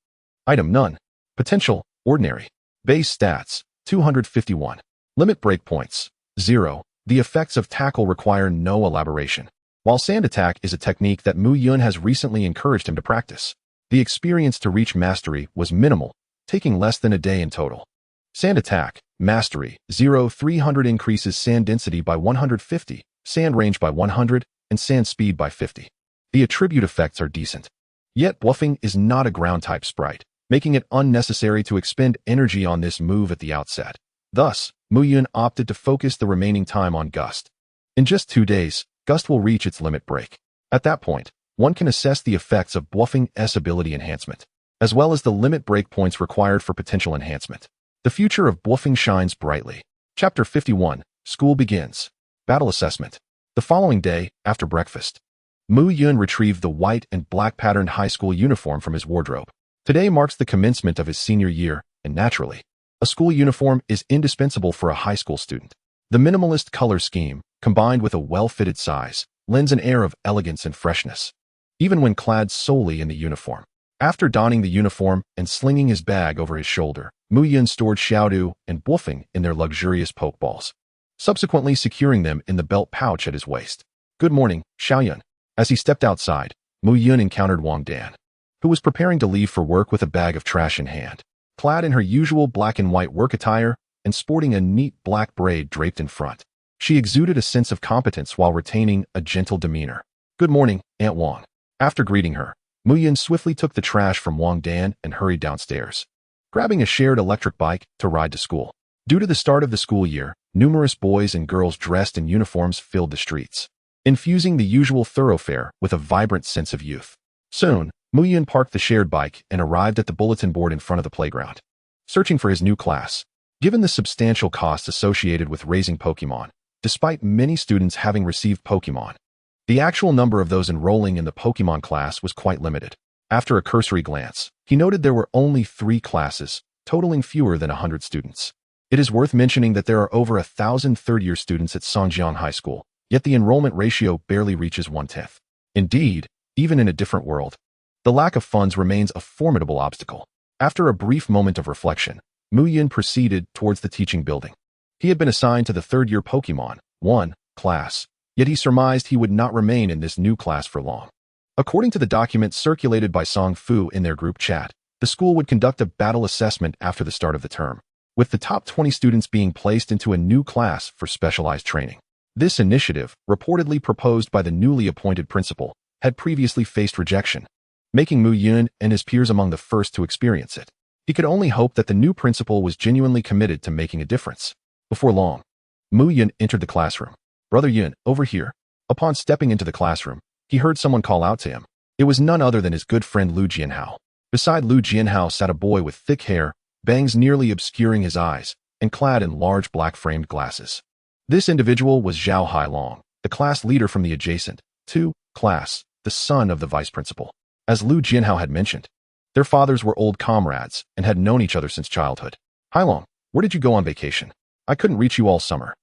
Item: None. Potential: Ordinary. Base stats: 251. Limit breakpoints: 0. The effects of Tackle require no elaboration. While Sand Attack is a technique that Muyun has recently encouraged him to practice, the experience to reach mastery was minimal, taking less than a day in total. Sand Attack, mastery, 0-300 increases sand density by 150, sand range by 100, and sand speed by 50. The attribute effects are decent. Yet Bluffing is not a ground-type sprite, making it unnecessary to expend energy on this move at the outset. Thus, Muyun opted to focus the remaining time on Gust. In just 2 days, Gust will reach its limit break. At that point, one can assess the effects of Bluffing's ability enhancement, as well as the limit breakpoints required for potential enhancement. The future of Bluffing shines brightly. Chapter 51, School Begins. Battle Assessment. The following day, after breakfast, Muyun retrieved the white and black patterned high school uniform from his wardrobe. Today marks the commencement of his senior year, and naturally, a school uniform is indispensable for a high school student. The minimalist color scheme, combined with a well-fitted size, lends an air of elegance and freshness, even when clad solely in the uniform. After donning the uniform and slinging his bag over his shoulder, Muyun stored Xiaodu and Bluffing in their luxurious pokeballs, subsequently securing them in the belt pouch at his waist. Good morning, Xiaoyun. As he stepped outside, Muyun encountered Wang Dan, who was preparing to leave for work with a bag of trash in hand. Clad in her usual black and white work attire and sporting a neat black braid draped in front, she exuded a sense of competence while retaining a gentle demeanor. Good morning, Aunt Wang. After greeting her, Muyun swiftly took the trash from Wang Dan and hurried downstairs, grabbing a shared electric bike to ride to school. Due to the start of the school year, numerous boys and girls dressed in uniforms filled the streets, infusing the usual thoroughfare with a vibrant sense of youth. Soon, Muyun parked the shared bike and arrived at the bulletin board in front of the playground, searching for his new class. Given the substantial costs associated with raising Pokémon, despite many students having received Pokémon, the actual number of those enrolling in the Pokémon class was quite limited. After a cursory glance, he noted there were only 3 classes, totaling fewer than 100 students. It is worth mentioning that there are over 1,000 third-year students at Songjiang High School, yet the enrollment ratio barely reaches 1/10. Indeed, even in a different world, the lack of funds remains a formidable obstacle. After a brief moment of reflection, Muyun proceeded towards the teaching building. He had been assigned to the third-year Pokémon 1 class, yet he surmised he would not remain in this new class for long. According to the document circulated by Song Fu in their group chat, the school would conduct a battle assessment after the start of the term, with the top 20 students being placed into a new class for specialized training. This initiative, reportedly proposed by the newly appointed principal, had previously faced rejection, making Muyun and his peers among the first to experience it. He could only hope that the new principal was genuinely committed to making a difference. Before long, Muyun entered the classroom. Brother Yun, over here. Upon stepping into the classroom, he heard someone call out to him. It was none other than his good friend Lu Jianhao. Beside Lu Jianhao sat a boy with thick hair, bangs nearly obscuring his eyes, and clad in large black-framed glasses. This individual was Zhao Hailong, the class leader from the adjacent 2 class, the son of the vice principal. As Lu Jianhao had mentioned, their fathers were old comrades and had known each other since childhood. Hailong, where did you go on vacation? I couldn't reach you all summer.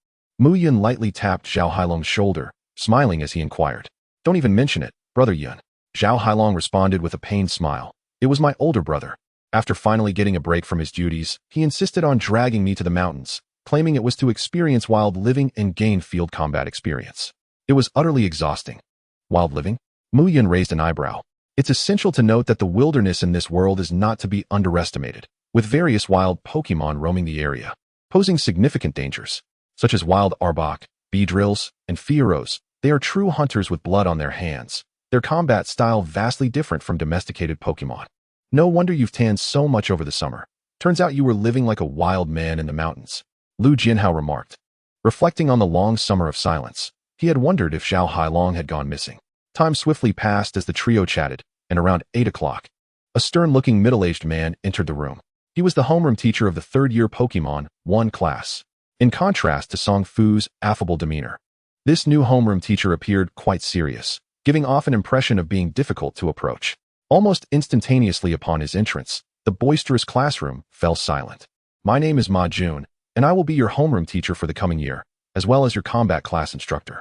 Muyun lightly tapped Zhao Hailong's shoulder, smiling as he inquired. Don't even mention it, Brother Yun. Zhao Hailong responded with a pained smile. It was my older brother. After finally getting a break from his duties, he insisted on dragging me to the mountains, claiming it was to experience wild living and gain field combat experience. It was utterly exhausting. Wild living? Muyun raised an eyebrow. It's essential to note that the wilderness in this world is not to be underestimated, with various wild Pokémon roaming the area, posing significant dangers, such as wild Arbok, Beedrills, and Fieros. They are true hunters with blood on their hands, their combat style vastly different from domesticated Pokémon. No wonder you've tanned so much over the summer. Turns out you were living like a wild man in the mountains, Lu Jianhao remarked. Reflecting on the long summer of silence, he had wondered if Zhao Hailong had gone missing. Time swiftly passed as the trio chatted, and around 8 o'clock, a stern-looking middle-aged man entered the room. He was the homeroom teacher of the third-year Pokémon 1 class. In contrast to Song Fu's affable demeanor, this new homeroom teacher appeared quite serious, giving off an impression of being difficult to approach. Almost instantaneously upon his entrance, the boisterous classroom fell silent. My name is Muyun, and I will be your homeroom teacher for the coming year, as well as your combat class instructor.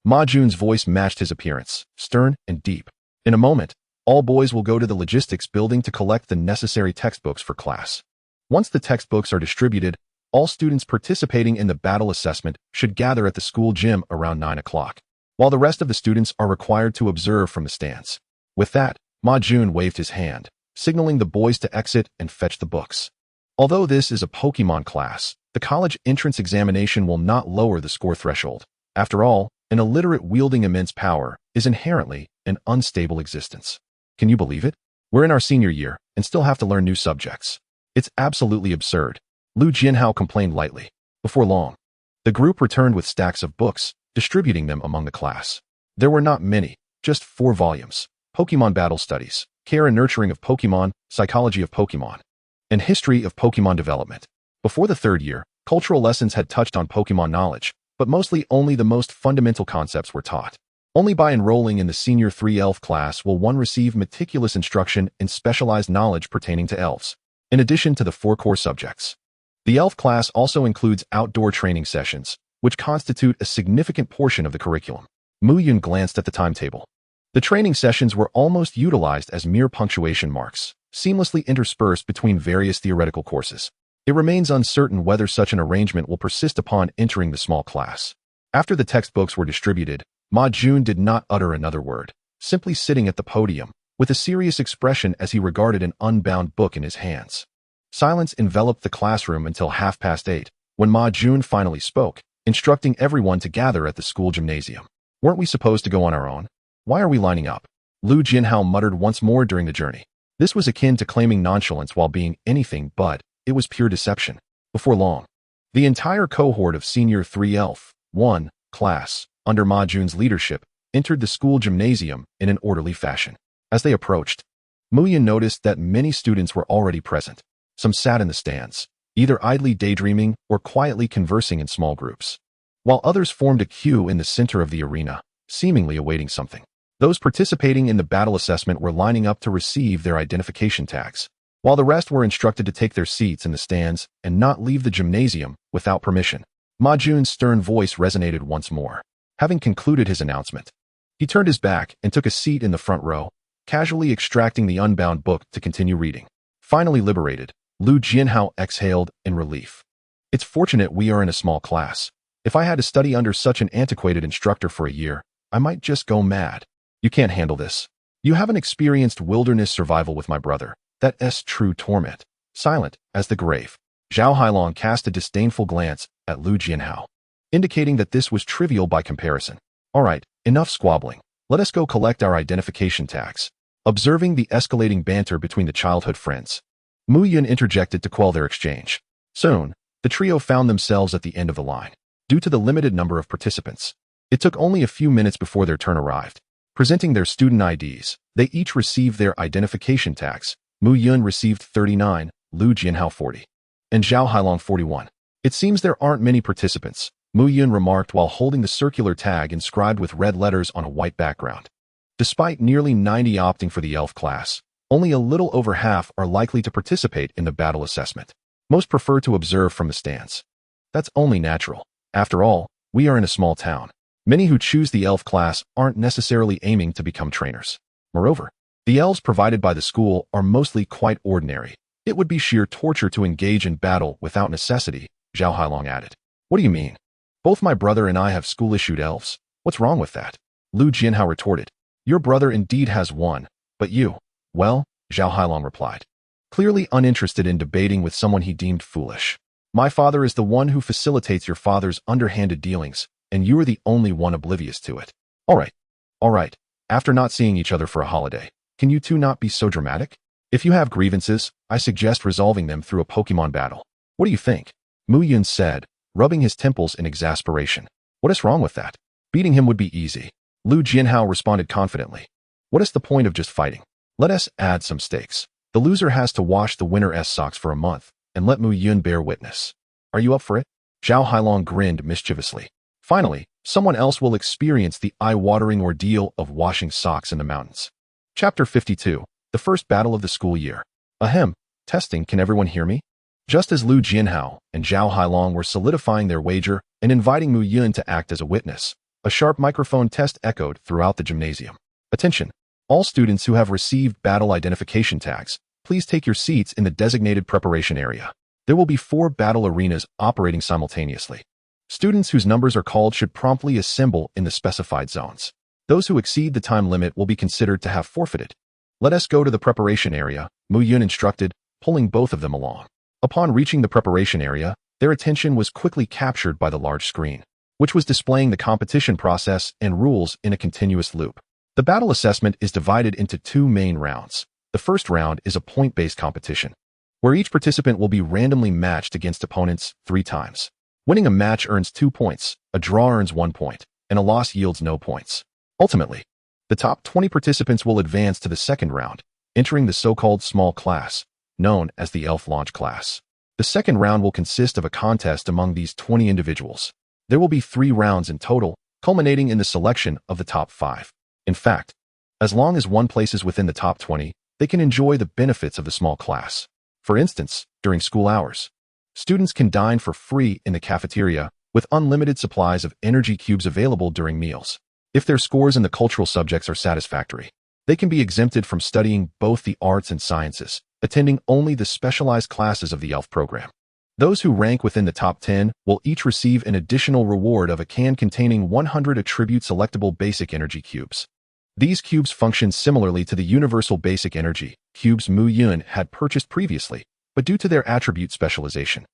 Muyun's voice matched his appearance, stern and deep. In a moment, all boys will go to the logistics building to collect the necessary textbooks for class. Once the textbooks are distributed, all students participating in the battle assessment should gather at the school gym around 9 o'clock, while the rest of the students are required to observe from the stands. With that, Muyun waved his hand, signaling the boys to exit and fetch the books. Although this is a Pokémon class, the college entrance examination will not lower the score threshold. After all, an illiterate wielding immense power is inherently an unstable existence. Can you believe it? We're in our senior year and still have to learn new subjects. It's absolutely absurd, Lu Jianhao complained lightly. Before long, the group returned with stacks of books, distributing them among the class. There were not many, just 4 volumes. Pokémon Battle Studies, Care and Nurturing of Pokémon, Psychology of Pokémon, and History of Pokémon Development. Before the 3rd year, cultural lessons had touched on Pokémon knowledge, but mostly only the most fundamental concepts were taught. Only by enrolling in the Senior 3 Elf class will one receive meticulous instruction in specialized knowledge pertaining to elves, in addition to the 4 core subjects. The Elf class also includes outdoor training sessions, which constitute a significant portion of the curriculum. Muyun glanced at the timetable. The training sessions were almost utilized as mere punctuation marks, seamlessly interspersed between various theoretical courses. It remains uncertain whether such an arrangement will persist upon entering the small class. After the textbooks were distributed, Muyun did not utter another word, simply sitting at the podium, with a serious expression as he regarded an unbound book in his hands. Silence enveloped the classroom until 8:30, when Muyun finally spoke, instructing everyone to gather at the school gymnasium. Weren't we supposed to go on our own? Why are we lining up? Lu Jianhao muttered once more during the journey. This was akin to claiming nonchalance while being anything but. It was pure deception. Before long, the entire cohort of Senior 3 Elf 1 class, under Muyun's leadership, entered the school gymnasium in an orderly fashion. As they approached, Muyun noticed that many students were already present. Some sat in the stands, either idly daydreaming or quietly conversing in small groups, while others formed a queue in the center of the arena, seemingly awaiting something. Those participating in the battle assessment were lining up to receive their identification tags, while the rest were instructed to take their seats in the stands and not leave the gymnasium without permission. Muyun's stern voice resonated once more. Having concluded his announcement, he turned his back and took a seat in the front row, casually extracting the unbound book to continue reading. Finally liberated, Lu Jianhao exhaled in relief. It's fortunate we are in a small class. If I had to study under such an antiquated instructor for a year, I might just go mad. You can't handle this. You haven't experienced wilderness survival with my brother. That's true torment. Silent as the grave, Zhao Hailong cast a disdainful glance at Lu Jianhao, indicating that this was trivial by comparison. All right, enough squabbling. Let us go collect our identification tags. Observing the escalating banter between the childhood friends, Muyun interjected to quell their exchange. Soon, the trio found themselves at the end of the line. Due to the limited number of participants, it took only a few minutes before their turn arrived. Presenting their student IDs, they each received their identification tags. Muyun received 39, Lu Jianhao 40, and Zhao Hailong 41. It seems there aren't many participants, Muyun remarked while holding the circular tag inscribed with red letters on a white background. Despite nearly 90 opting for the elf class, only a little over half are likely to participate in the battle assessment. Most prefer to observe from the stands. That's only natural. After all, we are in a small town. Many who choose the elf class aren't necessarily aiming to become trainers. Moreover, the elves provided by the school are mostly quite ordinary. It would be sheer torture to engage in battle without necessity, Zhao Hailong added. What do you mean? Both my brother and I have school-issued elves. What's wrong with that? Lu Jianhao retorted. Your brother indeed has one, but you, well, Zhao Hailong replied, clearly uninterested in debating with someone he deemed foolish. My father is the one who facilitates your father's underhanded dealings, and you are the only one oblivious to it. All right. After not seeing each other for a holiday, can you two not be so dramatic? If you have grievances, I suggest resolving them through a Pokémon battle. What do you think? Muyun said, rubbing his temples in exasperation. What is wrong with that? Beating him would be easy. Lu Jianhao responded confidently. What is the point of just fighting? Let us add some stakes. The loser has to wash the winner's socks for a month, and let Muyun bear witness. Are you up for it? Zhao Hailong grinned mischievously. Finally, someone else will experience the eye-watering ordeal of washing socks in the mountains. Chapter 52, The First Battle of the School Year. Ahem, Testing, can everyone hear me? Just as Lu Jianhao and Zhao Hailong were solidifying their wager and inviting Muyun to act as a witness, a sharp microphone test echoed throughout the gymnasium. Attention! All students who have received battle identification tags, please take your seats in the designated preparation area. There will be 4 battle arenas operating simultaneously. Students whose numbers are called should promptly assemble in the specified zones. Those who exceed the time limit will be considered to have forfeited. Let us go to the preparation area, Muyun instructed, pulling both of them along. Upon reaching the preparation area, their attention was quickly captured by the large screen, which was displaying the competition process and rules in a continuous loop. The battle assessment is divided into 2 main rounds. The first round is a point-based competition, where each participant will be randomly matched against opponents 3 times. Winning a match earns 2 points, a draw earns 1 point, and a loss yields no points. Ultimately, the top 20 participants will advance to the second round, entering the so-called small class, known as the Elf Launch class. The second round will consist of a contest among these 20 individuals. There will be 3 rounds in total, culminating in the selection of the top 5. In fact, as long as one places within the top 20, they can enjoy the benefits of the small class. For instance, during school hours, students can dine for free in the cafeteria with unlimited supplies of energy cubes available during meals. If their scores in the cultural subjects are satisfactory, they can be exempted from studying both the arts and sciences, attending only the specialized classes of the ELF program. Those who rank within the top 10 will each receive an additional reward of a can containing 100 attribute selectable basic energy cubes. These cubes function similarly to the universal basic energy cubes Muyun had purchased previously, but due to their attribute specialization,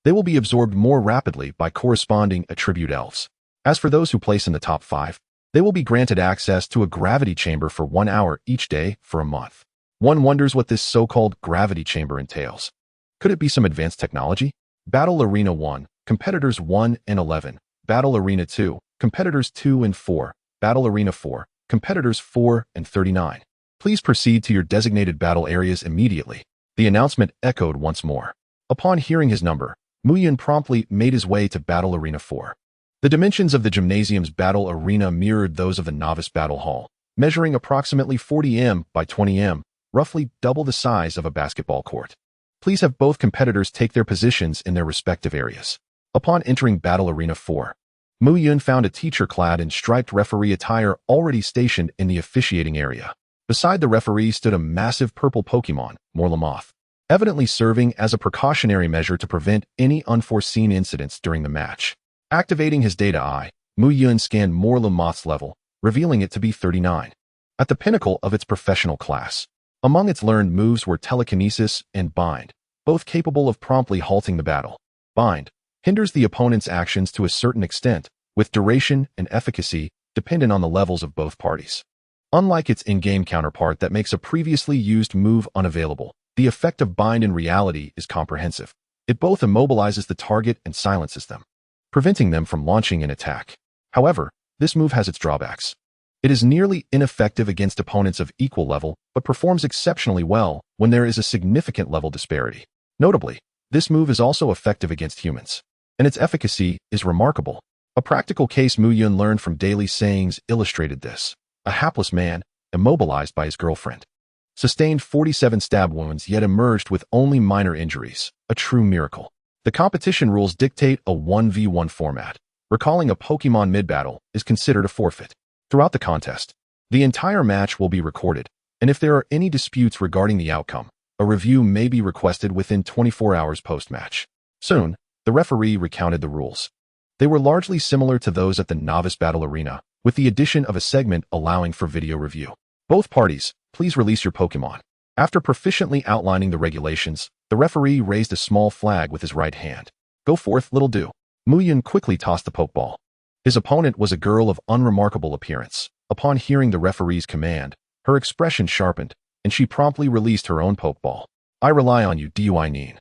they will be absorbed more rapidly by corresponding attribute elves. As for those who place in the top 5, they will be granted access to a gravity chamber for 1 hour each day for a month. One wonders what this so-called gravity chamber entails. Could it be some advanced technology? Battle Arena 1, Competitors 1 and 11. Battle Arena 2, Competitors 2 and 4. Battle Arena 4, Competitors 4 and 39. Please proceed to your designated battle areas immediately. The announcement echoed once more. Upon hearing his number, Muyun promptly made his way to Battle Arena 4. The dimensions of the gymnasium's battle arena mirrored those of the novice battle hall, measuring approximately 40 m by 20 m, roughly double the size of a basketball court. Please have both competitors take their positions in their respective areas. Upon entering Battle Arena 4, Muyun found a teacher clad in striped referee attire already stationed in the officiating area. Beside the referee stood a massive purple Pokémon, Morlamoth, evidently serving as a precautionary measure to prevent any unforeseen incidents during the match. Activating his data eye, Muyun scanned Morlamoth's level, revealing it to be 39. At the pinnacle of its professional class, among its learned moves were Telekinesis and Bind, both capable of promptly halting the battle. Bind hinders the opponent's actions to a certain extent, with duration and efficacy dependent on the levels of both parties. Unlike its in-game counterpart that makes a previously used move unavailable, the effect of Bind in reality is comprehensive. It both immobilizes the target and silences them, preventing them from launching an attack. However, this move has its drawbacks. It is nearly ineffective against opponents of equal level, but performs exceptionally well when there is a significant level disparity. Notably, this move is also effective against humans, and its efficacy is remarkable. A practical case Muyun learned from daily sayings illustrated this. A hapless man, immobilized by his girlfriend, sustained 47 stab wounds yet emerged with only minor injuries, a true miracle. The competition rules dictate a 1v1 format. Recalling a Pokemon mid-battle is considered a forfeit. Throughout the contest, the entire match will be recorded, and if there are any disputes regarding the outcome, a review may be requested within 24 hours post-match. Soon, the referee recounted the rules. They were largely similar to those at the Novice Battle Arena, with the addition of a segment allowing for video review. Both parties, please release your Pokemon. After proficiently outlining the regulations, the referee raised a small flag with his right hand. Go forth, little do. Muyun quickly tossed the Pokeball. His opponent was a girl of unremarkable appearance. Upon hearing the referee's command, her expression sharpened, and she promptly released her own Pokeball. I rely on you, DUI Neen.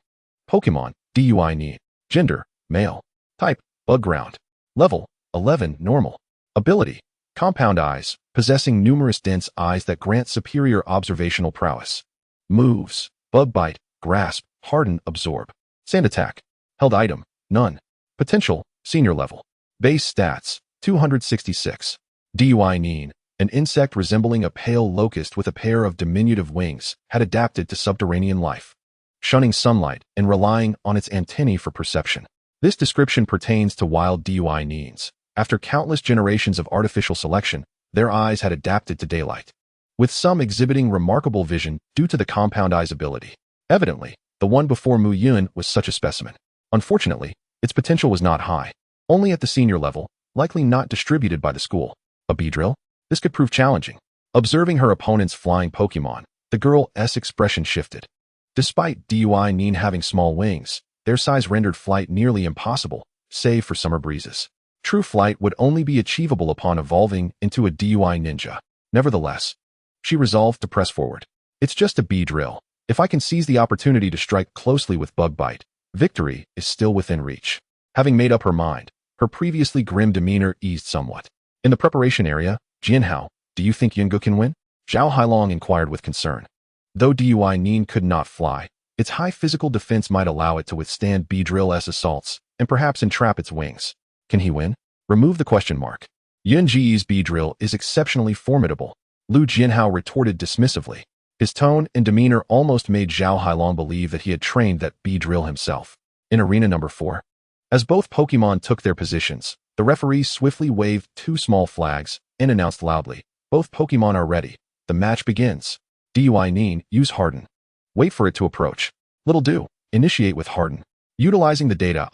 Pokemon, DUI Neen. Gender, male. Type, bug ground. Level, 11, normal. Ability, compound eyes, possessing numerous dense eyes that grant superior observational prowess. Moves, bug bite, grasp, harden, absorb. Sand attack, held item, none. Potential, senior level. Base stats, 266. DUI Neen, an insect resembling a pale locust with a pair of diminutive wings, had adapted to subterranean life. shunning sunlight and relying on its antennae for perception. This description pertains to wild Weedles. After countless generations of artificial selection, their eyes had adapted to daylight, with some exhibiting remarkable vision due to the compound eye's ability. Evidently, the one before Muyun was such a specimen. Unfortunately, its potential was not high, only at the senior level, likely not distributed by the school. A Beedrill? This could prove challenging. Observing her opponent's flying Pokémon, the girl's expression shifted. Despite Weedle having small wings, their size rendered flight nearly impossible, save for summer breezes. True flight would only be achievable upon evolving into a Weedle ninja. Nevertheless, she resolved to press forward. It's just a Beedrill. If I can seize the opportunity to strike closely with Bug Bite, victory is still within reach. Having made up her mind, her previously grim demeanor eased somewhat. In the preparation area, Jianhao, do you think Yungu can win? Zhao Hailong inquired with concern. Though Weedle could not fly, its high physical defense might allow it to withstand Beedrill's assaults and perhaps entrap its wings. Can he win? Remove the question mark. Yunji's Beedrill is exceptionally formidable, Lu Jianhao retorted dismissively. His tone and demeanor almost made Zhao Hailong believe that he had trained that Beedrill himself. In arena number 4, as both Pokémon took their positions, the referee swiftly waved 2 small flags and announced loudly, "Both Pokémon are ready. The match begins. Weedle, use Harden. Wait for it to approach. Little Do, initiate with Harden." Utilizing the data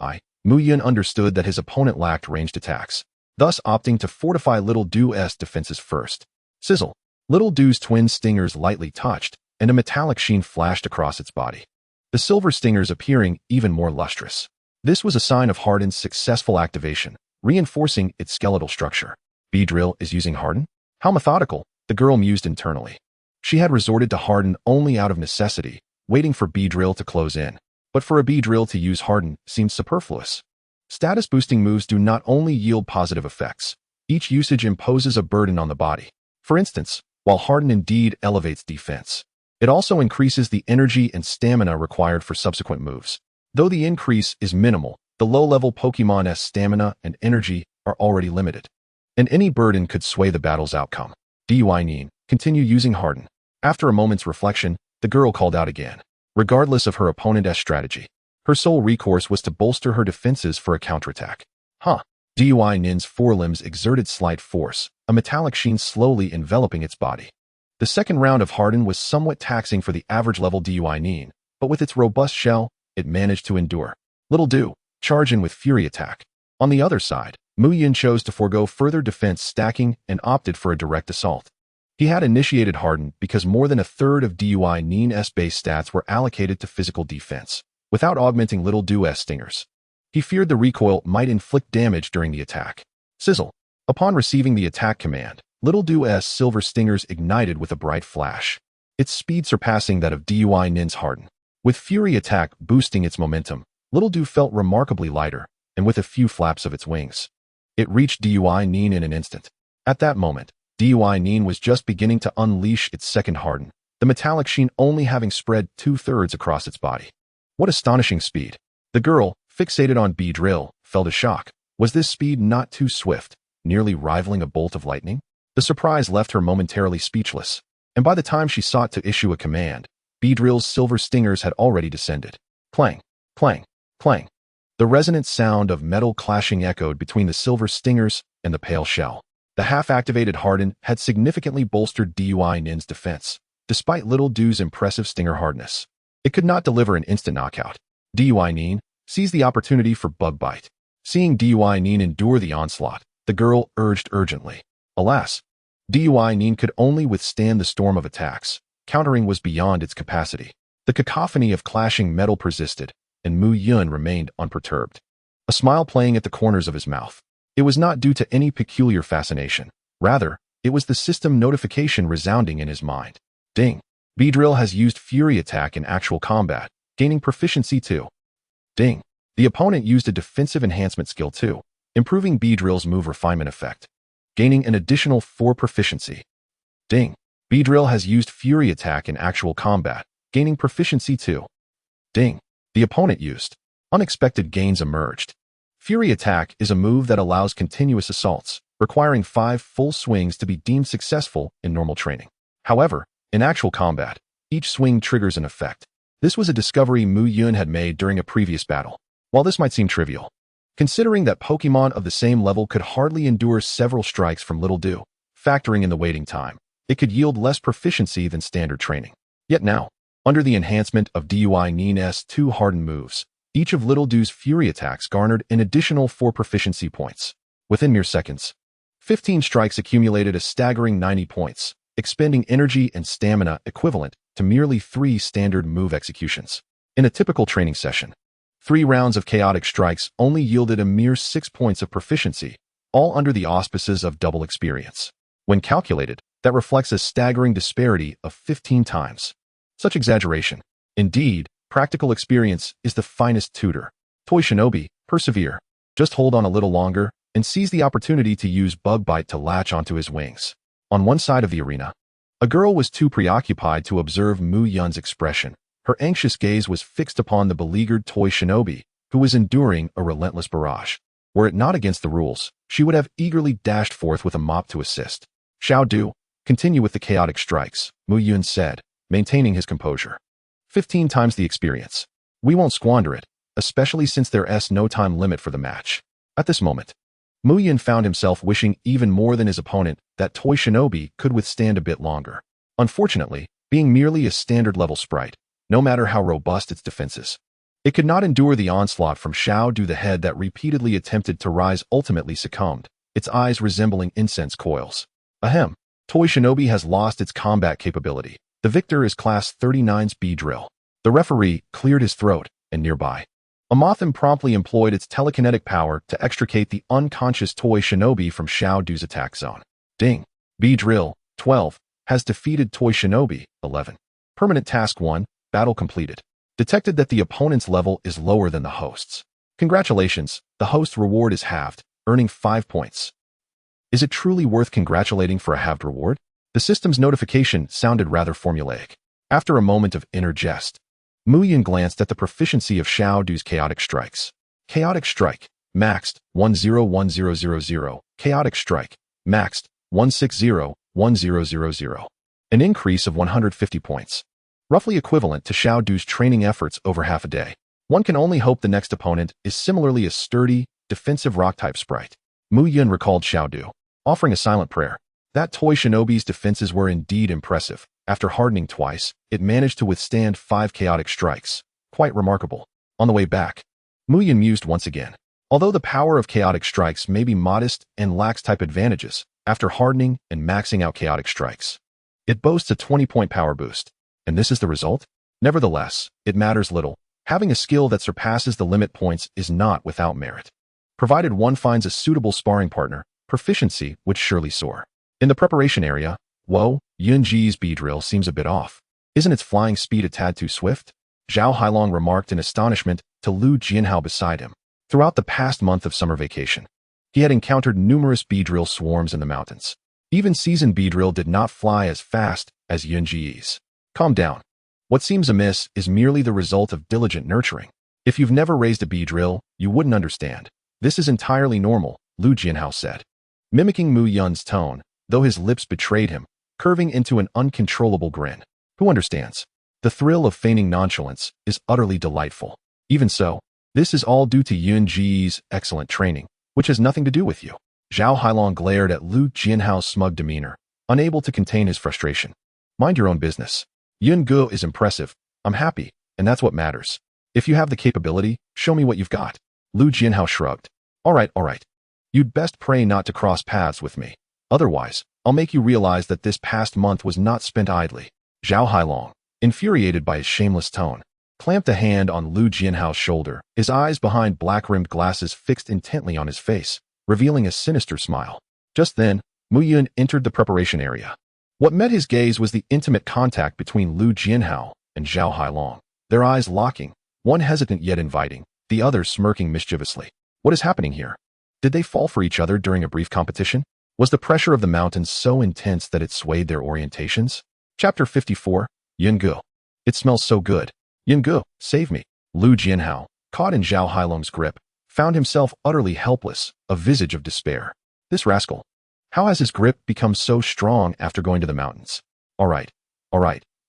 Muyun understood that his opponent lacked ranged attacks, thus opting to fortify Little Do's defenses first. Sizzle. Little Do's twin stingers lightly touched, and a metallic sheen flashed across its body, the silver stingers appearing even more lustrous. This was a sign of Harden's successful activation, reinforcing its skeletal structure. Beedrill is using Harden? How methodical, the girl mused internally. She had resorted to Harden only out of necessity, waiting for Beedrill to close in. But for a Beedrill to use Harden seems superfluous. Status-boosting moves do not only yield positive effects, each usage imposes a burden on the body. For instance, while Harden indeed elevates defense, it also increases the energy and stamina required for subsequent moves. Though the increase is minimal, the low-level Pokémon's stamina and energy are already limited, and any burden could sway the battle's outcome. Weedle, continue using Harden. After a moment's reflection, the girl called out again. Regardless of her opponent's strategy, her sole recourse was to bolster her defenses for a counterattack. Weedle's forelimbs exerted slight force, a metallic sheen slowly enveloping its body. The second round of Harden was somewhat taxing for the average-level Weedle, but with its robust shell, it managed to endure. Little Do, charge in with Fury Attack. On the other side, Muyun chose to forego further defense stacking and opted for a direct assault. He had initiated Harden because more than a third of Weedle's base stats were allocated to physical defense, without augmenting Little Do's stingers. He feared the recoil might inflict damage during the attack. Sizzle. Upon receiving the attack command, Little Do's silver stingers ignited with a bright flash, its speed surpassing that of Weedle's Harden. With Fury Attack boosting its momentum, Little Do felt remarkably lighter, and with a few flaps of its wings, it reached Weedle in an instant. At that moment, Weedle was just beginning to unleash its second Harden, the metallic sheen only having spread 2/3 across its body. What astonishing speed! The girl, fixated on Beedrill, felt a shock. Was this speed not too swift, nearly rivaling a bolt of lightning? The surprise left her momentarily speechless, and by the time she sought to issue a command, Beedrill's silver stingers had already descended. Clang, clang, clang. The resonant sound of metal clashing echoed between the silver stingers and the pale shell. The half-activated Harden had significantly bolstered Weedle's defense, despite Little Do's impressive stinger hardness. It could not deliver an instant knockout. Weedle seized the opportunity for Bug Bite. Seeing Weedle endure the onslaught, the girl urged urgently. Alas, Weedle could only withstand the storm of attacks. Countering was beyond its capacity. The cacophony of clashing metal persisted, and Muyun remained unperturbed, a smile playing at the corners of his mouth. It was not due to any peculiar fascination. Rather, it was the system notification resounding in his mind. Ding. Beedrill has used Fury Attack in actual combat, gaining proficiency 2. Ding. The opponent used a defensive enhancement skill 2, improving Beedrill's move refinement effect, gaining an additional 4 proficiency. Ding. Beedrill has used Fury Attack in actual combat, gaining proficiency 2. Ding. The opponent used. Unexpected gains emerged. Fury Attack is a move that allows continuous assaults, requiring 5 full swings to be deemed successful in normal training. However, in actual combat, each swing triggers an effect. This was a discovery Muyun had made during a previous battle. While this might seem trivial, considering that Pokémon of the same level could hardly endure several strikes from Little Dew, factoring in the waiting time, it could yield less proficiency than standard training. Yet now, under the enhancement of DUI Nin's 2 hardened moves, each of Little Dew's Fury attacks garnered an additional 4 proficiency points. Within mere seconds, 15 strikes accumulated a staggering 90 points, expending energy and stamina equivalent to merely 3 standard move executions. In a typical training session, 3 rounds of chaotic strikes only yielded a mere 6 points of proficiency, all under the auspices of double experience. When calculated, that reflects a staggering disparity of 15 times. Such exaggeration. Indeed, practical experience is the finest tutor. Toy Shinobi, persevere. Just hold on a little longer and seize the opportunity to use Bug Bite to latch onto his wings. On one side of the arena, a girl was too preoccupied to observe Muyun's expression. Her anxious gaze was fixed upon the beleaguered Toy Shinobi, who was enduring a relentless barrage. Were it not against the rules, she would have eagerly dashed forth with a mop to assist. Xiao Du, continue with the chaotic strikes, Muyun said, maintaining his composure. 15 times the experience. We won't squander it, especially since there's no time limit for the match. At this moment, Muyun found himself wishing even more than his opponent that Toy Shinobi could withstand a bit longer. Unfortunately, being merely a standard-level sprite, no matter how robust its defenses, it could not endure the onslaught from Xiao Du. The head that repeatedly attempted to rise ultimately succumbed, its eyes resembling incense coils. Ahem. Toy Shinobi has lost its combat capability. The victor is Class 39's Beedrill. The referee cleared his throat, and nearby, a Mothim promptly employed its telekinetic power to extricate the unconscious Toy Shinobi from Xiao Du's attack zone. Ding. Beedrill, 12, has defeated Toy Shinobi, 11. Permanent Task 1, battle completed. Detected that the opponent's level is lower than the host's. Congratulations, the host's reward is halved, earning 5 points. Is it truly worth congratulating for a halved reward? The system's notification sounded rather formulaic. After a moment of inner jest, Muyun glanced at the proficiency of Xiao Du's chaotic strikes. Chaotic strike, maxed 101000. Chaotic strike, maxed 1601000. An increase of 150 points. Roughly equivalent to Xiao Du's training efforts over half a day. One can only hope the next opponent is similarly a sturdy, defensive rock-type sprite. Muyun recalled Xiao Du, offering a silent prayer. That Toy Shinobi's defenses were indeed impressive. After hardening twice, it managed to withstand 5 chaotic strikes. Quite remarkable. On the way back, Muyun mused once again. Although the power of chaotic strikes may be modest and lacks type advantages, after hardening and maxing out chaotic strikes, it boasts a 20-point power boost. And this is the result? Nevertheless, it matters little. Having a skill that surpasses the limit points is not without merit. Provided one finds a suitable sparring partner, proficiency would surely soar. In the preparation area, Yunji's Beedrill seems a bit off. Isn't its flying speed a tad too swift? Zhao Hailong remarked in astonishment to Lu Jianhao beside him. Throughout the past month of summer vacation, he had encountered numerous Beedrill swarms in the mountains. Even seasoned Beedrill did not fly as fast as Yunji's. Calm down. What seems amiss is merely the result of diligent nurturing. If you've never raised a Beedrill, you wouldn't understand. This is entirely normal, Lu Jianhao said, mimicking Muyun's tone, though his lips betrayed him, curving into an uncontrollable grin. Who understands? The thrill of feigning nonchalance is utterly delightful. Even so, this is all due to Yunji's excellent training, which has nothing to do with you. Zhao Hailong glared at Lu Jianhao's smug demeanor, unable to contain his frustration. Mind your own business. Yun Gu is impressive. I'm happy, and that's what matters. If you have the capability, show me what you've got. Lu Jianhao shrugged. All right. You'd best pray not to cross paths with me. Otherwise, I'll make you realize that this past month was not spent idly. Zhao Hailong, infuriated by his shameless tone, clamped a hand on Lu Jianhao's shoulder, his eyes behind black-rimmed glasses fixed intently on his face, revealing a sinister smile. Just then, Muyun entered the preparation area. What met his gaze was the intimate contact between Lu Jianhao and Zhao Hailong, their eyes locking, one hesitant yet inviting, the other smirking mischievously. What is happening here? Did they fall for each other during a brief competition? Was the pressure of the mountains so intense that it swayed their orientations? Chapter 54, Yun Gu. It smells so good. Yun Gu, save me. Lu Jianhao, caught in Zhao Hailong's grip, found himself utterly helpless, a visage of despair. This rascal. How has his grip become so strong after going to the mountains? All right.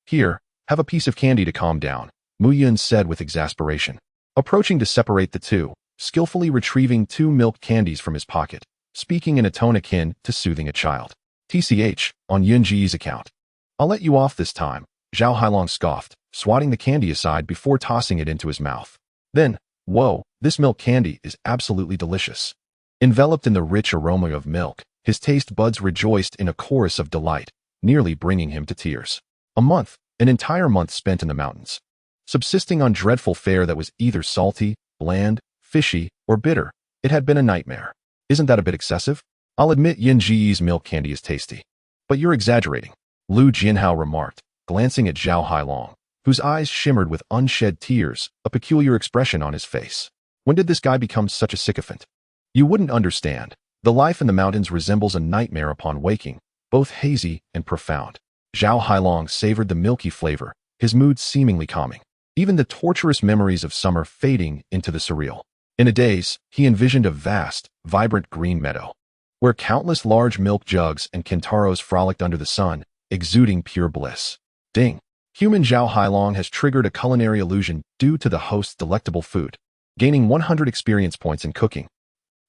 Here, have a piece of candy to calm down. Muyun said with exasperation. Approaching to separate the two, skillfully retrieving 2 milk candies from his pocket, speaking in a tone akin to soothing a child. TCH, on Yunji's account. I'll let you off this time, Zhao Hailong scoffed, swatting the candy aside before tossing it into his mouth. Then, whoa, this milk candy is absolutely delicious. Enveloped in the rich aroma of milk, his taste buds rejoiced in a chorus of delight, nearly bringing him to tears. A month, an entire month spent in the mountains. Subsisting on dreadful fare that was either salty, bland, fishy, or bitter, it had been a nightmare. Isn't that a bit excessive? I'll admit Yunji's milk candy is tasty. But you're exaggerating, Lu Jianhao remarked, glancing at Zhao Hailong, whose eyes shimmered with unshed tears, a peculiar expression on his face. When did this guy become such a sycophant? You wouldn't understand. The life in the mountains resembles a nightmare upon waking, both hazy and profound. Zhao Hailong savored the milky flavor, his mood seemingly calming, even the torturous memories of summer fading into the surreal. In a daze, he envisioned a vast, vibrant green meadow, where countless large milk jugs and Kentaros frolicked under the sun, exuding pure bliss. Ding! Human Zhao Hailong has triggered a culinary illusion due to the host's delectable food, gaining 100 experience points in cooking.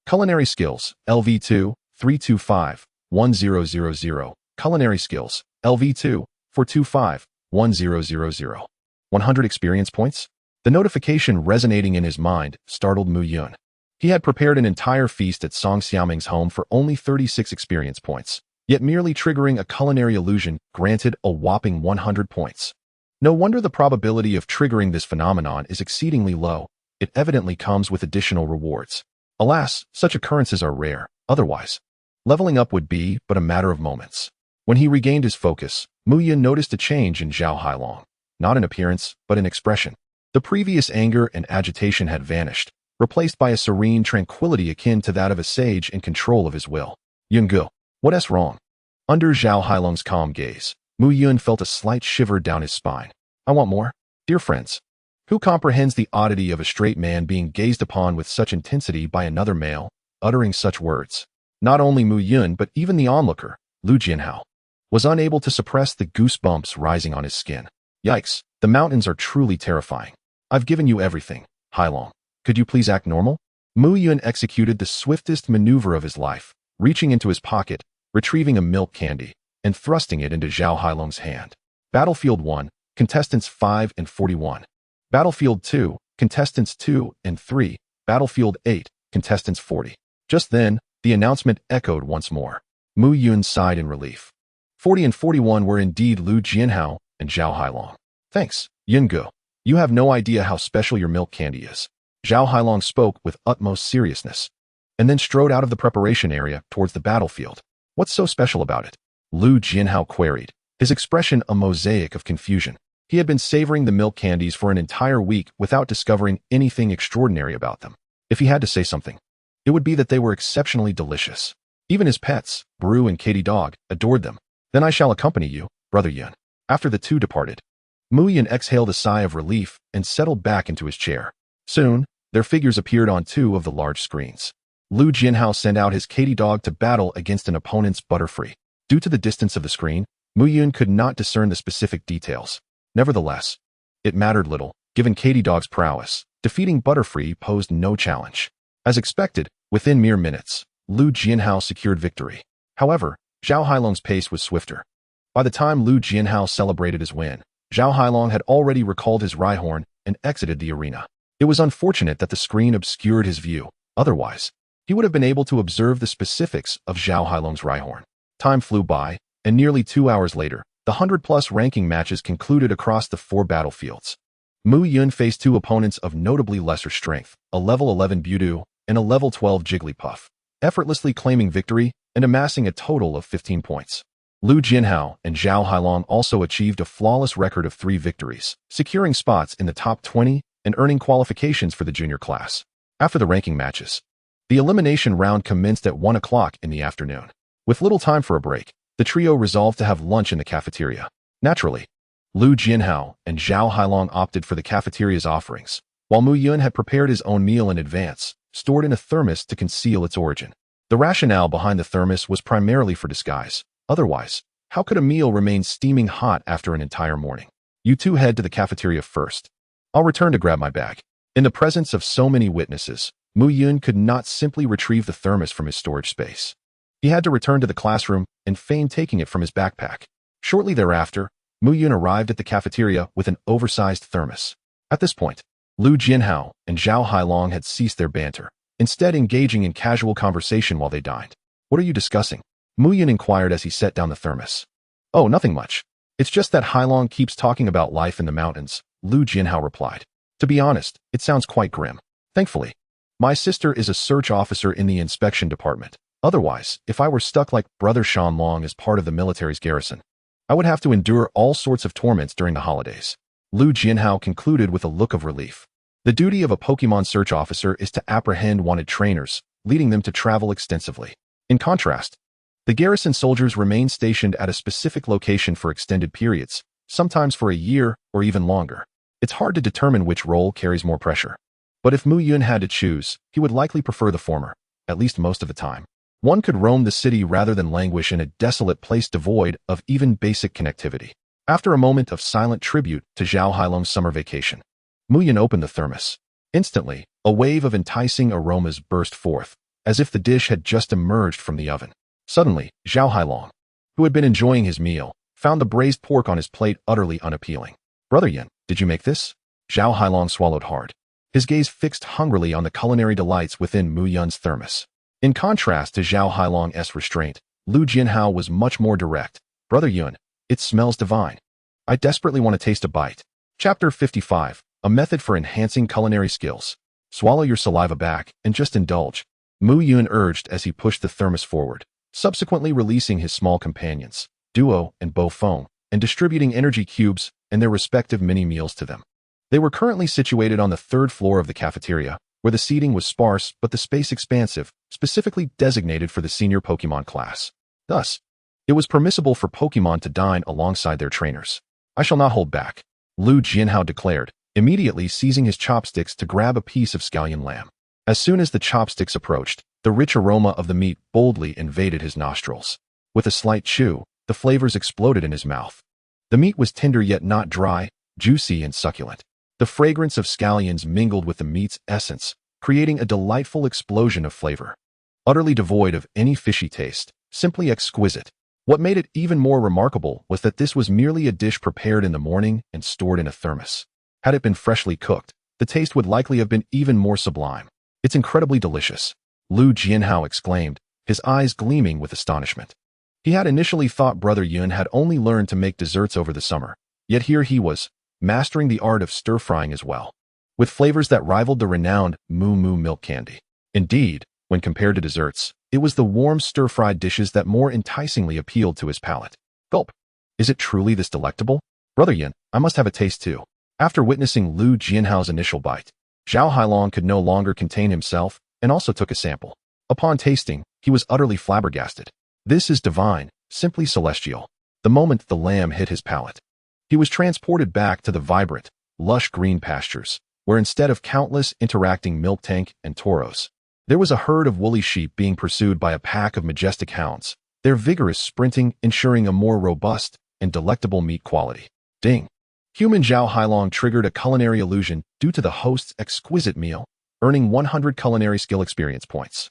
Culinary skills, LV2, 325-1000. Culinary skills, LV2, 425-1000. 100 experience points? The notification resonating in his mind startled Muyun. He had prepared an entire feast at Song Xiaoming's home for only 36 experience points, yet merely triggering a culinary illusion granted a whopping 100 points. No wonder the probability of triggering this phenomenon is exceedingly low. It evidently comes with additional rewards. Alas, such occurrences are rare. Otherwise, leveling up would be but a matter of moments. When he regained his focus, Muyun noticed a change in Zhao Hailong, not in appearance, but in expression. The previous anger and agitation had vanished, replaced by a serene tranquility akin to that of a sage in control of his will. Yungu, what's wrong? Under Zhao Hailong's calm gaze, Muyun felt a slight shiver down his spine. I want more. Dear friends, who comprehends the oddity of a straight man being gazed upon with such intensity by another male, uttering such words? Not only Muyun but even the onlooker, Lu Jianhao, was unable to suppress the goosebumps rising on his skin. Yikes, the mountains are truly terrifying. I've given you everything, Hailong. Could you please act normal? Muyun executed the swiftest maneuver of his life, reaching into his pocket, retrieving a milk candy, and thrusting it into Zhao Hailong's hand. Battlefield 1, Contestants 5 and 41. Battlefield 2, Contestants 2 and 3. Battlefield 8, Contestants 40. Just then, the announcement echoed once more. Muyun sighed in relief. 40 and 41 were indeed Lu Jianhao and Zhao Hailong. Thanks, Yungu. You have no idea how special your milk candy is. Zhao Hailong spoke with utmost seriousness, and then strode out of the preparation area towards the battlefield. What's so special about it? Lu Jianhao queried, his expression a mosaic of confusion. He had been savoring the milk candies for an entire week without discovering anything extraordinary about them. If he had to say something, it would be that they were exceptionally delicious. Even his pets, Brew and Katy Dog, adored them. Then I shall accompany you, Brother Yun. After the two departed, Muyun exhaled a sigh of relief and settled back into his chair. Soon, their figures appeared on 2 of the large screens. Lu Jianhao sent out his Katy Dog to battle against an opponent's Butterfree. Due to the distance of the screen, Muyun could not discern the specific details. Nevertheless, it mattered little, given Katy Dog's prowess. Defeating Butterfree posed no challenge. As expected, within mere minutes, Lu Jianhao secured victory. However, Zhao Hailong's pace was swifter. By the time Lu Jianhao celebrated his win, Zhao Hailong had already recalled his Rhyhorn and exited the arena. It was unfortunate that the screen obscured his view. Otherwise, he would have been able to observe the specifics of Zhao Hailong's Rhyhorn. Time flew by, and nearly 2 hours later, the 100-plus ranking matches concluded across the 4 battlefields. Muyun faced 2 opponents of notably lesser strength, a level 11 Beedrill and a level 12 Jigglypuff, effortlessly claiming victory and amassing a total of 15 points. Lu Jianhao and Zhao Hailong also achieved a flawless record of 3 victories, securing spots in the top 20 and earning qualifications for the junior class. After the ranking matches, the elimination round commenced at 1 o'clock in the afternoon. With little time for a break, the trio resolved to have lunch in the cafeteria. Naturally, Lu Jianhao and Zhao Hailong opted for the cafeteria's offerings, while Muyun had prepared his own meal in advance, stored in a thermos to conceal its origin. The rationale behind the thermos was primarily for disguise. Otherwise, how could a meal remain steaming hot after an entire morning? You two head to the cafeteria first. I'll return to grab my bag. In the presence of so many witnesses, Muyun could not simply retrieve the thermos from his storage space. He had to return to the classroom and feign taking it from his backpack. Shortly thereafter, Muyun arrived at the cafeteria with an oversized thermos. At this point, Lu Jianhao and Zhao Hailong had ceased their banter, instead engaging in casual conversation while they dined. What are you discussing? Muyun inquired as he set down the thermos. Oh, nothing much. It's just that Hailong keeps talking about life in the mountains, Lu Jianhao replied. To be honest, it sounds quite grim. Thankfully, my sister is a search officer in the inspection department. Otherwise, if I were stuck like Brother Shanlong as part of the military's garrison, I would have to endure all sorts of torments during the holidays. Lu Jianhao concluded with a look of relief. The duty of a Pokémon search officer is to apprehend wanted trainers, leading them to travel extensively. In contrast, the garrison soldiers remain stationed at a specific location for extended periods, sometimes for a year or even longer. It's hard to determine which role carries more pressure. But if Muyun had to choose, he would likely prefer the former, at least most of the time. One could roam the city rather than languish in a desolate place devoid of even basic connectivity. After a moment of silent tribute to Zhao Hailong's summer vacation, Muyun opened the thermos. Instantly, a wave of enticing aromas burst forth, as if the dish had just emerged from the oven. Suddenly, Zhao Hailong, who had been enjoying his meal, found the braised pork on his plate utterly unappealing. Brother Yin, did you make this? Zhao Hailong swallowed hard, his gaze fixed hungrily on the culinary delights within Muyun's thermos. In contrast to Zhao Hailong's restraint, Lu Jianhao was much more direct. Brother Yun, it smells divine. I desperately want to taste a bite. Chapter 55, a method for enhancing culinary skills. Swallow your saliva back and just indulge, Muyun urged as he pushed the thermos forward, subsequently releasing his small companions, Duo and Bo Feng, and distributing energy cubes and their respective mini-meals to them. They were currently situated on the third floor of the cafeteria, where the seating was sparse but the space expansive, specifically designated for the senior Pokémon class. Thus, it was permissible for Pokémon to dine alongside their trainers. I shall not hold back, Lu Jianhao declared, immediately seizing his chopsticks to grab a piece of scallion lamb. As soon as the chopsticks approached, the rich aroma of the meat boldly invaded his nostrils. With a slight chew, the flavors exploded in his mouth. The meat was tender yet not dry, juicy and succulent. The fragrance of scallions mingled with the meat's essence, creating a delightful explosion of flavor. Utterly devoid of any fishy taste, simply exquisite. What made it even more remarkable was that this was merely a dish prepared in the morning and stored in a thermos. Had it been freshly cooked, the taste would likely have been even more sublime. It's incredibly delicious, Lu Jianhao exclaimed, his eyes gleaming with astonishment. He had initially thought Brother Yun had only learned to make desserts over the summer, yet here he was, mastering the art of stir-frying as well, with flavors that rivaled the renowned Moo Moo milk candy. Indeed, when compared to desserts, it was the warm stir-fried dishes that more enticingly appealed to his palate. Gulp. Is it truly this delectable? Brother Yin, I must have a taste too. After witnessing Lu Jianhao's initial bite, Zhao Hailong could no longer contain himself and also took a sample. Upon tasting, he was utterly flabbergasted. This is divine, simply celestial. The moment the lamb hit his palate, he was transported back to the vibrant, lush green pastures, where instead of countless interacting milk tank and toros, there was a herd of woolly sheep being pursued by a pack of majestic hounds, their vigorous sprinting ensuring a more robust and delectable meat quality. Ding! Human Zhao Hailong triggered a culinary illusion due to the host's exquisite meal, earning 100 culinary skill experience points.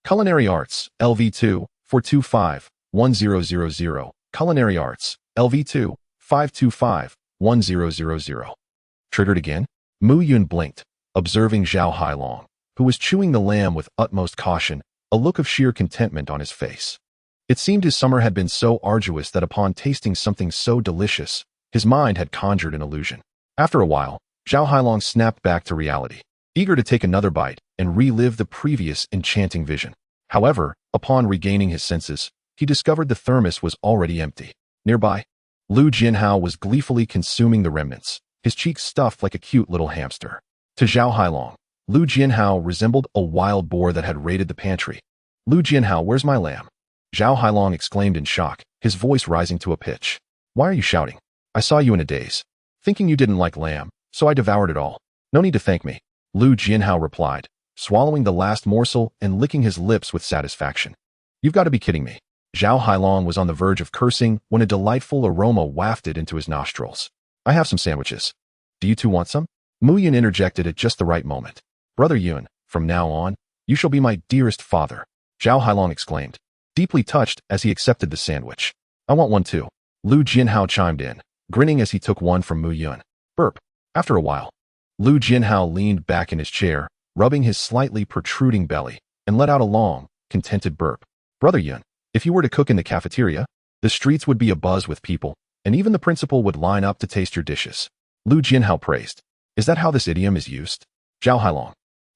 Culinary Arts, LV2, 425-1000. Culinary Arts, LV2, 525-1000. Triggered again? Muyun blinked, observing Zhao Hailong, who was chewing the lamb with utmost caution, a look of sheer contentment on his face. It seemed his summer had been so arduous that upon tasting something so delicious, his mind had conjured an illusion. After a while, Zhao Hailong snapped back to reality, eager to take another bite and relive the previous enchanting vision. However, upon regaining his senses, he discovered the thermos was already empty. Nearby, Lu Jianhao was gleefully consuming the remnants, his cheeks stuffed like a cute little hamster. To Zhao Hailong, Lu Jianhao resembled a wild boar that had raided the pantry. Lu Jianhao, where's my lamb? Zhao Hailong exclaimed in shock, his voice rising to a pitch. Why are you shouting? I saw you in a daze, thinking you didn't like lamb, so I devoured it all. No need to thank me, Lu Jianhao replied, swallowing the last morsel and licking his lips with satisfaction. You've got to be kidding me. Zhao Hailong was on the verge of cursing when a delightful aroma wafted into his nostrils. I have some sandwiches. Do you two want some? Muyun interjected at just the right moment. Brother Yun, from now on, you shall be my dearest father, Zhao Hailong exclaimed, deeply touched as he accepted the sandwich. I want one too. Lu Jinhao chimed in, grinning as he took one from Muyun. Burp. After a while, Lu Jinhao leaned back in his chair, rubbing his slightly protruding belly, and let out a long, contented burp. Brother Yun, if you were to cook in the cafeteria, the streets would be abuzz with people, and even the principal would line up to taste your dishes. Lu Jinhao praised. Is that how this idiom is used? Zhao Hailong,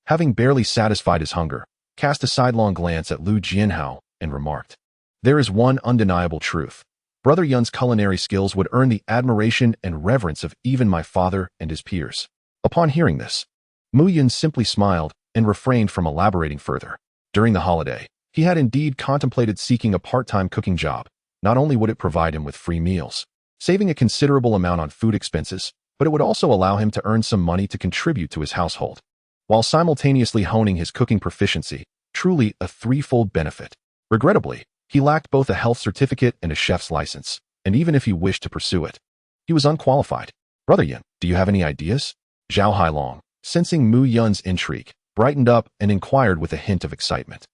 having barely satisfied his hunger, cast a sidelong glance at Lu Jinhao and remarked, there is one undeniable truth. Brother Yun's culinary skills would earn the admiration and reverence of even my father and his peers. Upon hearing this, Muyun simply smiled and refrained from elaborating further. During the holiday, he had indeed contemplated seeking a part-time cooking job. Not only would it provide him with free meals, saving a considerable amount on food expenses, but it would also allow him to earn some money to contribute to his household, while simultaneously honing his cooking proficiency, truly a threefold benefit. Regrettably, he lacked both a health certificate and a chef's license, and even if he wished to pursue it, he was unqualified. Brother Yun, do you have any ideas? Zhao Hailong, sensing Muyun's intrigue, brightened up and inquired with a hint of excitement.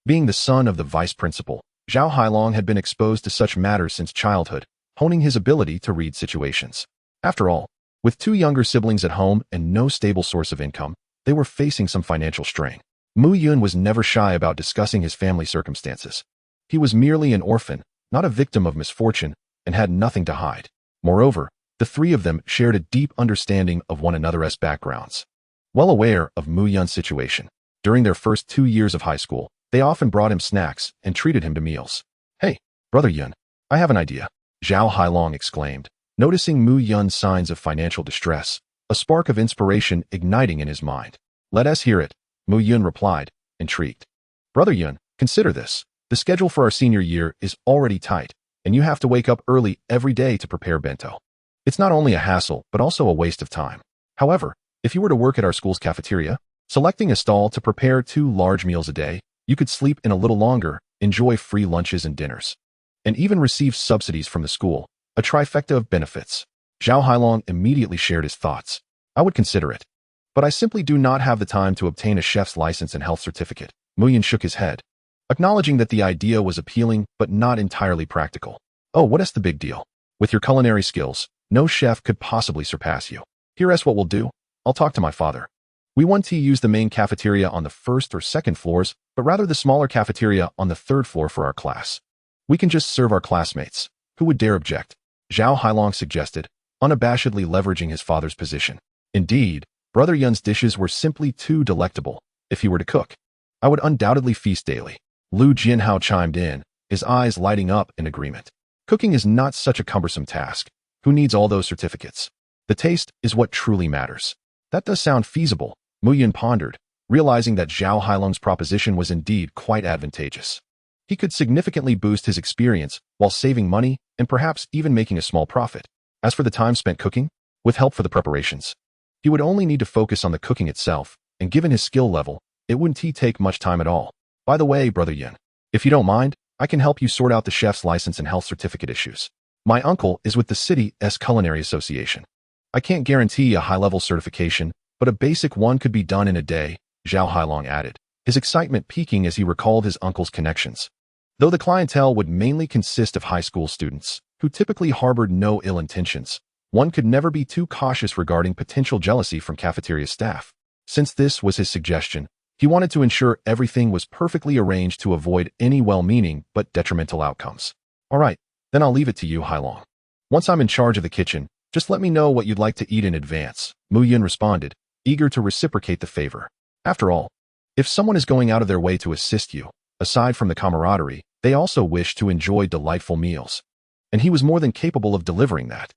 Being the son of the vice principal, Zhao Hailong had been exposed to such matters since childhood, honing his ability to read situations. After all, with two younger siblings at home and no stable source of income, they were facing some financial strain. Muyun was never shy about discussing his family circumstances. He was merely an orphan, not a victim of misfortune, and had nothing to hide. Moreover, the three of them shared a deep understanding of one another's backgrounds. Well aware of Muyun's situation, during their first 2 years of high school, they often brought him snacks and treated him to meals. Hey, Brother Yun, I have an idea, Zhao Hailong exclaimed, noticing Muyun's signs of financial distress, a spark of inspiration igniting in his mind. Let us hear it, Muyun replied, intrigued. Brother Yun, consider this. The schedule for our senior year is already tight, and you have to wake up early every day to prepare bento. It's not only a hassle, but also a waste of time. However, if you were to work at our school's cafeteria, selecting a stall to prepare 2 large meals a day, you could sleep in a little longer, enjoy free lunches and dinners, and even receive subsidies from the school, a trifecta of benefits. Zhao Hailong immediately shared his thoughts. I would consider it, but I simply do not have the time to obtain a chef's license and health certificate. Muyun shook his head, acknowledging that the idea was appealing but not entirely practical. Oh, what is the big deal? With your culinary skills, no chef could possibly surpass you. Here's what we'll do. I'll talk to my father. We want to use the main cafeteria on the 1st or 2nd floors, but rather the smaller cafeteria on the 3rd floor for our class. We can just serve our classmates. Who would dare object? Zhao Hailong suggested, unabashedly leveraging his father's position. Indeed, Brother Yun's dishes were simply too delectable. If he were to cook, I would undoubtedly feast daily. Lu Jinhao chimed in, his eyes lighting up in agreement. Cooking is not such a cumbersome task. Who needs all those certificates? The taste is what truly matters. That does sound feasible, Muyun pondered, realizing that Zhao Hailong's proposition was indeed quite advantageous. He could significantly boost his experience while saving money and perhaps even making a small profit. As for the time spent cooking, with help for the preparations, he would only need to focus on the cooking itself, and given his skill level, it wouldn't take much time at all. By the way, Brother Yun, if you don't mind, I can help you sort out the chef's license and health certificate issues. My uncle is with the city's culinary association. I can't guarantee a high-level certification, but a basic one could be done in a day, Zhao Hailong added, his excitement peaking as he recalled his uncle's connections. Though the clientele would mainly consist of high school students, who typically harbored no ill intentions, one could never be too cautious regarding potential jealousy from cafeteria staff. Since this was his suggestion, he wanted to ensure everything was perfectly arranged to avoid any well-meaning but detrimental outcomes. All right, then I'll leave it to you, Hailong. Once I'm in charge of the kitchen, just let me know what you'd like to eat in advance, Muyun responded, eager to reciprocate the favor. After all, if someone is going out of their way to assist you, aside from the camaraderie, they also wish to enjoy delightful meals. And he was more than capable of delivering that.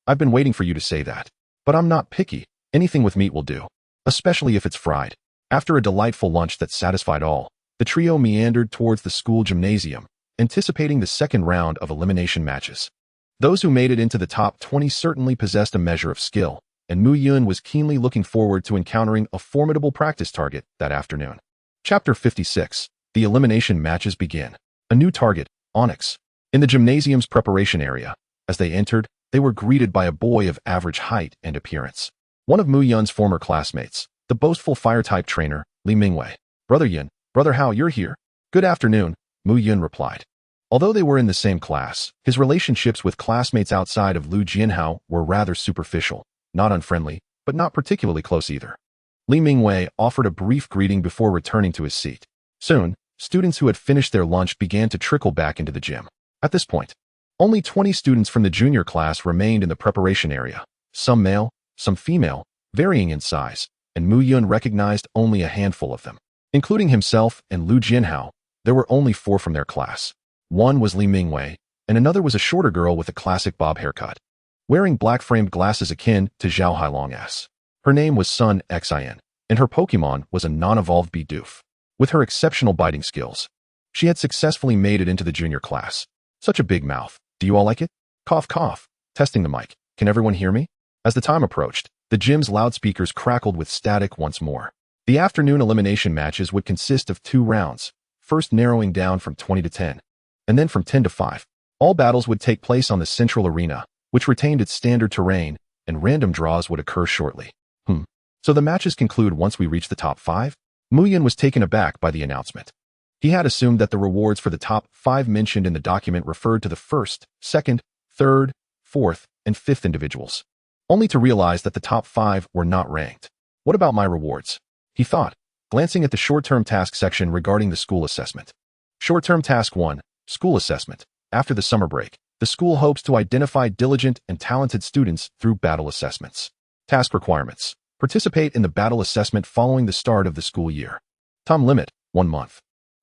I've been waiting for you to say that. But I'm not picky. Anything with meat will do, especially if it's fried. After a delightful lunch that satisfied all, the trio meandered towards the school gymnasium, anticipating the second round of elimination matches. Those who made it into the top 20 certainly possessed a measure of skill, and Muyun was keenly looking forward to encountering a formidable practice target that afternoon. Chapter 56. The elimination matches begin. A new target, Onyx. In the gymnasium's preparation area, as they entered, they were greeted by a boy of average height and appearance. one of Muyun's former classmates, the boastful fire-type trainer, Li Mingwei. Brother Yun, Brother Hao, you're here. Good afternoon, Muyun replied. Although they were in the same class, his relationships with classmates outside of Lu Jianhao were rather superficial, not unfriendly, but not particularly close either. Li Mingwei offered a brief greeting before returning to his seat. Soon, students who had finished their lunch began to trickle back into the gym. At this point, only 20 students from the junior class remained in the preparation area, some male, some female, varying in size, and Muyun recognized only a handful of them. Including himself and Lu Jianhao, there were only 4 from their class. One was Li Mingwei, and another was a shorter girl with a classic bob haircut, wearing black-framed glasses akin to Zhao Hailong's. Her name was Sun Xin, and her Pokémon was a non-evolved Beedrill. With her exceptional biting skills, she had successfully made it into the junior class. Such a big mouth. Do you all like it? Cough, cough. Testing the mic. Can everyone hear me? As the time approached, the gym's loudspeakers crackled with static once more. The afternoon elimination matches would consist of 2 rounds, first narrowing down from 20 to 10, and then from 10 to 5. All battles would take place on the central arena, which retained its standard terrain, and random draws would occur shortly. So the matches conclude once we reach the top 5? Muyun was taken aback by the announcement. He had assumed that the rewards for the top 5 mentioned in the document referred to the first, second, third, fourth, and fifth individuals, only to realize that the top 5 were not ranked. What about my rewards? He thought, glancing at the short-term task section regarding the school assessment. Short-term task 1, school assessment. After the summer break, the school hopes to identify diligent and talented students through battle assessments. Task requirements. Participate in the battle assessment following the start of the school year. Time limit, 1 month.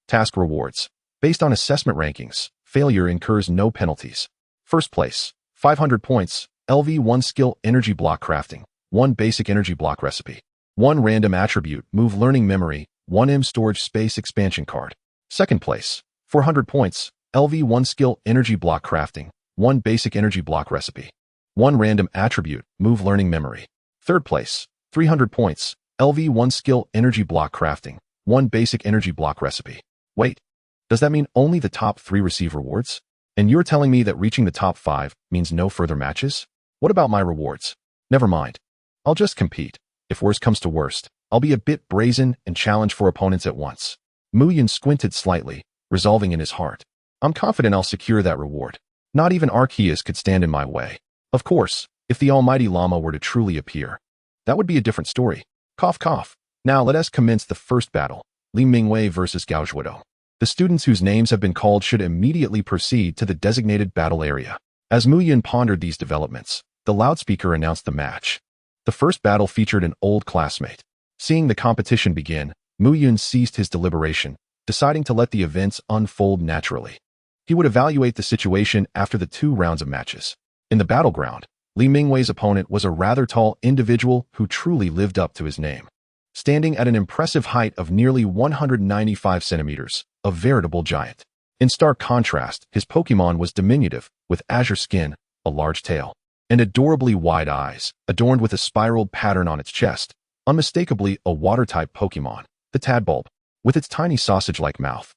Task rewards. Based on assessment rankings, failure incurs no penalties. First place, 500 points, LV1 skill energy block crafting, 1 basic energy block recipe, 1 random attribute move learning memory, 1 M storage space expansion card. Second place, 400 points, LV1 skill energy block crafting, 1 basic energy block recipe, 1 random attribute move learning memory. Third place, 300 points, LV1 skill energy block crafting, 1 basic energy block recipe. Wait, does that mean only the top 3 receive rewards? And you're telling me that reaching the top 5 means no further matches? What about my rewards? Never mind. I'll just compete. If worst comes to worst, I'll be a bit brazen and challenge 4 opponents at once. Muyun squinted slightly, resolving in his heart. I'm confident I'll secure that reward. Not even Arceus could stand in my way. Of course, if the almighty llama were to truly appear, that would be a different story. Cough, cough. Now let us commence the first battle. Li Mingwei versus Gao Zhuodo. The students whose names have been called should immediately proceed to the designated battle area. As Muyun pondered these developments, the loudspeaker announced the match. The first battle featured an old classmate. Seeing the competition begin, Muyun ceased his deliberation, deciding to let the events unfold naturally. He would evaluate the situation after the 2 rounds of matches. In the battleground, Li Mingwei's opponent was a rather tall individual who truly lived up to his name. Standing at an impressive height of nearly 195 centimeters, a veritable giant. In stark contrast, his Pokémon was diminutive, with azure skin, a large tail, and adorably wide eyes, adorned with a spiraled pattern on its chest, unmistakably a water-type Pokémon, the Tadbulb, with its tiny sausage-like mouth.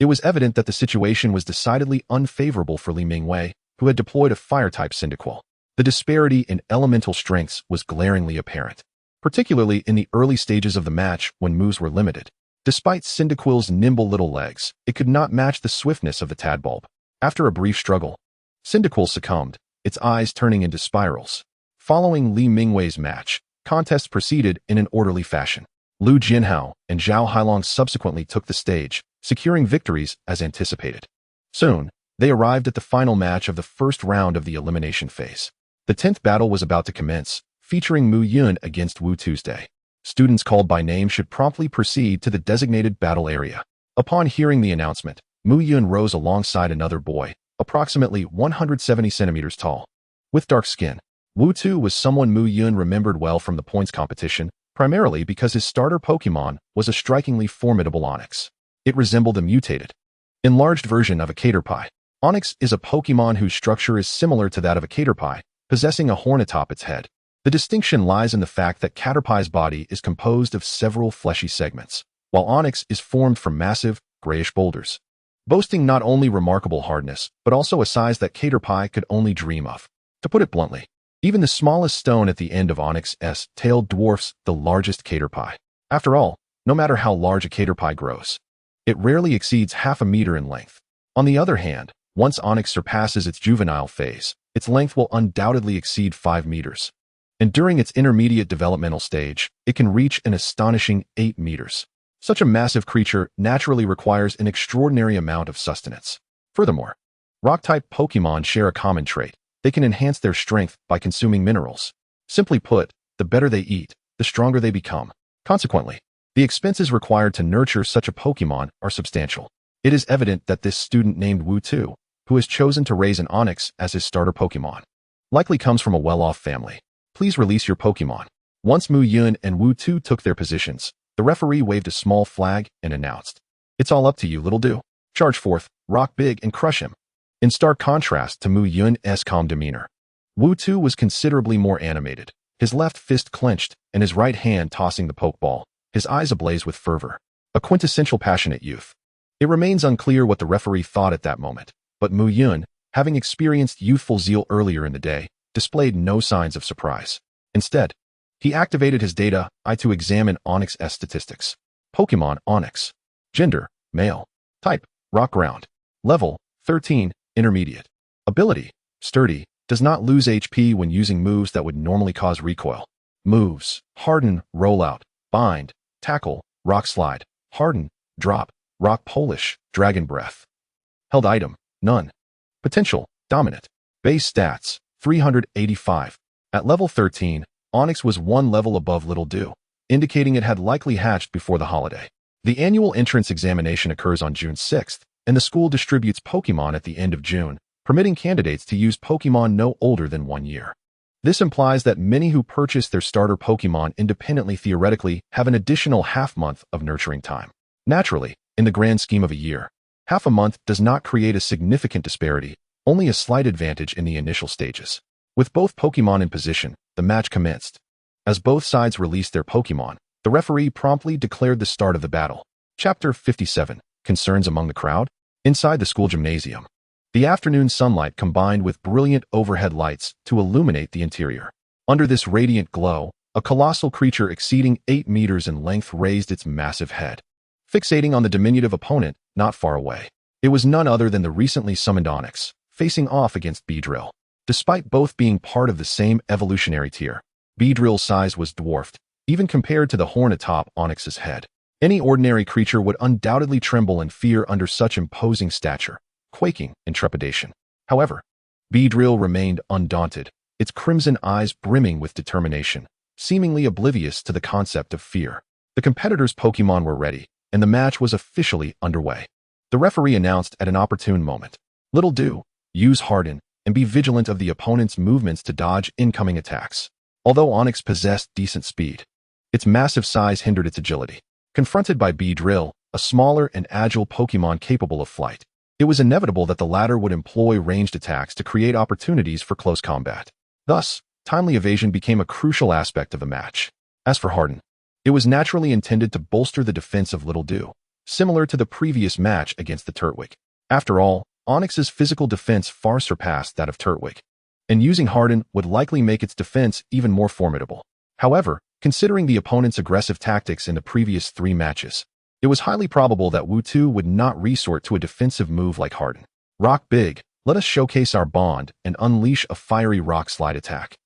It was evident that the situation was decidedly unfavorable for Li Mingwei, who had deployed a fire-type Cyndaquil. The disparity in elemental strengths was glaringly apparent, particularly in the early stages of the match when moves were limited. Despite Cyndaquil's nimble little legs, it could not match the swiftness of the Tadbulb. After a brief struggle, Cyndaquil succumbed, its eyes turning into spirals. Following Li Mingwei's match, contests proceeded in an orderly fashion. Lu Jianhao and Zhao Hailong subsequently took the stage, securing victories as anticipated. Soon, they arrived at the final match of the first round of the elimination phase. The 10th battle was about to commence, featuring Muyun against Wu Tuesday. Students called by name should promptly proceed to the designated battle area. Upon hearing the announcement, Muyun rose alongside another boy, approximately 170 centimeters tall. With dark skin, Wu Tu was someone Muyun remembered well from the points competition, primarily because his starter Pokémon was a strikingly formidable Onix. It resembled a mutated, enlarged version of a Caterpie. Onix is a Pokémon whose structure is similar to that of a Caterpie, possessing a horn atop its head. The distinction lies in the fact that Caterpie's body is composed of several fleshy segments, while Onix is formed from massive, grayish boulders, boasting not only remarkable hardness, but also a size that Caterpie could only dream of. To put it bluntly, Even the smallest stone at the end of Onyx's tail dwarfs the largest caterpie. After all, no matter how large a caterpie grows, it rarely exceeds half a meter in length. On the other hand, once Onyx surpasses its juvenile phase, its length will undoubtedly exceed 5 meters. And during its intermediate developmental stage, it can reach an astonishing 8 meters. Such a massive creature naturally requires an extraordinary amount of sustenance. Furthermore, rock-type Pokémon share a common trait. They can enhance their strength by consuming minerals. Simply put, the better they eat, the stronger they become. Consequently, the expenses required to nurture such a Pokémon are substantial. It is evident that this student named Wu2, who has chosen to raise an Onyx as his starter Pokémon, likely comes from a well-off family. Please release your Pokémon. Once Muyun and Wu2 took their positions, the referee waved a small flag and announced, "It's all up to you, little do. Charge forth, rock big and crush him." In stark contrast to Muyun's calm demeanor, Wu2 was considerably more animated, his left fist clenched and his right hand tossing the Pokeball, his eyes ablaze with fervor. A quintessential passionate youth. It remains unclear what the referee thought at that moment, but Muyun, having experienced youthful zeal earlier in the day, displayed no signs of surprise. Instead, he activated his data eye to examine Onyx's statistics. Pokémon Onyx. Gender, male. Type, rock ground. Level, 13, intermediate. Ability, sturdy, does not lose HP when using moves that would normally cause recoil. Moves, harden, rollout, bind, tackle, rock slide, harden, drop, rock polish, dragon breath. Held item, none. Potential, dominant. Base stats, 385. At level 13, Onyx was one level above Little Dew, indicating it had likely hatched before the holiday. The annual entrance examination occurs on June 6th, and the school distributes Pokémon at the end of June, permitting candidates to use Pokémon no older than 1 year. This implies that many who purchase their starter Pokémon independently theoretically have an additional half-month of nurturing time. Naturally, in the grand scheme of a year, half a month does not create a significant disparity, only a slight advantage in the initial stages. With both Pokémon in position, the match commenced. As both sides released their Pokémon, the referee promptly declared the start of the battle. Chapter 57. Concerns among the crowd? Inside the school gymnasium, the afternoon sunlight combined with brilliant overhead lights to illuminate the interior. Under this radiant glow, a colossal creature exceeding 8 meters in length raised its massive head, fixating on the diminutive opponent not far away. It was none other than the recently summoned Onyx, facing off against Beedrill. Despite both being part of the same evolutionary tier, Beedrill's size was dwarfed, even compared to the horn atop Onyx's head. Any ordinary creature would undoubtedly tremble in fear under such imposing stature, quaking in trepidation. However, Beedrill remained undaunted, its crimson eyes brimming with determination, seemingly oblivious to the concept of fear. The competitors' Pokémon were ready, and the match was officially underway. The referee announced at an opportune moment, "Little Dew, use Harden, and be vigilant of the opponent's movements to dodge incoming attacks." Although Onyx possessed decent speed, its massive size hindered its agility. Confronted by Beedrill, a smaller and agile Pokémon capable of flight, it was inevitable that the latter would employ ranged attacks to create opportunities for close combat. Thus, timely evasion became a crucial aspect of the match. As for Harden, it was naturally intended to bolster the defense of Little Dew, similar to the previous match against the Turtwig. After all, Onyx's physical defense far surpassed that of Turtwig, and using Harden would likely make its defense even more formidable. However, considering the opponent's aggressive tactics in the previous 3 matches, it was highly probable that Wu2 would not resort to a defensive move like Harden. Rock big, let us showcase our bond and unleash a fiery rock slide attack.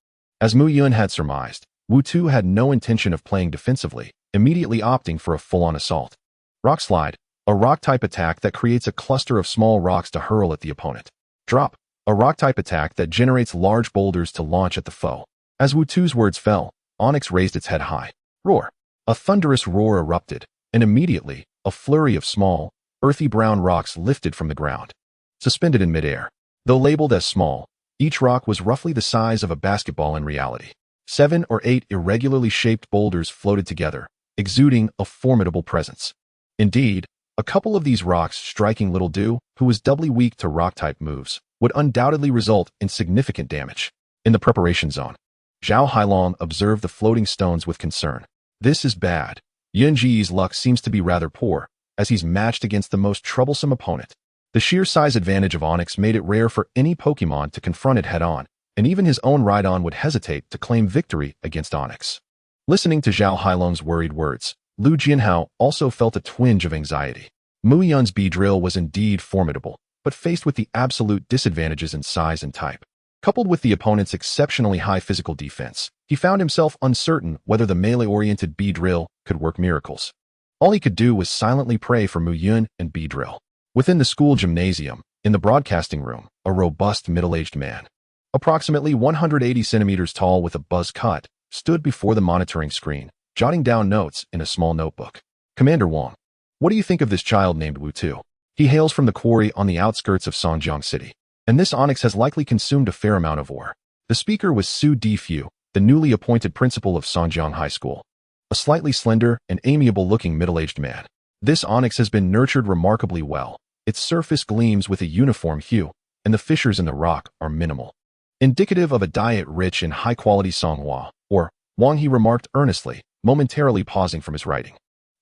As Muyun had surmised, Wu2 had no intention of playing defensively, immediately opting for a full-on assault. Rock slide, a rock-type attack that creates a cluster of small rocks to hurl at the opponent. Drop, a rock-type attack that generates large boulders to launch at the foe. As Wu2's words fell, Onyx raised its head high. Roar. A thunderous roar erupted, and immediately, a flurry of small, earthy brown rocks lifted from the ground, suspended in midair. Though labeled as small, each rock was roughly the size of a basketball in reality. 7 or 8 irregularly shaped boulders floated together, exuding a formidable presence. Indeed, a couple of these rocks striking Little Dew, who was doubly weak to rock-type moves, would undoubtedly result in significant damage. In the preparation zone, Zhao Hailong observed the floating stones with concern. This is bad. Yunji's luck seems to be rather poor, as he's matched against the most troublesome opponent. The sheer size advantage of Onyx made it rare for any Pokémon to confront it head-on, and even his own Rhydon would hesitate to claim victory against Onyx. Listening to Zhao Hailong's worried words, Lu Jianhao also felt a twinge of anxiety. Muyun's Beedrill was indeed formidable, but faced with the absolute disadvantages in size and type. Coupled with the opponent's exceptionally high physical defense, he found himself uncertain whether the melee-oriented Beedrill could work miracles. All he could do was silently pray for Muyun and Beedrill. Within the school gymnasium, in the broadcasting room, a robust middle-aged man, approximately 180 centimeters tall with a buzz cut, stood before the monitoring screen, jotting down notes in a small notebook. Commander Wang, what do you think of this child named Wu Tu? He hails from the quarry on the outskirts of Songjiang City, and this onyx has likely consumed a fair amount of ore. The speaker was Su Difu, the newly appointed principal of Songjiang High School, a slightly slender and amiable-looking middle-aged man. This onyx has been nurtured remarkably well. Its surface gleams with a uniform hue, and the fissures in the rock are minimal, indicative of a diet rich in high-quality songhua, or Wang, he remarked earnestly, momentarily pausing from his writing.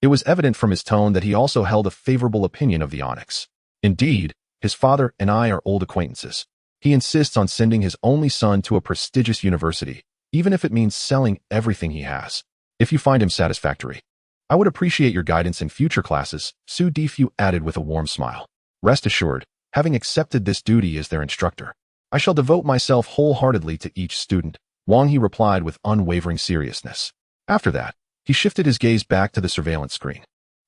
It was evident from his tone that he also held a favorable opinion of the onyx. Indeed, his father and I are old acquaintances. He insists on sending his only son to a prestigious university, even if it means selling everything he has. If you find him satisfactory, I would appreciate your guidance in future classes, Su Difu added with a warm smile. Rest assured, having accepted this duty as their instructor, I shall devote myself wholeheartedly to each student, Wang, he replied with unwavering seriousness. After that, he shifted his gaze back to the surveillance screen.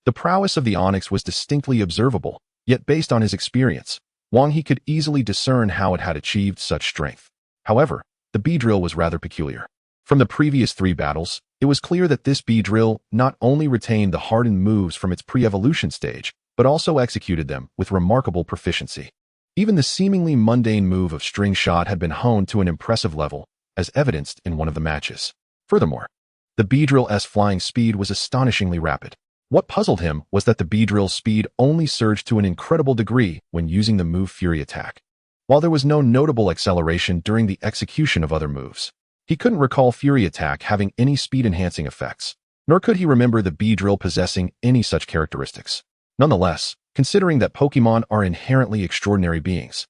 The prowess of the onyx was distinctly observable, yet based on his experience, Wang, he could easily discern how it had achieved such strength. However, the Beedrill was rather peculiar. From the previous 3 battles, it was clear that this Beedrill not only retained the hardened moves from its pre-evolution stage, but also executed them with remarkable proficiency. Even the seemingly mundane move of string shot had been honed to an impressive level, as evidenced in one of the matches. Furthermore, the Beedrill's flying speed was astonishingly rapid. What puzzled him was that the Beedrill's speed only surged to an incredible degree when using the move Fury Attack, while there was no notable acceleration during the execution of other moves. He couldn't recall Fury Attack having any speed-enhancing effects, nor could he remember the Beedrill possessing any such characteristics. Nonetheless, considering that Pokémon are inherently extraordinary beings,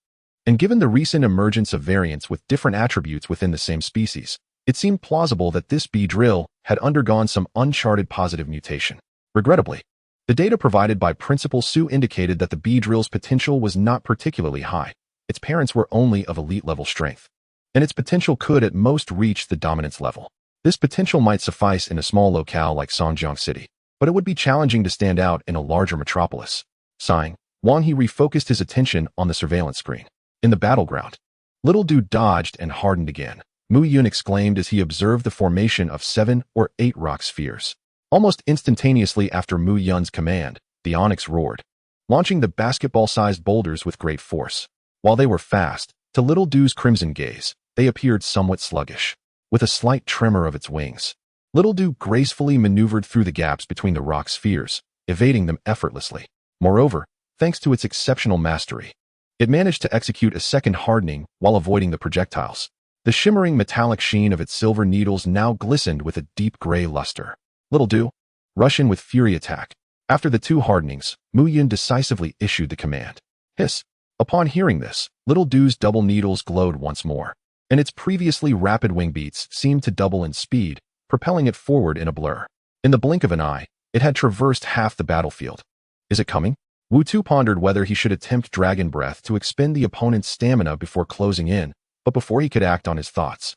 and given the recent emergence of variants with different attributes within the same species, it seemed plausible that this Beedrill had undergone some uncharted positive mutation. Regrettably, the data provided by Principal Su indicated that the Beedrill's potential was not particularly high. Its parents were only of elite-level strength, and its potential could at most reach the dominance level. This potential might suffice in a small locale like Songjiang City, but it would be challenging to stand out in a larger metropolis. Sighing, Wang, he refocused his attention on the surveillance screen. In the battleground, Little Dude dodged and hardened again. Muyun exclaimed as he observed the formation of 7 or 8 rock spheres. Almost instantaneously after Muyun's command, the onyx roared, launching the basketball-sized boulders with great force. While they were fast, to Little Dude's crimson gaze, they appeared somewhat sluggish. With a slight tremor of its wings, Little Dude gracefully maneuvered through the gaps between the rock spheres, evading them effortlessly. Moreover, thanks to its exceptional mastery, it managed to execute a second hardening while avoiding the projectiles. The shimmering metallic sheen of its silver needles now glistened with a deep gray luster. Little Dude, rush in with Fury Attack. After the 2 hardenings, Muyun decisively issued the command. Hiss. Upon hearing this, Little Dude's double needles glowed once more, and its previously rapid wing beats seemed to double in speed, propelling it forward in a blur. In the blink of an eye, it had traversed half the battlefield. Is it coming? Wu Tu pondered whether he should attempt Dragon Breath to expend the opponent's stamina before closing in, but before he could act on his thoughts,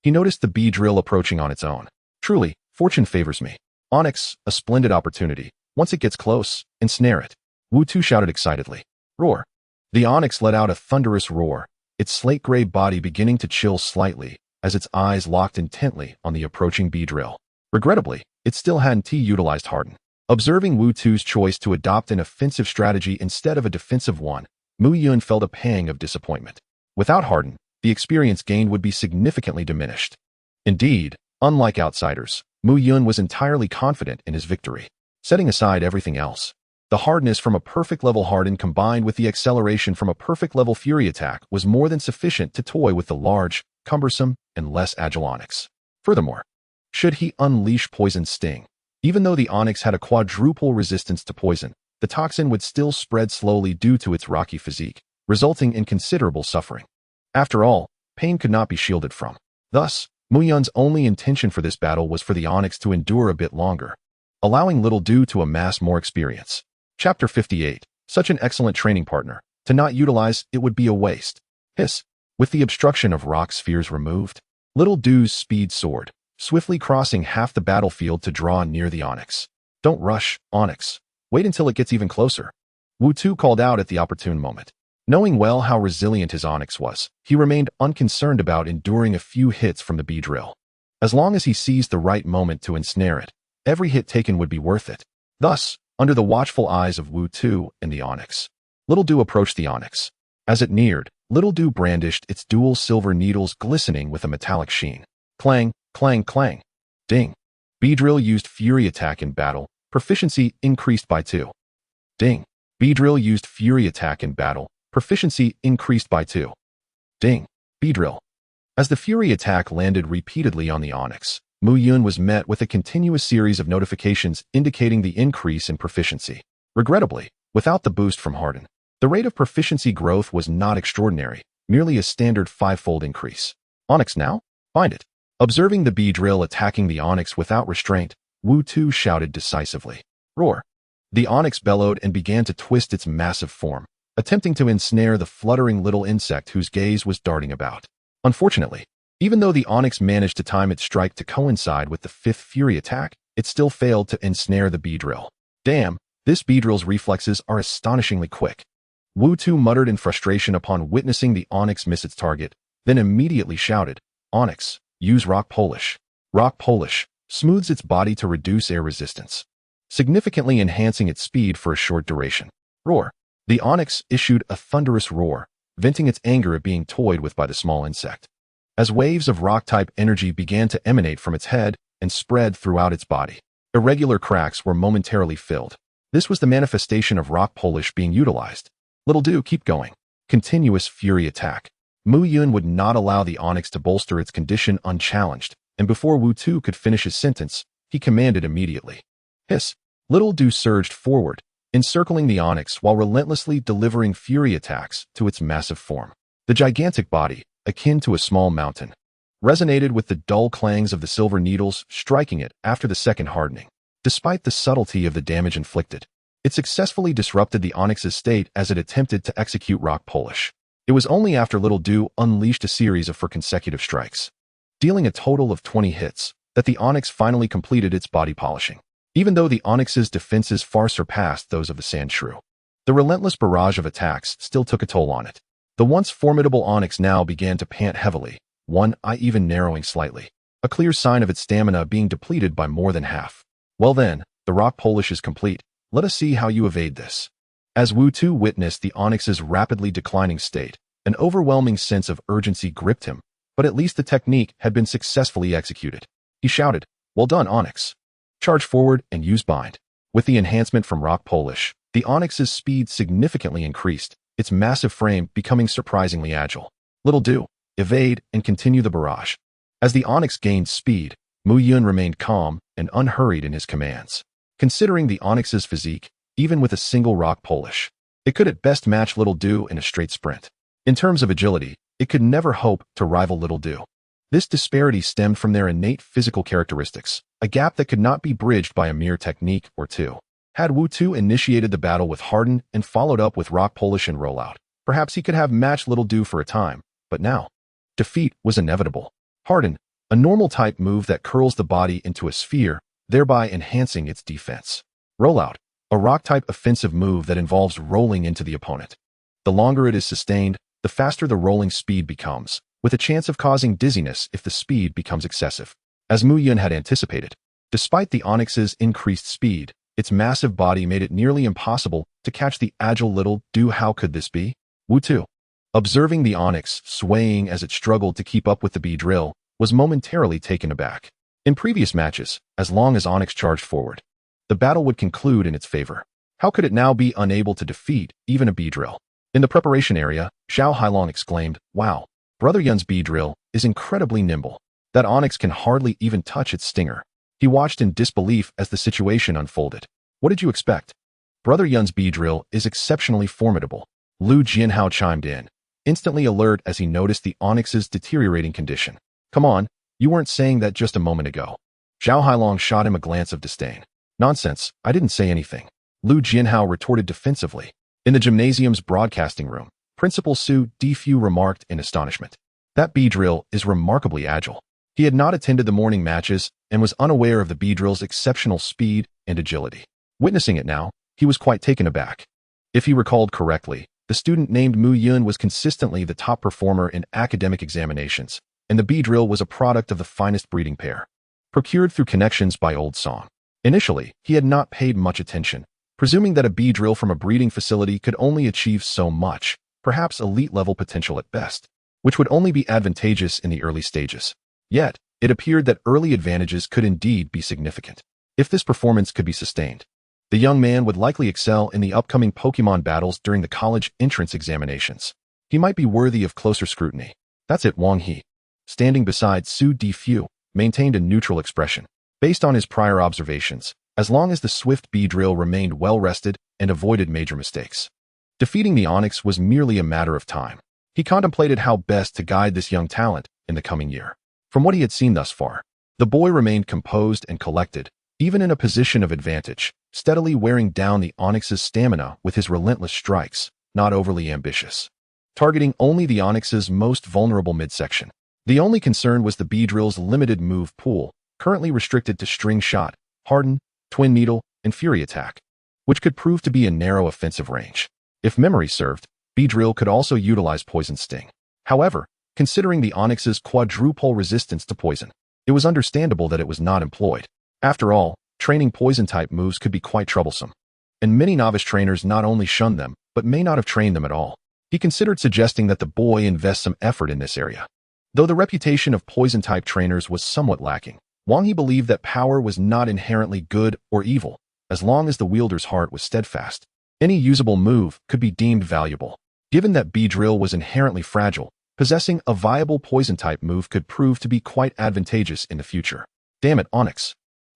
he noticed the Beedrill approaching on its own. Truly, fortune favors me. Onyx, a splendid opportunity. Once it gets close, ensnare it. Wu Tu shouted excitedly. Roar. The onyx let out a thunderous roar, its slate-gray body beginning to chill slightly as its eyes locked intently on the approaching Beedrill. Regrettably, it still hadn't utilized Harden. Observing Wu Tu's choice to adopt an offensive strategy instead of a defensive one, Muyun felt a pang of disappointment. Without Harden, the experience gained would be significantly diminished. Indeed, unlike outsiders, Muyun was entirely confident in his victory. Setting aside everything else, the hardness from a perfect level Harden combined with the acceleration from a perfect level Fury Attack was more than sufficient to toy with the large, cumbersome, and less agile onyx. Furthermore, should he unleash Poison Sting, even though the onyx had a quadruple resistance to poison, the toxin would still spread slowly due to its rocky physique, resulting in considerable suffering. After all, pain could not be shielded from. Thus, Muyun's only intention for this battle was for the Onyx to endure a bit longer, allowing Little Do to amass more experience. Chapter 58. Such an excellent training partner. To not utilize it would be a waste. Hiss. With the obstruction of rock spheres removed, Little Do's speed soared, swiftly crossing half the battlefield to draw near the Onyx. Don't rush, Onyx. Wait until it gets even closer. Wu-Tu called out at the opportune moment. Knowing well how resilient his Onyx was, he remained unconcerned about enduring a few hits from the Beedrill. As long as he seized the right moment to ensnare it, every hit taken would be worth it. Thus, under the watchful eyes of Wu-Tu and the Onyx, Little Do approached the Onyx. As it neared, Little Do brandished its dual silver needles glistening with a metallic sheen. Clang, clang, clang. Ding. Beedrill used Fury Attack in battle. Proficiency increased by 2. Ding. Beedrill used Fury Attack in battle. Proficiency increased by 2. Ding. Beedrill. As the Fury Attack landed repeatedly on the Onyx, Muyun was met with a continuous series of notifications indicating the increase in proficiency. Regrettably, without the boost from Harden, the rate of proficiency growth was not extraordinary, merely a standard 5-fold increase. Onyx now? Find it. Observing the Beedrill attacking the Onyx without restraint, Wu-Tu shouted decisively. Roar. The Onyx bellowed and began to twist its massive form, attempting to ensnare the fluttering little insect whose gaze was darting about. Unfortunately, even though the Onyx managed to time its strike to coincide with the 5th Fury Attack, it still failed to ensnare the Beedrill. Damn, this Beedrill's reflexes are astonishingly quick. Wu-Tu muttered in frustration upon witnessing the Onyx miss its target, then immediately shouted, Onyx, use Rock Polish. Rock Polish smooths its body to reduce air resistance, significantly enhancing its speed for a short duration. Roar. The Onyx issued a thunderous roar, venting its anger at being toyed with by the small insect. As waves of rock-type energy began to emanate from its head and spread throughout its body, irregular cracks were momentarily filled. This was the manifestation of Rock Polish being utilized. Little Do, keep going. Continuous Fury Attack. Muyun would not allow the Onyx to bolster its condition unchallenged, and before Wu-Tu could finish his sentence, he commanded immediately. Hiss. Little Do surged forward, encircling the Onyx while relentlessly delivering Fury Attacks to its massive form. The gigantic body, akin to a small mountain, resonated with the dull clangs of the silver needles striking it after the second hardening. Despite the subtlety of the damage inflicted, it successfully disrupted the Onyx's state as it attempted to execute Rock Polish. It was only after Little Do unleashed a series of 4 consecutive strikes, dealing a total of 20 hits, that the Onyx finally completed its body polishing. Even though the Onyx's defenses far surpassed those of the Sand Shrew, the relentless barrage of attacks still took a toll on it. The once formidable Onyx now began to pant heavily, one eye even narrowing slightly, a clear sign of its stamina being depleted by more than half. Well then, the Rock Polish is complete. Let us see how you evade this. As Wu-Tu witnessed the Onyx's rapidly declining state, an overwhelming sense of urgency gripped him, but at least the technique had been successfully executed. He shouted, Well done, Onyx. Charge forward and use Bind. With the enhancement from Rock Polish, the Onyx's speed significantly increased, its massive frame becoming surprisingly agile. Little Do, evade and continue the barrage. As the Onyx gained speed, Muyun remained calm and unhurried in his commands. Considering the Onyx's physique, even with a single Rock Polish, it could at best match Little Do in a straight sprint. In terms of agility, it could never hope to rival Little Do. This disparity stemmed from their innate physical characteristics, a gap that could not be bridged by a mere technique or two. Had Wu-Tu initiated the battle with Harden and followed up with Rock Polish and Rollout, perhaps he could have matched Little Do for a time, but now, defeat was inevitable. Harden, a normal type move that curls the body into a sphere, thereby enhancing its defense. Rollout, a rock-type offensive move that involves rolling into the opponent. The longer it is sustained, the faster the rolling speed becomes, with a chance of causing dizziness if the speed becomes excessive. As Muyun had anticipated, despite the Onyx's increased speed, its massive body made it nearly impossible to catch the agile Little Do. How could this be? Wu-Tu, observing the Onyx swaying as it struggled to keep up with the Beedrill, was momentarily taken aback. In previous matches, as long as Onyx charged forward, the battle would conclude in its favor. How could it now be unable to defeat even a Beedrill? In the preparation area, Xiao Hailong exclaimed, Wow, Brother Yun's Beedrill is incredibly nimble. That Onyx can hardly even touch its stinger. He watched in disbelief as the situation unfolded. What did you expect? Brother Yun's Beedrill is exceptionally formidable. Lu Jianhao chimed in, instantly alert as he noticed the onyx's deteriorating condition. Come on, you weren't saying that just a moment ago. Zhao Hailong shot him a glance of disdain. Nonsense, I didn't say anything. Lu Jianhao retorted defensively. In the gymnasium's broadcasting room, Principal Su Defu remarked in astonishment. That Beedrill is remarkably agile. He had not attended the morning matches and was unaware of the Beedrill's exceptional speed and agility. Witnessing it now, he was quite taken aback. If he recalled correctly, the student named Muyun was consistently the top performer in academic examinations, and the Beedrill was a product of the finest breeding pair, procured through connections by Old Song. Initially, he had not paid much attention, presuming that a Beedrill from a breeding facility could only achieve so much, perhaps elite-level potential at best, which would only be advantageous in the early stages. Yet, it appeared that early advantages could indeed be significant. If this performance could be sustained, the young man would likely excel in the upcoming Pokémon battles during the college entrance examinations. He might be worthy of closer scrutiny. That's it. Wang He, standing beside Su Defu, maintained a neutral expression. Based on his prior observations, as long as the swift Beedrill remained well-rested and avoided major mistakes, defeating the Onyx was merely a matter of time. He contemplated how best to guide this young talent in the coming year. From what he had seen thus far, the boy remained composed and collected, even in a position of advantage, steadily wearing down the Onyx's stamina with his relentless strikes, not overly ambitious, targeting only the Onyx's most vulnerable midsection. The only concern was the Beedrill's limited move pool, currently restricted to String Shot, Harden, Twin Needle, and Fury Attack, which could prove to be a narrow offensive range. If memory served, Beedrill could also utilize Poison Sting. However, considering the Onyx's quadruple resistance to poison, it was understandable that it was not employed. After all, training poison-type moves could be quite troublesome, and many novice trainers not only shunned them, but may not have trained them at all. He considered suggesting that the boy invest some effort in this area. Though the reputation of poison-type trainers was somewhat lacking, Wang He believed that power was not inherently good or evil, as long as the wielder's heart was steadfast. Any usable move could be deemed valuable. Given that Beedrill was inherently fragile, possessing a viable poison-type move could prove to be quite advantageous in the future. Damn it, Onyx.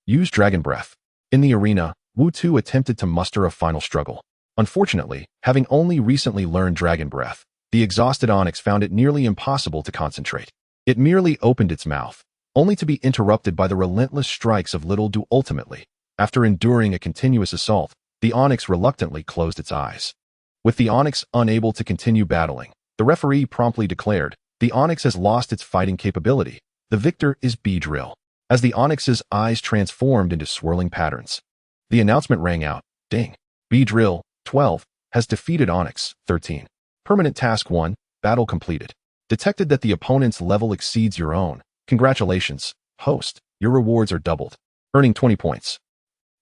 Use Dragon Breath. In the arena, Wu Tu attempted to muster a final struggle. Unfortunately, having only recently learned Dragon Breath, the exhausted Onyx found it nearly impossible to concentrate. It merely opened its mouth, only to be interrupted by the relentless strikes of Little Du. Ultimately, after enduring a continuous assault, the Onyx reluctantly closed its eyes. With the Onyx unable to continue battling, the referee promptly declared, "The Onyx has lost its fighting capability. The victor is Beedrill." As the Onyx's eyes transformed into swirling patterns, the announcement rang out, "Ding! Beedrill, 12, has defeated Onyx, 13. Permanent Task 1, battle completed. Detected that the opponent's level exceeds your own. Congratulations, host. Your rewards are doubled. Earning 20 points.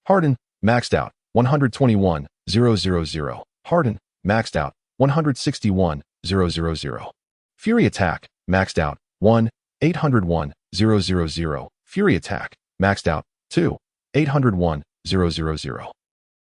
Harden, maxed out, 121,000. Harden, maxed out, 161,000. Fury Attack, maxed out, 1,801,000. Fury Attack, maxed out, 2,801,000.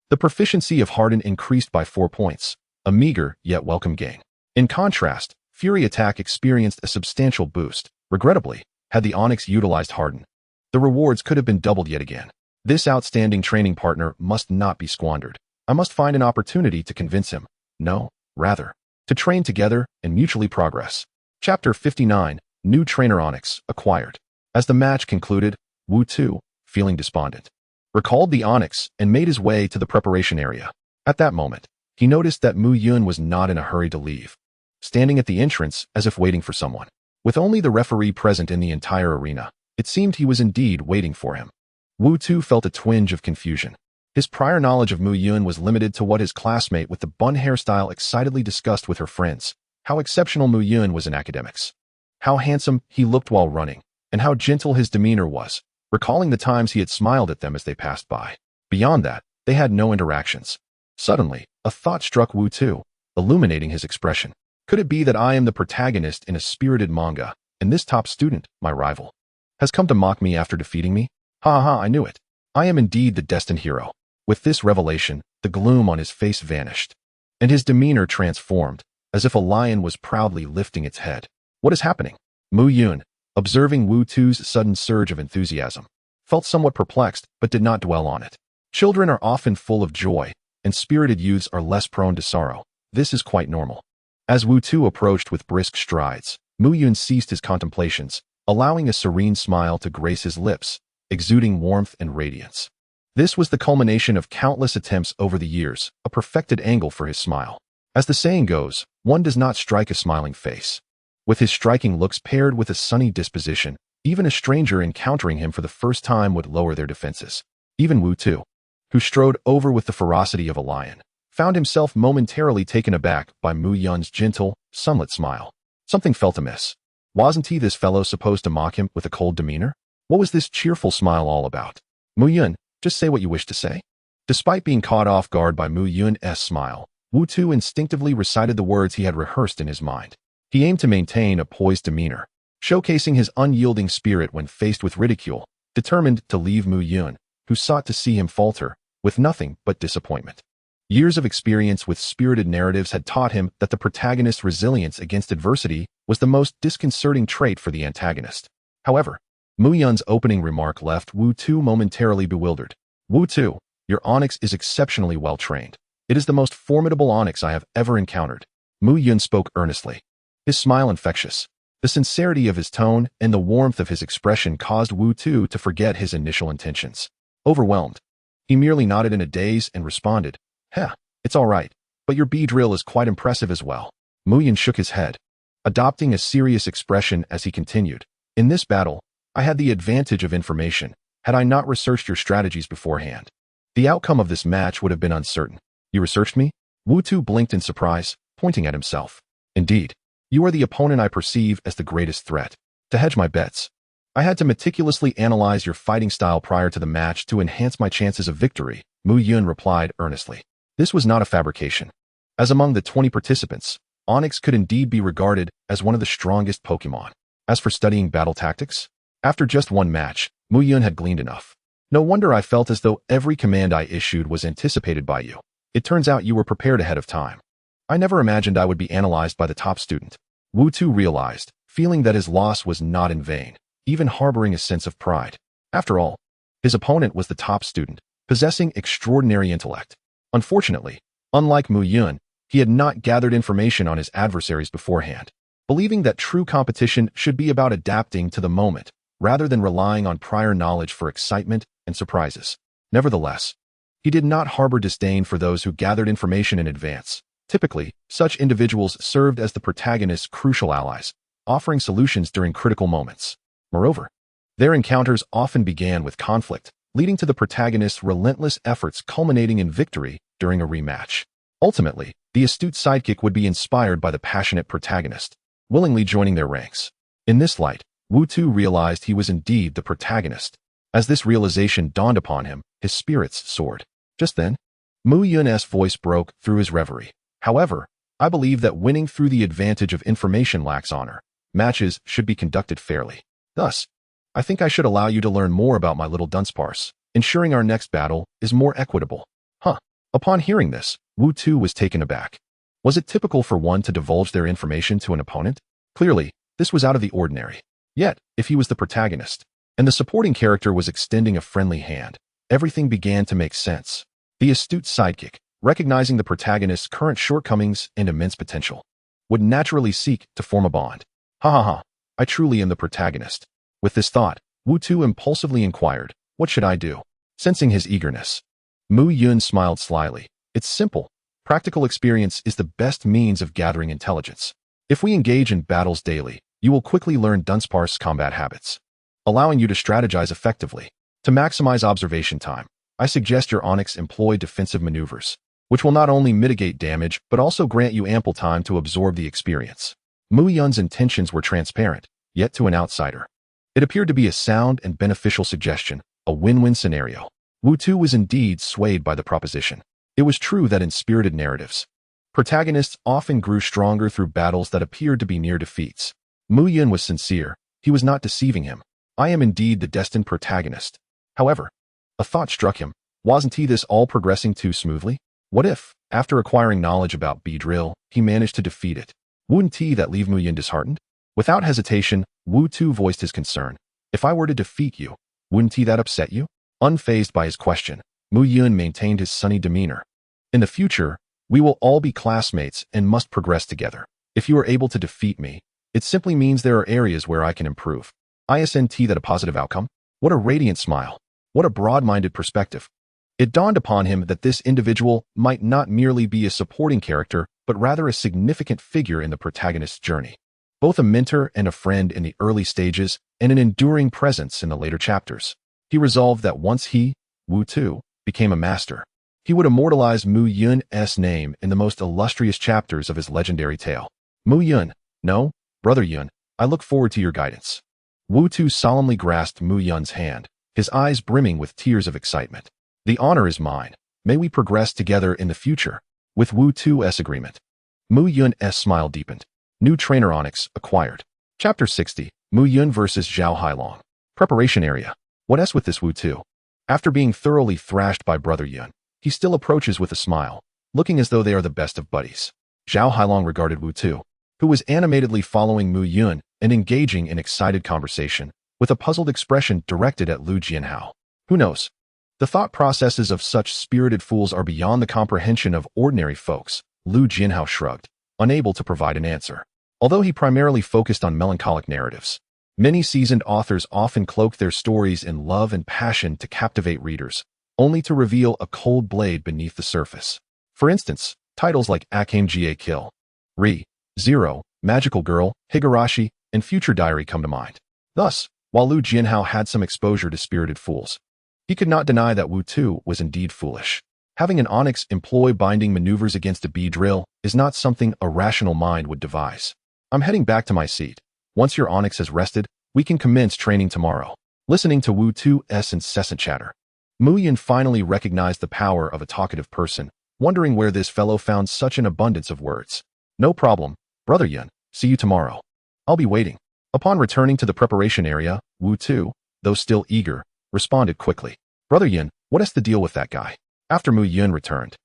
The proficiency of Harden increased by 4 points, a meager yet welcome gain. In contrast, Fury Attack experienced a substantial boost. Regrettably, had the Onyx utilized Harden, the rewards could have been doubled yet again. This outstanding training partner must not be squandered. I must find an opportunity to convince him. No, rather, to train together and mutually progress. Chapter 59, New Trainer Onyx, acquired. As the match concluded, Wu Tu, feeling despondent, recalled the Onyx and made his way to the preparation area. At that moment, he noticed that Muyun was not in a hurry to leave, standing at the entrance as if waiting for someone. With only the referee present in the entire arena, it seemed he was indeed waiting for him. Wu Tu felt a twinge of confusion. His prior knowledge of Muyun was limited to what his classmate with the bun hairstyle excitedly discussed with her friends, how exceptional Muyun was in academics, how handsome he looked while running, and how gentle his demeanor was, recalling the times he had smiled at them as they passed by. Beyond that, they had no interactions. Suddenly, a thought struck Wu Tu, illuminating his expression. Could it be that I am the protagonist in a spirited manga, and this top student, my rival, has come to mock me after defeating me? Ha ha, I knew it. I am indeed the destined hero. With this revelation, the gloom on his face vanished, and his demeanor transformed, as if a lion was proudly lifting its head. What is happening? Muyun, observing Wu Tu's sudden surge of enthusiasm, felt somewhat perplexed but did not dwell on it. Children are often full of joy, and spirited youths are less prone to sorrow. This is quite normal. As Wu Tu approached with brisk strides, Muyun ceased his contemplations, allowing a serene smile to grace his lips, exuding warmth and radiance. This was the culmination of countless attempts over the years, a perfected angle for his smile. As the saying goes, one does not strike a smiling face. With his striking looks paired with a sunny disposition, even a stranger encountering him for the first time would lower their defenses. Even Wu Tu, who strode over with the ferocity of a lion, found himself momentarily taken aback by Muyun's gentle, sunlit smile. Something felt amiss. Wasn't he this fellow supposed to mock him with a cold demeanor? What was this cheerful smile all about? Muyun, just say what you wish to say. Despite being caught off guard by Muyun's smile, Wu Tu instinctively recited the words he had rehearsed in his mind. He aimed to maintain a poised demeanor, showcasing his unyielding spirit when faced with ridicule, determined to leave Muyun, who sought to see him falter, with nothing but disappointment. Years of experience with spirited narratives had taught him that the protagonist's resilience against adversity was the most disconcerting trait for the antagonist. However, Muyun's opening remark left Wu Tu momentarily bewildered. Wu Tu, your onyx is exceptionally well trained. It is the most formidable onyx I have ever encountered. Muyun spoke earnestly, his smile infectious. The sincerity of his tone and the warmth of his expression caused Wu Tu to forget his initial intentions. Overwhelmed, he merely nodded in a daze and responded, it's all right, but your Beedrill is quite impressive as well. Muyun shook his head, adopting a serious expression as he continued. In this battle, I had the advantage of information. Had I not researched your strategies beforehand, the outcome of this match would have been uncertain. You researched me? Wu Tu blinked in surprise, pointing at himself. Indeed, you are the opponent I perceive as the greatest threat. To hedge my bets, I had to meticulously analyze your fighting style prior to the match to enhance my chances of victory, Muyun replied earnestly. This was not a fabrication. As among the 20 participants, Onyx could indeed be regarded as one of the strongest Pokémon. As for studying battle tactics, after just one match, Muyun had gleaned enough. No wonder I felt as though every command I issued was anticipated by you. It turns out you were prepared ahead of time. I never imagined I would be analyzed by the top student. Wu Tu realized, feeling that his loss was not in vain, even harboring a sense of pride. After all, his opponent was the top student, possessing extraordinary intellect. Unfortunately, unlike Muyun, he had not gathered information on his adversaries beforehand, believing that true competition should be about adapting to the moment, rather than relying on prior knowledge for excitement and surprises. Nevertheless, he did not harbor disdain for those who gathered information in advance. Typically, such individuals served as the protagonist's crucial allies, offering solutions during critical moments. Moreover, their encounters often began with conflict, leading to the protagonist's relentless efforts culminating in victory during a rematch. Ultimately, the astute sidekick would be inspired by the passionate protagonist, willingly joining their ranks. In this light, Wu Tu realized he was indeed the protagonist. As this realization dawned upon him, his spirits soared. Just then, Muyun's voice broke through his reverie. However, I believe that winning through the advantage of information lacks honor. Matches should be conducted fairly. Thus, I think I should allow you to learn more about my little Dunsparce, ensuring our next battle is more equitable. Upon hearing this, Wu Tu was taken aback. Was it typical for one to divulge their information to an opponent? Clearly, this was out of the ordinary. Yet, if he was the protagonist, and the supporting character was extending a friendly hand, everything began to make sense. The astute sidekick, recognizing the protagonist's current shortcomings and immense potential, would naturally seek to form a bond. I truly am the protagonist. With this thought, Wu Tu impulsively inquired, what should I do? Sensing his eagerness, Muyun smiled slyly. It's simple. Practical experience is the best means of gathering intelligence. If we engage in battles daily, you will quickly learn Dunsparce's combat habits, allowing you to strategize effectively. To maximize observation time, I suggest your Onyx employ defensive maneuvers, which will not only mitigate damage but also grant you ample time to absorb the experience. Muyun's intentions were transparent, yet to an outsider, it appeared to be a sound and beneficial suggestion, a win-win scenario. Wu Tu was indeed swayed by the proposition. It was true that in spirited narratives, protagonists often grew stronger through battles that appeared to be near defeats. Muyun was sincere. He was not deceiving him. I am indeed the destined protagonist. However, a thought struck him. Wasn't he this all progressing too smoothly? What if, after acquiring knowledge about Beedrill, he managed to defeat it? Wouldn't that leave Muyun disheartened? Without hesitation, Wu Tu voiced his concern. If I were to defeat you, wouldn't that upset you? Unfazed by his question, Muyun maintained his sunny demeanor. In the future, we will all be classmates and must progress together. If you are able to defeat me, it simply means there are areas where I can improve. Isn't that a positive outcome? What a radiant smile. What a broad-minded perspective. It dawned upon him that this individual might not merely be a supporting character, but rather a significant figure in the protagonist's journey. Both a mentor and a friend in the early stages, and an enduring presence in the later chapters. He resolved that once he, Wu Tu, became a master, he would immortalize Muyun's name in the most illustrious chapters of his legendary tale. Muyun, no, Brother Yun, I look forward to your guidance. Wu Tu solemnly grasped Muyun's hand, his eyes brimming with tears of excitement. The honor is mine. May we progress together in the future. With Wu Tu's agreement. Muyun's smile deepened. New trainer Onyx acquired. Chapter 60, Muyun vs. Zhao Hailong. Preparation area. What's with this Wu Tu? After being thoroughly thrashed by Brother Yun, he still approaches with a smile, looking as though they are the best of buddies. Zhao Hailong regarded Wu Tu, who was animatedly following Muyun and engaging in excited conversation, with a puzzled expression directed at Lu Jianhao. Who knows? The thought processes of such spirited fools are beyond the comprehension of ordinary folks, Lu Jianhao shrugged, unable to provide an answer. Although he primarily focused on melancholic narratives, many seasoned authors often cloak their stories in love and passion to captivate readers, only to reveal a cold blade beneath the surface. For instance, titles like Akame Kill, Zero, Magical Girl, Higurashi, and Future Diary come to mind. Thus, while Lu Jianhao had some exposure to spirited fools, he could not deny that Wu Tu was indeed foolish. Having an Onyx employ binding maneuvers against a Beedrill is not something a rational mind would devise. I'm heading back to my seat. Once your Onyx has rested, we can commence training tomorrow. Listening to Wu Tu's incessant chatter, Muyun finally recognized the power of a talkative person, wondering where this fellow found such an abundance of words. No problem, Brother Yun. See you tomorrow. I'll be waiting. Upon returning to the preparation area, Wu Tu, though still eager, responded quickly. Brother Yun, what is the deal with that guy? After Muyun returned,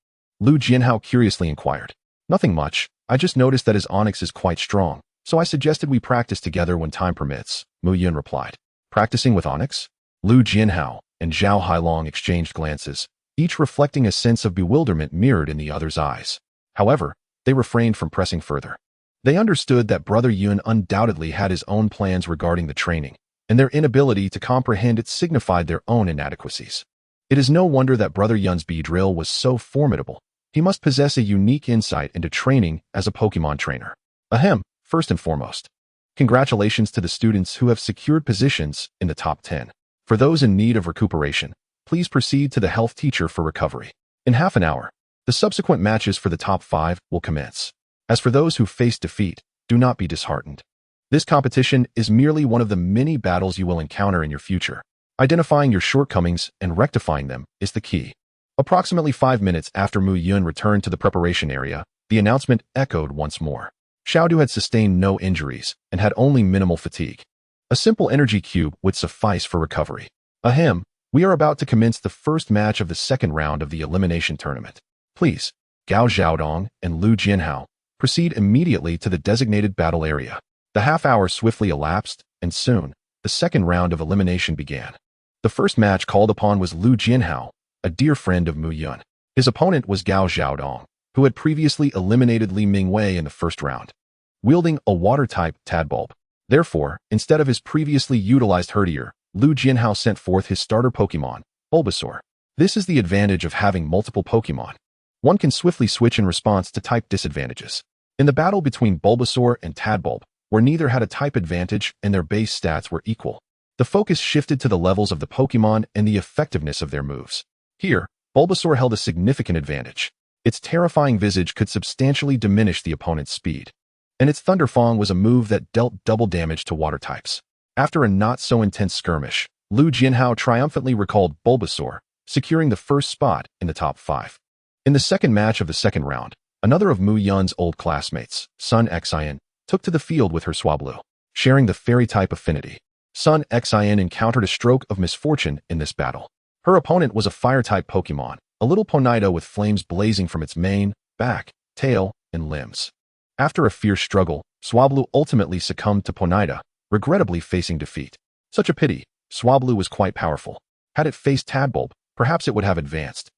Lu Jianhao curiously inquired. Nothing much. I just noticed that his Onyx is quite strong, so I suggested we practice together when time permits, Muyun replied. Practicing with Onyx? Lu Jianhao and Zhao Hailong exchanged glances, each reflecting a sense of bewilderment mirrored in the other's eyes. However, they refrained from pressing further. They understood that Brother Yun undoubtedly had his own plans regarding the training, and their inability to comprehend it signified their own inadequacies. It is no wonder that Brother Yun's Beedrill was so formidable. He must possess a unique insight into training as a Pokémon trainer. Ahem, first and foremost. Congratulations to the students who have secured positions in the top 10. For those in need of recuperation, please proceed to the health teacher for recovery. In half an hour, the subsequent matches for the top 5 will commence. As for those who face defeat, do not be disheartened. This competition is merely one of the many battles you will encounter in your future. Identifying your shortcomings and rectifying them is the key. Approximately 5 minutes after Muyun returned to the preparation area, the announcement echoed once more. Xiaodu had sustained no injuries and had only minimal fatigue. A simple energy cube would suffice for recovery. Ahem, we are about to commence the first match of the second round of the elimination tournament. Please, Gao Xiaodong and Lu Jianhao, proceed immediately to the designated battle area. The half hour swiftly elapsed, and soon, the second round of elimination began. The first match called upon was Lu Jianhao, a dear friend of Muyun. His opponent was Gao Xiaodong, who had previously eliminated Li Mingwei in the first round, wielding a water-type tadbulb. Therefore, instead of his previously utilized Herdier, Lu Jianhao sent forth his starter Pokémon, Bulbasaur. This is the advantage of having multiple Pokémon. One can swiftly switch in response to type disadvantages. In the battle between Bulbasaur and Tadbulb, where neither had a type advantage and their base stats were equal, the focus shifted to the levels of the Pokémon and the effectiveness of their moves. Here, Bulbasaur held a significant advantage. Its terrifying visage could substantially diminish the opponent's speed, and its Thunderfang was a move that dealt double damage to water types. After a not-so-intense skirmish, Lu Jianhao triumphantly recalled Bulbasaur, securing the first spot in the top 5. In the second match of the second round, another of Muyun's old classmates, Sun Xian, took to the field with her Swablu, sharing the fairy-type affinity. Sun Xian encountered a stroke of misfortune in this battle. Her opponent was a fire-type Pokémon, a little Ponyta with flames blazing from its mane, back, tail, and limbs. After a fierce struggle, Swablu ultimately succumbed to Ponyta, regrettably facing defeat. Such a pity. Swablu was quite powerful. Had it faced Tadbulb, perhaps it would have advanced.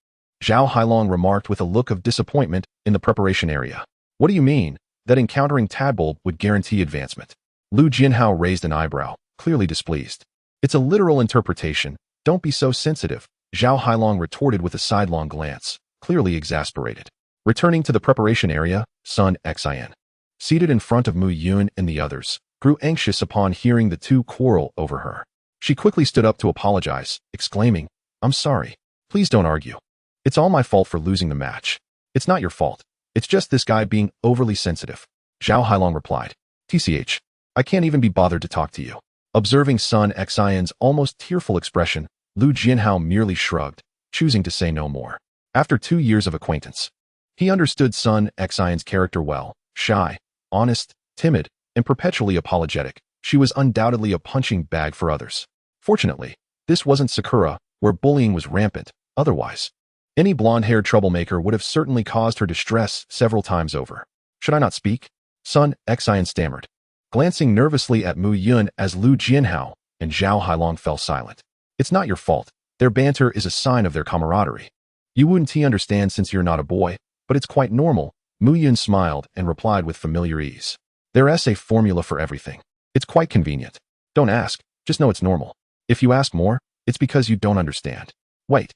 Zhao Hailong remarked with a look of disappointment in the preparation area. What do you mean? that encountering Tadpole would guarantee advancement. Lu Jianhao raised an eyebrow, clearly displeased. It's a literal interpretation. Don't be so sensitive, Zhao Hailong retorted with a sidelong glance, clearly exasperated. Returning to the preparation area, Sun Xian, seated in front of Muyun and the others, grew anxious upon hearing the two quarrel over her. She quickly stood up to apologize, exclaiming, "I'm sorry. Please don't argue. It's all my fault for losing the match." "It's not your fault. It's just this guy being overly sensitive," Zhao Hailong replied. "TCH, I can't even be bothered to talk to you." Observing Sun Xian's almost tearful expression, Lu Jianhao merely shrugged, choosing to say no more. After 2 years of acquaintance, he understood Sun Xian's character well: shy, honest, timid, and perpetually apologetic. She was undoubtedly a punching bag for others. Fortunately, this wasn't Sakura, where bullying was rampant. Otherwise, any blonde-haired troublemaker would have certainly caused her distress several times over. "Should I not speak?" Sun Xian stammered, glancing nervously at Muyun as Lu Jianhao and Zhao Hailong fell silent. "It's not your fault. Their banter is a sign of their camaraderie. You wouldn't understand since you're not a boy, but it's quite normal." Muyun smiled and replied with familiar ease. "There's a formula for everything. It's quite convenient. Don't ask, just know it's normal. If you ask more, it's because you don't understand." "Wait,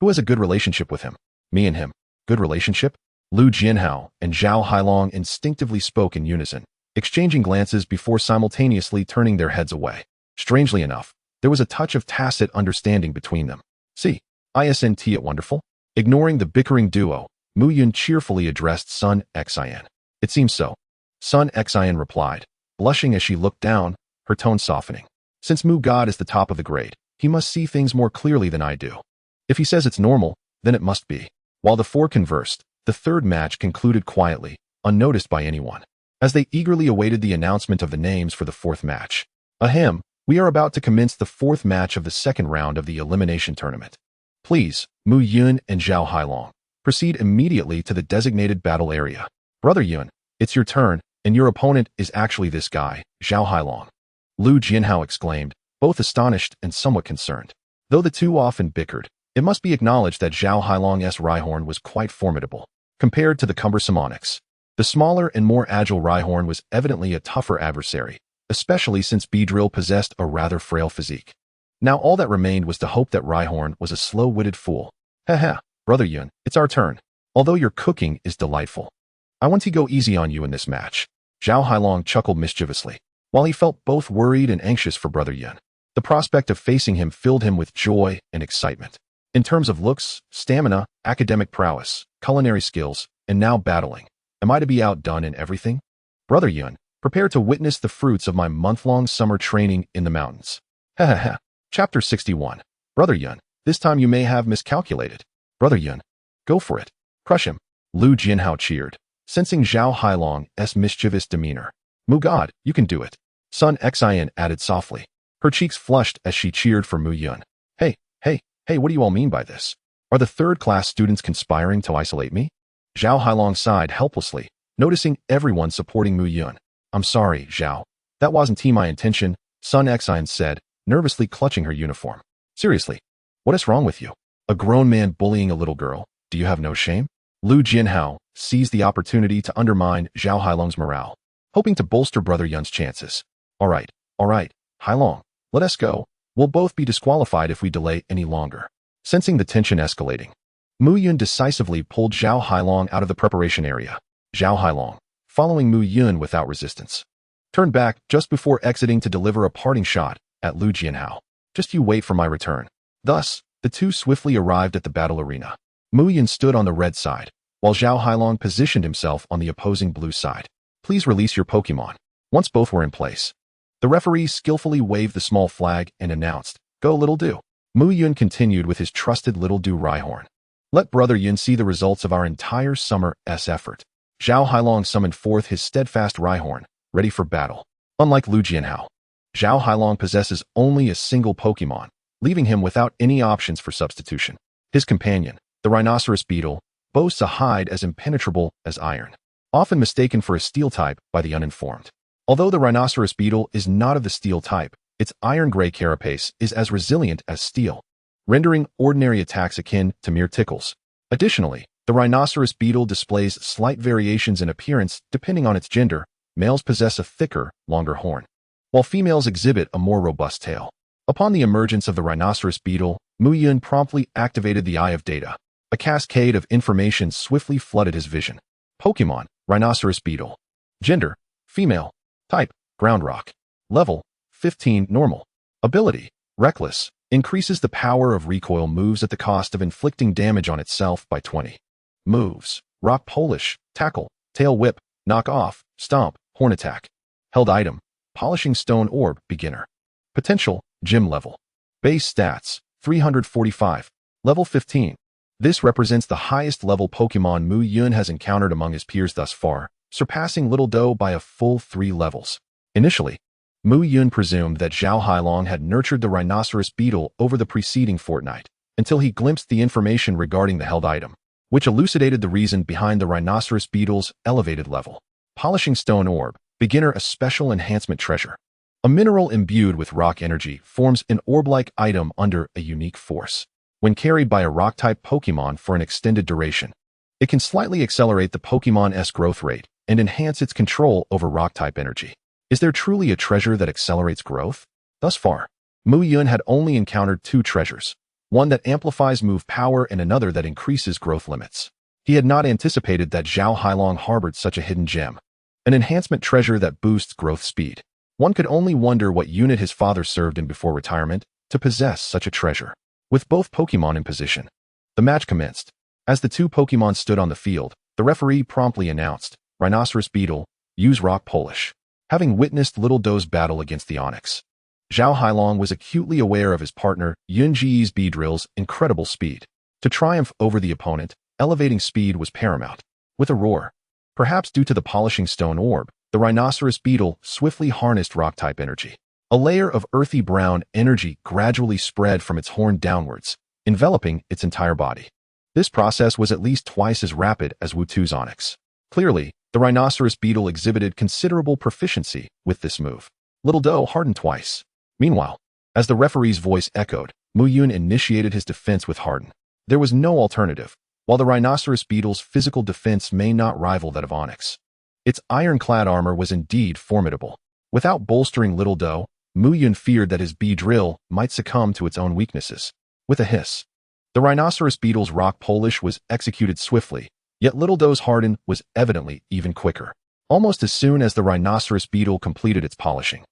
who has a good relationship with him?" "Me and him." "Good relationship?" Lu Jianhao and Zhao Hailong instinctively spoke in unison, exchanging glances before simultaneously turning their heads away. Strangely enough, there was a touch of tacit understanding between them. Isn't it wonderful?" Ignoring the bickering duo, Muyun cheerfully addressed Sun Xian. "It seems so," Sun Xian replied, blushing as she looked down, her tone softening. "Since Mu God is the top of the grade, he must see things more clearly than I do. If he says it's normal, then it must be." While the four conversed, the third match concluded quietly, unnoticed by anyone, as they eagerly awaited the announcement of the names for the fourth match. "Ahem, we are about to commence the fourth match of the second round of the elimination tournament. Please, Muyun and Zhao Hailong, proceed immediately to the designated battle area." "Brother Yun, it's your turn, and your opponent is actually this guy, Zhao Hailong," Lu Jianhao exclaimed, both astonished and somewhat concerned. Though the two often bickered, it must be acknowledged that Zhao Hailong's Rhyhorn was quite formidable. Compared to the cumbersome Onyx, the smaller and more agile Rhyhorn was evidently a tougher adversary, especially since Beedrill possessed a rather frail physique. Now all that remained was to hope that Rhyhorn was a slow-witted fool. "Haha, Brother Yun, it's our turn. Although your cooking is delightful, I want to go easy on you in this match." Zhao Hailong chuckled mischievously, while he felt both worried and anxious for Brother Yun. The prospect of facing him filled him with joy and excitement. In terms of looks, stamina, academic prowess, culinary skills, and now battling, am I to be outdone in everything? Brother Yun, prepare to witness the fruits of my month-long summer training in the mountains. Hahaha. Chapter 61. Brother Yun, this time you may have miscalculated. Brother Yun, go for it. Crush him. Lu Jianhao cheered, sensing Zhao Hailong's mischievous demeanor. Mu God, you can do it. Sun Xian added softly. Her cheeks flushed as she cheered for Muyun. Hey, what do you all mean by this? Are the third-class students conspiring to isolate me? Zhao Hailong sighed helplessly, noticing everyone supporting Muyun. I'm sorry, Zhao. That wasn't my intention, Sun Xian said, nervously clutching her uniform. Seriously, what is wrong with you? A grown man bullying a little girl? Do you have no shame? Lu Jianhao seized the opportunity to undermine Zhao Hailong's morale, hoping to bolster Brother Yun's chances. All right, Hailong, let us go. We'll both be disqualified if we delay any longer. Sensing the tension escalating, Muyun decisively pulled Zhao Hailong out of the preparation area. Zhao Hailong, following Muyun without resistance, turned back just before exiting to deliver a parting shot at Lu Jianhao. Just you wait for my return. Thus, the two swiftly arrived at the battle arena. Muyun stood on the red side, while Zhao Hailong positioned himself on the opposing blue side. Please release your Pokémon. Once both were in place, the referee skillfully waved the small flag and announced, Go Little Do. Muyun continued with his trusted Little Do Rhyhorn. Let Brother Yun see the results of our entire summer's effort. Zhao Hailong summoned forth his steadfast Rhyhorn, ready for battle. Unlike Lu Jianhao, Zhao Hailong possesses only a single Pokémon, leaving him without any options for substitution. His companion, the rhinoceros Beedle, boasts a hide as impenetrable as iron, often mistaken for a steel type by the uninformed. Although the rhinoceros Beedle is not of the steel type, its iron-gray carapace is as resilient as steel, rendering ordinary attacks akin to mere tickles. Additionally, The rhinoceros beetle displays slight variations in appearance depending on its gender. Males possess a thicker, longer horn, while females exhibit a more robust tail. Upon the emergence of the rhinoceros beetle, Muyun promptly activated the Eye of Data. A cascade of information swiftly flooded his vision. Pokémon, rhinoceros beetle. Gender, female. Type, ground rock. Level, 15, normal. Ability, reckless. Increases the power of recoil moves at the cost of inflicting damage on itself by 20. Moves, rock polish, tackle, tail whip, knock off, stomp, horn attack. Held item, polishing stone orb, beginner. Potential, gym level. Base stats, 345. Level 15. This represents the highest level Pokemon Muyun has encountered among his peers thus far, surpassing Little Doe by a full 3 levels. Initially, Muyun presumed that Zhao Hailong had nurtured the rhinoceros beetle over the preceding fortnight, until he glimpsed the information regarding the held item, which elucidated the reason behind the rhinoceros beetle's elevated level. Polishing stone orb, beginner, a special enhancement treasure. A mineral imbued with rock energy forms an orb-like item under a unique force. When carried by a rock-type Pokemon for an extended duration, it can slightly accelerate the Pokemon's growth rate and enhance its control over rock-type energy. Is there truly a treasure that accelerates growth? Thus far, Muyun had only encountered 2 treasures, one that amplifies move power and another that increases growth limits. He had not anticipated that Zhao Hailong harbored such a hidden gem, an enhancement treasure that boosts growth speed. One could only wonder what unit his father served in before retirement to possess such a treasure. With both Pokemon in position, the match commenced. As the 2 Pokemon stood on the field, the referee promptly announced, Rhinoceros Beetle, use rock polish. Having witnessed Little Doe's battle against the Onix, Zhao Hailong was acutely aware of his partner Yunji's Beedrill's incredible speed. To triumph over the opponent, elevating speed was paramount. With a roar, perhaps due to the polishing stone orb, the rhinoceros beetle swiftly harnessed rock-type energy. A layer of earthy brown energy gradually spread from its horn downwards, enveloping its entire body. This process was at least twice as rapid as Wutu's Onix. Clearly, the rhinoceros beetle exhibited considerable proficiency with this move. Little Doe hardened twice. Meanwhile, as the referee's voice echoed, Muyun initiated his defense with harden. There was no alternative. While the rhinoceros beetle's physical defense may not rival that of Onix, its ironclad armor was indeed formidable. Without bolstering Little Doe, Muyun feared that his Beedrill might succumb to its own weaknesses. With a hiss, the rhinoceros beetle's rock polish was executed swiftly, yet Little Doe's harden was evidently even quicker. Almost as soon as the rhinoceros beetle completed its polishing,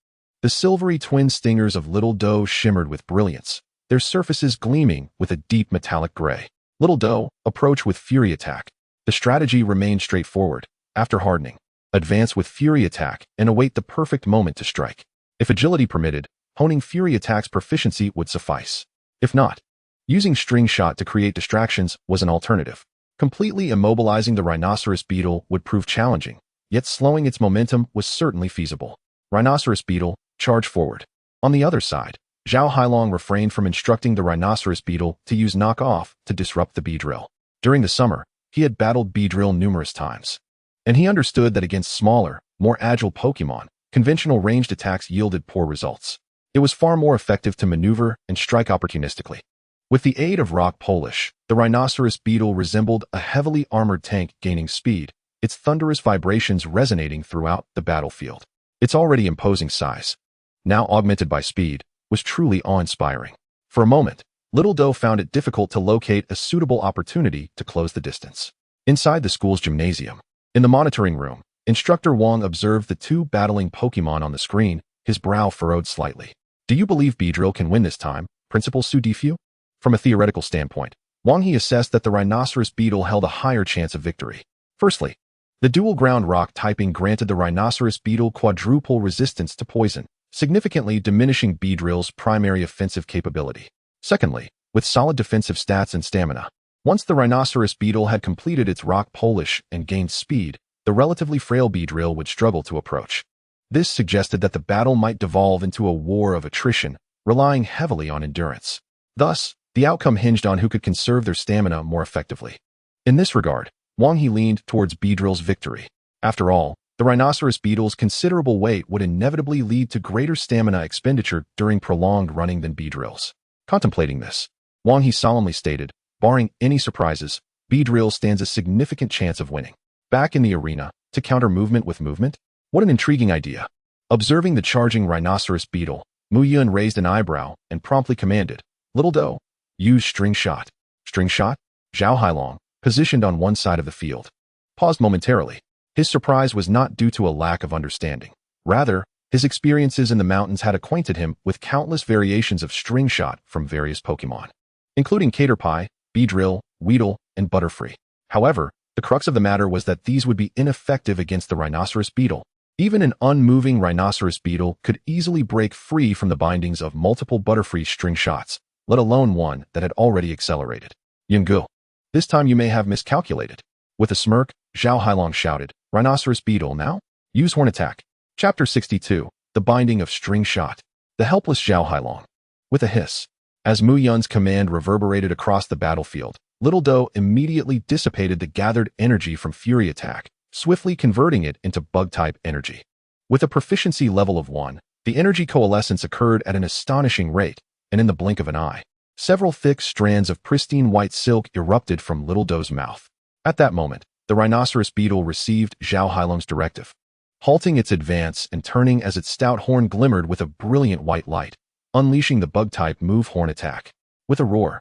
the silvery twin stingers of Little Doe shimmered with brilliance, their surfaces gleaming with a deep metallic gray. Little Doe approached with Fury Attack. The strategy remained straightforward. After hardening, advance with Fury Attack and await the perfect moment to strike. If agility permitted, honing Fury Attack's proficiency would suffice. If not, using String Shot to create distractions was an alternative. Completely immobilizing the rhinoceros beetle would prove challenging, yet slowing its momentum was certainly feasible. Rhinoceros beetle, charge forward. On the other side, Zhao Hailong refrained from instructing the rhinoceros beetle to use Knock Off to disrupt the Beedrill. During the summer, he had battled Beedrill numerous times, and he understood that against smaller, more agile Pokemon, conventional ranged attacks yielded poor results. It was far more effective to maneuver and strike opportunistically. With the aid of rock polish, the rhinoceros beetle resembled a heavily armored tank gaining speed, its thunderous vibrations resonating throughout the battlefield. Its already imposing size, now augmented by speed, was truly awe-inspiring. For a moment, Little Doe found it difficult to locate a suitable opportunity to close the distance. Inside the school's gymnasium, in the monitoring room, Instructor Wong observed the 2 battling Pokemon on the screen, his brow furrowed slightly. Do you believe Beedrill can win this time, Principal Su Difu? From a theoretical standpoint, Wang He assessed that the rhinoceros beetle held a higher chance of victory. Firstly, the dual ground rock typing granted the rhinoceros beetle quadruple resistance to poison, significantly diminishing Beedrill's primary offensive capability. Secondly, with solid defensive stats and stamina, once the rhinoceros beetle had completed its rock polish and gained speed, the relatively frail Beedrill would struggle to approach. This suggested that the battle might devolve into a war of attrition, relying heavily on endurance. Thus, the outcome hinged on who could conserve their stamina more effectively. In this regard, Wang He leaned towards Beedrill's victory. After all, the rhinoceros beetle's considerable weight would inevitably lead to greater stamina expenditure during prolonged running than Beedrill's. Contemplating this, Wang He solemnly stated, barring any surprises, Beedrill stands a significant chance of winning. Back in the arena, to counter movement with movement? What an intriguing idea. Observing the charging rhinoceros beetle, Muyun raised an eyebrow and promptly commanded, "Little doe, use string shot." String shot? Zhao Hailong, positioned on one side of the field, paused momentarily. His surprise was not due to a lack of understanding. Rather, his experiences in the mountains had acquainted him with countless variations of string shot from various Pokémon, including Caterpie, Beedrill, Weedle, and Butterfree. However, the crux of the matter was that these would be ineffective against the rhinoceros beetle. Even an unmoving rhinoceros beetle could easily break free from the bindings of multiple Butterfree string shots, let alone one that had already accelerated. Yungu, this time you may have miscalculated. With a smirk, Zhao Hailong shouted, "Rhinoceros beetle now? Use horn attack." Chapter 62, The Binding of String Shot. The helpless Zhao Hailong. With a hiss, as Muyun's command reverberated across the battlefield, Little Doe immediately dissipated the gathered energy from Fury Attack, swiftly converting it into Bug-type energy. With a proficiency level of 1, the energy coalescence occurred at an astonishing rate, and in the blink of an eye, several thick strands of pristine white silk erupted from Little Doe's mouth. At that moment, the rhinoceros beetle received Zhao Hailong's directive, halting its advance and turning as its stout horn glimmered with a brilliant white light, unleashing the Bug-type move horn attack. With a roar,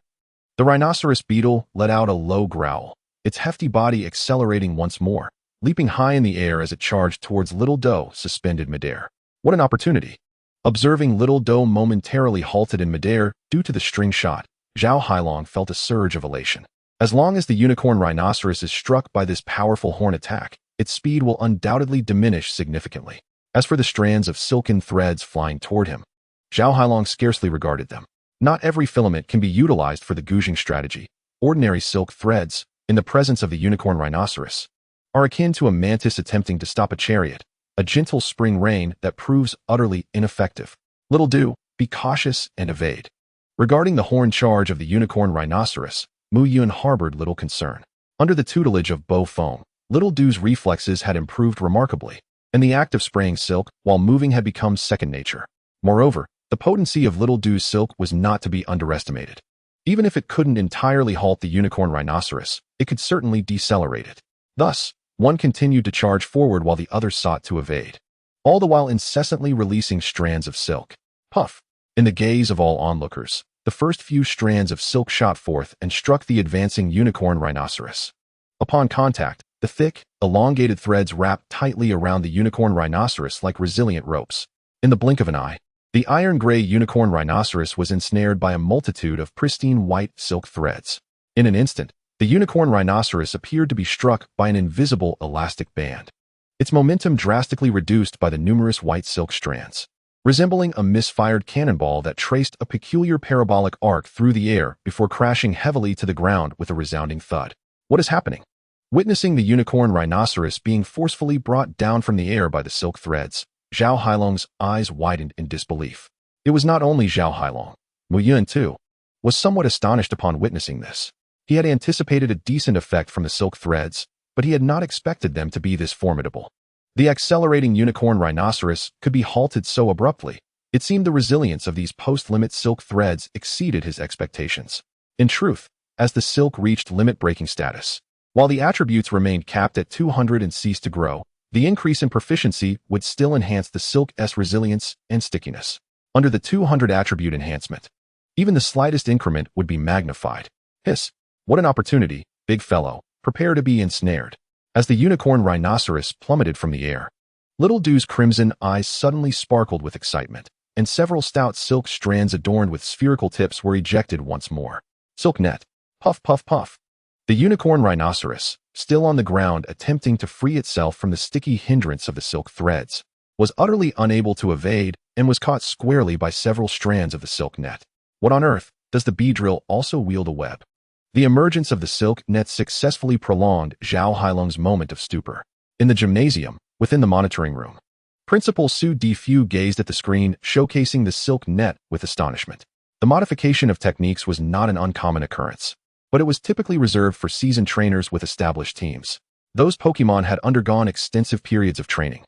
the rhinoceros beetle let out a low growl, its hefty body accelerating once more, leaping high in the air as it charged towards Little Doe suspended midair. What an opportunity! Observing Little Doe momentarily halted in midair due to the string shot, Zhao Hailong felt a surge of elation. As long as the unicorn rhinoceros is struck by this powerful horn attack, its speed will undoubtedly diminish significantly. As for the strands of silken threads flying toward him, Zhao Hailong scarcely regarded them. Not every filament can be utilized for the gouging strategy. Ordinary silk threads, in the presence of the unicorn rhinoceros, are akin to a mantis attempting to stop a chariot, a gentle spring rain that proves utterly ineffective. Little Doe, be cautious and evade. Regarding the horn charge of the unicorn rhinoceros, Muyun harbored little concern. Under the tutelage of Bo Foam, Little Doe's reflexes had improved remarkably, and the act of spraying silk while moving had become second nature. Moreover, the potency of Little Doe's silk was not to be underestimated. Even if it couldn't entirely halt the unicorn rhinoceros, it could certainly decelerate it. Thus, one continued to charge forward while the other sought to evade, all the while incessantly releasing strands of silk. Puff! In the gaze of all onlookers, the first few strands of silk shot forth and struck the advancing unicorn rhinoceros. Upon contact, the thick, elongated threads wrapped tightly around the unicorn rhinoceros like resilient ropes. In the blink of an eye, the iron-gray unicorn rhinoceros was ensnared by a multitude of pristine white silk threads. In an instant, the unicorn rhinoceros appeared to be struck by an invisible elastic band, its momentum drastically reduced by the numerous white silk strands, resembling a misfired cannonball that traced a peculiar parabolic arc through the air before crashing heavily to the ground with a resounding thud. What is happening? Witnessing the unicorn rhinoceros being forcefully brought down from the air by the silk threads, Zhao Hailong's eyes widened in disbelief. It was not only Zhao Hailong. Muyun, too, was somewhat astonished upon witnessing this. He had anticipated a decent effect from the silk threads, but he had not expected them to be this formidable. The accelerating unicorn rhinoceros could be halted so abruptly. It seemed the resilience of these post-limit silk threads exceeded his expectations. In truth, as the silk reached limit-breaking status, while the attributes remained capped at 200 and ceased to grow, the increase in proficiency would still enhance the silk's resilience and stickiness. Under the 200 attribute enhancement, even the slightest increment would be magnified. Hiss! What an opportunity, big fellow. Prepare to be ensnared. As the unicorn rhinoceros plummeted from the air, Little Doe's crimson eyes suddenly sparkled with excitement, and several stout silk strands adorned with spherical tips were ejected once more. Silk net. Puff, puff, puff. The unicorn rhinoceros, still on the ground attempting to free itself from the sticky hindrance of the silk threads, was utterly unable to evade and was caught squarely by several strands of the silk net. What on earth? Does the Beedrill also wield a web? The emergence of the silk net successfully prolonged Zhao Hailong's moment of stupor. In the gymnasium, within the monitoring room, Principal Su Defu gazed at the screen, showcasing the silk net with astonishment. The modification of techniques was not an uncommon occurrence, but it was typically reserved for seasoned trainers with established teams. Those Pokémon had undergone extensive periods of training,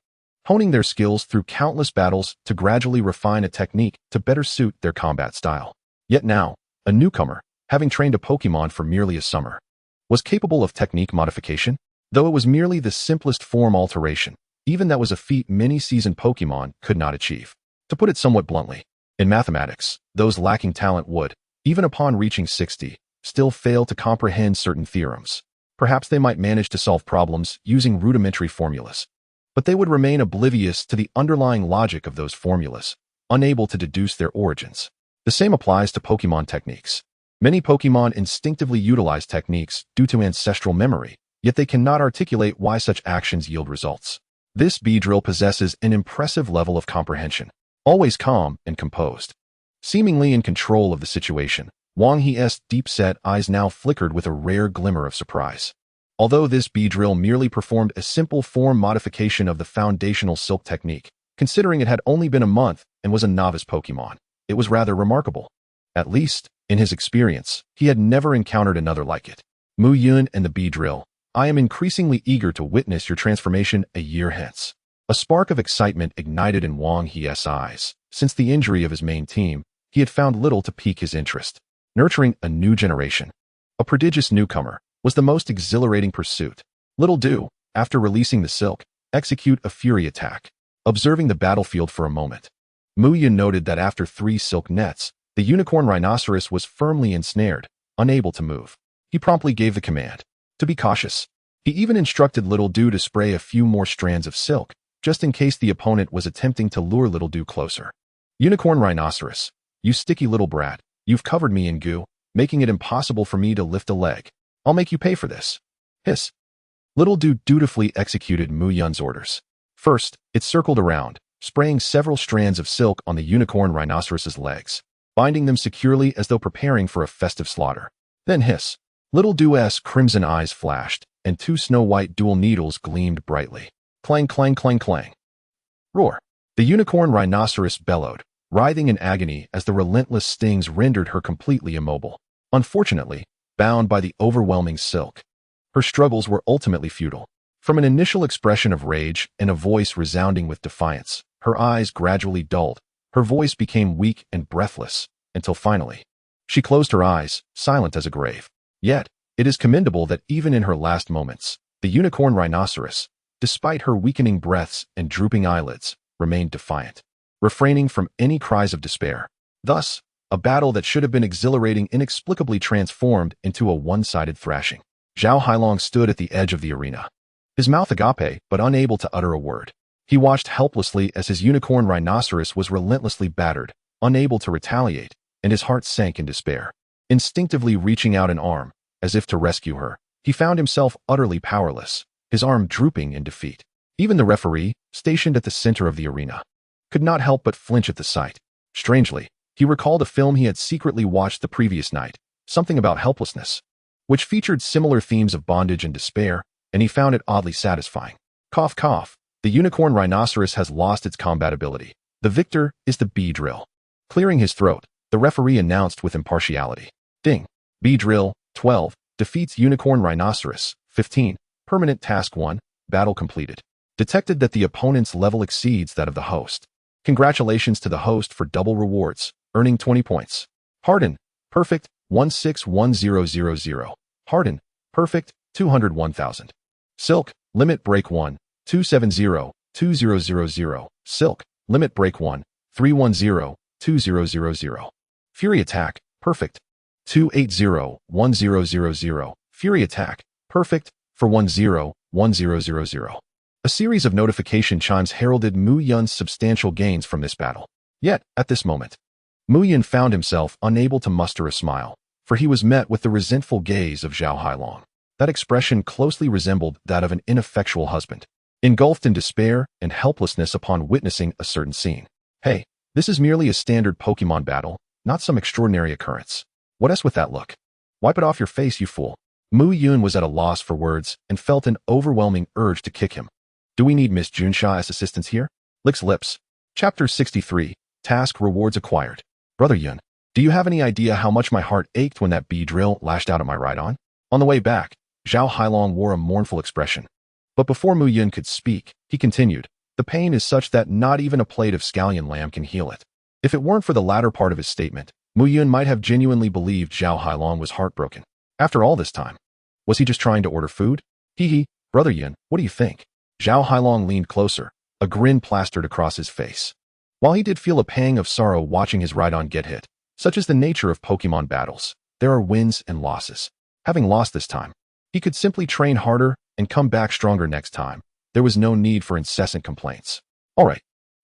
honing their skills through countless battles to gradually refine a technique to better suit their combat style. Yet now, a newcomer, having trained a Pokémon for merely a summer, was capable of technique modification, though it was merely the simplest form alteration. Even that was a feat many seasoned Pokémon could not achieve. To put it somewhat bluntly, in mathematics, those lacking talent would, even upon reaching 60, still fail to comprehend certain theorems. Perhaps they might manage to solve problems using rudimentary formulas, but they would remain oblivious to the underlying logic of those formulas, unable to deduce their origins. The same applies to Pokémon techniques. Many Pokémon instinctively utilize techniques due to ancestral memory, yet they cannot articulate why such actions yield results. This Beedrill possesses an impressive level of comprehension, always calm and composed. Seemingly in control of the situation, Wang He's deep-set eyes now flickered with a rare glimmer of surprise. Although this Beedrill merely performed a simple form modification of the foundational Silk technique, considering it had only been a month and was a novice Pokémon, it was rather remarkable. At least, in his experience, he had never encountered another like it. Muyun and the Beedrill, I am increasingly eager to witness your transformation a year hence. A spark of excitement ignited in Wang He's eyes. Since the injury of his main team, he had found little to pique his interest. Nurturing a new generation, a prodigious newcomer, was the most exhilarating pursuit. Little do, after releasing the Silk, execute a Fury attack. Observing the battlefield for a moment, Muyun noted that after 3 Silk nets, the unicorn rhinoceros was firmly ensnared, unable to move. He promptly gave the command to be cautious. He even instructed Little Dew to spray a few more strands of silk, just in case the opponent was attempting to lure Little Dew closer. Unicorn rhinoceros, you sticky little brat, you've covered me in goo, making it impossible for me to lift a leg. I'll make you pay for this. Hiss. Little Dew dutifully executed Muyun's orders. First, it circled around, spraying several strands of silk on the unicorn rhinoceros's legs, binding them securely as though preparing for a festive slaughter. Then hiss. Little Dew's crimson eyes flashed, and 2 snow-white dual needles gleamed brightly. Clang, clang, clang, clang. Roar. The unicorn rhinoceros bellowed, writhing in agony as the relentless stings rendered her completely immobile. Unfortunately, bound by the overwhelming silk, her struggles were ultimately futile. From an initial expression of rage and a voice resounding with defiance, her eyes gradually dulled, her voice became weak and breathless, until finally, she closed her eyes, silent as a grave. Yet, it is commendable that even in her last moments, the unicorn rhinoceros, despite her weakening breaths and drooping eyelids, remained defiant, refraining from any cries of despair. Thus, a battle that should have been exhilarating inexplicably transformed into a one-sided thrashing. Zhao Hailong stood at the edge of the arena, his mouth agape but unable to utter a word. He watched helplessly as his unicorn rhinoceros was relentlessly battered, unable to retaliate, and his heart sank in despair. Instinctively reaching out an arm, as if to rescue her, he found himself utterly powerless, his arm drooping in defeat. Even the referee, stationed at the center of the arena, could not help but flinch at the sight. Strangely, he recalled a film he had secretly watched the previous night, something about helplessness, which featured similar themes of bondage and despair, and he found it oddly satisfying. Cough, cough. The unicorn rhinoceros has lost its combat ability. The victor is the Beedrill. Clearing his throat, the referee announced with impartiality. Ding. Beedrill, 12, defeats unicorn rhinoceros, 15. Permanent task 1, battle completed. Detected that the opponent's level exceeds that of the host. Congratulations to the host for double rewards, earning 20 points. Harden, perfect, 161000. Harden, perfect, 201,000. Silk, limit break 1, 270-2000. Silk, limit break 1, 310-2000. Fury attack, perfect, 280-1000. Fury attack, perfect, for 10-1000. A series of notification chimes heralded Muyun's substantial gains from this battle. Yet, at this moment, Muyun found himself unable to muster a smile, for he was met with the resentful gaze of Zhao Hailong. That expression closely resembled that of an ineffectual husband, engulfed in despair and helplessness upon witnessing a certain scene. Hey, this is merely a standard Pokémon battle, not some extraordinary occurrence. What else with that look? Wipe it off your face, you fool. Muyun was at a loss for words and felt an overwhelming urge to kick him. Do we need Miss Junsha's assistance here? Licks lips. Chapter 63, Task Rewards Acquired. Brother Yun, do you have any idea how much my heart ached when that Beedrill lashed out at my ride-on? On the way back, Zhao Hailong wore a mournful expression. But before Muyun could speak, he continued, the pain is such that not even a plate of scallion lamb can heal it. If it weren't for the latter part of his statement, Muyun might have genuinely believed Zhao Hailong was heartbroken. After all this time, Was he just trying to order food? Hee hee, Brother Yun, what do you think? Zhao Hailong leaned closer, a grin plastered across his face. While he did feel a pang of sorrow watching his Rhydon get hit, such is the nature of Pokemon battles, there are wins and losses. Having lost this time, he could simply train harder and come back stronger next time. There was no need for incessant complaints. Alright,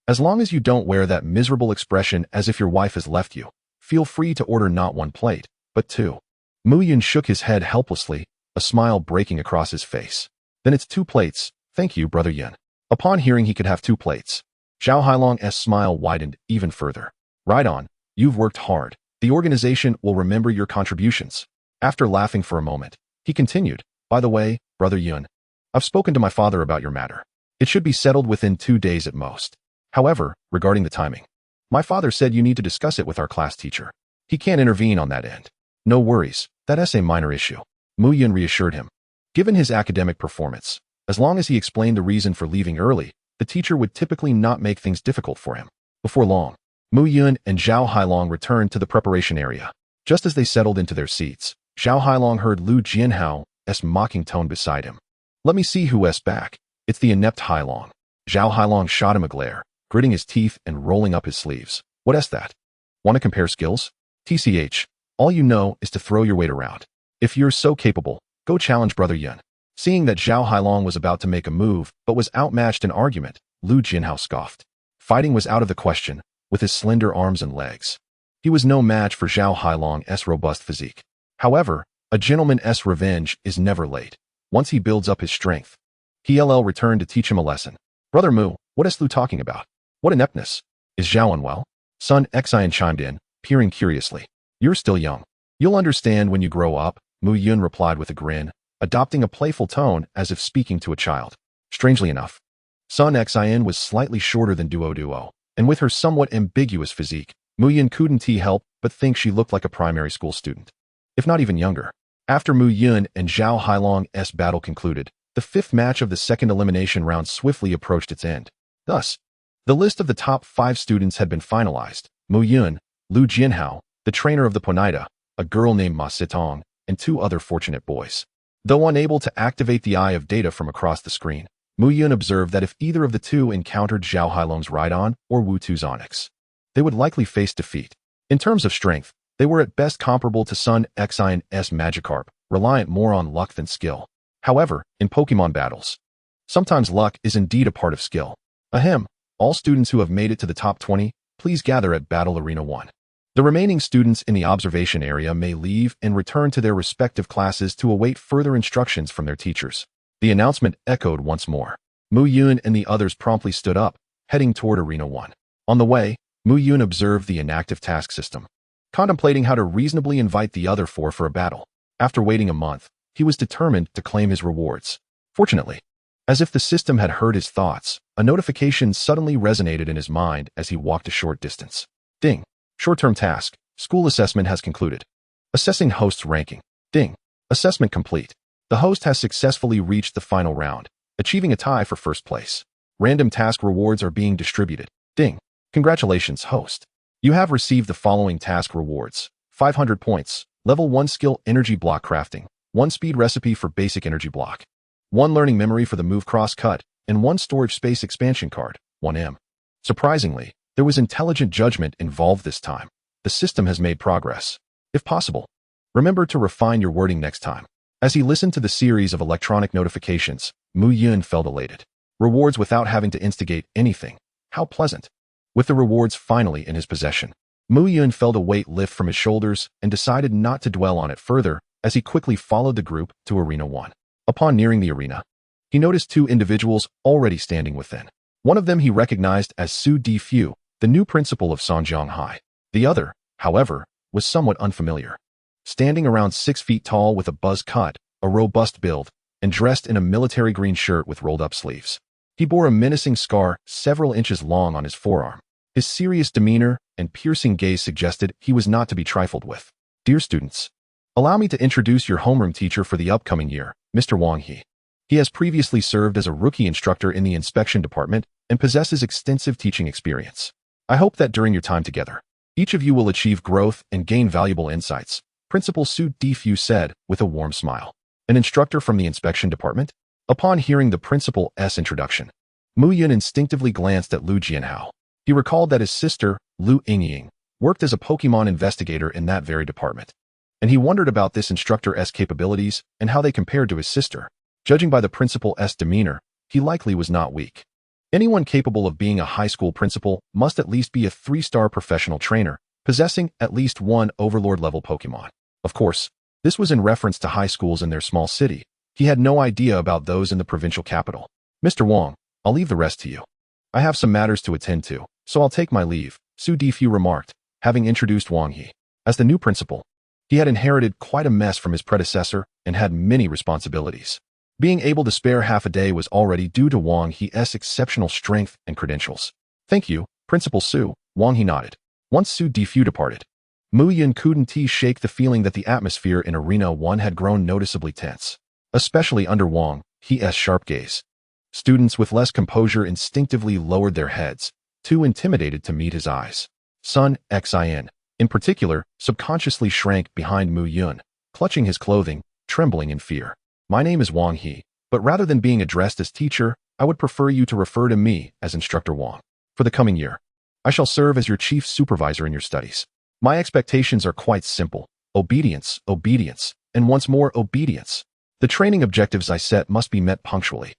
as long as you don't wear that miserable expression as if your wife has left you, feel free to order not 1 plate, but 2. Muyun shook his head helplessly, a smile breaking across his face. Then it's 2 plates, thank you, Brother Yun. Upon hearing he could have 2 plates, Zhao Hailong's smile widened even further. Right on, you've worked hard. The organization will remember your contributions. After laughing for a moment, he continued, by the way, Brother Yun, I've spoken to my father about your matter. It should be settled within 2 days at most. However, regarding the timing, my father said you need to discuss it with our class teacher. He can't intervene on that end. No worries, that's a minor issue. Muyun reassured him. Given his academic performance, as long as he explained the reason for leaving early, the teacher would typically not make things difficult for him. Before long, Muyun and Zhao Hailong returned to the preparation area. Just as they settled into their seats, Zhao Hailong heard Lu Jianhao's mocking tone beside him. Let me see who's back. It's the inept Hailong. Zhao Hailong shot him a glare, gritting his teeth and rolling up his sleeves. What's that? Want to compare skills? TCH, all you know is to throw your weight around. If you're so capable, go challenge Brother Yun. Seeing that Zhao Hailong was about to make a move but was outmatched in argument, Lu Jianhao scoffed. Fighting was out of the question, with his slender arms and legs. He was no match for Zhao Hailong's robust physique. However, a gentleman's revenge is never late. Once he builds up his strength, PLL returned to teach him a lesson. Brother Mu, what is Lu talking about? What ineptness? Is Zhao unwell? Sun Xian chimed in, peering curiously. You're still young. You'll understand when you grow up, Muyun replied with a grin, adopting a playful tone as if speaking to a child. Strangely enough, Sun Xian was slightly shorter than Duo, and with her somewhat ambiguous physique, Muyun couldn't help but think she looked like a primary school student, if not even younger. After Muyun and Zhao Hailong's battle concluded, the 5th match of the second elimination round swiftly approached its end. Thus, the list of the top 5 students had been finalized. Muyun, Lu Jianhao, the trainer of the Ponida, a girl named Ma Sitong, and 2 other fortunate boys. Though unable to activate the eye of data from across the screen, Muyun observed that if either of the 2 encountered Zhao Hailong's Rhydon or Wutu's Onyx, they would likely face defeat. In terms of strength, they were at best comparable to Sun Xian's Magikarp, reliant more on luck than skill. However, in Pokemon battles, sometimes luck is indeed a part of skill. Ahem, all students who have made it to the top 20, please gather at Battle Arena 1. The remaining students in the observation area may leave and return to their respective classes to await further instructions from their teachers. The announcement echoed once more. Muyun and the others promptly stood up, heading toward Arena 1. On the way, Muyun observed the inactive task system, contemplating how to reasonably invite the other 4 for a battle. After waiting a month, he was determined to claim his rewards. Fortunately, as if the system had heard his thoughts, a notification suddenly resonated in his mind as he walked a short distance. Ding. Short-term task. School assessment has concluded. Assessing host's ranking. Ding. Assessment complete. The host has successfully reached the final round, achieving a tie for first place. Random task rewards are being distributed. Ding. Congratulations, host. You have received the following task rewards. 500 points. Level 1 skill energy block crafting. 1 speed recipe for basic energy block. 1 learning memory for the move cross cut, and 1 storage space expansion card, 1M. Surprisingly, there was intelligent judgment involved this time. The system has made progress. If possible, remember to refine your wording next time. As he listened to the series of electronic notifications, Muyun felt elated. Rewards without having to instigate anything. How pleasant. With the rewards finally in his possession, Muyun felt a weight lift from his shoulders and decided not to dwell on it further as he quickly followed the group to Arena 1. Upon nearing the arena, he noticed 2 individuals already standing within. One of them he recognized as Su Difu, the new principal of Sanjiang High. The other, however, was somewhat unfamiliar. Standing around 6 feet tall with a buzz cut, a robust build, and dressed in a military green shirt with rolled-up sleeves. He bore a menacing scar several inches long on his forearm. His serious demeanor and piercing gaze suggested he was not to be trifled with. Dear students, allow me to introduce your homeroom teacher for the upcoming year, Mr. Wang He. He has previously served as a rookie instructor in the inspection department and possesses extensive teaching experience. I hope that during your time together, each of you will achieve growth and gain valuable insights, Principal Su Difu said with a warm smile. an instructor from the inspection department? Upon hearing the principal's introduction, Muyun instinctively glanced at Lu Jianhao. He recalled that his sister, Lu Yingying, worked as a Pokémon investigator in that very department, and he wondered about this instructor's capabilities and how they compared to his sister. Judging by the principal's demeanor, he likely was not weak. Anyone capable of being a high school principal must at least be a 3-star professional trainer, possessing at least one Overlord-level Pokémon. Of course, this was in reference to high schools in their small city. He had no idea about those in the provincial capital. Mr. Wang, I'll leave the rest to you. I have some matters to attend to, so I'll take my leave, Su Difu remarked, having introduced Wang He. As the new principal, he had inherited quite a mess from his predecessor and had many responsibilities. Being able to spare half a day was already due to Wang He's exceptional strength and credentials. Thank you, Principal Su, Wang He nodded. Once Su Difu departed, Muyun couldn't shake the feeling that the atmosphere in Arena 1 had grown noticeably tense, especially under Wang He's sharp gaze. Students with less composure instinctively lowered their heads, too intimidated to meet his eyes. Sun Xin, in particular, subconsciously shrank behind Muyun, clutching his clothing, trembling in fear. My name is Wang He, but rather than being addressed as teacher, I would prefer you to refer to me as Instructor Wang. For the coming year, I shall serve as your chief supervisor in your studies. My expectations are quite simple: obedience, obedience, and once more obedience. The training objectives I set must be met punctually.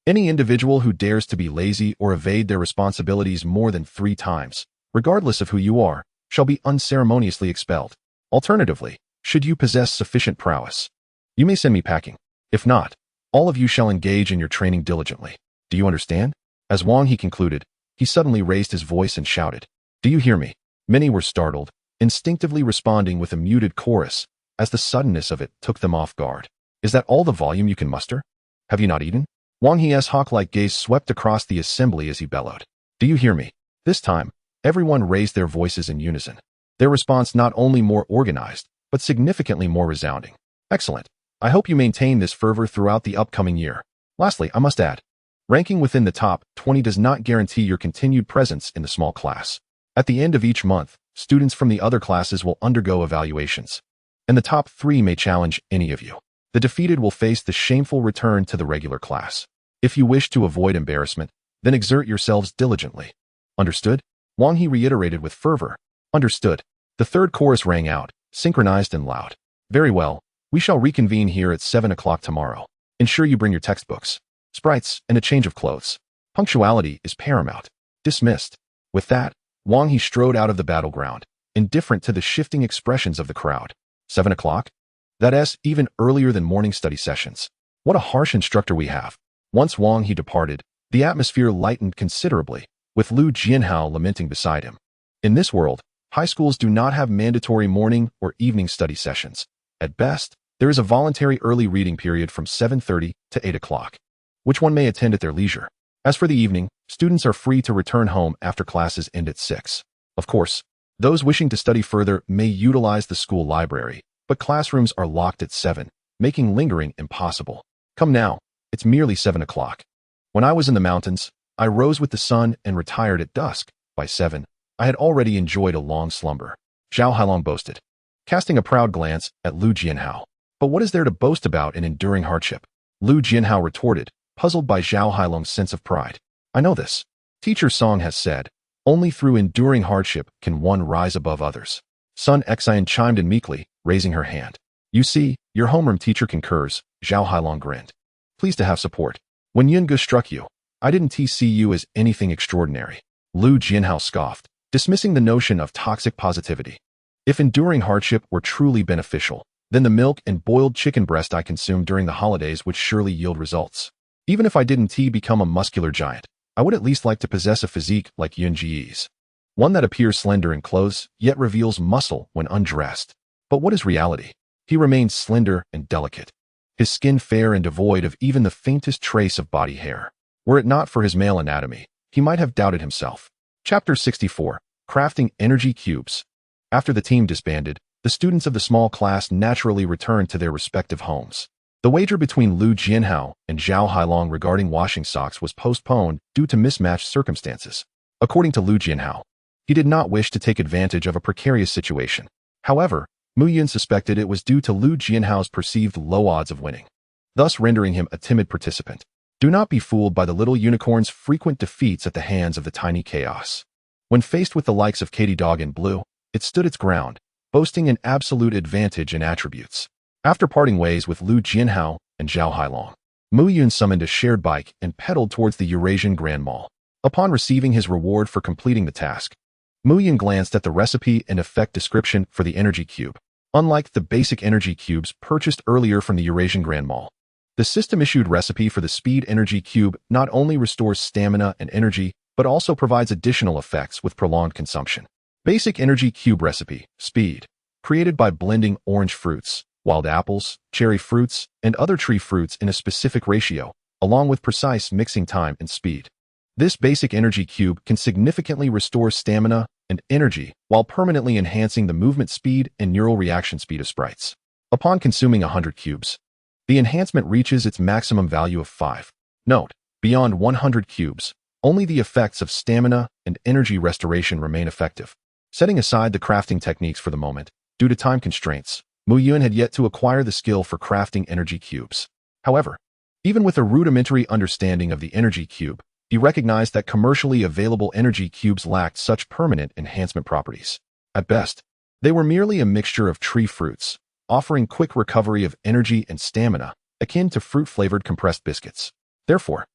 Any individual who dares to be lazy or evade their responsibilities more than 3 times, regardless of who you are, shall be unceremoniously expelled. Alternatively, should you possess sufficient prowess, you may send me packing. If not, all of you shall engage in your training diligently. Do you understand? As Wang He concluded, he suddenly raised his voice and shouted, "Do you hear me?" Many were startled, instinctively responding with a muted chorus, as the suddenness of it took them off guard. Is that all the volume you can muster? Have you not eaten? Wang He's hawk-like gaze swept across the assembly as he bellowed. Do you hear me? This time, everyone raised their voices in unison. Their response not only more organized, but significantly more resounding. Excellent. I hope you maintain this fervor throughout the upcoming year. Lastly, I must add, ranking within the top 20 does not guarantee your continued presence in the small class. At the end of each month, students from the other classes will undergo evaluations, and the top 3 may challenge any of you. The defeated will face the shameful return to the regular class. If you wish to avoid embarrassment, then exert yourselves diligently. Understood? Wang He reiterated with fervor. Understood. The third chorus rang out, synchronized and loud. Very well. We shall reconvene here at 7 o'clock tomorrow. Ensure you bring your textbooks, sprites, and a change of clothes. Punctuality is paramount. Dismissed. With that, Wang He strode out of the battleground, indifferent to the shifting expressions of the crowd. 7 o'clock? That's even earlier than morning study sessions. What a harsh instructor we have. Once Wang He departed, the atmosphere lightened considerably, with Lu Jianhao lamenting beside him. In this world, high schools do not have mandatory morning or evening study sessions. At best, there is a voluntary early reading period from 7:30 to 8 o'clock, which one may attend at their leisure. As for the evening, students are free to return home after classes end at 6. Of course, those wishing to study further may utilize the school library, but classrooms are locked at 7, making lingering impossible. Come now, it's merely 7 o'clock. When I was in the mountains, I rose with the sun and retired at dusk. By 7, I had already enjoyed a long slumber, Zhao Hailong boasted, casting a proud glance at Lu Jianhao. But what is there to boast about in enduring hardship? Lu Jianhao retorted, puzzled by Zhao Hailong's sense of pride. I know this. Teacher Song has said, only through enduring hardship can one rise above others. Sun Xian chimed in meekly, raising her hand. You see, your homeroom teacher concurs, Zhao Hailong grinned. Pleased to have support. When Yungu struck you, I didn't see you as anything extraordinary. Lu Jianhao scoffed, dismissing the notion of toxic positivity. If enduring hardship were truly beneficial, then the milk and boiled chicken breast I consumed during the holidays would surely yield results. Even if I didn't become a muscular giant, I would at least like to possess a physique like Yun Ji's. One that appears slender in clothes, yet reveals muscle when undressed. But what is reality? He remained slender and delicate, his skin fair and devoid of even the faintest trace of body hair. Were it not for his male anatomy, he might have doubted himself. Chapter 64, Crafting Energy Cubes. After the team disbanded, the students of the small class naturally returned to their respective homes. The wager between Lu Jianhao and Zhao Hailong regarding washing socks was postponed due to mismatched circumstances. According to Lu Jianhao, he did not wish to take advantage of a precarious situation. However, Muyun suspected it was due to Lu Jianhao's perceived low odds of winning. thus rendering him a timid participant. Do not be fooled by the little unicorn's frequent defeats at the hands of the tiny chaos. When faced with the likes of Katy Dog and Blue, it stood its ground, boasting an absolute advantage in attributes. After parting ways with Lu Jianhao and Zhao Hailong, Muyun summoned a shared bike and pedaled towards the Eurasian Grand Mall. Upon receiving his reward for completing the task, Muyun glanced at the recipe and effect description for the energy cube. Unlike the basic energy cubes purchased earlier from the Eurasian Grand Mall, the system-issued recipe for the Speed Energy Cube not only restores stamina and energy, but also provides additional effects with prolonged consumption. Basic Energy Cube Recipe, Speed, created by blending orange fruits, wild apples, cherry fruits, and other tree fruits in a specific ratio, along with precise mixing time and speed. This basic energy cube can significantly restore stamina and energy while permanently enhancing the movement speed and neural reaction speed of sprites. Upon consuming 100 cubes, the enhancement reaches its maximum value of 5. Note, beyond 100 cubes, only the effects of stamina and energy restoration remain effective. Setting aside the crafting techniques for the moment, due to time constraints, Muyun had yet to acquire the skill for crafting energy cubes. However, even with a rudimentary understanding of the energy cube, he recognized that commercially available energy cubes lacked such permanent enhancement properties. At best, they were merely a mixture of tree fruits, offering quick recovery of energy and stamina, akin to fruit-flavored compressed biscuits. Therefore,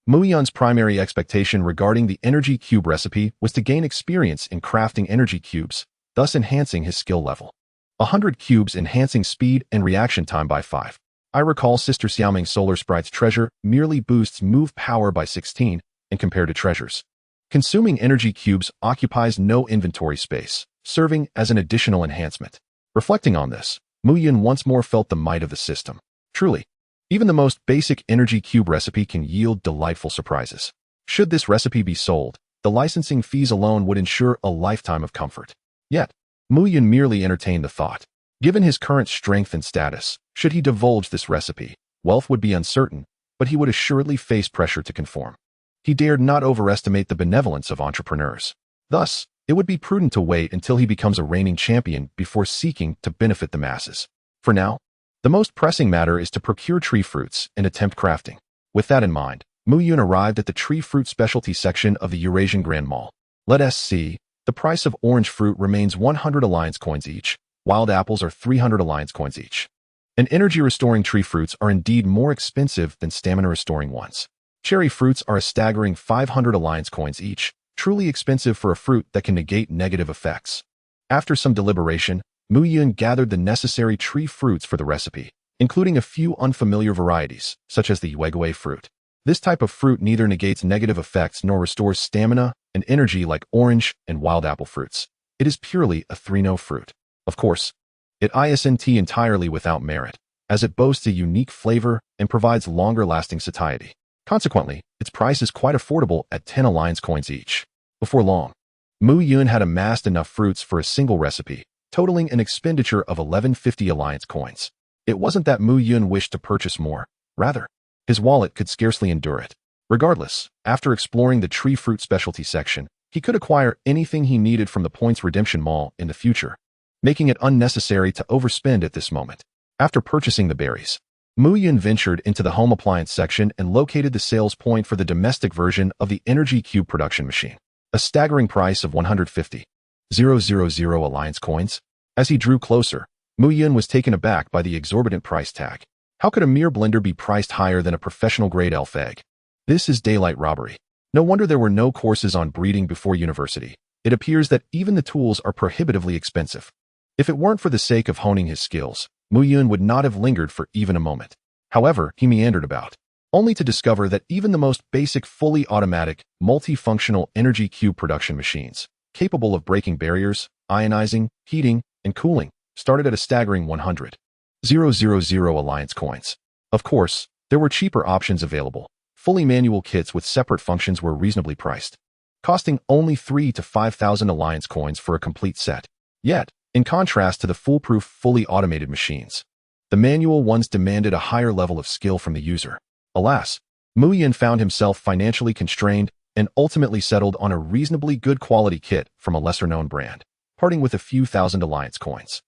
Muyun's primary expectation regarding the energy cube recipe was to gain experience in crafting energy cubes, thus enhancing his skill level. 100 cubes enhancing speed and reaction time by 5. I recall Sister Xiaoming's Solar Sprite's treasure merely boosts move power by 16, and compared to treasures. Consuming energy cubes occupies no inventory space, serving as an additional enhancement. Reflecting on this, Muyun once more felt the might of the system. Truly, even the most basic energy cube recipe can yield delightful surprises. Should this recipe be sold, the licensing fees alone would ensure a lifetime of comfort. Yet, Muyun merely entertained the thought. Given his current strength and status, should he divulge this recipe, wealth would be uncertain, but he would assuredly face pressure to conform. He dared not overestimate the benevolence of entrepreneurs. Thus, it would be prudent to wait until he becomes a reigning champion before seeking to benefit the masses. For now, the most pressing matter is to procure tree fruits and attempt crafting. With that in mind, Muyun arrived at the tree fruit specialty section of the Eurasian Grand Mall. Let us see. The price of orange fruit remains 100 alliance coins each. Wild apples are 300 alliance coins each. And energy-restoring tree fruits are indeed more expensive than stamina-restoring ones. Cherry fruits are a staggering 500 alliance coins each, truly expensive for a fruit that can negate negative effects. After some deliberation, Muyun gathered the necessary tree fruits for the recipe, including a few unfamiliar varieties, such as the Yuegawei fruit. This type of fruit neither negates negative effects nor restores stamina and energy like orange and wild apple fruits. It is purely a 3-no fruit. Of course, it isn't entirely without merit, as it boasts a unique flavor and provides longer-lasting satiety. Consequently, its price is quite affordable at 10 alliance coins each. Before long, Muyun had amassed enough fruits for a single recipe, totaling an expenditure of 1150 alliance coins. It wasn't that Muyun wished to purchase more, rather, his wallet could scarcely endure it. Regardless, after exploring the tree fruit specialty section, he could acquire anything he needed from the Points Redemption Mall in the future, making it unnecessary to overspend at this moment. After purchasing the berries, Muyun ventured into the home appliance section and located the sales point for the domestic version of the Energy Cube production machine. A staggering price of 150,000 alliance coins. As he drew closer, Muyun was taken aback by the exorbitant price tag. How could a mere blender be priced higher than a professional-grade elf egg? This is daylight robbery. No wonder there were no courses on breeding before university. It appears that even the tools are prohibitively expensive. If it weren't for the sake of honing his skills, Muyun would not have lingered for even a moment. However, he meandered about, only to discover that even the most basic fully automatic, multifunctional energy cube production machines, capable of breaking barriers, ionizing, heating, and cooling, started at a staggering 100,000 alliance coins. Of course, there were cheaper options available. Fully manual kits with separate functions were reasonably priced, costing only 3,000 to 5,000 alliance coins for a complete set. Yet, in contrast to the foolproof, fully automated machines, the manual ones demanded a higher level of skill from the user. Alas, Muyun found himself financially constrained and ultimately settled on a reasonably good quality kit from a lesser-known brand, parting with a few thousand alliance coins.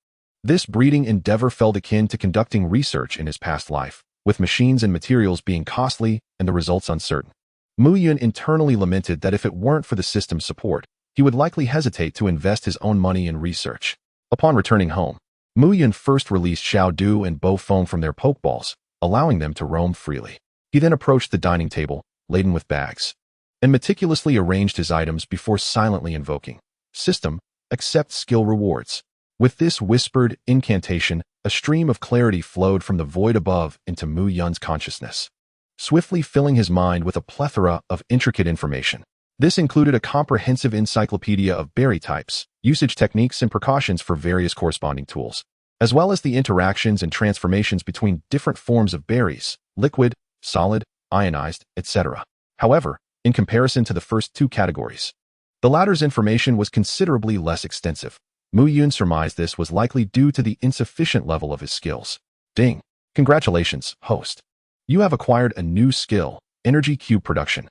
This breeding endeavor felt akin to conducting research in his past life, with machines and materials being costly and the results uncertain. Muyun internally lamented that if it weren't for the system's support, he would likely hesitate to invest his own money in research. Upon returning home, Muyun first released Xiaodu and Bo Foam from their Pokeballs, allowing them to roam freely. He then approached the dining table, laden with bags, and meticulously arranged his items before silently invoking, "System, accept skill rewards." With this whispered incantation, a stream of clarity flowed from the void above into Muyun's consciousness, swiftly filling his mind with a plethora of intricate information. This included a comprehensive encyclopedia of berry types, usage techniques, and precautions for various corresponding tools, as well as the interactions and transformations between different forms of berries, liquid, solid, ionized, etc. However, in comparison to the first two categories, the latter's information was considerably less extensive. Muyun surmised this was likely due to the insufficient level of his skills. Ding! Congratulations, host. You have acquired a new skill, Energy Cube Production.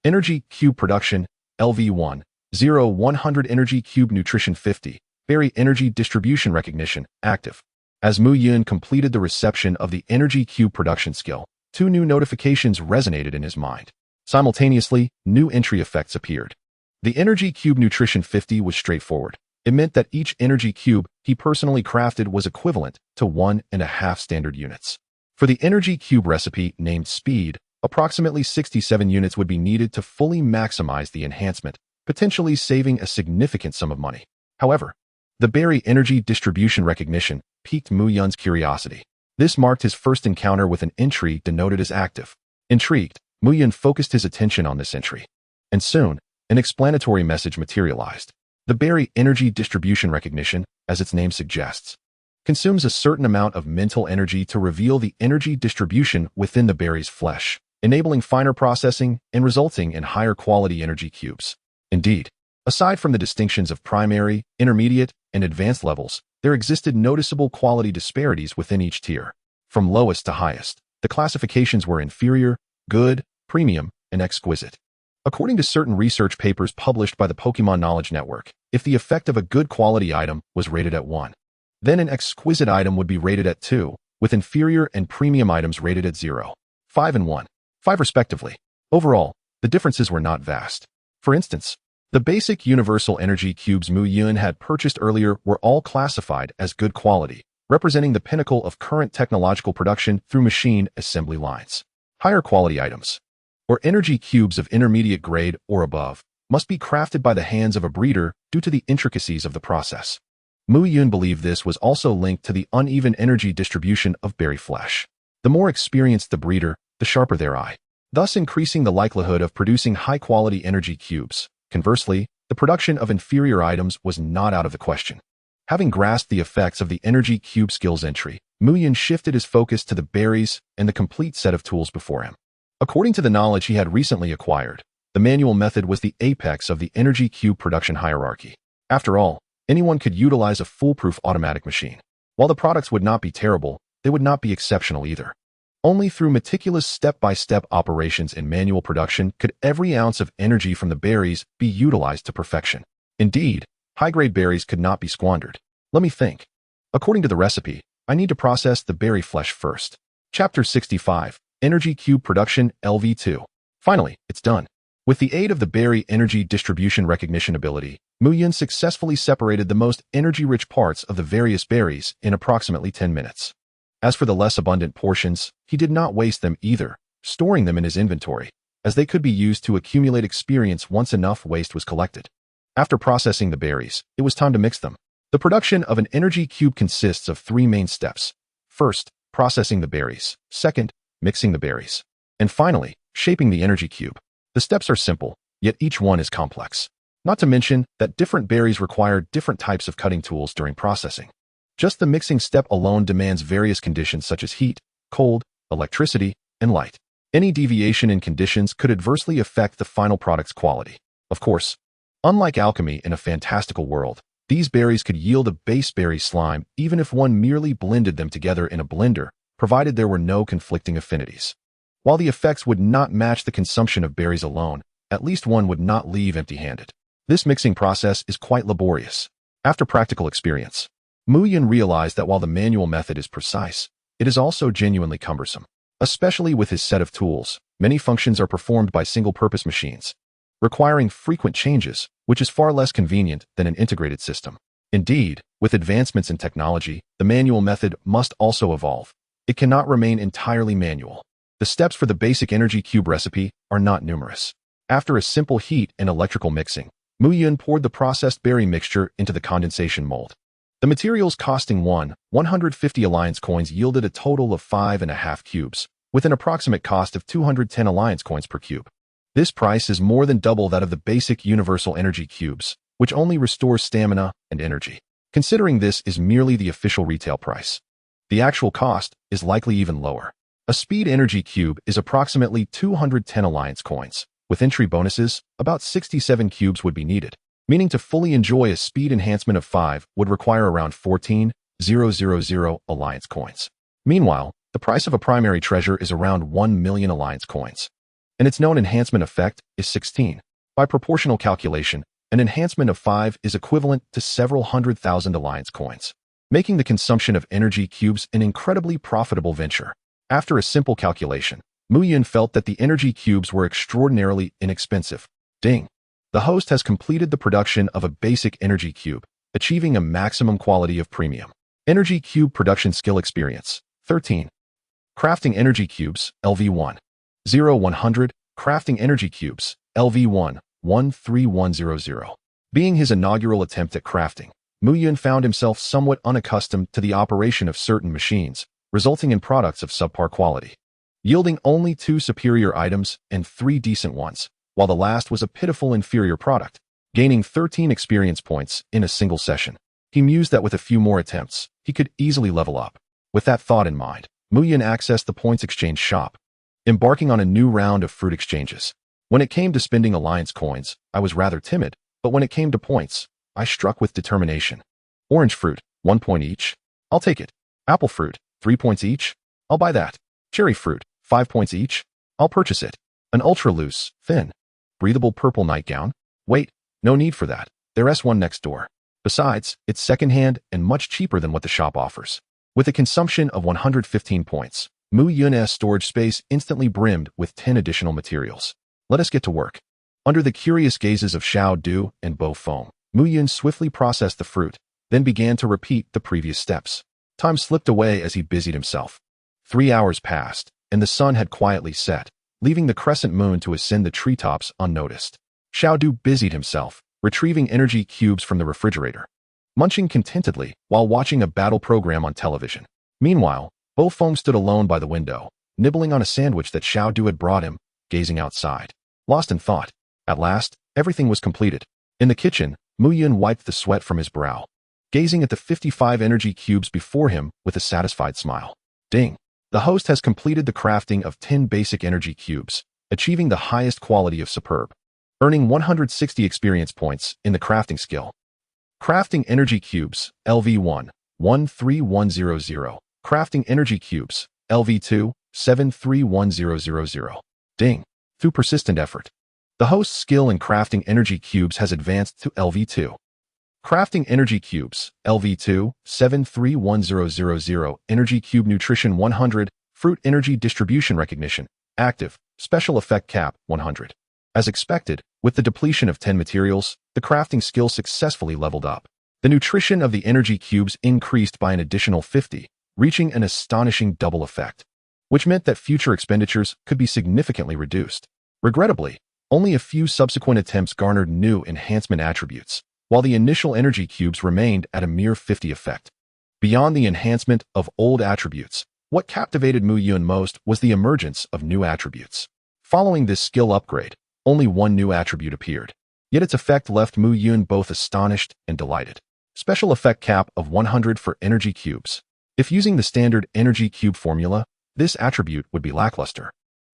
Energy Cube Production, LV1, 100 Energy Cube Nutrition 50, Berry Energy Distribution Recognition, active. As Muyun completed the reception of the Energy Cube Production skill, two new notifications resonated in his mind. Simultaneously, new entry effects appeared. The Energy Cube Nutrition 50 was straightforward. It meant that each energy cube he personally crafted was equivalent to 1.5 standard units. For the energy cube recipe named Speed, approximately 67 units would be needed to fully maximize the enhancement, potentially saving a significant sum of money. However, the Berry Energy Distribution Recognition piqued Muyun's curiosity. This marked his first encounter with an entry denoted as active. Intrigued, Muyun focused his attention on this entry. And soon, an explanatory message materialized. The Berry Energy Distribution Recognition, as its name suggests, consumes a certain amount of mental energy to reveal the energy distribution within the berry's flesh, enabling finer processing and resulting in higher quality energy cubes. Indeed, aside from the distinctions of primary, intermediate, and advanced levels, there existed noticeable quality disparities within each tier. From lowest to highest, the classifications were inferior, good, premium, and exquisite. According to certain research papers published by the Pokémon Knowledge Network, if the effect of a good quality item was rated at 1, then an exquisite item would be rated at 2, with inferior and premium items rated at 0, 5 and 1, 5 respectively. Overall, the differences were not vast. For instance, the basic universal energy cubes Muyun had purchased earlier were all classified as good quality, representing the pinnacle of current technological production through machine assembly lines. Higher quality items, or energy cubes of intermediate grade or above, must be crafted by the hands of a breeder due to the intricacies of the process. Muyun believed this was also linked to the uneven energy distribution of berry flesh. The more experienced the breeder, the sharper their eye, thus increasing the likelihood of producing high-quality energy cubes. Conversely, the production of inferior items was not out of the question. Having grasped the effects of the energy cube skills entry, Muyun shifted his focus to the berries and the complete set of tools before him. According to the knowledge he had recently acquired, the manual method was the apex of the energy cube production hierarchy. After all, anyone could utilize a foolproof automatic machine. While the products would not be terrible, they would not be exceptional either. Only through meticulous step-by-step operations in manual production could every ounce of energy from the berries be utilized to perfection. Indeed, high-grade berries could not be squandered. Let me think. According to the recipe, I need to process the berry flesh first. Chapter 65. Energy Cube Production, LV2. Finally, it's done. With the aid of the Berry Energy Distribution Recognition ability, Muyun successfully separated the most energy-rich parts of the various berries in approximately 10 minutes. As for the less abundant portions, he did not waste them either, storing them in his inventory, as they could be used to accumulate experience once enough waste was collected. After processing the berries, it was time to mix them. The production of an energy cube consists of 3 main steps. First, processing the berries. Second, mixing the berries. And finally, shaping the energy cube. The steps are simple, yet each one is complex. Not to mention that different berries require different types of cutting tools during processing. Just the mixing step alone demands various conditions such as heat, cold, electricity, and light. Any deviation in conditions could adversely affect the final product's quality. Of course, unlike alchemy in a fantastical world, these berries could yield a base berry slime even if one merely blended them together in a blender, provided there were no conflicting affinities. While the effects would not match the consumption of berries alone, at least one would not leave empty-handed. This mixing process is quite laborious. After practical experience, Muyun realized that while the manual method is precise, it is also genuinely cumbersome. Especially with his set of tools, many functions are performed by single-purpose machines, requiring frequent changes, which is far less convenient than an integrated system. Indeed, with advancements in technology, the manual method must also evolve. It cannot remain entirely manual. The steps for the basic energy cube recipe are not numerous. After a simple heat and electrical mixing, Muyun poured the processed berry mixture into the condensation mold. The materials costing 150 alliance coins yielded a total of 5.5 cubes, with an approximate cost of 210 alliance coins per cube. This price is more than double that of the basic universal energy cubes, which only restores stamina and energy. Considering this is merely the official retail price, the actual cost is likely even lower. A speed energy cube is approximately 210 alliance coins. With entry bonuses, about 67 cubes would be needed, meaning to fully enjoy a speed enhancement of 5 would require around 14,000 alliance coins. Meanwhile, the price of a primary treasure is around 1 million alliance coins, and its known enhancement effect is 16. By proportional calculation, an enhancement of 5 is equivalent to several 100,000 alliance coins, making the consumption of energy cubes an incredibly profitable venture. After a simple calculation, Muyun felt that the energy cubes were extraordinarily inexpensive. Ding! The host has completed the production of a basic energy cube, achieving a maximum quality of premium. Energy cube production skill experience, 13. Crafting energy cubes, LV1. 0100, crafting energy cubes, LV1, 13100. Being his inaugural attempt at crafting, Muyun found himself somewhat unaccustomed to the operation of certain machines, resulting in products of subpar quality, yielding only 2 superior items and 3 decent ones, while the last was a pitiful inferior product. Gaining 13 experience points in a single session, he mused that with a few more attempts, he could easily level up. With that thought in mind, Muyun accessed the points exchange shop, embarking on a new round of fruit exchanges. When it came to spending alliance coins, I was rather timid, but when it came to points, I struck with determination. Orange fruit, 1 point each. I'll take it. Apple fruit, 3 points each. I'll buy that. Cherry fruit, 5 points each. I'll purchase it. An ultra-loose, thin, breathable purple nightgown. Wait, no need for that. There's one next door. Besides, it's secondhand and much cheaper than what the shop offers. With a consumption of 115 points, Muyun's storage space instantly brimmed with 10 additional materials. Let us get to work. Under the curious gazes of Xiao Du and Bo Foam, Muyun swiftly processed the fruit, then began to repeat the previous steps. Time slipped away as he busied himself. 3 hours passed, and the sun had quietly set, leaving the crescent moon to ascend the treetops unnoticed. Xiao Du busied himself, retrieving energy cubes from the refrigerator, munching contentedly while watching a battle program on television. Meanwhile, Bo Foam stood alone by the window, nibbling on a sandwich that Xiao Du had brought him, gazing outside, lost in thought. At last, everything was completed. In the kitchen, Muyun wiped the sweat from his brow, gazing at the 55 energy cubes before him with a satisfied smile. Ding! The host has completed the crafting of 10 basic energy cubes, achieving the highest quality of superb, earning 160 experience points in the crafting skill. Crafting energy cubes, LV1, 13100. Crafting energy cubes, LV2, 731000. Ding! Through persistent effort, the host's skill in crafting energy cubes has advanced to LV2. Crafting energy cubes, LV2, 731000. Energy cube nutrition 100. Fruit energy distribution recognition, active. Special effect cap, 100. As expected, with the depletion of 10 materials, the crafting skill successfully leveled up. The nutrition of the energy cubes increased by an additional 50, reaching an astonishing double effect, which meant that future expenditures could be significantly reduced. Regrettably, only a few subsequent attempts garnered new enhancement attributes, while the initial energy cubes remained at a mere 50 effect. Beyond the enhancement of old attributes, what captivated Muyun most was the emergence of new attributes. Following this skill upgrade, only one new attribute appeared, yet its effect left Muyun both astonished and delighted. Special effect cap of 100 for energy cubes. If using the standard energy cube formula, this attribute would be lackluster.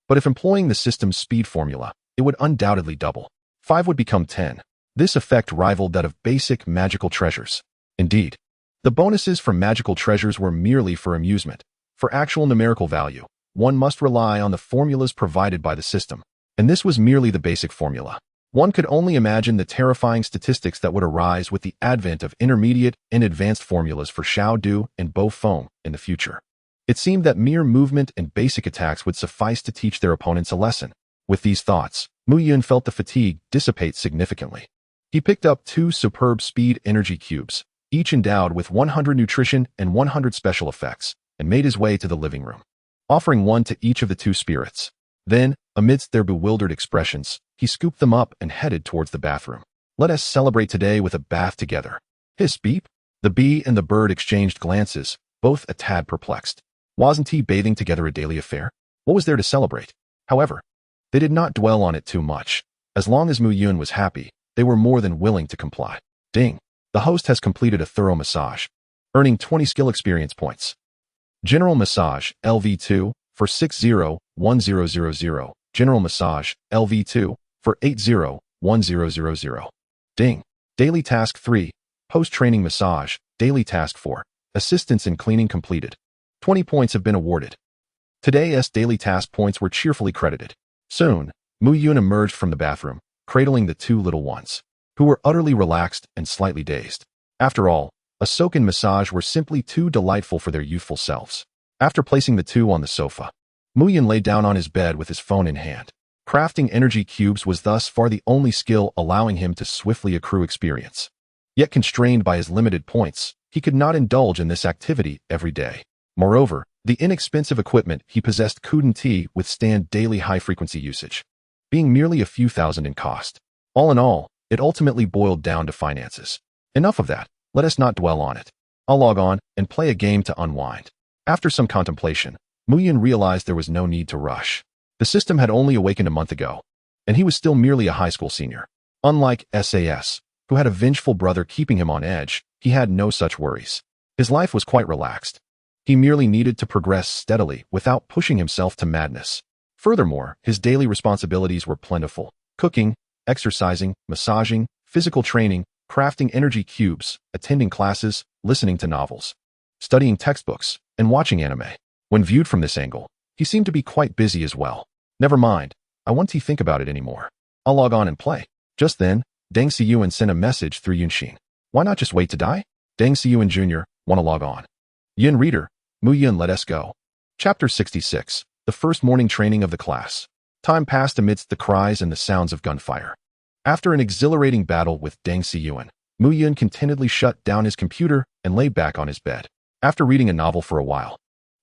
But if employing the system's speed formula, it would undoubtedly double. 5 would become 10. This effect rivaled that of basic magical treasures. Indeed, the bonuses from magical treasures were merely for amusement. For actual numerical value, one must rely on the formulas provided by the system, and this was merely the basic formula. One could only imagine the terrifying statistics that would arise with the advent of intermediate and advanced formulas for Xiao Du and Bo Foam in the future. It seemed that mere movement and basic attacks would suffice to teach their opponents a lesson. With these thoughts, Muyun felt the fatigue dissipate significantly. He picked up 2 superb speed energy cubes, each endowed with 100 nutrition and 100 special effects, and made his way to the living room, offering one to each of the 2 spirits. Then, amidst their bewildered expressions, he scooped them up and headed towards the bathroom. "Let us celebrate today with a bath together." Hiss beep. The bee and the bird exchanged glances, both a tad perplexed. Wasn't he bathing together a daily affair? What was there to celebrate? However, they did not dwell on it too much. As long as Muyun was happy, they were more than willing to comply. Ding. The host has completed a thorough massage, earning 20 skill experience points. General Massage, LV2, for 601000. General Massage, LV2, for 801000. Ding. Daily Task 3. Post-Training Massage, Daily Task 4. Assistance in Cleaning completed. 20 points have been awarded. Today's daily task points were cheerfully credited. Soon, Muyun emerged from the bathroom, cradling the 2 little ones, who were utterly relaxed and slightly dazed. After all, a soak and massage were simply too delightful for their youthful selves. After placing the 2 on the sofa, Muyun lay down on his bed with his phone in hand. Crafting energy cubes was thus far the only skill allowing him to swiftly accrue experience. Yet constrained by his limited points, he could not indulge in this activity every day. Moreover, the inexpensive equipment he possessed couldn't withstand daily high-frequency usage, being merely a few thousand in cost. All in all, it ultimately boiled down to finances. Enough of that, let us not dwell on it. I'll log on and play a game to unwind. After some contemplation, Muyun realized there was no need to rush. The system had only awakened a month ago, and he was still merely a high school senior. Unlike SAS, who had a vengeful brother keeping him on edge, he had no such worries. His life was quite relaxed. He merely needed to progress steadily without pushing himself to madness. Furthermore, his daily responsibilities were plentiful: cooking, exercising, massaging, physical training, crafting energy cubes, attending classes, listening to novels, studying textbooks, and watching anime. When viewed from this angle, he seemed to be quite busy as well. Never mind, I won't think about it anymore. I'll log on and play. Just then, Deng Siyuan sent a message through Yunxin. Why not just wait to die? Deng Siyuan Jr., wanna log on? Yin reader, Muyun, let us go. Chapter 66. The first morning training of the class. Time passed amidst the cries and the sounds of gunfire. After an exhilarating battle with Deng Siyuan, Muyun contentedly shut down his computer and lay back on his bed. After reading a novel for a while,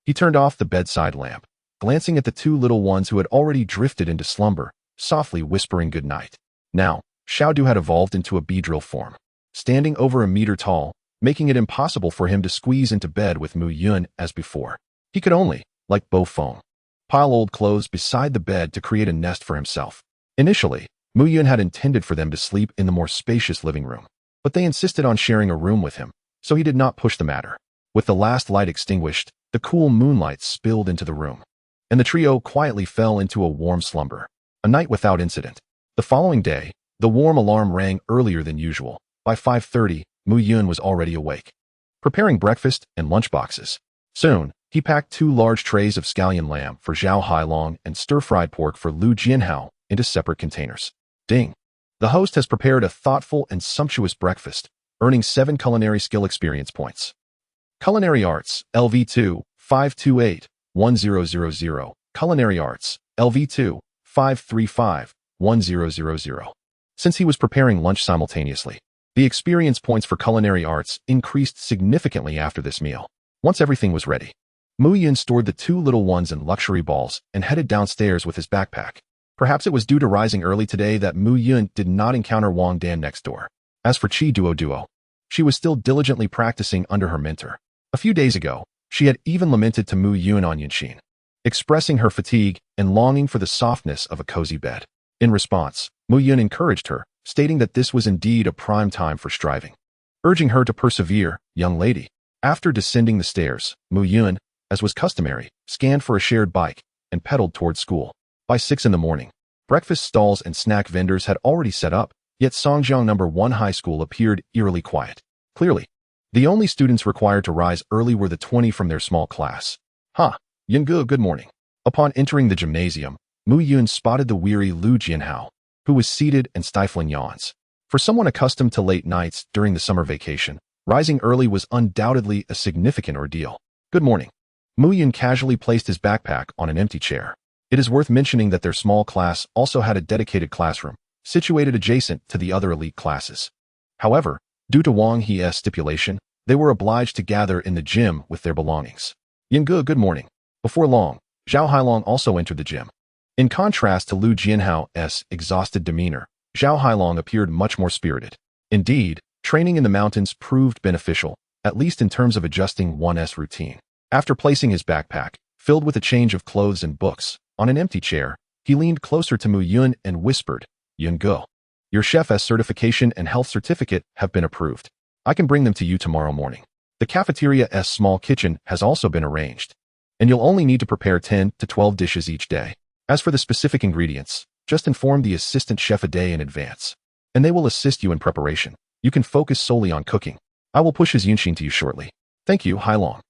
he turned off the bedside lamp, glancing at the 2 little ones who had already drifted into slumber, softly whispering good night. Now, Xiaodu had evolved into a Beedrill form, standing over a meter tall, making it impossible for him to squeeze into bed with Muyun as before. He could only, like Bo Feng, pile old clothes beside the bed to create a nest for himself. Initially, Muyun had intended for them to sleep in the more spacious living room, but they insisted on sharing a room with him, so he did not push the matter. With the last light extinguished, the cool moonlight spilled into the room, and the trio quietly fell into a warm slumber. A night without incident. The following day, the warm alarm rang earlier than usual. By 5:30, Muyun was already awake, preparing breakfast and lunchboxes. Soon, he packed 2 large trays of scallion lamb for Zhao Hailong and stir-fried pork for Lu Jianhao into separate containers. Ding! The host has prepared a thoughtful and sumptuous breakfast, earning 7 culinary skill experience points. Culinary Arts, LV2, 5281000. Culinary Arts, LV2, 5351000. Since he was preparing lunch simultaneously, the experience points for culinary arts increased significantly after this meal. Once everything was ready, Muyun stored the 2 little ones in luxury balls and headed downstairs with his backpack. Perhaps it was due to rising early today that Muyun did not encounter Wang Dan next door. As for Chi Duo, she was still diligently practicing under her mentor. A few days ago, she had even lamented to Muyun on Yunxin, expressing her fatigue and longing for the softness of a cozy bed. In response, Muyun encouraged her, stating that this was indeed a prime time for striving, urging her to persevere, young lady. After descending the stairs, Muyun, as was customary, scanned for a shared bike and pedaled towards school. By 6 in the morning, breakfast stalls and snack vendors had already set up, yet Songjiang No. 1 High School appeared eerily quiet. Clearly, the only students required to rise early were the 20 from their small class. Yungu, good morning. Upon entering the gymnasium, Muyun spotted the weary Lu Jianhao, who was seated and stifling yawns. For someone accustomed to late nights during the summer vacation, rising early was undoubtedly a significant ordeal. Good morning. Muyun casually placed his backpack on an empty chair. It is worth mentioning that their small class also had a dedicated classroom, situated adjacent to the other elite classes. However, due to Wang He's stipulation, they were obliged to gather in the gym with their belongings. Yingge, good morning. Before long, Zhao Hailong also entered the gym. In contrast to Lu Jianhao's exhausted demeanor, Zhao Hailong appeared much more spirited. Indeed, training in the mountains proved beneficial, at least in terms of adjusting one's routine. After placing his backpack, filled with a change of clothes and books, on an empty chair, he leaned closer to Muyun and whispered, Yingge, your chef's certification and health certificate have been approved. I can bring them to you tomorrow morning. The cafeteria's small kitchen has also been arranged, and you'll only need to prepare 10 to 12 dishes each day. As for the specific ingredients, just inform the assistant chef a day in advance, and they will assist you in preparation. You can focus solely on cooking. I will push his Yunshin to you shortly. Thank you, Hailong.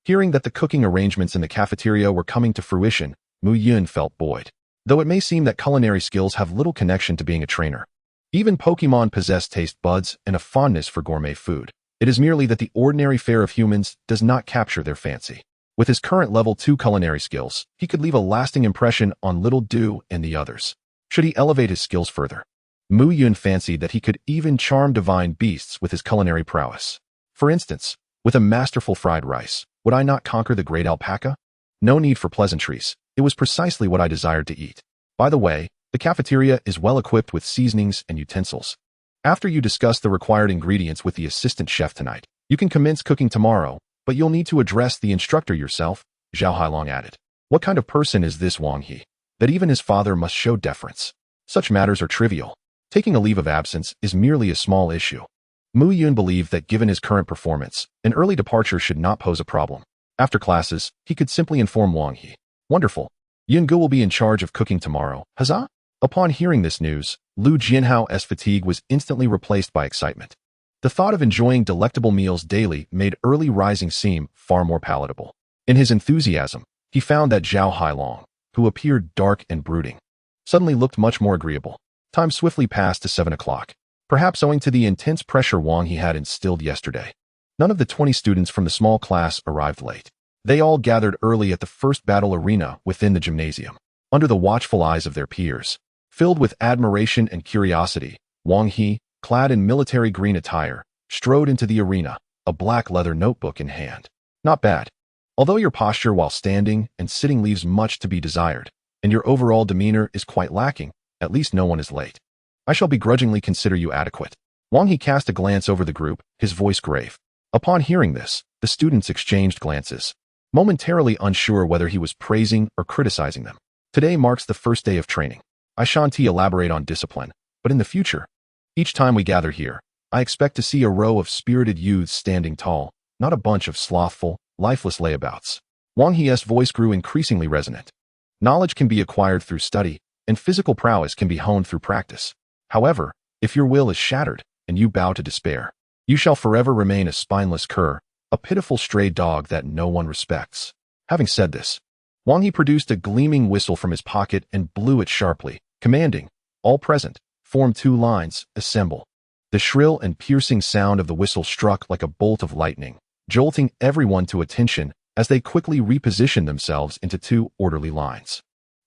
Hearing that the cooking arrangements in the cafeteria were coming to fruition, Muyun felt buoyed. Though it may seem that culinary skills have little connection to being a trainer. Even Pokémon possess taste buds and a fondness for gourmet food. It is merely that the ordinary fare of humans does not capture their fancy. With his current level 2 culinary skills, he could leave a lasting impression on Little Du and the others. Should he elevate his skills further? Muyun fancied that he could even charm divine beasts with his culinary prowess. For instance, with a masterful fried rice, would I not conquer the great alpaca? No need for pleasantries. It was precisely what I desired to eat. By the way, the cafeteria is well equipped with seasonings and utensils. After you discuss the required ingredients with the assistant chef tonight, you can commence cooking tomorrow, but you'll need to address the instructor yourself, Zhao Hailong added. What kind of person is this Wang He, that even his father must show deference? Such matters are trivial. Taking a leave of absence is merely a small issue. Muyun believed that given his current performance, an early departure should not pose a problem. After classes, he could simply inform Wang He. Wonderful. Yingge will be in charge of cooking tomorrow. Huzzah! Upon hearing this news, Lu Jianhao's fatigue was instantly replaced by excitement. The thought of enjoying delectable meals daily made early rising seem far more palatable. In his enthusiasm, he found that Zhao Hailong, who appeared dark and brooding, suddenly looked much more agreeable. Time swiftly passed to 7 o'clock, perhaps owing to the intense pressure Wang He had instilled yesterday. None of the 20 students from the small class arrived late. They all gathered early at the first battle arena within the gymnasium, under the watchful eyes of their peers. Filled with admiration and curiosity, Wang He, clad in military green attire, strode into the arena, a black leather notebook in hand. Not bad. Although your posture while standing and sitting leaves much to be desired, and your overall demeanor is quite lacking, at least no one is late. I shall begrudgingly consider you adequate. Wang He cast a glance over the group, his voice grave. Upon hearing this, the students exchanged glances, momentarily unsure whether he was praising or criticizing them. Today marks the first day of training. I shan't elaborate on discipline, but in the future, each time we gather here, I expect to see a row of spirited youths standing tall, not a bunch of slothful, lifeless layabouts. Wang He's voice grew increasingly resonant. Knowledge can be acquired through study, and physical prowess can be honed through practice. However, if your will is shattered, and you bow to despair, you shall forever remain a spineless cur, a pitiful stray dog that no one respects. Having said this, Wang He produced a gleaming whistle from his pocket and blew it sharply, commanding, all present, form 2 lines, assemble. The shrill and piercing sound of the whistle struck like a bolt of lightning, jolting everyone to attention as they quickly repositioned themselves into 2 orderly lines.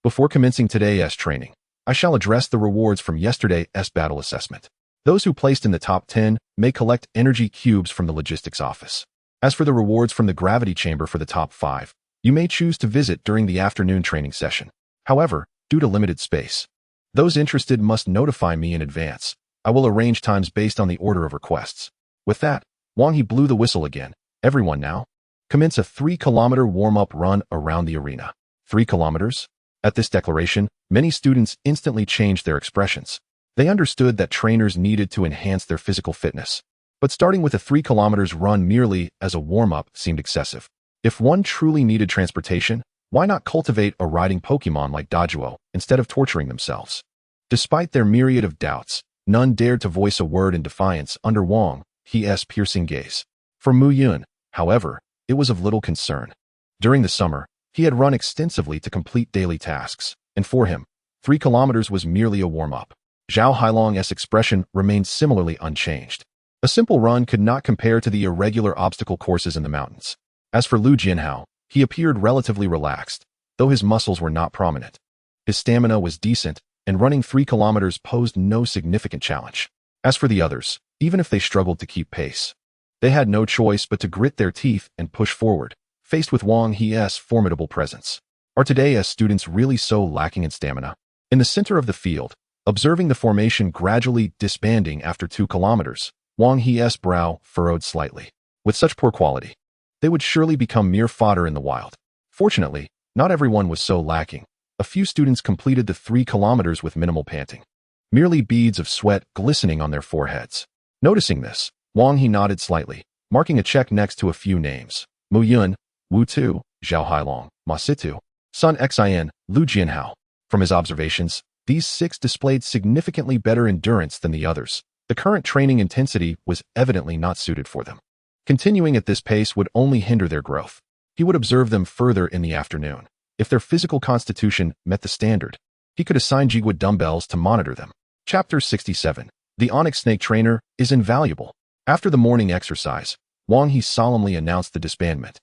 Before commencing today's training, I shall address the rewards from yesterday's battle assessment. Those who placed in the top 10 may collect energy cubes from the logistics office. As for the rewards from the gravity chamber for the top 5, you may choose to visit during the afternoon training session. However, due to limited space, those interested must notify me in advance. I will arrange times based on the order of requests. With that, Wang He blew the whistle again. Everyone now, commence a 3-kilometer warm-up run around the arena. 3 kilometers? At this declaration, many students instantly changed their expressions. They understood that trainers needed to enhance their physical fitness. But starting with a 3 kilometers run merely as a warm-up seemed excessive. If one truly needed transportation, why not cultivate a riding Pokémon like Dojuo instead of torturing themselves? Despite their myriad of doubts, none dared to voice a word in defiance under Wang He's piercing gaze. For Muyun, however, it was of little concern. During the summer, he had run extensively to complete daily tasks, and for him, 3 kilometers was merely a warm-up. Zhao Hailong's expression remained similarly unchanged. A simple run could not compare to the irregular obstacle courses in the mountains. As for Lu Jianhao, He appeared relatively relaxed, though his muscles were not prominent. His stamina was decent, and running 3 kilometers posed no significant challenge. As for the others, even if they struggled to keep pace, they had no choice but to grit their teeth and push forward, faced with Wang He's formidable presence. Are today's students really so lacking in stamina? In the center of the field, observing the formation gradually disbanding after 2 kilometers, Wang He's brow furrowed slightly. With such poor quality, they would surely become mere fodder in the wild. Fortunately, not everyone was so lacking. A few students completed the 3 kilometers with minimal panting, merely beads of sweat glistening on their foreheads. Noticing this, Wang He nodded slightly, marking a check next to a few names: Muyun, Wu Tu, Zhao Hailong, Ma Situ, Sun Xin, Lu Jianhao. From his observations, these 6 displayed significantly better endurance than the others. The current training intensity was evidently not suited for them. Continuing at this pace would only hinder their growth. He would observe them further in the afternoon. If their physical constitution met the standard, he could assign Jigwood dumbbells to monitor them. Chapter 67. The Onyx Snake Trainer is invaluable. After the morning exercise, Wang He solemnly announced the disbandment,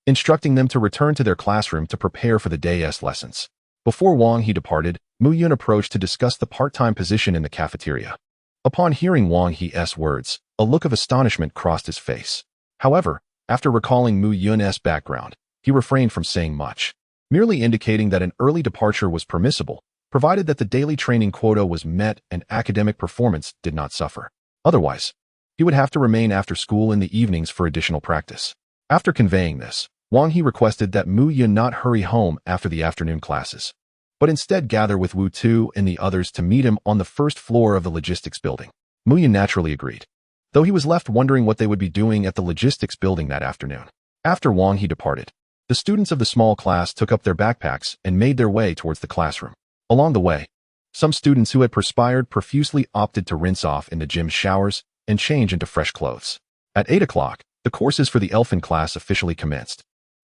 instructing them to return to their classroom to prepare for the day's lessons. Before Wang He departed, Muyun approached to discuss the part-time position in the cafeteria. Upon hearing Wang He's words, a look of astonishment crossed his face. However, after recalling Muyun's background, he refrained from saying much, merely indicating that an early departure was permissible, provided that the daily training quota was met and academic performance did not suffer. Otherwise, he would have to remain after school in the evenings for additional practice. After conveying this, Wang He requested that Muyun not hurry home after the afternoon classes, but instead gather with Wu Tu and the others to meet him on the first floor of the logistics building. Muyun naturally agreed, though he was left wondering what they would be doing at the logistics building that afternoon. After Wang He departed, the students of the small class took up their backpacks and made their way towards the classroom. Along the way, some students who had perspired profusely opted to rinse off in the gym showers and change into fresh clothes. At 8 o'clock, the courses for the Elfin class officially commenced.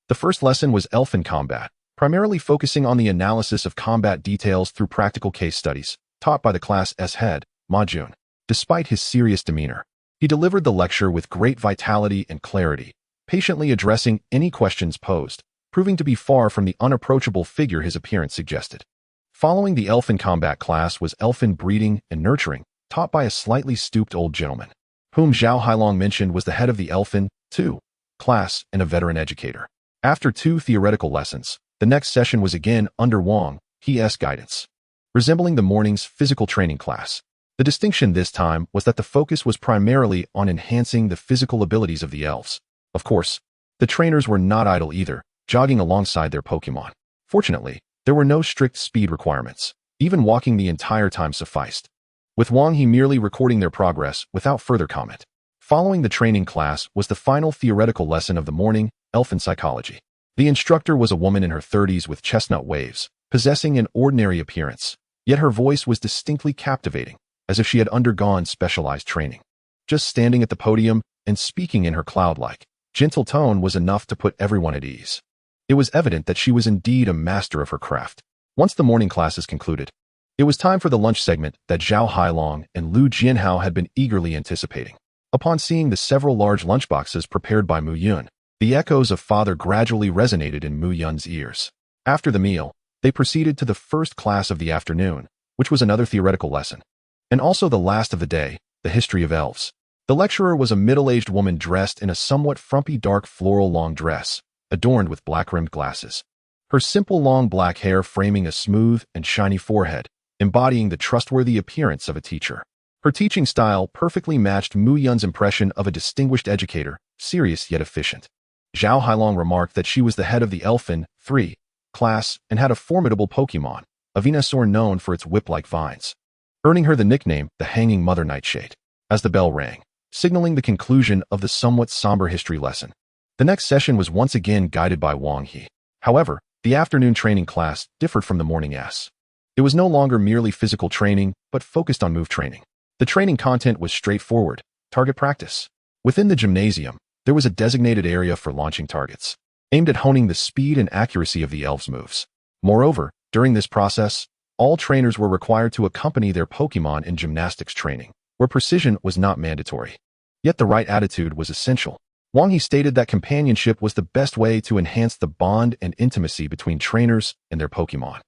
The first lesson was Elfin Combat, primarily focusing on the analysis of combat details through practical case studies, taught by the class's head, Muyun. Despite his serious demeanor, he delivered the lecture with great vitality and clarity, patiently addressing any questions posed, proving to be far from the unapproachable figure his appearance suggested. Following the Elfin Combat class was Elfin Breeding and Nurturing, taught by a slightly stooped old gentleman, whom Zhao Hailong mentioned was the head of the Elfin, 2, class and a veteran educator. After 2 theoretical lessons, the next session was again under Wang He's guidance, resembling the morning's physical training class. The distinction this time was that the focus was primarily on enhancing the physical abilities of the elves. Of course, the trainers were not idle either, jogging alongside their Pokémon. Fortunately, there were no strict speed requirements. Even walking the entire time sufficed, with Wang He merely recording their progress without further comment. Following the training class was the final theoretical lesson of the morning, Elfin Psychology. The instructor was a woman in her 30s with chestnut waves, possessing an ordinary appearance, yet her voice was distinctly captivating, as if she had undergone specialized training. Just standing at the podium and speaking in her cloud-like, gentle tone was enough to put everyone at ease. It was evident that she was indeed a master of her craft. Once the morning classes concluded, it was time for the lunch segment that Zhao Hailong and Lu Jianhao had been eagerly anticipating. Upon seeing the several large lunchboxes prepared by Muyun, the echoes of father gradually resonated in Muyun's ears. After the meal, they proceeded to the first class of the afternoon, which was another theoretical lesson, and also the last of the day, the history of elves. The lecturer was a middle-aged woman dressed in a somewhat frumpy dark floral long dress, adorned with black-rimmed glasses. Her simple long black hair framing a smooth and shiny forehead, embodying the trustworthy appearance of a teacher. Her teaching style perfectly matched Muyun's impression of a distinguished educator, serious yet efficient. Zhao Hailong remarked that she was the head of the Elfin, 3, class and had a formidable Pokémon, a Venusaur known for its whip-like vines, earning her the nickname the Hanging Mother Nightshade. As the bell rang, signaling the conclusion of the somewhat somber history lesson, the next session was once again guided by Wang He. However, the afternoon training class differed from the morning S. It was no longer merely physical training, but focused on move training. The training content was straightforward, target practice. Within the gymnasium, there was a designated area for launching targets, aimed at honing the speed and accuracy of the elves' moves. Moreover, during this process, all trainers were required to accompany their Pokémon in gymnastics training, where precision was not mandatory. Yet the right attitude was essential. Wang He stated that companionship was the best way to enhance the bond and intimacy between trainers and their Pokémon.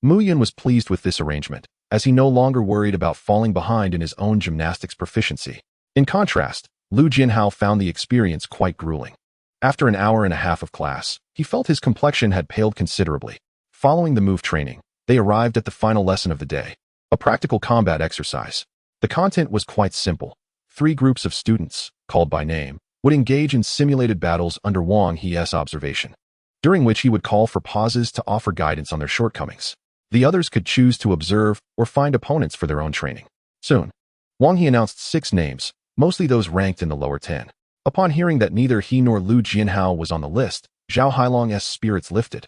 Muyun was pleased with this arrangement, as he no longer worried about falling behind in his own gymnastics proficiency. In contrast, Lu Jinhao found the experience quite grueling. After an hour and a half of class, he felt his complexion had paled considerably. Following the move training, they arrived at the final lesson of the day, a practical combat exercise. The content was quite simple. 3 groups of students, called by name, would engage in simulated battles under Wang He's observation, during which he would call for pauses to offer guidance on their shortcomings. The others could choose to observe or find opponents for their own training. Soon, Wang He announced 6 names, mostly those ranked in the lower 10. Upon hearing that neither he nor Lu Jinhao was on the list, Zhao Hailong's spirits lifted,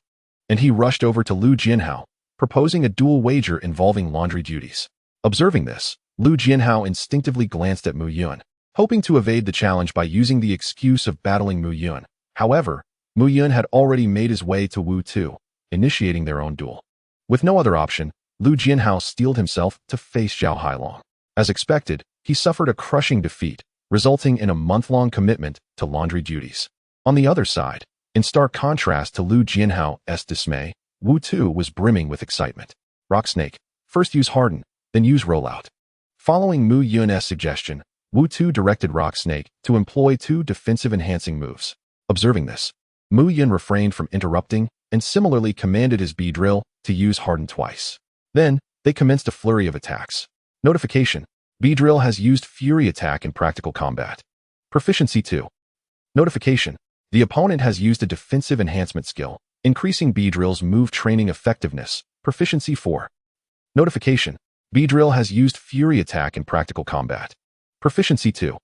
and he rushed over to Lu Jinhao, proposing a dual wager involving laundry duties. Observing this, Lu Jinhao instinctively glanced at Muyun, hoping to evade the challenge by using the excuse of battling Muyun. However, Muyun had already made his way to Wu Tu, initiating their own duel. With no other option, Lu Jinhao steeled himself to face Zhao Hailong. As expected, he suffered a crushing defeat, resulting in a month-long commitment to laundry duties. On the other side, in stark contrast to Lu Jinhao's dismay, Wu Tu was brimming with excitement. Rock Snake, first use Harden, then use Rollout. Following Mu Yun's suggestion, Wu Tu directed Rock Snake to employ 2 defensive enhancing moves. Observing this, Mu Yun refrained from interrupting and similarly commanded his Beedrill to use Harden twice. Then, they commenced a flurry of attacks. Notification: Beedrill has used Fury Attack in practical combat. Proficiency 2. Notification: the opponent has used a defensive enhancement skill, increasing Beedrill's move training effectiveness. Proficiency 4. Notification: Beedrill has used Fury Attack in practical combat. Proficiency 2.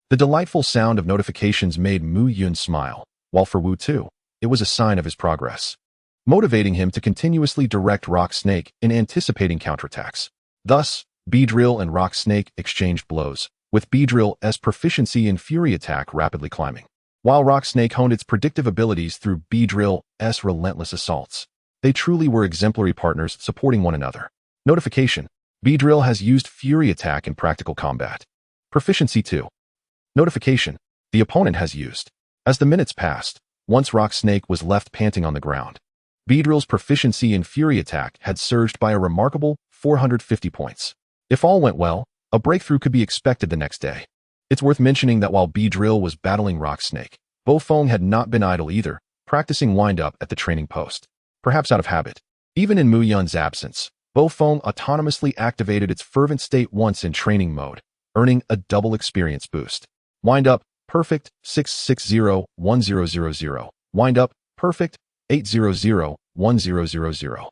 The delightful sound of notifications made Mu Yun smile, while for Wu Tu, it was a sign of his progress, motivating him to continuously direct Rock Snake in anticipating counterattacks. Thus, Beedrill and Rock Snake exchanged blows, with Beedrill's proficiency in Fury Attack rapidly climbing, while Rock Snake honed its predictive abilities through Beedrill's relentless assaults. They truly were exemplary partners supporting one another. Notification: Beedrill has used Fury Attack in practical combat. Proficiency 2. Notification: the opponent has used. As the minutes passed, once Rock Snake was left panting on the ground, Beedrill's proficiency in Fury Attack had surged by a remarkable 450 points. If all went well, a breakthrough could be expected the next day. It's worth mentioning that while Beedrill was battling Rock Snake, Bofeng had not been idle either, practicing wind-up at the training post, perhaps out of habit. Even in Muyun's absence, Bofeng autonomously activated its fervent state once in training mode, earning a double experience boost. Wind-up, perfect, 660-1000. Wind-up, perfect, 800-1000.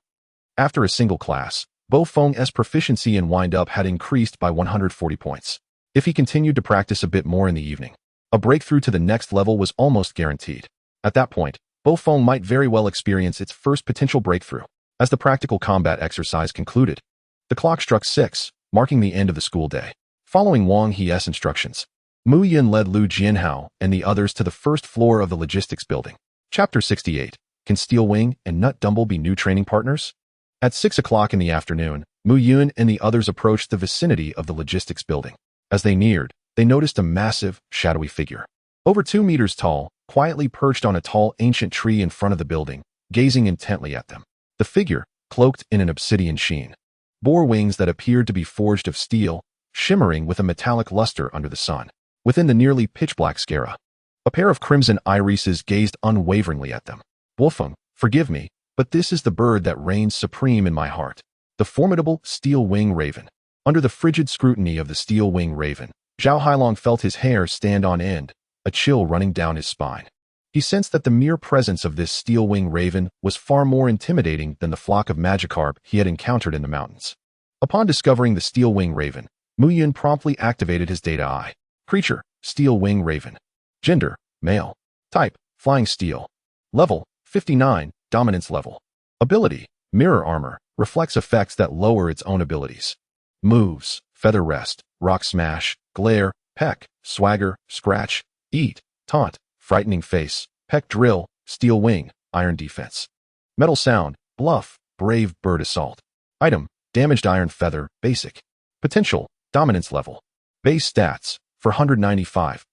After a single class, Bofeng's proficiency in wind-up had increased by 140 points. If he continued to practice a bit more in the evening, a breakthrough to the next level was almost guaranteed. At that point, Bofeng might very well experience its first potential breakthrough. As the practical combat exercise concluded, the clock struck 6, marking the end of the school day. Following Wang He's instructions, Mu Yun led Lu Jinhao and the others to the first floor of the logistics building. Chapter 68. Can Steel Wing and Nut Dumble be new training partners? At 6 o'clock in the afternoon, Mu Yun and the others approached the vicinity of the logistics building. As they neared, they noticed a massive, shadowy figure, over 2 meters tall, quietly perched on a tall ancient tree in front of the building, gazing intently at them. The figure, cloaked in an obsidian sheen, bore wings that appeared to be forged of steel, shimmering with a metallic luster under the sun. Within the nearly pitch-black Scara, a pair of crimson irises gazed unwaveringly at them. Wolfeng, forgive me, but this is the bird that reigns supreme in my heart, the formidable Steel Wing Raven. Under the frigid scrutiny of the Steel Wing Raven, Zhao Hailong felt his hair stand on end, a chill running down his spine. He sensed that the mere presence of this Steel Wing Raven was far more intimidating than the flock of Magikarp he had encountered in the mountains. Upon discovering the Steel Wing Raven, Muyun promptly activated his data eye. Creature, Steel Wing Raven. Gender, male. Type, Flying Steel. Level, 59, Dominance level. Ability, Mirror Armor, reflects effects that lower its own abilities. Moves, Feather Rest, Rock Smash, Glare, Peck, Swagger, Scratch, Eat, Taunt, Frightening Face, Peck Drill, Steel Wing, Iron Defense. Metal Sound, Bluff, Brave Bird Assault. Item, Damaged Iron Feather, Basic. Potential, Dominance level. Base stats, for 195.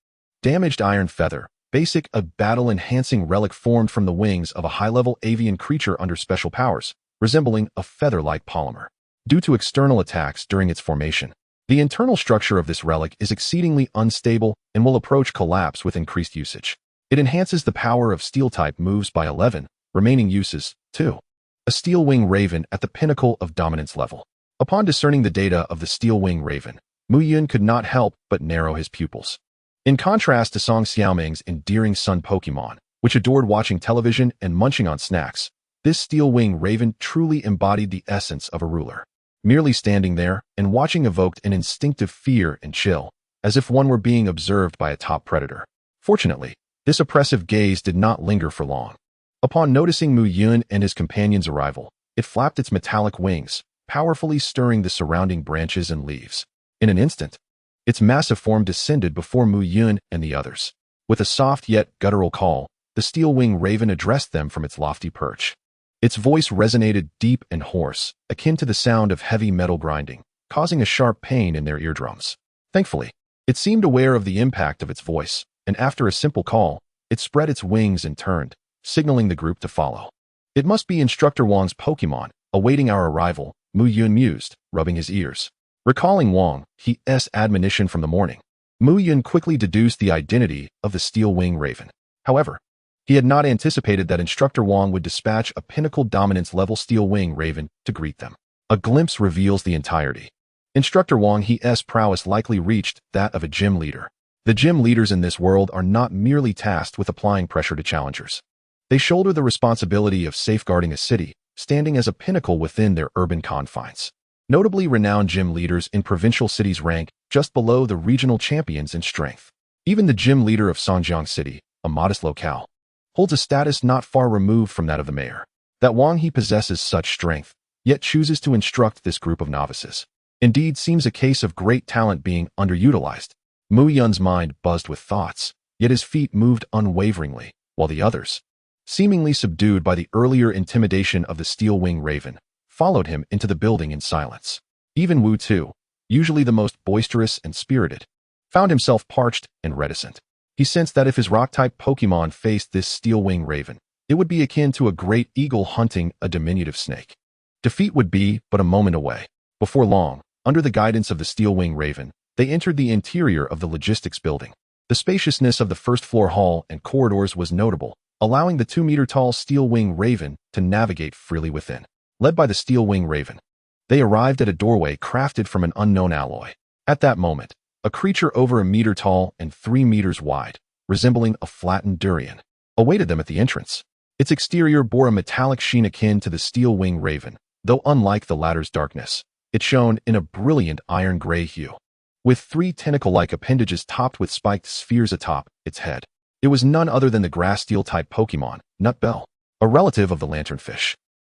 Damaged Iron Feather, Basic, a battle-enhancing relic formed from the wings of a high-level avian creature under special powers, resembling a feather-like polymer. Due to external attacks during its formation, the internal structure of this relic is exceedingly unstable and will approach collapse with increased usage. It enhances the power of Steel-type moves by 11, remaining uses, 2. A Steel Wing Raven at the pinnacle of dominance level. Upon discerning the data of the Steel Wing Raven, Muyun could not help but narrow his pupils. In contrast to Song Xiaoming's endearing son Pokémon, which adored watching television and munching on snacks, this Steel Wing Raven truly embodied the essence of a ruler. Merely standing there and watching evoked an instinctive fear and chill, as if one were being observed by a top predator. Fortunately, this oppressive gaze did not linger for long. Upon noticing Muyun and his companion's arrival, it flapped its metallic wings, powerfully stirring the surrounding branches and leaves. In an instant, its massive form descended before Muyun and the others. With a soft yet guttural call, the Steel Wing Raven addressed them from its lofty perch. Its voice resonated deep and hoarse, akin to the sound of heavy metal grinding, causing a sharp pain in their eardrums. Thankfully, it seemed aware of the impact of its voice, and after a simple call, it spread its wings and turned, signaling the group to follow. It must be Instructor Wang's Pokémon, awaiting our arrival, Muyun mused, rubbing his ears. Recalling Wang's admonition from the morning, Muyun quickly deduced the identity of the Steel Wing Raven. However, he had not anticipated that Instructor Wang would dispatch a pinnacle dominance level Steel Wing Raven to greet them. A glimpse reveals the entirety. Instructor Wang's prowess likely reached that of a gym leader. The gym leaders in this world are not merely tasked with applying pressure to challengers. They shoulder the responsibility of safeguarding a city, standing as a pinnacle within their urban confines. Notably renowned gym leaders in provincial cities rank just below the regional champions in strength. Even the gym leader of Songjiang City, a modest locale, holds a status not far removed from that of the mayor. That Wang possesses such strength, yet chooses to instruct this group of novices. Indeed seems a case of great talent being underutilized. Muyun's mind buzzed with thoughts, yet his feet moved unwaveringly, while the others, seemingly subdued by the earlier intimidation of the Steel Wing Raven, followed him into the building in silence. Even Wu Tu, usually the most boisterous and spirited, found himself parched and reticent. He sensed that if his rock-type Pokémon faced this Steel Wing Raven, it would be akin to a great eagle hunting a diminutive snake. Defeat would be but a moment away. Before long, under the guidance of the Steel Wing Raven, they entered the interior of the logistics building. The spaciousness of the first-floor hall and corridors was notable, allowing the 2-meter-tall Steel Wing Raven to navigate freely within. Led by the Steel Wing Raven, they arrived at a doorway crafted from an unknown alloy. At that moment, a creature over a meter tall and 3 meters wide, resembling a flattened durian, awaited them at the entrance. Its exterior bore a metallic sheen akin to the Steel Wing Raven, though unlike the latter's darkness, it shone in a brilliant iron-gray hue. With 3 tentacle-like appendages topped with spiked spheres atop its head, it was none other than the grass steel-type Pokémon, Nutbell, a relative of the lanternfish.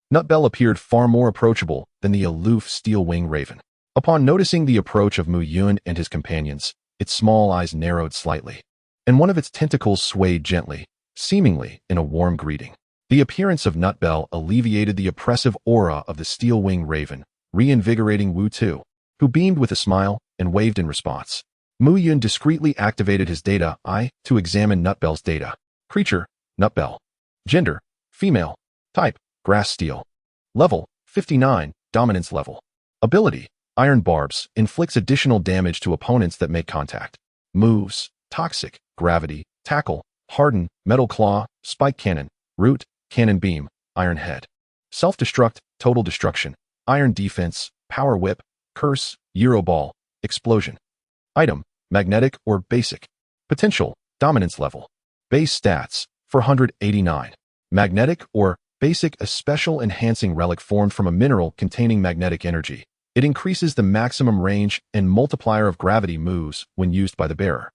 Nutbell appeared far more approachable than the aloof Steel Wing Raven. Upon noticing the approach of Muyun and his companions, its small eyes narrowed slightly, and one of its tentacles swayed gently, seemingly in a warm greeting. The appearance of Nutbell alleviated the oppressive aura of the Steel Wing Raven, reinvigorating Wu Tu, who beamed with a smile and waved in response. Muyun discreetly activated his data eye to examine Nutbell's data. Creature, Nutbell. Gender, female. Type, grass steel. Level, 59, dominance level. Ability, Iron Barbs, inflicts additional damage to opponents that make contact. Moves, Toxic, Gravity, Tackle, Harden, Metal Claw, Spike Cannon, Root, Cannon Beam, Iron Head. Self-Destruct, Total Destruction, Iron Defense, Power Whip, Curse, Euro Ball, Explosion. Item, Magnetic or Basic. Potential, Dominance Level. Base Stats, 489. Magnetic or Basic, a special enhancing relic formed from a mineral containing magnetic energy. It increases the maximum range and multiplier of gravity moves when used by the bearer.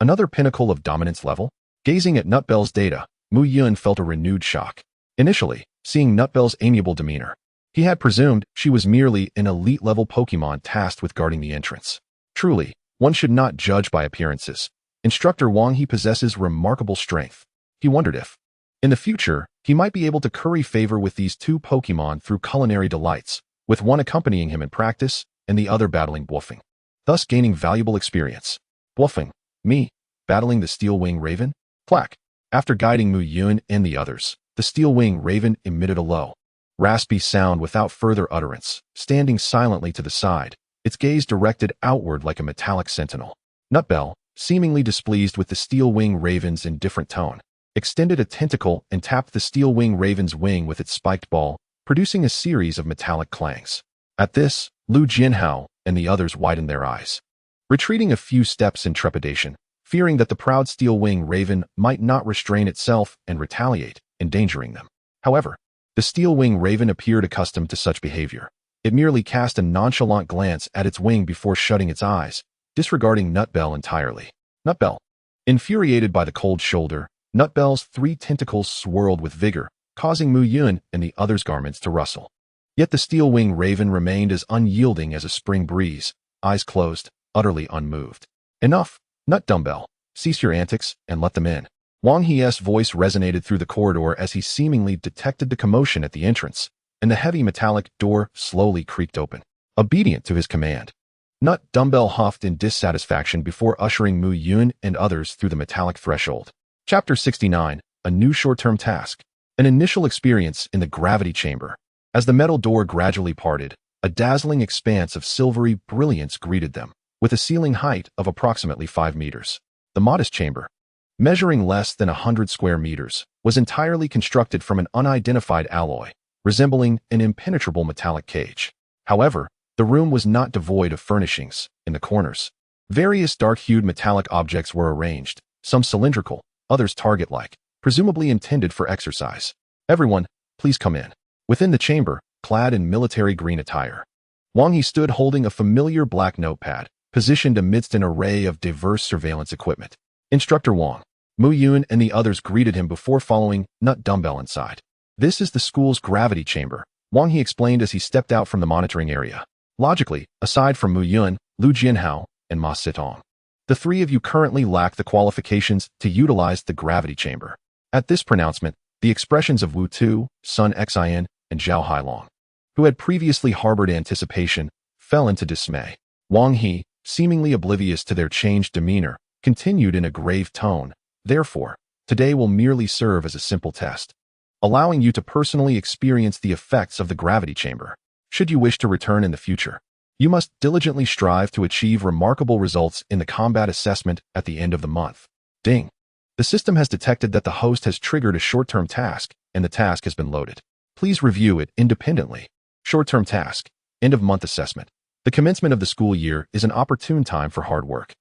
Another pinnacle of dominance level? Gazing at Nutbell's data, Muyun felt a renewed shock. Initially, seeing Nutbell's amiable demeanor, he had presumed she was merely an elite-level Pokémon tasked with guarding the entrance. Truly, one should not judge by appearances. Instructor Wang possesses remarkable strength. He wondered if, in the future, he might be able to curry favor with these 2 Pokémon through culinary delights, with one accompanying him in practice and the other battling Bluffing, thus gaining valuable experience. Bluffing, me, battling the Steel Wing Raven? Clack. After guiding Muyun and the others, the steel-wing raven emitted a low, raspy sound without further utterance, standing silently to the side, its gaze directed outward like a metallic sentinel. Nutbell, seemingly displeased with the steel-wing raven's indifferent tone, extended a tentacle and tapped the steel-wing raven's wing with its spiked ball, producing a series of metallic clangs. At this, Lu Jianhao and the others widened their eyes, retreating a few steps in trepidation, fearing that the proud steel-wing raven might not restrain itself and retaliate, endangering them. However, the steel-wing raven appeared accustomed to such behavior. It merely cast a nonchalant glance at its wing before shutting its eyes, disregarding Nutbell entirely. Nutbell. Infuriated by the cold shoulder, Nutbell's 3 tentacles swirled with vigor, causing Muyun and the others' garments to rustle. Yet the steel-wing raven remained as unyielding as a spring breeze, eyes closed, utterly unmoved. Enough, Nut Dumbbell. Cease your antics and let them in. Wang He's voice resonated through the corridor as he seemingly detected the commotion at the entrance, and the heavy metallic door slowly creaked open. Obedient to his command, Nut Dumbbell huffed in dissatisfaction before ushering Muyun and others through the metallic threshold. Chapter 69, A New Short-Term Task. An initial experience in the gravity chamber. As the metal door gradually parted, a dazzling expanse of silvery brilliance greeted them, with a ceiling height of approximately 5 meters. The modest chamber, measuring less than 100 square meters, was entirely constructed from an unidentified alloy, resembling an impenetrable metallic cage. However, the room was not devoid of furnishings. In the corners, various dark-hued metallic objects were arranged, some cylindrical, others target-like, presumably intended for exercise. Everyone, please come in. Within the chamber, clad in military green attire, Wang He stood holding a familiar black notepad, positioned amidst an array of diverse surveillance equipment. Instructor Wang. Muyun and the others greeted him before following Nut Dumbbell inside. This is the school's gravity chamber, Wang He explained as he stepped out from the monitoring area. Logically, aside from Muyun, Lu Jianhao, and Ma Sitong, the 3 of you currently lack the qualifications to utilize the gravity chamber. At this pronouncement, the expressions of Wu Tu, Sun Xin, and Zhao Hailong, who had previously harbored anticipation, fell into dismay. Wang He, seemingly oblivious to their changed demeanor, continued in a grave tone. Therefore, today will merely serve as a simple test, allowing you to personally experience the effects of the gravity chamber. Should you wish to return in the future, you must diligently strive to achieve remarkable results in the combat assessment at the end of the month. Ding. The system has detected that the host has triggered a short-term task, and the task has been loaded. Please review it independently. Short-term task. End-of-month assessment. The commencement of the school year is an opportune time for hard work.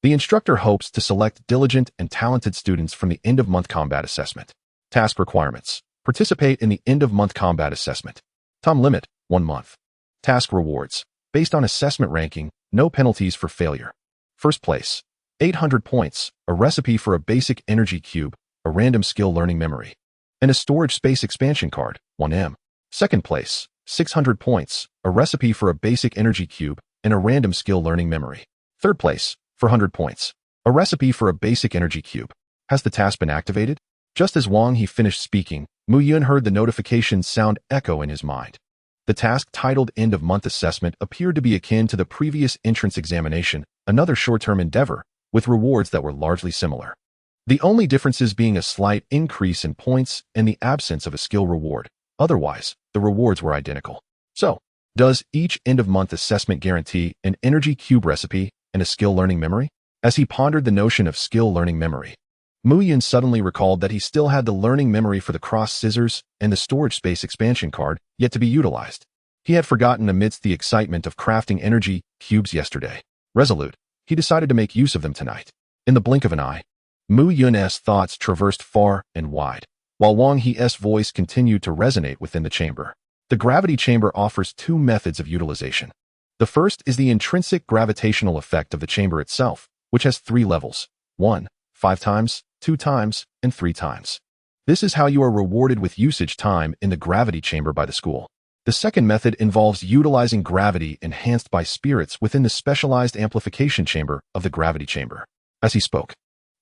The instructor hopes to select diligent and talented students from the end-of-month combat assessment. Task requirements. Participate in the end-of-month combat assessment. Time limit, 1 month. Task rewards. Based on assessment ranking, no penalties for failure. First place, 800 points, a recipe for a basic energy cube, a random skill learning memory, and a storage space expansion card, 1M. Second place, 600 points, a recipe for a basic energy cube, and a random skill learning memory. Third place, 400 points, a recipe for a basic energy cube. Has the task been activated? Just as Wang He finished speaking, Muyun heard the notification sound echo in his mind. The task titled End of Month Assessment appeared to be akin to the previous entrance examination, another short-term endeavor, with rewards that were largely similar. The only differences being a slight increase in points and the absence of a skill reward. Otherwise, the rewards were identical. So, does each end-of-month assessment guarantee an energy cube recipe and a skill learning memory? As he pondered the notion of skill learning memory, Muyun suddenly recalled that he still had the learning memory for the cross scissors and the storage space expansion card yet to be utilized. He had forgotten amidst the excitement of crafting energy cubes yesterday. Resolute, he decided to make use of them tonight. In the blink of an eye, Muyun's thoughts traversed far and wide, while Wang He's voice continued to resonate within the chamber. The gravity chamber offers 2 methods of utilization. The first is the intrinsic gravitational effect of the chamber itself, which has 3 levels: 1, 5 times, 2 times, and 3 times. This is how you are rewarded with usage time in the gravity chamber by the school. The second method involves utilizing gravity enhanced by spirits within the specialized amplification chamber of the gravity chamber. As he spoke,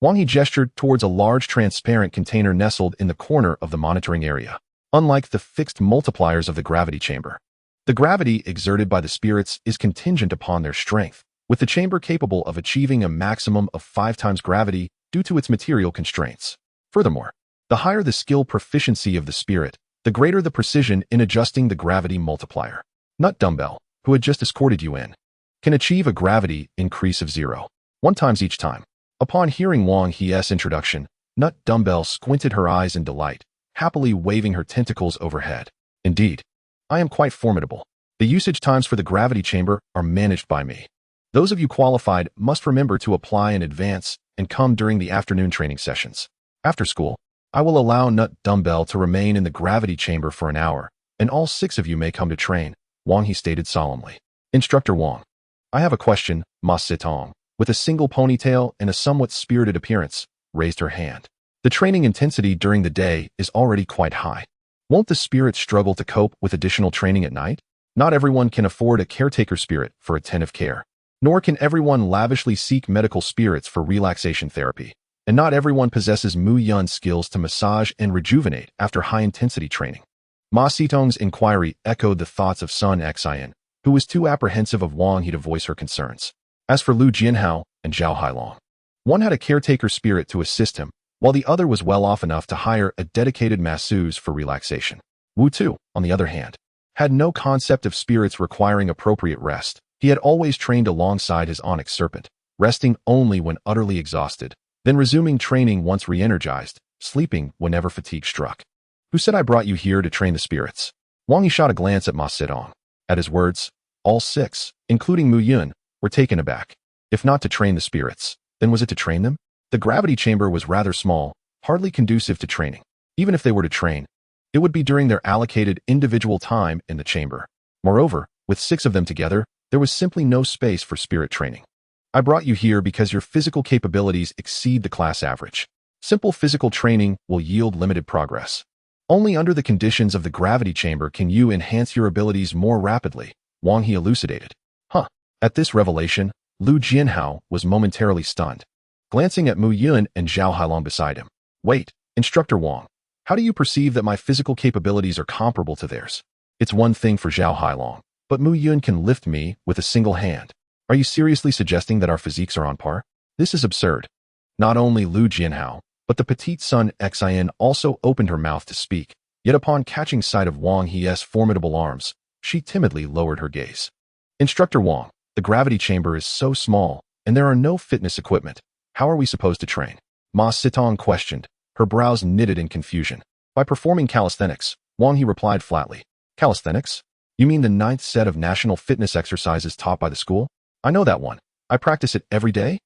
Wang He gestured towards a large transparent container nestled in the corner of the monitoring area. Unlike the fixed multipliers of the gravity chamber, the gravity exerted by the spirits is contingent upon their strength, with the chamber capable of achieving a maximum of 5 times gravity due to its material constraints. Furthermore, the higher the skill proficiency of the spirit, the greater the precision in adjusting the gravity multiplier. Nut Dumbbell, who had just escorted you in, can achieve a gravity increase of 0.1 times each time. Upon hearing Wang He's introduction, Nut Dumbbell squinted her eyes in delight, happily waving her tentacles overhead. Indeed, I am quite formidable. The usage times for the gravity chamber are managed by me. Those of you qualified must remember to apply in advance and come during the afternoon training sessions. After school, I will allow Nut Dumbbell to remain in the gravity chamber for an hour, and all 6 of you may come to train, Wang He stated solemnly. Instructor Wang, I have a question. Ma Sitong, with a single ponytail and a somewhat spirited appearance, raised her hand. The training intensity during the day is already quite high. Won't the spirit struggle to cope with additional training at night? Not everyone can afford a caretaker spirit for attentive care, nor can everyone lavishly seek medical spirits for relaxation therapy, and not everyone possesses Muyun skills to massage and rejuvenate after high-intensity training. Ma Sitong's inquiry echoed the thoughts of Sun Xian, who was too apprehensive of Wang He to voice her concerns. As for Lu Jianhao and Zhao Hailong, one had a caretaker spirit to assist him, while the other was well off enough to hire a dedicated masseuse for relaxation. Wu Tu, on the other hand, had no concept of spirits requiring appropriate rest. He had always trained alongside his onyx serpent, resting only when utterly exhausted, then resuming training once re-energized, sleeping whenever fatigue struck. Who said I brought you here to train the spirits? Wang He shot a glance at Ma Sitong. At his words, all 6, including Muyun, were taken aback. If not to train the spirits, then was it to train them? The gravity chamber was rather small, hardly conducive to training. Even if they were to train, it would be during their allocated individual time in the chamber. Moreover, with 6 of them together, there was simply no space for spirit training. I brought you here because your physical capabilities exceed the class average. Simple physical training will yield limited progress. Only under the conditions of the gravity chamber can you enhance your abilities more rapidly, Wang He elucidated. Huh. At this revelation, Lu Jianhao was momentarily stunned, glancing at Muyun and Zhao Hailong beside him. Wait, Instructor Wang, how do you perceive that my physical capabilities are comparable to theirs? It's one thing for Zhao Hailong, but Muyun can lift me with a single hand. Are you seriously suggesting that our physiques are on par? This is absurd. Not only Lu Jianhao, but the petite Sun Xian also opened her mouth to speak, yet upon catching sight of Wang He's formidable arms, she timidly lowered her gaze. Instructor Wang, the gravity chamber is so small, and there are no fitness equipment. How are we supposed to train? Ma Sitong questioned, her brows knitted in confusion. By performing calisthenics, Wang He replied flatly. Calisthenics? You mean the 9th set of national fitness exercises taught by the school? I know that one. I practice it every day.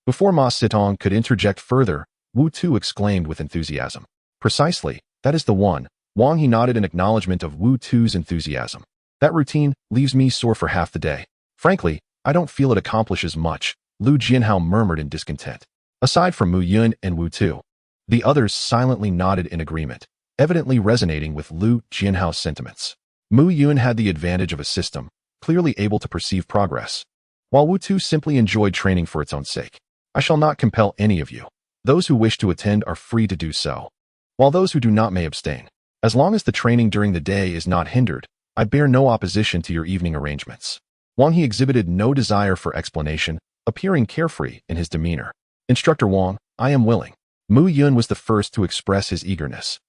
Before Ma Sitong could interject further, Wu Tu exclaimed with enthusiasm. Precisely, that is the one. Wang He nodded in acknowledgement of Wu Tu's enthusiasm. That routine leaves me sore for half the day. Frankly, I don't feel it accomplishes much, Lu Jianhao murmured in discontent. Aside from Muyun and Wu Tu, the others silently nodded in agreement, evidently resonating with Lu Jianhao's sentiments. Muyun had the advantage of a system, clearly able to perceive progress, while Wu Tu simply enjoyed training for its own sake. I shall not compel any of you. Those who wish to attend are free to do so, while those who do not may abstain. As long as the training during the day is not hindered, I bear no opposition to your evening arrangements. Wang He exhibited no desire for explanation, appearing carefree in his demeanor. Instructor Wang, I am willing. Muyun was the first to express his eagerness,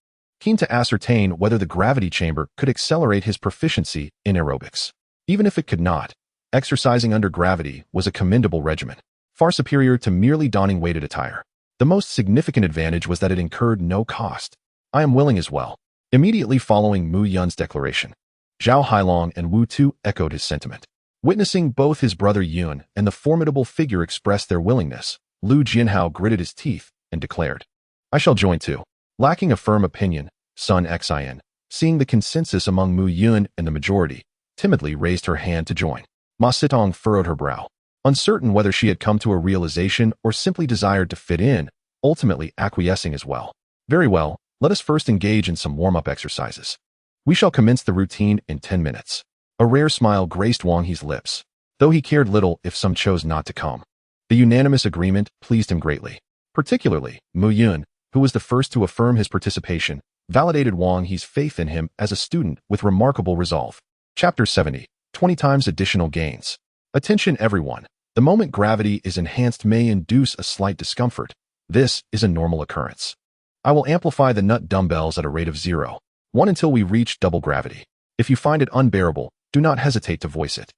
keen to ascertain whether the gravity chamber could accelerate his proficiency in aerobics. Even if it could not, exercising under gravity was a commendable regimen, far superior to merely donning weighted attire. The most significant advantage was that it incurred no cost. I am willing as well. Immediately following Muyun's declaration, Zhao Hailong and Wu Tu echoed his sentiment. Witnessing both his brother Yun and the formidable figure express their willingness, Lu Jianhao gritted his teeth and declared, I shall join too. Lacking a firm opinion, Sun Xian, seeing the consensus among Muyun and the majority, timidly raised her hand to join. Ma Sitong furrowed her brow, uncertain whether she had come to a realization or simply desired to fit in, ultimately acquiescing as well. Very well, let us first engage in some warm-up exercises. We shall commence the routine in 10 minutes. A rare smile graced Wang He's lips, though he cared little if some chose not to come. The unanimous agreement pleased him greatly. Particularly, Muyun, who was the first to affirm his participation, validated Wang He's faith in him as a student with remarkable resolve. Chapter 70, 20 times additional gains. Attention everyone. The moment gravity is enhanced may induce a slight discomfort. This is a normal occurrence. I will amplify the nut dumbbells at a rate of 0.1 until we reach double gravity. If you find it unbearable, do not hesitate to voice it,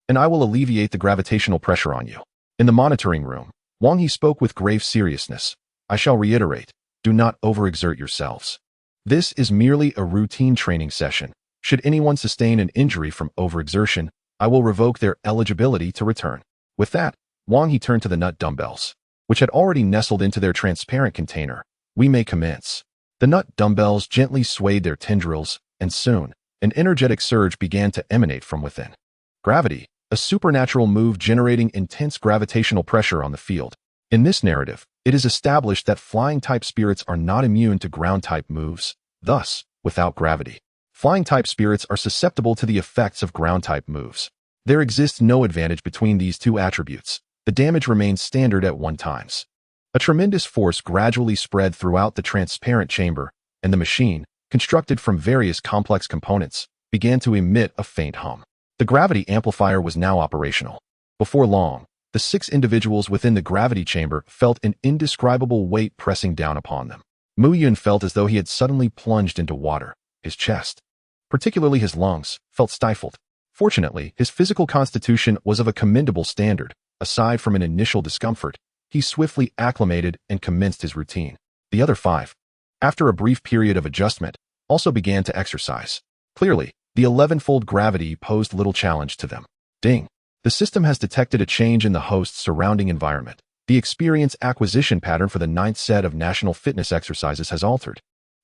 and I will alleviate the gravitational pressure on you. In the monitoring room, Wang He spoke with grave seriousness. I shall reiterate, do not overexert yourselves. This is merely a routine training session. Should anyone sustain an injury from overexertion, I will revoke their eligibility to return. With that, Wang He turned to the nut dumbbells, which had already nestled into their transparent container. We may commence. The nut dumbbells gently swayed their tendrils, and soon, an energetic surge began to emanate from within. Gravity, a supernatural move generating intense gravitational pressure on the field. In this narrative, it is established that flying-type spirits are not immune to ground-type moves. Thus, without gravity, flying-type spirits are susceptible to the effects of ground-type moves. There exists no advantage between these two attributes. The damage remains standard at 1 times. A tremendous force gradually spread throughout the transparent chamber, and the machine, constructed from various complex components, began to emit a faint hum. The gravity amplifier was now operational. Before long, the 6 individuals within the gravity chamber felt an indescribable weight pressing down upon them. Muyun felt as though he had suddenly plunged into water. His chest, particularly his lungs, felt stifled. Fortunately, his physical constitution was of a commendable standard. Aside from an initial discomfort, he swiftly acclimated and commenced his routine. The other 5, after a brief period of adjustment, also began to exercise. Clearly, the 11-fold gravity posed little challenge to them. Ding! The system has detected a change in the host's surrounding environment. The experience acquisition pattern for the 9th set of national fitness exercises has altered.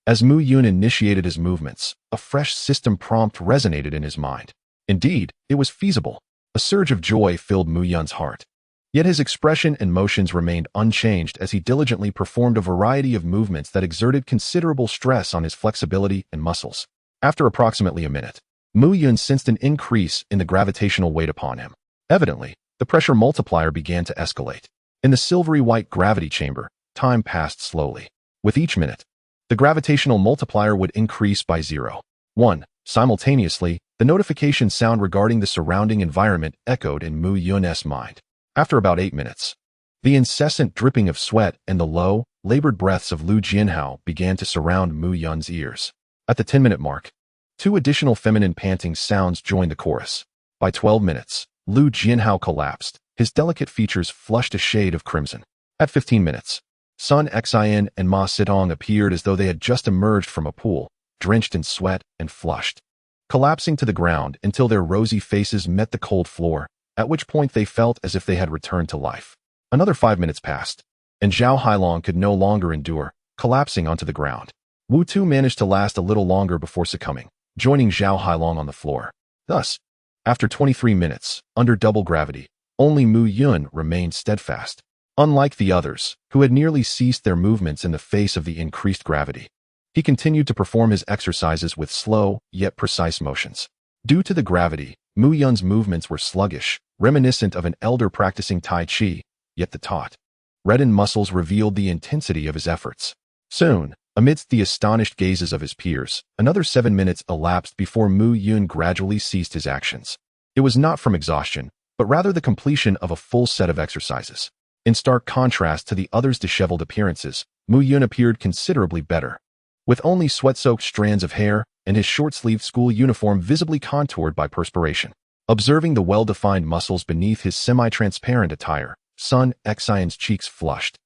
As Muyun initiated his movements, a fresh system prompt resonated in his mind. Indeed, it was feasible. A surge of joy filled Muyun's heart. Yet his expression and motions remained unchanged as he diligently performed a variety of movements that exerted considerable stress on his flexibility and muscles. After approximately a minute, Muyun sensed an increase in the gravitational weight upon him. Evidently, the pressure multiplier began to escalate. In the silvery white gravity chamber, time passed slowly. With each minute, the gravitational multiplier would increase by 0.1. Simultaneously, the notification sound regarding the surrounding environment echoed in Muyun's mind. After about 8 minutes, the incessant dripping of sweat and the low, labored breaths of Lu Jianhao began to surround Muyun's ears. At the 10-minute mark, 2 additional feminine panting sounds joined the chorus. By 12 minutes, Lu Jianhao collapsed, his delicate features flushed a shade of crimson. At 15 minutes, Sun Xin and Ma Sitong appeared as though they had just emerged from a pool, drenched in sweat and flushed, collapsing to the ground until their rosy faces met the cold floor, at which point they felt as if they had returned to life. Another 5 minutes passed, and Zhao Hailong could no longer endure, collapsing onto the ground. Wu Tu managed to last a little longer before succumbing, joining Zhao Hailong on the floor. Thus, after 23 minutes, under double gravity, only Muyun remained steadfast. Unlike the others, who had nearly ceased their movements in the face of the increased gravity, he continued to perform his exercises with slow, yet precise motions. Due to the gravity, Muyun's movements were sluggish, reminiscent of an elder practicing Tai Chi, yet the taut, reddened muscles revealed the intensity of his efforts. Soon, amidst the astonished gazes of his peers, another 7 minutes elapsed before Muyun gradually ceased his actions. It was not from exhaustion, but rather the completion of a full set of exercises. In stark contrast to the others' disheveled appearances, Muyun appeared considerably better. With only sweat-soaked strands of hair and his short-sleeved school uniform visibly contoured by perspiration. Observing the well-defined muscles beneath his semi-transparent attire, Sun Xion's cheeks flushed,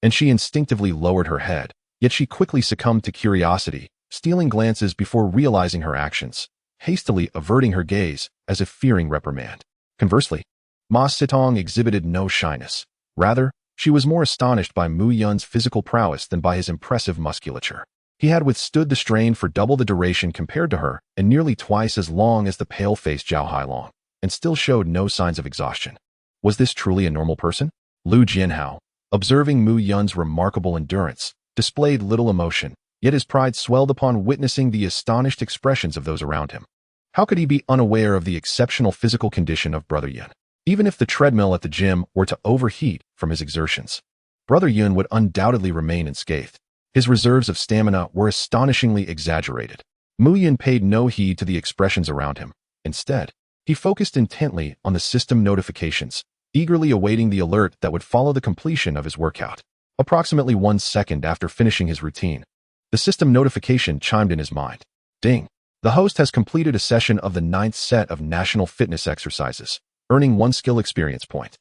and she instinctively lowered her head. Yet she quickly succumbed to curiosity, stealing glances before realizing her actions, hastily averting her gaze as if fearing reprimand. Conversely, Ma Sitong exhibited no shyness. Rather, she was more astonished by Muyun's physical prowess than by his impressive musculature. He had withstood the strain for double the duration compared to her and nearly twice as long as the pale-faced Zhao Hailong, and still showed no signs of exhaustion. Was this truly a normal person? Lu Jianhao, observing Muyun's remarkable endurance, displayed little emotion, yet his pride swelled upon witnessing the astonished expressions of those around him. How could he be unaware of the exceptional physical condition of Brother Yun? Even if the treadmill at the gym were to overheat from his exertions, Brother Yun would undoubtedly remain unscathed. His reserves of stamina were astonishingly exaggerated. Muyun paid no heed to the expressions around him. Instead, he focused intently on the system notifications, eagerly awaiting the alert that would follow the completion of his workout. Approximately 1 second after finishing his routine, the system notification chimed in his mind. Ding! The host has completed a session of the 9th set of national fitness exercises, earning 1 skill experience point.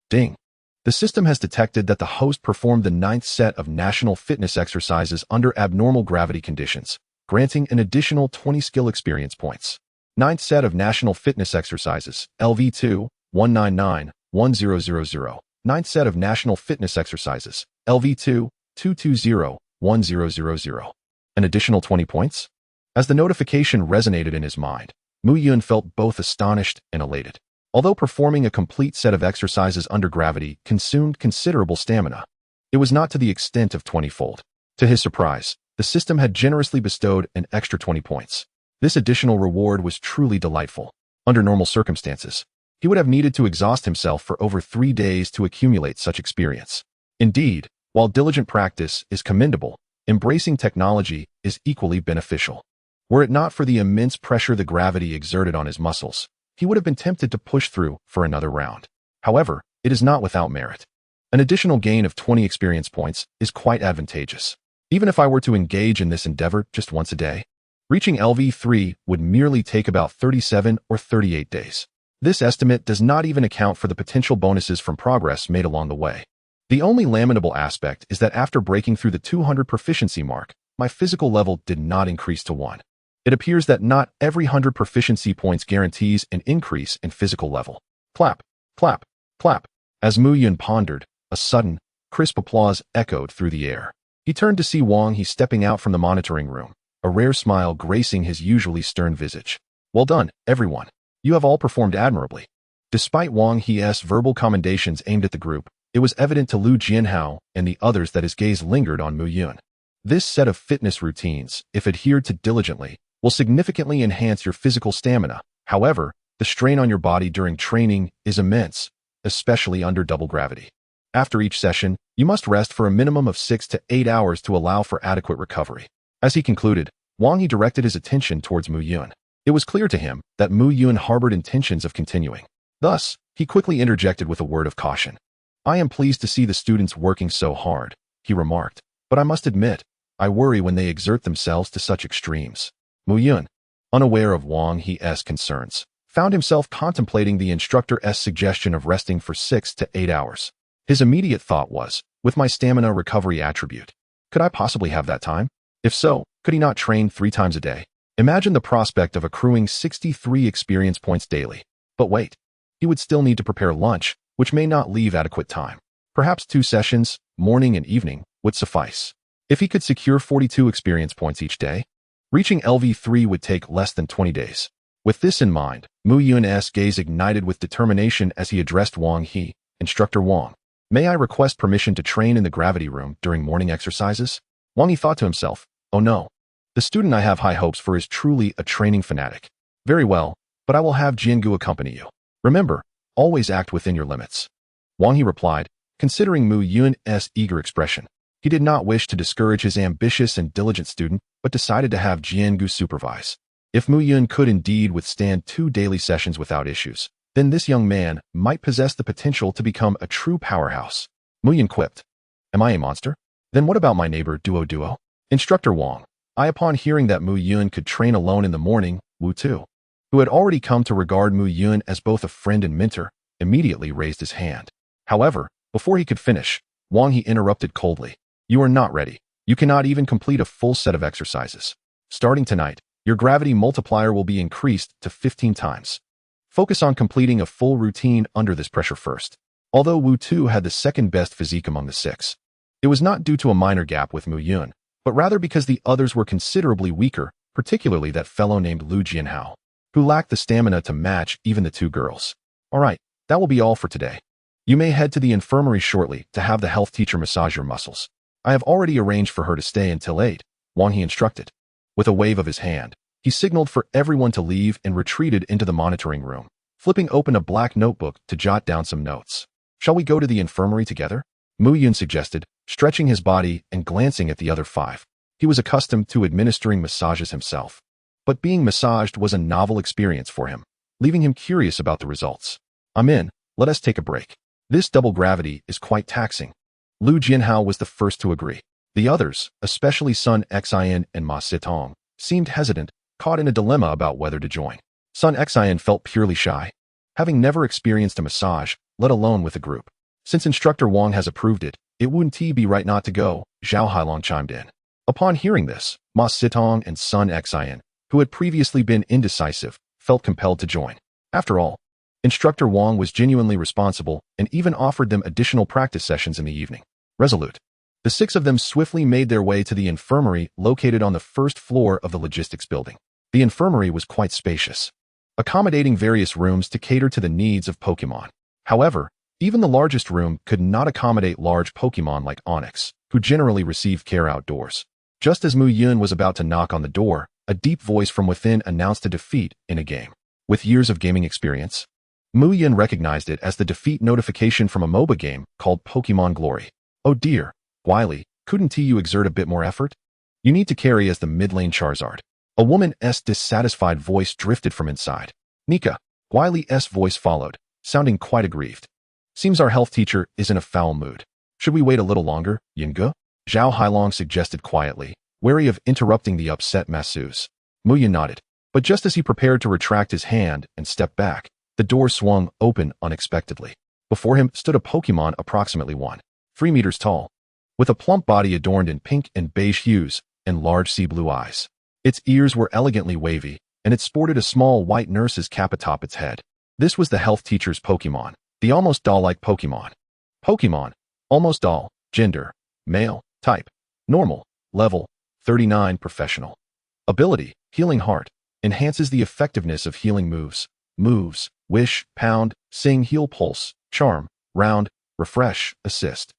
Ding! The system has detected that the host performed the 9th set of national fitness exercises under abnormal gravity conditions, granting an additional 20 skill experience points. 9th set of national fitness exercises, LV2, 199-1000. 9th set of national fitness exercises, LV2, 220-1000. An additional 20 points? As the notification resonated in his mind, Muyun felt both astonished and elated. Although performing a complete set of exercises under gravity consumed considerable stamina, it was not to the extent of 20-fold. To his surprise, the system had generously bestowed an extra 20 points. This additional reward was truly delightful. Under normal circumstances, he would have needed to exhaust himself for over 3 days to accumulate such experience. Indeed, while diligent practice is commendable, embracing technology is equally beneficial. Were it not for the immense pressure the gravity exerted on his muscles, he would have been tempted to push through for another round. However, it is not without merit. An additional gain of 20 experience points is quite advantageous. Even if I were to engage in this endeavor just once a day, reaching LV3 would merely take about 37 or 38 days. This estimate does not even account for the potential bonuses from progress made along the way. The only lamentable aspect is that after breaking through the 200 proficiency mark, my physical level did not increase to 1. It appears that not every 100 proficiency points guarantees an increase in physical level. Clap, clap, clap. As Muyun pondered, a sudden, crisp applause echoed through the air. He turned to see Wang He stepping out from the monitoring room, a rare smile gracing his usually stern visage. Well done, everyone. You have all performed admirably. Despite Wang He's verbal commendations aimed at the group, it was evident to Lu Jianhao and the others that his gaze lingered on Muyun. This set of fitness routines, if adhered to diligently, will significantly enhance your physical stamina. However, the strain on your body during training is immense, especially under double gravity. After each session, you must rest for a minimum of 6 to 8 hours to allow for adequate recovery. As he concluded, Wang He directed his attention towards Muyun. It was clear to him that Muyun harbored intentions of continuing. Thus, he quickly interjected with a word of caution. I am pleased to see the students working so hard, he remarked, but I must admit, I worry when they exert themselves to such extremes. Muyun, unaware of Wang He's concerns, found himself contemplating the instructor's suggestion of resting for 6 to 8 hours. His immediate thought was, with my stamina recovery attribute, could I possibly have that time? If so, could he not train 3 times a day? Imagine the prospect of accruing 63 experience points daily. But wait, he would still need to prepare lunch, which may not leave adequate time. Perhaps 2 sessions, morning and evening, would suffice. If he could secure 42 experience points each day, reaching LV3 would take less than 20 days. With this in mind, Muyun's gaze ignited with determination as he addressed Wang He. Instructor Wang, may I request permission to train in the gravity room during morning exercises? Wang He thought to himself, oh no. The student I have high hopes for is truly a training fanatic. Very well, but I will have Jiangu accompany you. Remember, always act within your limits. Wang He replied, considering Muyun's eager expression. He did not wish to discourage his ambitious and diligent student, but decided to have Jiangu supervise. If Muyun could indeed withstand 2 daily sessions without issues, then this young man might possess the potential to become a true powerhouse. Muyun quipped. Am I a monster? Then what about my neighbor Duo? Instructor Wang, upon hearing that Muyun could train alone in the morning, Wu Tu, who had already come to regard Muyun as both a friend and mentor, immediately raised his hand. However, before he could finish, Wang He interrupted coldly. You are not ready. You cannot even complete a full set of exercises. Starting tonight, your gravity multiplier will be increased to 15 times. Focus on completing a full routine under this pressure first. Although Wu Tu had the second best physique among the 6, it was not due to a minor gap with Muyun, but rather because the others were considerably weaker, particularly that fellow named Lu Jianhao, who lacked the stamina to match even the 2 girls. All right, that will be all for today. You may head to the infirmary shortly to have the health teacher massage your muscles. I have already arranged for her to stay until 8, Wang He instructed. With a wave of his hand, he signaled for everyone to leave and retreated into the monitoring room, flipping open a black notebook to jot down some notes. Shall we go to the infirmary together? Muyun suggested, stretching his body and glancing at the other 5. He was accustomed to administering massages himself, but being massaged was a novel experience for him, leaving him curious about the results. I'm in, let us take a break. This double gravity is quite taxing. Lu Jianhao was the first to agree. The others, especially Sun Xian and Ma Sitong, seemed hesitant, caught in a dilemma about whether to join. Sun Xian felt purely shy, having never experienced a massage, let alone with a group. Since Instructor Wang has approved it, it wouldn't be right not to go, Zhao Hailong chimed in. Upon hearing this, Ma Sitong and Sun Xian, who had previously been indecisive, felt compelled to join. After all, Instructor Wang was genuinely responsible and even offered them additional practice sessions in the evening. Resolute, the six of them swiftly made their way to the infirmary located on the first floor of the logistics building. The infirmary was quite spacious, accommodating various rooms to cater to the needs of Pokémon. However, even the largest room could not accommodate large Pokémon like Onyx, who generally receive care outdoors. Just as Muyun was about to knock on the door, a deep voice from within announced a defeat in a game. With years of gaming experience, Muyun recognized it as the defeat notification from a MOBA game called Pokémon Glory. Oh dear, Wiley, couldn't you exert a bit more effort? You need to carry as the mid-lane Charizard. A woman's dissatisfied voice drifted from inside. Nika, Wiley's voice followed, sounding quite aggrieved. Seems our health teacher is in a foul mood. Should we wait a little longer, Yinge? Zhao Hailong suggested quietly, wary of interrupting the upset masseuse. Muyun nodded, but just as he prepared to retract his hand and step back, the door swung open unexpectedly. Before him stood a Pokémon approximately 1.3 meters tall, with a plump body adorned in pink and beige hues and large sea blue eyes. Its ears were elegantly wavy, and it sported a small white nurse's cap atop its head. This was the health teacher's Pokémon, the almost doll-like Pokémon. Pokémon, almost doll, gender, male, type, normal, level, 39 professional. Ability, Healing Heart, enhances the effectiveness of healing moves. Moves, Wish, Pound, Sing, Heal, Pulse, Charm, Round, Refresh, Assist.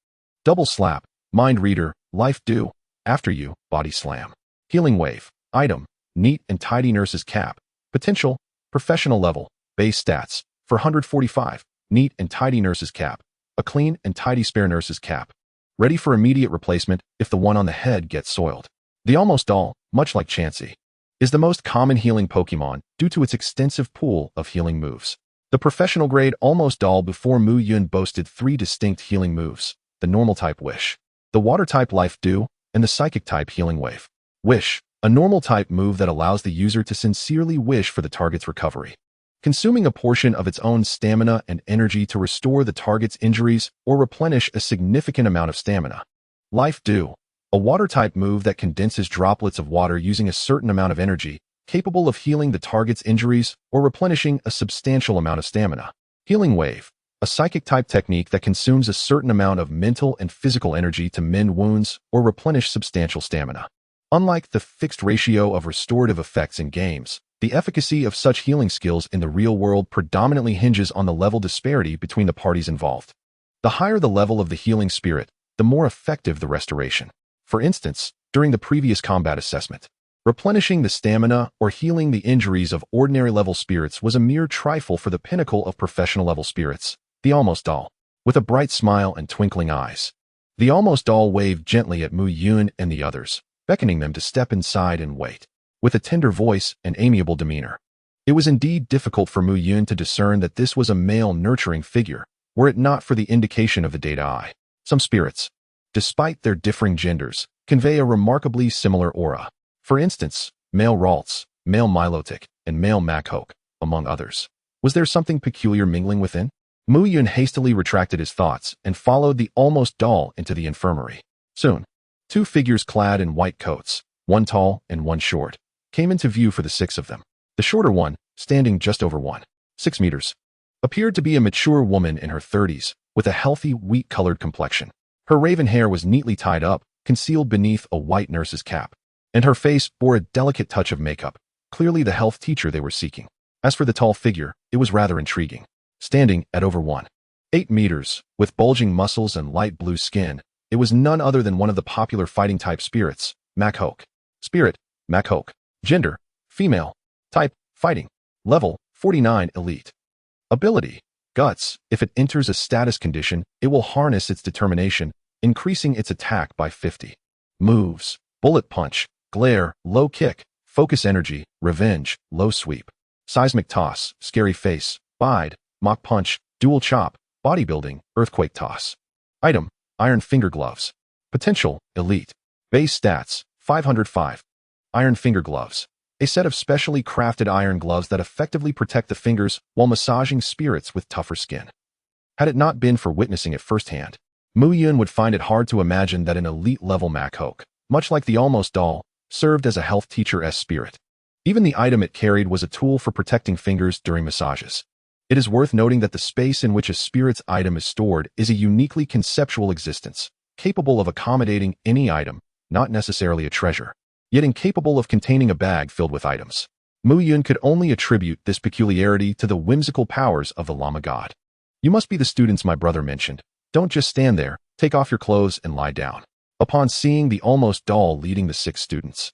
Double Slap, Mind Reader, Life Dew, After You, Body Slam. Healing Wave, Item, Neat and Tidy Nurse's Cap. Potential, Professional Level, Base Stats, for 145, Neat and Tidy Nurse's Cap. A Clean and Tidy Spare Nurse's Cap. Ready for immediate replacement if the one on the head gets soiled. The Almost Doll, much like Chansey, is the most common healing Pokémon due to its extensive pool of healing moves. The professional grade Almost Doll before Muyun boasted 3 distinct healing moves: the normal type Wish, the water type Life Dew, and the psychic type Healing Wave. Wish, a normal type move that allows the user to sincerely wish for the target's recovery, consuming a portion of its own stamina and energy to restore the target's injuries or replenish a significant amount of stamina. Life Dew, a water-type move that condenses droplets of water using a certain amount of energy, capable of healing the target's injuries or replenishing a substantial amount of stamina. Healing Wave, a psychic-type technique that consumes a certain amount of mental and physical energy to mend wounds or replenish substantial stamina. Unlike the fixed ratio of restorative effects in games, the efficacy of such healing skills in the real world predominantly hinges on the level disparity between the parties involved. The higher the level of the healing spirit, the more effective the restoration. For instance, during the previous combat assessment, replenishing the stamina or healing the injuries of ordinary level spirits was a mere trifle for the pinnacle of professional level spirits, the Almost Doll. With a bright smile and twinkling eyes, the Almost Doll waved gently at Muyun and the others, beckoning them to step inside and wait. With a tender voice and amiable demeanor, it was indeed difficult for Muyun to discern that this was a male nurturing figure, were it not for the indication of the data eye. Some spirits, despite their differing genders, convey a remarkably similar aura. For instance, male Ralts, male Milotic, and male Makhok, among others. Was there something peculiar mingling within? Muyun hastily retracted his thoughts and followed the Almost Doll into the infirmary. Soon, 2 figures clad in white coats, one tall and one short, came into view for the 6 of them. The shorter one, standing just over 1.6 meters, appeared to be a mature woman in her 30s, with a healthy, wheat-colored complexion. Her raven hair was neatly tied up, concealed beneath a white nurse's cap, and her face bore a delicate touch of makeup, clearly the health teacher they were seeking. As for the tall figure, it was rather intriguing. Standing at over 1.8 meters, with bulging muscles and light blue skin, it was none other than one of the popular fighting-type spirits, Makhok. Spirit, Makhok. Gender, female. Type, fighting. Level, 49 elite. Ability, Guts. If it enters a status condition, it will harness its determination, increasing its attack by 50. Moves, Bullet Punch, Glare, Low Kick, Focus Energy, Revenge, Low Sweep. Seismic Toss, Scary Face, Bide, Mach Punch, Dual Chop, Bodybuilding, Earthquake Toss. Item, Iron finger gloves. Potential, elite. Base stats, 505. Iron finger gloves. A set of specially crafted iron gloves that effectively protect the fingers while massaging spirits with tougher skin. Had it not been for witnessing it firsthand, Muyun would find it hard to imagine that an elite-level Makhok, much like the almost doll, served as a health teacher's spirit. Even the item it carried was a tool for protecting fingers during massages. It is worth noting that the space in which a spirit's item is stored is a uniquely conceptual existence, capable of accommodating any item, not necessarily a treasure, yet incapable of containing a bag filled with items. Muyun could only attribute this peculiarity to the whimsical powers of the llama god. You must be the students my brother mentioned. Don't just stand there, take off your clothes and lie down. Upon seeing the almost doll leading the 6 students,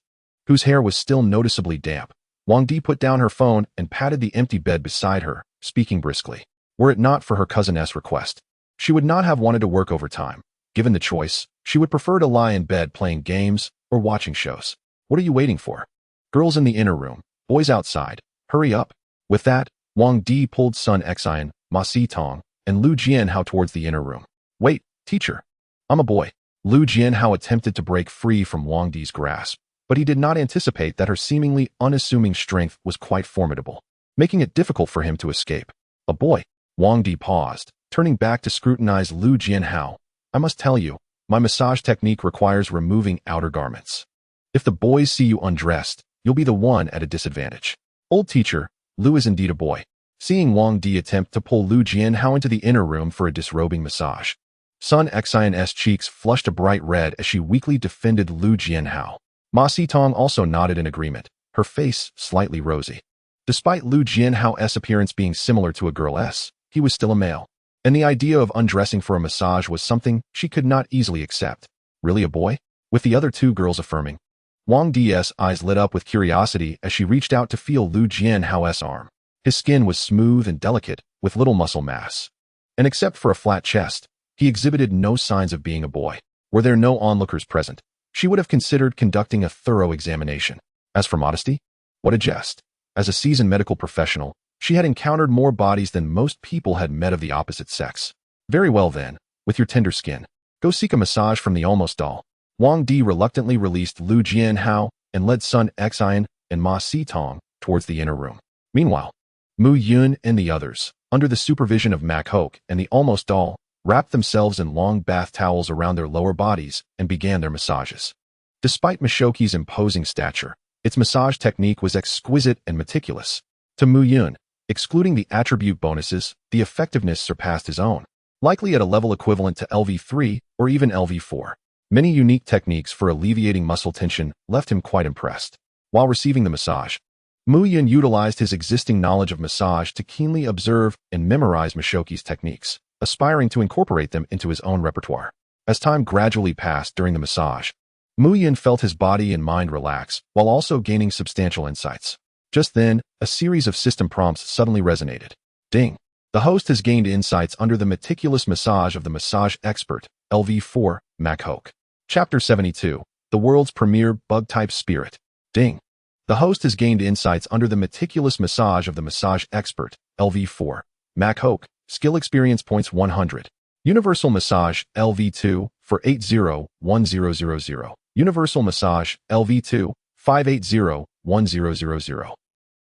whose hair was still noticeably damp, Wang Di put down her phone and patted the empty bed beside her, speaking briskly. Were it not for her cousin's request, she would not have wanted to work overtime. Given the choice, she would prefer to lie in bed playing games or watching shows. What are you waiting for? Girls in the inner room, boys outside, hurry up. With that, Wang Di pulled Sun Xian, Ma Sitong, and Lu Jianhao towards the inner room. Wait, teacher. I'm a boy. Lu Jianhao attempted to break free from Wang Di's grasp, but he did not anticipate that her seemingly unassuming strength was quite formidable, making it difficult for him to escape. A boy. Wang Di paused, turning back to scrutinize Lu Jianhao. I must tell you, my massage technique requires removing outer garments. If the boys see you undressed, you'll be the one at a disadvantage. Old teacher, Lu is indeed a boy. Seeing Wang Di attempt to pull Lu Jianhao into the inner room for a disrobing massage, Sun Xian's cheeks flushed a bright red as she weakly defended Lu Jianhao. Ma Sitong also nodded in agreement, her face slightly rosy. Despite Lu Jianhao's appearance being similar to a girl's, he was still a male, and the idea of undressing for a massage was something she could not easily accept. Really a boy? With the other 2 girls affirming. Wang Di's eyes lit up with curiosity as she reached out to feel Lu Jianhao's arm. His skin was smooth and delicate, with little muscle mass. And except for a flat chest, he exhibited no signs of being a boy. Were there no onlookers present, she would have considered conducting a thorough examination. As for modesty, what a jest. As a seasoned medical professional, she had encountered more bodies than most people had met of the opposite sex. Very well then, with your tender skin, go seek a massage from the almost doll. Wang Di reluctantly released Lu Jianhao and led Sun Xian and Ma Sitong towards the inner room. Meanwhile, Muyun and the others, under the supervision of Makhok and the almost doll, wrapped themselves in long bath towels around their lower bodies and began their massages. Despite Mishoki's imposing stature, its massage technique was exquisite and meticulous. To Muyun, excluding the attribute bonuses, the effectiveness surpassed his own, likely at a level equivalent to LV3 or even LV4. Many unique techniques for alleviating muscle tension left him quite impressed. While receiving the massage, Muyun utilized his existing knowledge of massage to keenly observe and memorize Mishoki's techniques, aspiring to incorporate them into his own repertoire. As time gradually passed during the massage, Muyun felt his body and mind relax while also gaining substantial insights. Just then, a series of system prompts suddenly resonated. Ding! The host has gained insights under the meticulous massage of the massage expert, LV4, Makhok. Chapter 72, the world's premier bug-type spirit. Ding! The host has gained insights under the meticulous massage of the massage expert, LV4, Makhok. Skill experience points 100. Universal massage, LV2, for 801000. Universal massage, LV2, 5801000.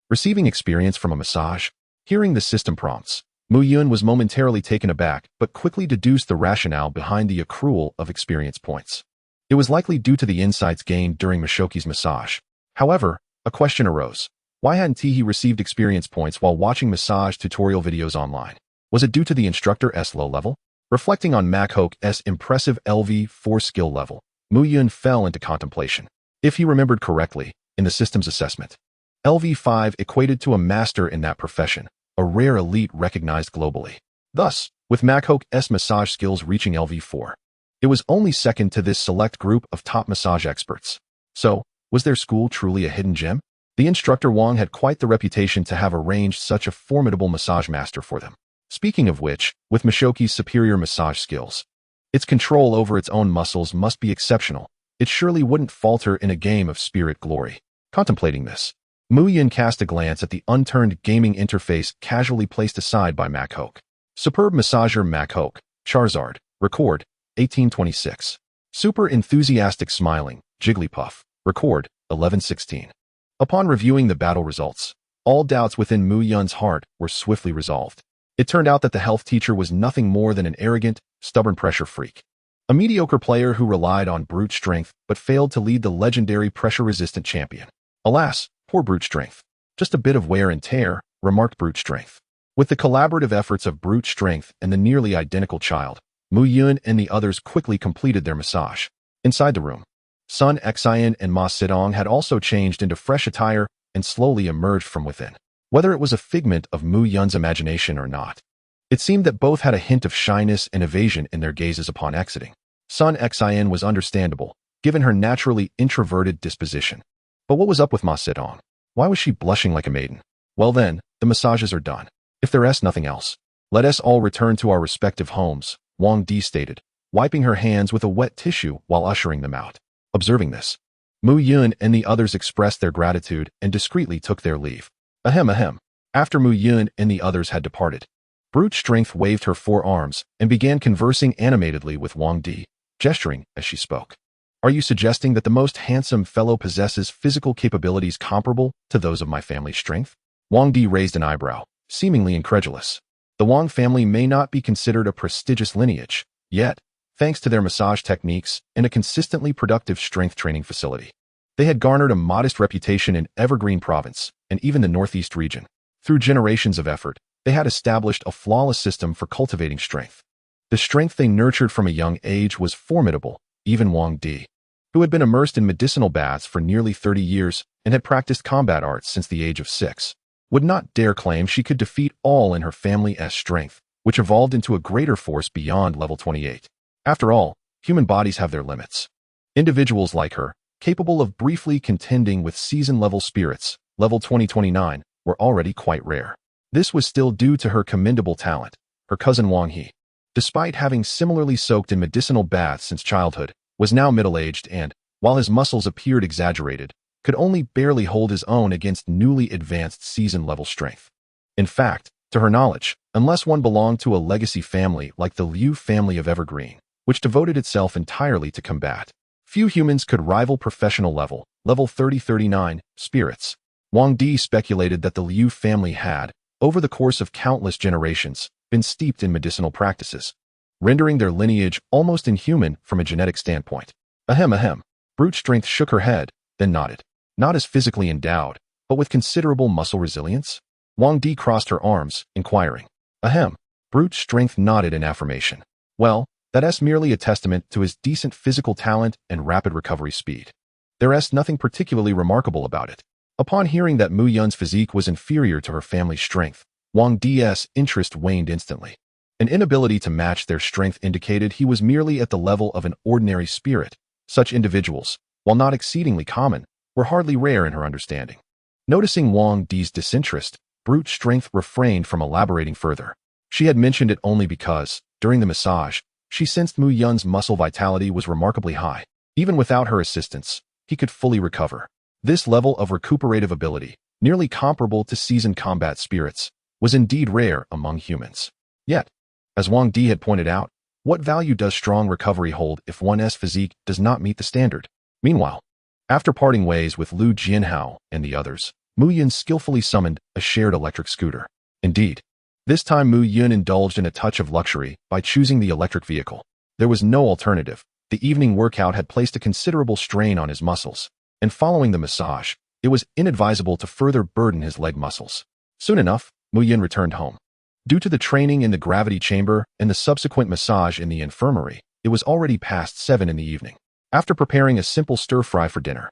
Receiving experience from a massage. Hearing the system prompts, Muyun was momentarily taken aback but quickly deduced the rationale behind the accrual of experience points. It was likely due to the insights gained during Mishoki's massage. However, a question arose. Why hadn't he received experience points while watching massage tutorial videos online? Was it due to the instructor's low level? Reflecting on Makhok's impressive LV4 skill level, Muyun fell into contemplation. If he remembered correctly, in the system's assessment, LV5 equated to a master in that profession, a rare elite recognized globally. Thus, with Makhok's massage skills reaching LV4, it was only second to this select group of top massage experts. So, was their school truly a hidden gem? The instructor Wang had quite the reputation to have arranged such a formidable massage master for them. Speaking of which, with Mishoki's superior massage skills, its control over its own muscles must be exceptional. It surely wouldn't falter in a game of spirit glory. Contemplating this, Muyun cast a glance at the unturned gaming interface casually placed aside by Makhok. Superb massager Makhok, Charizard, record, 1826. Super enthusiastic smiling, Jigglypuff. Record, 1116. Upon reviewing the battle results, all doubts within Muyun's heart were swiftly resolved. It turned out that the health teacher was nothing more than an arrogant, stubborn pressure freak. A mediocre player who relied on brute strength but failed to lead the legendary pressure-resistant champion. Alas, poor brute strength. Just a bit of wear and tear, remarked brute strength. With the collaborative efforts of brute strength and the nearly identical child, Muyun and the others quickly completed their massage. Inside the room, Sun Xian and Ma Sidong had also changed into fresh attire and slowly emerged from within. Whether it was a figment of Muyun's imagination or not, it seemed that both had a hint of shyness and evasion in their gazes upon exiting. Sun Xian was understandable, given her naturally introverted disposition. But what was up with Ma Sidong? Why was she blushing like a maiden? Well then, the massages are done. If there is nothing else, let us all return to our respective homes, Wang Di stated, wiping her hands with a wet tissue while ushering them out. Observing this, Muyun and the others expressed their gratitude and discreetly took their leave. Ahem ahem. After Muyun and the others had departed, brute strength waved her forearms and began conversing animatedly with Wang Di, gesturing as she spoke. Are you suggesting that the most handsome fellow possesses physical capabilities comparable to those of my family's strength? Wang Di raised an eyebrow, seemingly incredulous. The Wang family may not be considered a prestigious lineage, yet, thanks to their massage techniques and a consistently productive strength training facility, they had garnered a modest reputation in Evergreen Province and even the Northeast region. Through generations of effort, they had established a flawless system for cultivating strength. The strength they nurtured from a young age was formidable. Even Wang Di, who had been immersed in medicinal baths for nearly 30 years and had practiced combat arts since the age of 6, would not dare claim she could defeat all in her family's strength, which evolved into a greater force beyond level 28. After all, human bodies have their limits. Individuals like her, capable of briefly contending with season-level spirits, level 2029, were already quite rare. This was still due to her commendable talent. Her cousin Wang He, despite having similarly soaked in medicinal baths since childhood, was now middle-aged and, while his muscles appeared exaggerated, could only barely hold his own against newly advanced season-level strength. In fact, to her knowledge, unless one belonged to a legacy family like the Liu family of Evergreen, which devoted itself entirely to combat, few humans could rival professional level 30-39, spirits. Wang Di speculated that the Liu family had, over the course of countless generations, been steeped in medicinal practices, rendering their lineage almost inhuman from a genetic standpoint. Ahem ahem. Brute strength shook her head, then nodded. Not as physically endowed, but with considerable muscle resilience? Wang Di crossed her arms, inquiring. Ahem. Brute strength nodded in affirmation. Well, that's merely a testament to his decent physical talent and rapid recovery speed. There is nothing particularly remarkable about it. Upon hearing that Muyun's physique was inferior to her family's strength, Wang Di's interest waned instantly. An inability to match their strength indicated he was merely at the level of an ordinary spirit. Such individuals, while not exceedingly common, were hardly rare in her understanding. Noticing Wang Di's disinterest, brute strength refrained from elaborating further. She had mentioned it only because, during the massage, she sensed Muyun's muscle vitality was remarkably high. Even without her assistance, he could fully recover. This level of recuperative ability, nearly comparable to seasoned combat spirits, was indeed rare among humans. Yet, as Wang Di had pointed out, what value does strong recovery hold if one's physique does not meet the standard? Meanwhile, after parting ways with Lu Jianhao and the others, Muyun skillfully summoned a shared electric scooter. Indeed, this time Muyun indulged in a touch of luxury by choosing the electric vehicle. There was no alternative. The evening workout had placed a considerable strain on his muscles, and following the massage, it was inadvisable to further burden his leg muscles. Soon enough, Muyun returned home. Due to the training in the gravity chamber and the subsequent massage in the infirmary, it was already past 7 in the evening. After preparing a simple stir-fry for dinner,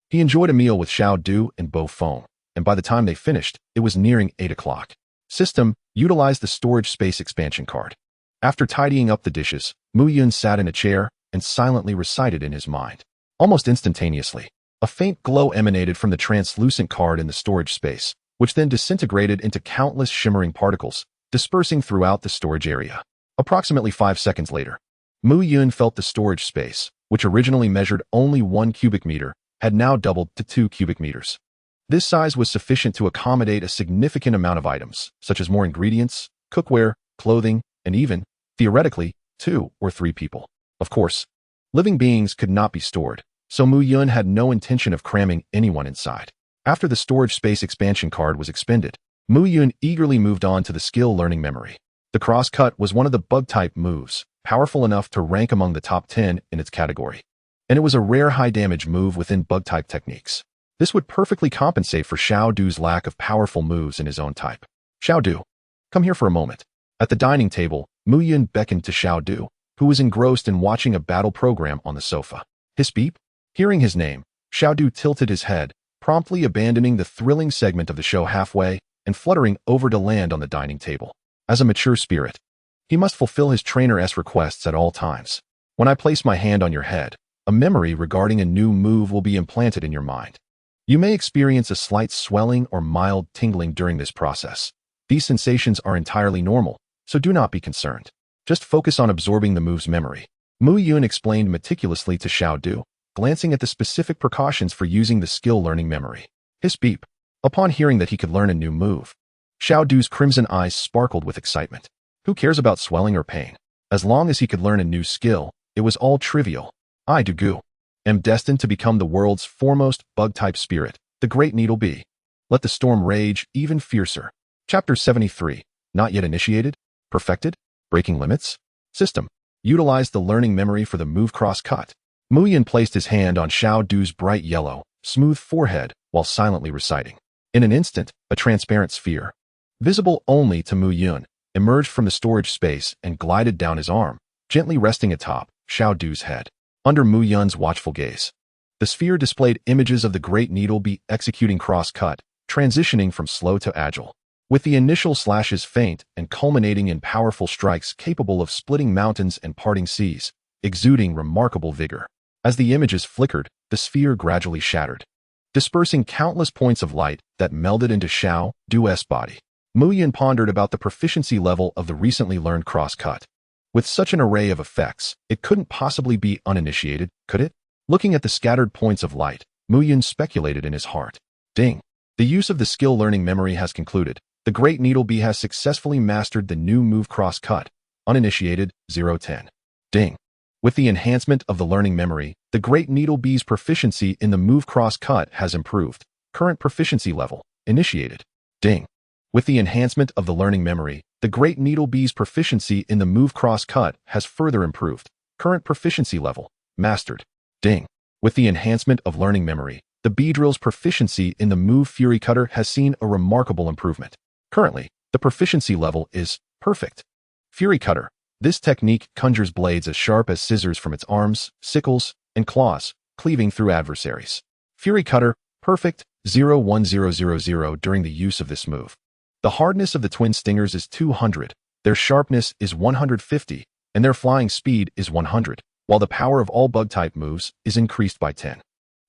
he enjoyed a meal with Xiao Du and Bo Feng, and by the time they finished, it was nearing 8 o'clock. System utilized the storage space expansion card. After tidying up the dishes, Muyun sat in a chair and silently recited in his mind. Almost instantaneously, a faint glow emanated from the translucent card in the storage space, which then disintegrated into countless shimmering particles, dispersing throughout the storage area. Approximately 5 seconds later, Muyun felt the storage space, which originally measured only 1 cubic meter, had now doubled to 2 cubic meters. This size was sufficient to accommodate a significant amount of items, such as more ingredients, cookware, clothing, and even, theoretically, 2 or 3 people. Of course, living beings could not be stored, so Muyun had no intention of cramming anyone inside. After the storage space expansion card was expended, Muyun eagerly moved on to the skill learning memory. The cross-cut was one of the bug-type moves, powerful enough to rank among the top 10 in its category. And it was a rare high-damage move within bug-type techniques. This would perfectly compensate for Xiaodu's lack of powerful moves in his own type. Xiaodu, come here for a moment. At the dining table, Muyun beckoned to Xiaodu, who was engrossed in watching a battle program on the sofa. His beep? Hearing his name, Xiaodu tilted his head, promptly abandoning the thrilling segment of the show halfway and fluttering over to land on the dining table. As a mature spirit, he must fulfill his trainer's requests at all times. When I place my hand on your head, a memory regarding a new move will be implanted in your mind. You may experience a slight swelling or mild tingling during this process. These sensations are entirely normal, so do not be concerned. Just focus on absorbing the move's memory. Muyun explained meticulously to Xiaodu, glancing at the specific precautions for using the skill learning memory. His beep. Upon hearing that he could learn a new move, Xiaodu's crimson eyes sparkled with excitement. Who cares about swelling or pain? As long as he could learn a new skill, it was all trivial. I, Dugu, am destined to become the world's foremost bug-type spirit, the Great Needle Bee. Let the storm rage even fiercer. Chapter 73. Not yet initiated? Perfected? Breaking limits? System. Utilize the learning memory for the move cross-cut. Muyun placed his hand on Xiaodu's bright yellow, smooth forehead while silently reciting. In an instant, a transparent sphere, visible only to Muyun, emerged from the storage space and glided down his arm, gently resting atop Xiaodu's head. Under Muyun's watchful gaze, the sphere displayed images of the Great Needle Bee executing cross-cut, transitioning from slow to agile, with the initial slashes faint and culminating in powerful strikes capable of splitting mountains and parting seas, exuding remarkable vigor. As the images flickered, the sphere gradually shattered, dispersing countless points of light that melded into Xiaodu's body. Muyun pondered about the proficiency level of the recently learned cross-cut. With such an array of effects, it couldn't possibly be uninitiated, could it? Looking at the scattered points of light, Muyun speculated in his heart. Ding! The use of the skill learning memory has concluded. The Great Needle Bee has successfully mastered the new move cross-cut. Uninitiated, 0-10. Ding! With the enhancement of the learning memory, the Great Needle Bee's proficiency in the move cross-cut has improved. Current proficiency level, initiated. Ding! With the enhancement of the learning memory, the Great Needle Bee's proficiency in the move cross-cut has further improved. Current proficiency level, mastered. Ding! With the enhancement of learning memory, the Beedrill's proficiency in the move Fury Cutter has seen a remarkable improvement. Currently, the proficiency level is perfect. Fury Cutter. This technique conjures blades as sharp as scissors from its arms, sickles, and claws, cleaving through adversaries. Fury Cutter, perfect, 0-1000 during the use of this move. The hardness of the twin stingers is 200, their sharpness is 150, and their flying speed is 100, while the power of all bug-type moves is increased by 10.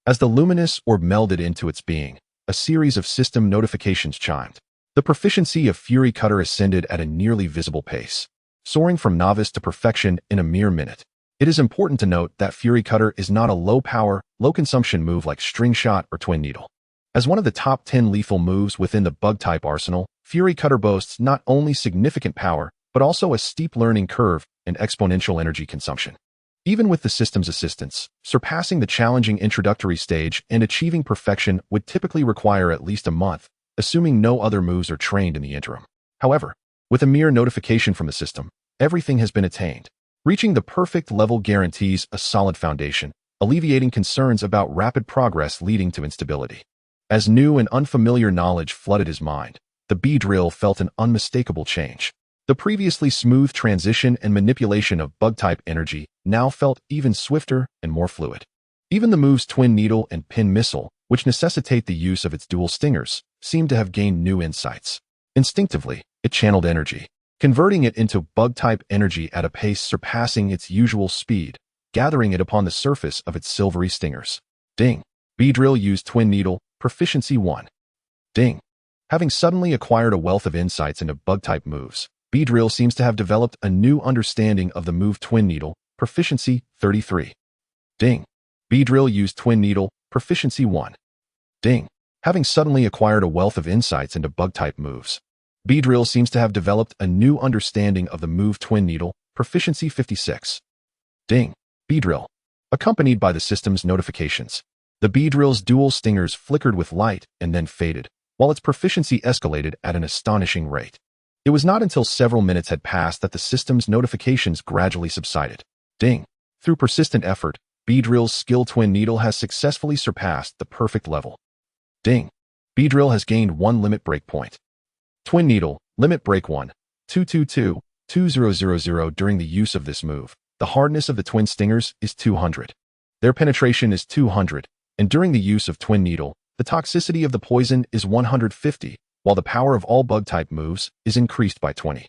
As the luminous orb melded into its being, a series of system notifications chimed. The proficiency of Fury Cutter ascended at a nearly visible pace, soaring from novice to perfection in a mere minute. It is important to note that Fury Cutter is not a low-power, low-consumption move like String Shot or Twin Needle. As one of the top 10 lethal moves within the bug-type arsenal, Fury Cutter boasts not only significant power, but also a steep learning curve and exponential energy consumption. Even with the system's assistance, surpassing the challenging introductory stage and achieving perfection would typically require at least a month, assuming no other moves are trained in the interim. However, with a mere notification from the system, everything has been attained. Reaching the perfect level guarantees a solid foundation, alleviating concerns about rapid progress leading to instability. As new and unfamiliar knowledge flooded his mind, the Beedrill felt an unmistakable change. The previously smooth transition and manipulation of bug-type energy now felt even swifter and more fluid. Even the moves Twin Needle and Pin Missile, which necessitate the use of its dual stingers, seemed to have gained new insights. Instinctively, it channeled energy, converting it into bug-type energy at a pace surpassing its usual speed, gathering it upon the surface of its silvery stingers. Ding! Beedrill used Twin Needle, proficiency 1. Ding! Having suddenly acquired a wealth of insights into bug-type moves, Beedrill seems to have developed a new understanding of the move Twin Needle, proficiency 33. Ding! Beedrill used Twin Needle, proficiency 1. Ding! Having suddenly acquired a wealth of insights into bug-type moves, Beedrill seems to have developed a new understanding of the move Twin Needle, proficiency 56. Ding! Beedrill. Accompanied by the system's notifications. The Beedrill's dual stingers flickered with light and then faded, while its proficiency escalated at an astonishing rate. It was not until several minutes had passed that the system's notifications gradually subsided. Ding. Through persistent effort, Beedrill's skill Twin Needle has successfully surpassed the perfect level. Ding. Beedrill has gained 1 limit break point. Twin Needle, limit break 1, 222-2000 during the use of this move. The hardness of the twin stingers is 200. Their penetration is 200, and during the use of Twin Needle, the toxicity of the poison is 150, while the power of all bug-type moves is increased by 20.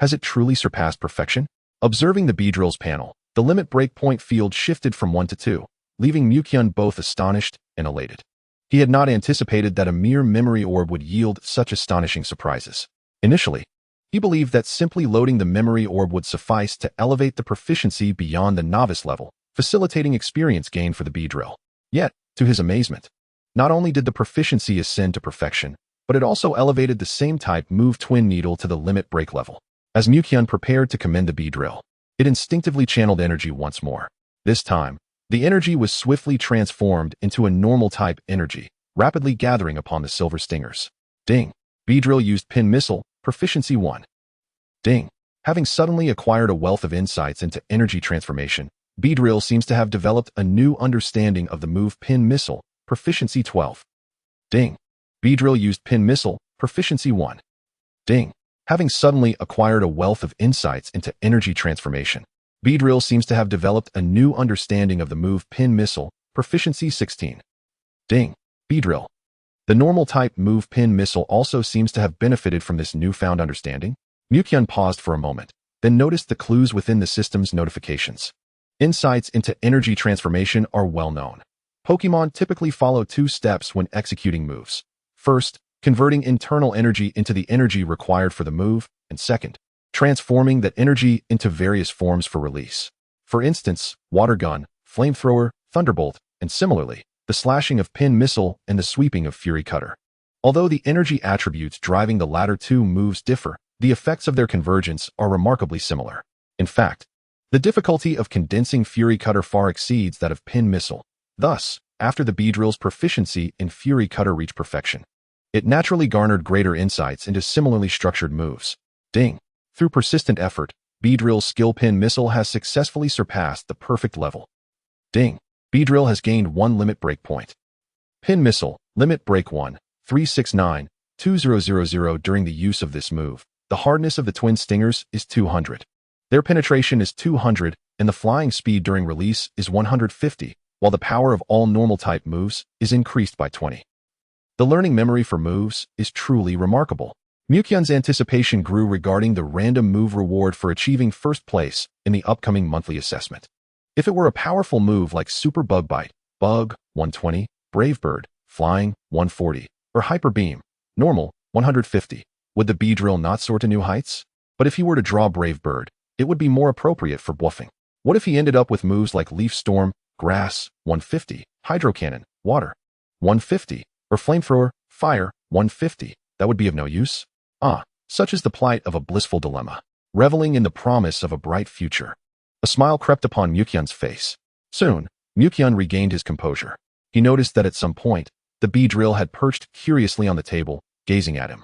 Has it truly surpassed perfection? Observing the Beedrill's panel, the limit breakpoint field shifted from 1 to 2, leaving Muyun both astonished and elated. He had not anticipated that a mere memory orb would yield such astonishing surprises. Initially, he believed that simply loading the memory orb would suffice to elevate the proficiency beyond the novice level, facilitating experience gain for the Beedrill. Yet, to his amazement, not only did the proficiency ascend to perfection, but it also elevated the same type move Twin Needle to the limit break level. As Muyun prepared to commend the Beedrill, it instinctively channeled energy once more. This time, the energy was swiftly transformed into a normal type energy, rapidly gathering upon the silver stingers. Ding. Beedrill used Pin Missile, proficiency 1. Ding. Having suddenly acquired a wealth of insights into energy transformation, Beedrill seems to have developed a new understanding of the move Pin Missile, proficiency 12. Ding. Beedrill used Pin Missile, proficiency 1. Ding. Having suddenly acquired a wealth of insights into energy transformation, Beedrill seems to have developed a new understanding of the move Pin Missile, proficiency 16. Ding. Beedrill. The normal type move Pin Missile also seems to have benefited from this newfound understanding. Muyun paused for a moment, then noticed the clues within the system's notifications. Insights into energy transformation are well known. Pokémon typically follow 2 steps when executing moves. First, converting internal energy into the energy required for the move, and second, transforming that energy into various forms for release. For instance, Water Gun, Flamethrower, Thunderbolt, and similarly, the slashing of Pin Missile and the sweeping of Fury Cutter. Although the energy attributes driving the latter 2 moves differ, the effects of their convergence are remarkably similar. In fact, the difficulty of condensing Fury Cutter far exceeds that of Pin Missile. Thus, after the Beedrill's proficiency in Fury Cutter reached perfection, it naturally garnered greater insights into similarly structured moves. Ding. Through persistent effort, Beedrill's skill Pin Missile has successfully surpassed the perfect level. Ding. Beedrill has gained 1 limit break point. Pin Missile, limit break 1, 369-2000 during the use of this move. The hardness of the twin stingers is 200. Their penetration is 200, and the flying speed during release is 150, while the power of all normal type moves is increased by 20. The learning memory for moves is truly remarkable. Muyun's anticipation grew regarding the random move reward for achieving first place in the upcoming monthly assessment. If it were a powerful move like Super Bug Bite, Bug, 120, Brave Bird, Flying, 140, or Hyper Beam, Normal, 150, would the Beedrill not soar to new heights? But if he were to draw Brave Bird, it would be more appropriate for bluffing. What if he ended up with moves like Leaf Storm, Grass, 150, Hydro Cannon, Water, 150, or Flamethrower, Fire, 150? That would be of no use. Such is the plight of a blissful dilemma, reveling in the promise of a bright future. A smile crept upon Muyun's face. Soon, Muyun regained his composure. He noticed that at some point, the Beedrill had perched curiously on the table, gazing at him.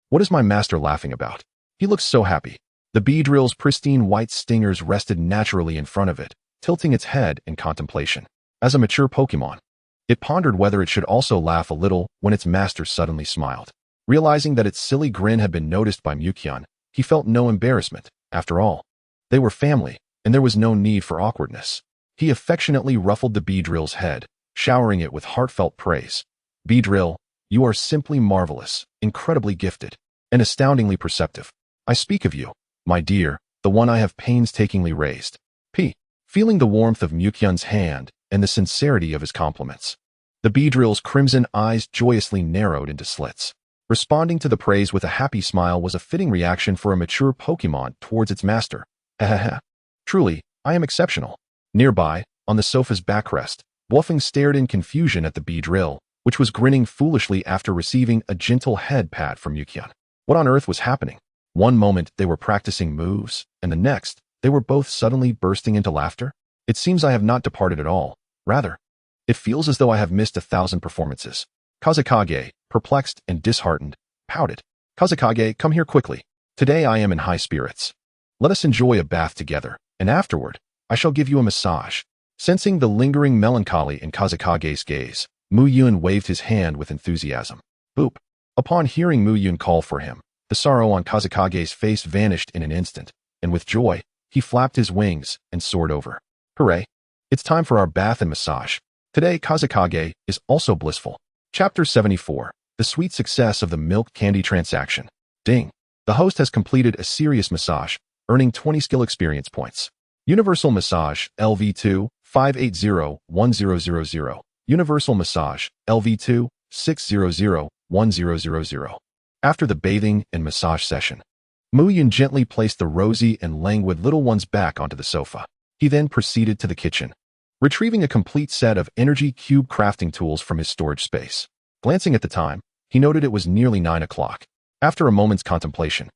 What is my master laughing about? He looks so happy. The Beedrill's pristine white stingers rested naturally in front of it, tilting its head in contemplation. As a mature Pokémon, it pondered whether it should also laugh a little when its master suddenly smiled. Realizing that its silly grin had been noticed by Muyun, he felt no embarrassment. After all, they were family, and there was no need for awkwardness. He affectionately ruffled the Beedrill's head, showering it with heartfelt praise. Beedrill, you are simply marvelous, incredibly gifted, and astoundingly perceptive. I speak of you, my dear, the one I have painstakingly raised. Feeling the warmth of Muyun's hand and the sincerity of his compliments, the Beedrill's crimson eyes joyously narrowed into slits. Responding to the praise with a happy smile was a fitting reaction for a mature Pokémon towards its master. Truly, I am exceptional. Nearby, on the sofa's backrest, Bluffing stared in confusion at the Beedrill, which was grinning foolishly after receiving a gentle head pat from Muyun. What on earth was happening? One moment they were practicing moves, and the next, they were both suddenly bursting into laughter. It seems I have not departed at all. Rather, it feels as though I have missed 1,000 performances. Kazekage, perplexed and disheartened, pouted. Kazekage, come here quickly. Today I am in high spirits. Let us enjoy a bath together, and afterward, I shall give you a massage. Sensing the lingering melancholy in Kazekage's gaze, Muyun waved his hand with enthusiasm. Boop. Upon hearing Muyun call for him, the sorrow on Kazekage's face vanished in an instant, and with joy, he flapped his wings and soared over. Hooray! It's time for our bath and massage. Today, Kazekage is also blissful. Chapter 74. The sweet success of the milk candy transaction. Ding. The host has completed a serious massage, earning 20 skill experience points. Universal Massage, LV2, 580-1000. Universal Massage, LV2, 600-1000. After the bathing and massage session, Muyun gently placed the rosy and languid little ones back onto the sofa. He then proceeded to the kitchen, retrieving a complete set of energy cube crafting tools from his storage space. Glancing at the time, he noted it was nearly 9 o'clock. After a moment's contemplation,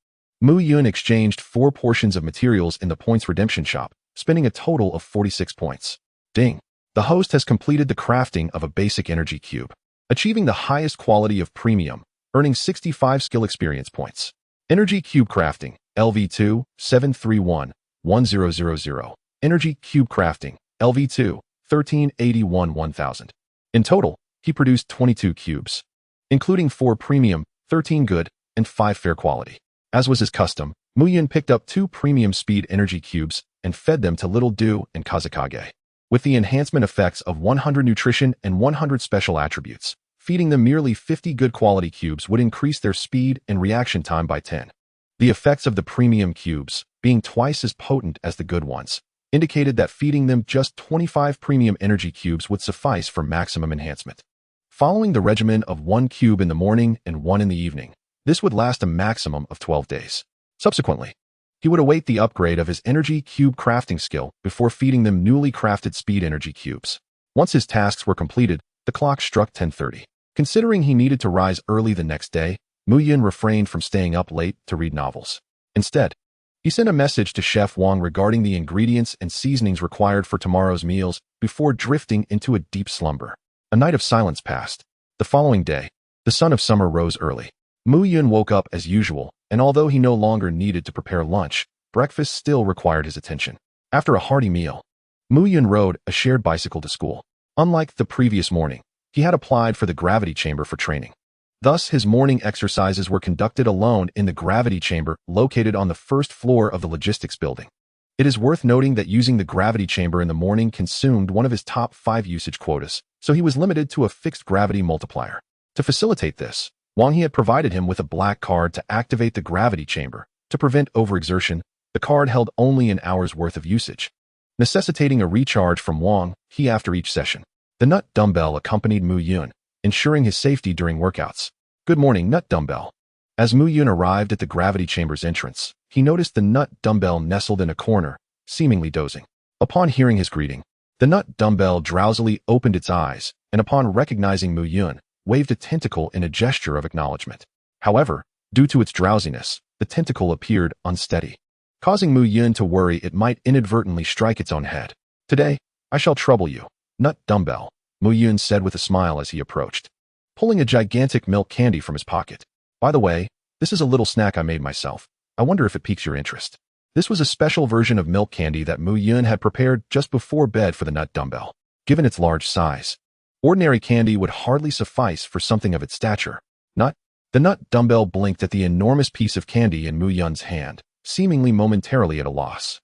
Muyun exchanged 4 portions of materials in the points redemption shop, spending a total of 46 points. Ding. The host has completed the crafting of a basic energy cube, achieving the highest quality of premium, earning 65 skill experience points. Energy cube crafting, LV2, 731-1000. Energy cube crafting, LV2, 1381-1000. In total, he produced 22 cubes, including 4 premium, 13 good, and 5 fair quality. As was his custom, Muyun picked up 2 premium speed energy cubes and fed them to Little Dew and Kazekage. With the enhancement effects of 100 nutrition and 100 special attributes, feeding them merely 50 good quality cubes would increase their speed and reaction time by 10. The effects of the premium cubes, being twice as potent as the good ones, indicated that feeding them just 25 premium energy cubes would suffice for maximum enhancement. Following the regimen of 1 cube in the morning and 1 in the evening, this would last a maximum of 12 days. Subsequently, he would await the upgrade of his energy cube crafting skill before feeding them newly crafted speed energy cubes. Once his tasks were completed, the clock struck 10:30. Considering he needed to rise early the next day, Muyun refrained from staying up late to read novels. Instead, he sent a message to Chef Wang regarding the ingredients and seasonings required for tomorrow's meals before drifting into a deep slumber. A night of silence passed. The following day, the sun of summer rose early. Muyun woke up as usual, and although he no longer needed to prepare lunch, breakfast still required his attention. After a hearty meal, Muyun rode a shared bicycle to school. Unlike the previous morning, he had applied for the gravity chamber for training. Thus, his morning exercises were conducted alone in the gravity chamber located on the first floor of the logistics building. It is worth noting that using the gravity chamber in the morning consumed one of his top 5 usage quotas, so he was limited to a fixed gravity multiplier. To facilitate this, Wang He had provided him with a black card to activate the gravity chamber. To prevent overexertion, the card held only an hour's worth of usage, necessitating a recharge from Wang He after each session. The nut dumbbell accompanied Muyun, ensuring his safety during workouts. Good morning, nut dumbbell. As Muyun arrived at the gravity chamber's entrance, he noticed the nut dumbbell nestled in a corner, seemingly dozing. Upon hearing his greeting, the nut dumbbell drowsily opened its eyes, and upon recognizing Muyun, waved a tentacle in a gesture of acknowledgement. However, due to its drowsiness, the tentacle appeared unsteady, causing Muyun to worry it might inadvertently strike its own head. Today, I shall trouble you, nut dumbbell, Muyun said with a smile as he approached, pulling a gigantic milk candy from his pocket. By the way, this is a little snack I made myself. I wonder if it piques your interest. This was a special version of milk candy that Muyun had prepared just before bed for the nut dumbbell. Given its large size, ordinary candy would hardly suffice for something of its stature. Nut? The nut dumbbell blinked at the enormous piece of candy in Muyun's hand, seemingly momentarily at a loss.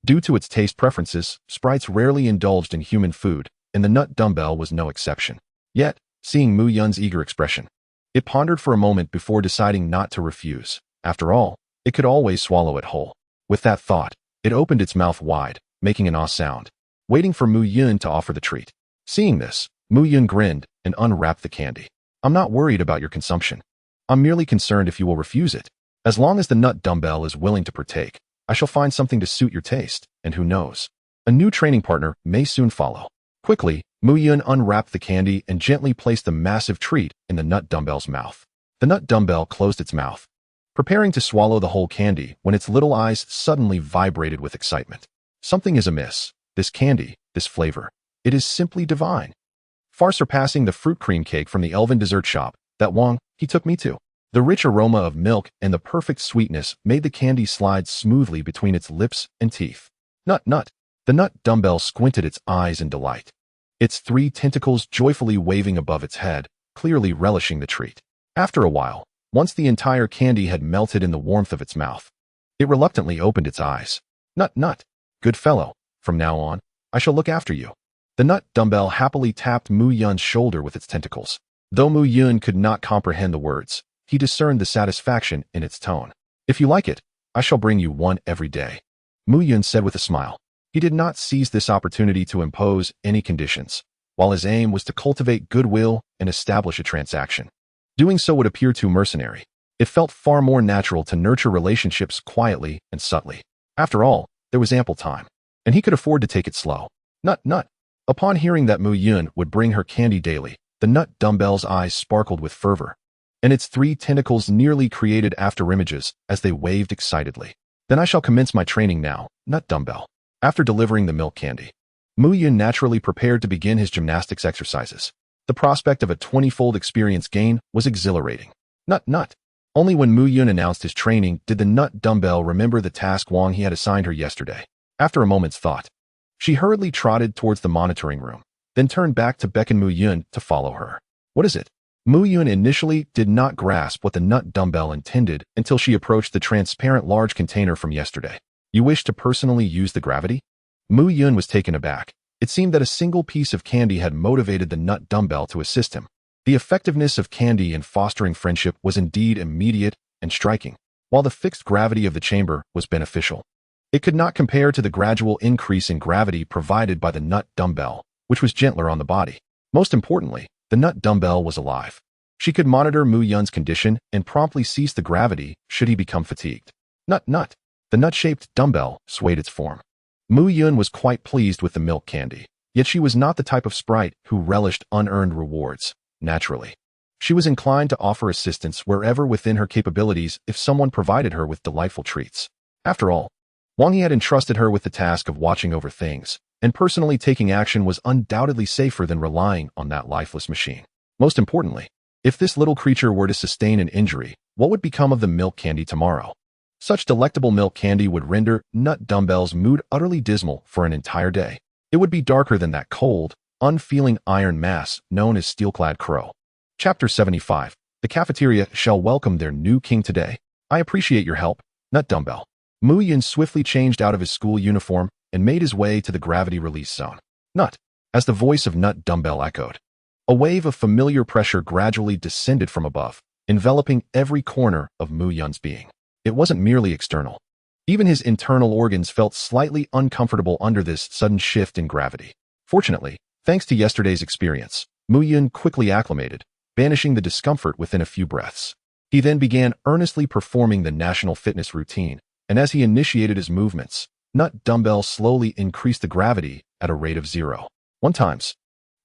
Due to its taste preferences, sprites rarely indulged in human food, and the nut dumbbell was no exception. Yet, seeing Muyun's eager expression, it pondered for a moment before deciding not to refuse. After all, it could always swallow it whole. With that thought, it opened its mouth wide, making an aw sound, waiting for Muyun to offer the treat. Seeing this, Muyun grinned and unwrapped the candy. I'm not worried about your consumption. I'm merely concerned if you will refuse it. As long as the nut dumbbell is willing to partake, I shall find something to suit your taste, and who knows, a new training partner may soon follow. Quickly, Muyun unwrapped the candy and gently placed the massive treat in the nut dumbbell's mouth. The nut dumbbell closed its mouth, preparing to swallow the whole candy when its little eyes suddenly vibrated with excitement. Something is amiss. This candy, this flavor, it is simply divine. Far surpassing the fruit cream cake from the elven dessert shop that Wang, he took me to. The rich aroma of milk and the perfect sweetness made the candy slide smoothly between its lips and teeth. Nut, nut. The nut dumbbell squinted its eyes in delight, its 3 tentacles joyfully waving above its head, clearly relishing the treat. After a while, once the entire candy had melted in the warmth of its mouth, it reluctantly opened its eyes. Nut, nut. Good fellow, from now on, I shall look after you. The nut dumbbell happily tapped Muyun's shoulder with its tentacles. Though Muyun could not comprehend the words, he discerned the satisfaction in its tone. If you like it, I shall bring you one every day, Muyun said with a smile. He did not seize this opportunity to impose any conditions, while his aim was to cultivate goodwill and establish a transaction. Doing so would appear too mercenary. It felt far more natural to nurture relationships quietly and subtly. After all, there was ample time, and he could afford to take it slow. Nut, nut. Upon hearing that Muyun would bring her candy daily, the nut dumbbell's eyes sparkled with fervor, and its 3 tentacles nearly created afterimages as they waved excitedly. Then I shall commence my training now, nut dumbbell. After delivering the milk candy, Muyun naturally prepared to begin his gymnastics exercises. The prospect of a 20-fold experience gain was exhilarating. Nut, nut. Only when Muyun announced his training did the nut dumbbell remember the task Wang he had assigned her yesterday. After a moment's thought, she hurriedly trotted towards the monitoring room, then turned back to beckon Muyun to follow her. What is it? Muyun initially did not grasp what the nut dumbbell intended until she approached the transparent large container from yesterday. You wish to personally use the gravity? Muyun was taken aback. It seemed that a single piece of candy had motivated the nut dumbbell to assist him. The effectiveness of candy in fostering friendship was indeed immediate and striking, while the fixed gravity of the chamber was beneficial. It could not compare to the gradual increase in gravity provided by the nut dumbbell, which was gentler on the body. Most importantly, the nut dumbbell was alive. She could monitor Muyun's condition and promptly cease the gravity should he become fatigued. Nut, nut. The nut-shaped dumbbell swayed its form. Muyun was quite pleased with the milk candy, yet she was not the type of sprite who relished unearned rewards. Naturally, she was inclined to offer assistance wherever within her capabilities if someone provided her with delightful treats. After all, Wang He had entrusted her with the task of watching over things, and personally taking action was undoubtedly safer than relying on that lifeless machine. Most importantly, if this little creature were to sustain an injury, what would become of the milk candy tomorrow? Such delectable milk candy would render nut dumbbell's mood utterly dismal for an entire day. It would be darker than that cold, unfeeling iron mass known as steel-clad crow. Chapter 75. The cafeteria shall welcome their new king today. I appreciate your help, nut dumbbell. Muyun swiftly changed out of his school uniform and made his way to the gravity release zone. Nut. As the voice of nut dumbbell echoed, a wave of familiar pressure gradually descended from above, enveloping every corner of Muyun's being. It wasn't merely external. Even his internal organs felt slightly uncomfortable under this sudden shift in gravity. Fortunately, thanks to yesterday's experience, Muyun quickly acclimated, banishing the discomfort within a few breaths. He then began earnestly performing the national fitness routine, and as he initiated his movements, nut dumbbell slowly increased the gravity at a rate of 0.1 times.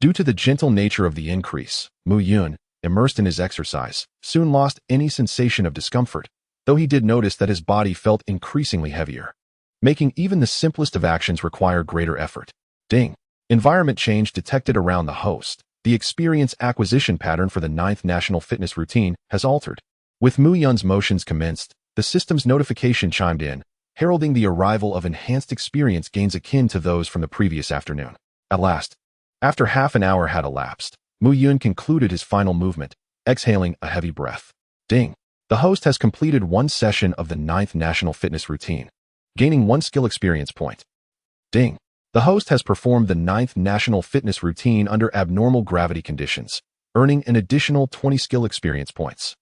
Due to the gentle nature of the increase, Muyun, immersed in his exercise, soon lost any sensation of discomfort, though he did notice that his body felt increasingly heavier, making even the simplest of actions require greater effort. Ding. Environment change detected around the host. The experience acquisition pattern for the 9th national fitness routine has altered. With Muyun's motions commenced, the system's notification chimed in, heralding the arrival of enhanced experience gains akin to those from the previous afternoon. At last, after half an hour had elapsed, Muyun concluded his final movement, exhaling a heavy breath. Ding. The host has completed one session of the 9th national fitness routine, gaining 1 skill experience point. Ding. The host has performed the 9th national fitness routine under abnormal gravity conditions, earning an additional 20 skill experience points.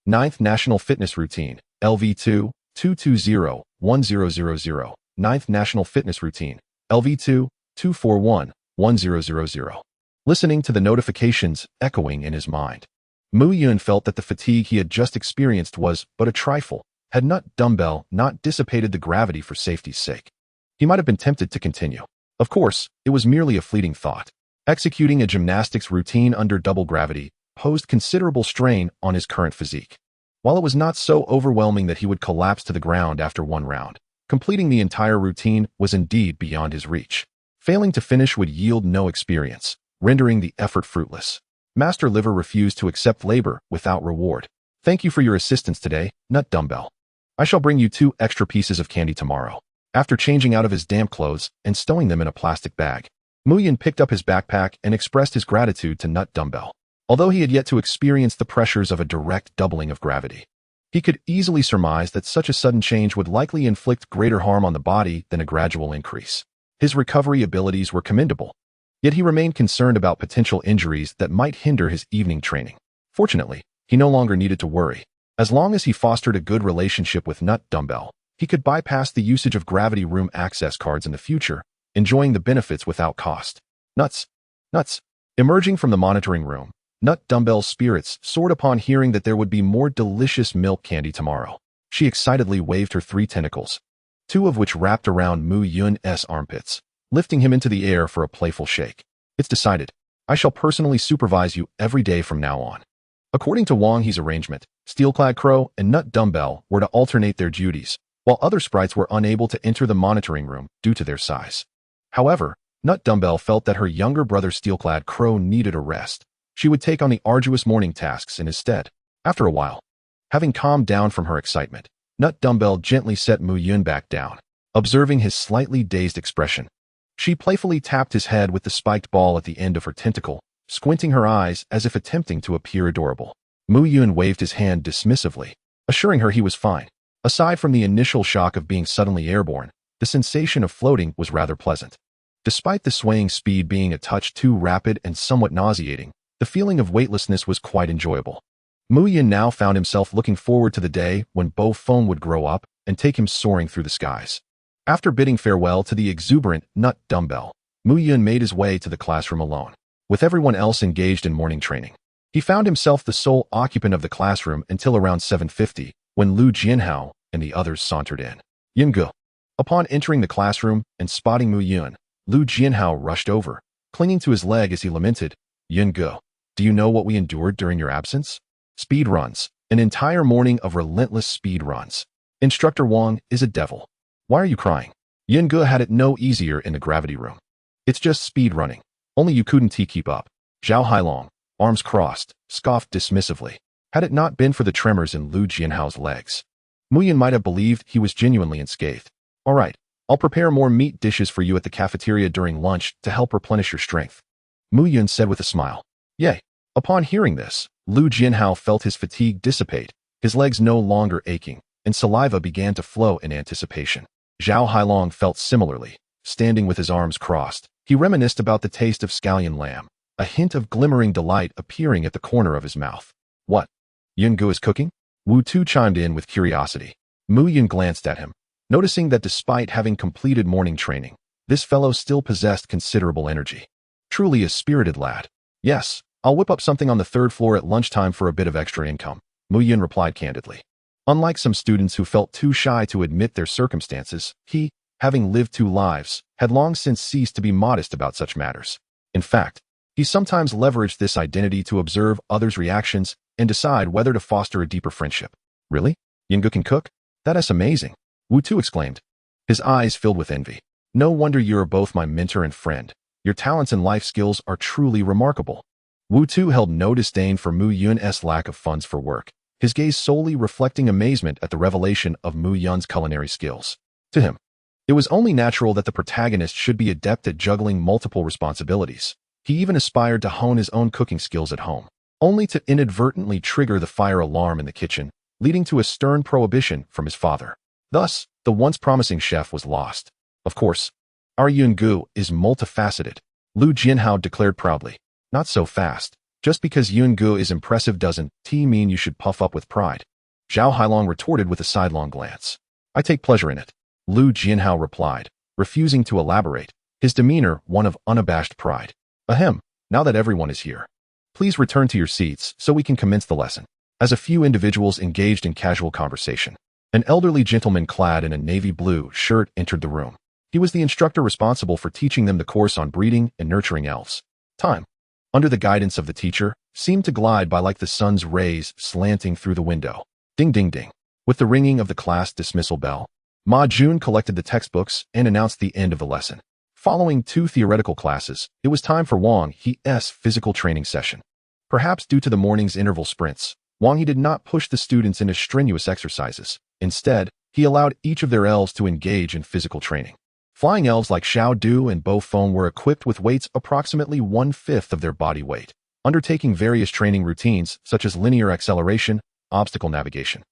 9th national fitness routine, LV2, 220-1000. 9th national fitness routine, LV2, 241-1000. Listening to the notifications echoing in his mind, Muyun felt that the fatigue he had just experienced was but a trifle. Had nut dumbbell not dissipated the gravity for safety's sake, he might have been tempted to continue. Of course, it was merely a fleeting thought. Executing a gymnastics routine under double gravity posed considerable strain on his current physique. While it was not so overwhelming that he would collapse to the ground after one round, completing the entire routine was indeed beyond his reach. Failing to finish would yield no experience, rendering the effort fruitless. Master Liver refused to accept labor without reward. Thank you for your assistance today, Nut Dumbbell. I shall bring you 2 extra pieces of candy tomorrow. After changing out of his damp clothes and stowing them in a plastic bag, Muyun picked up his backpack and expressed his gratitude to Nut Dumbbell. Although he had yet to experience the pressures of a direct doubling of gravity, he could easily surmise that such a sudden change would likely inflict greater harm on the body than a gradual increase. His recovery abilities were commendable, yet he remained concerned about potential injuries that might hinder his evening training. Fortunately, he no longer needed to worry. As long as he fostered a good relationship with Nut Dumbbell, he could bypass the usage of gravity room access cards in the future, enjoying the benefits without cost. Nuts. Emerging from the monitoring room, Nut Dumbbell's spirits soared upon hearing that there would be more delicious milk candy tomorrow. She excitedly waved her 3 tentacles, 2 of which wrapped around Muyun's armpits, lifting him into the air for a playful shake. It's decided. I shall personally supervise you every day from now on. According to Wang He's arrangement, Steelclad Crow and Nut Dumbbell were to alternate their duties, while other sprites were unable to enter the monitoring room due to their size. However, Nut Dumbbell felt that her younger brother Steelclad Crow needed a rest. She would take on the arduous morning tasks in his stead. After a while, having calmed down from her excitement, Nut Dumbbell gently set Muyun back down, observing his slightly dazed expression. She playfully tapped his head with the spiked ball at the end of her tentacle, squinting her eyes as if attempting to appear adorable. Muyun waved his hand dismissively, assuring her he was fine. Aside from the initial shock of being suddenly airborne, the sensation of floating was rather pleasant. Despite the swaying speed being a touch too rapid and somewhat nauseating, the feeling of weightlessness was quite enjoyable. Muyun now found himself looking forward to the day when Bo Feng would grow up and take him soaring through the skies. After bidding farewell to the exuberant Nut Dumbbell, Muyun made his way to the classroom alone, with everyone else engaged in morning training. He found himself the sole occupant of the classroom until around 7:50, when Lu Jianhao and the others sauntered in. Yungu. Upon entering the classroom and spotting Muyun, Lu Jianhao rushed over, clinging to his leg as he lamented, Yungu, do you know what we endured during your absence? Speed runs. An entire morning of relentless speed runs. Instructor Wang is a devil. Why are you crying? Yungu had it no easier in the gravity room. It's just speed running. Only you couldn't keep up. Zhao Hailong, arms crossed, scoffed dismissively. Had it not been for the tremors in Lu Jianhao's legs, Muyun might have believed he was genuinely unscathed. All right, I'll prepare more meat dishes for you at the cafeteria during lunch to help replenish your strength, Muyun said with a smile. Yay. Upon hearing this, Lu Jianhao felt his fatigue dissipate, his legs no longer aching, and saliva began to flow in anticipation. Zhao Hailong felt similarly. Standing with his arms crossed, he reminisced about the taste of scallion lamb, a hint of glimmering delight appearing at the corner of his mouth. What? Yungu is cooking? Wu Tu chimed in with curiosity. Muyun glanced at him, noticing that despite having completed morning training, this fellow still possessed considerable energy. Truly a spirited lad. Yes, I'll whip up something on the 3rd floor at lunchtime for a bit of extra income, Muyun replied candidly. Unlike some students who felt too shy to admit their circumstances, he, having lived 2 lives, had long since ceased to be modest about such matters. In fact, he sometimes leveraged this identity to observe others' reactions and decide whether to foster a deeper friendship. Really? Yungu can cook? That is amazing, Wu Tu exclaimed, his eyes filled with envy. No wonder you are both my mentor and friend. Your talents and life skills are truly remarkable. Wu Tu held no disdain for Muyun's lack of funds for work, his gaze solely reflecting amazement at the revelation of Muyun's culinary skills. To him, it was only natural that the protagonist should be adept at juggling multiple responsibilities. He even aspired to hone his own cooking skills at home, only to inadvertently trigger the fire alarm in the kitchen, leading to a stern prohibition from his father. Thus, the once promising chef was lost. Of course, our Yungu is multifaceted, Lu Jianhao declared proudly. Not so fast. Just because Yungu is impressive doesn't mean you should puff up with pride, Zhao Hailong retorted with a sidelong glance. I take pleasure in it, Lu Jianhao replied, refusing to elaborate, his demeanor one of unabashed pride. Ahem, now that everyone is here, please return to your seats so we can commence the lesson. As a few individuals engaged in casual conversation, an elderly gentleman clad in a navy blue shirt entered the room. He was the instructor responsible for teaching them the course on breeding and nurturing elves. Time, under the guidance of the teacher, seemed to glide by like the sun's rays slanting through the window. Ding ding ding. With the ringing of the class dismissal bell, Ma Jun collected the textbooks and announced the end of the lesson. Following 2 theoretical classes, it was time for Wang He's physical training session. Perhaps due to the morning's interval sprints, Wang He did not push the students into strenuous exercises. Instead, he allowed each of their elves to engage in physical training. Flying elves like Xiao Du and Bo Feng were equipped with weights approximately 1/5 of their body weight, undertaking various training routines such as linear acceleration, obstacle navigation,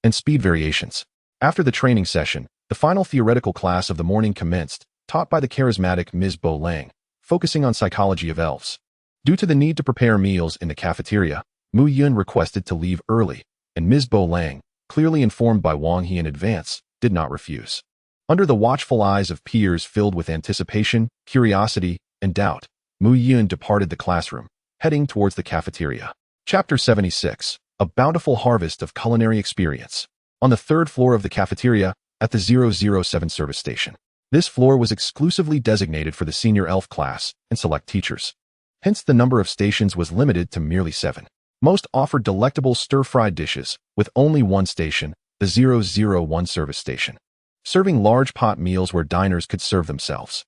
and speed variations. After the training session, the final theoretical class of the morning commenced, taught by the charismatic Ms. Bo Lang, focusing on psychology of elves. Due to the need to prepare meals in the cafeteria, Muyun requested to leave early, and Ms. Bo Lang, clearly informed by Wang He in advance, did not refuse. Under the watchful eyes of peers filled with anticipation, curiosity, and doubt, Muyun departed the classroom, heading towards the cafeteria. Chapter 76. A bountiful harvest of culinary experience. On the 3rd floor of the cafeteria, at the 007 service station. This floor was exclusively designated for the senior elf class and select teachers. Hence, the number of stations was limited to merely 7. Most offered delectable stir-fried dishes, with only one station, the 001 service station, serving large pot meals where diners could serve themselves.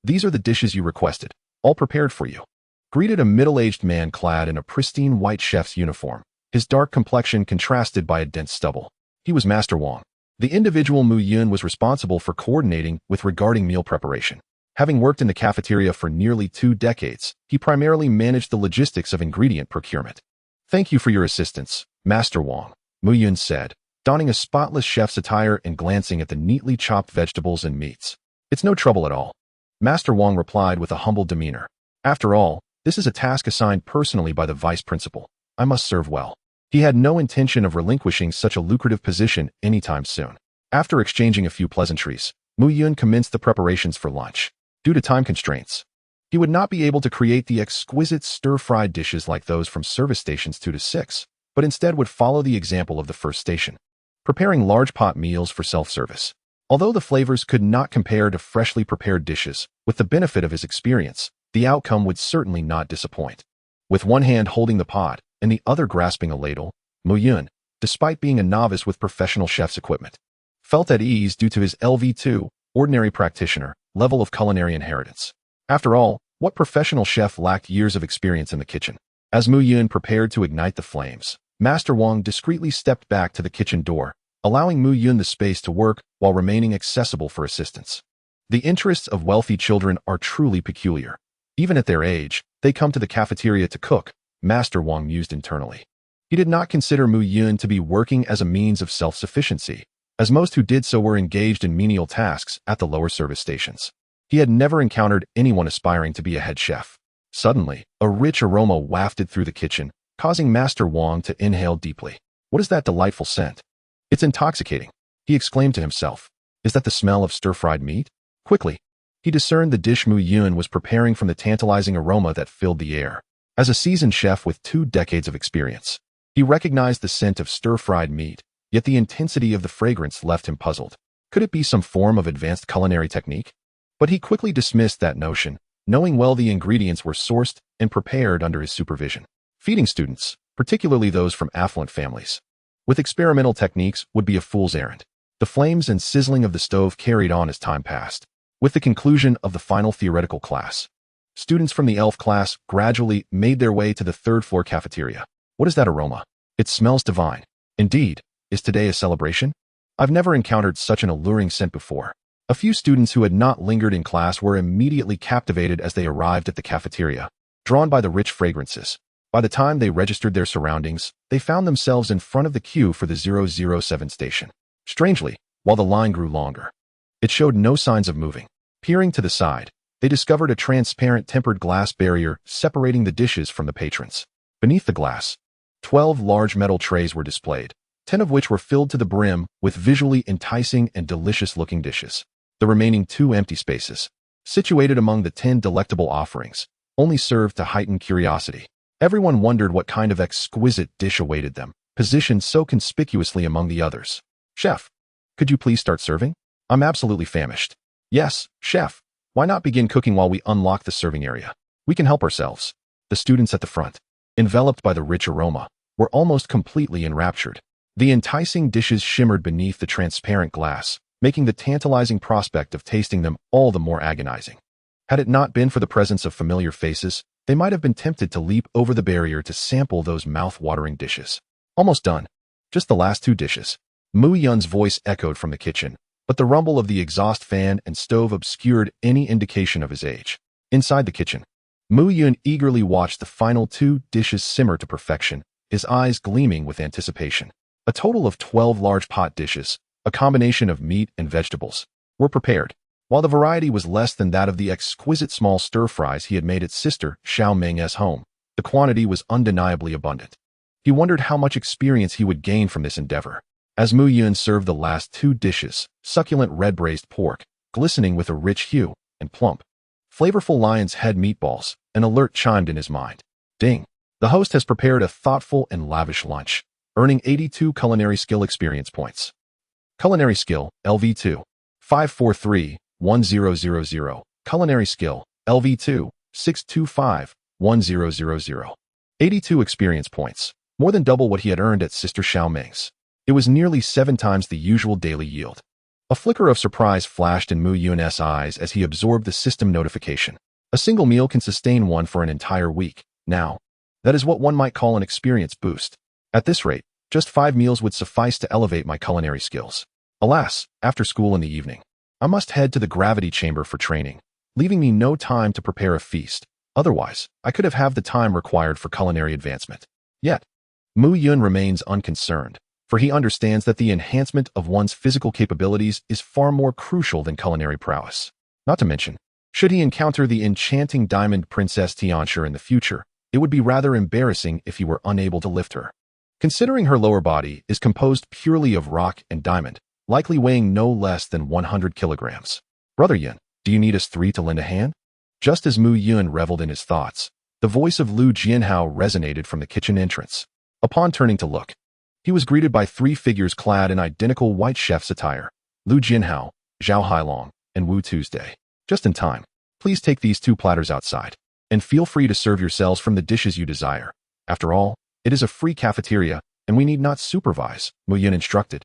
These are the dishes you requested, all prepared for you. Greeted a middle-aged man clad in a pristine white chef's uniform, his dark complexion contrasted by a dense stubble. He was Master Wang. The individual Muyun was responsible for coordinating with regarding meal preparation. Having worked in the cafeteria for nearly 2 decades, he primarily managed the logistics of ingredient procurement. Thank you for your assistance, Master Wang, Muyun said, donning a spotless chef's attire and glancing at the neatly chopped vegetables and meats. It's no trouble at all. Master Wang replied with a humble demeanor. After all, this is a task assigned personally by the vice principal. I must serve well. He had no intention of relinquishing such a lucrative position anytime soon. After exchanging a few pleasantries, Muyun commenced the preparations for lunch. Due to time constraints, he would not be able to create the exquisite stir-fried dishes like those from service stations 2 to 6, but instead would follow the example of the first station, preparing large pot meals for self-service. Although the flavors could not compare to freshly prepared dishes, with the benefit of his experience, the outcome would certainly not disappoint. With one hand holding the pot and the other grasping a ladle, Muyun, despite being a novice with professional chef's equipment, felt at ease due to his LV2, ordinary practitioner, level of culinary inheritance. After all, what professional chef lacked years of experience in the kitchen? As Muyun prepared to ignite the flames, Master Wang discreetly stepped back to the kitchen door, allowing Muyun the space to work while remaining accessible for assistance. The interests of wealthy children are truly peculiar. Even at their age, they come to the cafeteria to cook, Master Wang mused internally. He did not consider Muyun to be working as a means of self-sufficiency, as most who did so were engaged in menial tasks at the lower service stations. He had never encountered anyone aspiring to be a head chef. Suddenly, a rich aroma wafted through the kitchen, causing Master Wang to inhale deeply. What is that delightful scent? It's intoxicating, he exclaimed to himself. Is that the smell of stir-fried meat? Quickly, he discerned the dish Muyun was preparing from the tantalizing aroma that filled the air. As a seasoned chef with 2 decades of experience, he recognized the scent of stir-fried meat, yet the intensity of the fragrance left him puzzled. Could it be some form of advanced culinary technique? But he quickly dismissed that notion, knowing well the ingredients were sourced and prepared under his supervision. Feeding students, particularly those from affluent families, with experimental techniques would be a fool's errand. The flames and sizzling of the stove carried on as time passed. With the conclusion of the final theoretical class, students from the elf class gradually made their way to the 3rd floor cafeteria. What is that aroma? It smells divine. Indeed, is today a celebration? I've never encountered such an alluring scent before. A few students who had not lingered in class were immediately captivated as they arrived at the cafeteria, drawn by the rich fragrances. By the time they registered their surroundings, they found themselves in front of the queue for the 007 station. Strangely, while the line grew longer, it showed no signs of moving. Peering to the side, they discovered a transparent tempered glass barrier separating the dishes from the patrons. Beneath the glass, 12 large metal trays were displayed, 10 of which were filled to the brim with visually enticing and delicious-looking dishes. The remaining 2 empty spaces, situated among the 10 delectable offerings, only served to heighten curiosity. Everyone wondered what kind of exquisite dish awaited them, positioned so conspicuously among the others. Chef, could you please start serving? I'm absolutely famished. Yes, chef. Why not begin cooking while we unlock the serving area? We can help ourselves. The students at the front, enveloped by the rich aroma, were almost completely enraptured. The enticing dishes shimmered beneath the transparent glass, making the tantalizing prospect of tasting them all the more agonizing. Had it not been for the presence of familiar faces, they might have been tempted to leap over the barrier to sample those mouth-watering dishes. Almost done. Just the last 2 dishes. Muyun's voice echoed from the kitchen, but the rumble of the exhaust fan and stove obscured any indication of his age. Inside the kitchen, Muyun eagerly watched the final 2 dishes simmer to perfection, his eyes gleaming with anticipation. A total of 12 large pot dishes, a combination of meat and vegetables, were prepared. While the variety was less than that of the exquisite small stir-fries he had made at sister Xiao Ming's home, the quantity was undeniably abundant. He wondered how much experience he would gain from this endeavor. As Muyun served the last 2 dishes, succulent red-braised pork, glistening with a rich hue, and plump, flavorful lion's head meatballs, an alert chimed in his mind. Ding! The host has prepared a thoughtful and lavish lunch, earning 82 culinary skill experience points. Culinary skill, LV2. 543-1000. Culinary skill, LV2. 625-1000. 82 experience points, more than double what he had earned at Sister Xiao Ming's. It was nearly 7 times the usual daily yield. A flicker of surprise flashed in Muyun's eyes as he absorbed the system notification. A single meal can sustain one for an entire week. Now, that is what one might call an experience boost. At this rate, just 5 meals would suffice to elevate my culinary skills. Alas, after school in the evening, I must head to the gravity chamber for training, leaving me no time to prepare a feast. Otherwise, I could have the time required for culinary advancement. Yet, Muyun remains unconcerned, for he understands that the enhancement of one's physical capabilities is far more crucial than culinary prowess. Not to mention, should he encounter the enchanting diamond princess Tianxia in the future, it would be rather embarrassing if he were unable to lift her. Considering her lower body is composed purely of rock and diamond, likely weighing no less than 100 kilograms. Brother Yin, do you need us 3 to lend a hand? Just as Muyun reveled in his thoughts, the voice of Lu Jianhao resonated from the kitchen entrance. Upon turning to look, he was greeted by 3 figures clad in identical white chef's attire: Lu Jianhao, Zhao Hailong, and Wu Tuesday. Just in time. Please take these 2 platters outside, and feel free to serve yourselves from the dishes you desire. After all, it is a free cafeteria, and we need not supervise, Muyun instructed,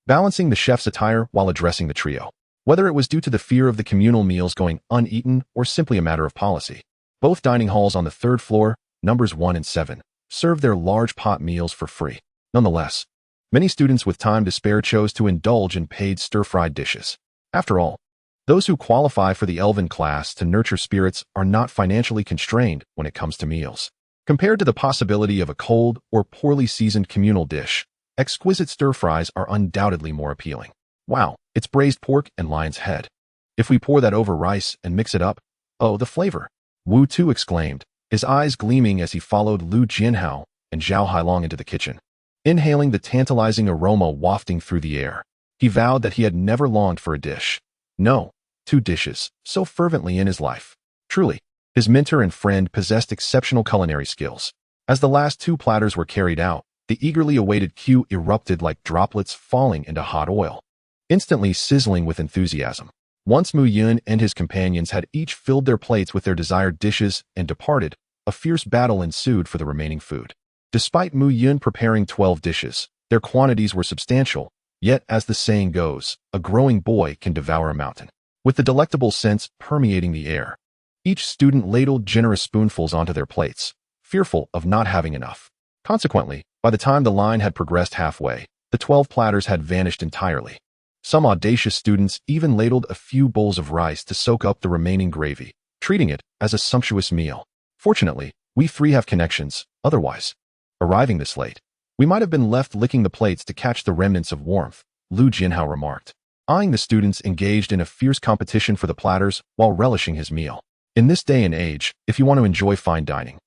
balancing the chef's attire while addressing the trio. Whether it was due to the fear of the communal meals going uneaten or simply a matter of policy, both dining halls on the 3rd floor, numbers 1 and 7, served their large pot meals for free. Nonetheless, many students with time to spare chose to indulge in paid stir-fried dishes. After all, those who qualify for the Elven class to nurture spirits are not financially constrained when it comes to meals. Compared to the possibility of a cold or poorly seasoned communal dish, exquisite stir-fries are undoubtedly more appealing. Wow, it's braised pork and lion's head. If we pour that over rice and mix it up, oh, the flavor! Wu Tu exclaimed, his eyes gleaming as he followed Lu Jianhao and Zhao Hailong into the kitchen. Inhaling the tantalizing aroma wafting through the air, he vowed that he had never longed for a dish. No, 2 dishes, so fervently in his life. Truly, his mentor and friend possessed exceptional culinary skills. As the last 2 platters were carried out, the eagerly awaited queue erupted like droplets falling into hot oil, instantly sizzling with enthusiasm. Once Muyun and his companions had each filled their plates with their desired dishes and departed, a fierce battle ensued for the remaining food. Despite Muyun preparing 12 dishes, their quantities were substantial, yet as the saying goes, a growing boy can devour a mountain. With the delectable scents permeating the air, each student ladled generous spoonfuls onto their plates, fearful of not having enough. Consequently, by the time the line had progressed halfway, the 12 platters had vanished entirely. Some audacious students even ladled a few bowls of rice to soak up the remaining gravy, treating it as a sumptuous meal. Fortunately, we 3 have connections, otherwise, arriving this late, we might have been left licking the plates to catch the remnants of warmth, Lu Jianhao remarked, eyeing the students engaged in a fierce competition for the platters while relishing his meal. In this day and age, if you want to enjoy fine dining,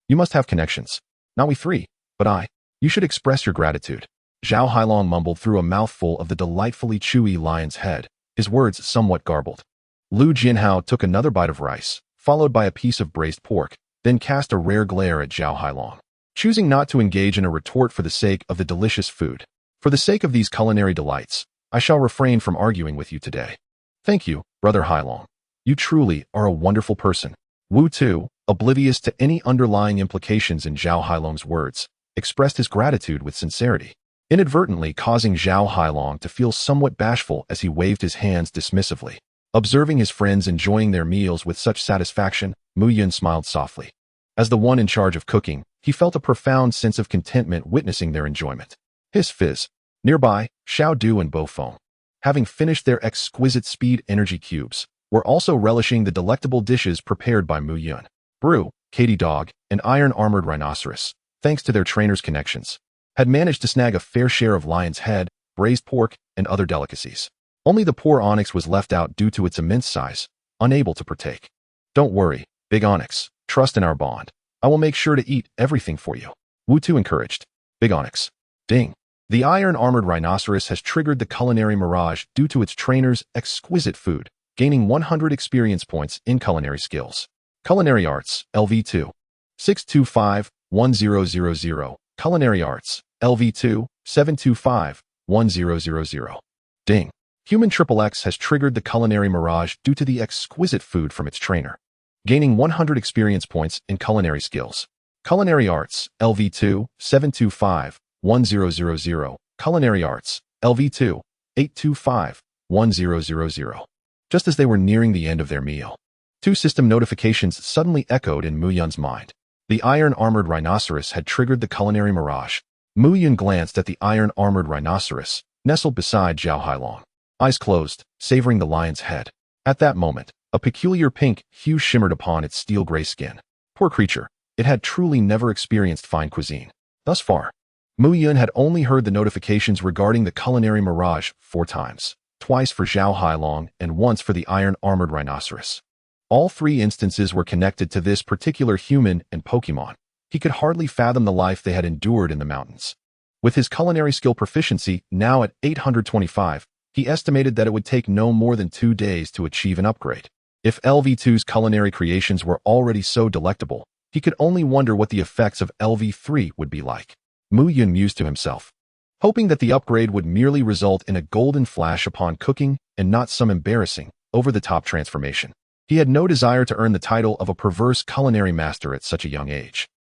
you must have connections. Not we 3, but I. You should express your gratitude. Zhao Hailong mumbled through a mouthful of the delightfully chewy lion's head, his words somewhat garbled. Lu Jianhao took another bite of rice, followed by a piece of braised pork, then cast a rare glare at Zhao Hailong, choosing not to engage in a retort for the sake of the delicious food. For the sake of these culinary delights, I shall refrain from arguing with you today. Thank you, Brother Hailong. You truly are a wonderful person. Wu Tu, oblivious to any underlying implications in Zhao Hailong's words, expressed his gratitude with sincerity. inadvertently causing Zhao Hailong to feel somewhat bashful as he waved his hands dismissively. Observing his friends enjoying their meals with such satisfaction, Muyun smiled softly. As the one in charge of cooking, he felt a profound sense of contentment witnessing their enjoyment. Hiss fizz. Nearby, Xiao Du and Bofeng, having finished their exquisite speed energy cubes, were also relishing the delectable dishes prepared by Muyun. Brew, Katy Dog, and Iron-Armored Rhinoceros, thanks to their trainer's connections, had managed to snag a fair share of lion's head, braised pork, and other delicacies. Only the poor Onyx was left out due to its immense size, unable to partake. Don't worry, Big Onyx, trust in our bond. I will make sure to eat everything for you. Wu Tu encouraged. Big Onyx. Ding. The Iron-Armored Rhinoceros has triggered the culinary mirage due to its trainer's exquisite food, gaining 100 experience points in culinary skills. Culinary Arts, LV2. 625-1000. Culinary Arts, LV2. 725-1000. Ding. Human XXX has triggered the culinary mirage due to the exquisite food from its trainer, gaining 100 experience points in culinary skills. Culinary Arts, LV2. 725-1000. Culinary Arts, LV2. 825-1000. Just as they were nearing the end of their meal, two system notifications suddenly echoed in Muyun's mind. The Iron-Armored Rhinoceros had triggered the culinary mirage. Muyun glanced at the Iron-Armored Rhinoceros, nestled beside Zhao Hailong, eyes closed, savoring the lion's head. At that moment, a peculiar pink hue shimmered upon its steel-gray skin. Poor creature, it had truly never experienced fine cuisine. Thus far, Muyun had only heard the notifications regarding the culinary mirage 4 times, twice for Zhao Hailong and once for the Iron-Armored Rhinoceros. All 3 instances were connected to this particular human and Pokémon. He could hardly fathom the life they had endured in the mountains. With his culinary skill proficiency now at 825, he estimated that it would take no more than 2 days to achieve an upgrade. If LV2's culinary creations were already so delectable, he could only wonder what the effects of LV3 would be like. Muyun mused to himself, hoping that the upgrade would merely result in a golden flash upon cooking and not some embarrassing, over-the-top transformation. He had no desire to earn the title of a perverse culinary master at such a young age.